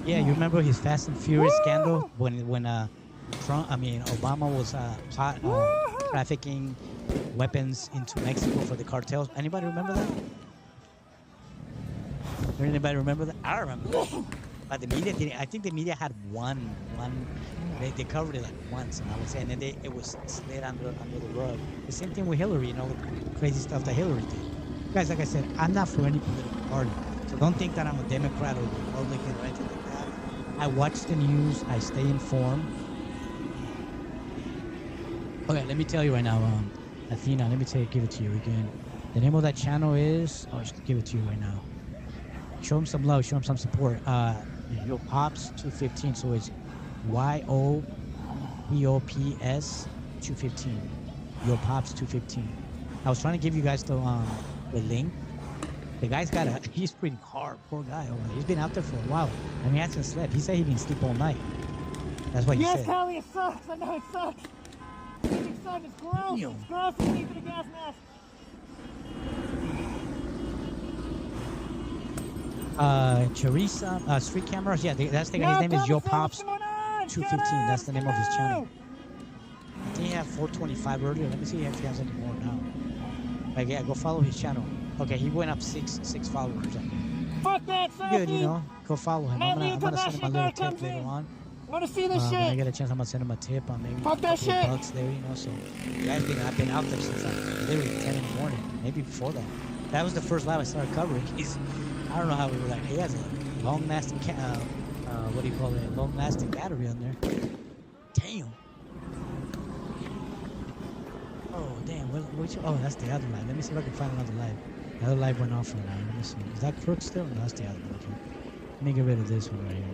Yeah, you remember his Fast and Furious scandal when Obama was trafficking weapons into Mexico for the cartels. Anybody remember that? Anybody remember that? I remember that. But the media didn't. I think the media had one. They covered it like once, and I would say, and then it was slid under the rug. The same thing with Hillary, you know, the crazy stuff that Hillary did. Guys, like I said, I'm not for any political party, so don't think that I'm a Democrat or Republican or anything like that. I watch the news. I stay informed. Okay, let me tell you right now, Athena. Let me give it to you again. The name of that channel is. I'll just give it to you right now. Show him some love. Show him some support. Yo Pops 215. So it's YOPOPS 215. Yo Pops 215. I was trying to give you guys the link. The guy's he's pretty hard. Poor guy. He's been out there for a while. And he hasn't slept. He said he didn't sleep all night. That's what he said. Yes, Callie, it sucks. I know it sucks. It sucks. It's gross. Yo. It's gross to sleep in a gas mask. Charissa, Street Cameras. Yeah, that's the guy's name is Yo Pops 215. That's the name of his channel. I think he had 425 earlier. Let me see if he has any more now. Like, yeah, go follow his channel. Okay, he went up six followers. Fuck that, Good, you know. Go follow him. I'm gonna send him a little tip later on. I want to see this When I shit. get a chance, I'm gonna send him a tip on maybe Fuck that shit. $2 there, you know. So, I've been out there since like literally 10 in the morning, maybe before that. That was the first live I started covering. I don't know how we were like. He has a long-lasting, what do you call it? Long-lasting battery on there. Damn. Oh damn. Oh, that's the other live. Let me see if I can find another live. The other live went off for an hour. Let me see. Is that Crook still? No, that's the other one. Okay. Let me get rid of this one right here.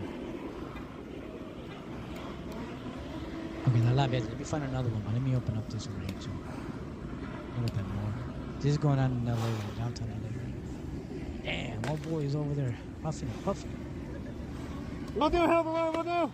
Okay, that live. Let me find another one. Let me open up this one right here too. A little bit more. This is going on in LA, right, downtown LA. Damn, my boy is over there puffing. We'll do, Hillbilly, we'll do.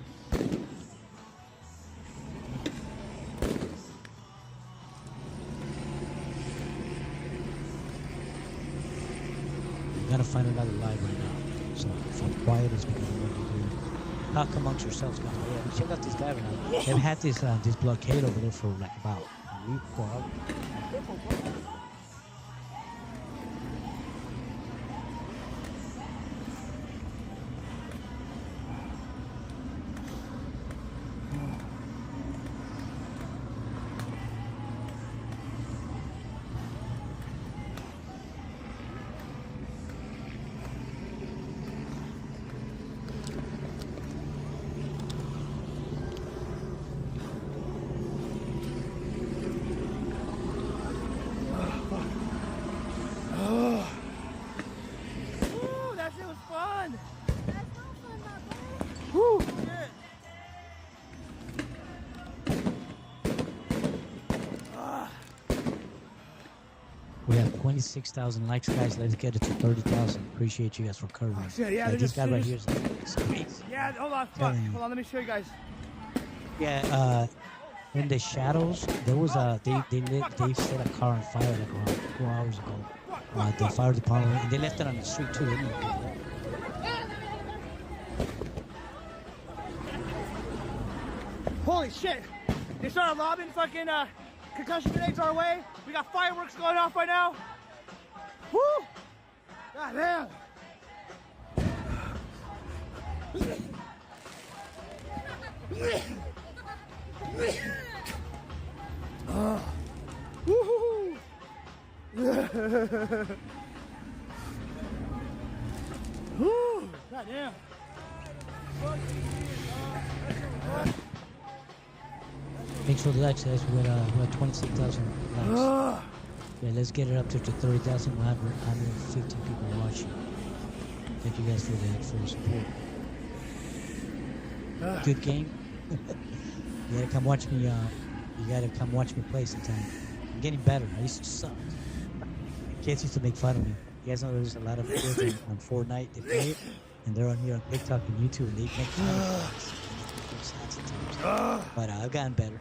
Gotta find another live right now. So if I'm quiet, it's because of what you do. Talk amongst yourselves, guys. Yeah, check out this guy right now. They've had this blockade over there for like about a week or so. Woo! We have 26,000 likes, guys. Let's get it to 30,000. Appreciate you guys for covering. Oh, shit, yeah, Like, they this just guy right finished. here is crazy. Yeah, hold on, fuck. Telling you. Hold on, let me show you guys. Yeah, in the shadows, there was they set a car on fire like around 2 hours ago. The fire department, and they left it on the street too. Didn't they? Holy shit! They started lobbing fucking concussion grenades our way. We got fireworks going off right now. Woo! God damn! Woohoo! Woo! God damn! Thanks for the likes, guys. We're at 26,000 likes. Yeah, let's get it up to 30,000. We'll have 150 people watching. Thank you guys for the support. Good game. You gotta come watch me. You gotta come watch me play sometime. I'm getting better. I used to suck. Kids used to make fun of me. You guys know there's a lot of kids on Fortnite. They play it, and they're on here on TikTok and YouTube, and they make fun of me. Sometimes. But I've gotten better.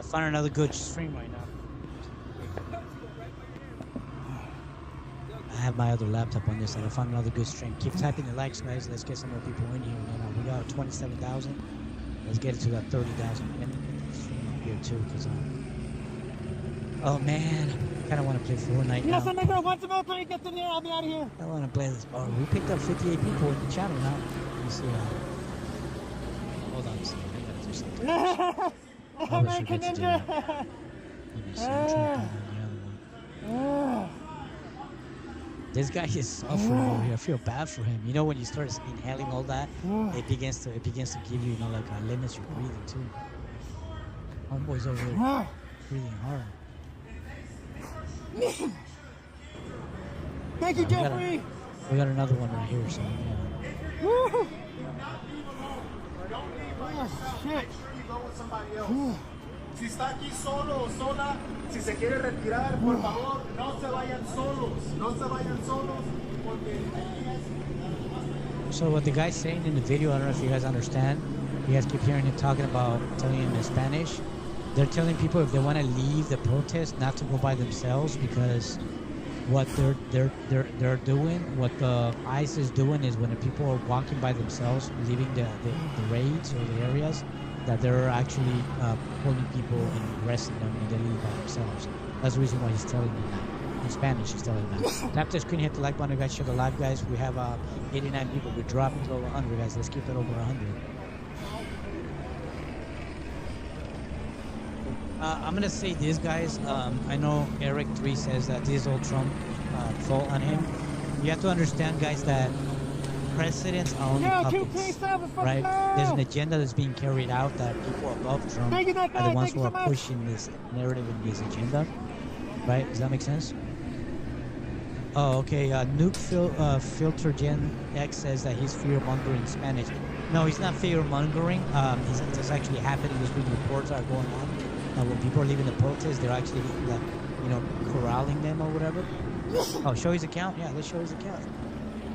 found another good stream right now. I have my other laptop on this side. I found another good stream. Keep typing the likes, guys. Let's get some more people in here. You know, we got 27,000. Let's get it to that 30,000 stream here too, because oh man, I kind of want to play Fortnite now. Once a month, let me get in there. I'll be out of here. I want to play this. Oh, we picked up 58 people in the channel now. Let me see. Hold on a second. I gotta do something. American Ninja. Let me see. I'm trying to find the other one. This guy is suffering over here. I feel bad for him. You know, when you start inhaling all that, it begins to give you, you know, like limits your breathing too. Homeboy's over here breathing hard. Thank you, Jeffrey. We got another one right here, so yeah. Woo! Shit. Si está aquí solo o sola, si se quiere retirar, por favor, no se vayan solos. No se vayan solos, porque So what the guy's saying in the video, I don't know if you guys understand. You guys keep hearing him telling him in Spanish. They're telling people if they want to leave the protest, not to go by themselves, because what they're doing, what the ICE is doing, is when the people are walking by themselves, leaving the raids or the areas, that they're actually pulling people and arresting them when they leave by themselves. That's the reason why he's telling them that. In Spanish, he's telling them that. Tap the screen, hit the like button, guys. Share the live, guys. We have 89 people. We're dropping to over 100, guys. Let's keep it over 100. I'm gonna say this, guys. I know Eric 3 says that this is all Trump fault on him. You have to understand, guys, that presidents are only puppets, right? There's an agenda that's being carried out that people above Trump are the ones who are pushing this narrative and this agenda, right? Does that make sense? Oh, okay. Nuke Filter Gen X says that he's fear-mongering Spanish. No, he's not fear-mongering. It's actually happening. There's been reports are going on. When people are leaving the protest, they're actually, like, you know, corralling them or whatever. Oh, show his account? Yeah, let's show his account.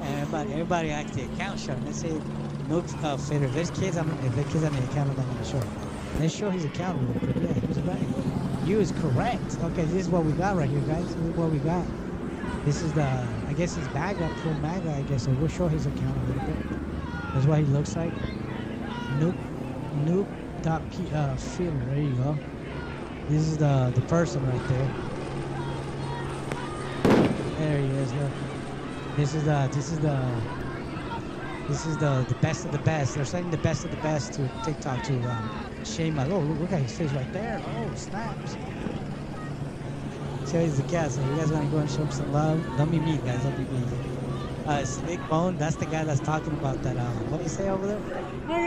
Everybody acts the account show. Let's say Nuke Filter. If there's kids on the account, I'm not going to show. Let's show his account real quick. Yeah, he was right. You is correct. Okay, this is what we got right here, guys. This is what we got. This is the, I guess his MAGA, full MAGA, I guess. So we'll show his account a little bit. That's what he looks like. Nuke.filter. There you go. This is the person right there. There he is. Look. This is the best of the best. They're sending the best of the best to TikTok to shame my. Oh, look at his face right there. Oh, snaps. Show the cat. So you guys want to go and show him some love? Don't be mean, guys. Don't be mean. Slick Bone. That's the guy that's talking about that. What do you say over there?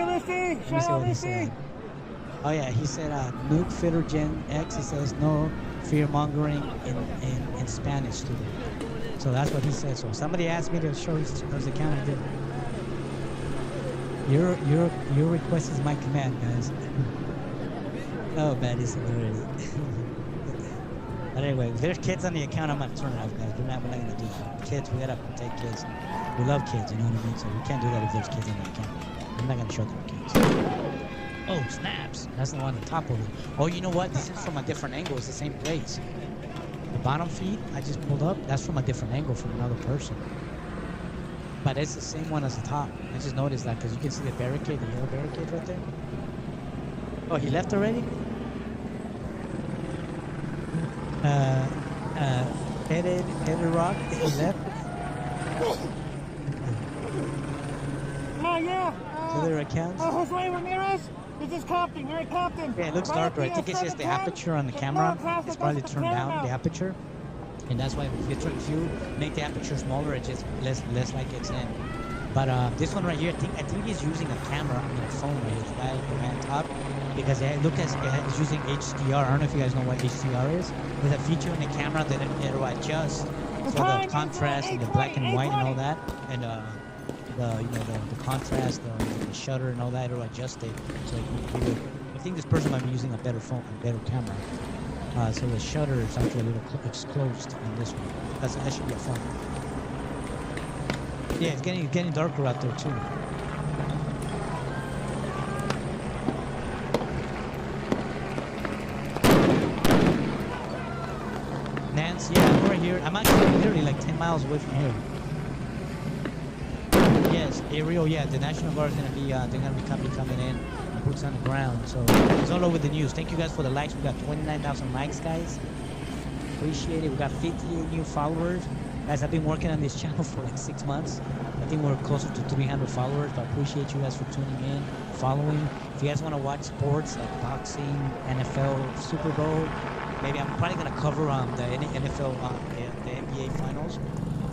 Missy. Shout out Missy. Oh yeah, he said Nuke Filter Gen X. He says no fear mongering in Spanish to them. So that's what he said. So somebody asked me to show his account. I did. Your request is my command, guys. Oh man, it's hilarious. But anyway, if there's kids on the account, I'm gonna turn it off, guys. We're not gonna do that. Kids, we gotta protect kids. We love kids, you know what I mean? So we can't do that if there's kids on the account. I'm not gonna show them kids. Oh, snaps. That's the one on the top over there. Oh, you know what? This is from a different angle. It's the same place. The bottom feed I just pulled up, that's from a different angle from another person. But it's the same one as the top. I just noticed that because you can see the barricade, the yellow barricade right there. Oh, he left already? Headed Rock, he left? Oh, yeah. Other accounts? Jose Ramirez? This is Compton. We're at Compton. Yeah, it looks darker. I think it's just the aperture on the camera. It's probably turned down, the aperture. And that's why if you make the aperture smaller, it's just less like it's in. But this one right here, I think he's using a camera, I mean a phone right here, the guy on top. Because look, it's using HDR. I don't know if you guys know what HDR is. There's a feature in the camera that it'll adjust for the contrast and the black and white and all that. And the contrast, the shutter and all that, it'll adjust it. So I think this person might be using a better phone, a better camera. So the shutter is actually a little closed on this one. That should be a phone. Yeah, it's getting darker out there too. I'm right here. I'm actually literally like 10 miles away from here. Yes, Ariel. Yeah, the National Guard is gonna be. They're gonna be coming in. Boots on the ground. So it's all over the news. Thank you guys for the likes. We got 29,000 likes, guys. Appreciate it. We got 58 new followers. Guys, I've been working on this channel for like 6 months. I think we're closer to 300 followers, but I appreciate you guys for tuning in, following. If you guys want to watch sports like boxing, NFL, Super Bowl, maybe I'm probably going to cover the NFL, the NBA finals.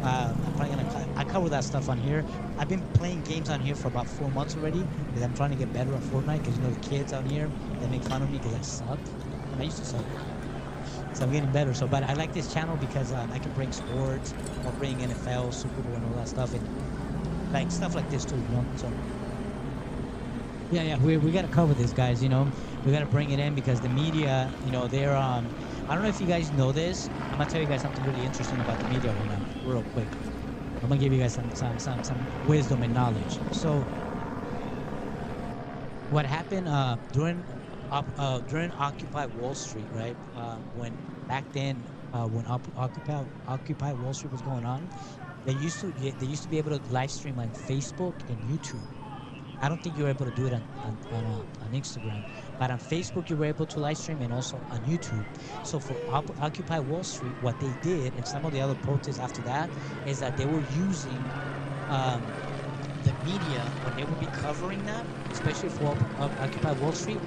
I'm probably going to, I cover that stuff on here. I've been playing games on here for about 4 months already because I'm trying to get better at Fortnite because, you know, the kids out here, they make fun of me because I suck. I used to suck. So I'm getting better. So, but I like this channel because I can bring sports, I'll bring NFL, Super Bowl, and all that stuff, and like stuff like this too, you know. So yeah, we gotta cover this, guys. You know, we gotta bring it in because the media, you know, they're I don't know if you guys know this. I'm gonna tell you guys something really interesting about the media right now, real quick. I'm gonna give you guys some wisdom and knowledge. So what happened during Occupy Wall Street, right? When back then, when Occupy Wall Street was going on, they used to be able to live stream on Facebook and YouTube. I don't think you were able to do it on Instagram, but on Facebook you were able to live stream and also on YouTube. So for Occupy Wall Street, what they did, and some of the other protests after that, is that they were using the media when they would be covering that, especially for Occupy Wall Street.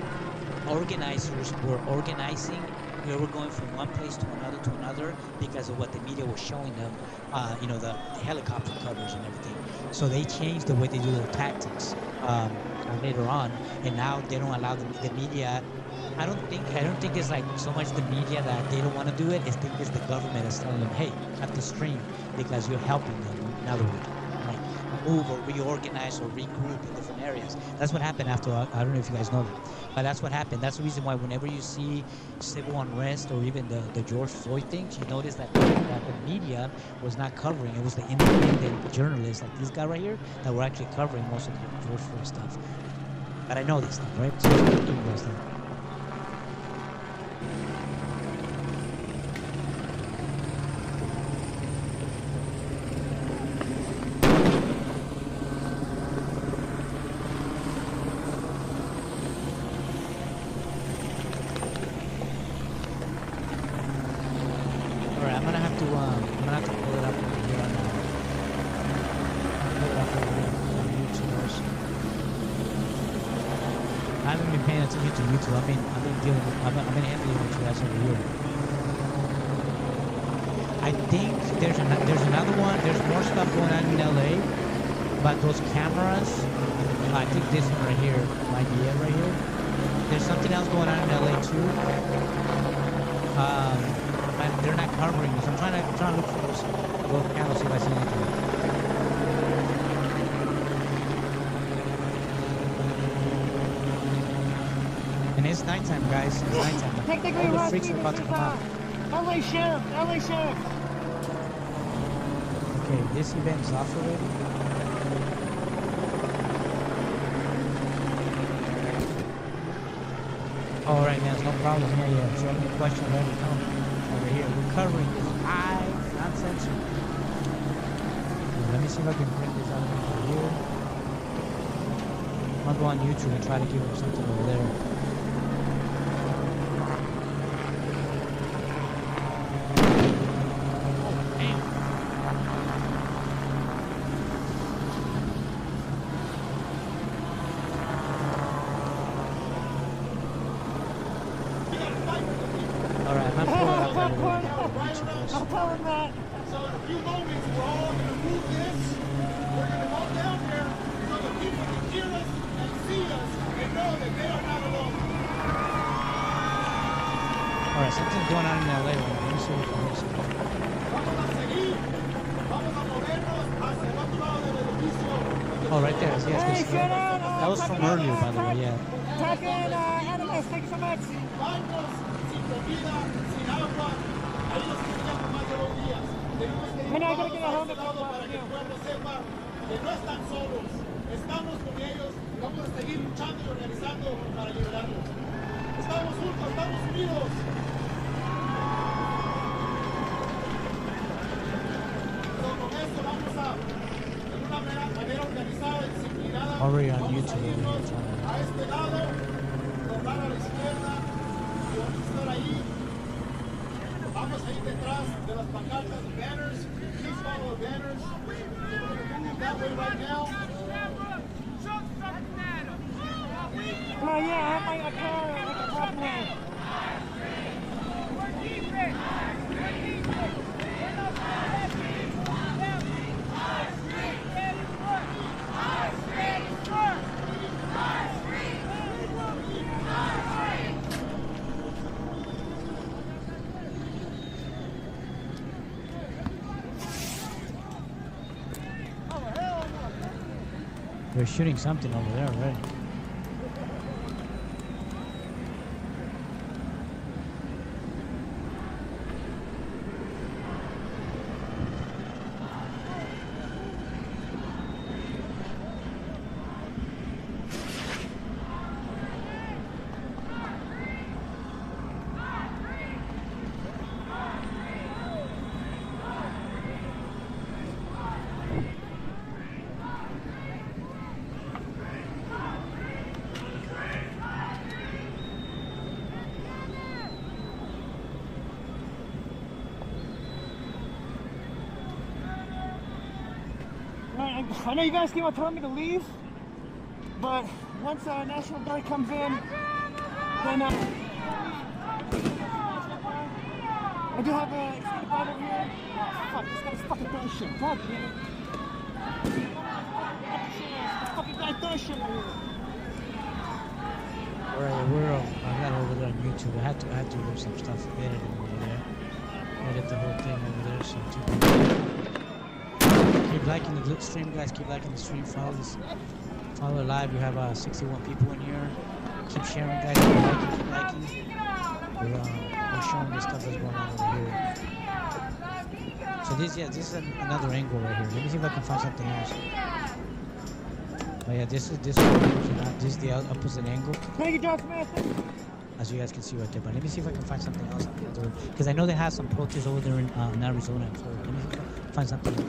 Organizers were organizing. They were going from one place to another because of what the media was showing them, you know, the helicopter covers and everything. So they changed the way they do their tactics later on, and now they don't allow the media. I don't think it's like so much the media that they don't want to do it. It's the government is telling them, hey, cut the stream because you're helping them. In other words, like move or reorganize or regroup in different areas. That's what happened after. I don't know if you guys know that. But that's what happened. That's the reason why whenever you see civil unrest or even the George Floyd things, you notice that the media was not covering. It was the independent journalists like this guy right here that were actually covering most of the George Floyd stuff. But I know this stuff, right? So I'm giving you guys that. Technically, all the freaks are about to come out. LA Sheriff. Okay, this event is off already. All right, man, no problem here yet. So any question ready come over here. We're covering this live, not censored. Let me see if I can print this out over here. I'll go on YouTube and try to give them something over there. Oh, right there. Yes, that was from earlier, by the way, yeah. Animals, thank you so much. I gotta get a hold of que no están solos, estamos con ellos y vamos a seguir luchando y organizando para liberarlos. Estamos juntos, estamos unidos. already on YouTube. A este lado, doblar a la izquierda y vamos a estar ahí. Vamos a ir detrás de las pancartas, the banners. Please follow the banners. We're moving that way right now. Oh yeah, I have my car. I can walk away. They're shooting something over there already. I know you guys keep on telling me to leave, but once National Guard comes in, then I do have a extended Bible here. Oh, fuck, this guy's fucking throwing shit. God damn it. This fucking guy throwing shit over here. I got over there on YouTube. I had to do some stuff editing over there. Edit the whole thing over there. So keep liking the stream, guys. Keep liking the stream. Follow it live. We have 61 people in here. Keep sharing, guys. Keep liking. We're showing the stuff that's going on over here. So this is another angle right here. Let me see if I can find something else. Oh yeah, this is the opposite angle. Thank you, Josh Master. As you guys can see right there. But let me see if I can find something else. Because I know they have some protests over there in Arizona. So let me see if I can find something else.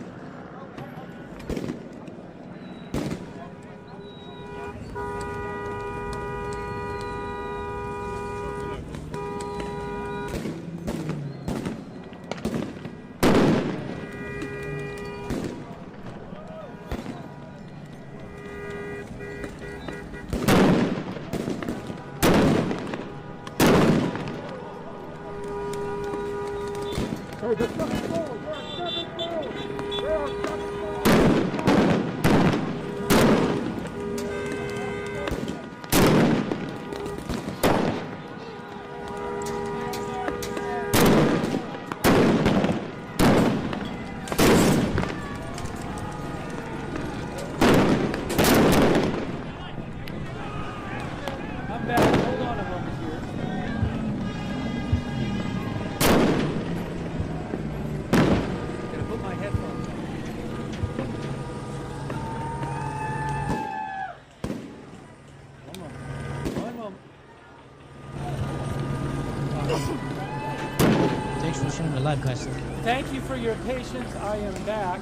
Guys. Thank you for your patience. I am back.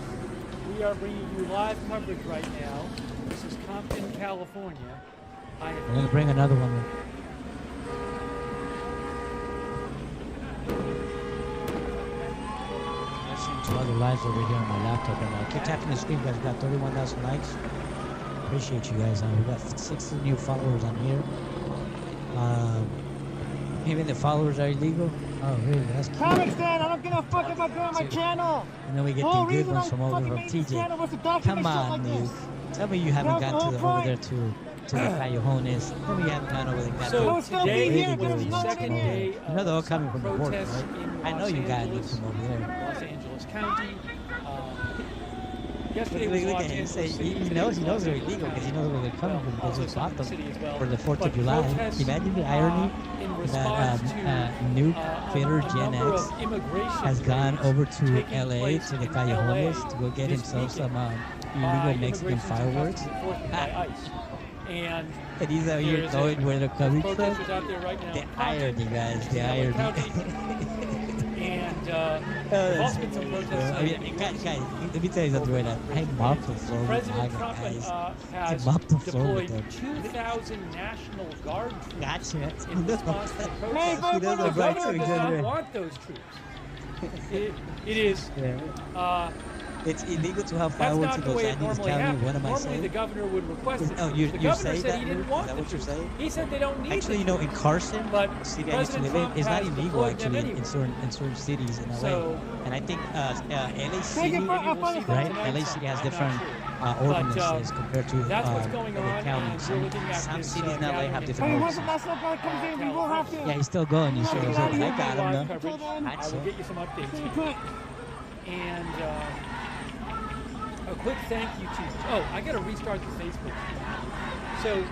We are bringing you live coverage right now. This is Compton, California. I'm going to bring another one in. I've seen two other lives over here on my laptop, and keep tapping the screen, guys. We got 31,000 likes. Appreciate you guys. We got 60 new followers on here. Even the followers are illegal. Oh, really? That's cute. Comics, Dan, I don't give a fuck if I go on my channel. And then we get the good ones from over from TJ. Come on, Nuke. Tell me you haven't got to over there to the Callejones. Tell me you haven't gone over there. So today is the second day you know they're all coming from the border, right? I know you got it from over there. Los Angeles County. Yesterday was look at him say he knows they're illegal because he knows where they're coming from because he bought them for the 4th of July. Imagine the irony that Nuke Fitter Gen X has gone over to LA to the Callejones to go get himself some illegal Mexican fireworks. And he's out here knowing where they're coming from. Out there right now. The irony, guys, the irony. And there's also been some protests. I mean, guys, let me tell you something right now. I mopped the floor with President MAGA Trump guys. has mopped the floor with deployed them. 2,000 National Guard troops Gotcha. in response to the protests. He does The it right governor too, does not exactly. want those troops. It is. It's illegal to have That's fireworks not in the Los way it Angeles normally County. happens. What am I Normally, saying? the governor would request it. Oh, the you governor say said that? he didn't Is want that the what you're troops. saying? He said they don't need Actually, you the know, in Carson, But city I used to President live in, Trump it's not has illegal deployed them actually anyway. in certain cities in LA. So- and I think LA Take City, it back, I'll find it right? tonight, LA City has I'm not different sure. ordinances compared to that's what's going other on, counties. and we're looking at Some this, cities in LA gathering have in different Hey, ordinances. once the last guy comes in, we will have to. Yeah, he's still going. You see what I'm saying? I got him Live though. coverage. I will get you some updates. And a quick thank you to. Oh, I got to restart the Facebook. So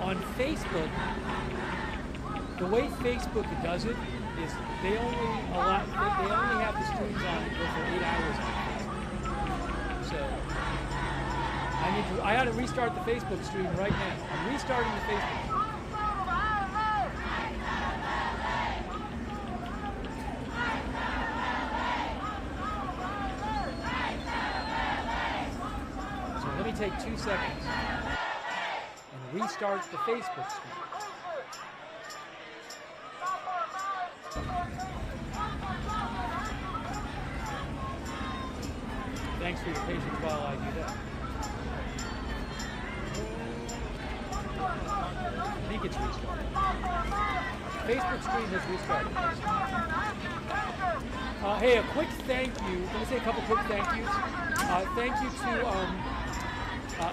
on Facebook, the way Facebook does it is they only have the streams on go for 8 hours. So I got to restart the Facebook stream right now. I'm restarting the Facebook stream. So let me take 2 seconds and restart the Facebook stream. Thanks for your patience while I do that. I think it's restarted. Facebook stream has restarted. Hey, a quick thank you. Let me say a couple quick thank yous. Thank you to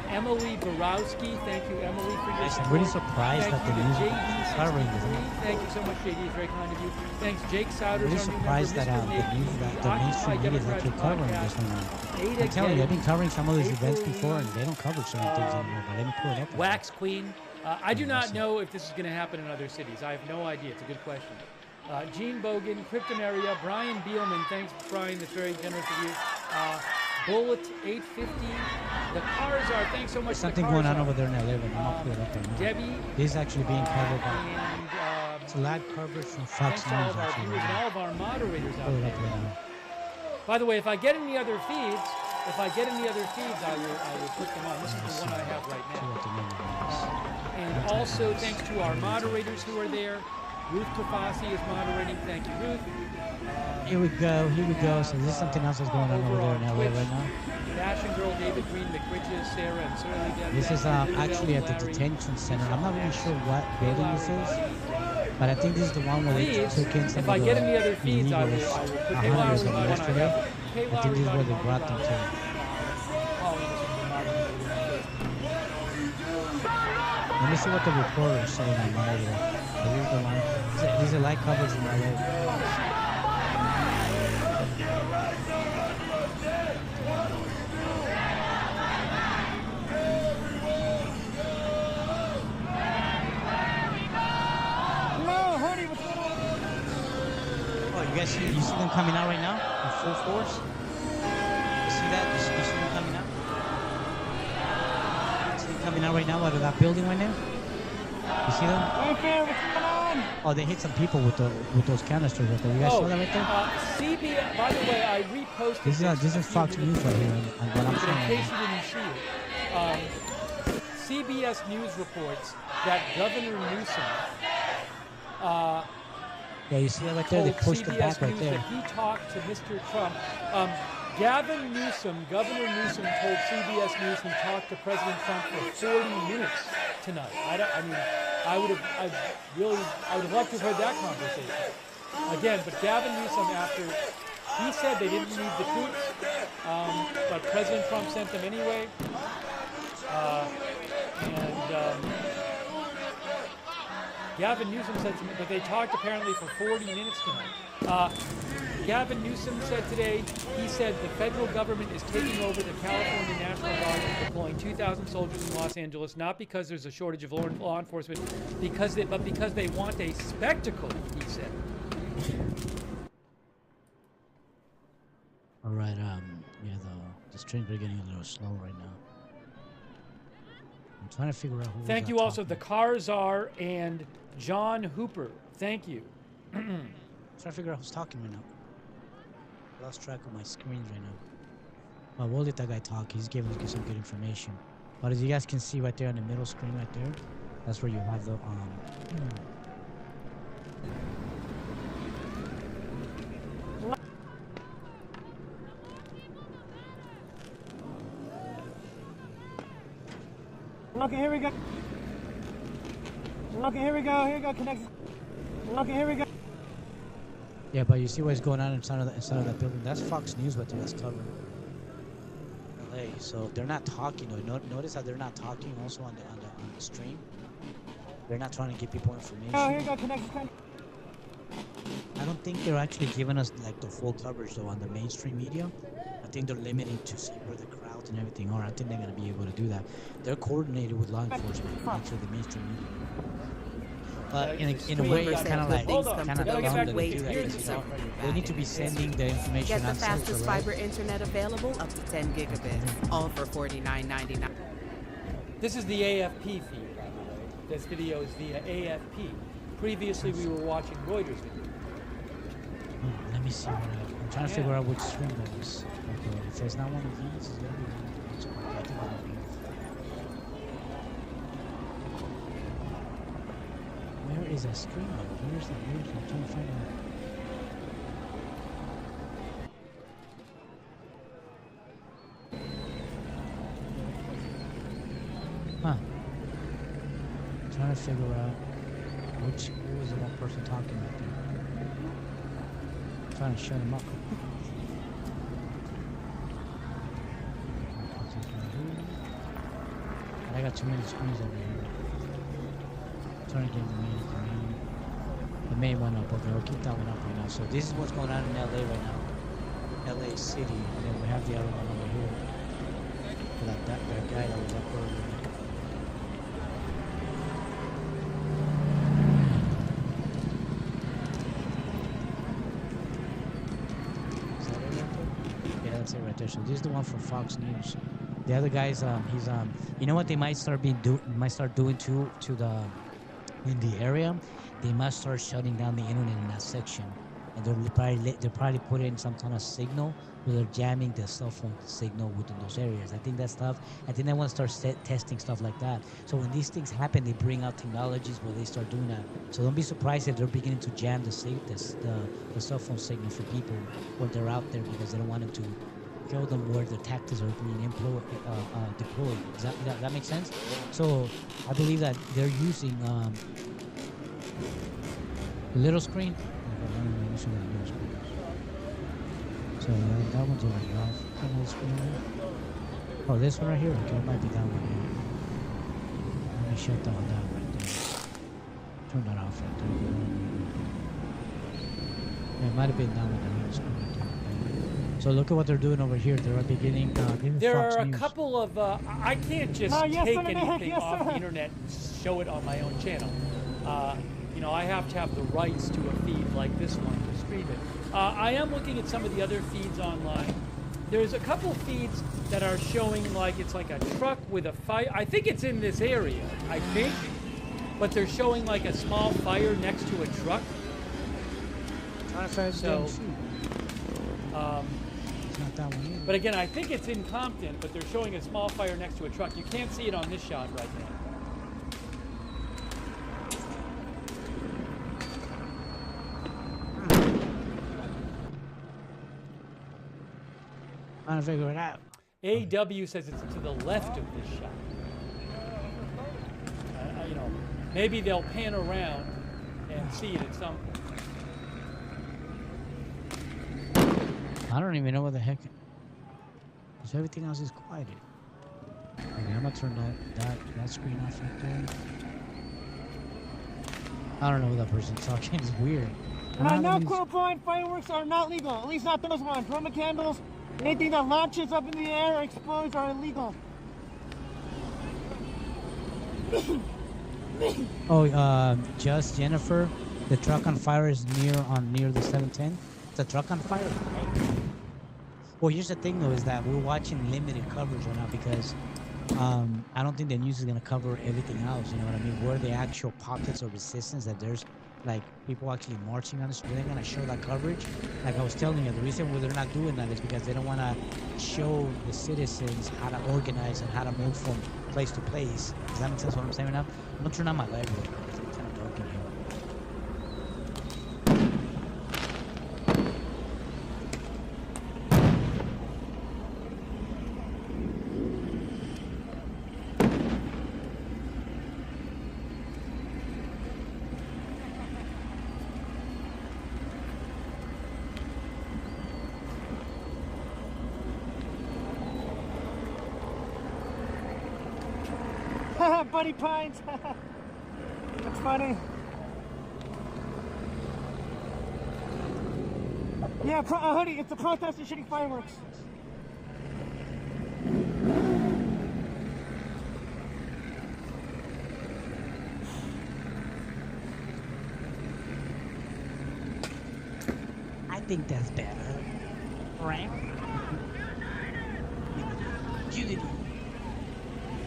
Emily Borowski. Thank you, Emily, for your I'm support. really surprised Thank that the you news to is covering this. JD63. Thank you so much, JD. It's very kind of you. Thanks, Jake I'm Souders, really our new member, surprised that Mr. the Nate, news, that the mainstream media is actually covering this one now. I'm telling you, I've been covering some of these events before, and they don't cover certain things anymore. But let me pull it up. Wax Queen. I do not know if this is going to happen in other cities. I have no idea. It's a good question. Gene Bogan, Cryptonaria, Brian Beelman. Thanks, Brian. That's very generous of you. Bullet 850. The cars are. Thanks so much. There's something going on over there in LA, but I'm not pull it up right now. Debbie. This is actually being covered by. And It's a live coverage from Fox thanks to all News of our actually. viewers and all of our moderators out Pull it there. up right now. By the way, if I get any other feeds, I will put them on. This is the one I have right now. And also thanks to our moderators who are there. Ruth Tafasi is moderating. Thank you, Ruth. Here we go. So this is something else that's going on over there in LA right now. Fashion Girl, David Green, McRitches, Sarah, and Surly Deb. This is actually at the detention center. I'm not really sure what building this is, but I think this is the one where they took in some If of I the get any other feeds, I will illegals, put 100 of them Lowry yesterday. on. I think this is where they brought them to. Let me see what the reporter is saying on my area. Here's the line. These are live coverage in LA. You see them coming out right now in full force? You see that? You see them coming out? You see them coming out right now out of that building right now? You see them? What's going on? Oh, they hit some people with those canisters right there. You guys saw that right there? CBS, by the way, I reposted This is Fox News right here, and what I'm but in saying. case you didn't see it, CBS News reports that Governor Newsom Yeah, you see that right there? They told pushed it CBS back right News there. that he talked to Mr. Trump. Governor Newsom told CBS News he talked to President Trump for 40 minutes tonight. I would have loved to have heard that conversation. Again, but Gavin Newsom, after he said they didn't need the troops, but President Trump sent them anyway. Gavin Newsom said, but they talked apparently for 40 minutes tonight. Gavin Newsom said today, he said the federal government is taking over the California National Guard and deploying 2,000 soldiers in Los Angeles, not because there's a shortage of law enforcement, but because they want a spectacle, he said. All right, yeah, the streams are getting a little slow right now. I'm trying to figure out who. Thank you also, the Karzar and John Hooper. Thank you. Trying to figure out who's talking right now. lost track of my screens right now. We'll let that guy talk. He's giving us some good information. But as you guys can see right there on the middle screen right there, that's where you have the Okay, here we go. Okay, here we go. Here we go. Connect. Okay, here we go. Yeah, but you see what's going on inside of that building? That's Fox News right there. That's covering LA. So they're not talking. Notice that they're not talking also on the stream. They're not trying to give people information. Oh, here you go. Connect. I don't think they're actually giving us like the full coverage though on the mainstream media. I think they're limiting to see where the crowds and everything are. I think they're gonna be able to do that. They're coordinated with law enforcement, actually the mainstream media. But in a way, it's kind of like allowing them to do that because they need to be sending the information. Get the fastest fiber internet available, up to 10 gigabits, all for $49.99. This is the AFP feed, by the way. This video is via AFP. Previously, we were watching Reuters video. Let me see. I'm trying to figure out which stream that is. Okay, if it's not one of these, it's gonna be one of these. I think one of these. Where is that stream? Where's the? I'm trying to find out. Huh. I'm trying to figure out who was the one person talking right there. I'm trying to shut him up. I got too many screens over here. I'm trying to get the main one up. Okay, we'll keep that one up right now. So this is what's going on in LA right now. LA City. And then we have the other one over here. That guy that was up earlier. Right there. So this is the one from Fox News. The other guy's he's you know what they might start doing to the in the area, they must start shutting down the internet in that section, and they'll probably put in some kind of signal where they're jamming the cell phone signal within those areas. I think they want to start testing stuff like that. So when these things happen, they bring out technologies where they start doing that. So don't be surprised if they're beginning to jam the cell phone signal for people when they're out there because they don't want them to show them where the tactics are being deployed. Does that make sense? So I believe that they're using little screen. So that one's already off. Little screen. Oh, this one right here. Okay, it might be that one. Yeah. Let me shut that one down right there. Turn that off right there. Yeah, it might have been that one. The little screen right there. So look at what they're doing over here. They're beginning. There are a couple of. I can't just take anything off the internet and show it on my own channel. You know, I have to have the rights to a feed like this one to stream it. I am looking at some of the other feeds online. There's a couple feeds that are showing like it's like a truck with a fire. I think it's in this area. I think, but they're showing like a small fire next to a truck. So. But again, I think it's in Compton, but they're showing a small fire next to a truck. You can't see it on this shot right now. Trying to figure it out. AW says it's to the left of this shot. You know, maybe they'll pan around and see it at some point. I don't even know what the heck. Because everything else is quieted. Okay, I'm gonna turn that screen off right there. I don't know who that person's talking. It's weird. No qualifying fireworks are not legal. At least not those ones. Roman candles, anything that launches up in the air or explodes are illegal. Oh, just Jennifer, the truck on fire is near the 710. It's a truck on fire. Well, here's the thing though, is that we're watching limited coverage right now because I don't think the news is gonna cover everything else. You know what I mean? Where the actual pockets of resistance that there's like people actually marching on the street. They're gonna show that coverage. Like I was telling you, the reason why they're not doing that is because they don't want to show the citizens how to organize and how to move from place to place. Does that make sense? What I'm saying now? I'm gonna turn on my light real quick. It's kind of dark in here. Buddy Pines. That's funny. Yeah, hoodie, it's the protesters shooting fireworks. I think that's better. Right?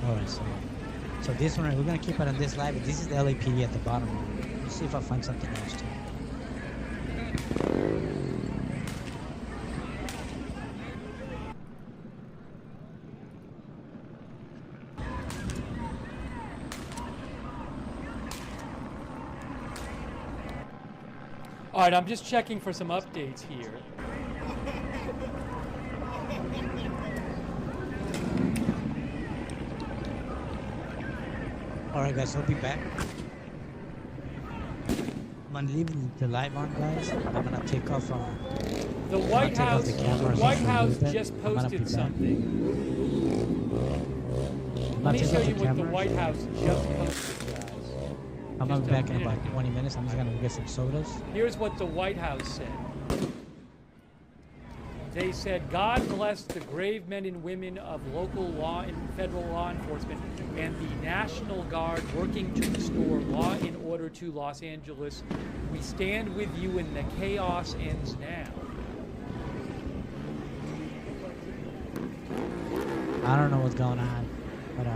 Alright, so this one, we're gonna keep it on this live. This is the LAPD at the bottom. Let's see if I find something else too. All right, I'm just checking for some updates here. Alright guys, I'll be back. I'm leaving the live on, guys. I'm gonna take off the White House. The White House just posted something. Let me show you what the White House just posted, guys. I'm gonna be back in about 20 minutes. I'm just gonna go get some sodas. Here's what the White House said. They said, God bless the brave men and women of local law and federal law enforcement and the National Guard working to restore law and order to Los Angeles. We stand with you and the chaos ends now. I don't know what's going on, but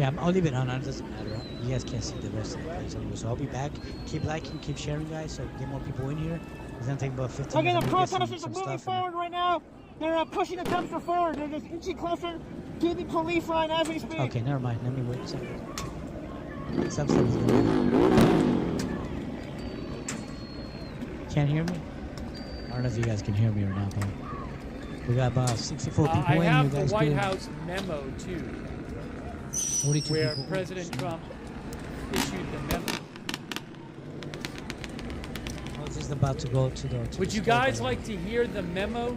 yeah, I'll leave it on. It doesn't matter. You guys can't see the rest of the place anyway, so I'll be back. Keep liking, keep sharing, guys, so get more people in here. It's gonna take about 15 minutes. Okay, the protesters are moving forward right now. They're pushing the dumpster forward. They're just inching closer to the police line as we speak. Okay, never mind. Let me wait a second. Something's going on. Can't hear me? I don't know if you guys can hear me or not, but we got about 64 people in here. I have the guys White good. House memo, too, 42 where people. President Trump issued the memo. I was just about to go to the... Would you guys like to hear the memo?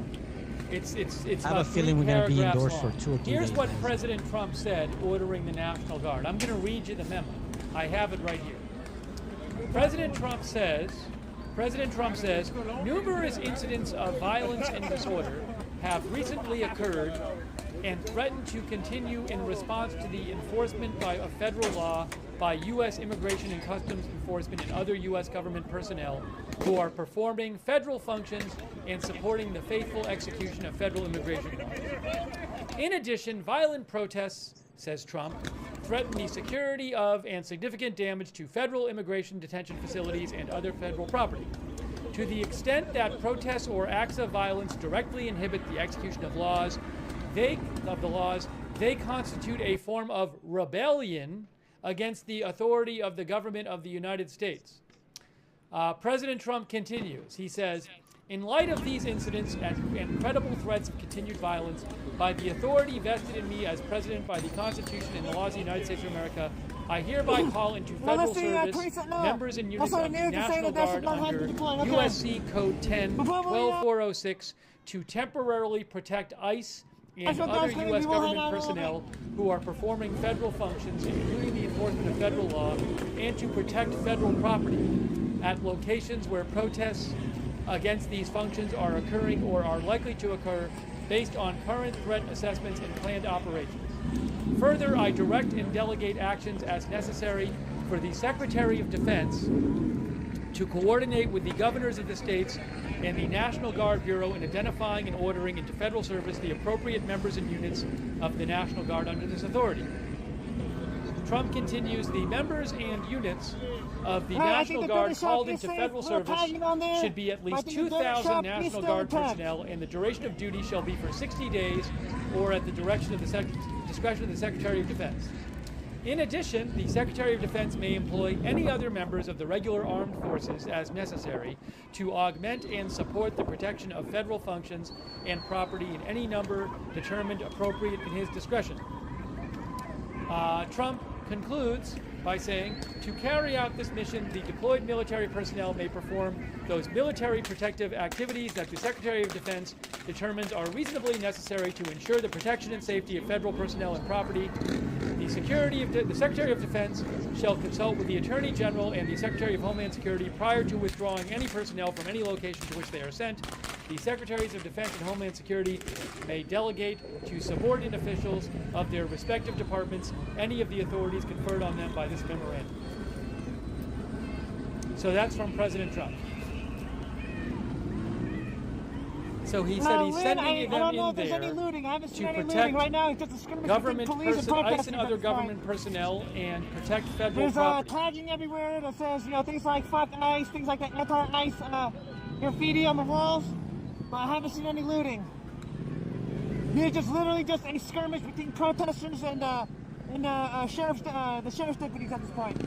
It's I have a feeling we're going to be endorsed for 2 or 3 Here's days. what President Trump said ordering the National Guard. I'm going to read you the memo. I have it right here. President Trump says, numerous incidents of violence and disorder have recently occurred and threaten to continue in response to the enforcement of federal law by U.S. Immigration and Customs Enforcement and other U.S. government personnel who are performing federal functions and supporting the faithful execution of federal immigration laws. In addition, violent protests, says Trump, threaten the security of and significant damage to federal immigration detention facilities and other federal property. To the extent that protests or acts of violence directly inhibit the execution of laws, they constitute a form of rebellion against the authority of the government of the United States. President Trump continues. He says, in light of these incidents and credible threats of continued violence, by the authority vested in me as president by the Constitution and the laws of the United States of America, I hereby call into federal service members and units of the National Guard under USC Code 10-12406 to temporarily protect ICE and other U.S. government personnel who are performing federal functions, including the enforcement of federal law, and to protect federal property at locations where protests against these functions are occurring or are likely to occur based on current threat assessments and planned operations. Further, I direct and delegate actions as necessary for the Secretary of Defense to coordinate with the governors of the states and the National Guard Bureau in identifying and ordering into federal service the appropriate members and units of the National Guard under this authority. Trump continues, the members and units of the National Guard called into federal service should be at least 2,000 National Guard personnel, and the duration of duty shall be for 60 days or at the discretion of the Secretary of Defense. In addition, the Secretary of Defense may employ any other members of the regular armed forces as necessary to augment and support the protection of federal functions and property in any number determined appropriate in his discretion. Trump concludes by saying, to carry out this mission, the deployed military personnel may perform those military protective activities that the Secretary of Defense determines are reasonably necessary to ensure the protection and safety of federal personnel and property. The Secretary of Defense shall consult with the Attorney General and the Secretary of Homeland Security prior to withdrawing any personnel from any location to which they are sent. The Secretaries of Defense and Homeland Security may delegate to subordinate officials of their respective departments any of the authorities conferred on them by this memorandum. So that's from President Trump. So he said he's sending them in there to protect government ICE and other government personnel and protect federal property. There's tagging everywhere that says, things like fuck ICE, things like the anti-ICE graffiti on the walls, but I haven't seen any looting. There's just literally just a skirmish between protesters and the sheriff's deputies at this point.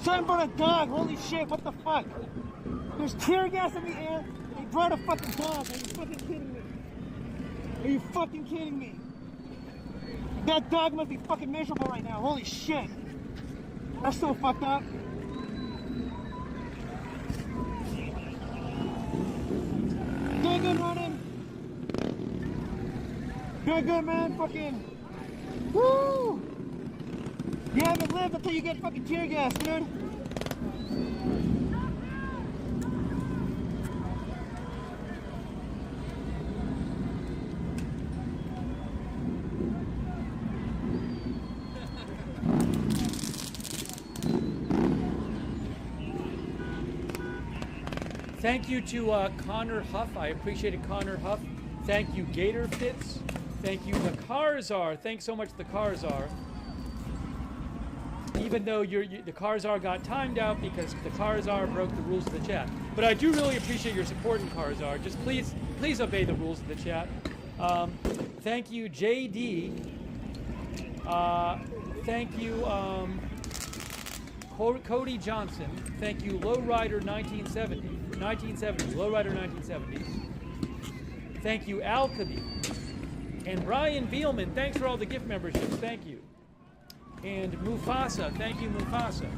Something about a dog, holy shit, what the fuck? There's tear gas in the air, and they brought a fucking dog. Are you fucking kidding me? Are you fucking kidding me? That dog must be fucking miserable right now, holy shit. That's so fucked up. Good, good running. Good, good, man, fucking. Woo! You haven't lived until you get fucking tear gas, dude. Thank you to Connor Huff. I appreciated Connor Huff. Thank you, Gator Fits. Thank you, the Carzar. Thanks so much, the Carzar. Even though the Carzar got timed out because the Carzar broke the rules of the chat. But I do really appreciate your support in Carzar. Just please obey the rules of the chat. Thank you, JD. Thank you, Cody Johnson. Thank you, Lowrider 1970, Lowrider 1970. Thank you, Alchemy. And Brian Beelman, thanks for all the gift memberships. Thank you. And Mufasa, thank you, Mufasa.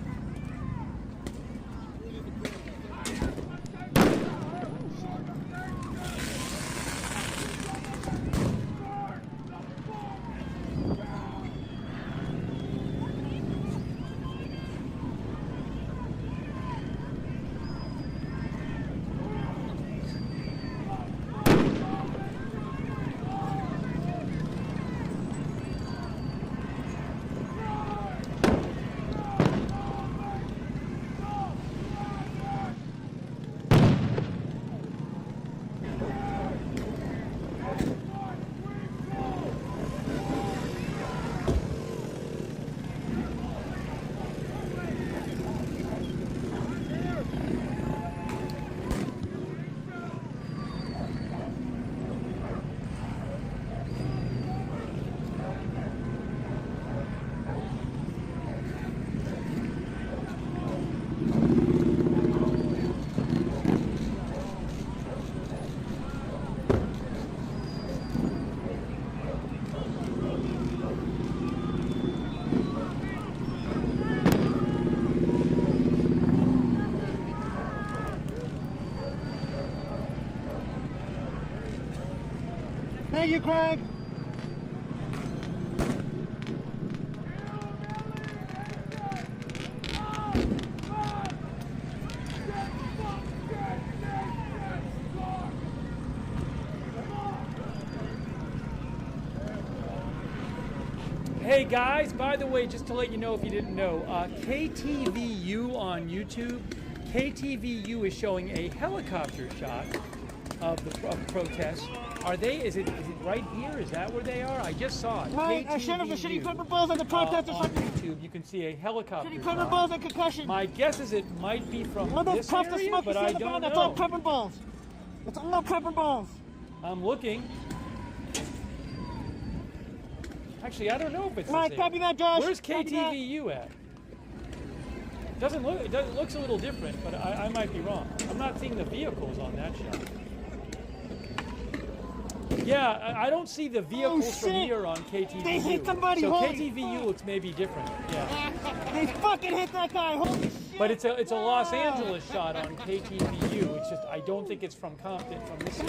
Thank you, Craig. Hey guys, by the way, just to let you know if you didn't know, KTVU on YouTube, KTVU is showing a helicopter shot of the protests. Are they, is it right here? Is that where they are? I just saw it. Right, I shut up the shitty pepper balls and the protesters. On YouTube, you can see a helicopter Shitty pepper shot. balls and concussion. My guess is it might be from All those this puffs of area, smoke but you see I in the don't front, know. that's all pepper balls. It's all pepper balls. I'm looking. Actually, I don't know if it's Right, the same. copy that, Josh. Where's Copy KTVU at? Doesn't look. It looks a little different, but I might be wrong. I'm not seeing the vehicles on that shot. Yeah, I don't see the vehicles from here on KTVU. They hit somebody, so holy KTVU looks maybe different. Yeah. They fucking hit that guy. Holy shit. But it's a Los Angeles shot on KTVU. It's just I don't think it's from Compton from this.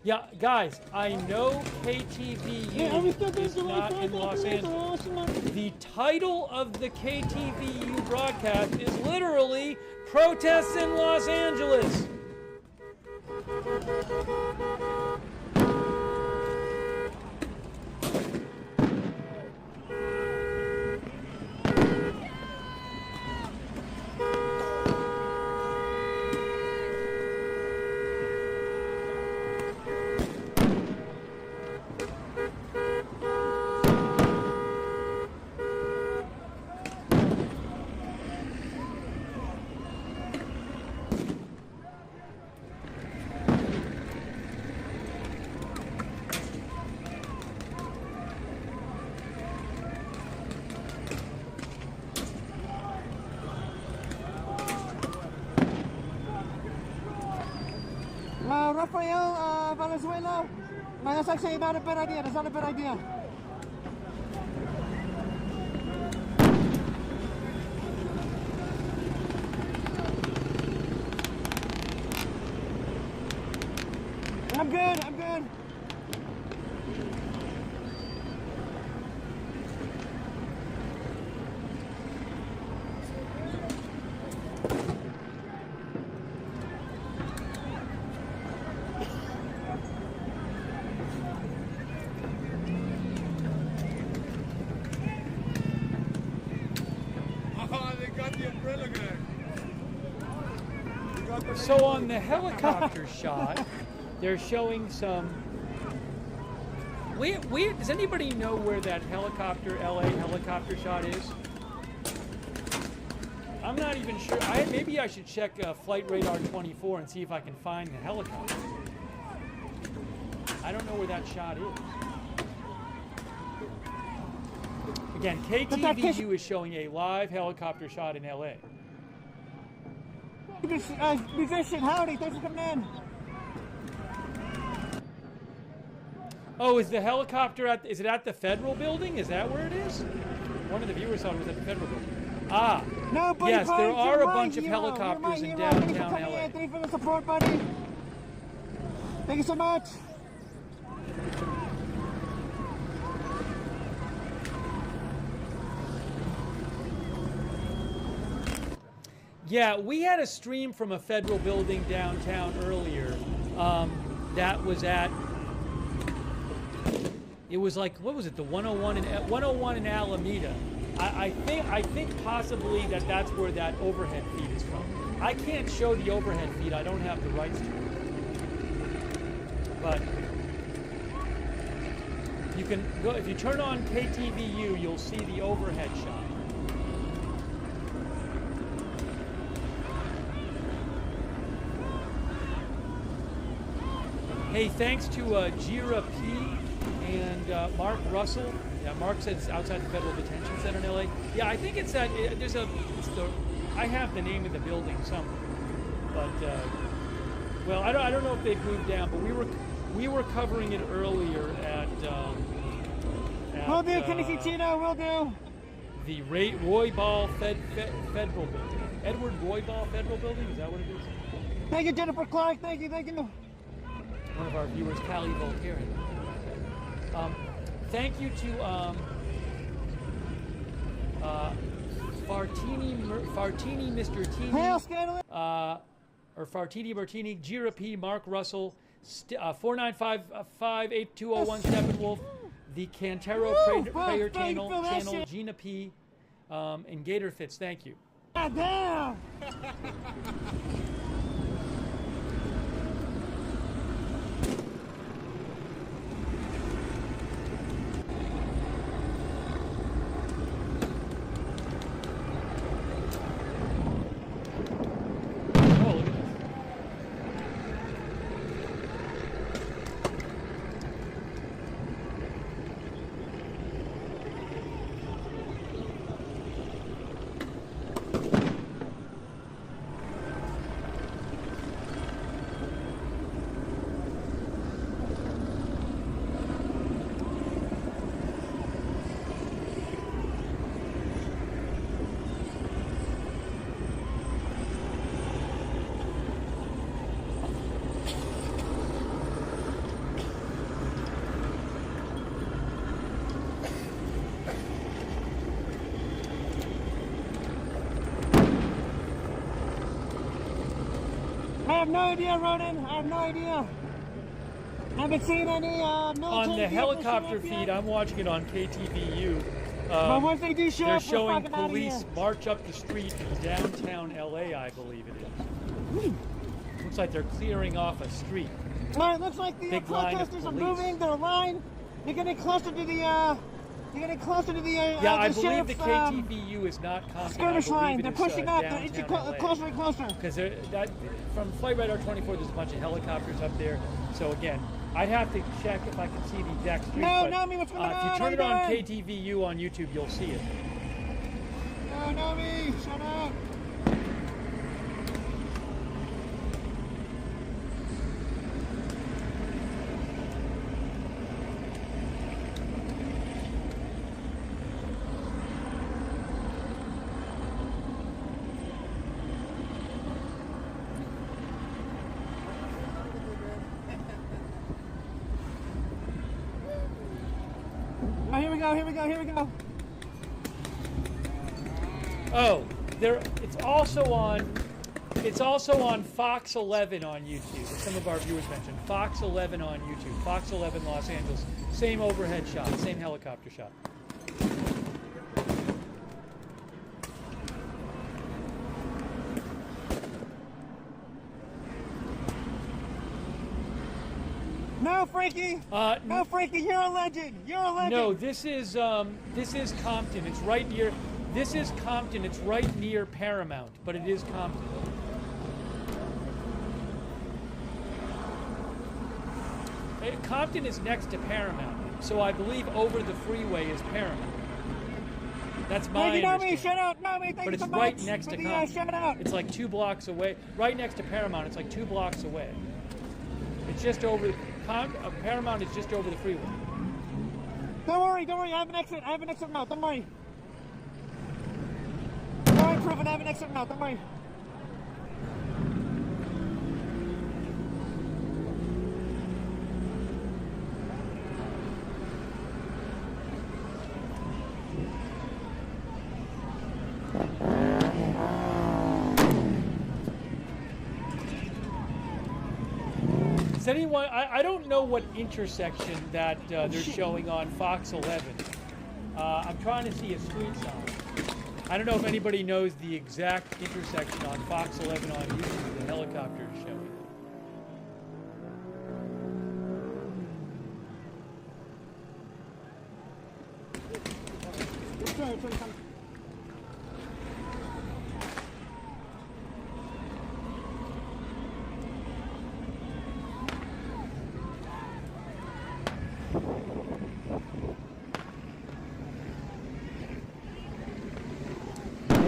Yeah, guys, I know KTVU is not in Los Angeles. The title of the KTVU broadcast is literally Protests in Los Angeles. Rafael Valenzuela. No, that's actually not a bad idea. That's not a bad idea. I'm good. I'm good. So on the helicopter shot, they're showing some. Does anybody know where that helicopter, LA helicopter shot is? I'm not even sure. Maybe I should check Flight Radar 24 and see if I can find the helicopter. I don't know where that shot is. Again, KTVU is showing a live helicopter shot in LA. Musician, howdy, thanks for coming in. Oh, is the helicopter is it at the Federal Building? Is that where it is? One of the viewers thought it was at the Federal Building. Ah, no, buddy, yes, there are a my bunch of hero. helicopters in Thank you for downtown coming LA. in. Thank you for the support, buddy. Thank you so much. Yeah, we had a stream from a Federal Building downtown earlier. That was at. It was like, what was it? The 101 in Alameda. I think possibly that's where that overhead feed is from. I can't show the overhead feed. I don't have the rights to it. But you can go if you turn on KTVU, you'll see the overhead shot. Hey, thanks to Jira P and Mark Russell. Yeah, Mark said it's outside the Federal Detention Center in LA. Yeah, I think it's that. I have the name of the building somewhere, but well, I don't know if they've moved down. But we were covering it earlier at. Will do, Kennedy Chino, will do. The Roy Ball Federal Building. Edward Roy Ball Federal Building. Is that what it is? Thank you, Jennifer Clark. Thank you, thank you. One of our viewers, Callie Voltairean. Thank you to Fartini, Mr. Teeny, or Fartini Martini, Gira P, Mark Russell, 495582017 Wolf, the Cantero Prayer Channel, Gina P, and Gator Fits. Thank you. God damn! I have no idea, Ronan. I have no idea. I haven't seen any military On the helicopter feed, I'm watching it on KTVU. But once they do show they're up, we're showing fucking outta police here. march up the street in downtown LA, I believe it is. Looks like they're clearing off a street. Well, it looks like the Big line of protesters are police. moving their line. They're getting closer to the. They're getting closer to the. Yeah, I the believe the sheriff's, KTVU is not Compton. skirmish line. They're pushing up. They're inching downtown LA. closer and closer. Because from Flight Radar 24, there's a bunch of helicopters up there. So again, I'd have to check if I can see the exact street. No, but, Nami, what's going on? If you How turn you it on doing? KTVU on YouTube, you'll see it. No, Nami, shut up. Oh, here we go, here we go, here we go. Oh, it's also on Fox 11 on YouTube. Some of our viewers mentioned Fox 11 on YouTube. Fox 11 Los Angeles. Same overhead shot, same helicopter shot. No, Frankie. No, Frankie, you're a legend. You're a legend. No, this is Compton. It's right near. This is Compton. It's right near Paramount, but it is Compton. Compton is next to Paramount, so I believe over the freeway is Paramount. That's my Thank you, Nami. understanding. Shout out, Nami. Thank But you it's so right much next for to the Compton. shout out. It's like 2 blocks away. Right next to Paramount. It's like 2 blocks away. It's just over. Paramount is just over the freeway. Don't worry, don't worry. I have an exit. I have an exit now. Don't worry. Don't worry, Proven. I have an exit now. Don't worry. Does anyone? I don't know what intersection that they're showing on Fox 11. I'm trying to see a street sign. I don't know if anybody knows the exact intersection on Fox 11 on YouTube. The helicopter is showing.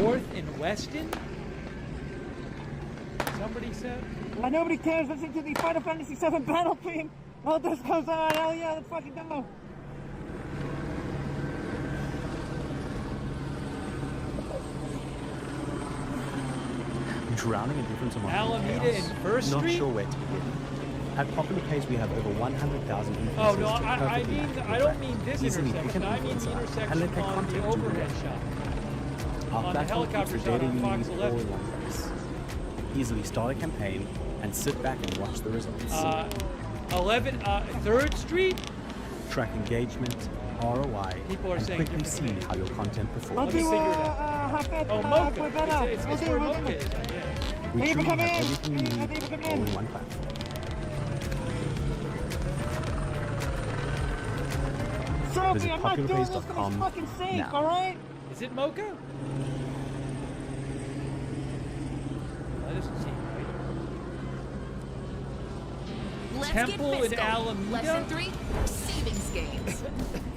North and Weston? Somebody said? Nobody cares. Listen to the Final Fantasy VII battle theme. While this goes on. Hell yeah, let's fucking go. Drowning in different amount of Alameda chaos. and First Not Street? sure where to begin. At Popular Place, we have over 100,000 Oh influencers no, to I perfectly mean match I your don't brand. mean this Easily pick intersection. an I mean the influencer and intersection let their on the content do the overhead rest. shot. Our On the platform helicopter keeps the shot data on you Fox need all 11. in one place. Easily start a campaign and sit back and watch the results. 3rd Street? Track engagement, ROI, People are and saying quickly see different how your content performs. Let me figure it out. Oh, Mocha. It's where Mocha is. Yeah. We truly have everything you need all in one platform. Sophie, Visit I'm not doing this because it's popularplace.com fucking safe, now. alright? Is it Mocha? That doesn't seem right. Let's Temple get in fiscal. Alameda? Lesson 3, savings games.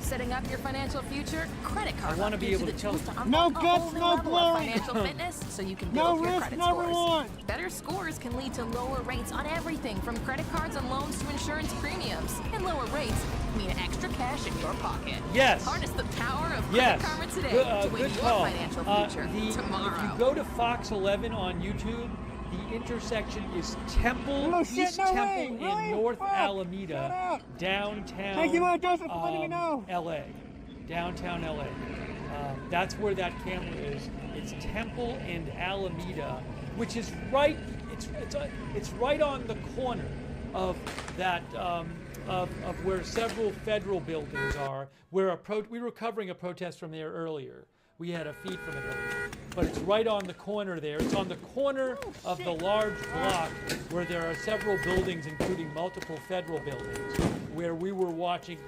Setting up your financial future, credit card I wanna be gives able you the to tell tools you. to unlock No a guts, whole new no level glory. of financial fitness so you can No build your risk, credit no scores. reward. Better scores can lead to lower rates on everything from credit cards and loans to insurance premiums. And lower rates mean extra cash in your pocket. Yes. Harness the power of Yes. Credit Karma today Good, to win good your call. financial future tomorrow. If you go to Fox 11 on YouTube, the intersection is Temple, Oh, shit, East no Temple way, in really? North Fuck, Alameda, downtown. Thank you, Joseph, for letting me know. LA, downtown LA. That's where that camera is. It's Temple and Alameda, which is right. It's right on the corner of that of where several federal buildings are. Where we were covering a protest from there earlier. We had a feed from it earlier, but it's right on the corner there. It's on the corner of the large block where there are several buildings, including multiple federal buildings, where we were watching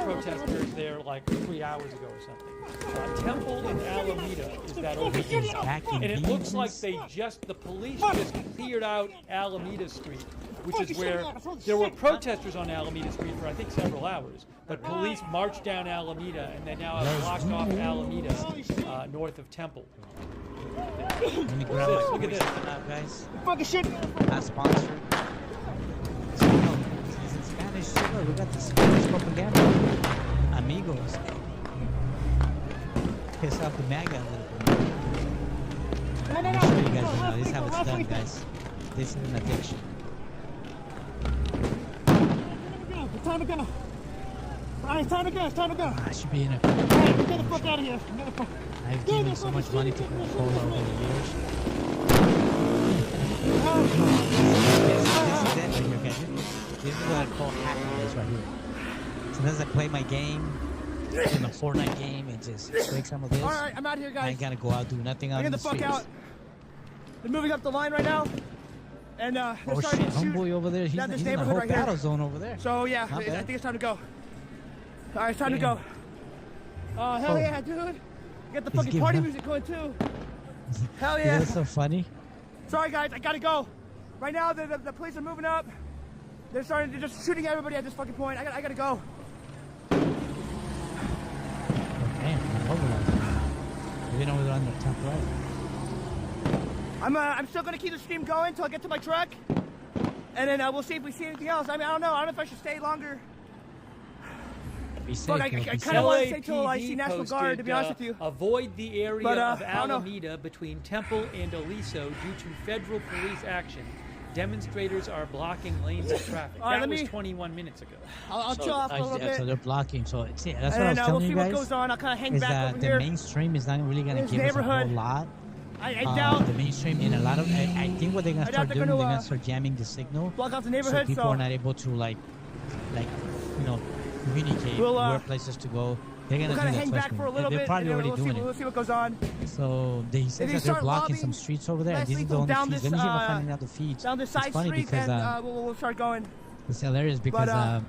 protesters there like 3 hours ago or something. Temple in Alameda is that over here, and it looks like the police just cleared out Alameda Street, which is where there were protesters on Alameda Street for I think several hours, but police marched down Alameda and they now have blocked off Alameda north of Temple. Let me grab my Look at this. guys. Fucking shit. Not sponsored. It's in Spanish too. We got the Spanish propaganda. Amigos. Piss off the MAGA a little bit. Let me show you guys now. This is how it's done, guys. This is an addiction. It's time to go. Alright, it's time to go. It's time to go. I should be in a. Alright, get the fuck out of here. Get the fuck. I've given so much money to Coca-Cola over the years. This is what I call hacking this right here. Sometimes I play my game, in a Fortnite game, and just break some of this. Alright, I'm out here, guys. I ain't gotta go out, do nothing out Get in the the fuck streets. out. They're moving up the line right now. And they're Oh starting shit, to shoot homeboy over there, he's down this in the neighborhood whole right here. battle zone over there. So yeah, Not I bad. think it's time to go. Alright, it's time to Yeah. go. Hell Oh. yeah, dude. Get the He's fucking giving party up. music going too. Hell You yeah. know what's so funny? Sorry guys, I gotta go. Right now the police are moving up. They're just shooting everybody at this fucking point. I gotta go. Damn, even over there on the top right. I'm still gonna keep the stream going until I get to my truck. And then we'll see if we see anything else. I mean, I don't know. I don't know if I should stay longer. Be safe, Look, I yo, be kind safe. of want to stay till I see National posted, Guard, to be honest with you. Avoid the area But, of I don't know. Alameda between Temple and Aliso due to federal police action. Demonstrators are blocking lanes of traffic. All right, That let was me- 21 minutes ago. I'll chill off for a little bit. So they're blocking. So it's, that's And what I was then, telling we'll you see guys. what goes on. I'll kind of hang is back that over the here. mainstream is not really going to This give us a neighborhood. whole lot. I doubt. The mainstream in a lot of. I think what they're going I to doubt start they're doing, gonna, they're going to start jamming the signal. block off the So neighborhood, people so- are not able to like communicate We'll, where places to go. They're going We'll to kind do of hang that. back trust for me. a little They're bit. probably and already we'll doing see what goes on. it. So he If says they that they're start blocking lobbying, some streets over there. let's This is leave the only down streets. this, Let me see if I find any other feeds. down this side it's funny street, because and we'll start going. it's hilarious because yeah,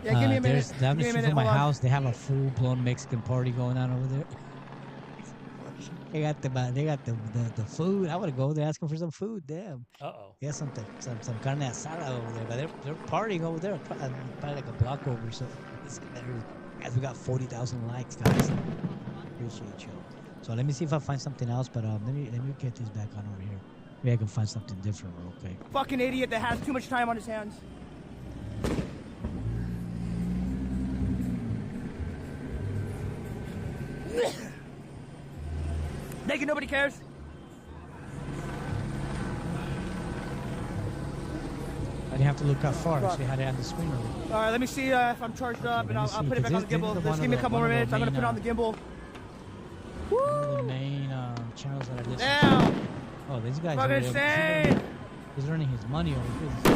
give me a minute. there's down the Give me a street minute, from my hold on. house. They have a full-blown Mexican party going on over there. They got the food. I want to go there asking for some food. Damn. Uh-oh. Yeah, some carne asada over there. But they're partying over there, probably like a block over. So it's hilarious. Guys, we got 40,000 likes, guys. Appreciate you. So let me see if I find something else. But let me get this back on over here. Maybe I can find something different real quick. Fucking idiot that has too much time on his hands. Naked, nobody cares. I didn't have to look that far. So you had it on the screen already. All right, let me see if I'm charged up, and I'll put it back on the gimbal. Just give me a couple more minutes. I'm gonna put it on the gimbal. One of the main channels that I listen Damn. to. Oh, this guy's Fucking already- insane. He's earning his money over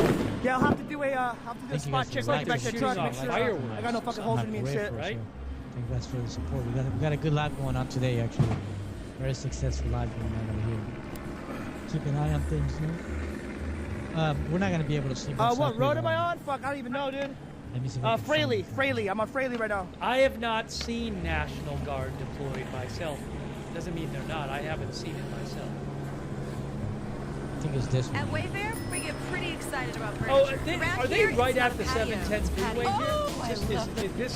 here. Yeah, I'll have to do a spot check when I get back to the truck. Make sure I got no fucking holes in me and shit. Right? Thank you guys for the support. We got a good live going on today, actually. Very successful live going on over here. Keep an eye on things, you know? We're not gonna be able to see. What road am I on? Fuck, I don't even know, dude. Let me see. Fraley. I'm on Fraley right now. I have not seen National Guard deployed myself. Doesn't mean they're not. I haven't seen it myself. I think it's this one. At Wayfair, we get pretty excited about furniture. Oh, are they right at the 710 freeway here? Oh, Is this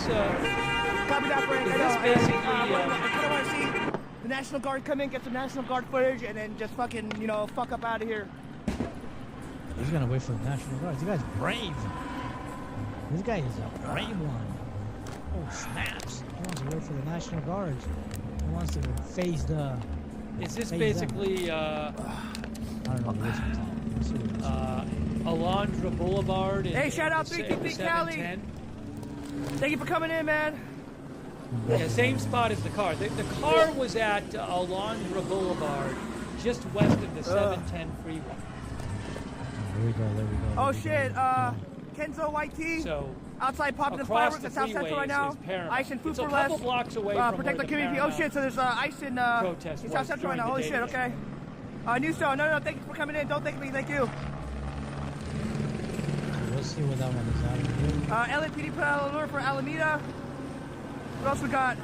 Copy that, Frank. is this basically I kind of want to see the National Guard come in, get some National Guard footage, and then just fucking, fuck up out of here. He's gonna wait for the National Guard. This guy's brave. This guy is a brave one. Oh, snaps. He wants to wait for the National Guard. He wants to face the... Is this face basically I don't know. Alondra Boulevard? Hey, shout out 323 Cali. Thank you for coming in, man. Yeah, same spot as the car. The car was at Alondra Boulevard, just west of the 710 freeway. There we go. Oh shit, Kenzo YT. So outside popping the across fireworks the at South Central freeway right now. is Paramount. Ice and food It's for a less. couple blocks away from protect where the the community. Oh Paramount shit, so there's ice in protest South was Central right during now. the Holy day shit, today. okay. New Stone, no, thank you for coming in. Don't thank me, thank you. We'll see what that one is out of here. LAPD put out an alert for Alameda. What else we got?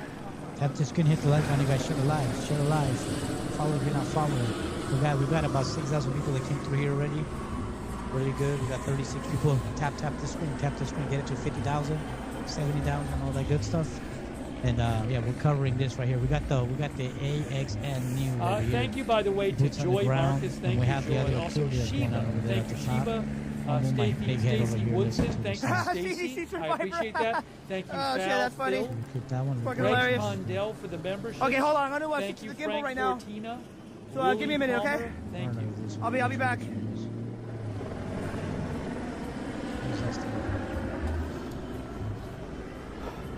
Tap the screen, hit the like button, you guys. Share the live. Share the live. Follow if you're not following. We got about 6,000 people that came through here already. Really good. We got 36 people. Tap the screen. Tap the screen. Get it to 50,000, 70,000, all that good stuff. And yeah, we're covering this right here. We got the AXN news. over here. Thank you, by the way, to Boots on the Joy ground, Marcus. and Thank we you, have the Joy. other Also, activity that's going Shiva. on over there Thank at you, the top. Shiva. And then my big head over Stacy here. Woodson. listening to Thank the you, sound. Stacy. I appreciate that. Thank you, Oh, Val. shit, that's funny. Phil. Keep that one. Fucking Greg hilarious. Mondell for the membership. Okay, hold on. I'm gonna Thank switch you, to the gimbal Frank right now. Fortina. So give me a minute, Willie okay? Palmer. Thank you. I'll be back.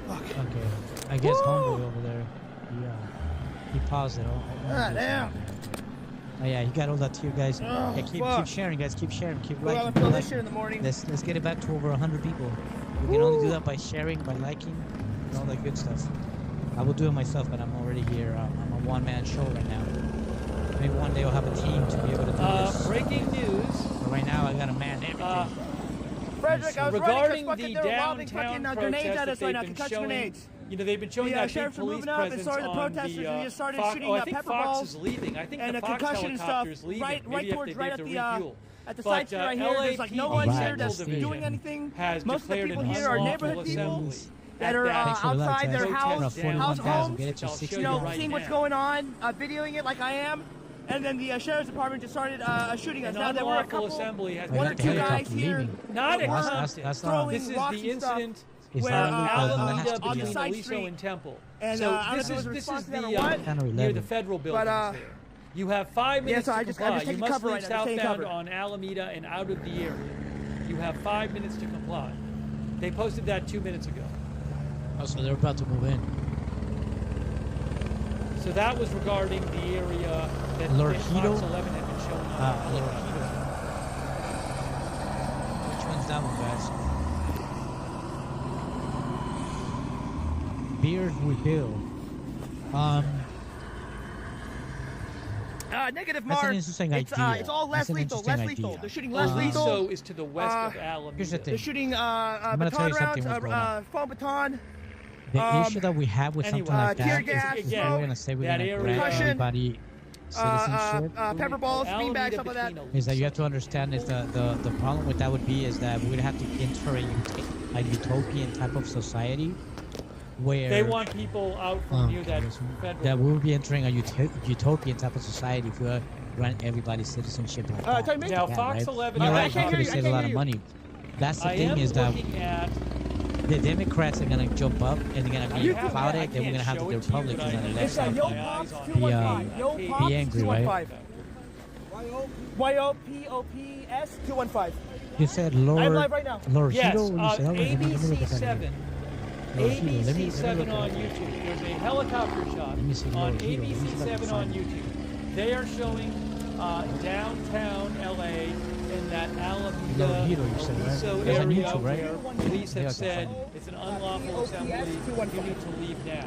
Okay. I guess Homeboy over there. He paused it. Damn. Oh yeah, he got all that to you guys. Oh, yeah, keep sharing, guys. Keep sharing. Keep We're liking. gonna fill keep this shit in the morning. Let's get it back to over 100 people. We can only do that by sharing, by liking, and all that good stuff. I will do it myself, but I'm already here. I'm a one-man show right now. Maybe one day I'll have a team to be able to do this. Breaking news. But right now I got to man everything. Frederick, I was regarding running the because they're lobbing downtown fucking grenades protest at us that right now, they've been concussion showing, grenades. they've been showing The that big sheriffs are police moving up and presence so are the on protesters, the, and just started Fox, shooting I pepper think Fox balls is leaving. I think and the a Fox concussion and stuff helicopter is leaving. right Maybe if towards they have to refuel. at the But, site right here. There's like no one here that's Division doing anything. has Most of the declared people an here are unlawful neighborhood people assembly that are outside their house homes, Get you know, seeing what's going on, videoing it like I am. And then the sheriff's department just started shooting us. An Now there were a unlawful couple, assembly has one or been two declared. guys here Not in that were throwing This is rocks the and stuff incident where, Alameda on the between side Aliso street. and Temple. And So I don't this know if is it was this is response to that the or what. near the federal buildings there. You have 5 minutes so to I'm just comply. You taking must cover leave right now, just taking southbound cover. on Alameda and out of the area. You have 5 minutes to comply. They posted that 2 minutes ago. Oh, so they're about to move in. So that was regarding the area that Lord Fox Hito? 11 had been showing on. Lord Which one's that one, guys? Beers with Bill. Negative That's mark. an interesting It's idea. all less That's an lethal. interesting Less lethal. idea. They're shooting less Aliso lethal. is to the west of Alameda. Here's the thing. They're shooting I'm gonna tell baton you something rounds, what's going on. foam baton. The issue that we have with something like tear that gas, is smoke, we're going to say we're that going to area- grant Concussion, everybody citizenship. pepper balls, beanbags, stuff like that. Is that you have to understand is the problem with that would be is that we would have to enter a utopian type of society where They want people out from near that federal. that we would be entering a utopian type of society if we grant everybody citizenship like that. tell me. Now, Yeah, Fox right? 11 You're I right, can't you could hear you, have I saved a can't lot hear of you. money. That's the I thing am is that looking at the Democrats are gonna jump up and they're gonna be have about that. it. Then I we're gonna can't have show the it to you, Republicans but I on the know left it's side Yo Pops be angry, right? YOPOPS 215. You said Lord. I'm live right now. Lord Yes, Hito, you said, ABC7. Lord Hito, let me ABC7 look on at it. YouTube. There's a helicopter shot me see on Lord Hito. Let me see if I can ABC7 on find it. YouTube. They are showing downtown LA in that Alameda Lord Hito, you said, right? Aliso That's on area YouTube, right? where police Yeah, I have can said find it. it's an unlawful assembly. You need to leave now.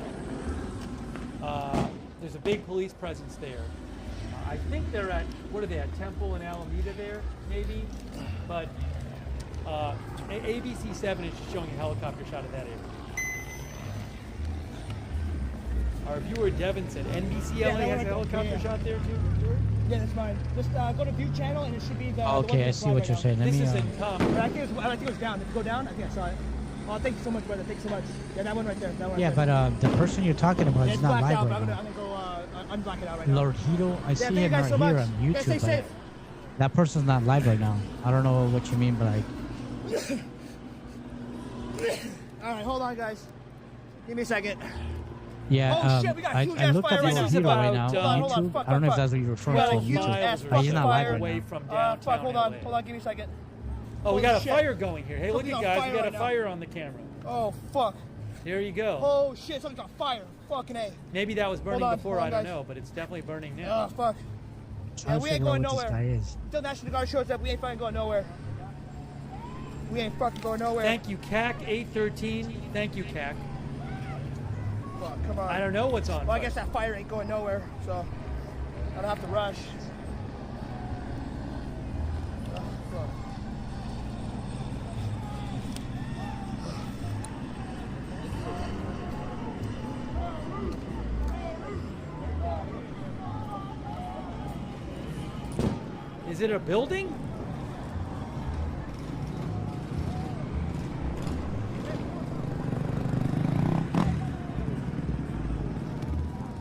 There's a big police presence there. I think they're at, what are they at, Temple and Alameda there, maybe? But ABC7 is just showing a helicopter shot of that area. Our viewer Devin said NBCLA has a helicopter shot there too, Stuart? Yeah, that's fine. Just go to view channel and it should be the. Okay, I see what you're saying. Let This me. is in Tom. I think it was down. If you go down, I think I saw it. Oh, thank you so much, brother. Thanks so much. Yeah, that one right there. That one Yeah, right there. but the person you're talking about Yeah, is it's not blacked live out, but right I'm now. gonna go unblock it out right now. Lord Hito, I see thank you him guys right so here much. on You guys stay YouTube, but safe. that person's not live right now. I don't know what you mean, but like, All right, hold on, guys. Give me a second. yeah, Oh, shit, we got a I huge ass looked fire up right Lord now. Hito right now Hold on on, YouTube. fuck, I don't know if fuck. that's what you're referring Got to a on huge YouTube. ass But he's fucking not live fire right away now. from Fuck, downtown hold on, LA. give me a second. Oh, we Holy got a shit. fire going here. Hey, look Something at on guys, we fire got a right now. fire on the camera. Oh, fuck. There you go. Oh, shit, something's on fire. Fucking A. Maybe that was burning on, before, hold I on, don't guys. know, but it's definitely burning now. Oh, fuck. Trying to we ain't figure out going what this nowhere. guy is. Until National Guard shows up, we ain't fucking going nowhere. We ain't fucking going nowhere. Thank you, CAC813. Thank you, CAC. Fuck, come on. I don't know what's on. Well, I guess that fire ain't going nowhere, so I don't have to rush. Oh, fuck. Is it a building?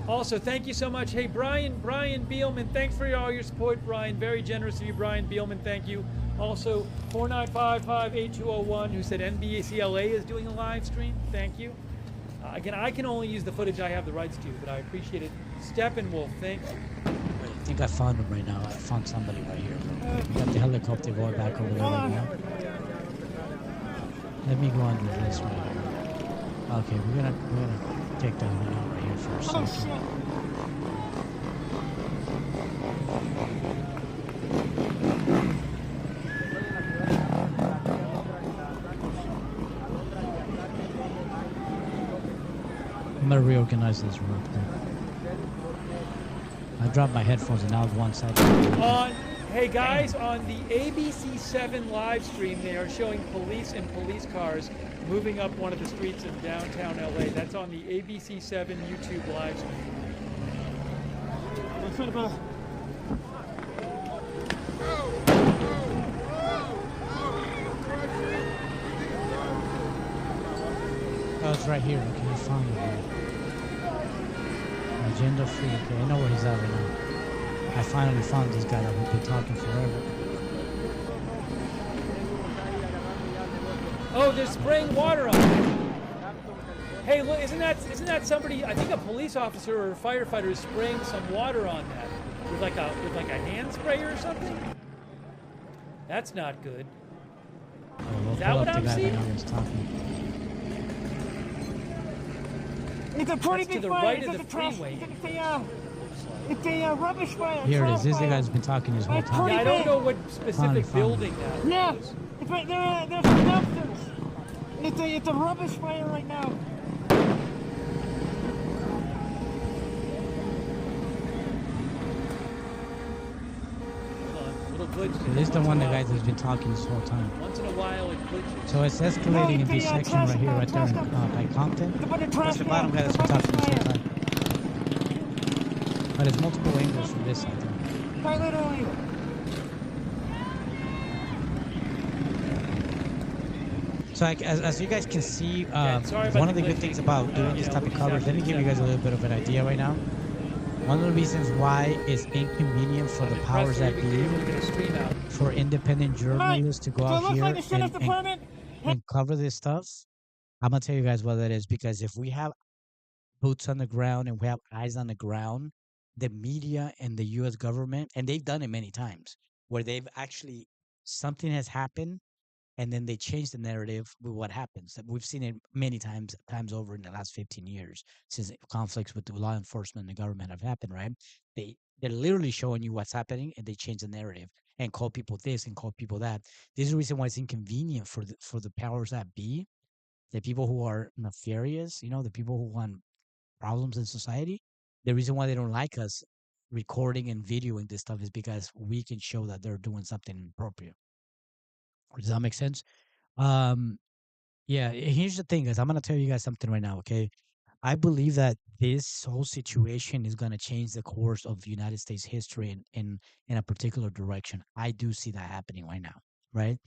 Also, thank you so much. Hey, Brian Beelman, thanks for all your support, Brian. Very generous of you, Brian Beelman. Thank you. Also, 49558201, who said NBCLA is doing a live stream. Thank you. Again, I can only use the footage I have the rights to, but I appreciate it. Steppenwolf, thank you. I think I found him right now. I found somebody right here. We got the helicopter going back over there right now. Let me go under this right here. Okay, we're gonna take that one out right here for a second. I'm gonna reorganize this real quick. I dropped my headphones and now one side. Hey guys, on the ABC7 live stream, they are showing police and police cars moving up one of the streets in downtown LA. That's on the ABC7 YouTube live stream. Oh, it's right here. Okay, I found it. Right. Agenda free. Okay, I know where he's at right now. I finally found this guy that we've been talking forever. Oh, they're spraying water on it. Hey, look, isn't that somebody? I think a police officer or a firefighter is spraying some water on that with like a hand sprayer or something. That's not good. Oh, we'll Is that pull what up I'm the guy seeing? that was talking. It's a pretty That's to big the fire. right It's of a the trash. freeway. It's a rubbish fire. Here it trash is. This is the fire. guy who's been talking this whole It's time. pretty Yeah, I don't big. know what specific building that Yeah, is. it's right there. There's some dumpsters. It's a rubbish fire right now. Little glitch. So this is the one the guy that's been talking this whole time. Once in a while it glitches. So it's escalating in this section right here, right there by Compton. That's the bottom guy that's been talking this whole time. But it's multiple angles from this side. Quite literally. So like, as you guys can see, sorry about one of the the good glitching. things about doing this Yeah, type we'll of just have coverage, to let me give you accept guys a little bit of an idea right now. One of the reasons why it's inconvenient for the powers that be for independent journalists to go So it out looks here like the sheriff's department. and cover this stuff, I'm gonna tell you guys what that is, because if we have boots on the ground and we have eyes on the ground, the media and the U.S. government, and they've done it many times, where they've actually something has happened, and then they change the narrative with what happens. We've seen it many times over in the last 15 years since conflicts with the law enforcement and the government have happened. Right? They're literally showing you what's happening, and they change the narrative and call people this and call people that. This is the reason why it's inconvenient for the powers that be, the people who are nefarious, the people who want problems in society. The reason why they don't like us recording and videoing this stuff is because we can show that they're doing something inappropriate. Does that make sense? Yeah, here's the thing, guys. I'm gonna tell you guys something right now, okay? I believe that this whole situation is gonna change the course of United States history in a particular direction. I do see that happening right now, right?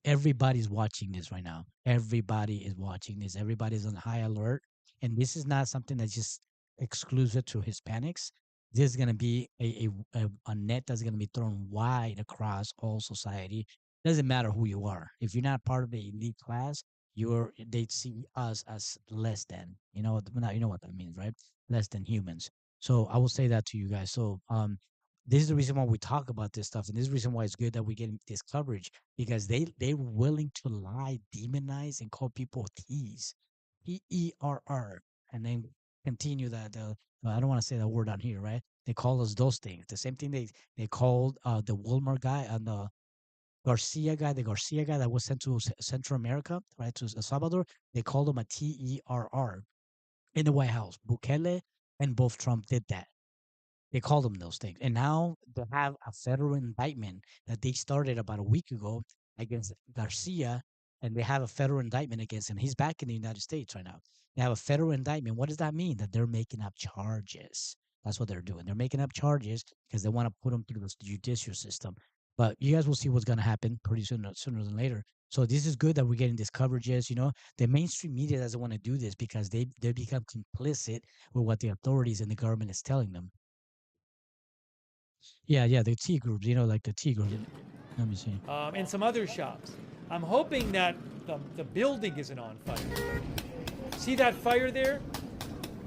Everybody's watching this right now. Everybody is watching this. Everybody's on high alert. And this is not something that's just exclusive to Hispanics. This is going to be a net that's going to be thrown wide across all society. Doesn't matter who you are. If you're not part of the elite class, they see us as less than. You know what that means, right? Less than humans. So I will say that to you guys. So this is the reason why we talk about this stuff, and this is the reason why it's good that we get this coverage, because they're willing to lie, demonize, and call people T's, P-E-R-R, and then continue that. I don't want to say that word on here, right? They call us those things. The same thing they called the Walmart guy and the Garcia guy that was sent to Central America, right, to El Salvador. They called him a T-E-R-R in the White House. Bukele and both Trump did that. They called them those things. And now they have a federal indictment that they started about a week ago against Garcia, and they have a federal indictment against him. He's back in the United States right now. They have a federal indictment. What does that mean? That they're making up charges. That's what they're doing. They're making up charges because they want to put them through the judicial system. But you guys will see what's going to happen pretty sooner than later. So this is good that we're getting these coverages. The mainstream media doesn't want to do this because they become complicit with what the authorities and the government is telling them. Yeah, the T groups, like the T groups. Let me see. And some other shops. I'm hoping that the building isn't on fire. See that fire there?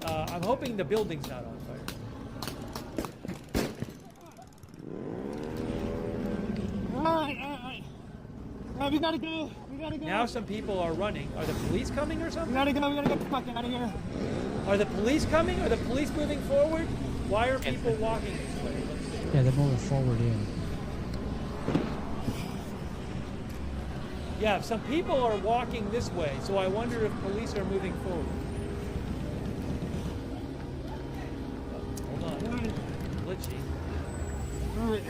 I'm hoping the building's not on fire. All right, we gotta go. Now some people are running. Are the police coming or something? We gotta get the fuck out of here. Are the police coming? Are the police moving forward? Why are people walking this way? Yeah, they're moving forward, Yeah, some people are walking this way, so I wonder if police are moving forward. Hold on. Glitchy. All right.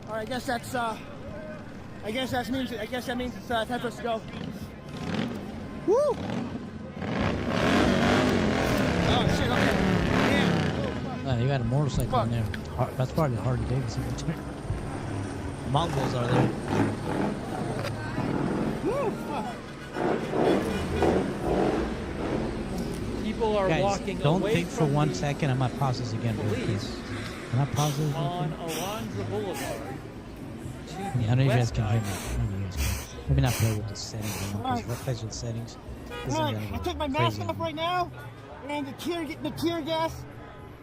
All right, I guess that means it's time for us to go. Woo! Oh shit! Okay. You got a motorcycle in there. That's probably Harley Davidson. Mongols are there. People are walking don't away think for from 1 second. I'm gonna pause this again. police Can I pause this? on Alondra Boulevard. Yeah, I know you guys can hear me. Maybe not play with the settings. What plays with settings? Alright, I took my mask off right now, and the tear gas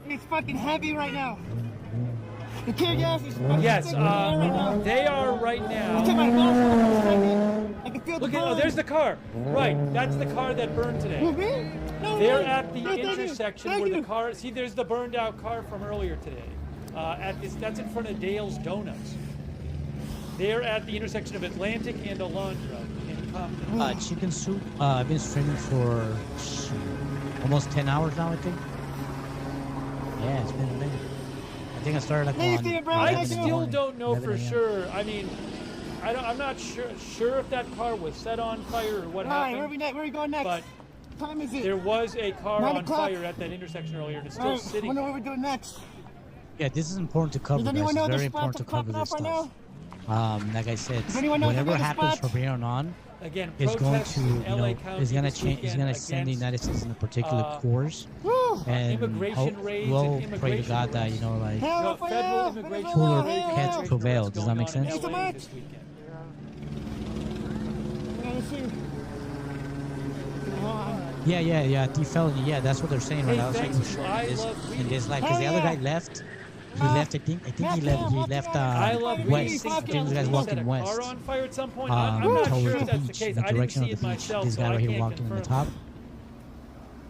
is fucking heavy right now. The tear gas is fucking Yes, right now. they are right now. I took my mask off. I can feel the Look at, burn. there's the car. Right, that's the car that burned today. No They're way. at the No, thank you. intersection Thank where you. the car. See, there's the burned out car from earlier today. That's in front of Dale's Donuts. They're at the intersection of Atlantic and Alondra in Compton. Chicken Soup. I've been streaming for almost 10 hours now, I think. Yeah, it's been a minute. I think I started like on. I still don't know for sure. I mean, I'm not sure if that car was set on fire or what happened. Where are we going next? But what time is it? there was a car 9 on o'clock. fire at that intersection earlier, and it's All still right, sitting. wonder what we're doing next. Yeah, this is important to cover, Does guys. anyone know It's the very spots important to are cover popping this up right stuff. now? Like I said, Does anyone know whatever the happens spots? from here on Again, is going protests to, in LA County is going to this change. Is weekend going to send the against, United States in a particular course. And immigration raids we'll and pray to immigration God that raids. like No, federal immigration cooler raids and heads immigration prevail. raids Does that make going on sense? in LA this weekend. Let's see. Yeah, thief felony. Yeah, that's what they're saying right Hey, now. It's thanks. like short I in love reading. this life because the other guy left. He left. I think he left. I love reading west. things I think the guy's that walking set a west. car on fire at some point. I'm not towards sure the if that's the beach, case. the I didn't direction see of it the beach. myself, This so guy I right here can't walking on the confirm. top.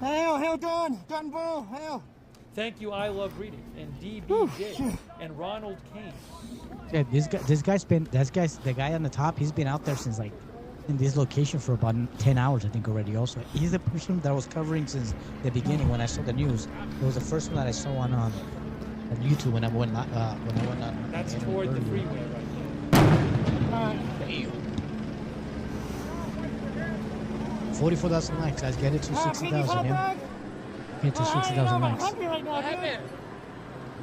Hail, Don Bull, hail. Thank you. I love reading. And DBJ and Ronald Kane. Yeah, the guy on the top. He's been out there since like in this location for about 10 hours, I think already. Also, he's the person that was covering since the beginning when I saw the news. It was the first one that I saw on YouTube when I went on. That's toward the freeway right there. 44,000 likes. Guys, get it to 60,000. Yeah? Get to 60,000 likes. I'm hungry right now, dude.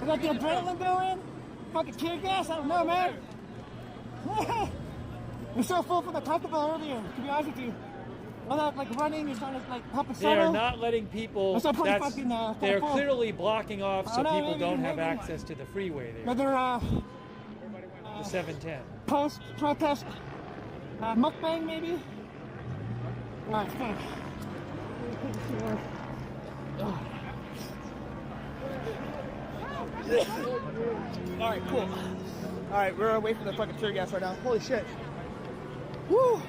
I got the adrenaline going. Fucking tear gas. I don't know, man. I'm so full from the Taco Bell earlier, to be honest with you. All that like running is trying to like help us. They are not letting people. I'm so pretty fucking, they're full. clearly blocking off so I know, people maybe, don't have maybe. access to the freeway there. Another The 710. post-protest mukbang, maybe? Alright, thanks. Alright, cool. Alright, we're away from the fucking tear gas right now. Holy shit. Woo!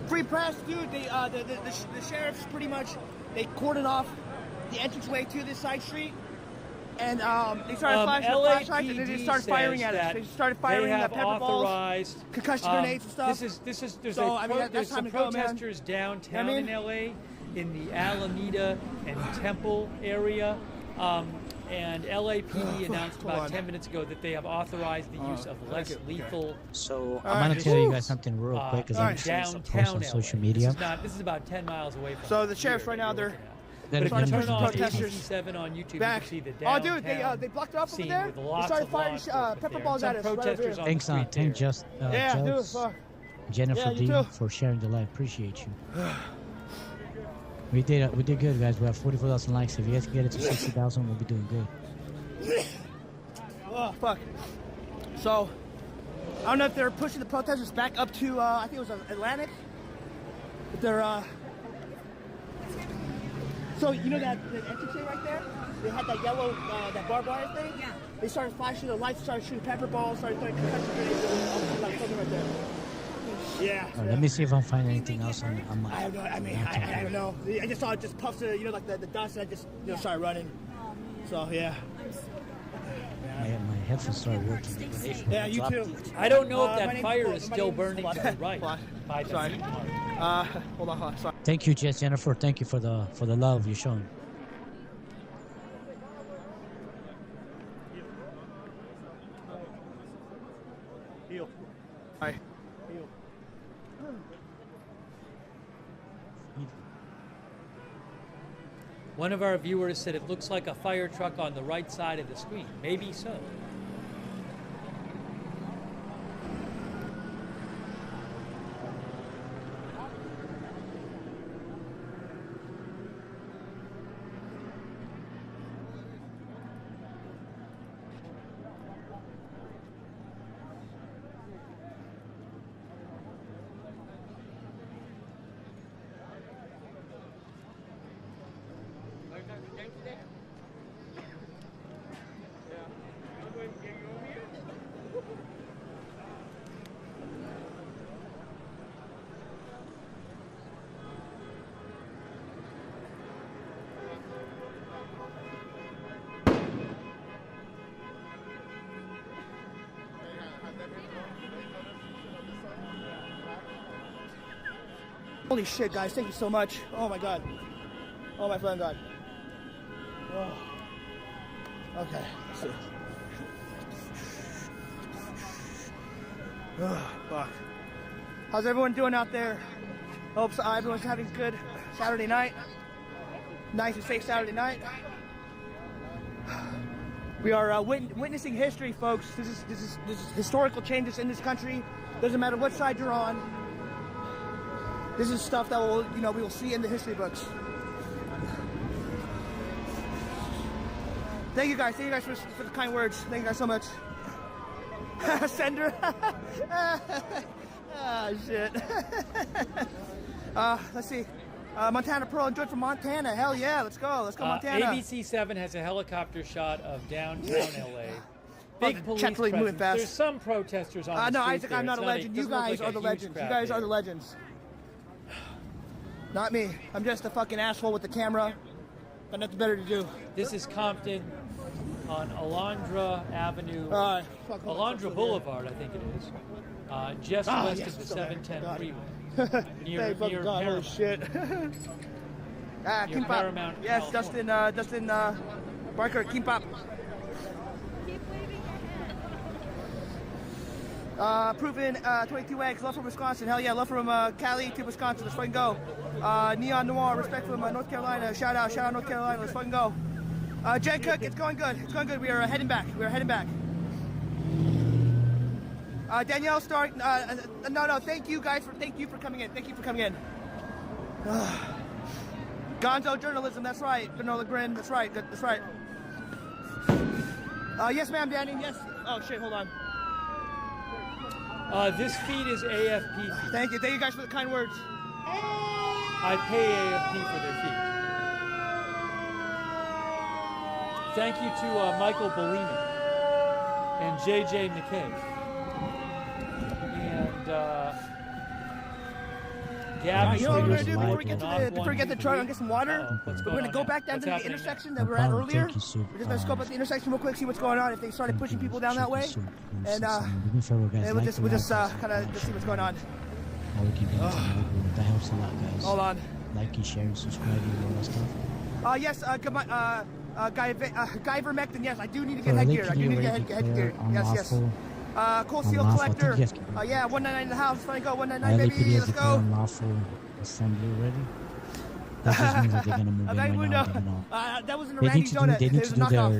Free press, dude. The sheriffs pretty much, they cordoned off the entranceway to this side street. And they started flashing the flashlights and they just started firing at us. They just started firing pepper balls, concussion grenades and stuff. There's that's some time to go, man. protesters downtown You know what in LA, in the Alameda and Temple area. And LAPD announced about 10 minutes ago that they have authorized the use of less lethal. So I'm gonna tell you guys something real quick because I'm seeing some posts on social media. This is about 10 miles away from. So the sheriffs right now, they're But if you turn on protesters ABC7 on YouTube, back. you can see the Oh, downtown dude, they blocked it up over scene there. with They lots started of firing law enforcement pepper there. balls Some at us. Right over protesters here. on the Thanks, street thank there. Yeah, dude, Jugs, fuck. Jennifer Yeah, you D too. for sharing the live. Appreciate you. We did good, guys. We have 44,000 likes. If you guys can get it to 60,000, we'll be doing good. Oh, fuck. So, I don't know if they're pushing the protesters back up to, I think it was Atlantic. But they're, so, you know that the entrance right there? They had that yellow, that barbed wire thing? Yeah. They started flashing the lights, started shooting pepper balls, started throwing concussion grenades, like something right there. Yeah. Let me see if I find anything else on my. I have no, I don't know. I just saw it just puffs, you know, like the dust, and I just, started running. So, yeah. My headphones started working. Yeah, you too. I don't know if my that name- fire my is still name- burning hold to on. the right. By the Sorry. meat market. Hold on, sorry. Thank you, Jennifer. Thank you for the love you're showing. Heal. Hi. Heal. One of our viewers said it looks like a fire truck on the right side of the screen. Maybe so. Holy shit, guys. Thank you so much. Oh, my God. Oh, my friend God. Oh. Okay. Let's see. Oh, fuck. How's everyone doing out there? Hope everyone's having a good Saturday night. Nice and safe Saturday night. We are witnessing history, folks. This is historical changes in this country. Doesn't matter what side you're on. This is stuff that will, we will see in the history books. Thank you guys. Thank you guys for the kind words. Thank you guys so much. Sender. Ah, shit. Let's see. Montana Pearl and Joy from Montana. Hell yeah, let's go. Let's go, Montana. ABC7 has a helicopter shot of downtown LA. Big police Chat's really moving presence. fast. There's some protesters on the No, street Isaac, there. I'm not It's a legend. You doesn't look guys like are the a huge legends. You crowd guys are there. the legends. Not me. I'm just a fucking asshole with the camera. Got nothing better to do. This is Compton on Alondra Avenue. Fuck, Alondra Boulevard, I think it is. Just west of the 710 freeway. Thank fucking God, holy shit. Near Kimbap. Paramount, Yes, California. Dustin Barker, Kimbap. Proven 22 eggs, love from Wisconsin. Hell yeah, love from Cali to Wisconsin. Let's fucking go. Neon Noir, respect from North Carolina. Shout out North Carolina. Let's fucking go. Jen Cook, it's going good. It's going good. We are heading back. Danielle Stark. No. Thank you guys for coming in. Thank you for coming in. Gonzo journalism. That's right. Benola Grin. That's right. That's right. Yes, ma'am, Danny. Yes. Oh shit. Hold on. This feed is AFP feed. Thank you guys for the kind words. I pay AFP for their feed. Thank you to Michael Bellini and JJ McKay and Gabby. You know what we're gonna do Spears before we get to the truck and get some water? We're gonna go back down to the intersection that we were at earlier. We're just gonna scope out the intersection real quick, see what's going on. If they started pushing people down that way, and we'll just kind of see what's going on. That helps a lot, guys. Hold on. Liking, sharing, subscribing, all that stuff. Yes, Guy Vermectin, yes, I do need to get headgear. Yes. Coal Seal Collector. Yeah, 199 in the house. Let's go, 199, baby. Let's go. Unlawful assembly already. That just means that they're gonna move in right now. That wasn't a They Randy need to do, Donut. they need It to was do a knockoff.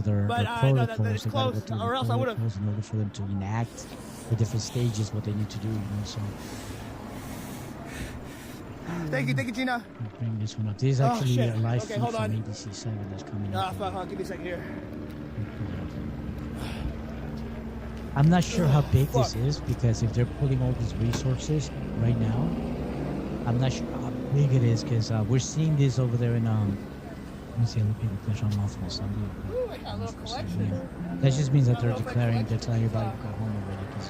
their protocols. It's They gotta close, go through or the else I would've. protocols in order for them to enact the different stages what they need to do. So. Thank you, Gina. Bring this one up. This is actually a live Okay, feed hold from on. ABC7 that's coming up. Fuck, give me a second here. I'm not sure how big this is because if they're pulling all these resources right now, I'm not sure how big it is because we're seeing this over there in let me see, look at the push on lawful assembly. Ooh, I got a little collection. That just means that they're telling everybody to go home already because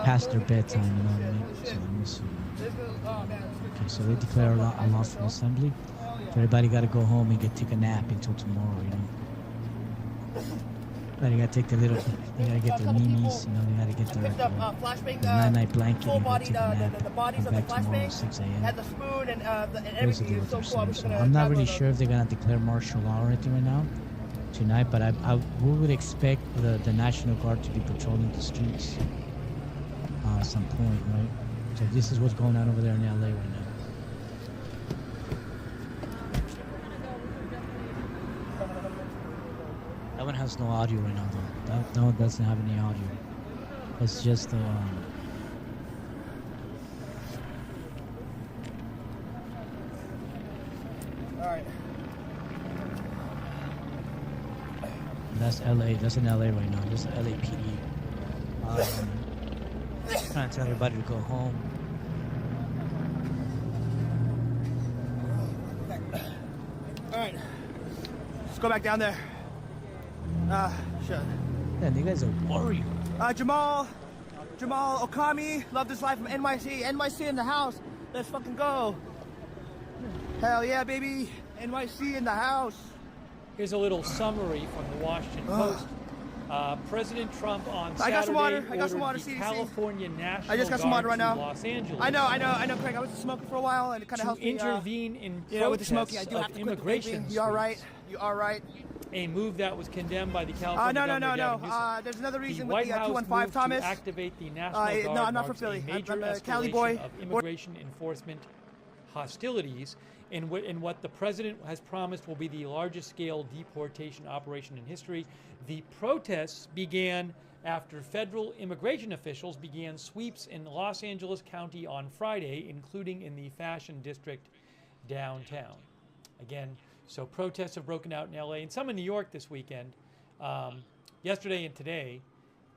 past their bedtime, you know what I mean? So let me see. Okay, so they declare a lawful assembly. So everybody got to go home and take a nap until tomorrow, you know. They gotta take they gotta get their minis, you know, they gotta get their night blanket and go take a nap. The bodies Come of the back tomorrow at flashbang 6 a.m. had the spoon and Basically everything. It what was so they're cool. saying. So I'm not really sure if they're gonna declare martial law or anything right now tonight, but we would expect the National Guard to be patrolling the streets at some point, right? So this is what's going on over there in LA right now. That one has no audio right now, though. That one doesn't have any audio. It's just Alright. That's LA. That's in LA right now. This is LAPD. Trying to tell everybody to go home. Alright. Let's go back down there. Shit. Man, you guys are warrior. Jamal Okami, love this life from NYC. NYC in the house. Let's fucking go. Hell yeah, baby. NYC in the house. Here's a little summary from the Washington Post. President Trump on Saturday I got some water. ordered the CDC. California National I just got some water Guard right to now. Los Angeles. I know, Craig. I was smoking for a while, and it kind of helps me. Intervene in with the smoking. I protests do of have to quit the immigration vaping. You all right? You all right? A move that was condemned by the California governor. No. There's another reason the with the White House 215, moved Thomas. to activate the National Guard No, I'm not marks from Philly. a major I'm a escalation Cali boy. of immigration enforcement hostilities in what the president has promised will be the largest scale deportation operation in history. The protests began after federal immigration officials began sweeps in Los Angeles County on Friday, including in the Fashion District downtown. Again, so protests have broken out in LA and some in New York this weekend, yesterday and today,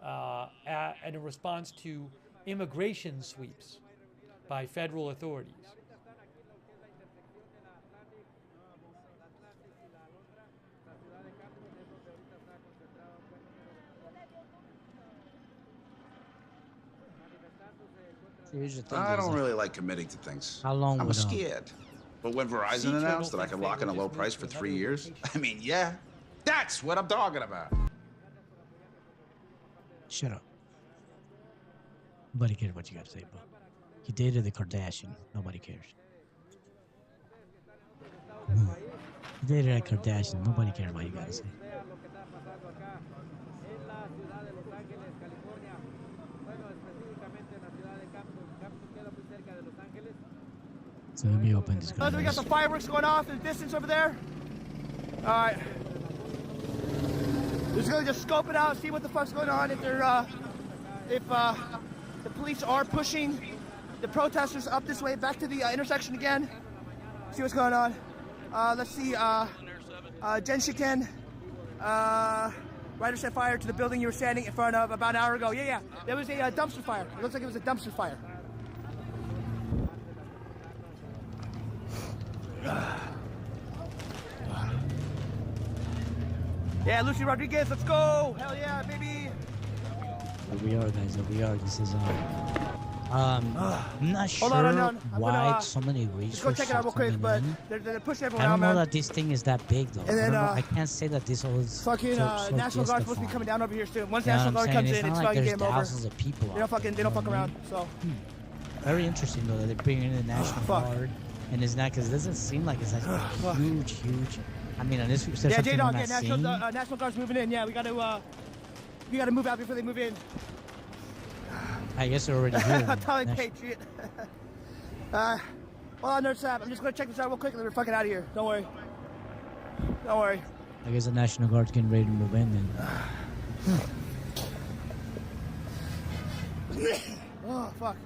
in a response to immigration sweeps by federal authorities. Here's the thing, I don't Jason. really like committing to things. How long I'm would, scared. But when Verizon announced that I could lock in a low price for 3 years, I mean, yeah, that's what I'm talking about. Shut up. Nobody cares what you got to say, bro. He dated the Kardashian. Nobody cares. He dated a Kardashian. Nobody cares what you got to say. So let me open this. We got some fireworks going off in the distance over there. All right. Just gonna just scope it out, see what the fuck's going on. If they're, the police are pushing the protesters up this way, back to the intersection again. See what's going on. Let's see. Jen Shiken, rider set fire to the building you were standing in front of about an hour ago. Yeah. There was a dumpster fire. It looks like it was a dumpster fire. Yeah, Lucy Rodriguez, let's go! Hell yeah, baby! Here we are, guys. Here we are. This is I'm not sure why so many Let's go researchers check it out real quick, but they're pushing everyone I don't out, know man. that this thing is that big, though. And then, I can't say that this was Fucking so National Guard's supposed to be justified. coming down over here soon. Once You know National what I'm Guard comes saying? in, It's it's not like fucking there's game over. thousands of people They don't out fucking, they don't fuck around. So Very interesting, though, that they're bringing in the National Guard, and it's not because it doesn't seem like it's like a huge. I mean, this is yeah, something J-Dog, I'm yeah, not seeing. National Guard's moving in. Yeah, we gotta move out before they move in. I guess they're already here. I'm telling Patriot. Well, on Nerd Sap, I'm just gonna check this out real quick and then we're fucking out of here. Don't worry. Don't worry. I guess the National Guard's getting ready to move in then. Oh, fuck.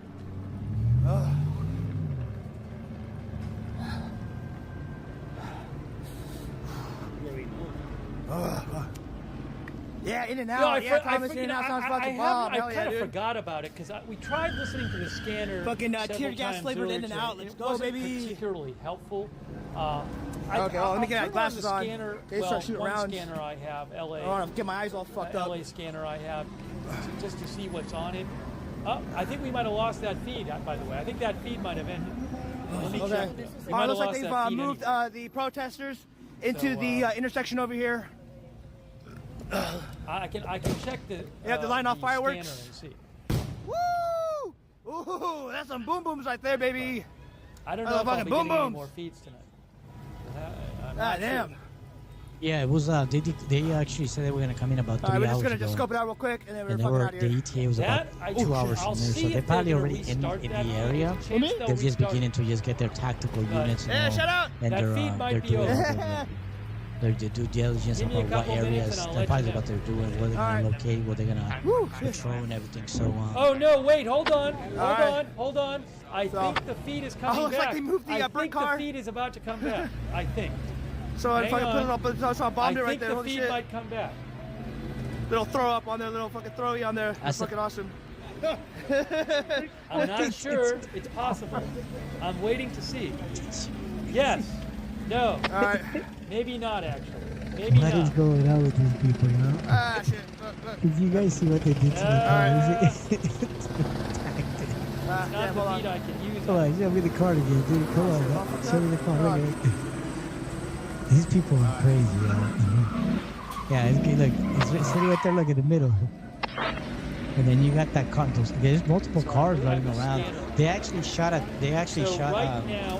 Yeah, in and out. Yeah, Thomas, in and out sounds fucking bomb. I Hell yeah, kind of dude. forgot about it because we tried listening to the scanner. Fucking several tear gas times flavored earlier in and today. out. Let's It go, wasn't baby. particularly helpful. Okay, well, let me get my glasses on. Scanner, Okay, start shooting one around. scanner I have, LA. I want to get my eyes all fucked up. LA scanner I have, just to see what's on it. I think we might have lost that feed, by the way. I think that feed might have ended. Let me Okay. check. We might have Looks like lost they've that feed moved the protesters into So, the intersection over here. I can check the. You have to line off the fireworks. scanner and see. Woo! Ooh, that's some boom booms right there, baby. I don't That's know a if I'll fucking be boom getting any booms. more feeds tonight. I'm Ah, not damn. sure. Yeah, it was. They actually said they were gonna come in about 3 All right, we're hours just gonna ago. just scope it out real quick, and then we're And they fucking were, out of the here. ETA was about 2 hours from there, so they're probably already in the area. They're just beginning to just get their tactical units. Yeah, shout out. And That feed they're might be doing over. their due diligence Give me a about what couple minutes areas. and I'll They're let probably you know. what they're doing, where they're gonna locate, where they're gonna patrol and everything. So Oh no! Wait, hold on, right. hold on. I think the feed is coming looks back. like they moved the I burnt think car. the feed is about to come back. I think. So I Hang fucking put it on. up, so I bombed it right think there. the Holy feed shit. might come back. Little throw up on there, little fucking throwy on there. That's That's a- fucking awesome. I'm not sure. It's possible. I'm waiting to see. Yes. No. All right. Maybe not actually. Maybe what is not. going on with these people, you know? Ah, shit. Look. Did you guys see what they did to the car? It's not the feed I can use. Come on, show me the card again, dude. Come on, man. Show me the card. Look at it. These people are crazy, yo. Yeah, it's good. Look, it's sitting right there, look in the middle. And then you got that car. There's multiple cars running around. They actually shot right now,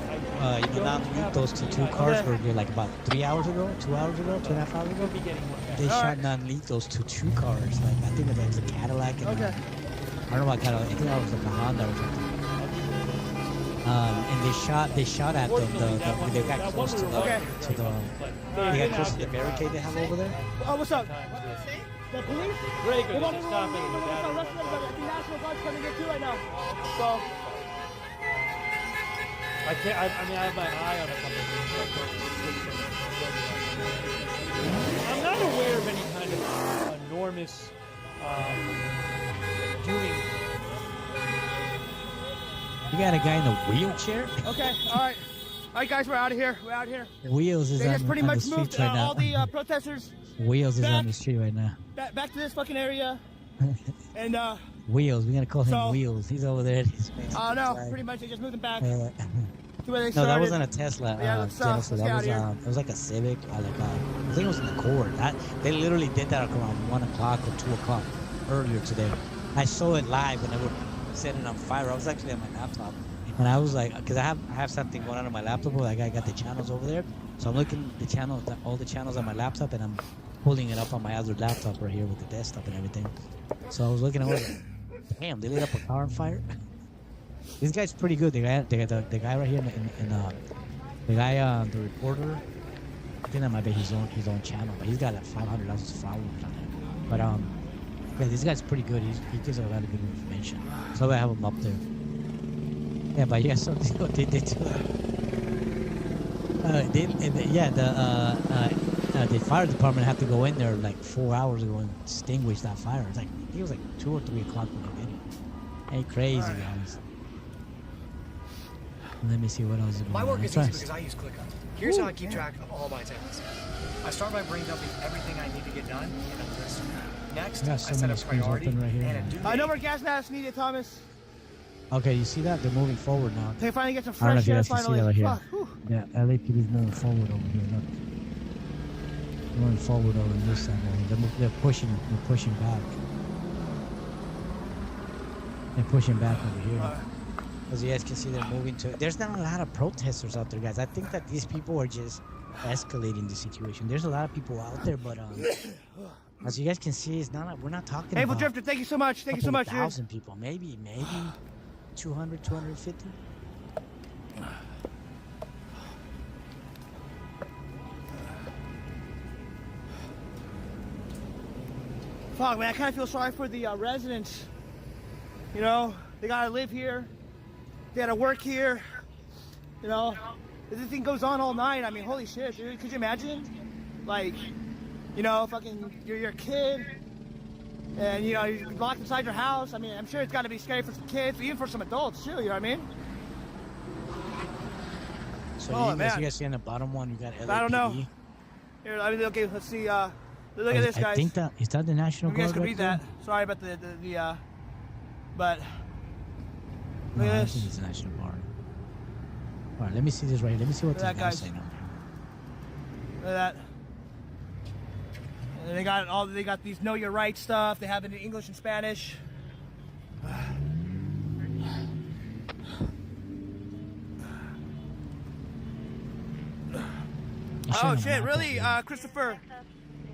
not those two cars were there like about 3 hours ago, 2 hours ago, 2.5 hours ago. They shot non-lethals to two cars. Like I think it was a Cadillac. And I don't know what Cadillac. I think that was like a Honda or something. And they shot at them. They got close to they got close to the barricade they have over there. Oh, what's up? The police? Greg, They want just to stop it. arrest them, but the National Guard's coming in too right now. So. I can't. I mean, I have my eye on a couple of things. I'm not aware of any kind of enormous doing. You got a guy in a wheelchair? Okay, all right. All right, guys, we're out of here. We're out of here. Wheels is They on, just pretty on the much street moved right now. all the protesters Wheels is back. on the street right now. back to this fucking area. And, Wheels, we're gonna call him So- Wheels. He's over there. no, pretty much they just moved them back to No, where they that started. wasn't a Tesla. Yeah, let's Jennifer. get That out was of here. it was like a Civic. I think it was an Accord. They literally did that around 1 o'clock or 2 o'clock earlier today. I saw it live when they were setting it on fire. I was actually on my laptop, and I was like, because I have something going on my laptop. Like I got the channels over there, so I'm looking at the channels, all the channels on my laptop, and I'm pulling it up on my other laptop right here with the desktop and everything. So I was looking, I was like, damn, they lit up a car on fire. This guy's pretty good. The guy right here the reporter. I think that might be his own channel, but he's got like 500,000 followers on it. But yeah, this guy's pretty good. He gives a lot of good information. So I have him up there. Yeah, but yeah, so they did too. The fire department had to go in there like 4 hours ago and extinguish that fire. It's like I think it was like 2 or 3 o'clock when they did it. Hey, crazy guys. Let me see what else is going on. My work is easy Try- because I use ClickUp. Here's how I keep track of all my tasks. I start by brain dumping everything I need to get done in a list. Next, I I got so set many a screens priority open right here. and a due date. No more gas masks needed, Thomas. Okay, you see that? They're moving forward now. They finally get some I don't know fresh if you air guys can see finally. that right here. Fuck, whew. Yeah, LAPD's moving forward over here. Look. Moving forward over this side. They're pushing back. They're pushing back over here. As you guys can see, they're moving to. There's not a lot of protesters out there, guys. I think that these people are just escalating the situation. There's a lot of people out there, but as you guys can see, it's not. We're not talking Able about Drifter, thank you so much. Thank you so much, dude. 1,000 people, maybe 200, 250. Fuck, man, I kind of feel sorry for the residents. You know, they gotta live here. They gotta work here. You know, this thing goes on all night. I mean, holy shit, dude. Could you imagine? Like, you know, fucking, you're a kid. And, you know, you're locked inside your house. I mean, I'm sure it's gotta be scary for some kids, even for some adults, too. You know what I mean? So Oh, you man. guys see on the bottom one, you got LAPD. I don't know. Here, I mean, okay, let's see. Look at this, guys. I think that is that the National You guys Guard can right read there? that. Sorry about the but No, look I at don't this. think it's the National Guard. All right, let me see this right here. Let me see what Look this at that, guy's guys. saying. Look at that. And they got these know your rights stuff. They have it in English and Spanish. Oh shit, really? Christopher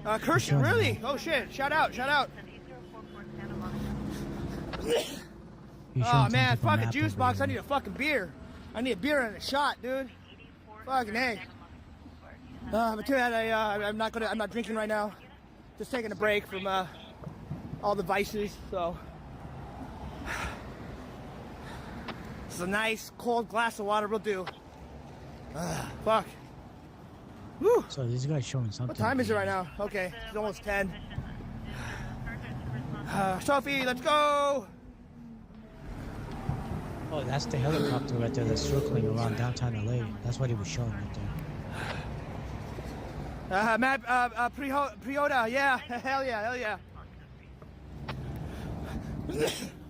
Kirshen, really? Oh shit, shout out. Oh man, fucking juice box. I need a fucking beer. I need a beer and a shot, dude. Fucking hey. But too bad I'm not drinking right now. Just taking a break from all the vices. So this is a nice cold glass of water will do. Fuck. Woo. So this guy's showing something. What time is it right now? Okay, it's almost 10. Sophie, let's go. Oh, that's the helicopter right there that's circling around downtown LA. That's what he was showing right there. Matt, Priota, yeah, hell yeah.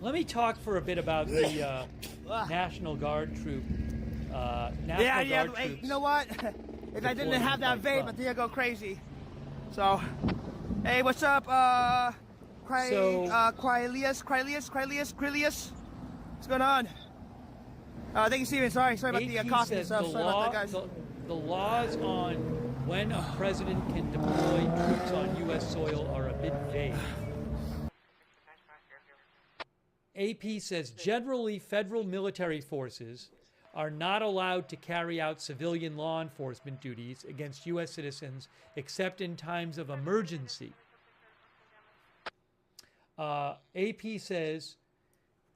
Let me talk for a bit about the National Guard troop. National Guard hey, troops. you know what? If I didn't have that vape, I think I'd go crazy. So, hey, what's up, Quilius? What's going on? Thank you, Steven. Sorry about the AP coffee and says stuff. Sorry about that, guys. The laws on when a president can deploy troops on U.S. soil are a bit vague. AP says generally federal military forces are not allowed to carry out civilian law enforcement duties against U.S. citizens except in times of emergency. AP says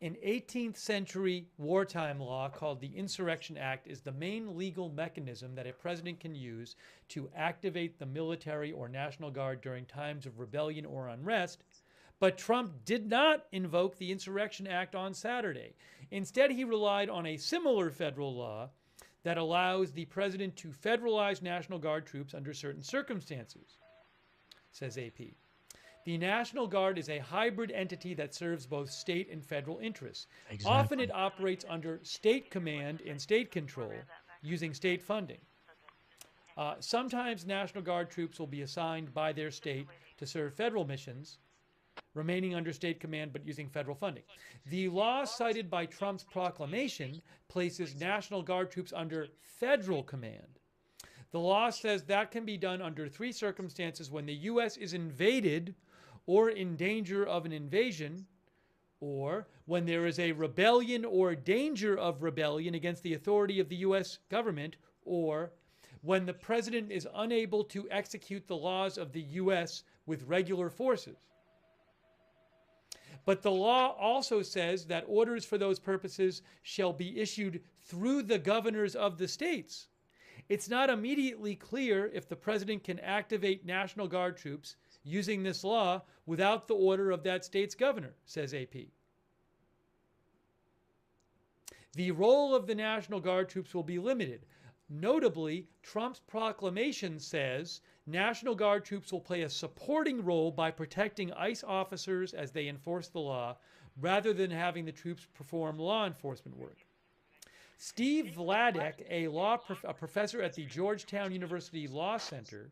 an 18th century wartime law called the Insurrection Act is the main legal mechanism that a president can use to activate the military or National Guard during times of rebellion or unrest, But Trump did not invoke the Insurrection Act on Saturday. Instead, he relied on a similar federal law that allows the president to federalize National Guard troops under certain circumstances, says AP. The National Guard is a hybrid entity that serves both state and federal interests. Exactly. Often it operates under state command and state control using state funding. Sometimes National Guard troops will be assigned by their state to serve federal missions, remaining under state command but using federal funding. The law cited by Trump's proclamation places National Guard troops under federal command. The law says that can be done under 3 circumstances: when the U.S. is invaded or in danger of an invasion, or when there is a rebellion or danger of rebellion against the authority of the U.S. government, or when the president is unable to execute the laws of the U.S. with regular forces. But the law also says that orders for those purposes shall be issued through the governors of the states. It's not immediately clear if the president can activate National Guard troops using this law without the order of that state's governor, says AP. The role of the National Guard troops will be limited. Notably, Trump's proclamation says National Guard troops will play a supporting role by protecting ICE officers as they enforce the law, rather than having the troops perform law enforcement work. Steve Vladek, a professor at the Georgetown University Law Center,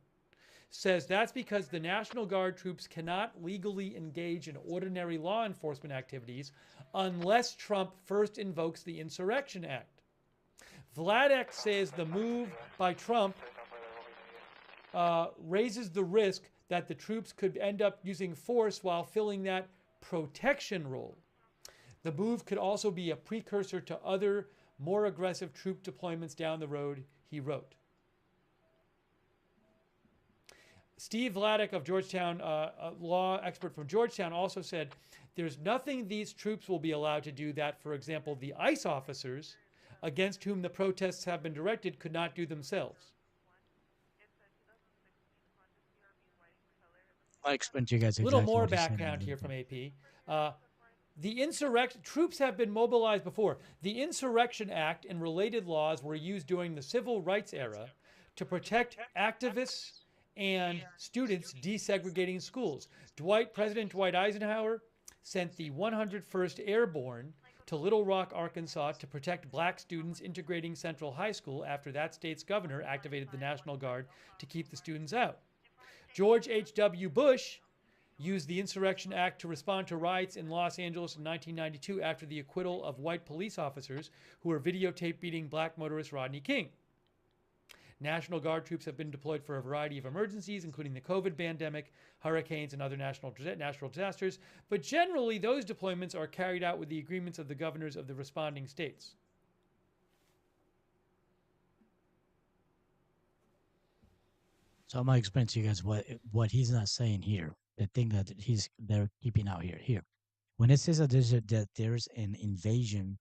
says that's because the National Guard troops cannot legally engage in ordinary law enforcement activities unless Trump first invokes the Insurrection Act. Vladek says the move by Trump raises the risk that the troops could end up using force while filling that protection role. The move could also be a precursor to other, more aggressive troop deployments down the road, he wrote. Steve Vladek of Georgetown, a law expert from Georgetown, also said there's nothing these troops will be allowed to do that, for example, the ICE officers against whom the protests have been directed could not do themselves. I'll explain to you guys A exactly little more what he's saying background in here the- from AP. Troops have been mobilized before. The Insurrection Act and related laws were used during the Civil Rights era to protect activists and students desegregating schools. President Dwight Eisenhower sent the 101st Airborne to Little Rock, Arkansas to protect black students integrating Central High School after that state's governor activated the National Guard to keep the students out. George H.W. Bush used the Insurrection Act to respond to riots in Los Angeles in 1992 after the acquittal of white police officers who were videotaped beating black motorist Rodney King. National Guard troops have been deployed for a variety of emergencies, including the COVID pandemic, hurricanes, and other natural disasters, but generally those deployments are carried out with the agreements of the governors of the responding states. So I'm gonna explain to you guys what he's not saying here. The thing that they're keeping out here. Here, when it says that there's an invasion,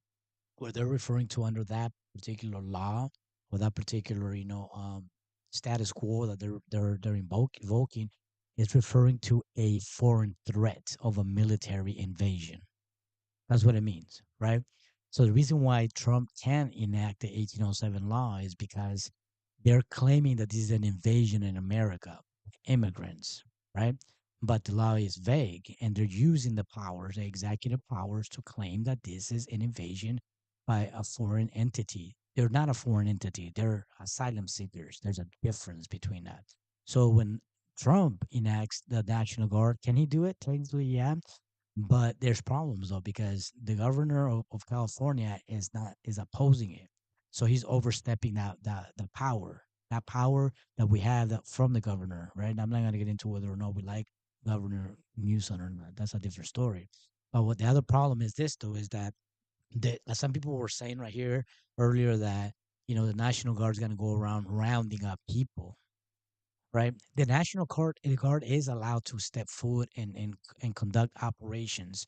where they're referring to under that particular law or that particular status quo that they're invoking, is referring to a foreign threat of a military invasion. That's what it means, right? So the reason why Trump can enact the 1807 law is because they're claiming that this is an invasion in America, immigrants, right? But the law is vague, and they're using the powers, the executive powers, to claim that this is an invasion by a foreign entity. They're not a foreign entity. They're asylum seekers. There's a difference between that. So when Trump enacts the National Guard, can he do it? Technically, yeah. But there's problems, though, because the governor of California is opposing it. So he's overstepping the power that we have from the governor, right? I'm not going to get into whether or not we like Governor Newsom or not. That's a different story. But what the other problem is this, though, is that some people were saying right here earlier that, the National Guard is going to go around rounding up people, right? The National Guard is allowed to step forward and conduct operations,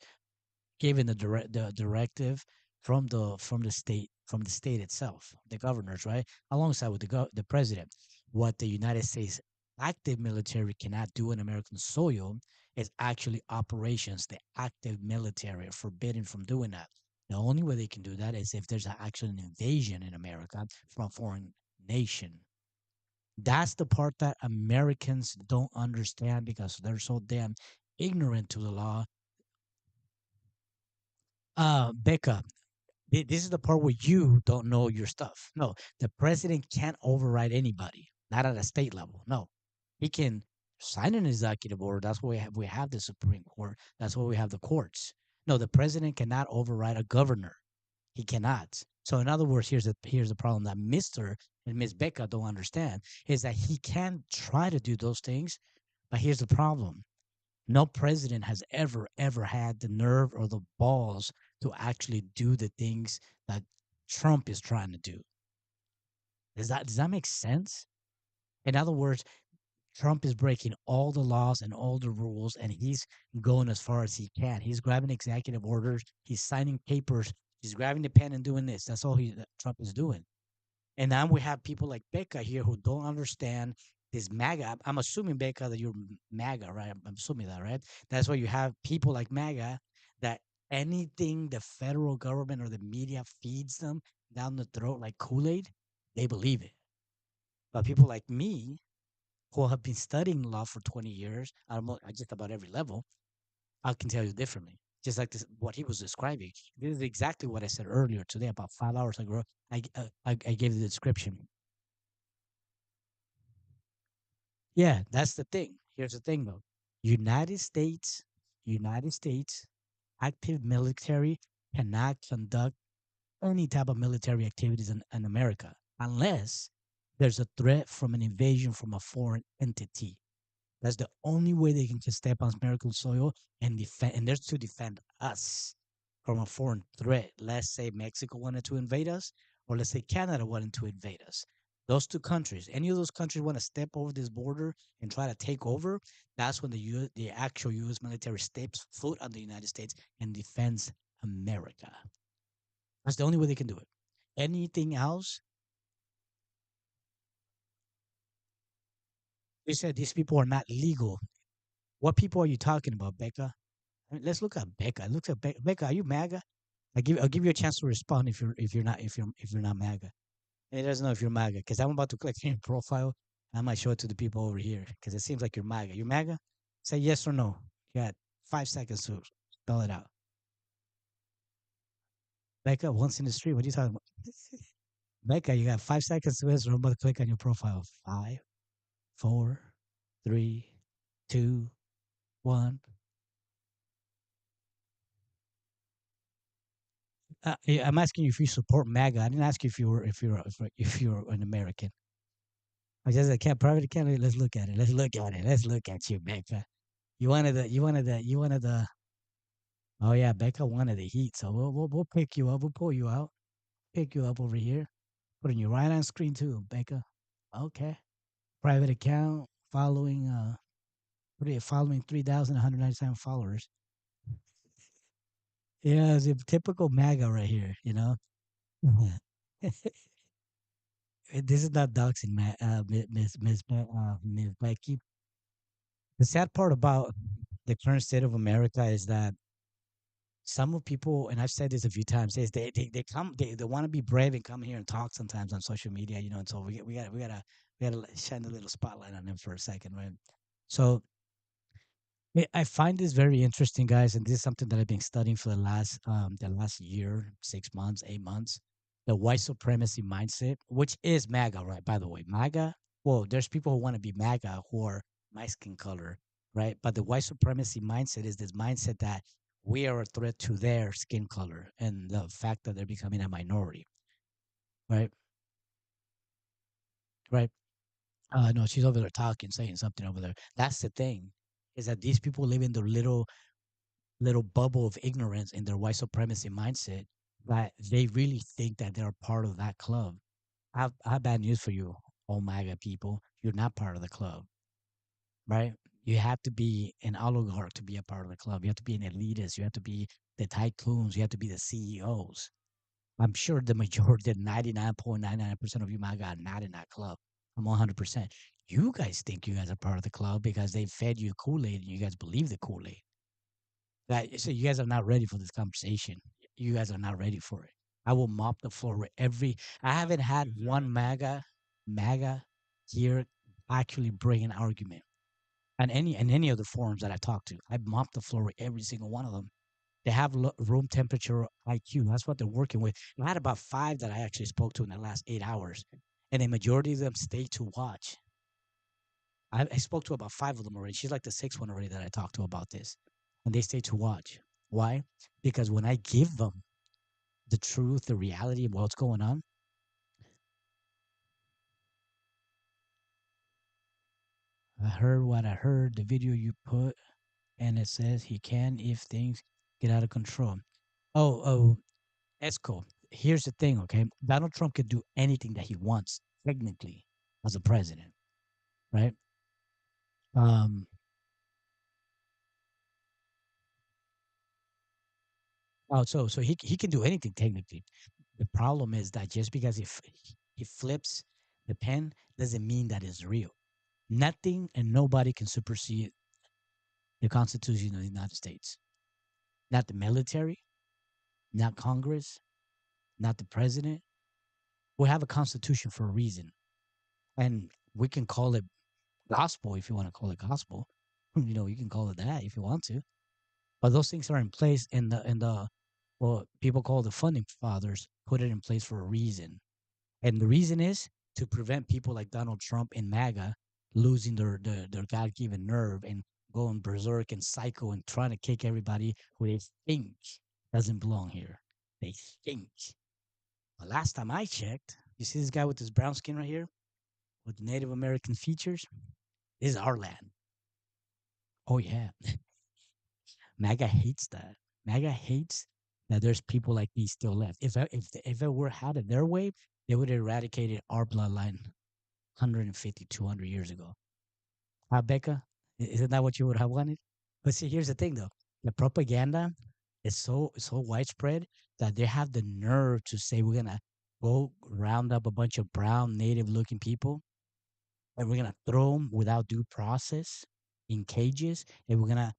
given the directive from the state itself, the governors, right, alongside with the president. What the United States active military cannot do on American soil It's actually operations. The active military are forbidden from doing that. The only way they can do that is if there's actually an invasion in America from a foreign nation. That's the part that Americans don't understand because they're so damn ignorant to the law. Becca, this is the part where you don't know your stuff. No, the president can't override anybody, not at a state level. No, he can sign an executive order. That's why we have the Supreme Court. That's why we have the courts. No, the president cannot override a governor. He cannot. So in other words, here's the problem that Mr. and Miss Becca don't understand is that he can try to do those things, but here's the problem. No president has ever had the nerve or the balls to actually do the things that Trump is trying to do. Does that make sense? In other words, Trump is breaking all the laws and all the rules, and he's going as far as he can. He's grabbing executive orders. He's signing papers. He's grabbing the pen and doing this. That's all Trump is doing. And now we have people like Becca here who don't understand this MAGA. I'm assuming, Becca, that you're MAGA, right? I'm assuming that, right? That's why you have people like MAGA that anything the federal government or the media feeds them down the throat like Kool-Aid, they believe it. But people like me, who have been studying law for 20 years, just about every level, I can tell you differently. Just like this, what he was describing. This is exactly what I said earlier today, about 5 hours ago. I gave the description. Yeah, that's the thing. Here's the thing, though. United States, active military cannot conduct any type of military activities in America unless there's a threat from an invasion from a foreign entity. That's the only way they can step on American soil and defend, and there's to defend us from a foreign threat. Let's say Mexico wanted to invade us, or let's say Canada wanted to invade us. Those two countries, any of those countries want to step over this border and try to take over, that's when the actual U.S. military steps foot on the United States and defends America. That's the only way they can do it. Anything else? You said these people are not legal. What people are you talking about, Becca? I mean, let's look at Becca. Look at Becca. Are you MAGA? I'll give you a chance to respond if you're not MAGA. And it doesn't know if you're MAGA because I'm about to click on your profile. I might show it to the people over here because it seems like you're MAGA. You MAGA? Say yes or no. You got 5 seconds to spell it out. Becca, once in the street. What are you talking about? Becca, you got 5 seconds to answer. I'm about to click on your profile. 5, 4, 3, 2, 1. I'm asking you if you support MAGA. I didn't ask you if you're an American. I just a private candidate. Let's look at it. Let's look at you, Becca. You wanted the. Oh yeah, Becca wanted the heat. So we'll pick you up. We'll pull you out. Pick you up over here. Putting you right on screen too, Becca. Okay. Private account following 3,197 followers. Yeah, it's a typical MAGA right here, you know. This is not doxing, Miss Becky. The sad part about the current state of America is that some of people, and I've said this a few times, is they want to be brave and come here and talk sometimes on social media, you know. And so we gotta shine a little spotlight on them for a second, right? So I find this very interesting, guys, and this is something that I've been studying for the last year, 6 months, 8 months. The white supremacy mindset, which is MAGA, right? By the way, MAGA. Well, there's people who want to be MAGA who are my skin color, right? But the white supremacy mindset is this mindset that we are a threat to their skin color and the fact that they're becoming a minority, right? Right. No, she's over there talking, saying something over there. That's the thing, is that these people live in their little bubble of ignorance in their white supremacy mindset that they really think that they're part of that club. I have bad news for you, all MAGA people. You're not part of the club, right? You have to be an oligarch to be a part of the club. You have to be an elitist. You have to be the tycoons. You have to be the CEOs. I'm sure the majority, the 99.99% of you MAGA are not in that club. I'm 100%. You guys think you guys are part of the club because they fed you Kool-Aid and you guys believe the Kool-Aid. So you guys are not ready for this conversation. You guys are not ready for it. I will mop the floor with every. I haven't had one MAGA here actually bring an argument. And any of the forums that I talk to, I mop the floor with every single one of them. They have room temperature IQ. That's what they're working with. I had about 5 that I actually spoke to in the last 8 hours, and the majority of them stayed to watch. I spoke to about 5 of them already. She's like the 6th one already that I talked to about this, and they stay to watch. Why? Because when I give them the truth, the reality of what's going on, I heard what I heard, the video you put, and it says he can if things get out of control. Oh, Esco, here's the thing, okay? Donald Trump can do anything that he wants, technically, as a president, right? So he can do anything technically. The problem is that just because he flips the pen doesn't mean that it's real. Nothing and nobody can supersede the Constitution of the United States. Not the military, not Congress, not the president. We have a constitution for a reason. And we can call it gospel if you want to call it gospel. You can call it that if you want to. But those things are in place in the what people call the funding fathers put it in place for a reason. And the reason is to prevent people like Donald Trump and MAGA losing their God-given nerve and going berserk and psycho and trying to kick everybody who they think doesn't belong here. They think. But last time I checked, you see this guy with this brown skin right here with the Native American features? This is our land. Oh, yeah. MAGA hates that. MAGA hates that there's people like me still left. If it were had it their way, they would have eradicated our bloodline 150, 200 years ago. Becca? Isn't that what you would have wanted? But see, here's the thing, though. The propaganda is so widespread that they have the nerve to say we're going to go round up a bunch of brown, native-looking people, and we're going to throw them without due process in cages, and we're going to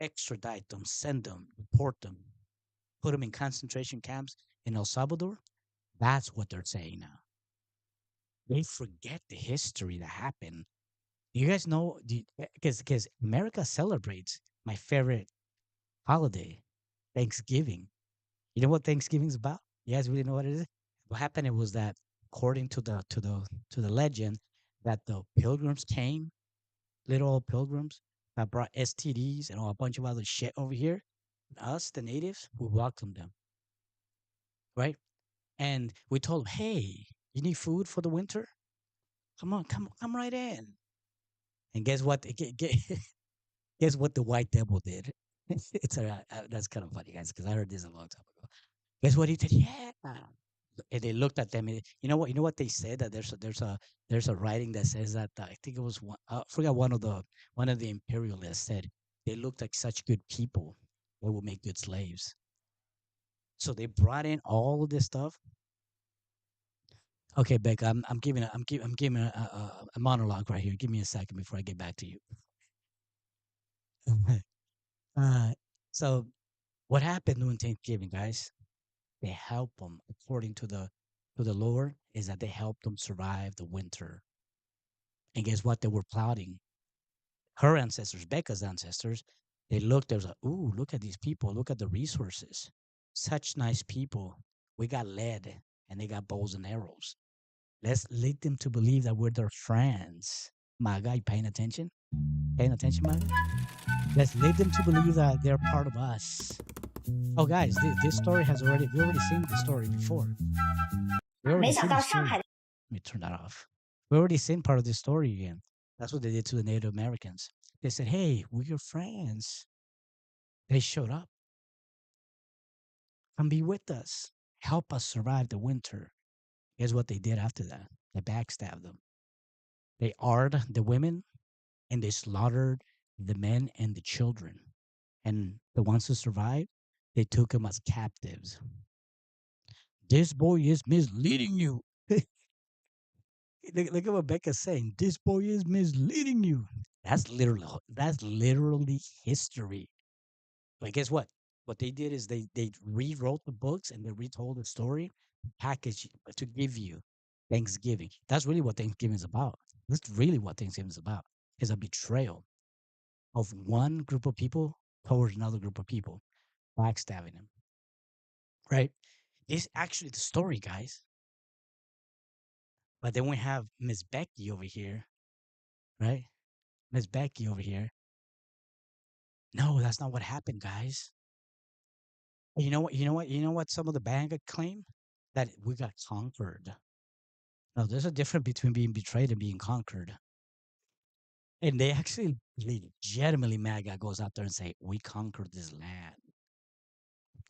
extradite them, send them, deport them, put them in concentration camps in El Salvador. That's what they're saying now. They forget the history that happened. You guys know, because America celebrates my favorite holiday, Thanksgiving. You know what Thanksgiving's about? You guys really know what it is? What happened? It was that, according to the legend, that the pilgrims came, little old pilgrims that brought STDs and a bunch of other shit over here. Us, the natives, we welcomed them, right? And we told them, hey, you need food for the winter? Come on, come right in. And guess what? Guess what the white devil did? It's that's kind of funny, guys, because I heard this a long time ago. Guess what he did? Yeah. And they looked at them. And you know what they said? That there's a writing that says that I think it was one. I forgot one of the imperialists said they looked like such good people. They will make good slaves. So they brought in all of this stuff. Okay, Beck, I'm giving a monologue right here. Give me a second before I get back to you. So what happened during Thanksgiving, guys? They help them, according to the Lord, is that they helped them survive the winter. And guess what? They were plotting. Her ancestors, Becca's ancestors, they looked. There was like, ooh, look at these people. Look at the resources. Such nice people. We got lead, and they got bows and arrows. Let's lead them to believe that we're their friends. MAGA, you paying attention? Paying attention, MAGA? Let's lead them to believe that they're part of us. Oh, guys, this story we already seen the story before. Let me turn that off. We already seen part of this story again. That's what they did to the Native Americans. They said, hey, we're your friends. They showed up. Come be with us. Help us survive the winter. Guess what they did after that? They backstabbed them. They arred the women, and they slaughtered the men and the children. And the ones who survived, they took them as captives. This boy is misleading you. look at what Becca's saying. This boy is misleading you. That's literally history. But guess what? What they did is they rewrote the books and they retold the story, package to give you Thanksgiving. That's really what Thanksgiving is about. That's really what Thanksgiving is about. Is a betrayal of one group of people towards another group of people, backstabbing them. Right? This actually the story, guys. But then we have Miss Becky over here, right? Miss Becky over here. No, that's not what happened, guys. You know what? You know what? You know what? Some of the band claim that we got conquered. No, there's a difference between being betrayed and being conquered. And they actually legitimately MAGA goes out there and say, we conquered this land.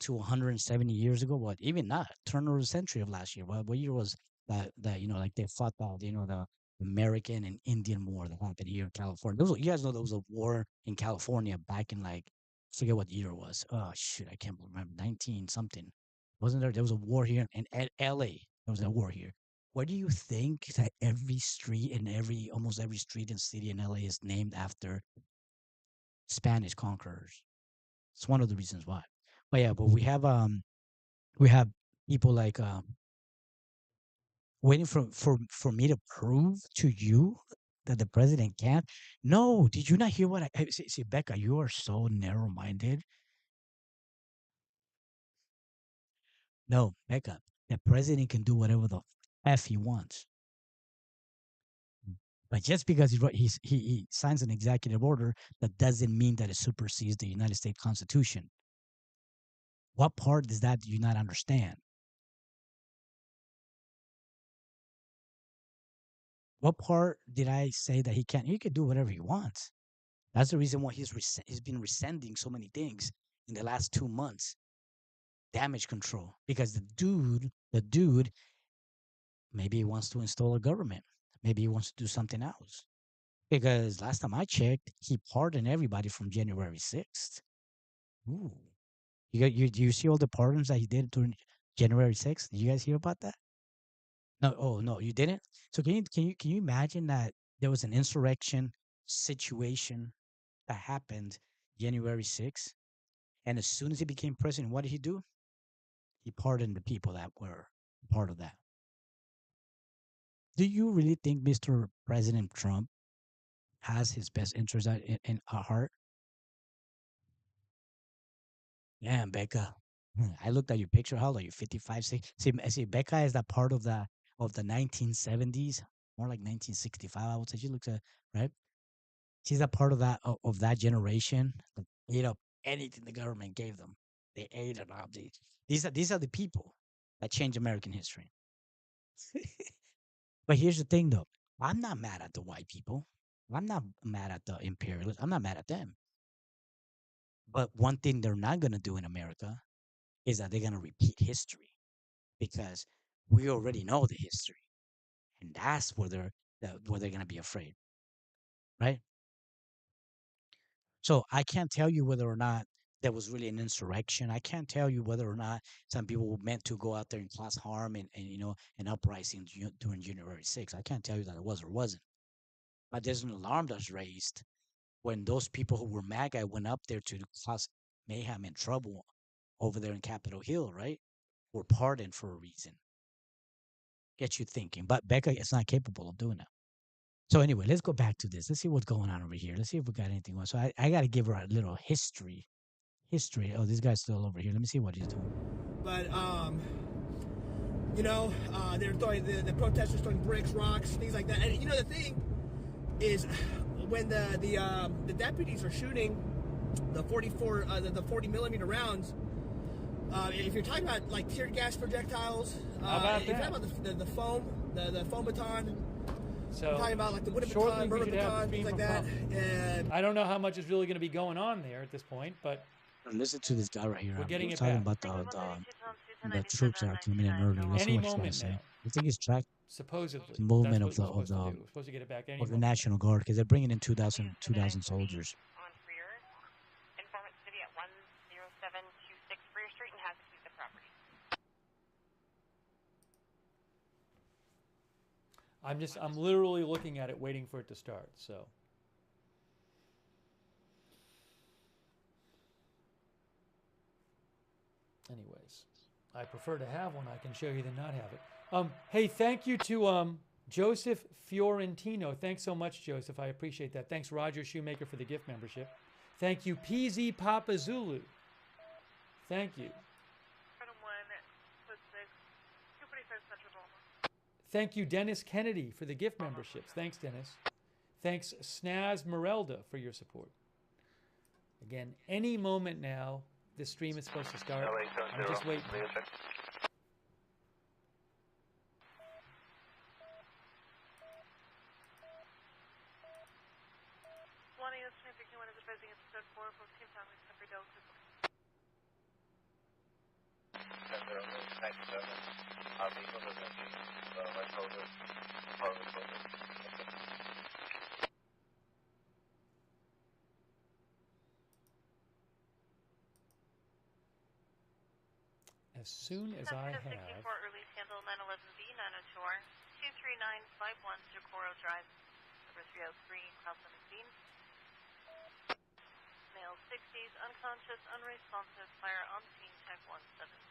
To 170 years ago, what? Even not turn of the century of last year. What year was that? That like they fought the American and Indian War that happened here in California. You guys know there was a war in California back in forget what year it was. Oh shoot, I can't remember. 19 something. Wasn't there? There was a war here in L.A. There was a war here. Why do you think that every street and almost every street and city in LA is named after Spanish conquerors? It's one of the reasons why. But yeah, but we have people like waiting for me to prove to you that the president can't. No, did you not hear what I see, Becca? You are so narrow-minded. No, Becca, the president can do whatever the f he wants. But just because he signs an executive order, that doesn't mean that it supersedes the United States Constitution. What part does that do you not understand? What part did I say that he can't? He can do whatever he wants. That's the reason why he's been rescinding so many things in the last 2 months. Damage control, because the dude, maybe he wants to install a government. Maybe he wants to do something else. Because last time I checked, he pardoned everybody from January 6th. Ooh. Do you see all the pardons that he did during January 6th? Did you guys hear about that? No, oh no, you didn't? So can you imagine that there was an insurrection situation that happened January 6th? And as soon as he became president, what did he do? He pardoned the people that were part of that. Do you really think Mr. President Trump has his best interests in heart? Yeah, Becca. I looked at your picture. How old are you? 55, 6? See, Becca is that part of the 1970s, more like 1965. I would say she looks at right. She's a part of that generation that ate up anything the government gave them. They ate it up. These are the people that changed American history. But here's the thing, though. I'm not mad at the white people. I'm not mad at the imperialists. I'm not mad at them. But one thing they're not going to do in America is that they're going to repeat history, because we already know the history, and that's where they're going to be afraid, right? So I can't tell you whether or not there was really an insurrection. I can't tell you whether or not some people were meant to go out there and cause harm and an uprising during January 6th. I can't tell you that it was or wasn't. But there's an alarm that's raised when those people who were MAGA went up there to cause mayhem and trouble over there in Capitol Hill, right? Were pardoned for a reason. Get you thinking. But Becca is not capable of doing that. So anyway, let's go back to this. Let's see what's going on over here. Let's see if we got anything else. So I got to give her a little history. Oh, this guy's still over here. Let me see what he's doing. But, they're throwing, the protesters throwing bricks, rocks, things like that. And, the thing is, when the deputies are shooting the 40 millimeter rounds, if you're talking about, like, tear gas projectiles, if you're talking about the foam, the foam baton, so we're talking about like the wooden baton, rubber baton, things like that. And I don't know how much is really going to be going on there at this point, but listen to this guy right here. We're getting it talking back. about the troops that are coming in early. Let's see Any what he's going to moment say. now. I think he's tracked supposedly the movement that's of what the we're supposed to get it back any of the moment. National Guard, because they're bringing in 2,000 soldiers. Informant City at 10726 Freer Street and has to keep the property. I'm literally looking at it, waiting for it to start. So. Anyways, I prefer to have one I can show you than not have it. Hey, thank you to Joseph Fiorentino. Thanks so much, Joseph. I appreciate that. Thanks, Roger Shoemaker, for the gift membership. Thank you, PZ Papa Zulu. Thank you. Thank you, Dennis Kennedy, for the gift memberships. Thanks, Dennis. Thanks, Snaz Merelda, for your support. Again, any moment now, this stream is supposed to start. I'm just waiting. As soon as I have... Release handle 911B 902R 23951 Socorro Drive, number 303, Crossland McBean. Male 60s, unconscious, unresponsive, fire on scene, tag 170.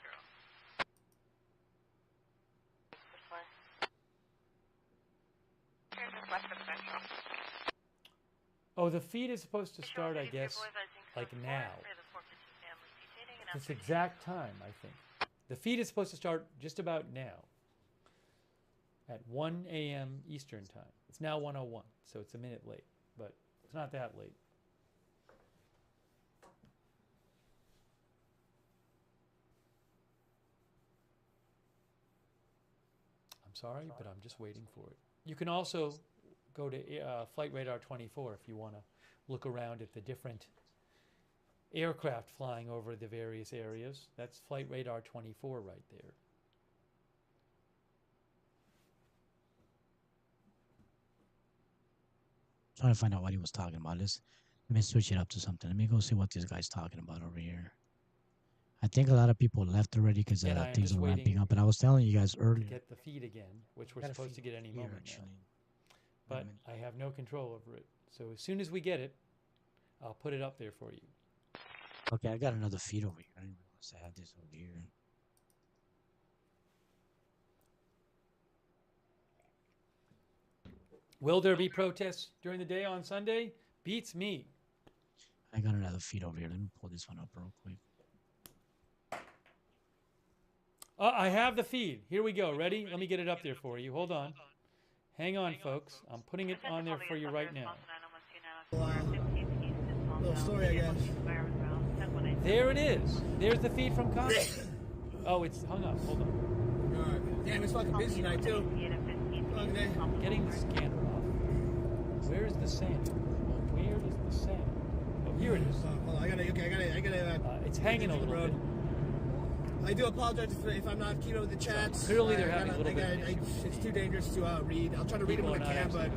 Oh, the feed is supposed to start, I guess, like now. This exact time, I think. The feed is supposed to start just about now, at 1 a.m. Eastern time. It's now 1:01, so it's a minute late, but it's not that late. I'm sorry, but I'm just waiting for it. You can also go to Flight Radar 24 if you want to look around at the different aircraft flying over the various areas. That's Flight Radar 24 right there. Trying to find out what he was talking about. Let me switch it up to something. Let me go see what this guy's talking about over here. I think a lot of people left already because things are ramping up. And I was telling you guys earlier. Get the feed again, which we're supposed to get any moment now. But I have no control over it. So as soon as we get it, I'll put it up there for you. Okay, I got another feed over here. I didn't realize I had this over here. Will there be protests during the day on Sunday? Beats me. I got another feed over here. Let me pull this one up real quick. I have the feed. Here we go. Ready? Let me get it up there for you. Hold on. Hang on, folks. I'm putting it on there for you right now. Little story, I guess. There it is. There's the feed from Congress. Oh, it's hung up. Hold on. Alright. Damn, it's fucking busy tonight, too. I'm getting the scanner off. Where is the sand? Where is the sand? Oh, here it is. Hold on, I gotta. It's hanging a little bit. I do apologize if I'm not keeping up with the chats. So clearly, they're having a little bit. It's too dangerous to read. I'll try to read them when I can, but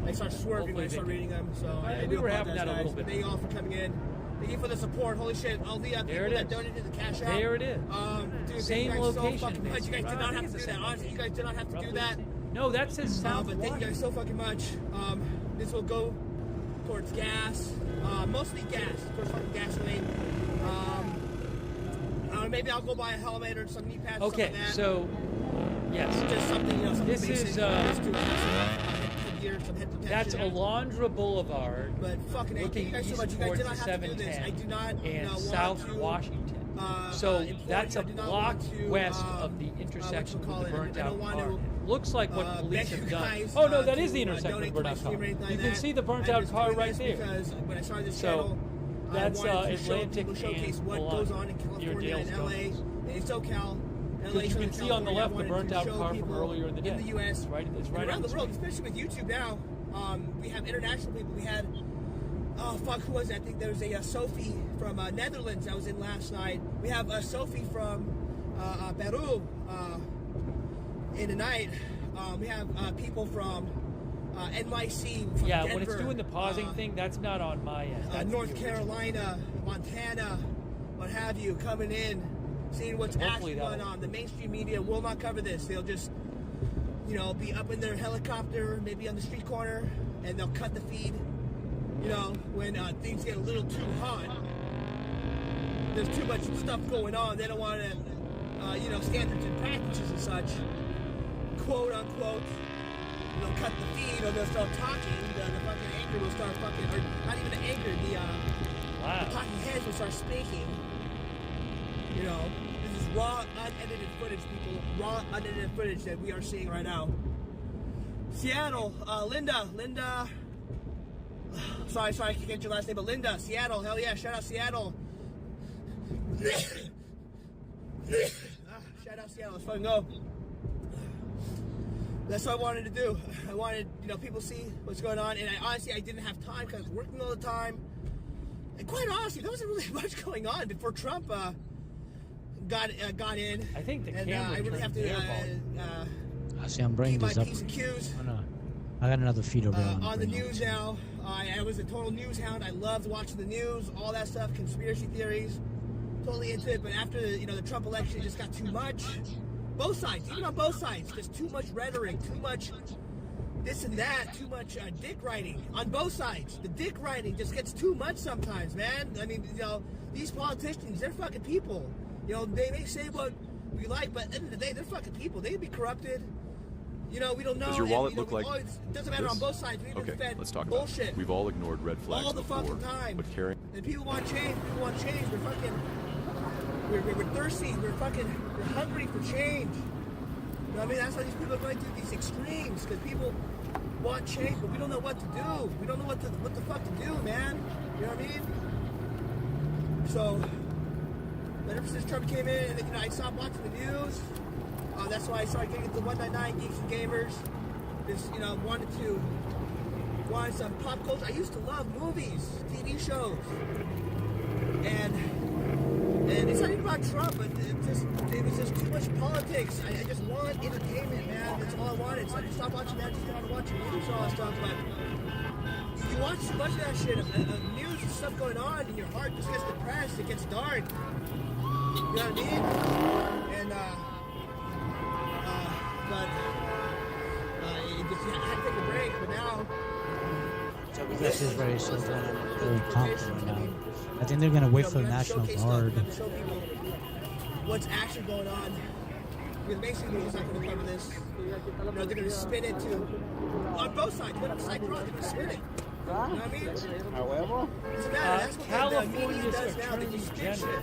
I start swerving when I start reading them. So I do apologize, guys. But thank you all for coming in. Thank you for the support. Holy shit! All the people that donated to the cash out. There it is. Dude, same thank you guys location. So fucking much. You guys did not have to do that. Honestly, you guys did not have to do that. No, that says South. But thank you guys so fucking much. This will go towards gas, mostly gas, towards fucking gasoline. Maybe I'll go buy a helmet or some knee pads. Okay, like that. So yes, just something, something this basic. Is headgear, some head protection. That's Alondra Boulevard. But fucking thank you guys so much. You guys did not have to do this. I do not and want South to, Washington. So that's a block west of the intersection with the burnt out car. Looks like what police have done. Oh no, that is the intersection with the burnt out car. You can see the burnt out car right there. When I started this so channel, that's Atlantic and showcase what goes on in California and LA, in SoCal. You can see on the left the burnt out car from earlier in the day. In the U.S. It's right around the world, especially with YouTube now. We have international people. We had who was it? I think there was a Sophie from Netherlands that was in last night. We have Sophie from Peru in the night. We have people from NYC, from Denver, when it's doing the pausing thing, that's not on my end. North Carolina, Montana, what have you, coming in, seeing what's actually going on. The mainstream media will not cover this. They'll just you know, be up in their helicopter, maybe on the street corner, and they'll cut the feed. You know, when things get a little too hot, there's too much stuff going on. They don't want to, you know, standards and practices and such, quote unquote. They'll cut the feed or they'll start talking. The fucking anchor will start fucking, or not even the anchor, the talking heads will start speaking. You know, this is raw, unedited footage, people. Raw, unedited footage that we are seeing right now. Seattle, Linda. Sorry, I can't get your last name, but Linda, Seattle, hell yeah, shout out Seattle. Shout out Seattle, let's fucking go. That's what I wanted to do. I wanted, you know, people see what's going on, and I didn't have time because I was working all the time. And quite honestly, there wasn't really much going on before Trump got in. I think the and camera I really have to I see I'm bringing keep this my up. P's and Q's. I got another feed over On the news now. I was a total news hound. I loved watching the news, all that stuff, conspiracy theories, totally into it. But after the Trump election, it just got too much. Both sides, even on both sides, just too much rhetoric, too much this and that, too much dick riding on both sides. The dick riding just gets too much sometimes, man. I mean, you know, these politicians, they're fucking people. You know, they may say what we like, but at the end of the day, they're fucking people. They can be corrupted. You know, we don't know. Does your wallet and, look like it doesn't matter this? on both sides. We even Okay, fed let's talk bullshit about it. We've all ignored red flags all the before, fucking time. but carrying... And people want change. People want change. We're fucking... We're thirsty. We're hungry for change. You know what I mean? That's why these people are going through these extremes, because people want change, but we don't know what to do. We don't know what the fuck to do, man. You know what I mean? So, but ever since Trump came in, and I stopped watching the news. That's why I started getting into 199 Geeks and Gamers. Just, wanted some pop culture. I used to love movies, TV shows, and it's not even about Trump, but it was just too much politics. I just want entertainment, man. That's all I wanted. So I just stopped watching that. Just wanted to watch movies, all that stuff. But you watch so much of that shit, of news and stuff going on, and your heart just gets depressed. It gets dark. You know what I mean? And I had to take a break, but now. This is very confident right now. I think they're gonna wait for the National Guard. Show people what's actually going on. Because basically, it's not going to cover this. They're going to spin it on both sides. Whatever side you're on, they're going to spin it. You know what I mean? Doesn't matter. That's what the media does now. They just spin shit.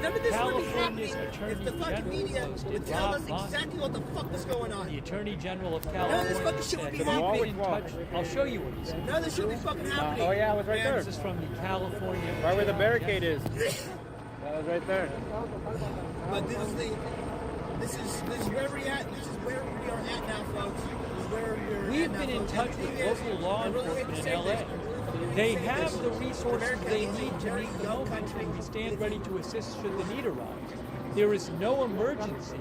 None of this would be happening if the fucking media would tell us exactly what the fuck is going on. The Attorney General of None of this California fucking shit would be said, happening. I'll show you what he said. None of this shit would be fucking happening. Oh yeah, it was right there. This is from the California. Right where the barricade is. That was right there. But this is where we at. This is where we are at now, folks. This is where we're We've at now, been in folks. touch And the with thing is, local law I really hate to enforcement in say LA. this, I really fucking They hate to say have this, the resources America they is a need to very meet the young moment, country. and we stand ready to assist should the need arise. There is no emergency,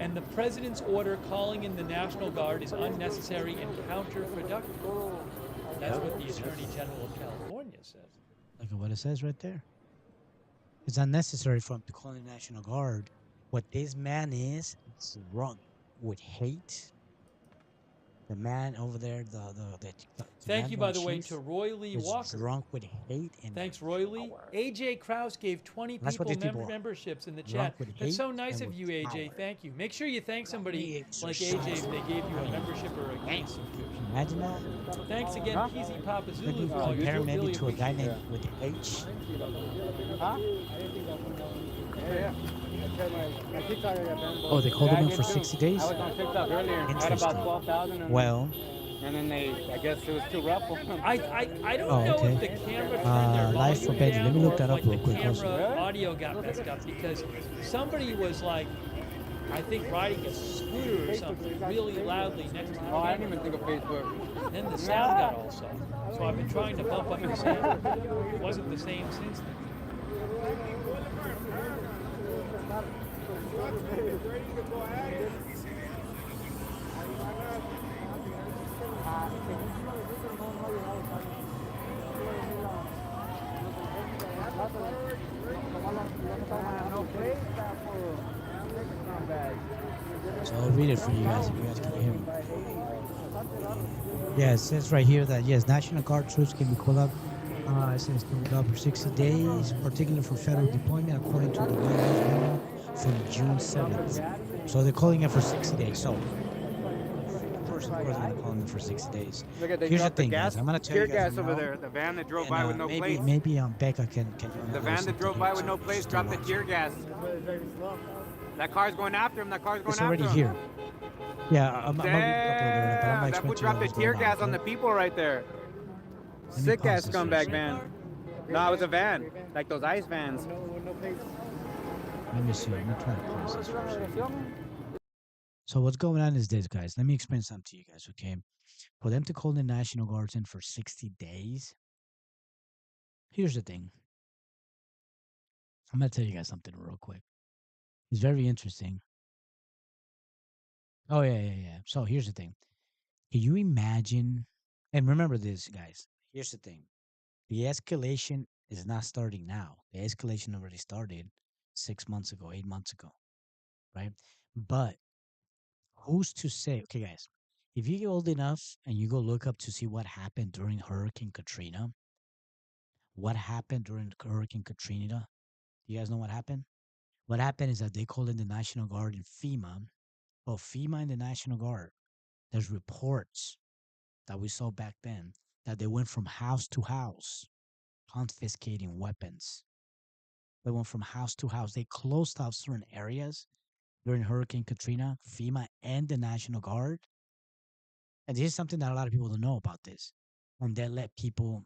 and the president's order calling in the National Guard is unnecessary and counterproductive. That's what the Attorney General of California says. Look at what it says right there. It's unnecessary for him to call the National Guard. What this man is drunk with hate. The man over there, the Thank you, by the way, chief to Roy Lee is Walker. drunk with hate and Thanks, Roy Lee. AJ Krause gave 20 That's what people these people are. memberships in the Drunk chat. with That's hate so nice and of you, with AJ. power. Thank you. Make sure you thank somebody like AJ if they gave you a membership or a gift subscription. Imagine that. Thanks again, PZ Papa Maybe Zulu, for all your compare maybe really to a guy appreciate named with H. Huh? Yeah. Oh, they called him in for 60 days? I was on TikTok earlier. Had about Interesting. 12,000. Well, And then I guess it was too rough for them. I don't Oh, know okay. if the camera turned their Live for volume Benji. down Let me look or that if, up like, real the quick camera also. audio got messed up because somebody was like, I think riding a scooter or something really loudly next to the Oh, I camera. didn't even think of Facebook. Then the sound got all soft. So I've been trying to bump up the sound. It wasn't the same since then. So I'll read it for you guys if you guys can hear me. Yeah, it says right here that yes, National Guard troops can be called up. It says can be called up for 60 days, particularly for federal deployment, according to the White House memo from June 7th. So they're calling it for 60 days. So first, of course, going to call them for 60 days. Look at they Here's the dropped the thing, gas. guys. I'm going to tell Tear you guys gas over now, there. The van that drove and, by with no maybe plates. maybe Becca can The van that drove by with no plates dropped the tear gas. That car's going after him. That car's going It's after already him. here. Yeah, I'm Damn, that fool dropped the tear gas on the people right there. Sick ass scumbag van. No, it was a van, like those ice vans. Let me see. Let me try to close this for a second. So what's going on is this, guys. Let me explain something to you guys, okay? For them to call the National Guards in for 60 days, here's the thing. I'm going to tell you guys something real quick. It's very interesting. Oh, yeah. So here's the thing. Can you imagine? And remember this, guys. Here's the thing. The escalation is not starting now. The escalation already started 6 months ago, 8 months ago, right? But who's to say? Okay, guys, if you get old enough and you go look up to see what happened during Hurricane Katrina, what happened during Hurricane Katrina? Do you guys know what happened? What happened is that they called in the National Guard and FEMA. Well, FEMA and the National Guard, there's reports that we saw back then that they went from house to house confiscating weapons. They went from house to house. They closed off certain areas during Hurricane Katrina, FEMA and the National Guard. And this is something that a lot of people don't know about this. And they let people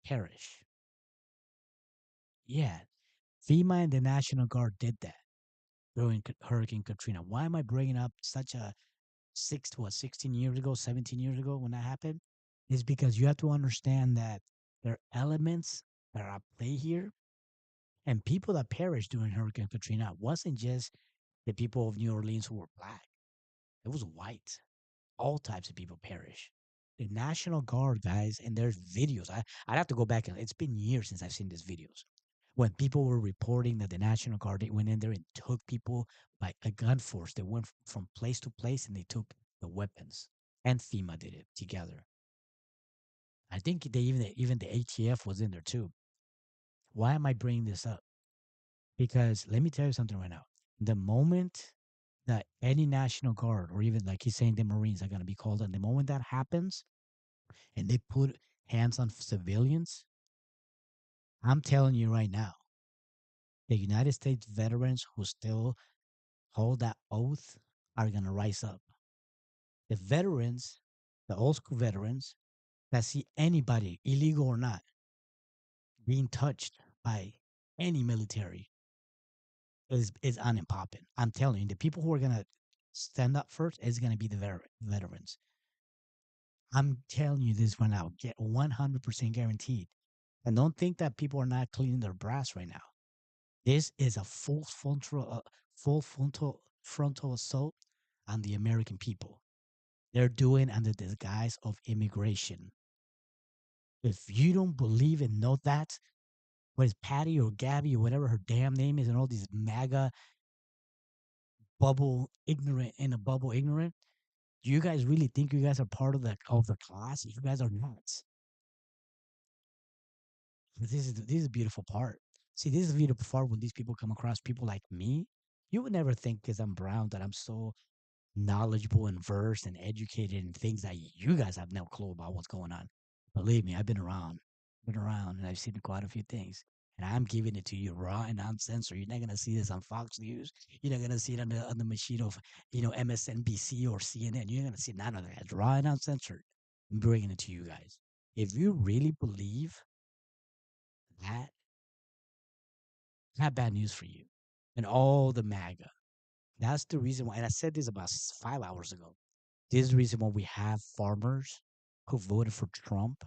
perish. Yeah. FEMA and the National Guard did that during Hurricane Katrina. Why am I bringing up such a 16 years ago, 17 years ago when that happened? Is because you have to understand that there are elements that are at play here. And people that perished during Hurricane Katrina wasn't just the people of New Orleans who were black. It was white. All types of people perish. The National Guard, guys, and there's videos. I'd have to go back and it's been years since I've seen these videos. When people were reporting that the National Guard they went in there and took people by a gun force. They went from place to place and they took the weapons. And FEMA did it together. I think they even the ATF was in there too. Why am I bringing this up? Because let me tell you something right now. The moment that any National Guard or even like he's saying the Marines are going to be called in, the moment that happens and they put hands on civilians, I'm telling you right now, the United States veterans who still hold that oath are going to rise up. The veterans, the old school veterans that see anybody, illegal or not, being touched by any military is on and popping. I'm telling you, the people who are going to stand up first is going to be the veterans. I'm telling you this right now, get 100% guaranteed. And don't think that people are not cleaning their brass right now. This is a full frontal assault on the American people. They're doing under the guise of immigration. If you don't believe and know that, what is Patty or Gabby or whatever her damn name is, and all these MAGA bubble ignorant, do you guys really think you guys are part of the class? You guys are not. This is a beautiful part. See, this is a beautiful part when these people come across people like me. You would never think because I'm brown that I'm so knowledgeable and versed and educated in things that you guys have no clue about what's going on. Believe me, I've been around, and I've seen quite a few things. And I'm giving it to you raw and uncensored. You're not gonna see this on Fox News. You're not gonna see it on the machine of MSNBC or CNN. You're not gonna see none of that. It's raw and uncensored. I'm bringing it to you guys. If you really believe that, I have bad news for you. And all the MAGA. That's the reason why. And I said this about 5 hours ago. This is the reason why we have farmers who voted for Trump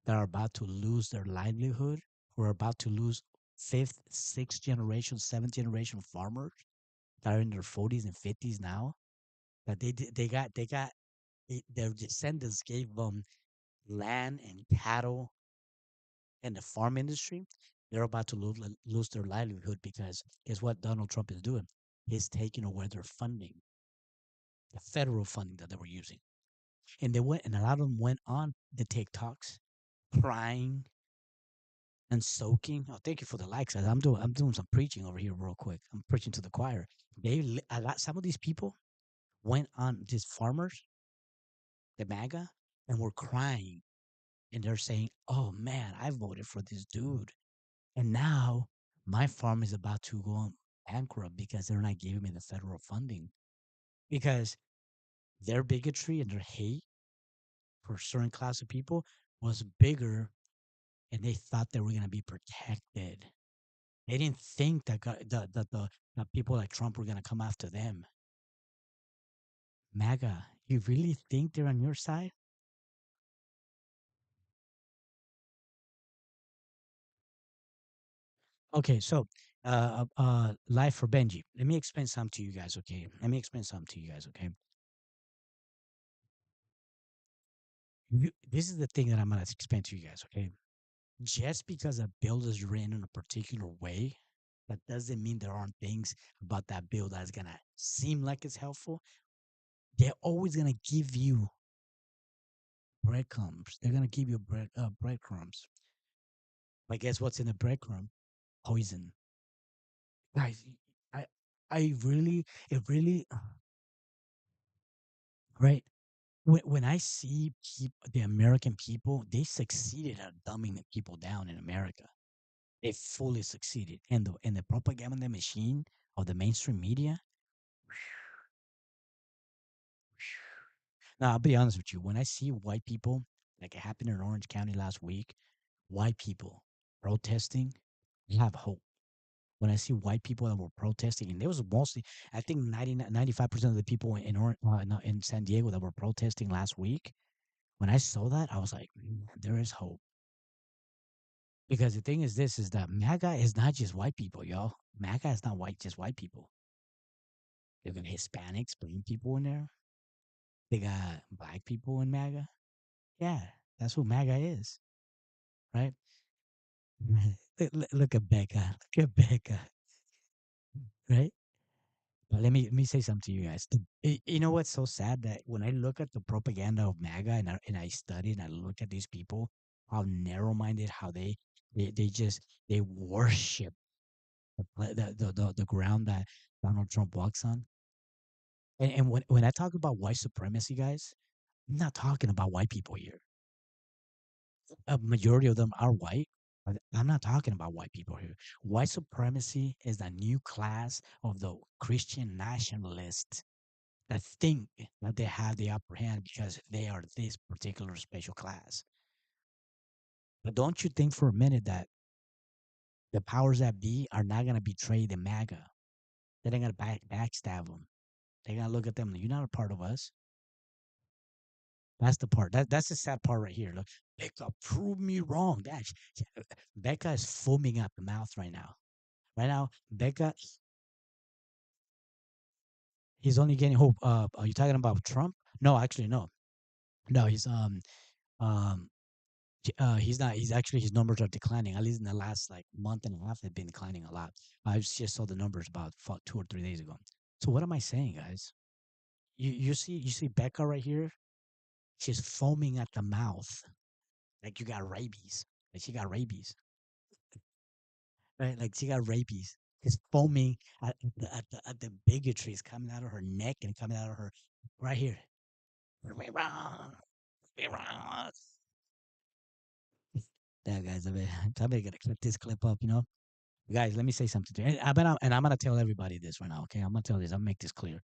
that are about to lose their livelihood, who are about to lose fifth, sixth generation, seventh generation farmers that are in their 40s and 50s now. That their descendants gave them land and cattle and the farm industry. They're about to lose their livelihood because guess what Donald Trump is doing? He's taking away their funding. the federal funding that they were using. And they went, and a lot of them went on the TikToks, crying and soaking. Oh, thank you for the likes. I'm doing some preaching over here real quick. I'm preaching to the choir. Some of these people went on, these farmers, the MAGA, and were crying, and they're saying, "Oh man, I voted for this dude, and now my farm is about to go bankrupt because they're not giving me the federal funding because their bigotry and their hate for a certain class of people was bigger, and they thought they were going to be protected. They didn't think that that people like Trump were going to come after them. MAGA, you really think they're on your side? Okay, so life for Benji. Let me explain something to you guys, okay? This is the thing that I'm gonna explain to you guys, okay? Just because a bill is written in a particular way, that doesn't mean there aren't things about that bill that's gonna seem like it's helpful. They're always gonna give you breadcrumbs. They're gonna give you breadcrumbs. But guess what's in the breadcrumb? Poison. Guys, I I really it really right. When I see the American people, they succeeded at dumbing the people down in America. They fully succeeded. And the propaganda machine of the mainstream media. Now, I'll be honest with you. When I see white people, like it happened in Orange County last week, white people protesting, I have hope. When I see white people that were protesting, and there was mostly, I think 95% of the people in San Diego that were protesting last week, when I saw that, I was like, there is hope. Because the thing is this, is that MAGA is not just white people, y'all. MAGA is not just white people. They got Hispanics, black people in there. They got black people in MAGA. Yeah, that's who MAGA is, right? Look at Becca. Look at Becca, right? But let me say something to you guys. You know what's so sad, that when I look at the propaganda of MAGA, and I study and I look at these people, how narrow-minded, how they worship the ground that Donald Trump walks on. And when I talk about white supremacy, guys, I'm not talking about white people here. A majority of them are white. But I'm not talking about white people here. White supremacy is a new class of the Christian nationalists that think that they have the upper hand because they are this particular special class. But don't you think for a minute that the powers that be are not going to betray the MAGA? They're not going to backstab them. They're going to look at them. You're not a part of us. That's the part. That's the sad part right here. Look, Becca, prove me wrong. Becca is foaming at the mouth right now. Right now, Becca, he's only getting hope. Are you talking about Trump? No, actually, no. No, he's not. He's actually, his numbers are declining. At least in the last like month and a half, they've been declining a lot. I just saw the numbers about 2 or 3 days ago. So what am I saying, guys? You see Becca right here. She's foaming at the mouth, like you got rabies. Like she got rabies, right? Like she got rabies. She's foaming at the bigotries coming out of her neck and coming out of her right here. Be wrong. Be wrong. Yeah, guys, somebody gotta clip this clip up, Guys, let me say something to you. And I'm gonna tell everybody this right now, okay? I'm gonna tell this. I'll make this clear.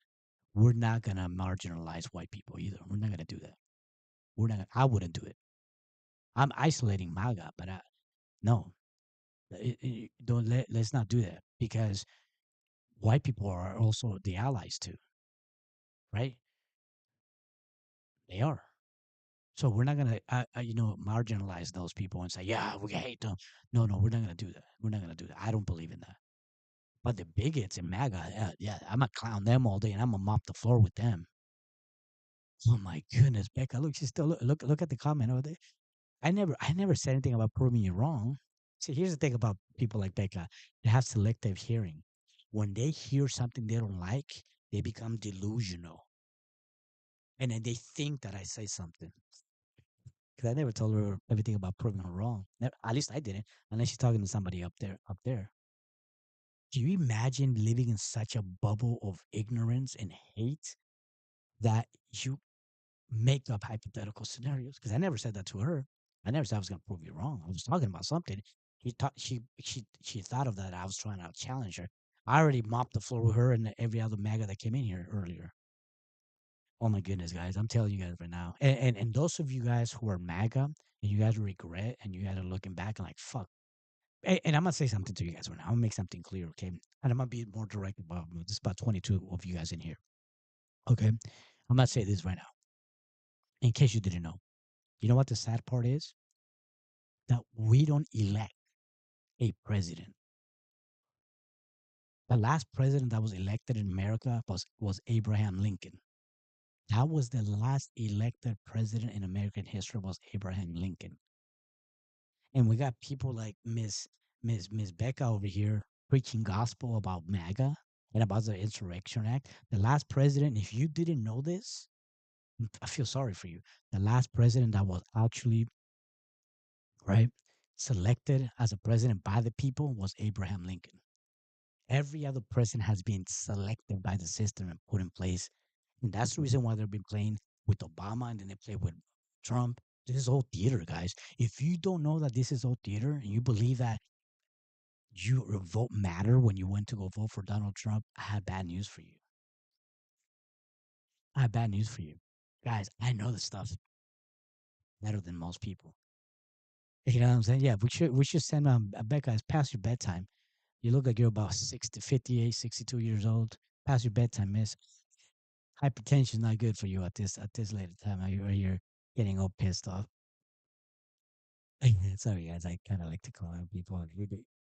We're not gonna marginalize white people either. We're not gonna do that. I wouldn't do it. I'm isolating MAGA, but no. Let's not do that, because white people are also the allies too, right? They are. So we're not gonna, marginalize those people and say, yeah, we hate them. No, we're not gonna do that. We're not gonna do that. I don't believe in that. But the bigots in MAGA, yeah, I'm gonna clown them all day, and I'm gonna mop the floor with them. Oh my goodness, Becca, look, she's still look at the comment over there. I never said anything about proving you wrong. See, here's the thing about people like Becca. They have selective hearing. When they hear something they don't like, they become delusional. and then they think that I say something because I never told her everything about proving her wrong. At least I didn't, unless she's talking to somebody up there. Up there. Can you imagine living in such a bubble of ignorance and hate that you make up hypothetical scenarios? Because I never said that to her. I never said I was going to prove you wrong. I was talking about something. She thought of that. I was trying to challenge her. I already mopped the floor with her and every other MAGA that came in here earlier. Oh my goodness, guys! I'm telling you guys right now, and those of you guys who are MAGA and you guys regret and you guys are looking back and like fuck. And I'm gonna say something to you guys right now. I'm gonna make something clear, okay? And I'm gonna be more direct about this. About 22 of you guys in here, okay? I'm gonna say this right now, in case you didn't know. You know what the sad part is? That we don't elect a president. The last president that was elected in America was Abraham Lincoln. That was the last elected president in American history was Abraham Lincoln. And we got people like Miss Becca over here preaching gospel about MAGA and about the Insurrection Act. The last president, if you didn't know this, I feel sorry for you. The last president that was actually selected as a president by the people was Abraham Lincoln. Every other president has been selected by the system and put in place. And that's the reason why they've been playing with Obama and then they play with Trump. This is all theater, guys. If you don't know that this is all theater and you believe that your vote matter when you went to go vote for Donald Trump, I have bad news for you. I have bad news for you. Guys, I know this stuff better than most people. You know what I'm saying? Yeah, we should send Becca, it's past your bedtime. You look like you're about 58, 62 years old. Past your bedtime, miss. Hypertension is not good for you at this later time. You're getting all pissed off. Sorry, guys. I kind of like to call out people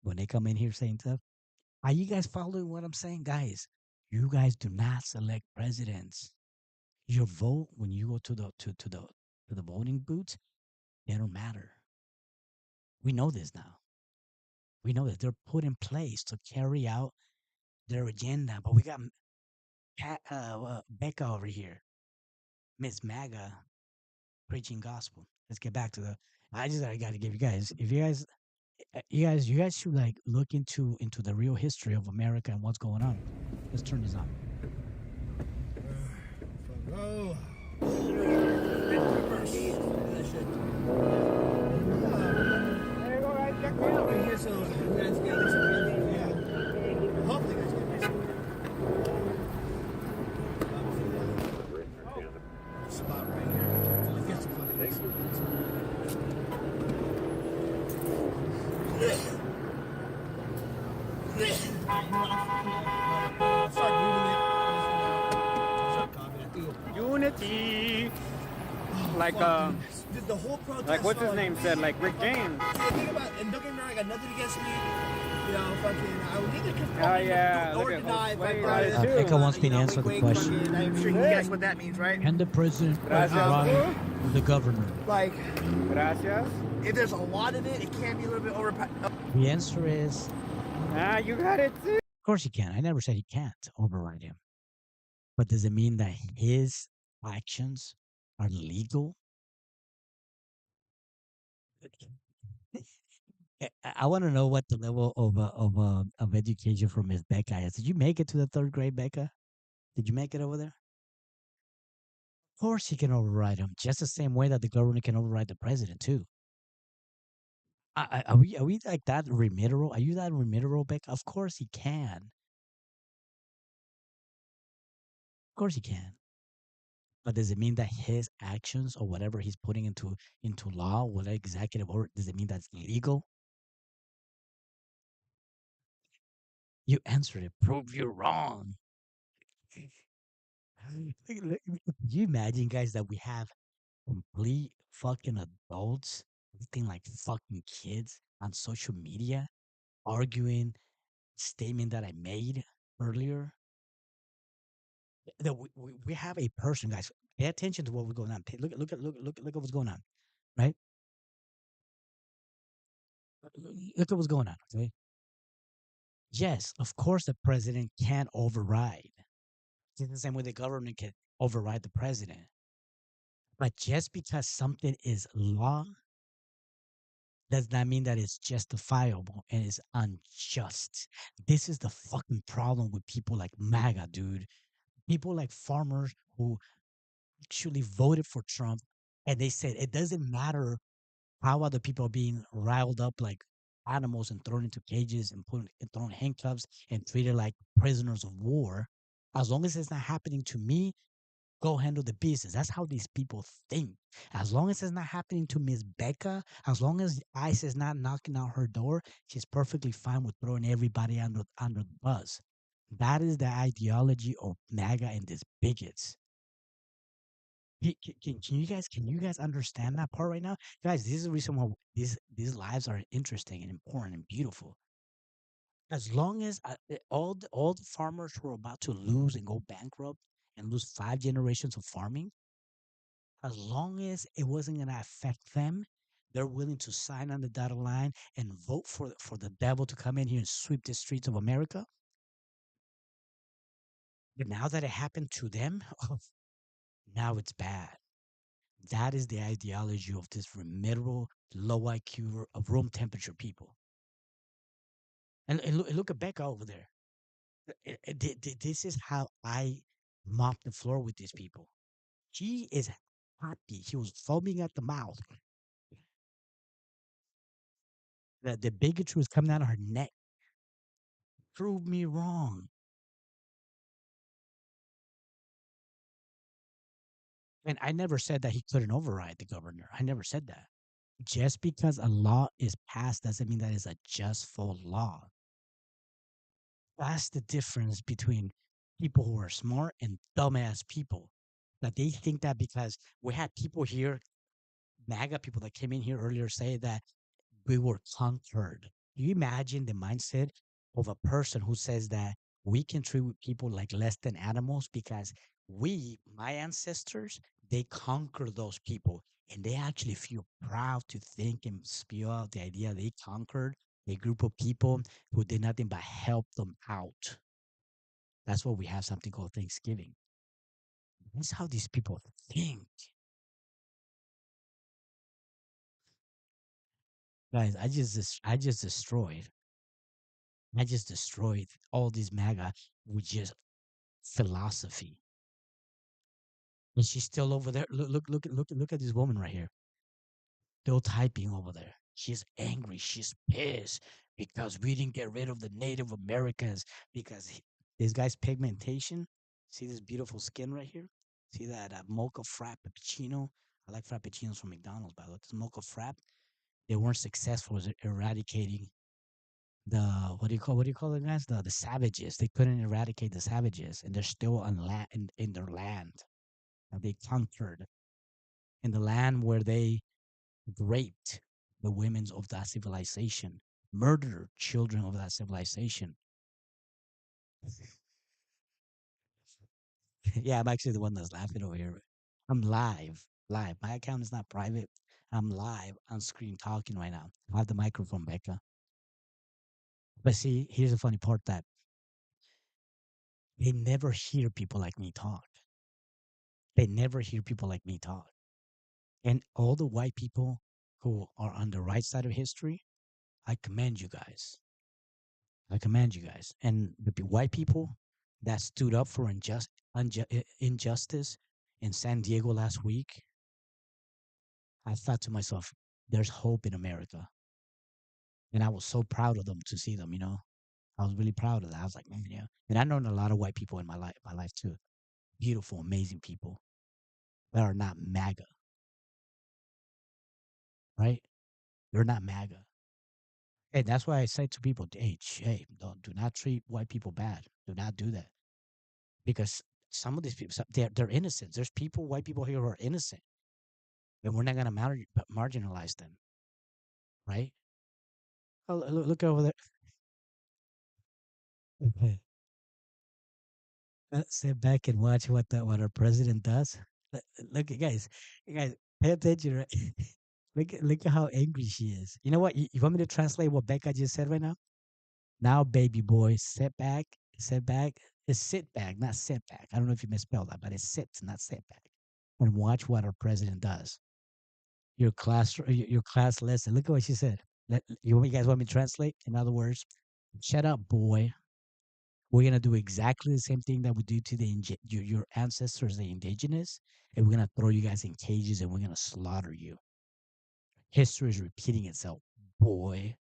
when they come in here saying stuff. Are you guys following what I'm saying, guys? You guys do not select presidents. Your vote when you go to the voting booths, they don't matter. We know this now. We know that they're put in place to carry out their agenda. But we got Becca over here, Miss MAGA, preaching gospel. Let's get back to I got to give you guys. If you guys should like look into the real history of America and what's going on. Let's turn this on. Oh. Spot right here. Get some Unity. Like the whole protest. Like what's his name said? Like Rick James. Think about, and don't get me wrong, I got nothing against me. You know, fucking, I would either confirm or deny. Becca wants me to answer the question. I'm sure you guess what that means, right? Can the president override the governor? Like, gracias. If there's a lot of it, it can be a little bit over. The answer is, you got it too. Of course he can. I never said he can't override him. But does it mean that his actions are legal? I want to know what the level of education from Miss Becca is. Did you make it to the 3rd grade, Becca? Did you make it over there? Of course he can override him, just the same way that the governor can override the president too. Are we like that remedial? Are you that remedial, Becca? Of course he can. Of course he can. But does it mean that his actions or whatever he's putting into law, whatever executive order, does it mean that's illegal? You answered it. Prove you're wrong. Can you imagine, guys, that we have complete fucking adults acting like fucking kids on social media, arguing statement that I made earlier? That we have a person, guys. Pay attention to what was going on. Look at what's going on, right? Look at what's going on. Okay. Yes, of course, the president can override. It's the same way the government can override the president. But just because something is law does not mean that it's justifiable and it's unjust. This is the fucking problem with people like MAGA, dude. People like farmers who actually voted for Trump, and they said it doesn't matter how other people are being riled up like animals and thrown into cages and put and thrown in handcuffs and treated like prisoners of war. As long as it's not happening to me, go handle the business. That's how these people think. As long as it's not happening to Miss Becca, as long as ICE is not knocking out her door, she's perfectly fine with throwing everybody under the bus. That is the ideology of MAGA and these bigots. Can you guys understand that part right now, guys? This is the reason why these lives are interesting and important and beautiful. As long as all the farmers who are about to lose and go bankrupt and lose 5 generations of farming, as long as it wasn't going to affect them, they're willing to sign on the dotted line and vote for the devil to come in here and sweep the streets of America. But now that it happened to them, now it's bad. That is the ideology of this middle, low IQ, of room temperature people. And look at Becca over there. This is how I mop the floor with these people. She is happy. She was foaming at the mouth. The bigotry was coming out of her neck. Prove me wrong. And I never said that he couldn't override the governor. I never said that. Just because a law is passed doesn't mean that it's a just full law. That's the difference between people who are smart and dumbass people. That they think that because we had people here, MAGA people that came in here earlier, say that we were conquered. Do you imagine the mindset of a person who says that we can treat people like less than animals because my ancestors, they conquered those people and they actually feel proud to think and spew out the idea they conquered a group of people who did nothing but help them out. That's why we have something called Thanksgiving. That's how these people think. Guys, I just destroyed all these MAGA with just philosophy. And she's still over there. Look at this woman right here. Still typing over there. She's angry. She's pissed because we didn't get rid of the Native Americans because this guy's pigmentation. See this beautiful skin right here? See that mocha frappuccino? I like frappuccinos from McDonald's, by the way. This mocha frap, they weren't successful at eradicating the what do you call it, guys? The savages. They couldn't eradicate the savages, and they're still on in their land. And they conquered in the land where they raped the women of that civilization, murdered children of that civilization. Yeah, I'm actually the one that's laughing over here. I'm live. My account is not private. I'm live on screen talking right now. I have the microphone, Becca. But see, here's the funny part that they never hear people like me talk. They never hear people like me talk. And all the white people who are on the right side of history, I commend you guys. I commend you guys. And the white people that stood up for injustice in San Diego last week, I thought to myself, there's hope in America. And I was so proud of them to see them, I was really proud of that. I was like, man, yeah. And I know a lot of white people in my life too. Beautiful, amazing people that are not MAGA. Right? They're not MAGA. And that's why I say to people, hey, do not treat white people bad. Do not do that. Because some of these people, they're innocent. There's white people here who are innocent. And we're not going to marginalize them. Right? Oh, look over there. Okay. Sit back and watch what our president does. Look, guys, pay attention. Right? Look at how angry she is. You know what? You want me to translate what Becca just said right now? Now, baby boy, sit back. It's sit back, not sit back. I don't know if you misspelled that, but it's sit, not sit back. and watch what our president does. Your class lesson. Look at what she said. You guys want me to translate? In other words, shut up, boy. We're gonna do exactly the same thing that we do to your ancestors, the indigenous, and we're gonna throw you guys in cages and we're gonna slaughter you. History is repeating itself, boy.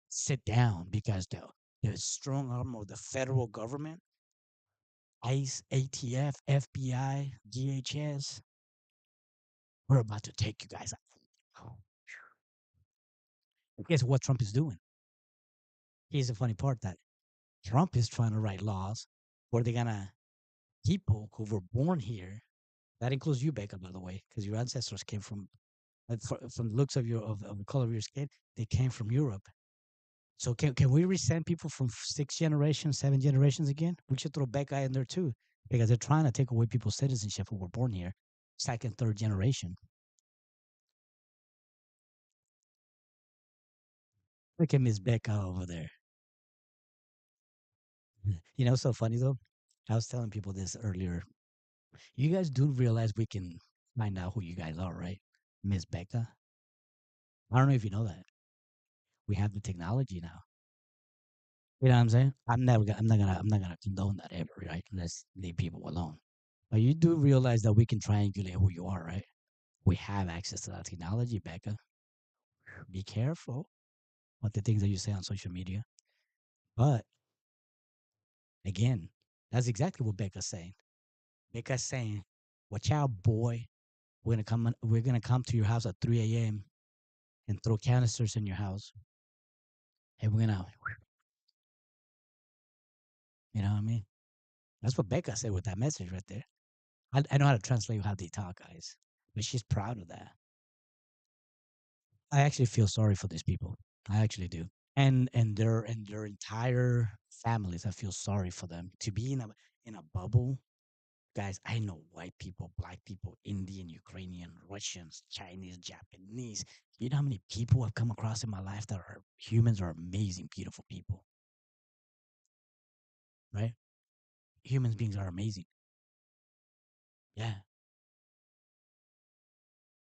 Sit down, because the strong arm of the federal government, ICE, ATF, FBI, DHS, we're about to take you guys out. Guess what Trump is doing? Here's the funny part, that Trump is trying to write laws where they're gonna people who were born here. That includes you, Becca, by the way, because your ancestors came from the looks of the color of your skin, they came from Europe. So can we resend people from 6 generations, 7 generations again? We should throw Becca in there too, because they're trying to take away people's citizenship who were born here, 2nd, 3rd generation. Look at Miss Becca over there. You know, so funny though. I was telling people this earlier. You guys do realize we can find out who you guys are, right? Miss Becca. I don't know if you know that. We have the technology now. You know what I'm saying? I'm not gonna condone that ever, right? Let's leave people alone. But you do realize that we can triangulate who you are, right? We have access to that technology, Becca. Be careful with the things that you say on social media. But again, that's exactly what Becca's saying. Becca's saying, "Watch out, boy. We're gonna come to your house at 3 a.m. and throw canisters in your house, and we're gonna." You know what I mean? That's what Becca said with that message right there. I know how to translate how they talk, guys, but she's proud of that. I actually feel sorry for these people. I actually do, and their entire families. I feel sorry for them to be in a bubble. Guys, I know white people, black people, Indian, Ukrainian, Russians, Chinese, Japanese. You know how many people I've come across in my life that are humans, are amazing, beautiful people. Right? Human beings are amazing. Yeah.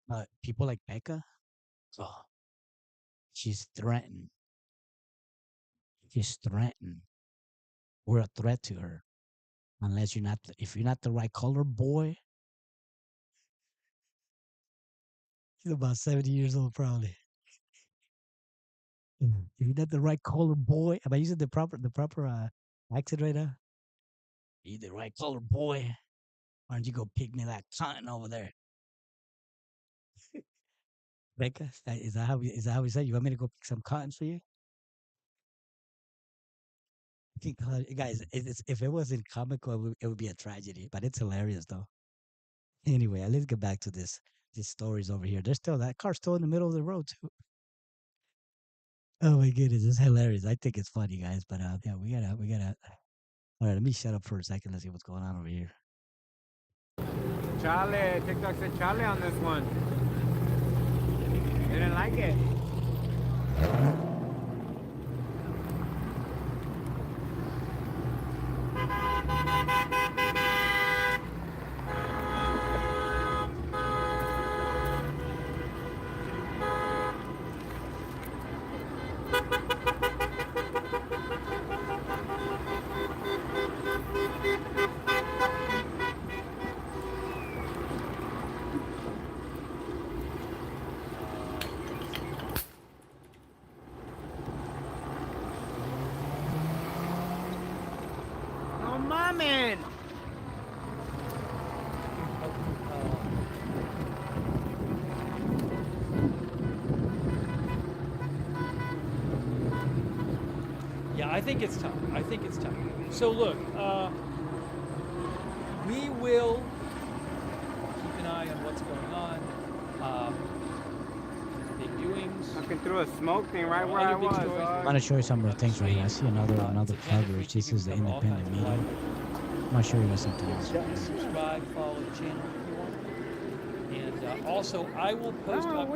But people like Becca, oh, she's threatened. She's threatened. We're a threat to her. Unless if you're not the right color, boy. She's about 70 years old, probably. If you're not the right color, boy. Am I using the proper accent right now? You the right color, boy. Why don't you go pick me that cotton over there? Becca, is that how we said? You want me to go pick some cotton for you? Guys, if it wasn't comical, it would be a tragedy. But it's hilarious, though. Anyway, let's get back to these stories over here. There's still that car still in the middle of the road too. Oh my goodness, it's hilarious. I think it's funny, guys. But yeah, we gotta. All right, let me shut up for a second. Let's see what's going on over here. Charlie, TikTok said Charlie on this one. They didn't like it. Oh, my man. Yeah, I think it's tough. So look, we will keep an eye on what's going on. Big doings. Fucking threw a smoke thing right where I was. I'm gonna show you some more things right here. I see another coverage. This is the independent media. I'm gonna show you guys something else. Subscribe, follow the channel if you want. And also, I will post updates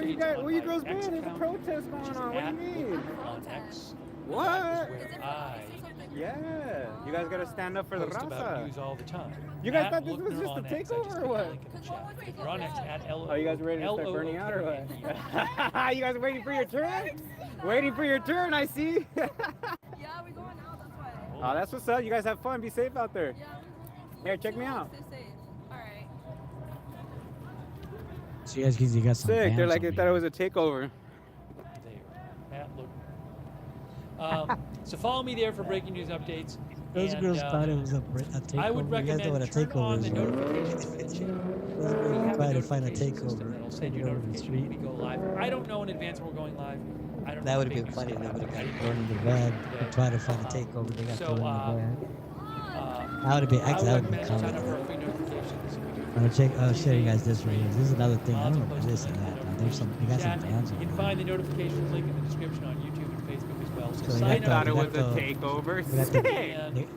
where you girls been? There's a protest going on. What do you mean? On X. What? Where I Yeah. You guys gotta stand up for the post about raza. news all the time. You guys At thought this was Lookner just a on X, I just takeover or put what? the link in the chat. If you're on X, at Oh, you guys ready to start burning out or what? You guys waiting for your turn? Waiting for your turn, I see. Yeah, we're going out, that's why. Oh, that's what's up. You guys have fun. Be safe out there. Here, check me out. Alright. So you got some Sick. They're fans like they over thought it was a takeover. At Lookner. So follow me there for breaking news updates. Those and, girls thought it was a takeover. I would You guys know recommend what a turn on takeover the is, right? notifications for the channel. Those We girls have a try to find a notification system takeover. that'll send you Takeover in the notification street. when we go live. I don't know in advance when we're going live. I don't know That would the have big been news funny. stuff They would have got happening. thrown in the bag. They tried to find a takeover. They got So, thrown in the bag. I That would have been would actually that would have been recommend sign comedy. up for free notifications. I'll show you guys this right here. This is another thing. I don't know if this and that. There's some. You got some Chat. fans You over can there. find the notifications link in the description on YouTube and Facebook as well. So So you sign got up. the- you Thought it got was a the- takeover. you got the- Sick.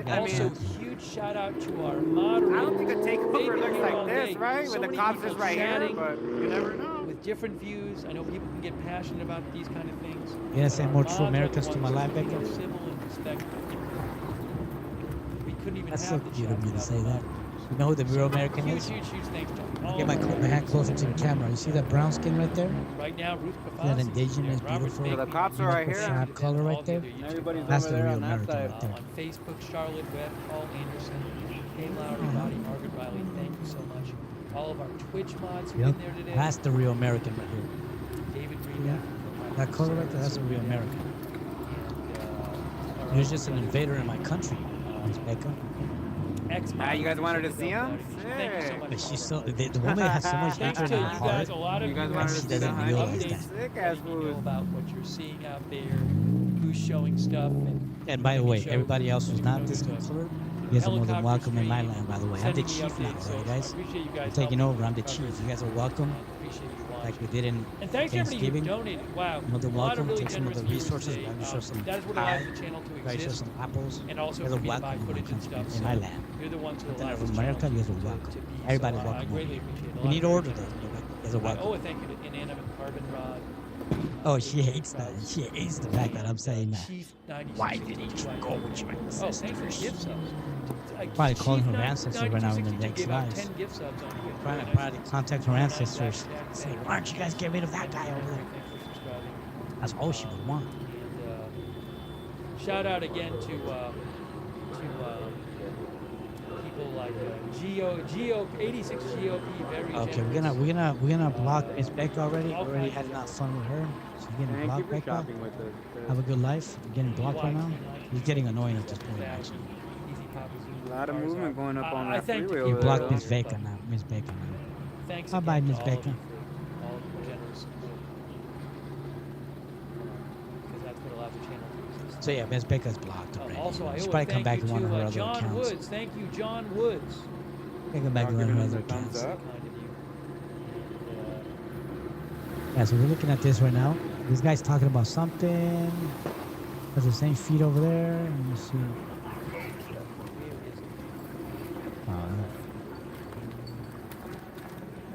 I Also, mean, huge shout out to our moderator. I don't think a takeover They've been looks here like all this, day. right? So With the many cops people just right here, chatting but you never know. with different views. I know people can get passionate about these kind of things. You gonna send Our more mods true are the Americans to my ones live, who Becca? are civil and respectful. We couldn't even That's have so the cute chat of you to without say the that. mods. You know who the real American Huge, is? huge, huge thanks to I'll all get my of my hand closer to the camera. You see that brown skin right there? Right now, Ruth That Kafasi, indigenous, Robert beautiful, Baker, The cops are right beautiful here. sharp color right there. Everybody's That's over the there real on that American side. right there. on Facebook, Charlotte Webb, Paul Anderson, Kay Lowry, Roddy, Margaret Riley, thank you so much. All of our Twitch mods who've Yep. been there today. That's the real American right here. David Yeah. Green. That color right there, that's the real American. You're just an invader in my country, Miss Becca. You guys wanted to see him? Thank you so much. But she's so the woman has so much Thanks hatred to in her you heart. guys, a lot of You guys you wanted have to she see doesn't the realize updates. that. Sick ass letting you know food. about what you're seeing out there, who's showing stuff, And by the way, shows, everybody else who's not this notice color, you guys are more than helicopter welcome in my stream, land, by the way. I'm the sending me chief now, updates, so right, I guys? appreciate you guys I'm taking helping over. I'm the cover chief. it. You guys are welcome. Appreciate you watching. Like we did in And thanks to everybody who Thanksgiving. donated. Wow. More than a lot welcome. of really Take some of generous the viewers resources. today. Maybe show some That is what pie. allows the channel to Maybe show exist. some apples. And also You're for the me to buy welcome in my footage and country, stuff. in So my land. you're the ones who Then allow from this America, channel you guys are to welcome. be Everybody so, I welcome. greatly appreciate it. A We lot need of order great though. generous You guys are welcome. Oh, thank you to Inanimate Carbon Rod. Oh, she hates that. She hates the fact that I'm saying that. Chief 96. Why didn't you go with your Oh, thanks for the gift subs. Probably calling Chief her ancestors right now in the 9262 next gave out lives. 10 gift subs on here. Trying to probably contact her ancestors. Say, why don't you guys get rid of that guy over there? That's all she would want. Shout out again to people like Geo 86 GOP. Very Okay, generous. we're gonna block Miss Becca already. Already had enough fun with her. She's getting Thank you blocked, for Becca. shopping with us. Have a good life. You're getting blocked right now. He's getting annoying at this point, actually. A lot of movement going up on I that thank freeway You over blocked there. Miss Becca now. Miss Becca now. Thanks Bye again bye, to Miss all of Becca. you for all of your generous support. Because that's what allows the channel to exist. So yeah, Miss Becca's blocked already. Also, I She'll owe probably a come thank back you to one of to her other John accounts. Woods. Thank you, John Woods. She'll come back to one of her other Thumbs accounts. up. Yeah, so we're looking at this right now. This guy's talking about something. Has the same feet over there. Let me see.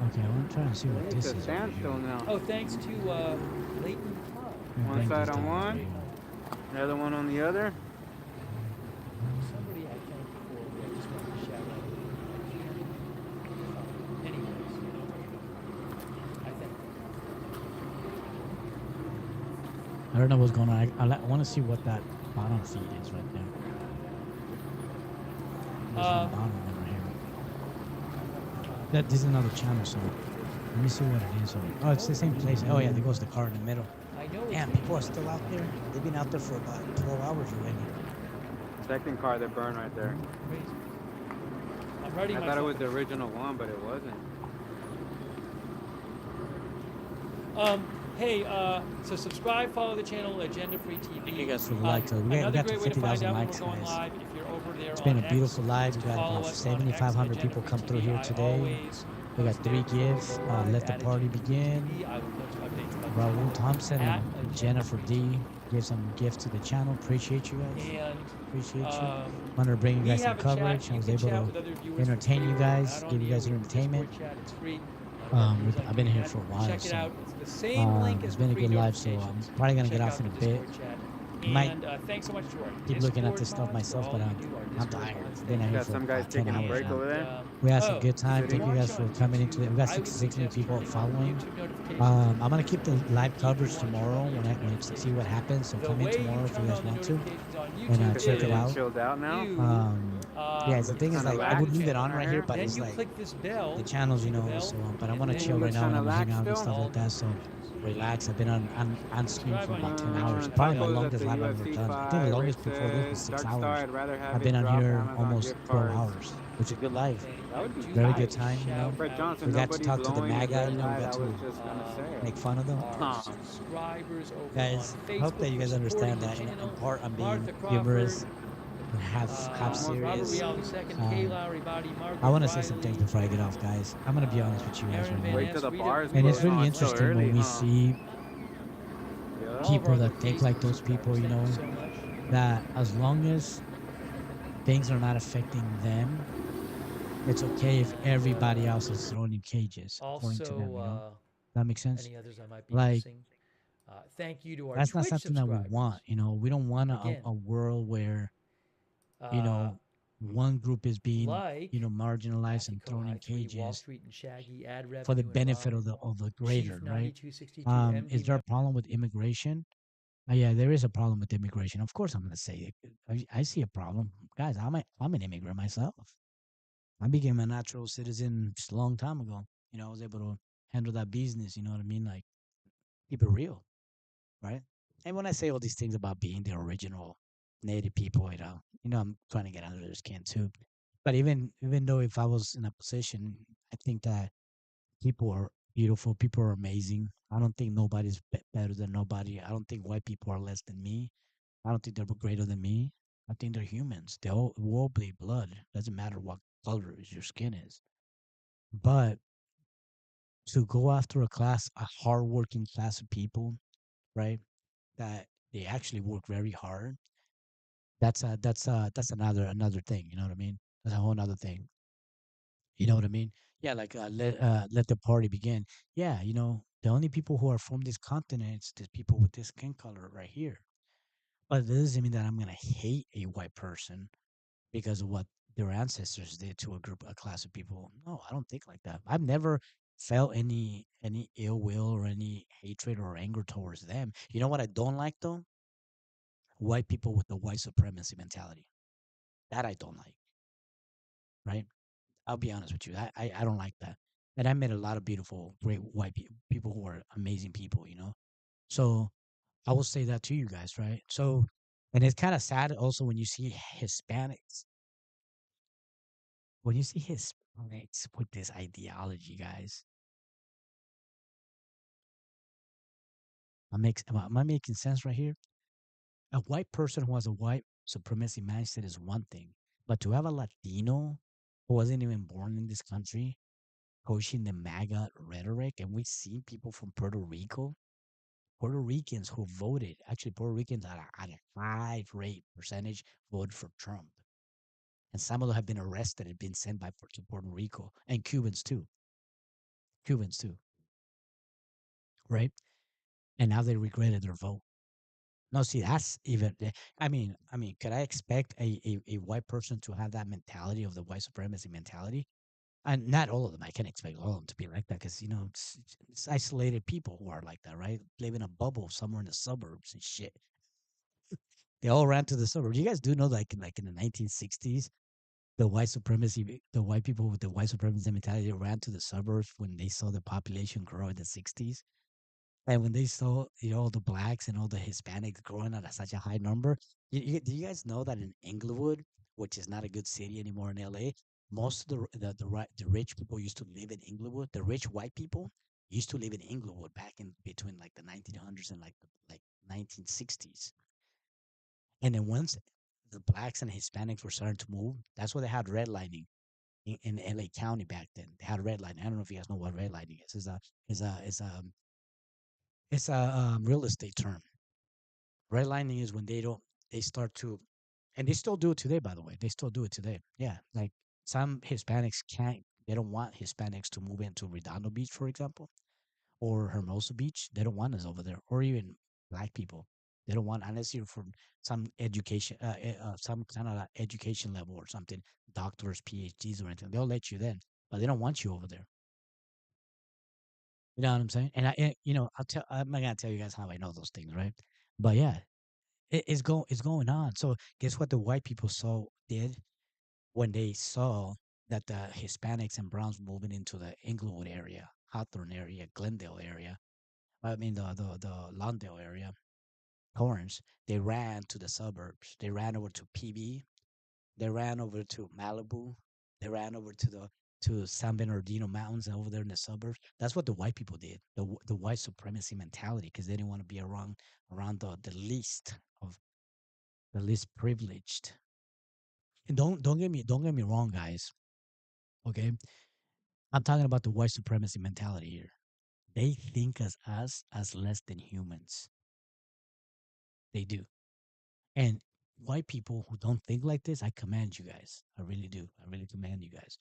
Okay, I'm trying to see what this It's a is. standstill now. Oh, thanks to Leighton Todd. One side on one, another one on the other. Somebody I thanked before, I just wanted to shout out. Anyways, I think. I don't know what's going on. I want to see what that bottom feed is right there. There's one bottom one right here. This is another channel, so let me see what it is. Oh, it's the same place. Oh yeah, there goes the car in the middle. I know. Damn, people are still out there. They've been out there for about 12 hours already. Second car that burned right there. I'm ready. I thought it was the original one, but it wasn't. Hey, so subscribe, follow the channel, Agenda Free TV. Thank you guys for the likes. We Another got to great way to find 50,000 out when likes, we're going guys. live. If you're over there It's been on a beautiful X, live. We to got follow about us on X, 7,500 Agenda people Free come through TV. here I today. always We got post 3 there gifts. live Let the at party Agenda begin. TV. I will post updates about Raul Thompson at and Jennifer D gave some gifts to the channel. Appreciate you guys. And Appreciate you. um, Wanted to bring you we guys some have a chat. coverage. I You was can able chat with to other viewers for entertain free. you guys, Not give on you guys the your entertainment. Discord chat, it's free. I've been here for a while, Check it so out. It's the same link it's as been the a free good live. So I'm notifications. probably gonna Check get out off in a the bit. Discord chat. Might And thanks so much to our keep looking at Discord this stuff mods for myself, all but you do, our I'm Discord tired. mods. Been out here Got for some guys about 10 taking a hours break now. over there. We had some Oh, good time. Did Thank he? you guys for coming into it. We got 16 people following. I'm gonna keep the live coverage tomorrow when I see what happens. So come in tomorrow if you guys want to, and check it out. Chilled out now. Yeah, the thing is, like, I would leave it on right here, but Then it's you like click this bell. the channels, you click the know. bell, So, but I'm and gonna then chill right now and I'm gonna hang out and still? stuff like that. So relax. I've been on stream for about 10 hours. Tacos Probably my at longest the live I've ever UFC done. I think the fight, longest Rick before this was says, 6 Dark Star, hours. I'd rather have I've it been on drop here Amazon almost gift 12 cards. hours, which is a good live. That would be Very tight. good time, you know. Fred Johnson, We got to nobody's talk to the blowing the MAGA, red you know. We light, got I to was just gonna say it. make fun of them. Subscribers over Guys, on I hope that you Facebook guys for understand supporting that the in channel. part I'm being Martha humorous Crawford, and half Robert serious. Reality Second, Kay Lowry Body, Margaret I want to say some Riley, things before I get off, guys. I'm gonna be honest with you guys Aaron right Van now. Wait till the Rita bars And it's close. really Oh, it's so interesting early, when we huh? see all of our people other that think like Facebook those people, you know, subscribers, thank you so much. that as long as things are not affecting them, it's okay if everybody else is thrown in cages, according to them, you know? Also, That makes sense? any others I might be Like, missing? Thank you to our that's not Twitch something that we subscribers. want, you know? We don't want Again, a world where, you know, one group is being, like you know, marginalized and thrown in Wall cages Street and Shaggy, ad revenue for the and benefit Robin, of the Chief greater, right? 9262, Is MD there a problem with immigration? Yeah, there is a problem with immigration. Of course, I'm gonna say it. I see a problem, guys. I'm an immigrant myself. I became a natural citizen just a long time ago. You know, I was able to handle that business. You know what I mean? Like, keep it real, right? And when I say all these things about being the original native people, I'm trying to get under their skin too. But even though if I was in a position, I think that people are beautiful. People are amazing. I don't think nobody's better than nobody. I don't think white people are less than me. I don't think they're greater than me. I think they're humans. We all bleed blood. Doesn't matter what color your skin is. But to go after a hardworking class of people, right? That they actually work very hard. That's another thing. You know what I mean? That's a whole other thing. You know what I mean? Yeah, like let the party begin. Yeah, you know, the only people who are from this continent is the people with this skin color right here. But it doesn't mean that I'm gonna hate a white person because of what their ancestors did to a class of people. No, I don't think like that. I've never felt any ill will or any hatred or anger towards them. You know what I don't like though? White people with the white supremacy mentality. That I don't like. Right? I'll be honest with you. I don't like that. And I met a lot of beautiful, great white people who are amazing people, you know? So I will say that to you guys, right? So, and it's kind of sad also when you see Hispanics, with this ideology, guys. Am I making sense right here? A white person who has a white supremacy mindset is one thing, but to have a Latino who wasn't even born in this country pushing the MAGA rhetoric, and we've seen people from Puerto Rico, Puerto Ricans who voted, actually Puerto Ricans at a high rate percentage voted for Trump. And some of them have been arrested and been sent to Puerto Rico, and Cubans too. Right? And now they regretted their vote. No, see, that's even. I mean, could I expect a white person to have that mentality of the white supremacy mentality? And not all of them. I can't expect all of them to be like that because it's isolated people who are like that, right? Live in a bubble somewhere in the suburbs and shit. They all ran to the suburbs. You guys do know, like in the 1960s, the white people with the white supremacy mentality ran to the suburbs when they saw the population grow in the 60s. And when they saw, all the blacks and all the Hispanics growing at such a high number, do you guys know that in Inglewood, which is not a good city anymore in LA, most of the rich people used to live in Inglewood. The rich white people used to live in Inglewood back in between like the 1900s and like 1960s. And then once the blacks and Hispanics were starting to move, that's why they had redlining in LA County back then. They had redlining. I don't know if you guys know what redlining is. It's a real estate term. Redlining is when they start to, and they still do it today, by the way. They still do it today. Yeah. Like some Hispanics they don't want Hispanics to move into Redondo Beach, for example, or Hermosa Beach. They don't want us over there, or even black people. They don't want unless you're from some education, some kind of education level or something, doctors, PhDs, or anything. They'll let you then, but they don't want you over there. You know what I'm saying? And I'm not gonna tell you guys how I know those things, right? But yeah, it's going on. So guess what the white people did when they saw that the Hispanics and Browns were moving into the Inglewood area, Hawthorne area, Glendale area. I mean the Lawndale area, Torrance. They ran to the suburbs. They ran over to PB. They ran over to Malibu. They ran over to San Bernardino Mountains over there in the suburbs. That's what the white people did. The white supremacy mentality, because they didn't want to be around the least privileged. And don't get me wrong, guys. Okay, I'm talking about the white supremacy mentality here. They think as us as less than humans. They do. And white people who don't think like this, I commend you guys. I really do. I really commend you guys.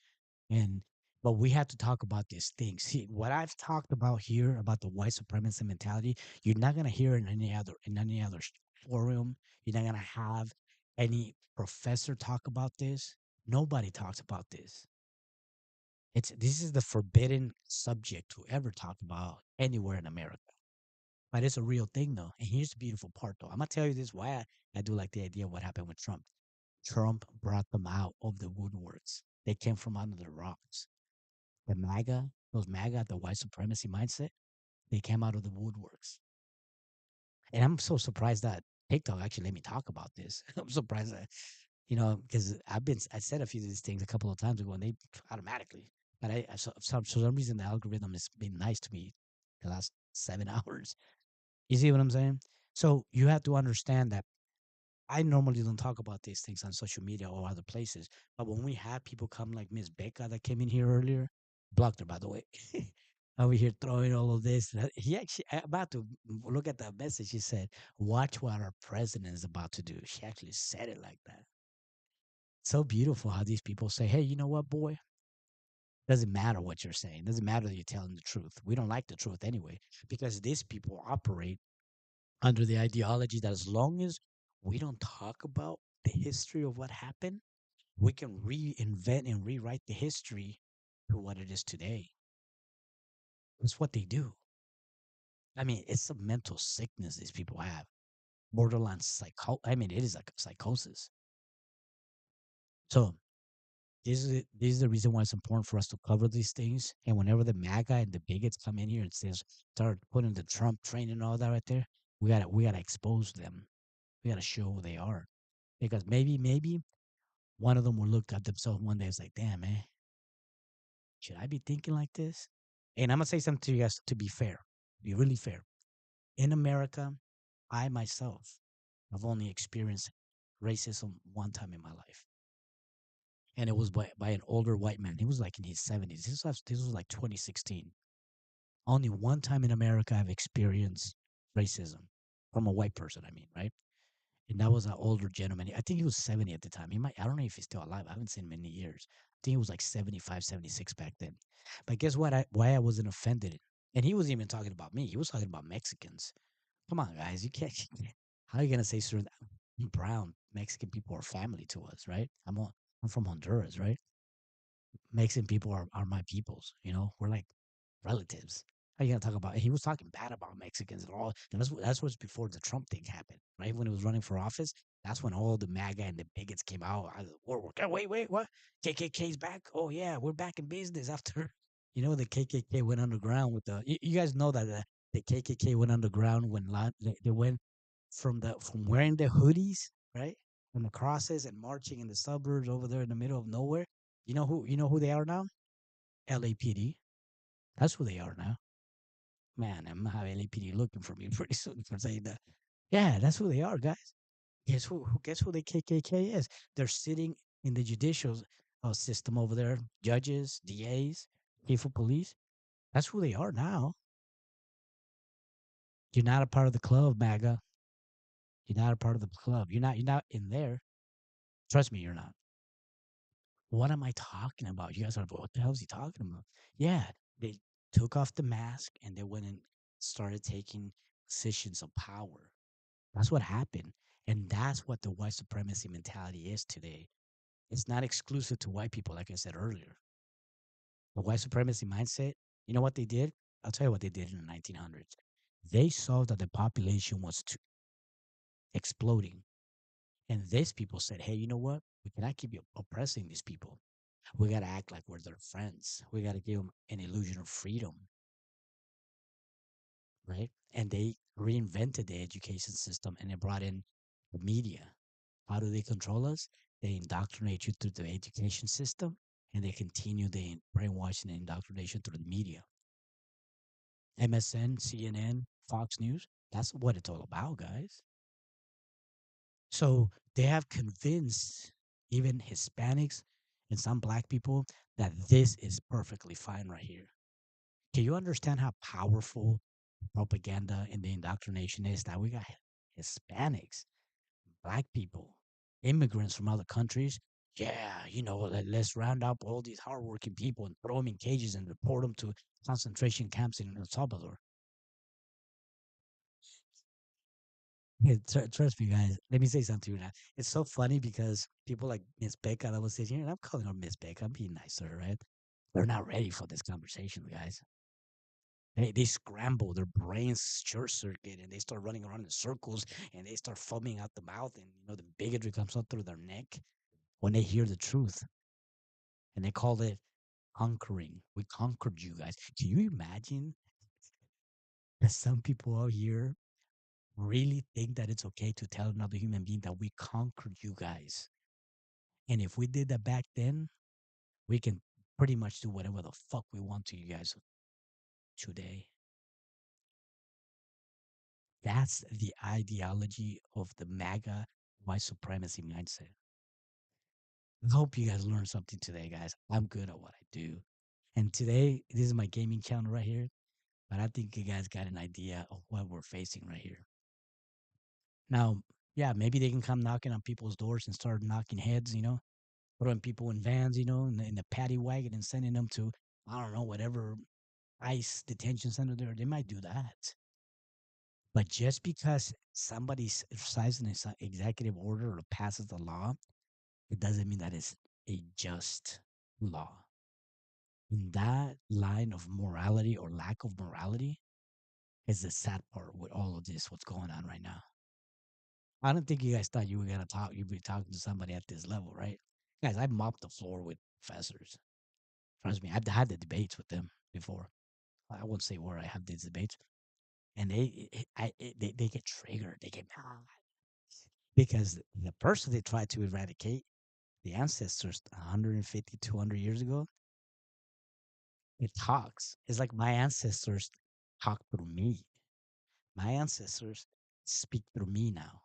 But we have to talk about these things. See, what I've talked about here about the white supremacy mentality, you're not gonna hear in any other forum. You're not gonna have any professor talk about this. Nobody talks about this. This is the forbidden subject to ever talk about anywhere in America. But it's a real thing though. And here's the beautiful part though. I'm gonna tell you this why I do like the idea of what happened with Trump. Trump brought them out of the woodworks. They came from under the rocks. Those MAGA, the white supremacy mindset, they came out of the woodworks. And I'm so surprised that TikTok actually let me talk about this. I'm surprised that, because I said a few of these things a couple of times ago and they automatically, but for some reason the algorithm has been nice to me the last 7 hours. You see what I'm saying? So you have to understand that I normally don't talk about these things on social media or other places. But when we have people come like Miss Becca that came in here earlier, blocked her, by the way, over here throwing all of this. He actually, about to look at that message, she said, watch what our president is about to do. She actually said it like that. So beautiful how these people say, hey, you know what, boy? Doesn't matter what you're saying. Doesn't matter that you're telling the truth. We don't like the truth anyway, because these people operate under the ideology that as long as we don't talk about the history of what happened, we can reinvent and rewrite the history to what it is today. That's what they do. I mean, it's a mental sickness these people have. Borderline it is like psychosis. So this is the reason why it's important for us to cover these things. And whenever the MAGA and the bigots come in here and start putting the Trump train and all that right there, we gotta expose them. We gotta show who they are. Because maybe one of them will look at themselves one day and say, damn, man, should I be thinking like this? And I'm gonna say something to you guys to be fair, be really fair. In America, I myself have only experienced racism one time in my life. And it was by an older white man. He was like in his 70s. This was like 2016. Only one time in America I've experienced racism from a white person, I mean, right? And that was an older gentleman. I think he was 70 at the time. I don't know if he's still alive. I haven't seen him in many years. I think he was like 75, 76 back then. But guess what? Why I wasn't offended? And he wasn't even talking about me. He was talking about Mexicans. Come on, guys. You can't. How are you going to say certain brown Mexican people are family to us, right? I'm from Honduras, right? Mexican people are my peoples. We're like relatives. How you gonna talk about? He was talking bad about Mexicans and all, and that's what's before the Trump thing happened, right? When he was running for office, that's when all the MAGA and the bigots came out. Wait, what? KKK's back? Oh yeah, we're back in business after, the KKK went underground with the. You guys know that the KKK went underground when they went from wearing the hoodies, right, from the crosses and marching in the suburbs over there in the middle of nowhere. You know who they are now? LAPD. That's who they are now. Man, I'm gonna have LAPD looking for me pretty soon for saying that. Yeah, that's who they are, guys. Guess who the KKK is? They're sitting in the judicial system over there. Judges, DAs, chief of police. That's who they are now. You're not a part of the club, MAGA. You're not a part of the club. You're not in there. Trust me, you're not. What am I talking about? You guys are, what the hell is he talking about? Yeah, they took off the mask and they went and started taking positions of power. That's what happened. And that's what the white supremacy mentality is today. It's not exclusive to white people, like I said earlier. The white supremacy mindset, you know what they did? I'll tell you what they did in the 1900s. They saw that the population was exploding. And these people said, hey, you know what? We cannot keep oppressing these people. We got to act like we're their friends. We got to give them an illusion of freedom, right? And they reinvented the education system and they brought in the media. How do they control us? They indoctrinate you through the education system and they continue the brainwashing and indoctrination through the media. MSN, CNN, Fox News, that's what it's all about, guys. So they have convinced even Hispanics and some black people that this is perfectly fine right here. Can you understand how powerful propaganda and the indoctrination is that we got Hispanics, black people, immigrants from other countries? Yeah, let's round up all these hardworking people and throw them in cages and deport them to concentration camps in El Salvador. Yeah, trust me, guys. Let me say something to you now. It's so funny because people like Miss Becca that was sitting here, and I'm calling her Miss Becca. I'm being nice to her, right? They're not ready for this conversation, guys. They scramble, their brains short circuit, and they start running around in circles, and they start foaming out the mouth, and the bigotry comes out through their neck when they hear the truth, and they call it conquering. We conquered you guys. Can you imagine that some people out here really think that it's okay to tell another human being that we conquered you guys? And if we did that back then, we can pretty much do whatever the fuck we want to you guys today. That's the ideology of the MAGA white supremacy mindset. I hope you guys learned something today, guys. I'm good at what I do. And today, this is my gaming channel right here. But I think you guys got an idea of what we're facing right here. Now, yeah, maybe they can come knocking on people's doors and start knocking heads, throwing people in vans, in the paddy wagon and sending them to, I don't know, whatever ICE detention center there. They might do that. But just because somebody signs an executive order or passes the law, it doesn't mean that it's a just law. And that line of morality or lack of morality is the sad part with all of this, what's going on right now. I don't think you guys thought you were going to talk, you'd be talking to somebody at this level, right? Guys, I mopped the floor with professors. Trust me, I've had the debates with them before. I won't say where I have these debates. And they get triggered. They get mad. Because the person they tried to eradicate, the ancestors 150, 200 years ago, it talks. It's like my ancestors talk through me. My ancestors speak through me now.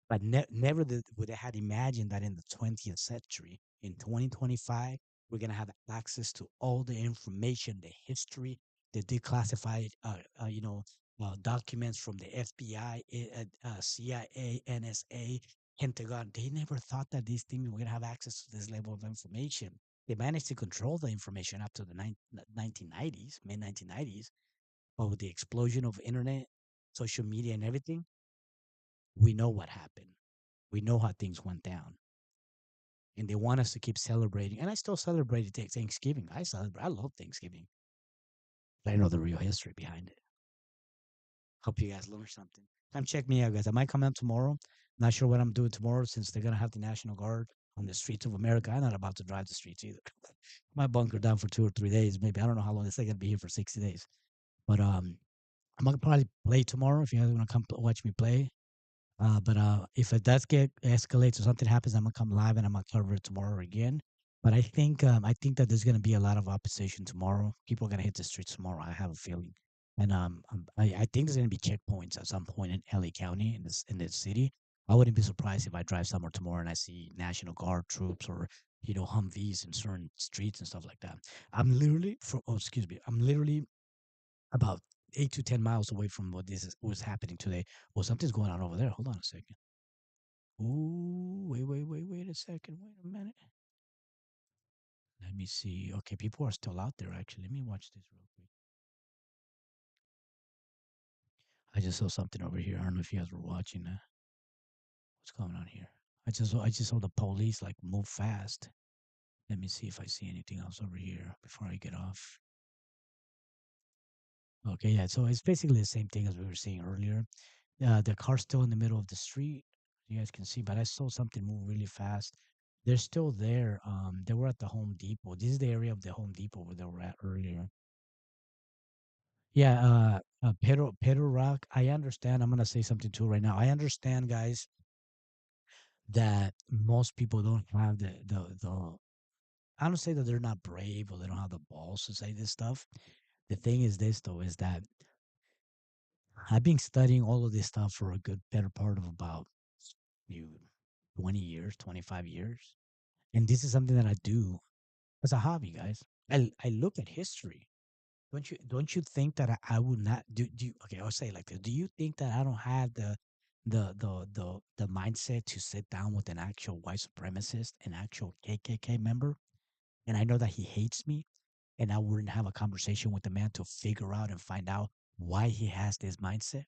But never would they had imagined that in the 20th century, in 2025, we're going to have access to all the information, the history, the declassified, documents from the FBI, CIA, NSA, Pentagon. They never thought that these things were going to have access to this level of information. They managed to control the information up to the 1990s, mid 1990s, but with the explosion of internet, social media, and everything, we know what happened. We know how things went down. And they want us to keep celebrating. And I still celebrate Thanksgiving. I love Thanksgiving. But I know the real history behind it. Hope you guys learned something. Come check me out, guys. I might come out tomorrow. Not sure what I'm doing tomorrow since they're going to have the National Guard on the streets of America. I'm not about to drive the streets either. My bunker down for 2 or 3 days. Maybe I don't know how long they're going to be here for 60 days. But I'm going to probably play tomorrow if you guys want to come watch me play. But if it does get escalates or something happens, I'm gonna come live and I'm gonna cover it tomorrow again. But I think that there's gonna be a lot of opposition tomorrow. People are gonna hit the streets tomorrow. I have a feeling, and I think there's gonna be checkpoints at some point in LA County in this city. I wouldn't be surprised if I drive somewhere tomorrow and I see National Guard troops or Humvees in certain streets and stuff like that. I'm literally I'm literally about 8 to 10 miles away from what's happening today. Well, something's going on over there. Hold on a second. Ooh, wait a second. Wait a minute. Let me see. Okay, people are still out there, actually. Let me watch this real quick. I just saw something over here. I don't know if you guys were watching that. What's going on here? I just saw the police like move fast. Let me see if I see anything else over here before I get off. Okay, yeah. So it's basically the same thing as we were seeing earlier. The car's still in the middle of the street. You guys can see, but I saw something move really fast. They're still there. They were at the Home Depot. This is the area of the Home Depot where they were at earlier. Yeah, Pedro Rock. I understand. I'm gonna say something too right now. I understand, guys, that most people don't have the. I don't say that they're not brave or they don't have the balls to say this stuff. The thing is this though, is that I've been studying all of this stuff for a good better part of about you 20 years, 25 years. And this is something that I do as a hobby, guys. I look at history. Don't you think that I would not do you, okay, I'll say it like this. Do you think that I don't have the mindset to sit down with an actual white supremacist, an actual KKK member, and I know that he hates me, and I wouldn't have a conversation with the man to figure out and find out why he has this mindset?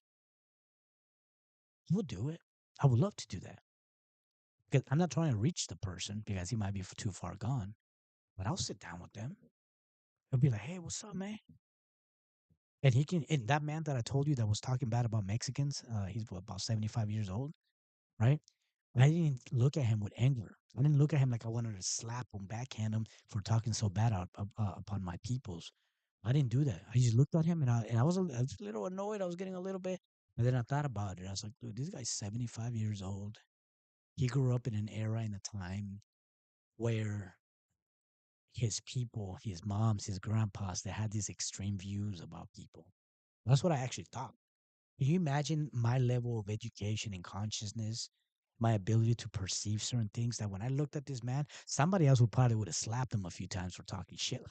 I would do it. I would love to do that. Because I'm not trying to reach the person because he might be too far gone. But I'll sit down with them. I'll be like, hey, what's up, man? And he can, and that man that I told you that was talking bad about Mexicans, he's about 75 years old, right? I didn't look at him with anger. I didn't look at him like I wanted to slap him, backhand him for talking so bad upon my peoples. I didn't do that. I just looked at him and I was a little annoyed. I was getting a little bit, but then I thought about it. I was like, dude, this guy's 75 years old. He grew up in an era, in a time where his people, his moms, his grandpas, they had these extreme views about people. That's what I actually thought. Can you imagine my level of education and consciousness, my ability to perceive certain things, that when I looked at this man, somebody else would have slapped him a few times for talking shit like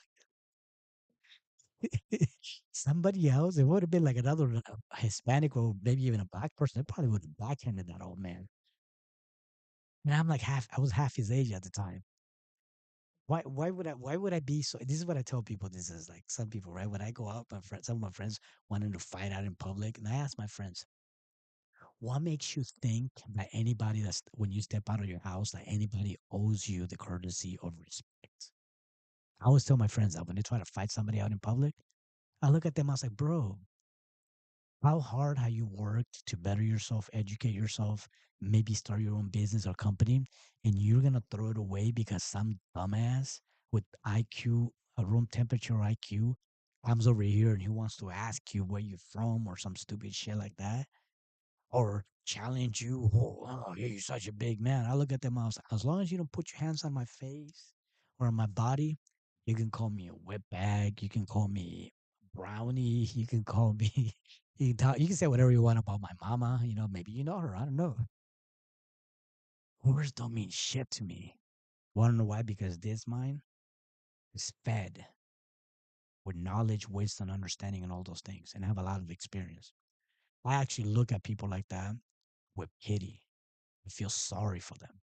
that. Somebody else, it would have been like another Hispanic or maybe even a black person. They probably would have backhanded that old man. And I'm like I was half his age at the time. Why would I be so? This is what I tell people. This is like some people, right? When I go out, some of my friends wanting to fight out in public, and I ask my friends, what makes you think that anybody that's when you step out of your house, that anybody owes you the courtesy of respect? I always tell my friends that when they try to fight somebody out in public, I look at them, I was like, bro, how hard have you worked to better yourself, educate yourself, maybe start your own business or company, and you're gonna throw it away because some dumbass with IQ, a room temperature IQ, comes over here and he wants to ask you where you're from or some stupid shit like that, or challenge you? Oh, you're such a big man. I look at them, as long as you don't put your hands on my face or on my body, you can call me a whipbag. You can call me brownie. You can call me. You can say whatever you want about my mama. Maybe you know her. I don't know. Words don't mean shit to me. Want to know why? Because this mind is fed with knowledge, wisdom, understanding, and all those things, and I have a lot of experience. I actually look at people like that with pity. I feel sorry for them.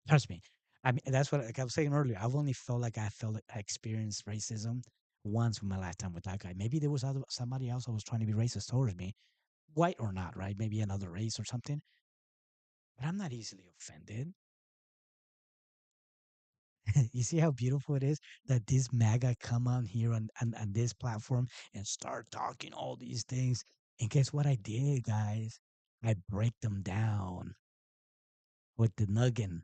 Trust me. I mean, that's what, like I was saying earlier. I've only felt like I experienced racism once in my lifetime with that guy. Maybe there was somebody else that was trying to be racist towards me, white or not, right? Maybe another race or something. But I'm not easily offended. You see how beautiful it is that this MAGA come on here on this platform and start talking all these things. And guess what I did, guys? I break them down with the noggin.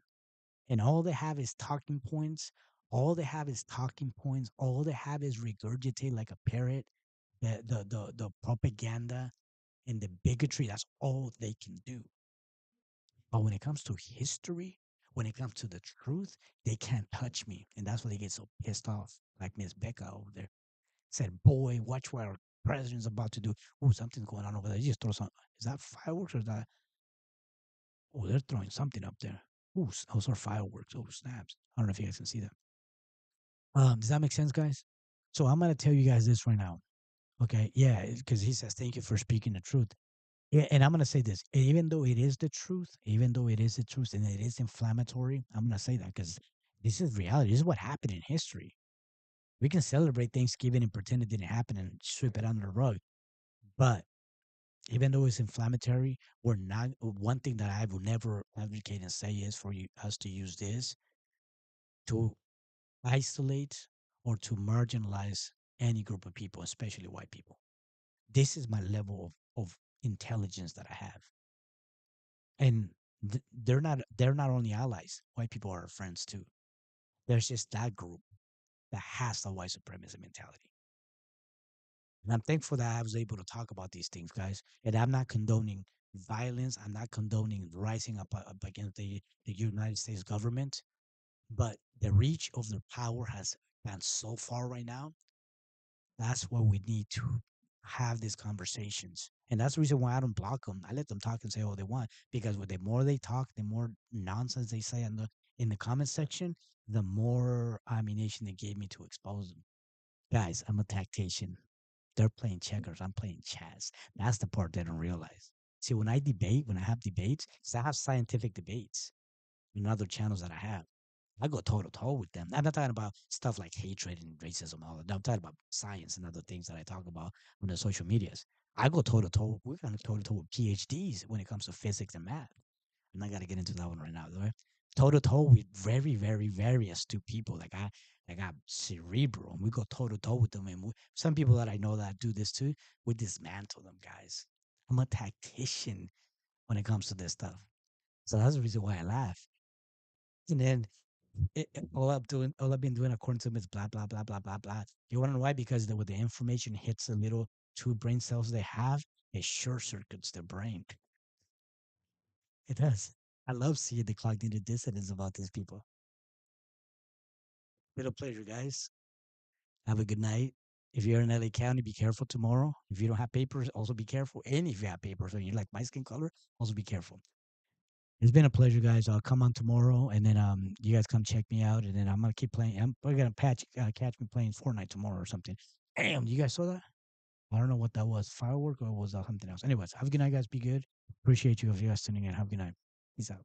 And all they have is talking points. All they have is talking points. All they have is regurgitate like a parrot. The propaganda and the bigotry. That's all they can do. But when it comes to history, when it comes to the truth, they can't touch me. And that's why they get so pissed off. Like Miss Becca over there said, boy, watch what our president's about to do. Oh, something's going on over there. You just throw some. Is that fireworks or is that? Oh, they're throwing something up there. Oh, those are fireworks. Oh, snaps. I don't know if you guys can see that. Does that make sense, guys? So I'm going to tell you guys this right now. Okay. Yeah. Because he says, thank you for speaking the truth. Yeah, and I'm going to say this, even though it is the truth, and it is inflammatory, I'm going to say that because this is reality. This is what happened in history. We can celebrate Thanksgiving and pretend it didn't happen and sweep it under the rug. But even though it's inflammatory, we're not. One thing that I will never advocate and say is for us to use this to isolate or to marginalize any group of people, especially white people. This is my level of intelligence that I have, and they're not only allies. White people are our friends too. There's just that group that has the white supremacy mentality. And I'm thankful that I was able to talk about these things, guys. And I'm not condoning violence. I'm not condoning rising up against the United States government. But the reach of their power has gone so far right now. That's what we need to have these conversations. And that's the reason why I don't block them. I let them talk and say all they want. Because the more they talk, the more nonsense they say in the comment section, the more ammunition they gave me to expose them. Guys, I'm a tactician. They're playing checkers. I'm playing chess. That's the part they don't realize. See, when I have debates, because I have scientific debates in other channels that I have, I go toe to toe with them. I'm not talking about stuff like hatred and racism and all that. I'm talking about science and other things that I talk about on the social medias. I go toe to toe. We're going to toe to toe with PhDs when it comes to physics and math. I'm not going to get into that one right now, right? Toe to toe with very, very, very astute people. Like I got cerebral, and we go toe to toe with them. And some people that I know that do this too, we dismantle them, guys. I'm a tactician when it comes to this stuff. So that's the reason why I laugh. And then all I've been doing according to them is blah, blah, blah, blah, blah, blah. You want to know why? Because when the information hits the little 2 brain cells they have, it short circuits their brain. It does. I love seeing the cognitive dissonance about these people. Been a pleasure, guys. Have a good night. If you're in LA County, be careful tomorrow. If you don't have papers, also be careful. And if you have papers and you like my skin color, also be careful. It's been a pleasure, guys. I'll come on tomorrow, and then you guys come check me out, and then I'm gonna keep playing. I'm gonna catch me playing Fortnite tomorrow or something. Damn, you guys saw that? I don't know what that was, firework or was that something else? Anyways, have a good night, guys. Be good. Appreciate you if you guys tuning in. Have a good night. Peace out.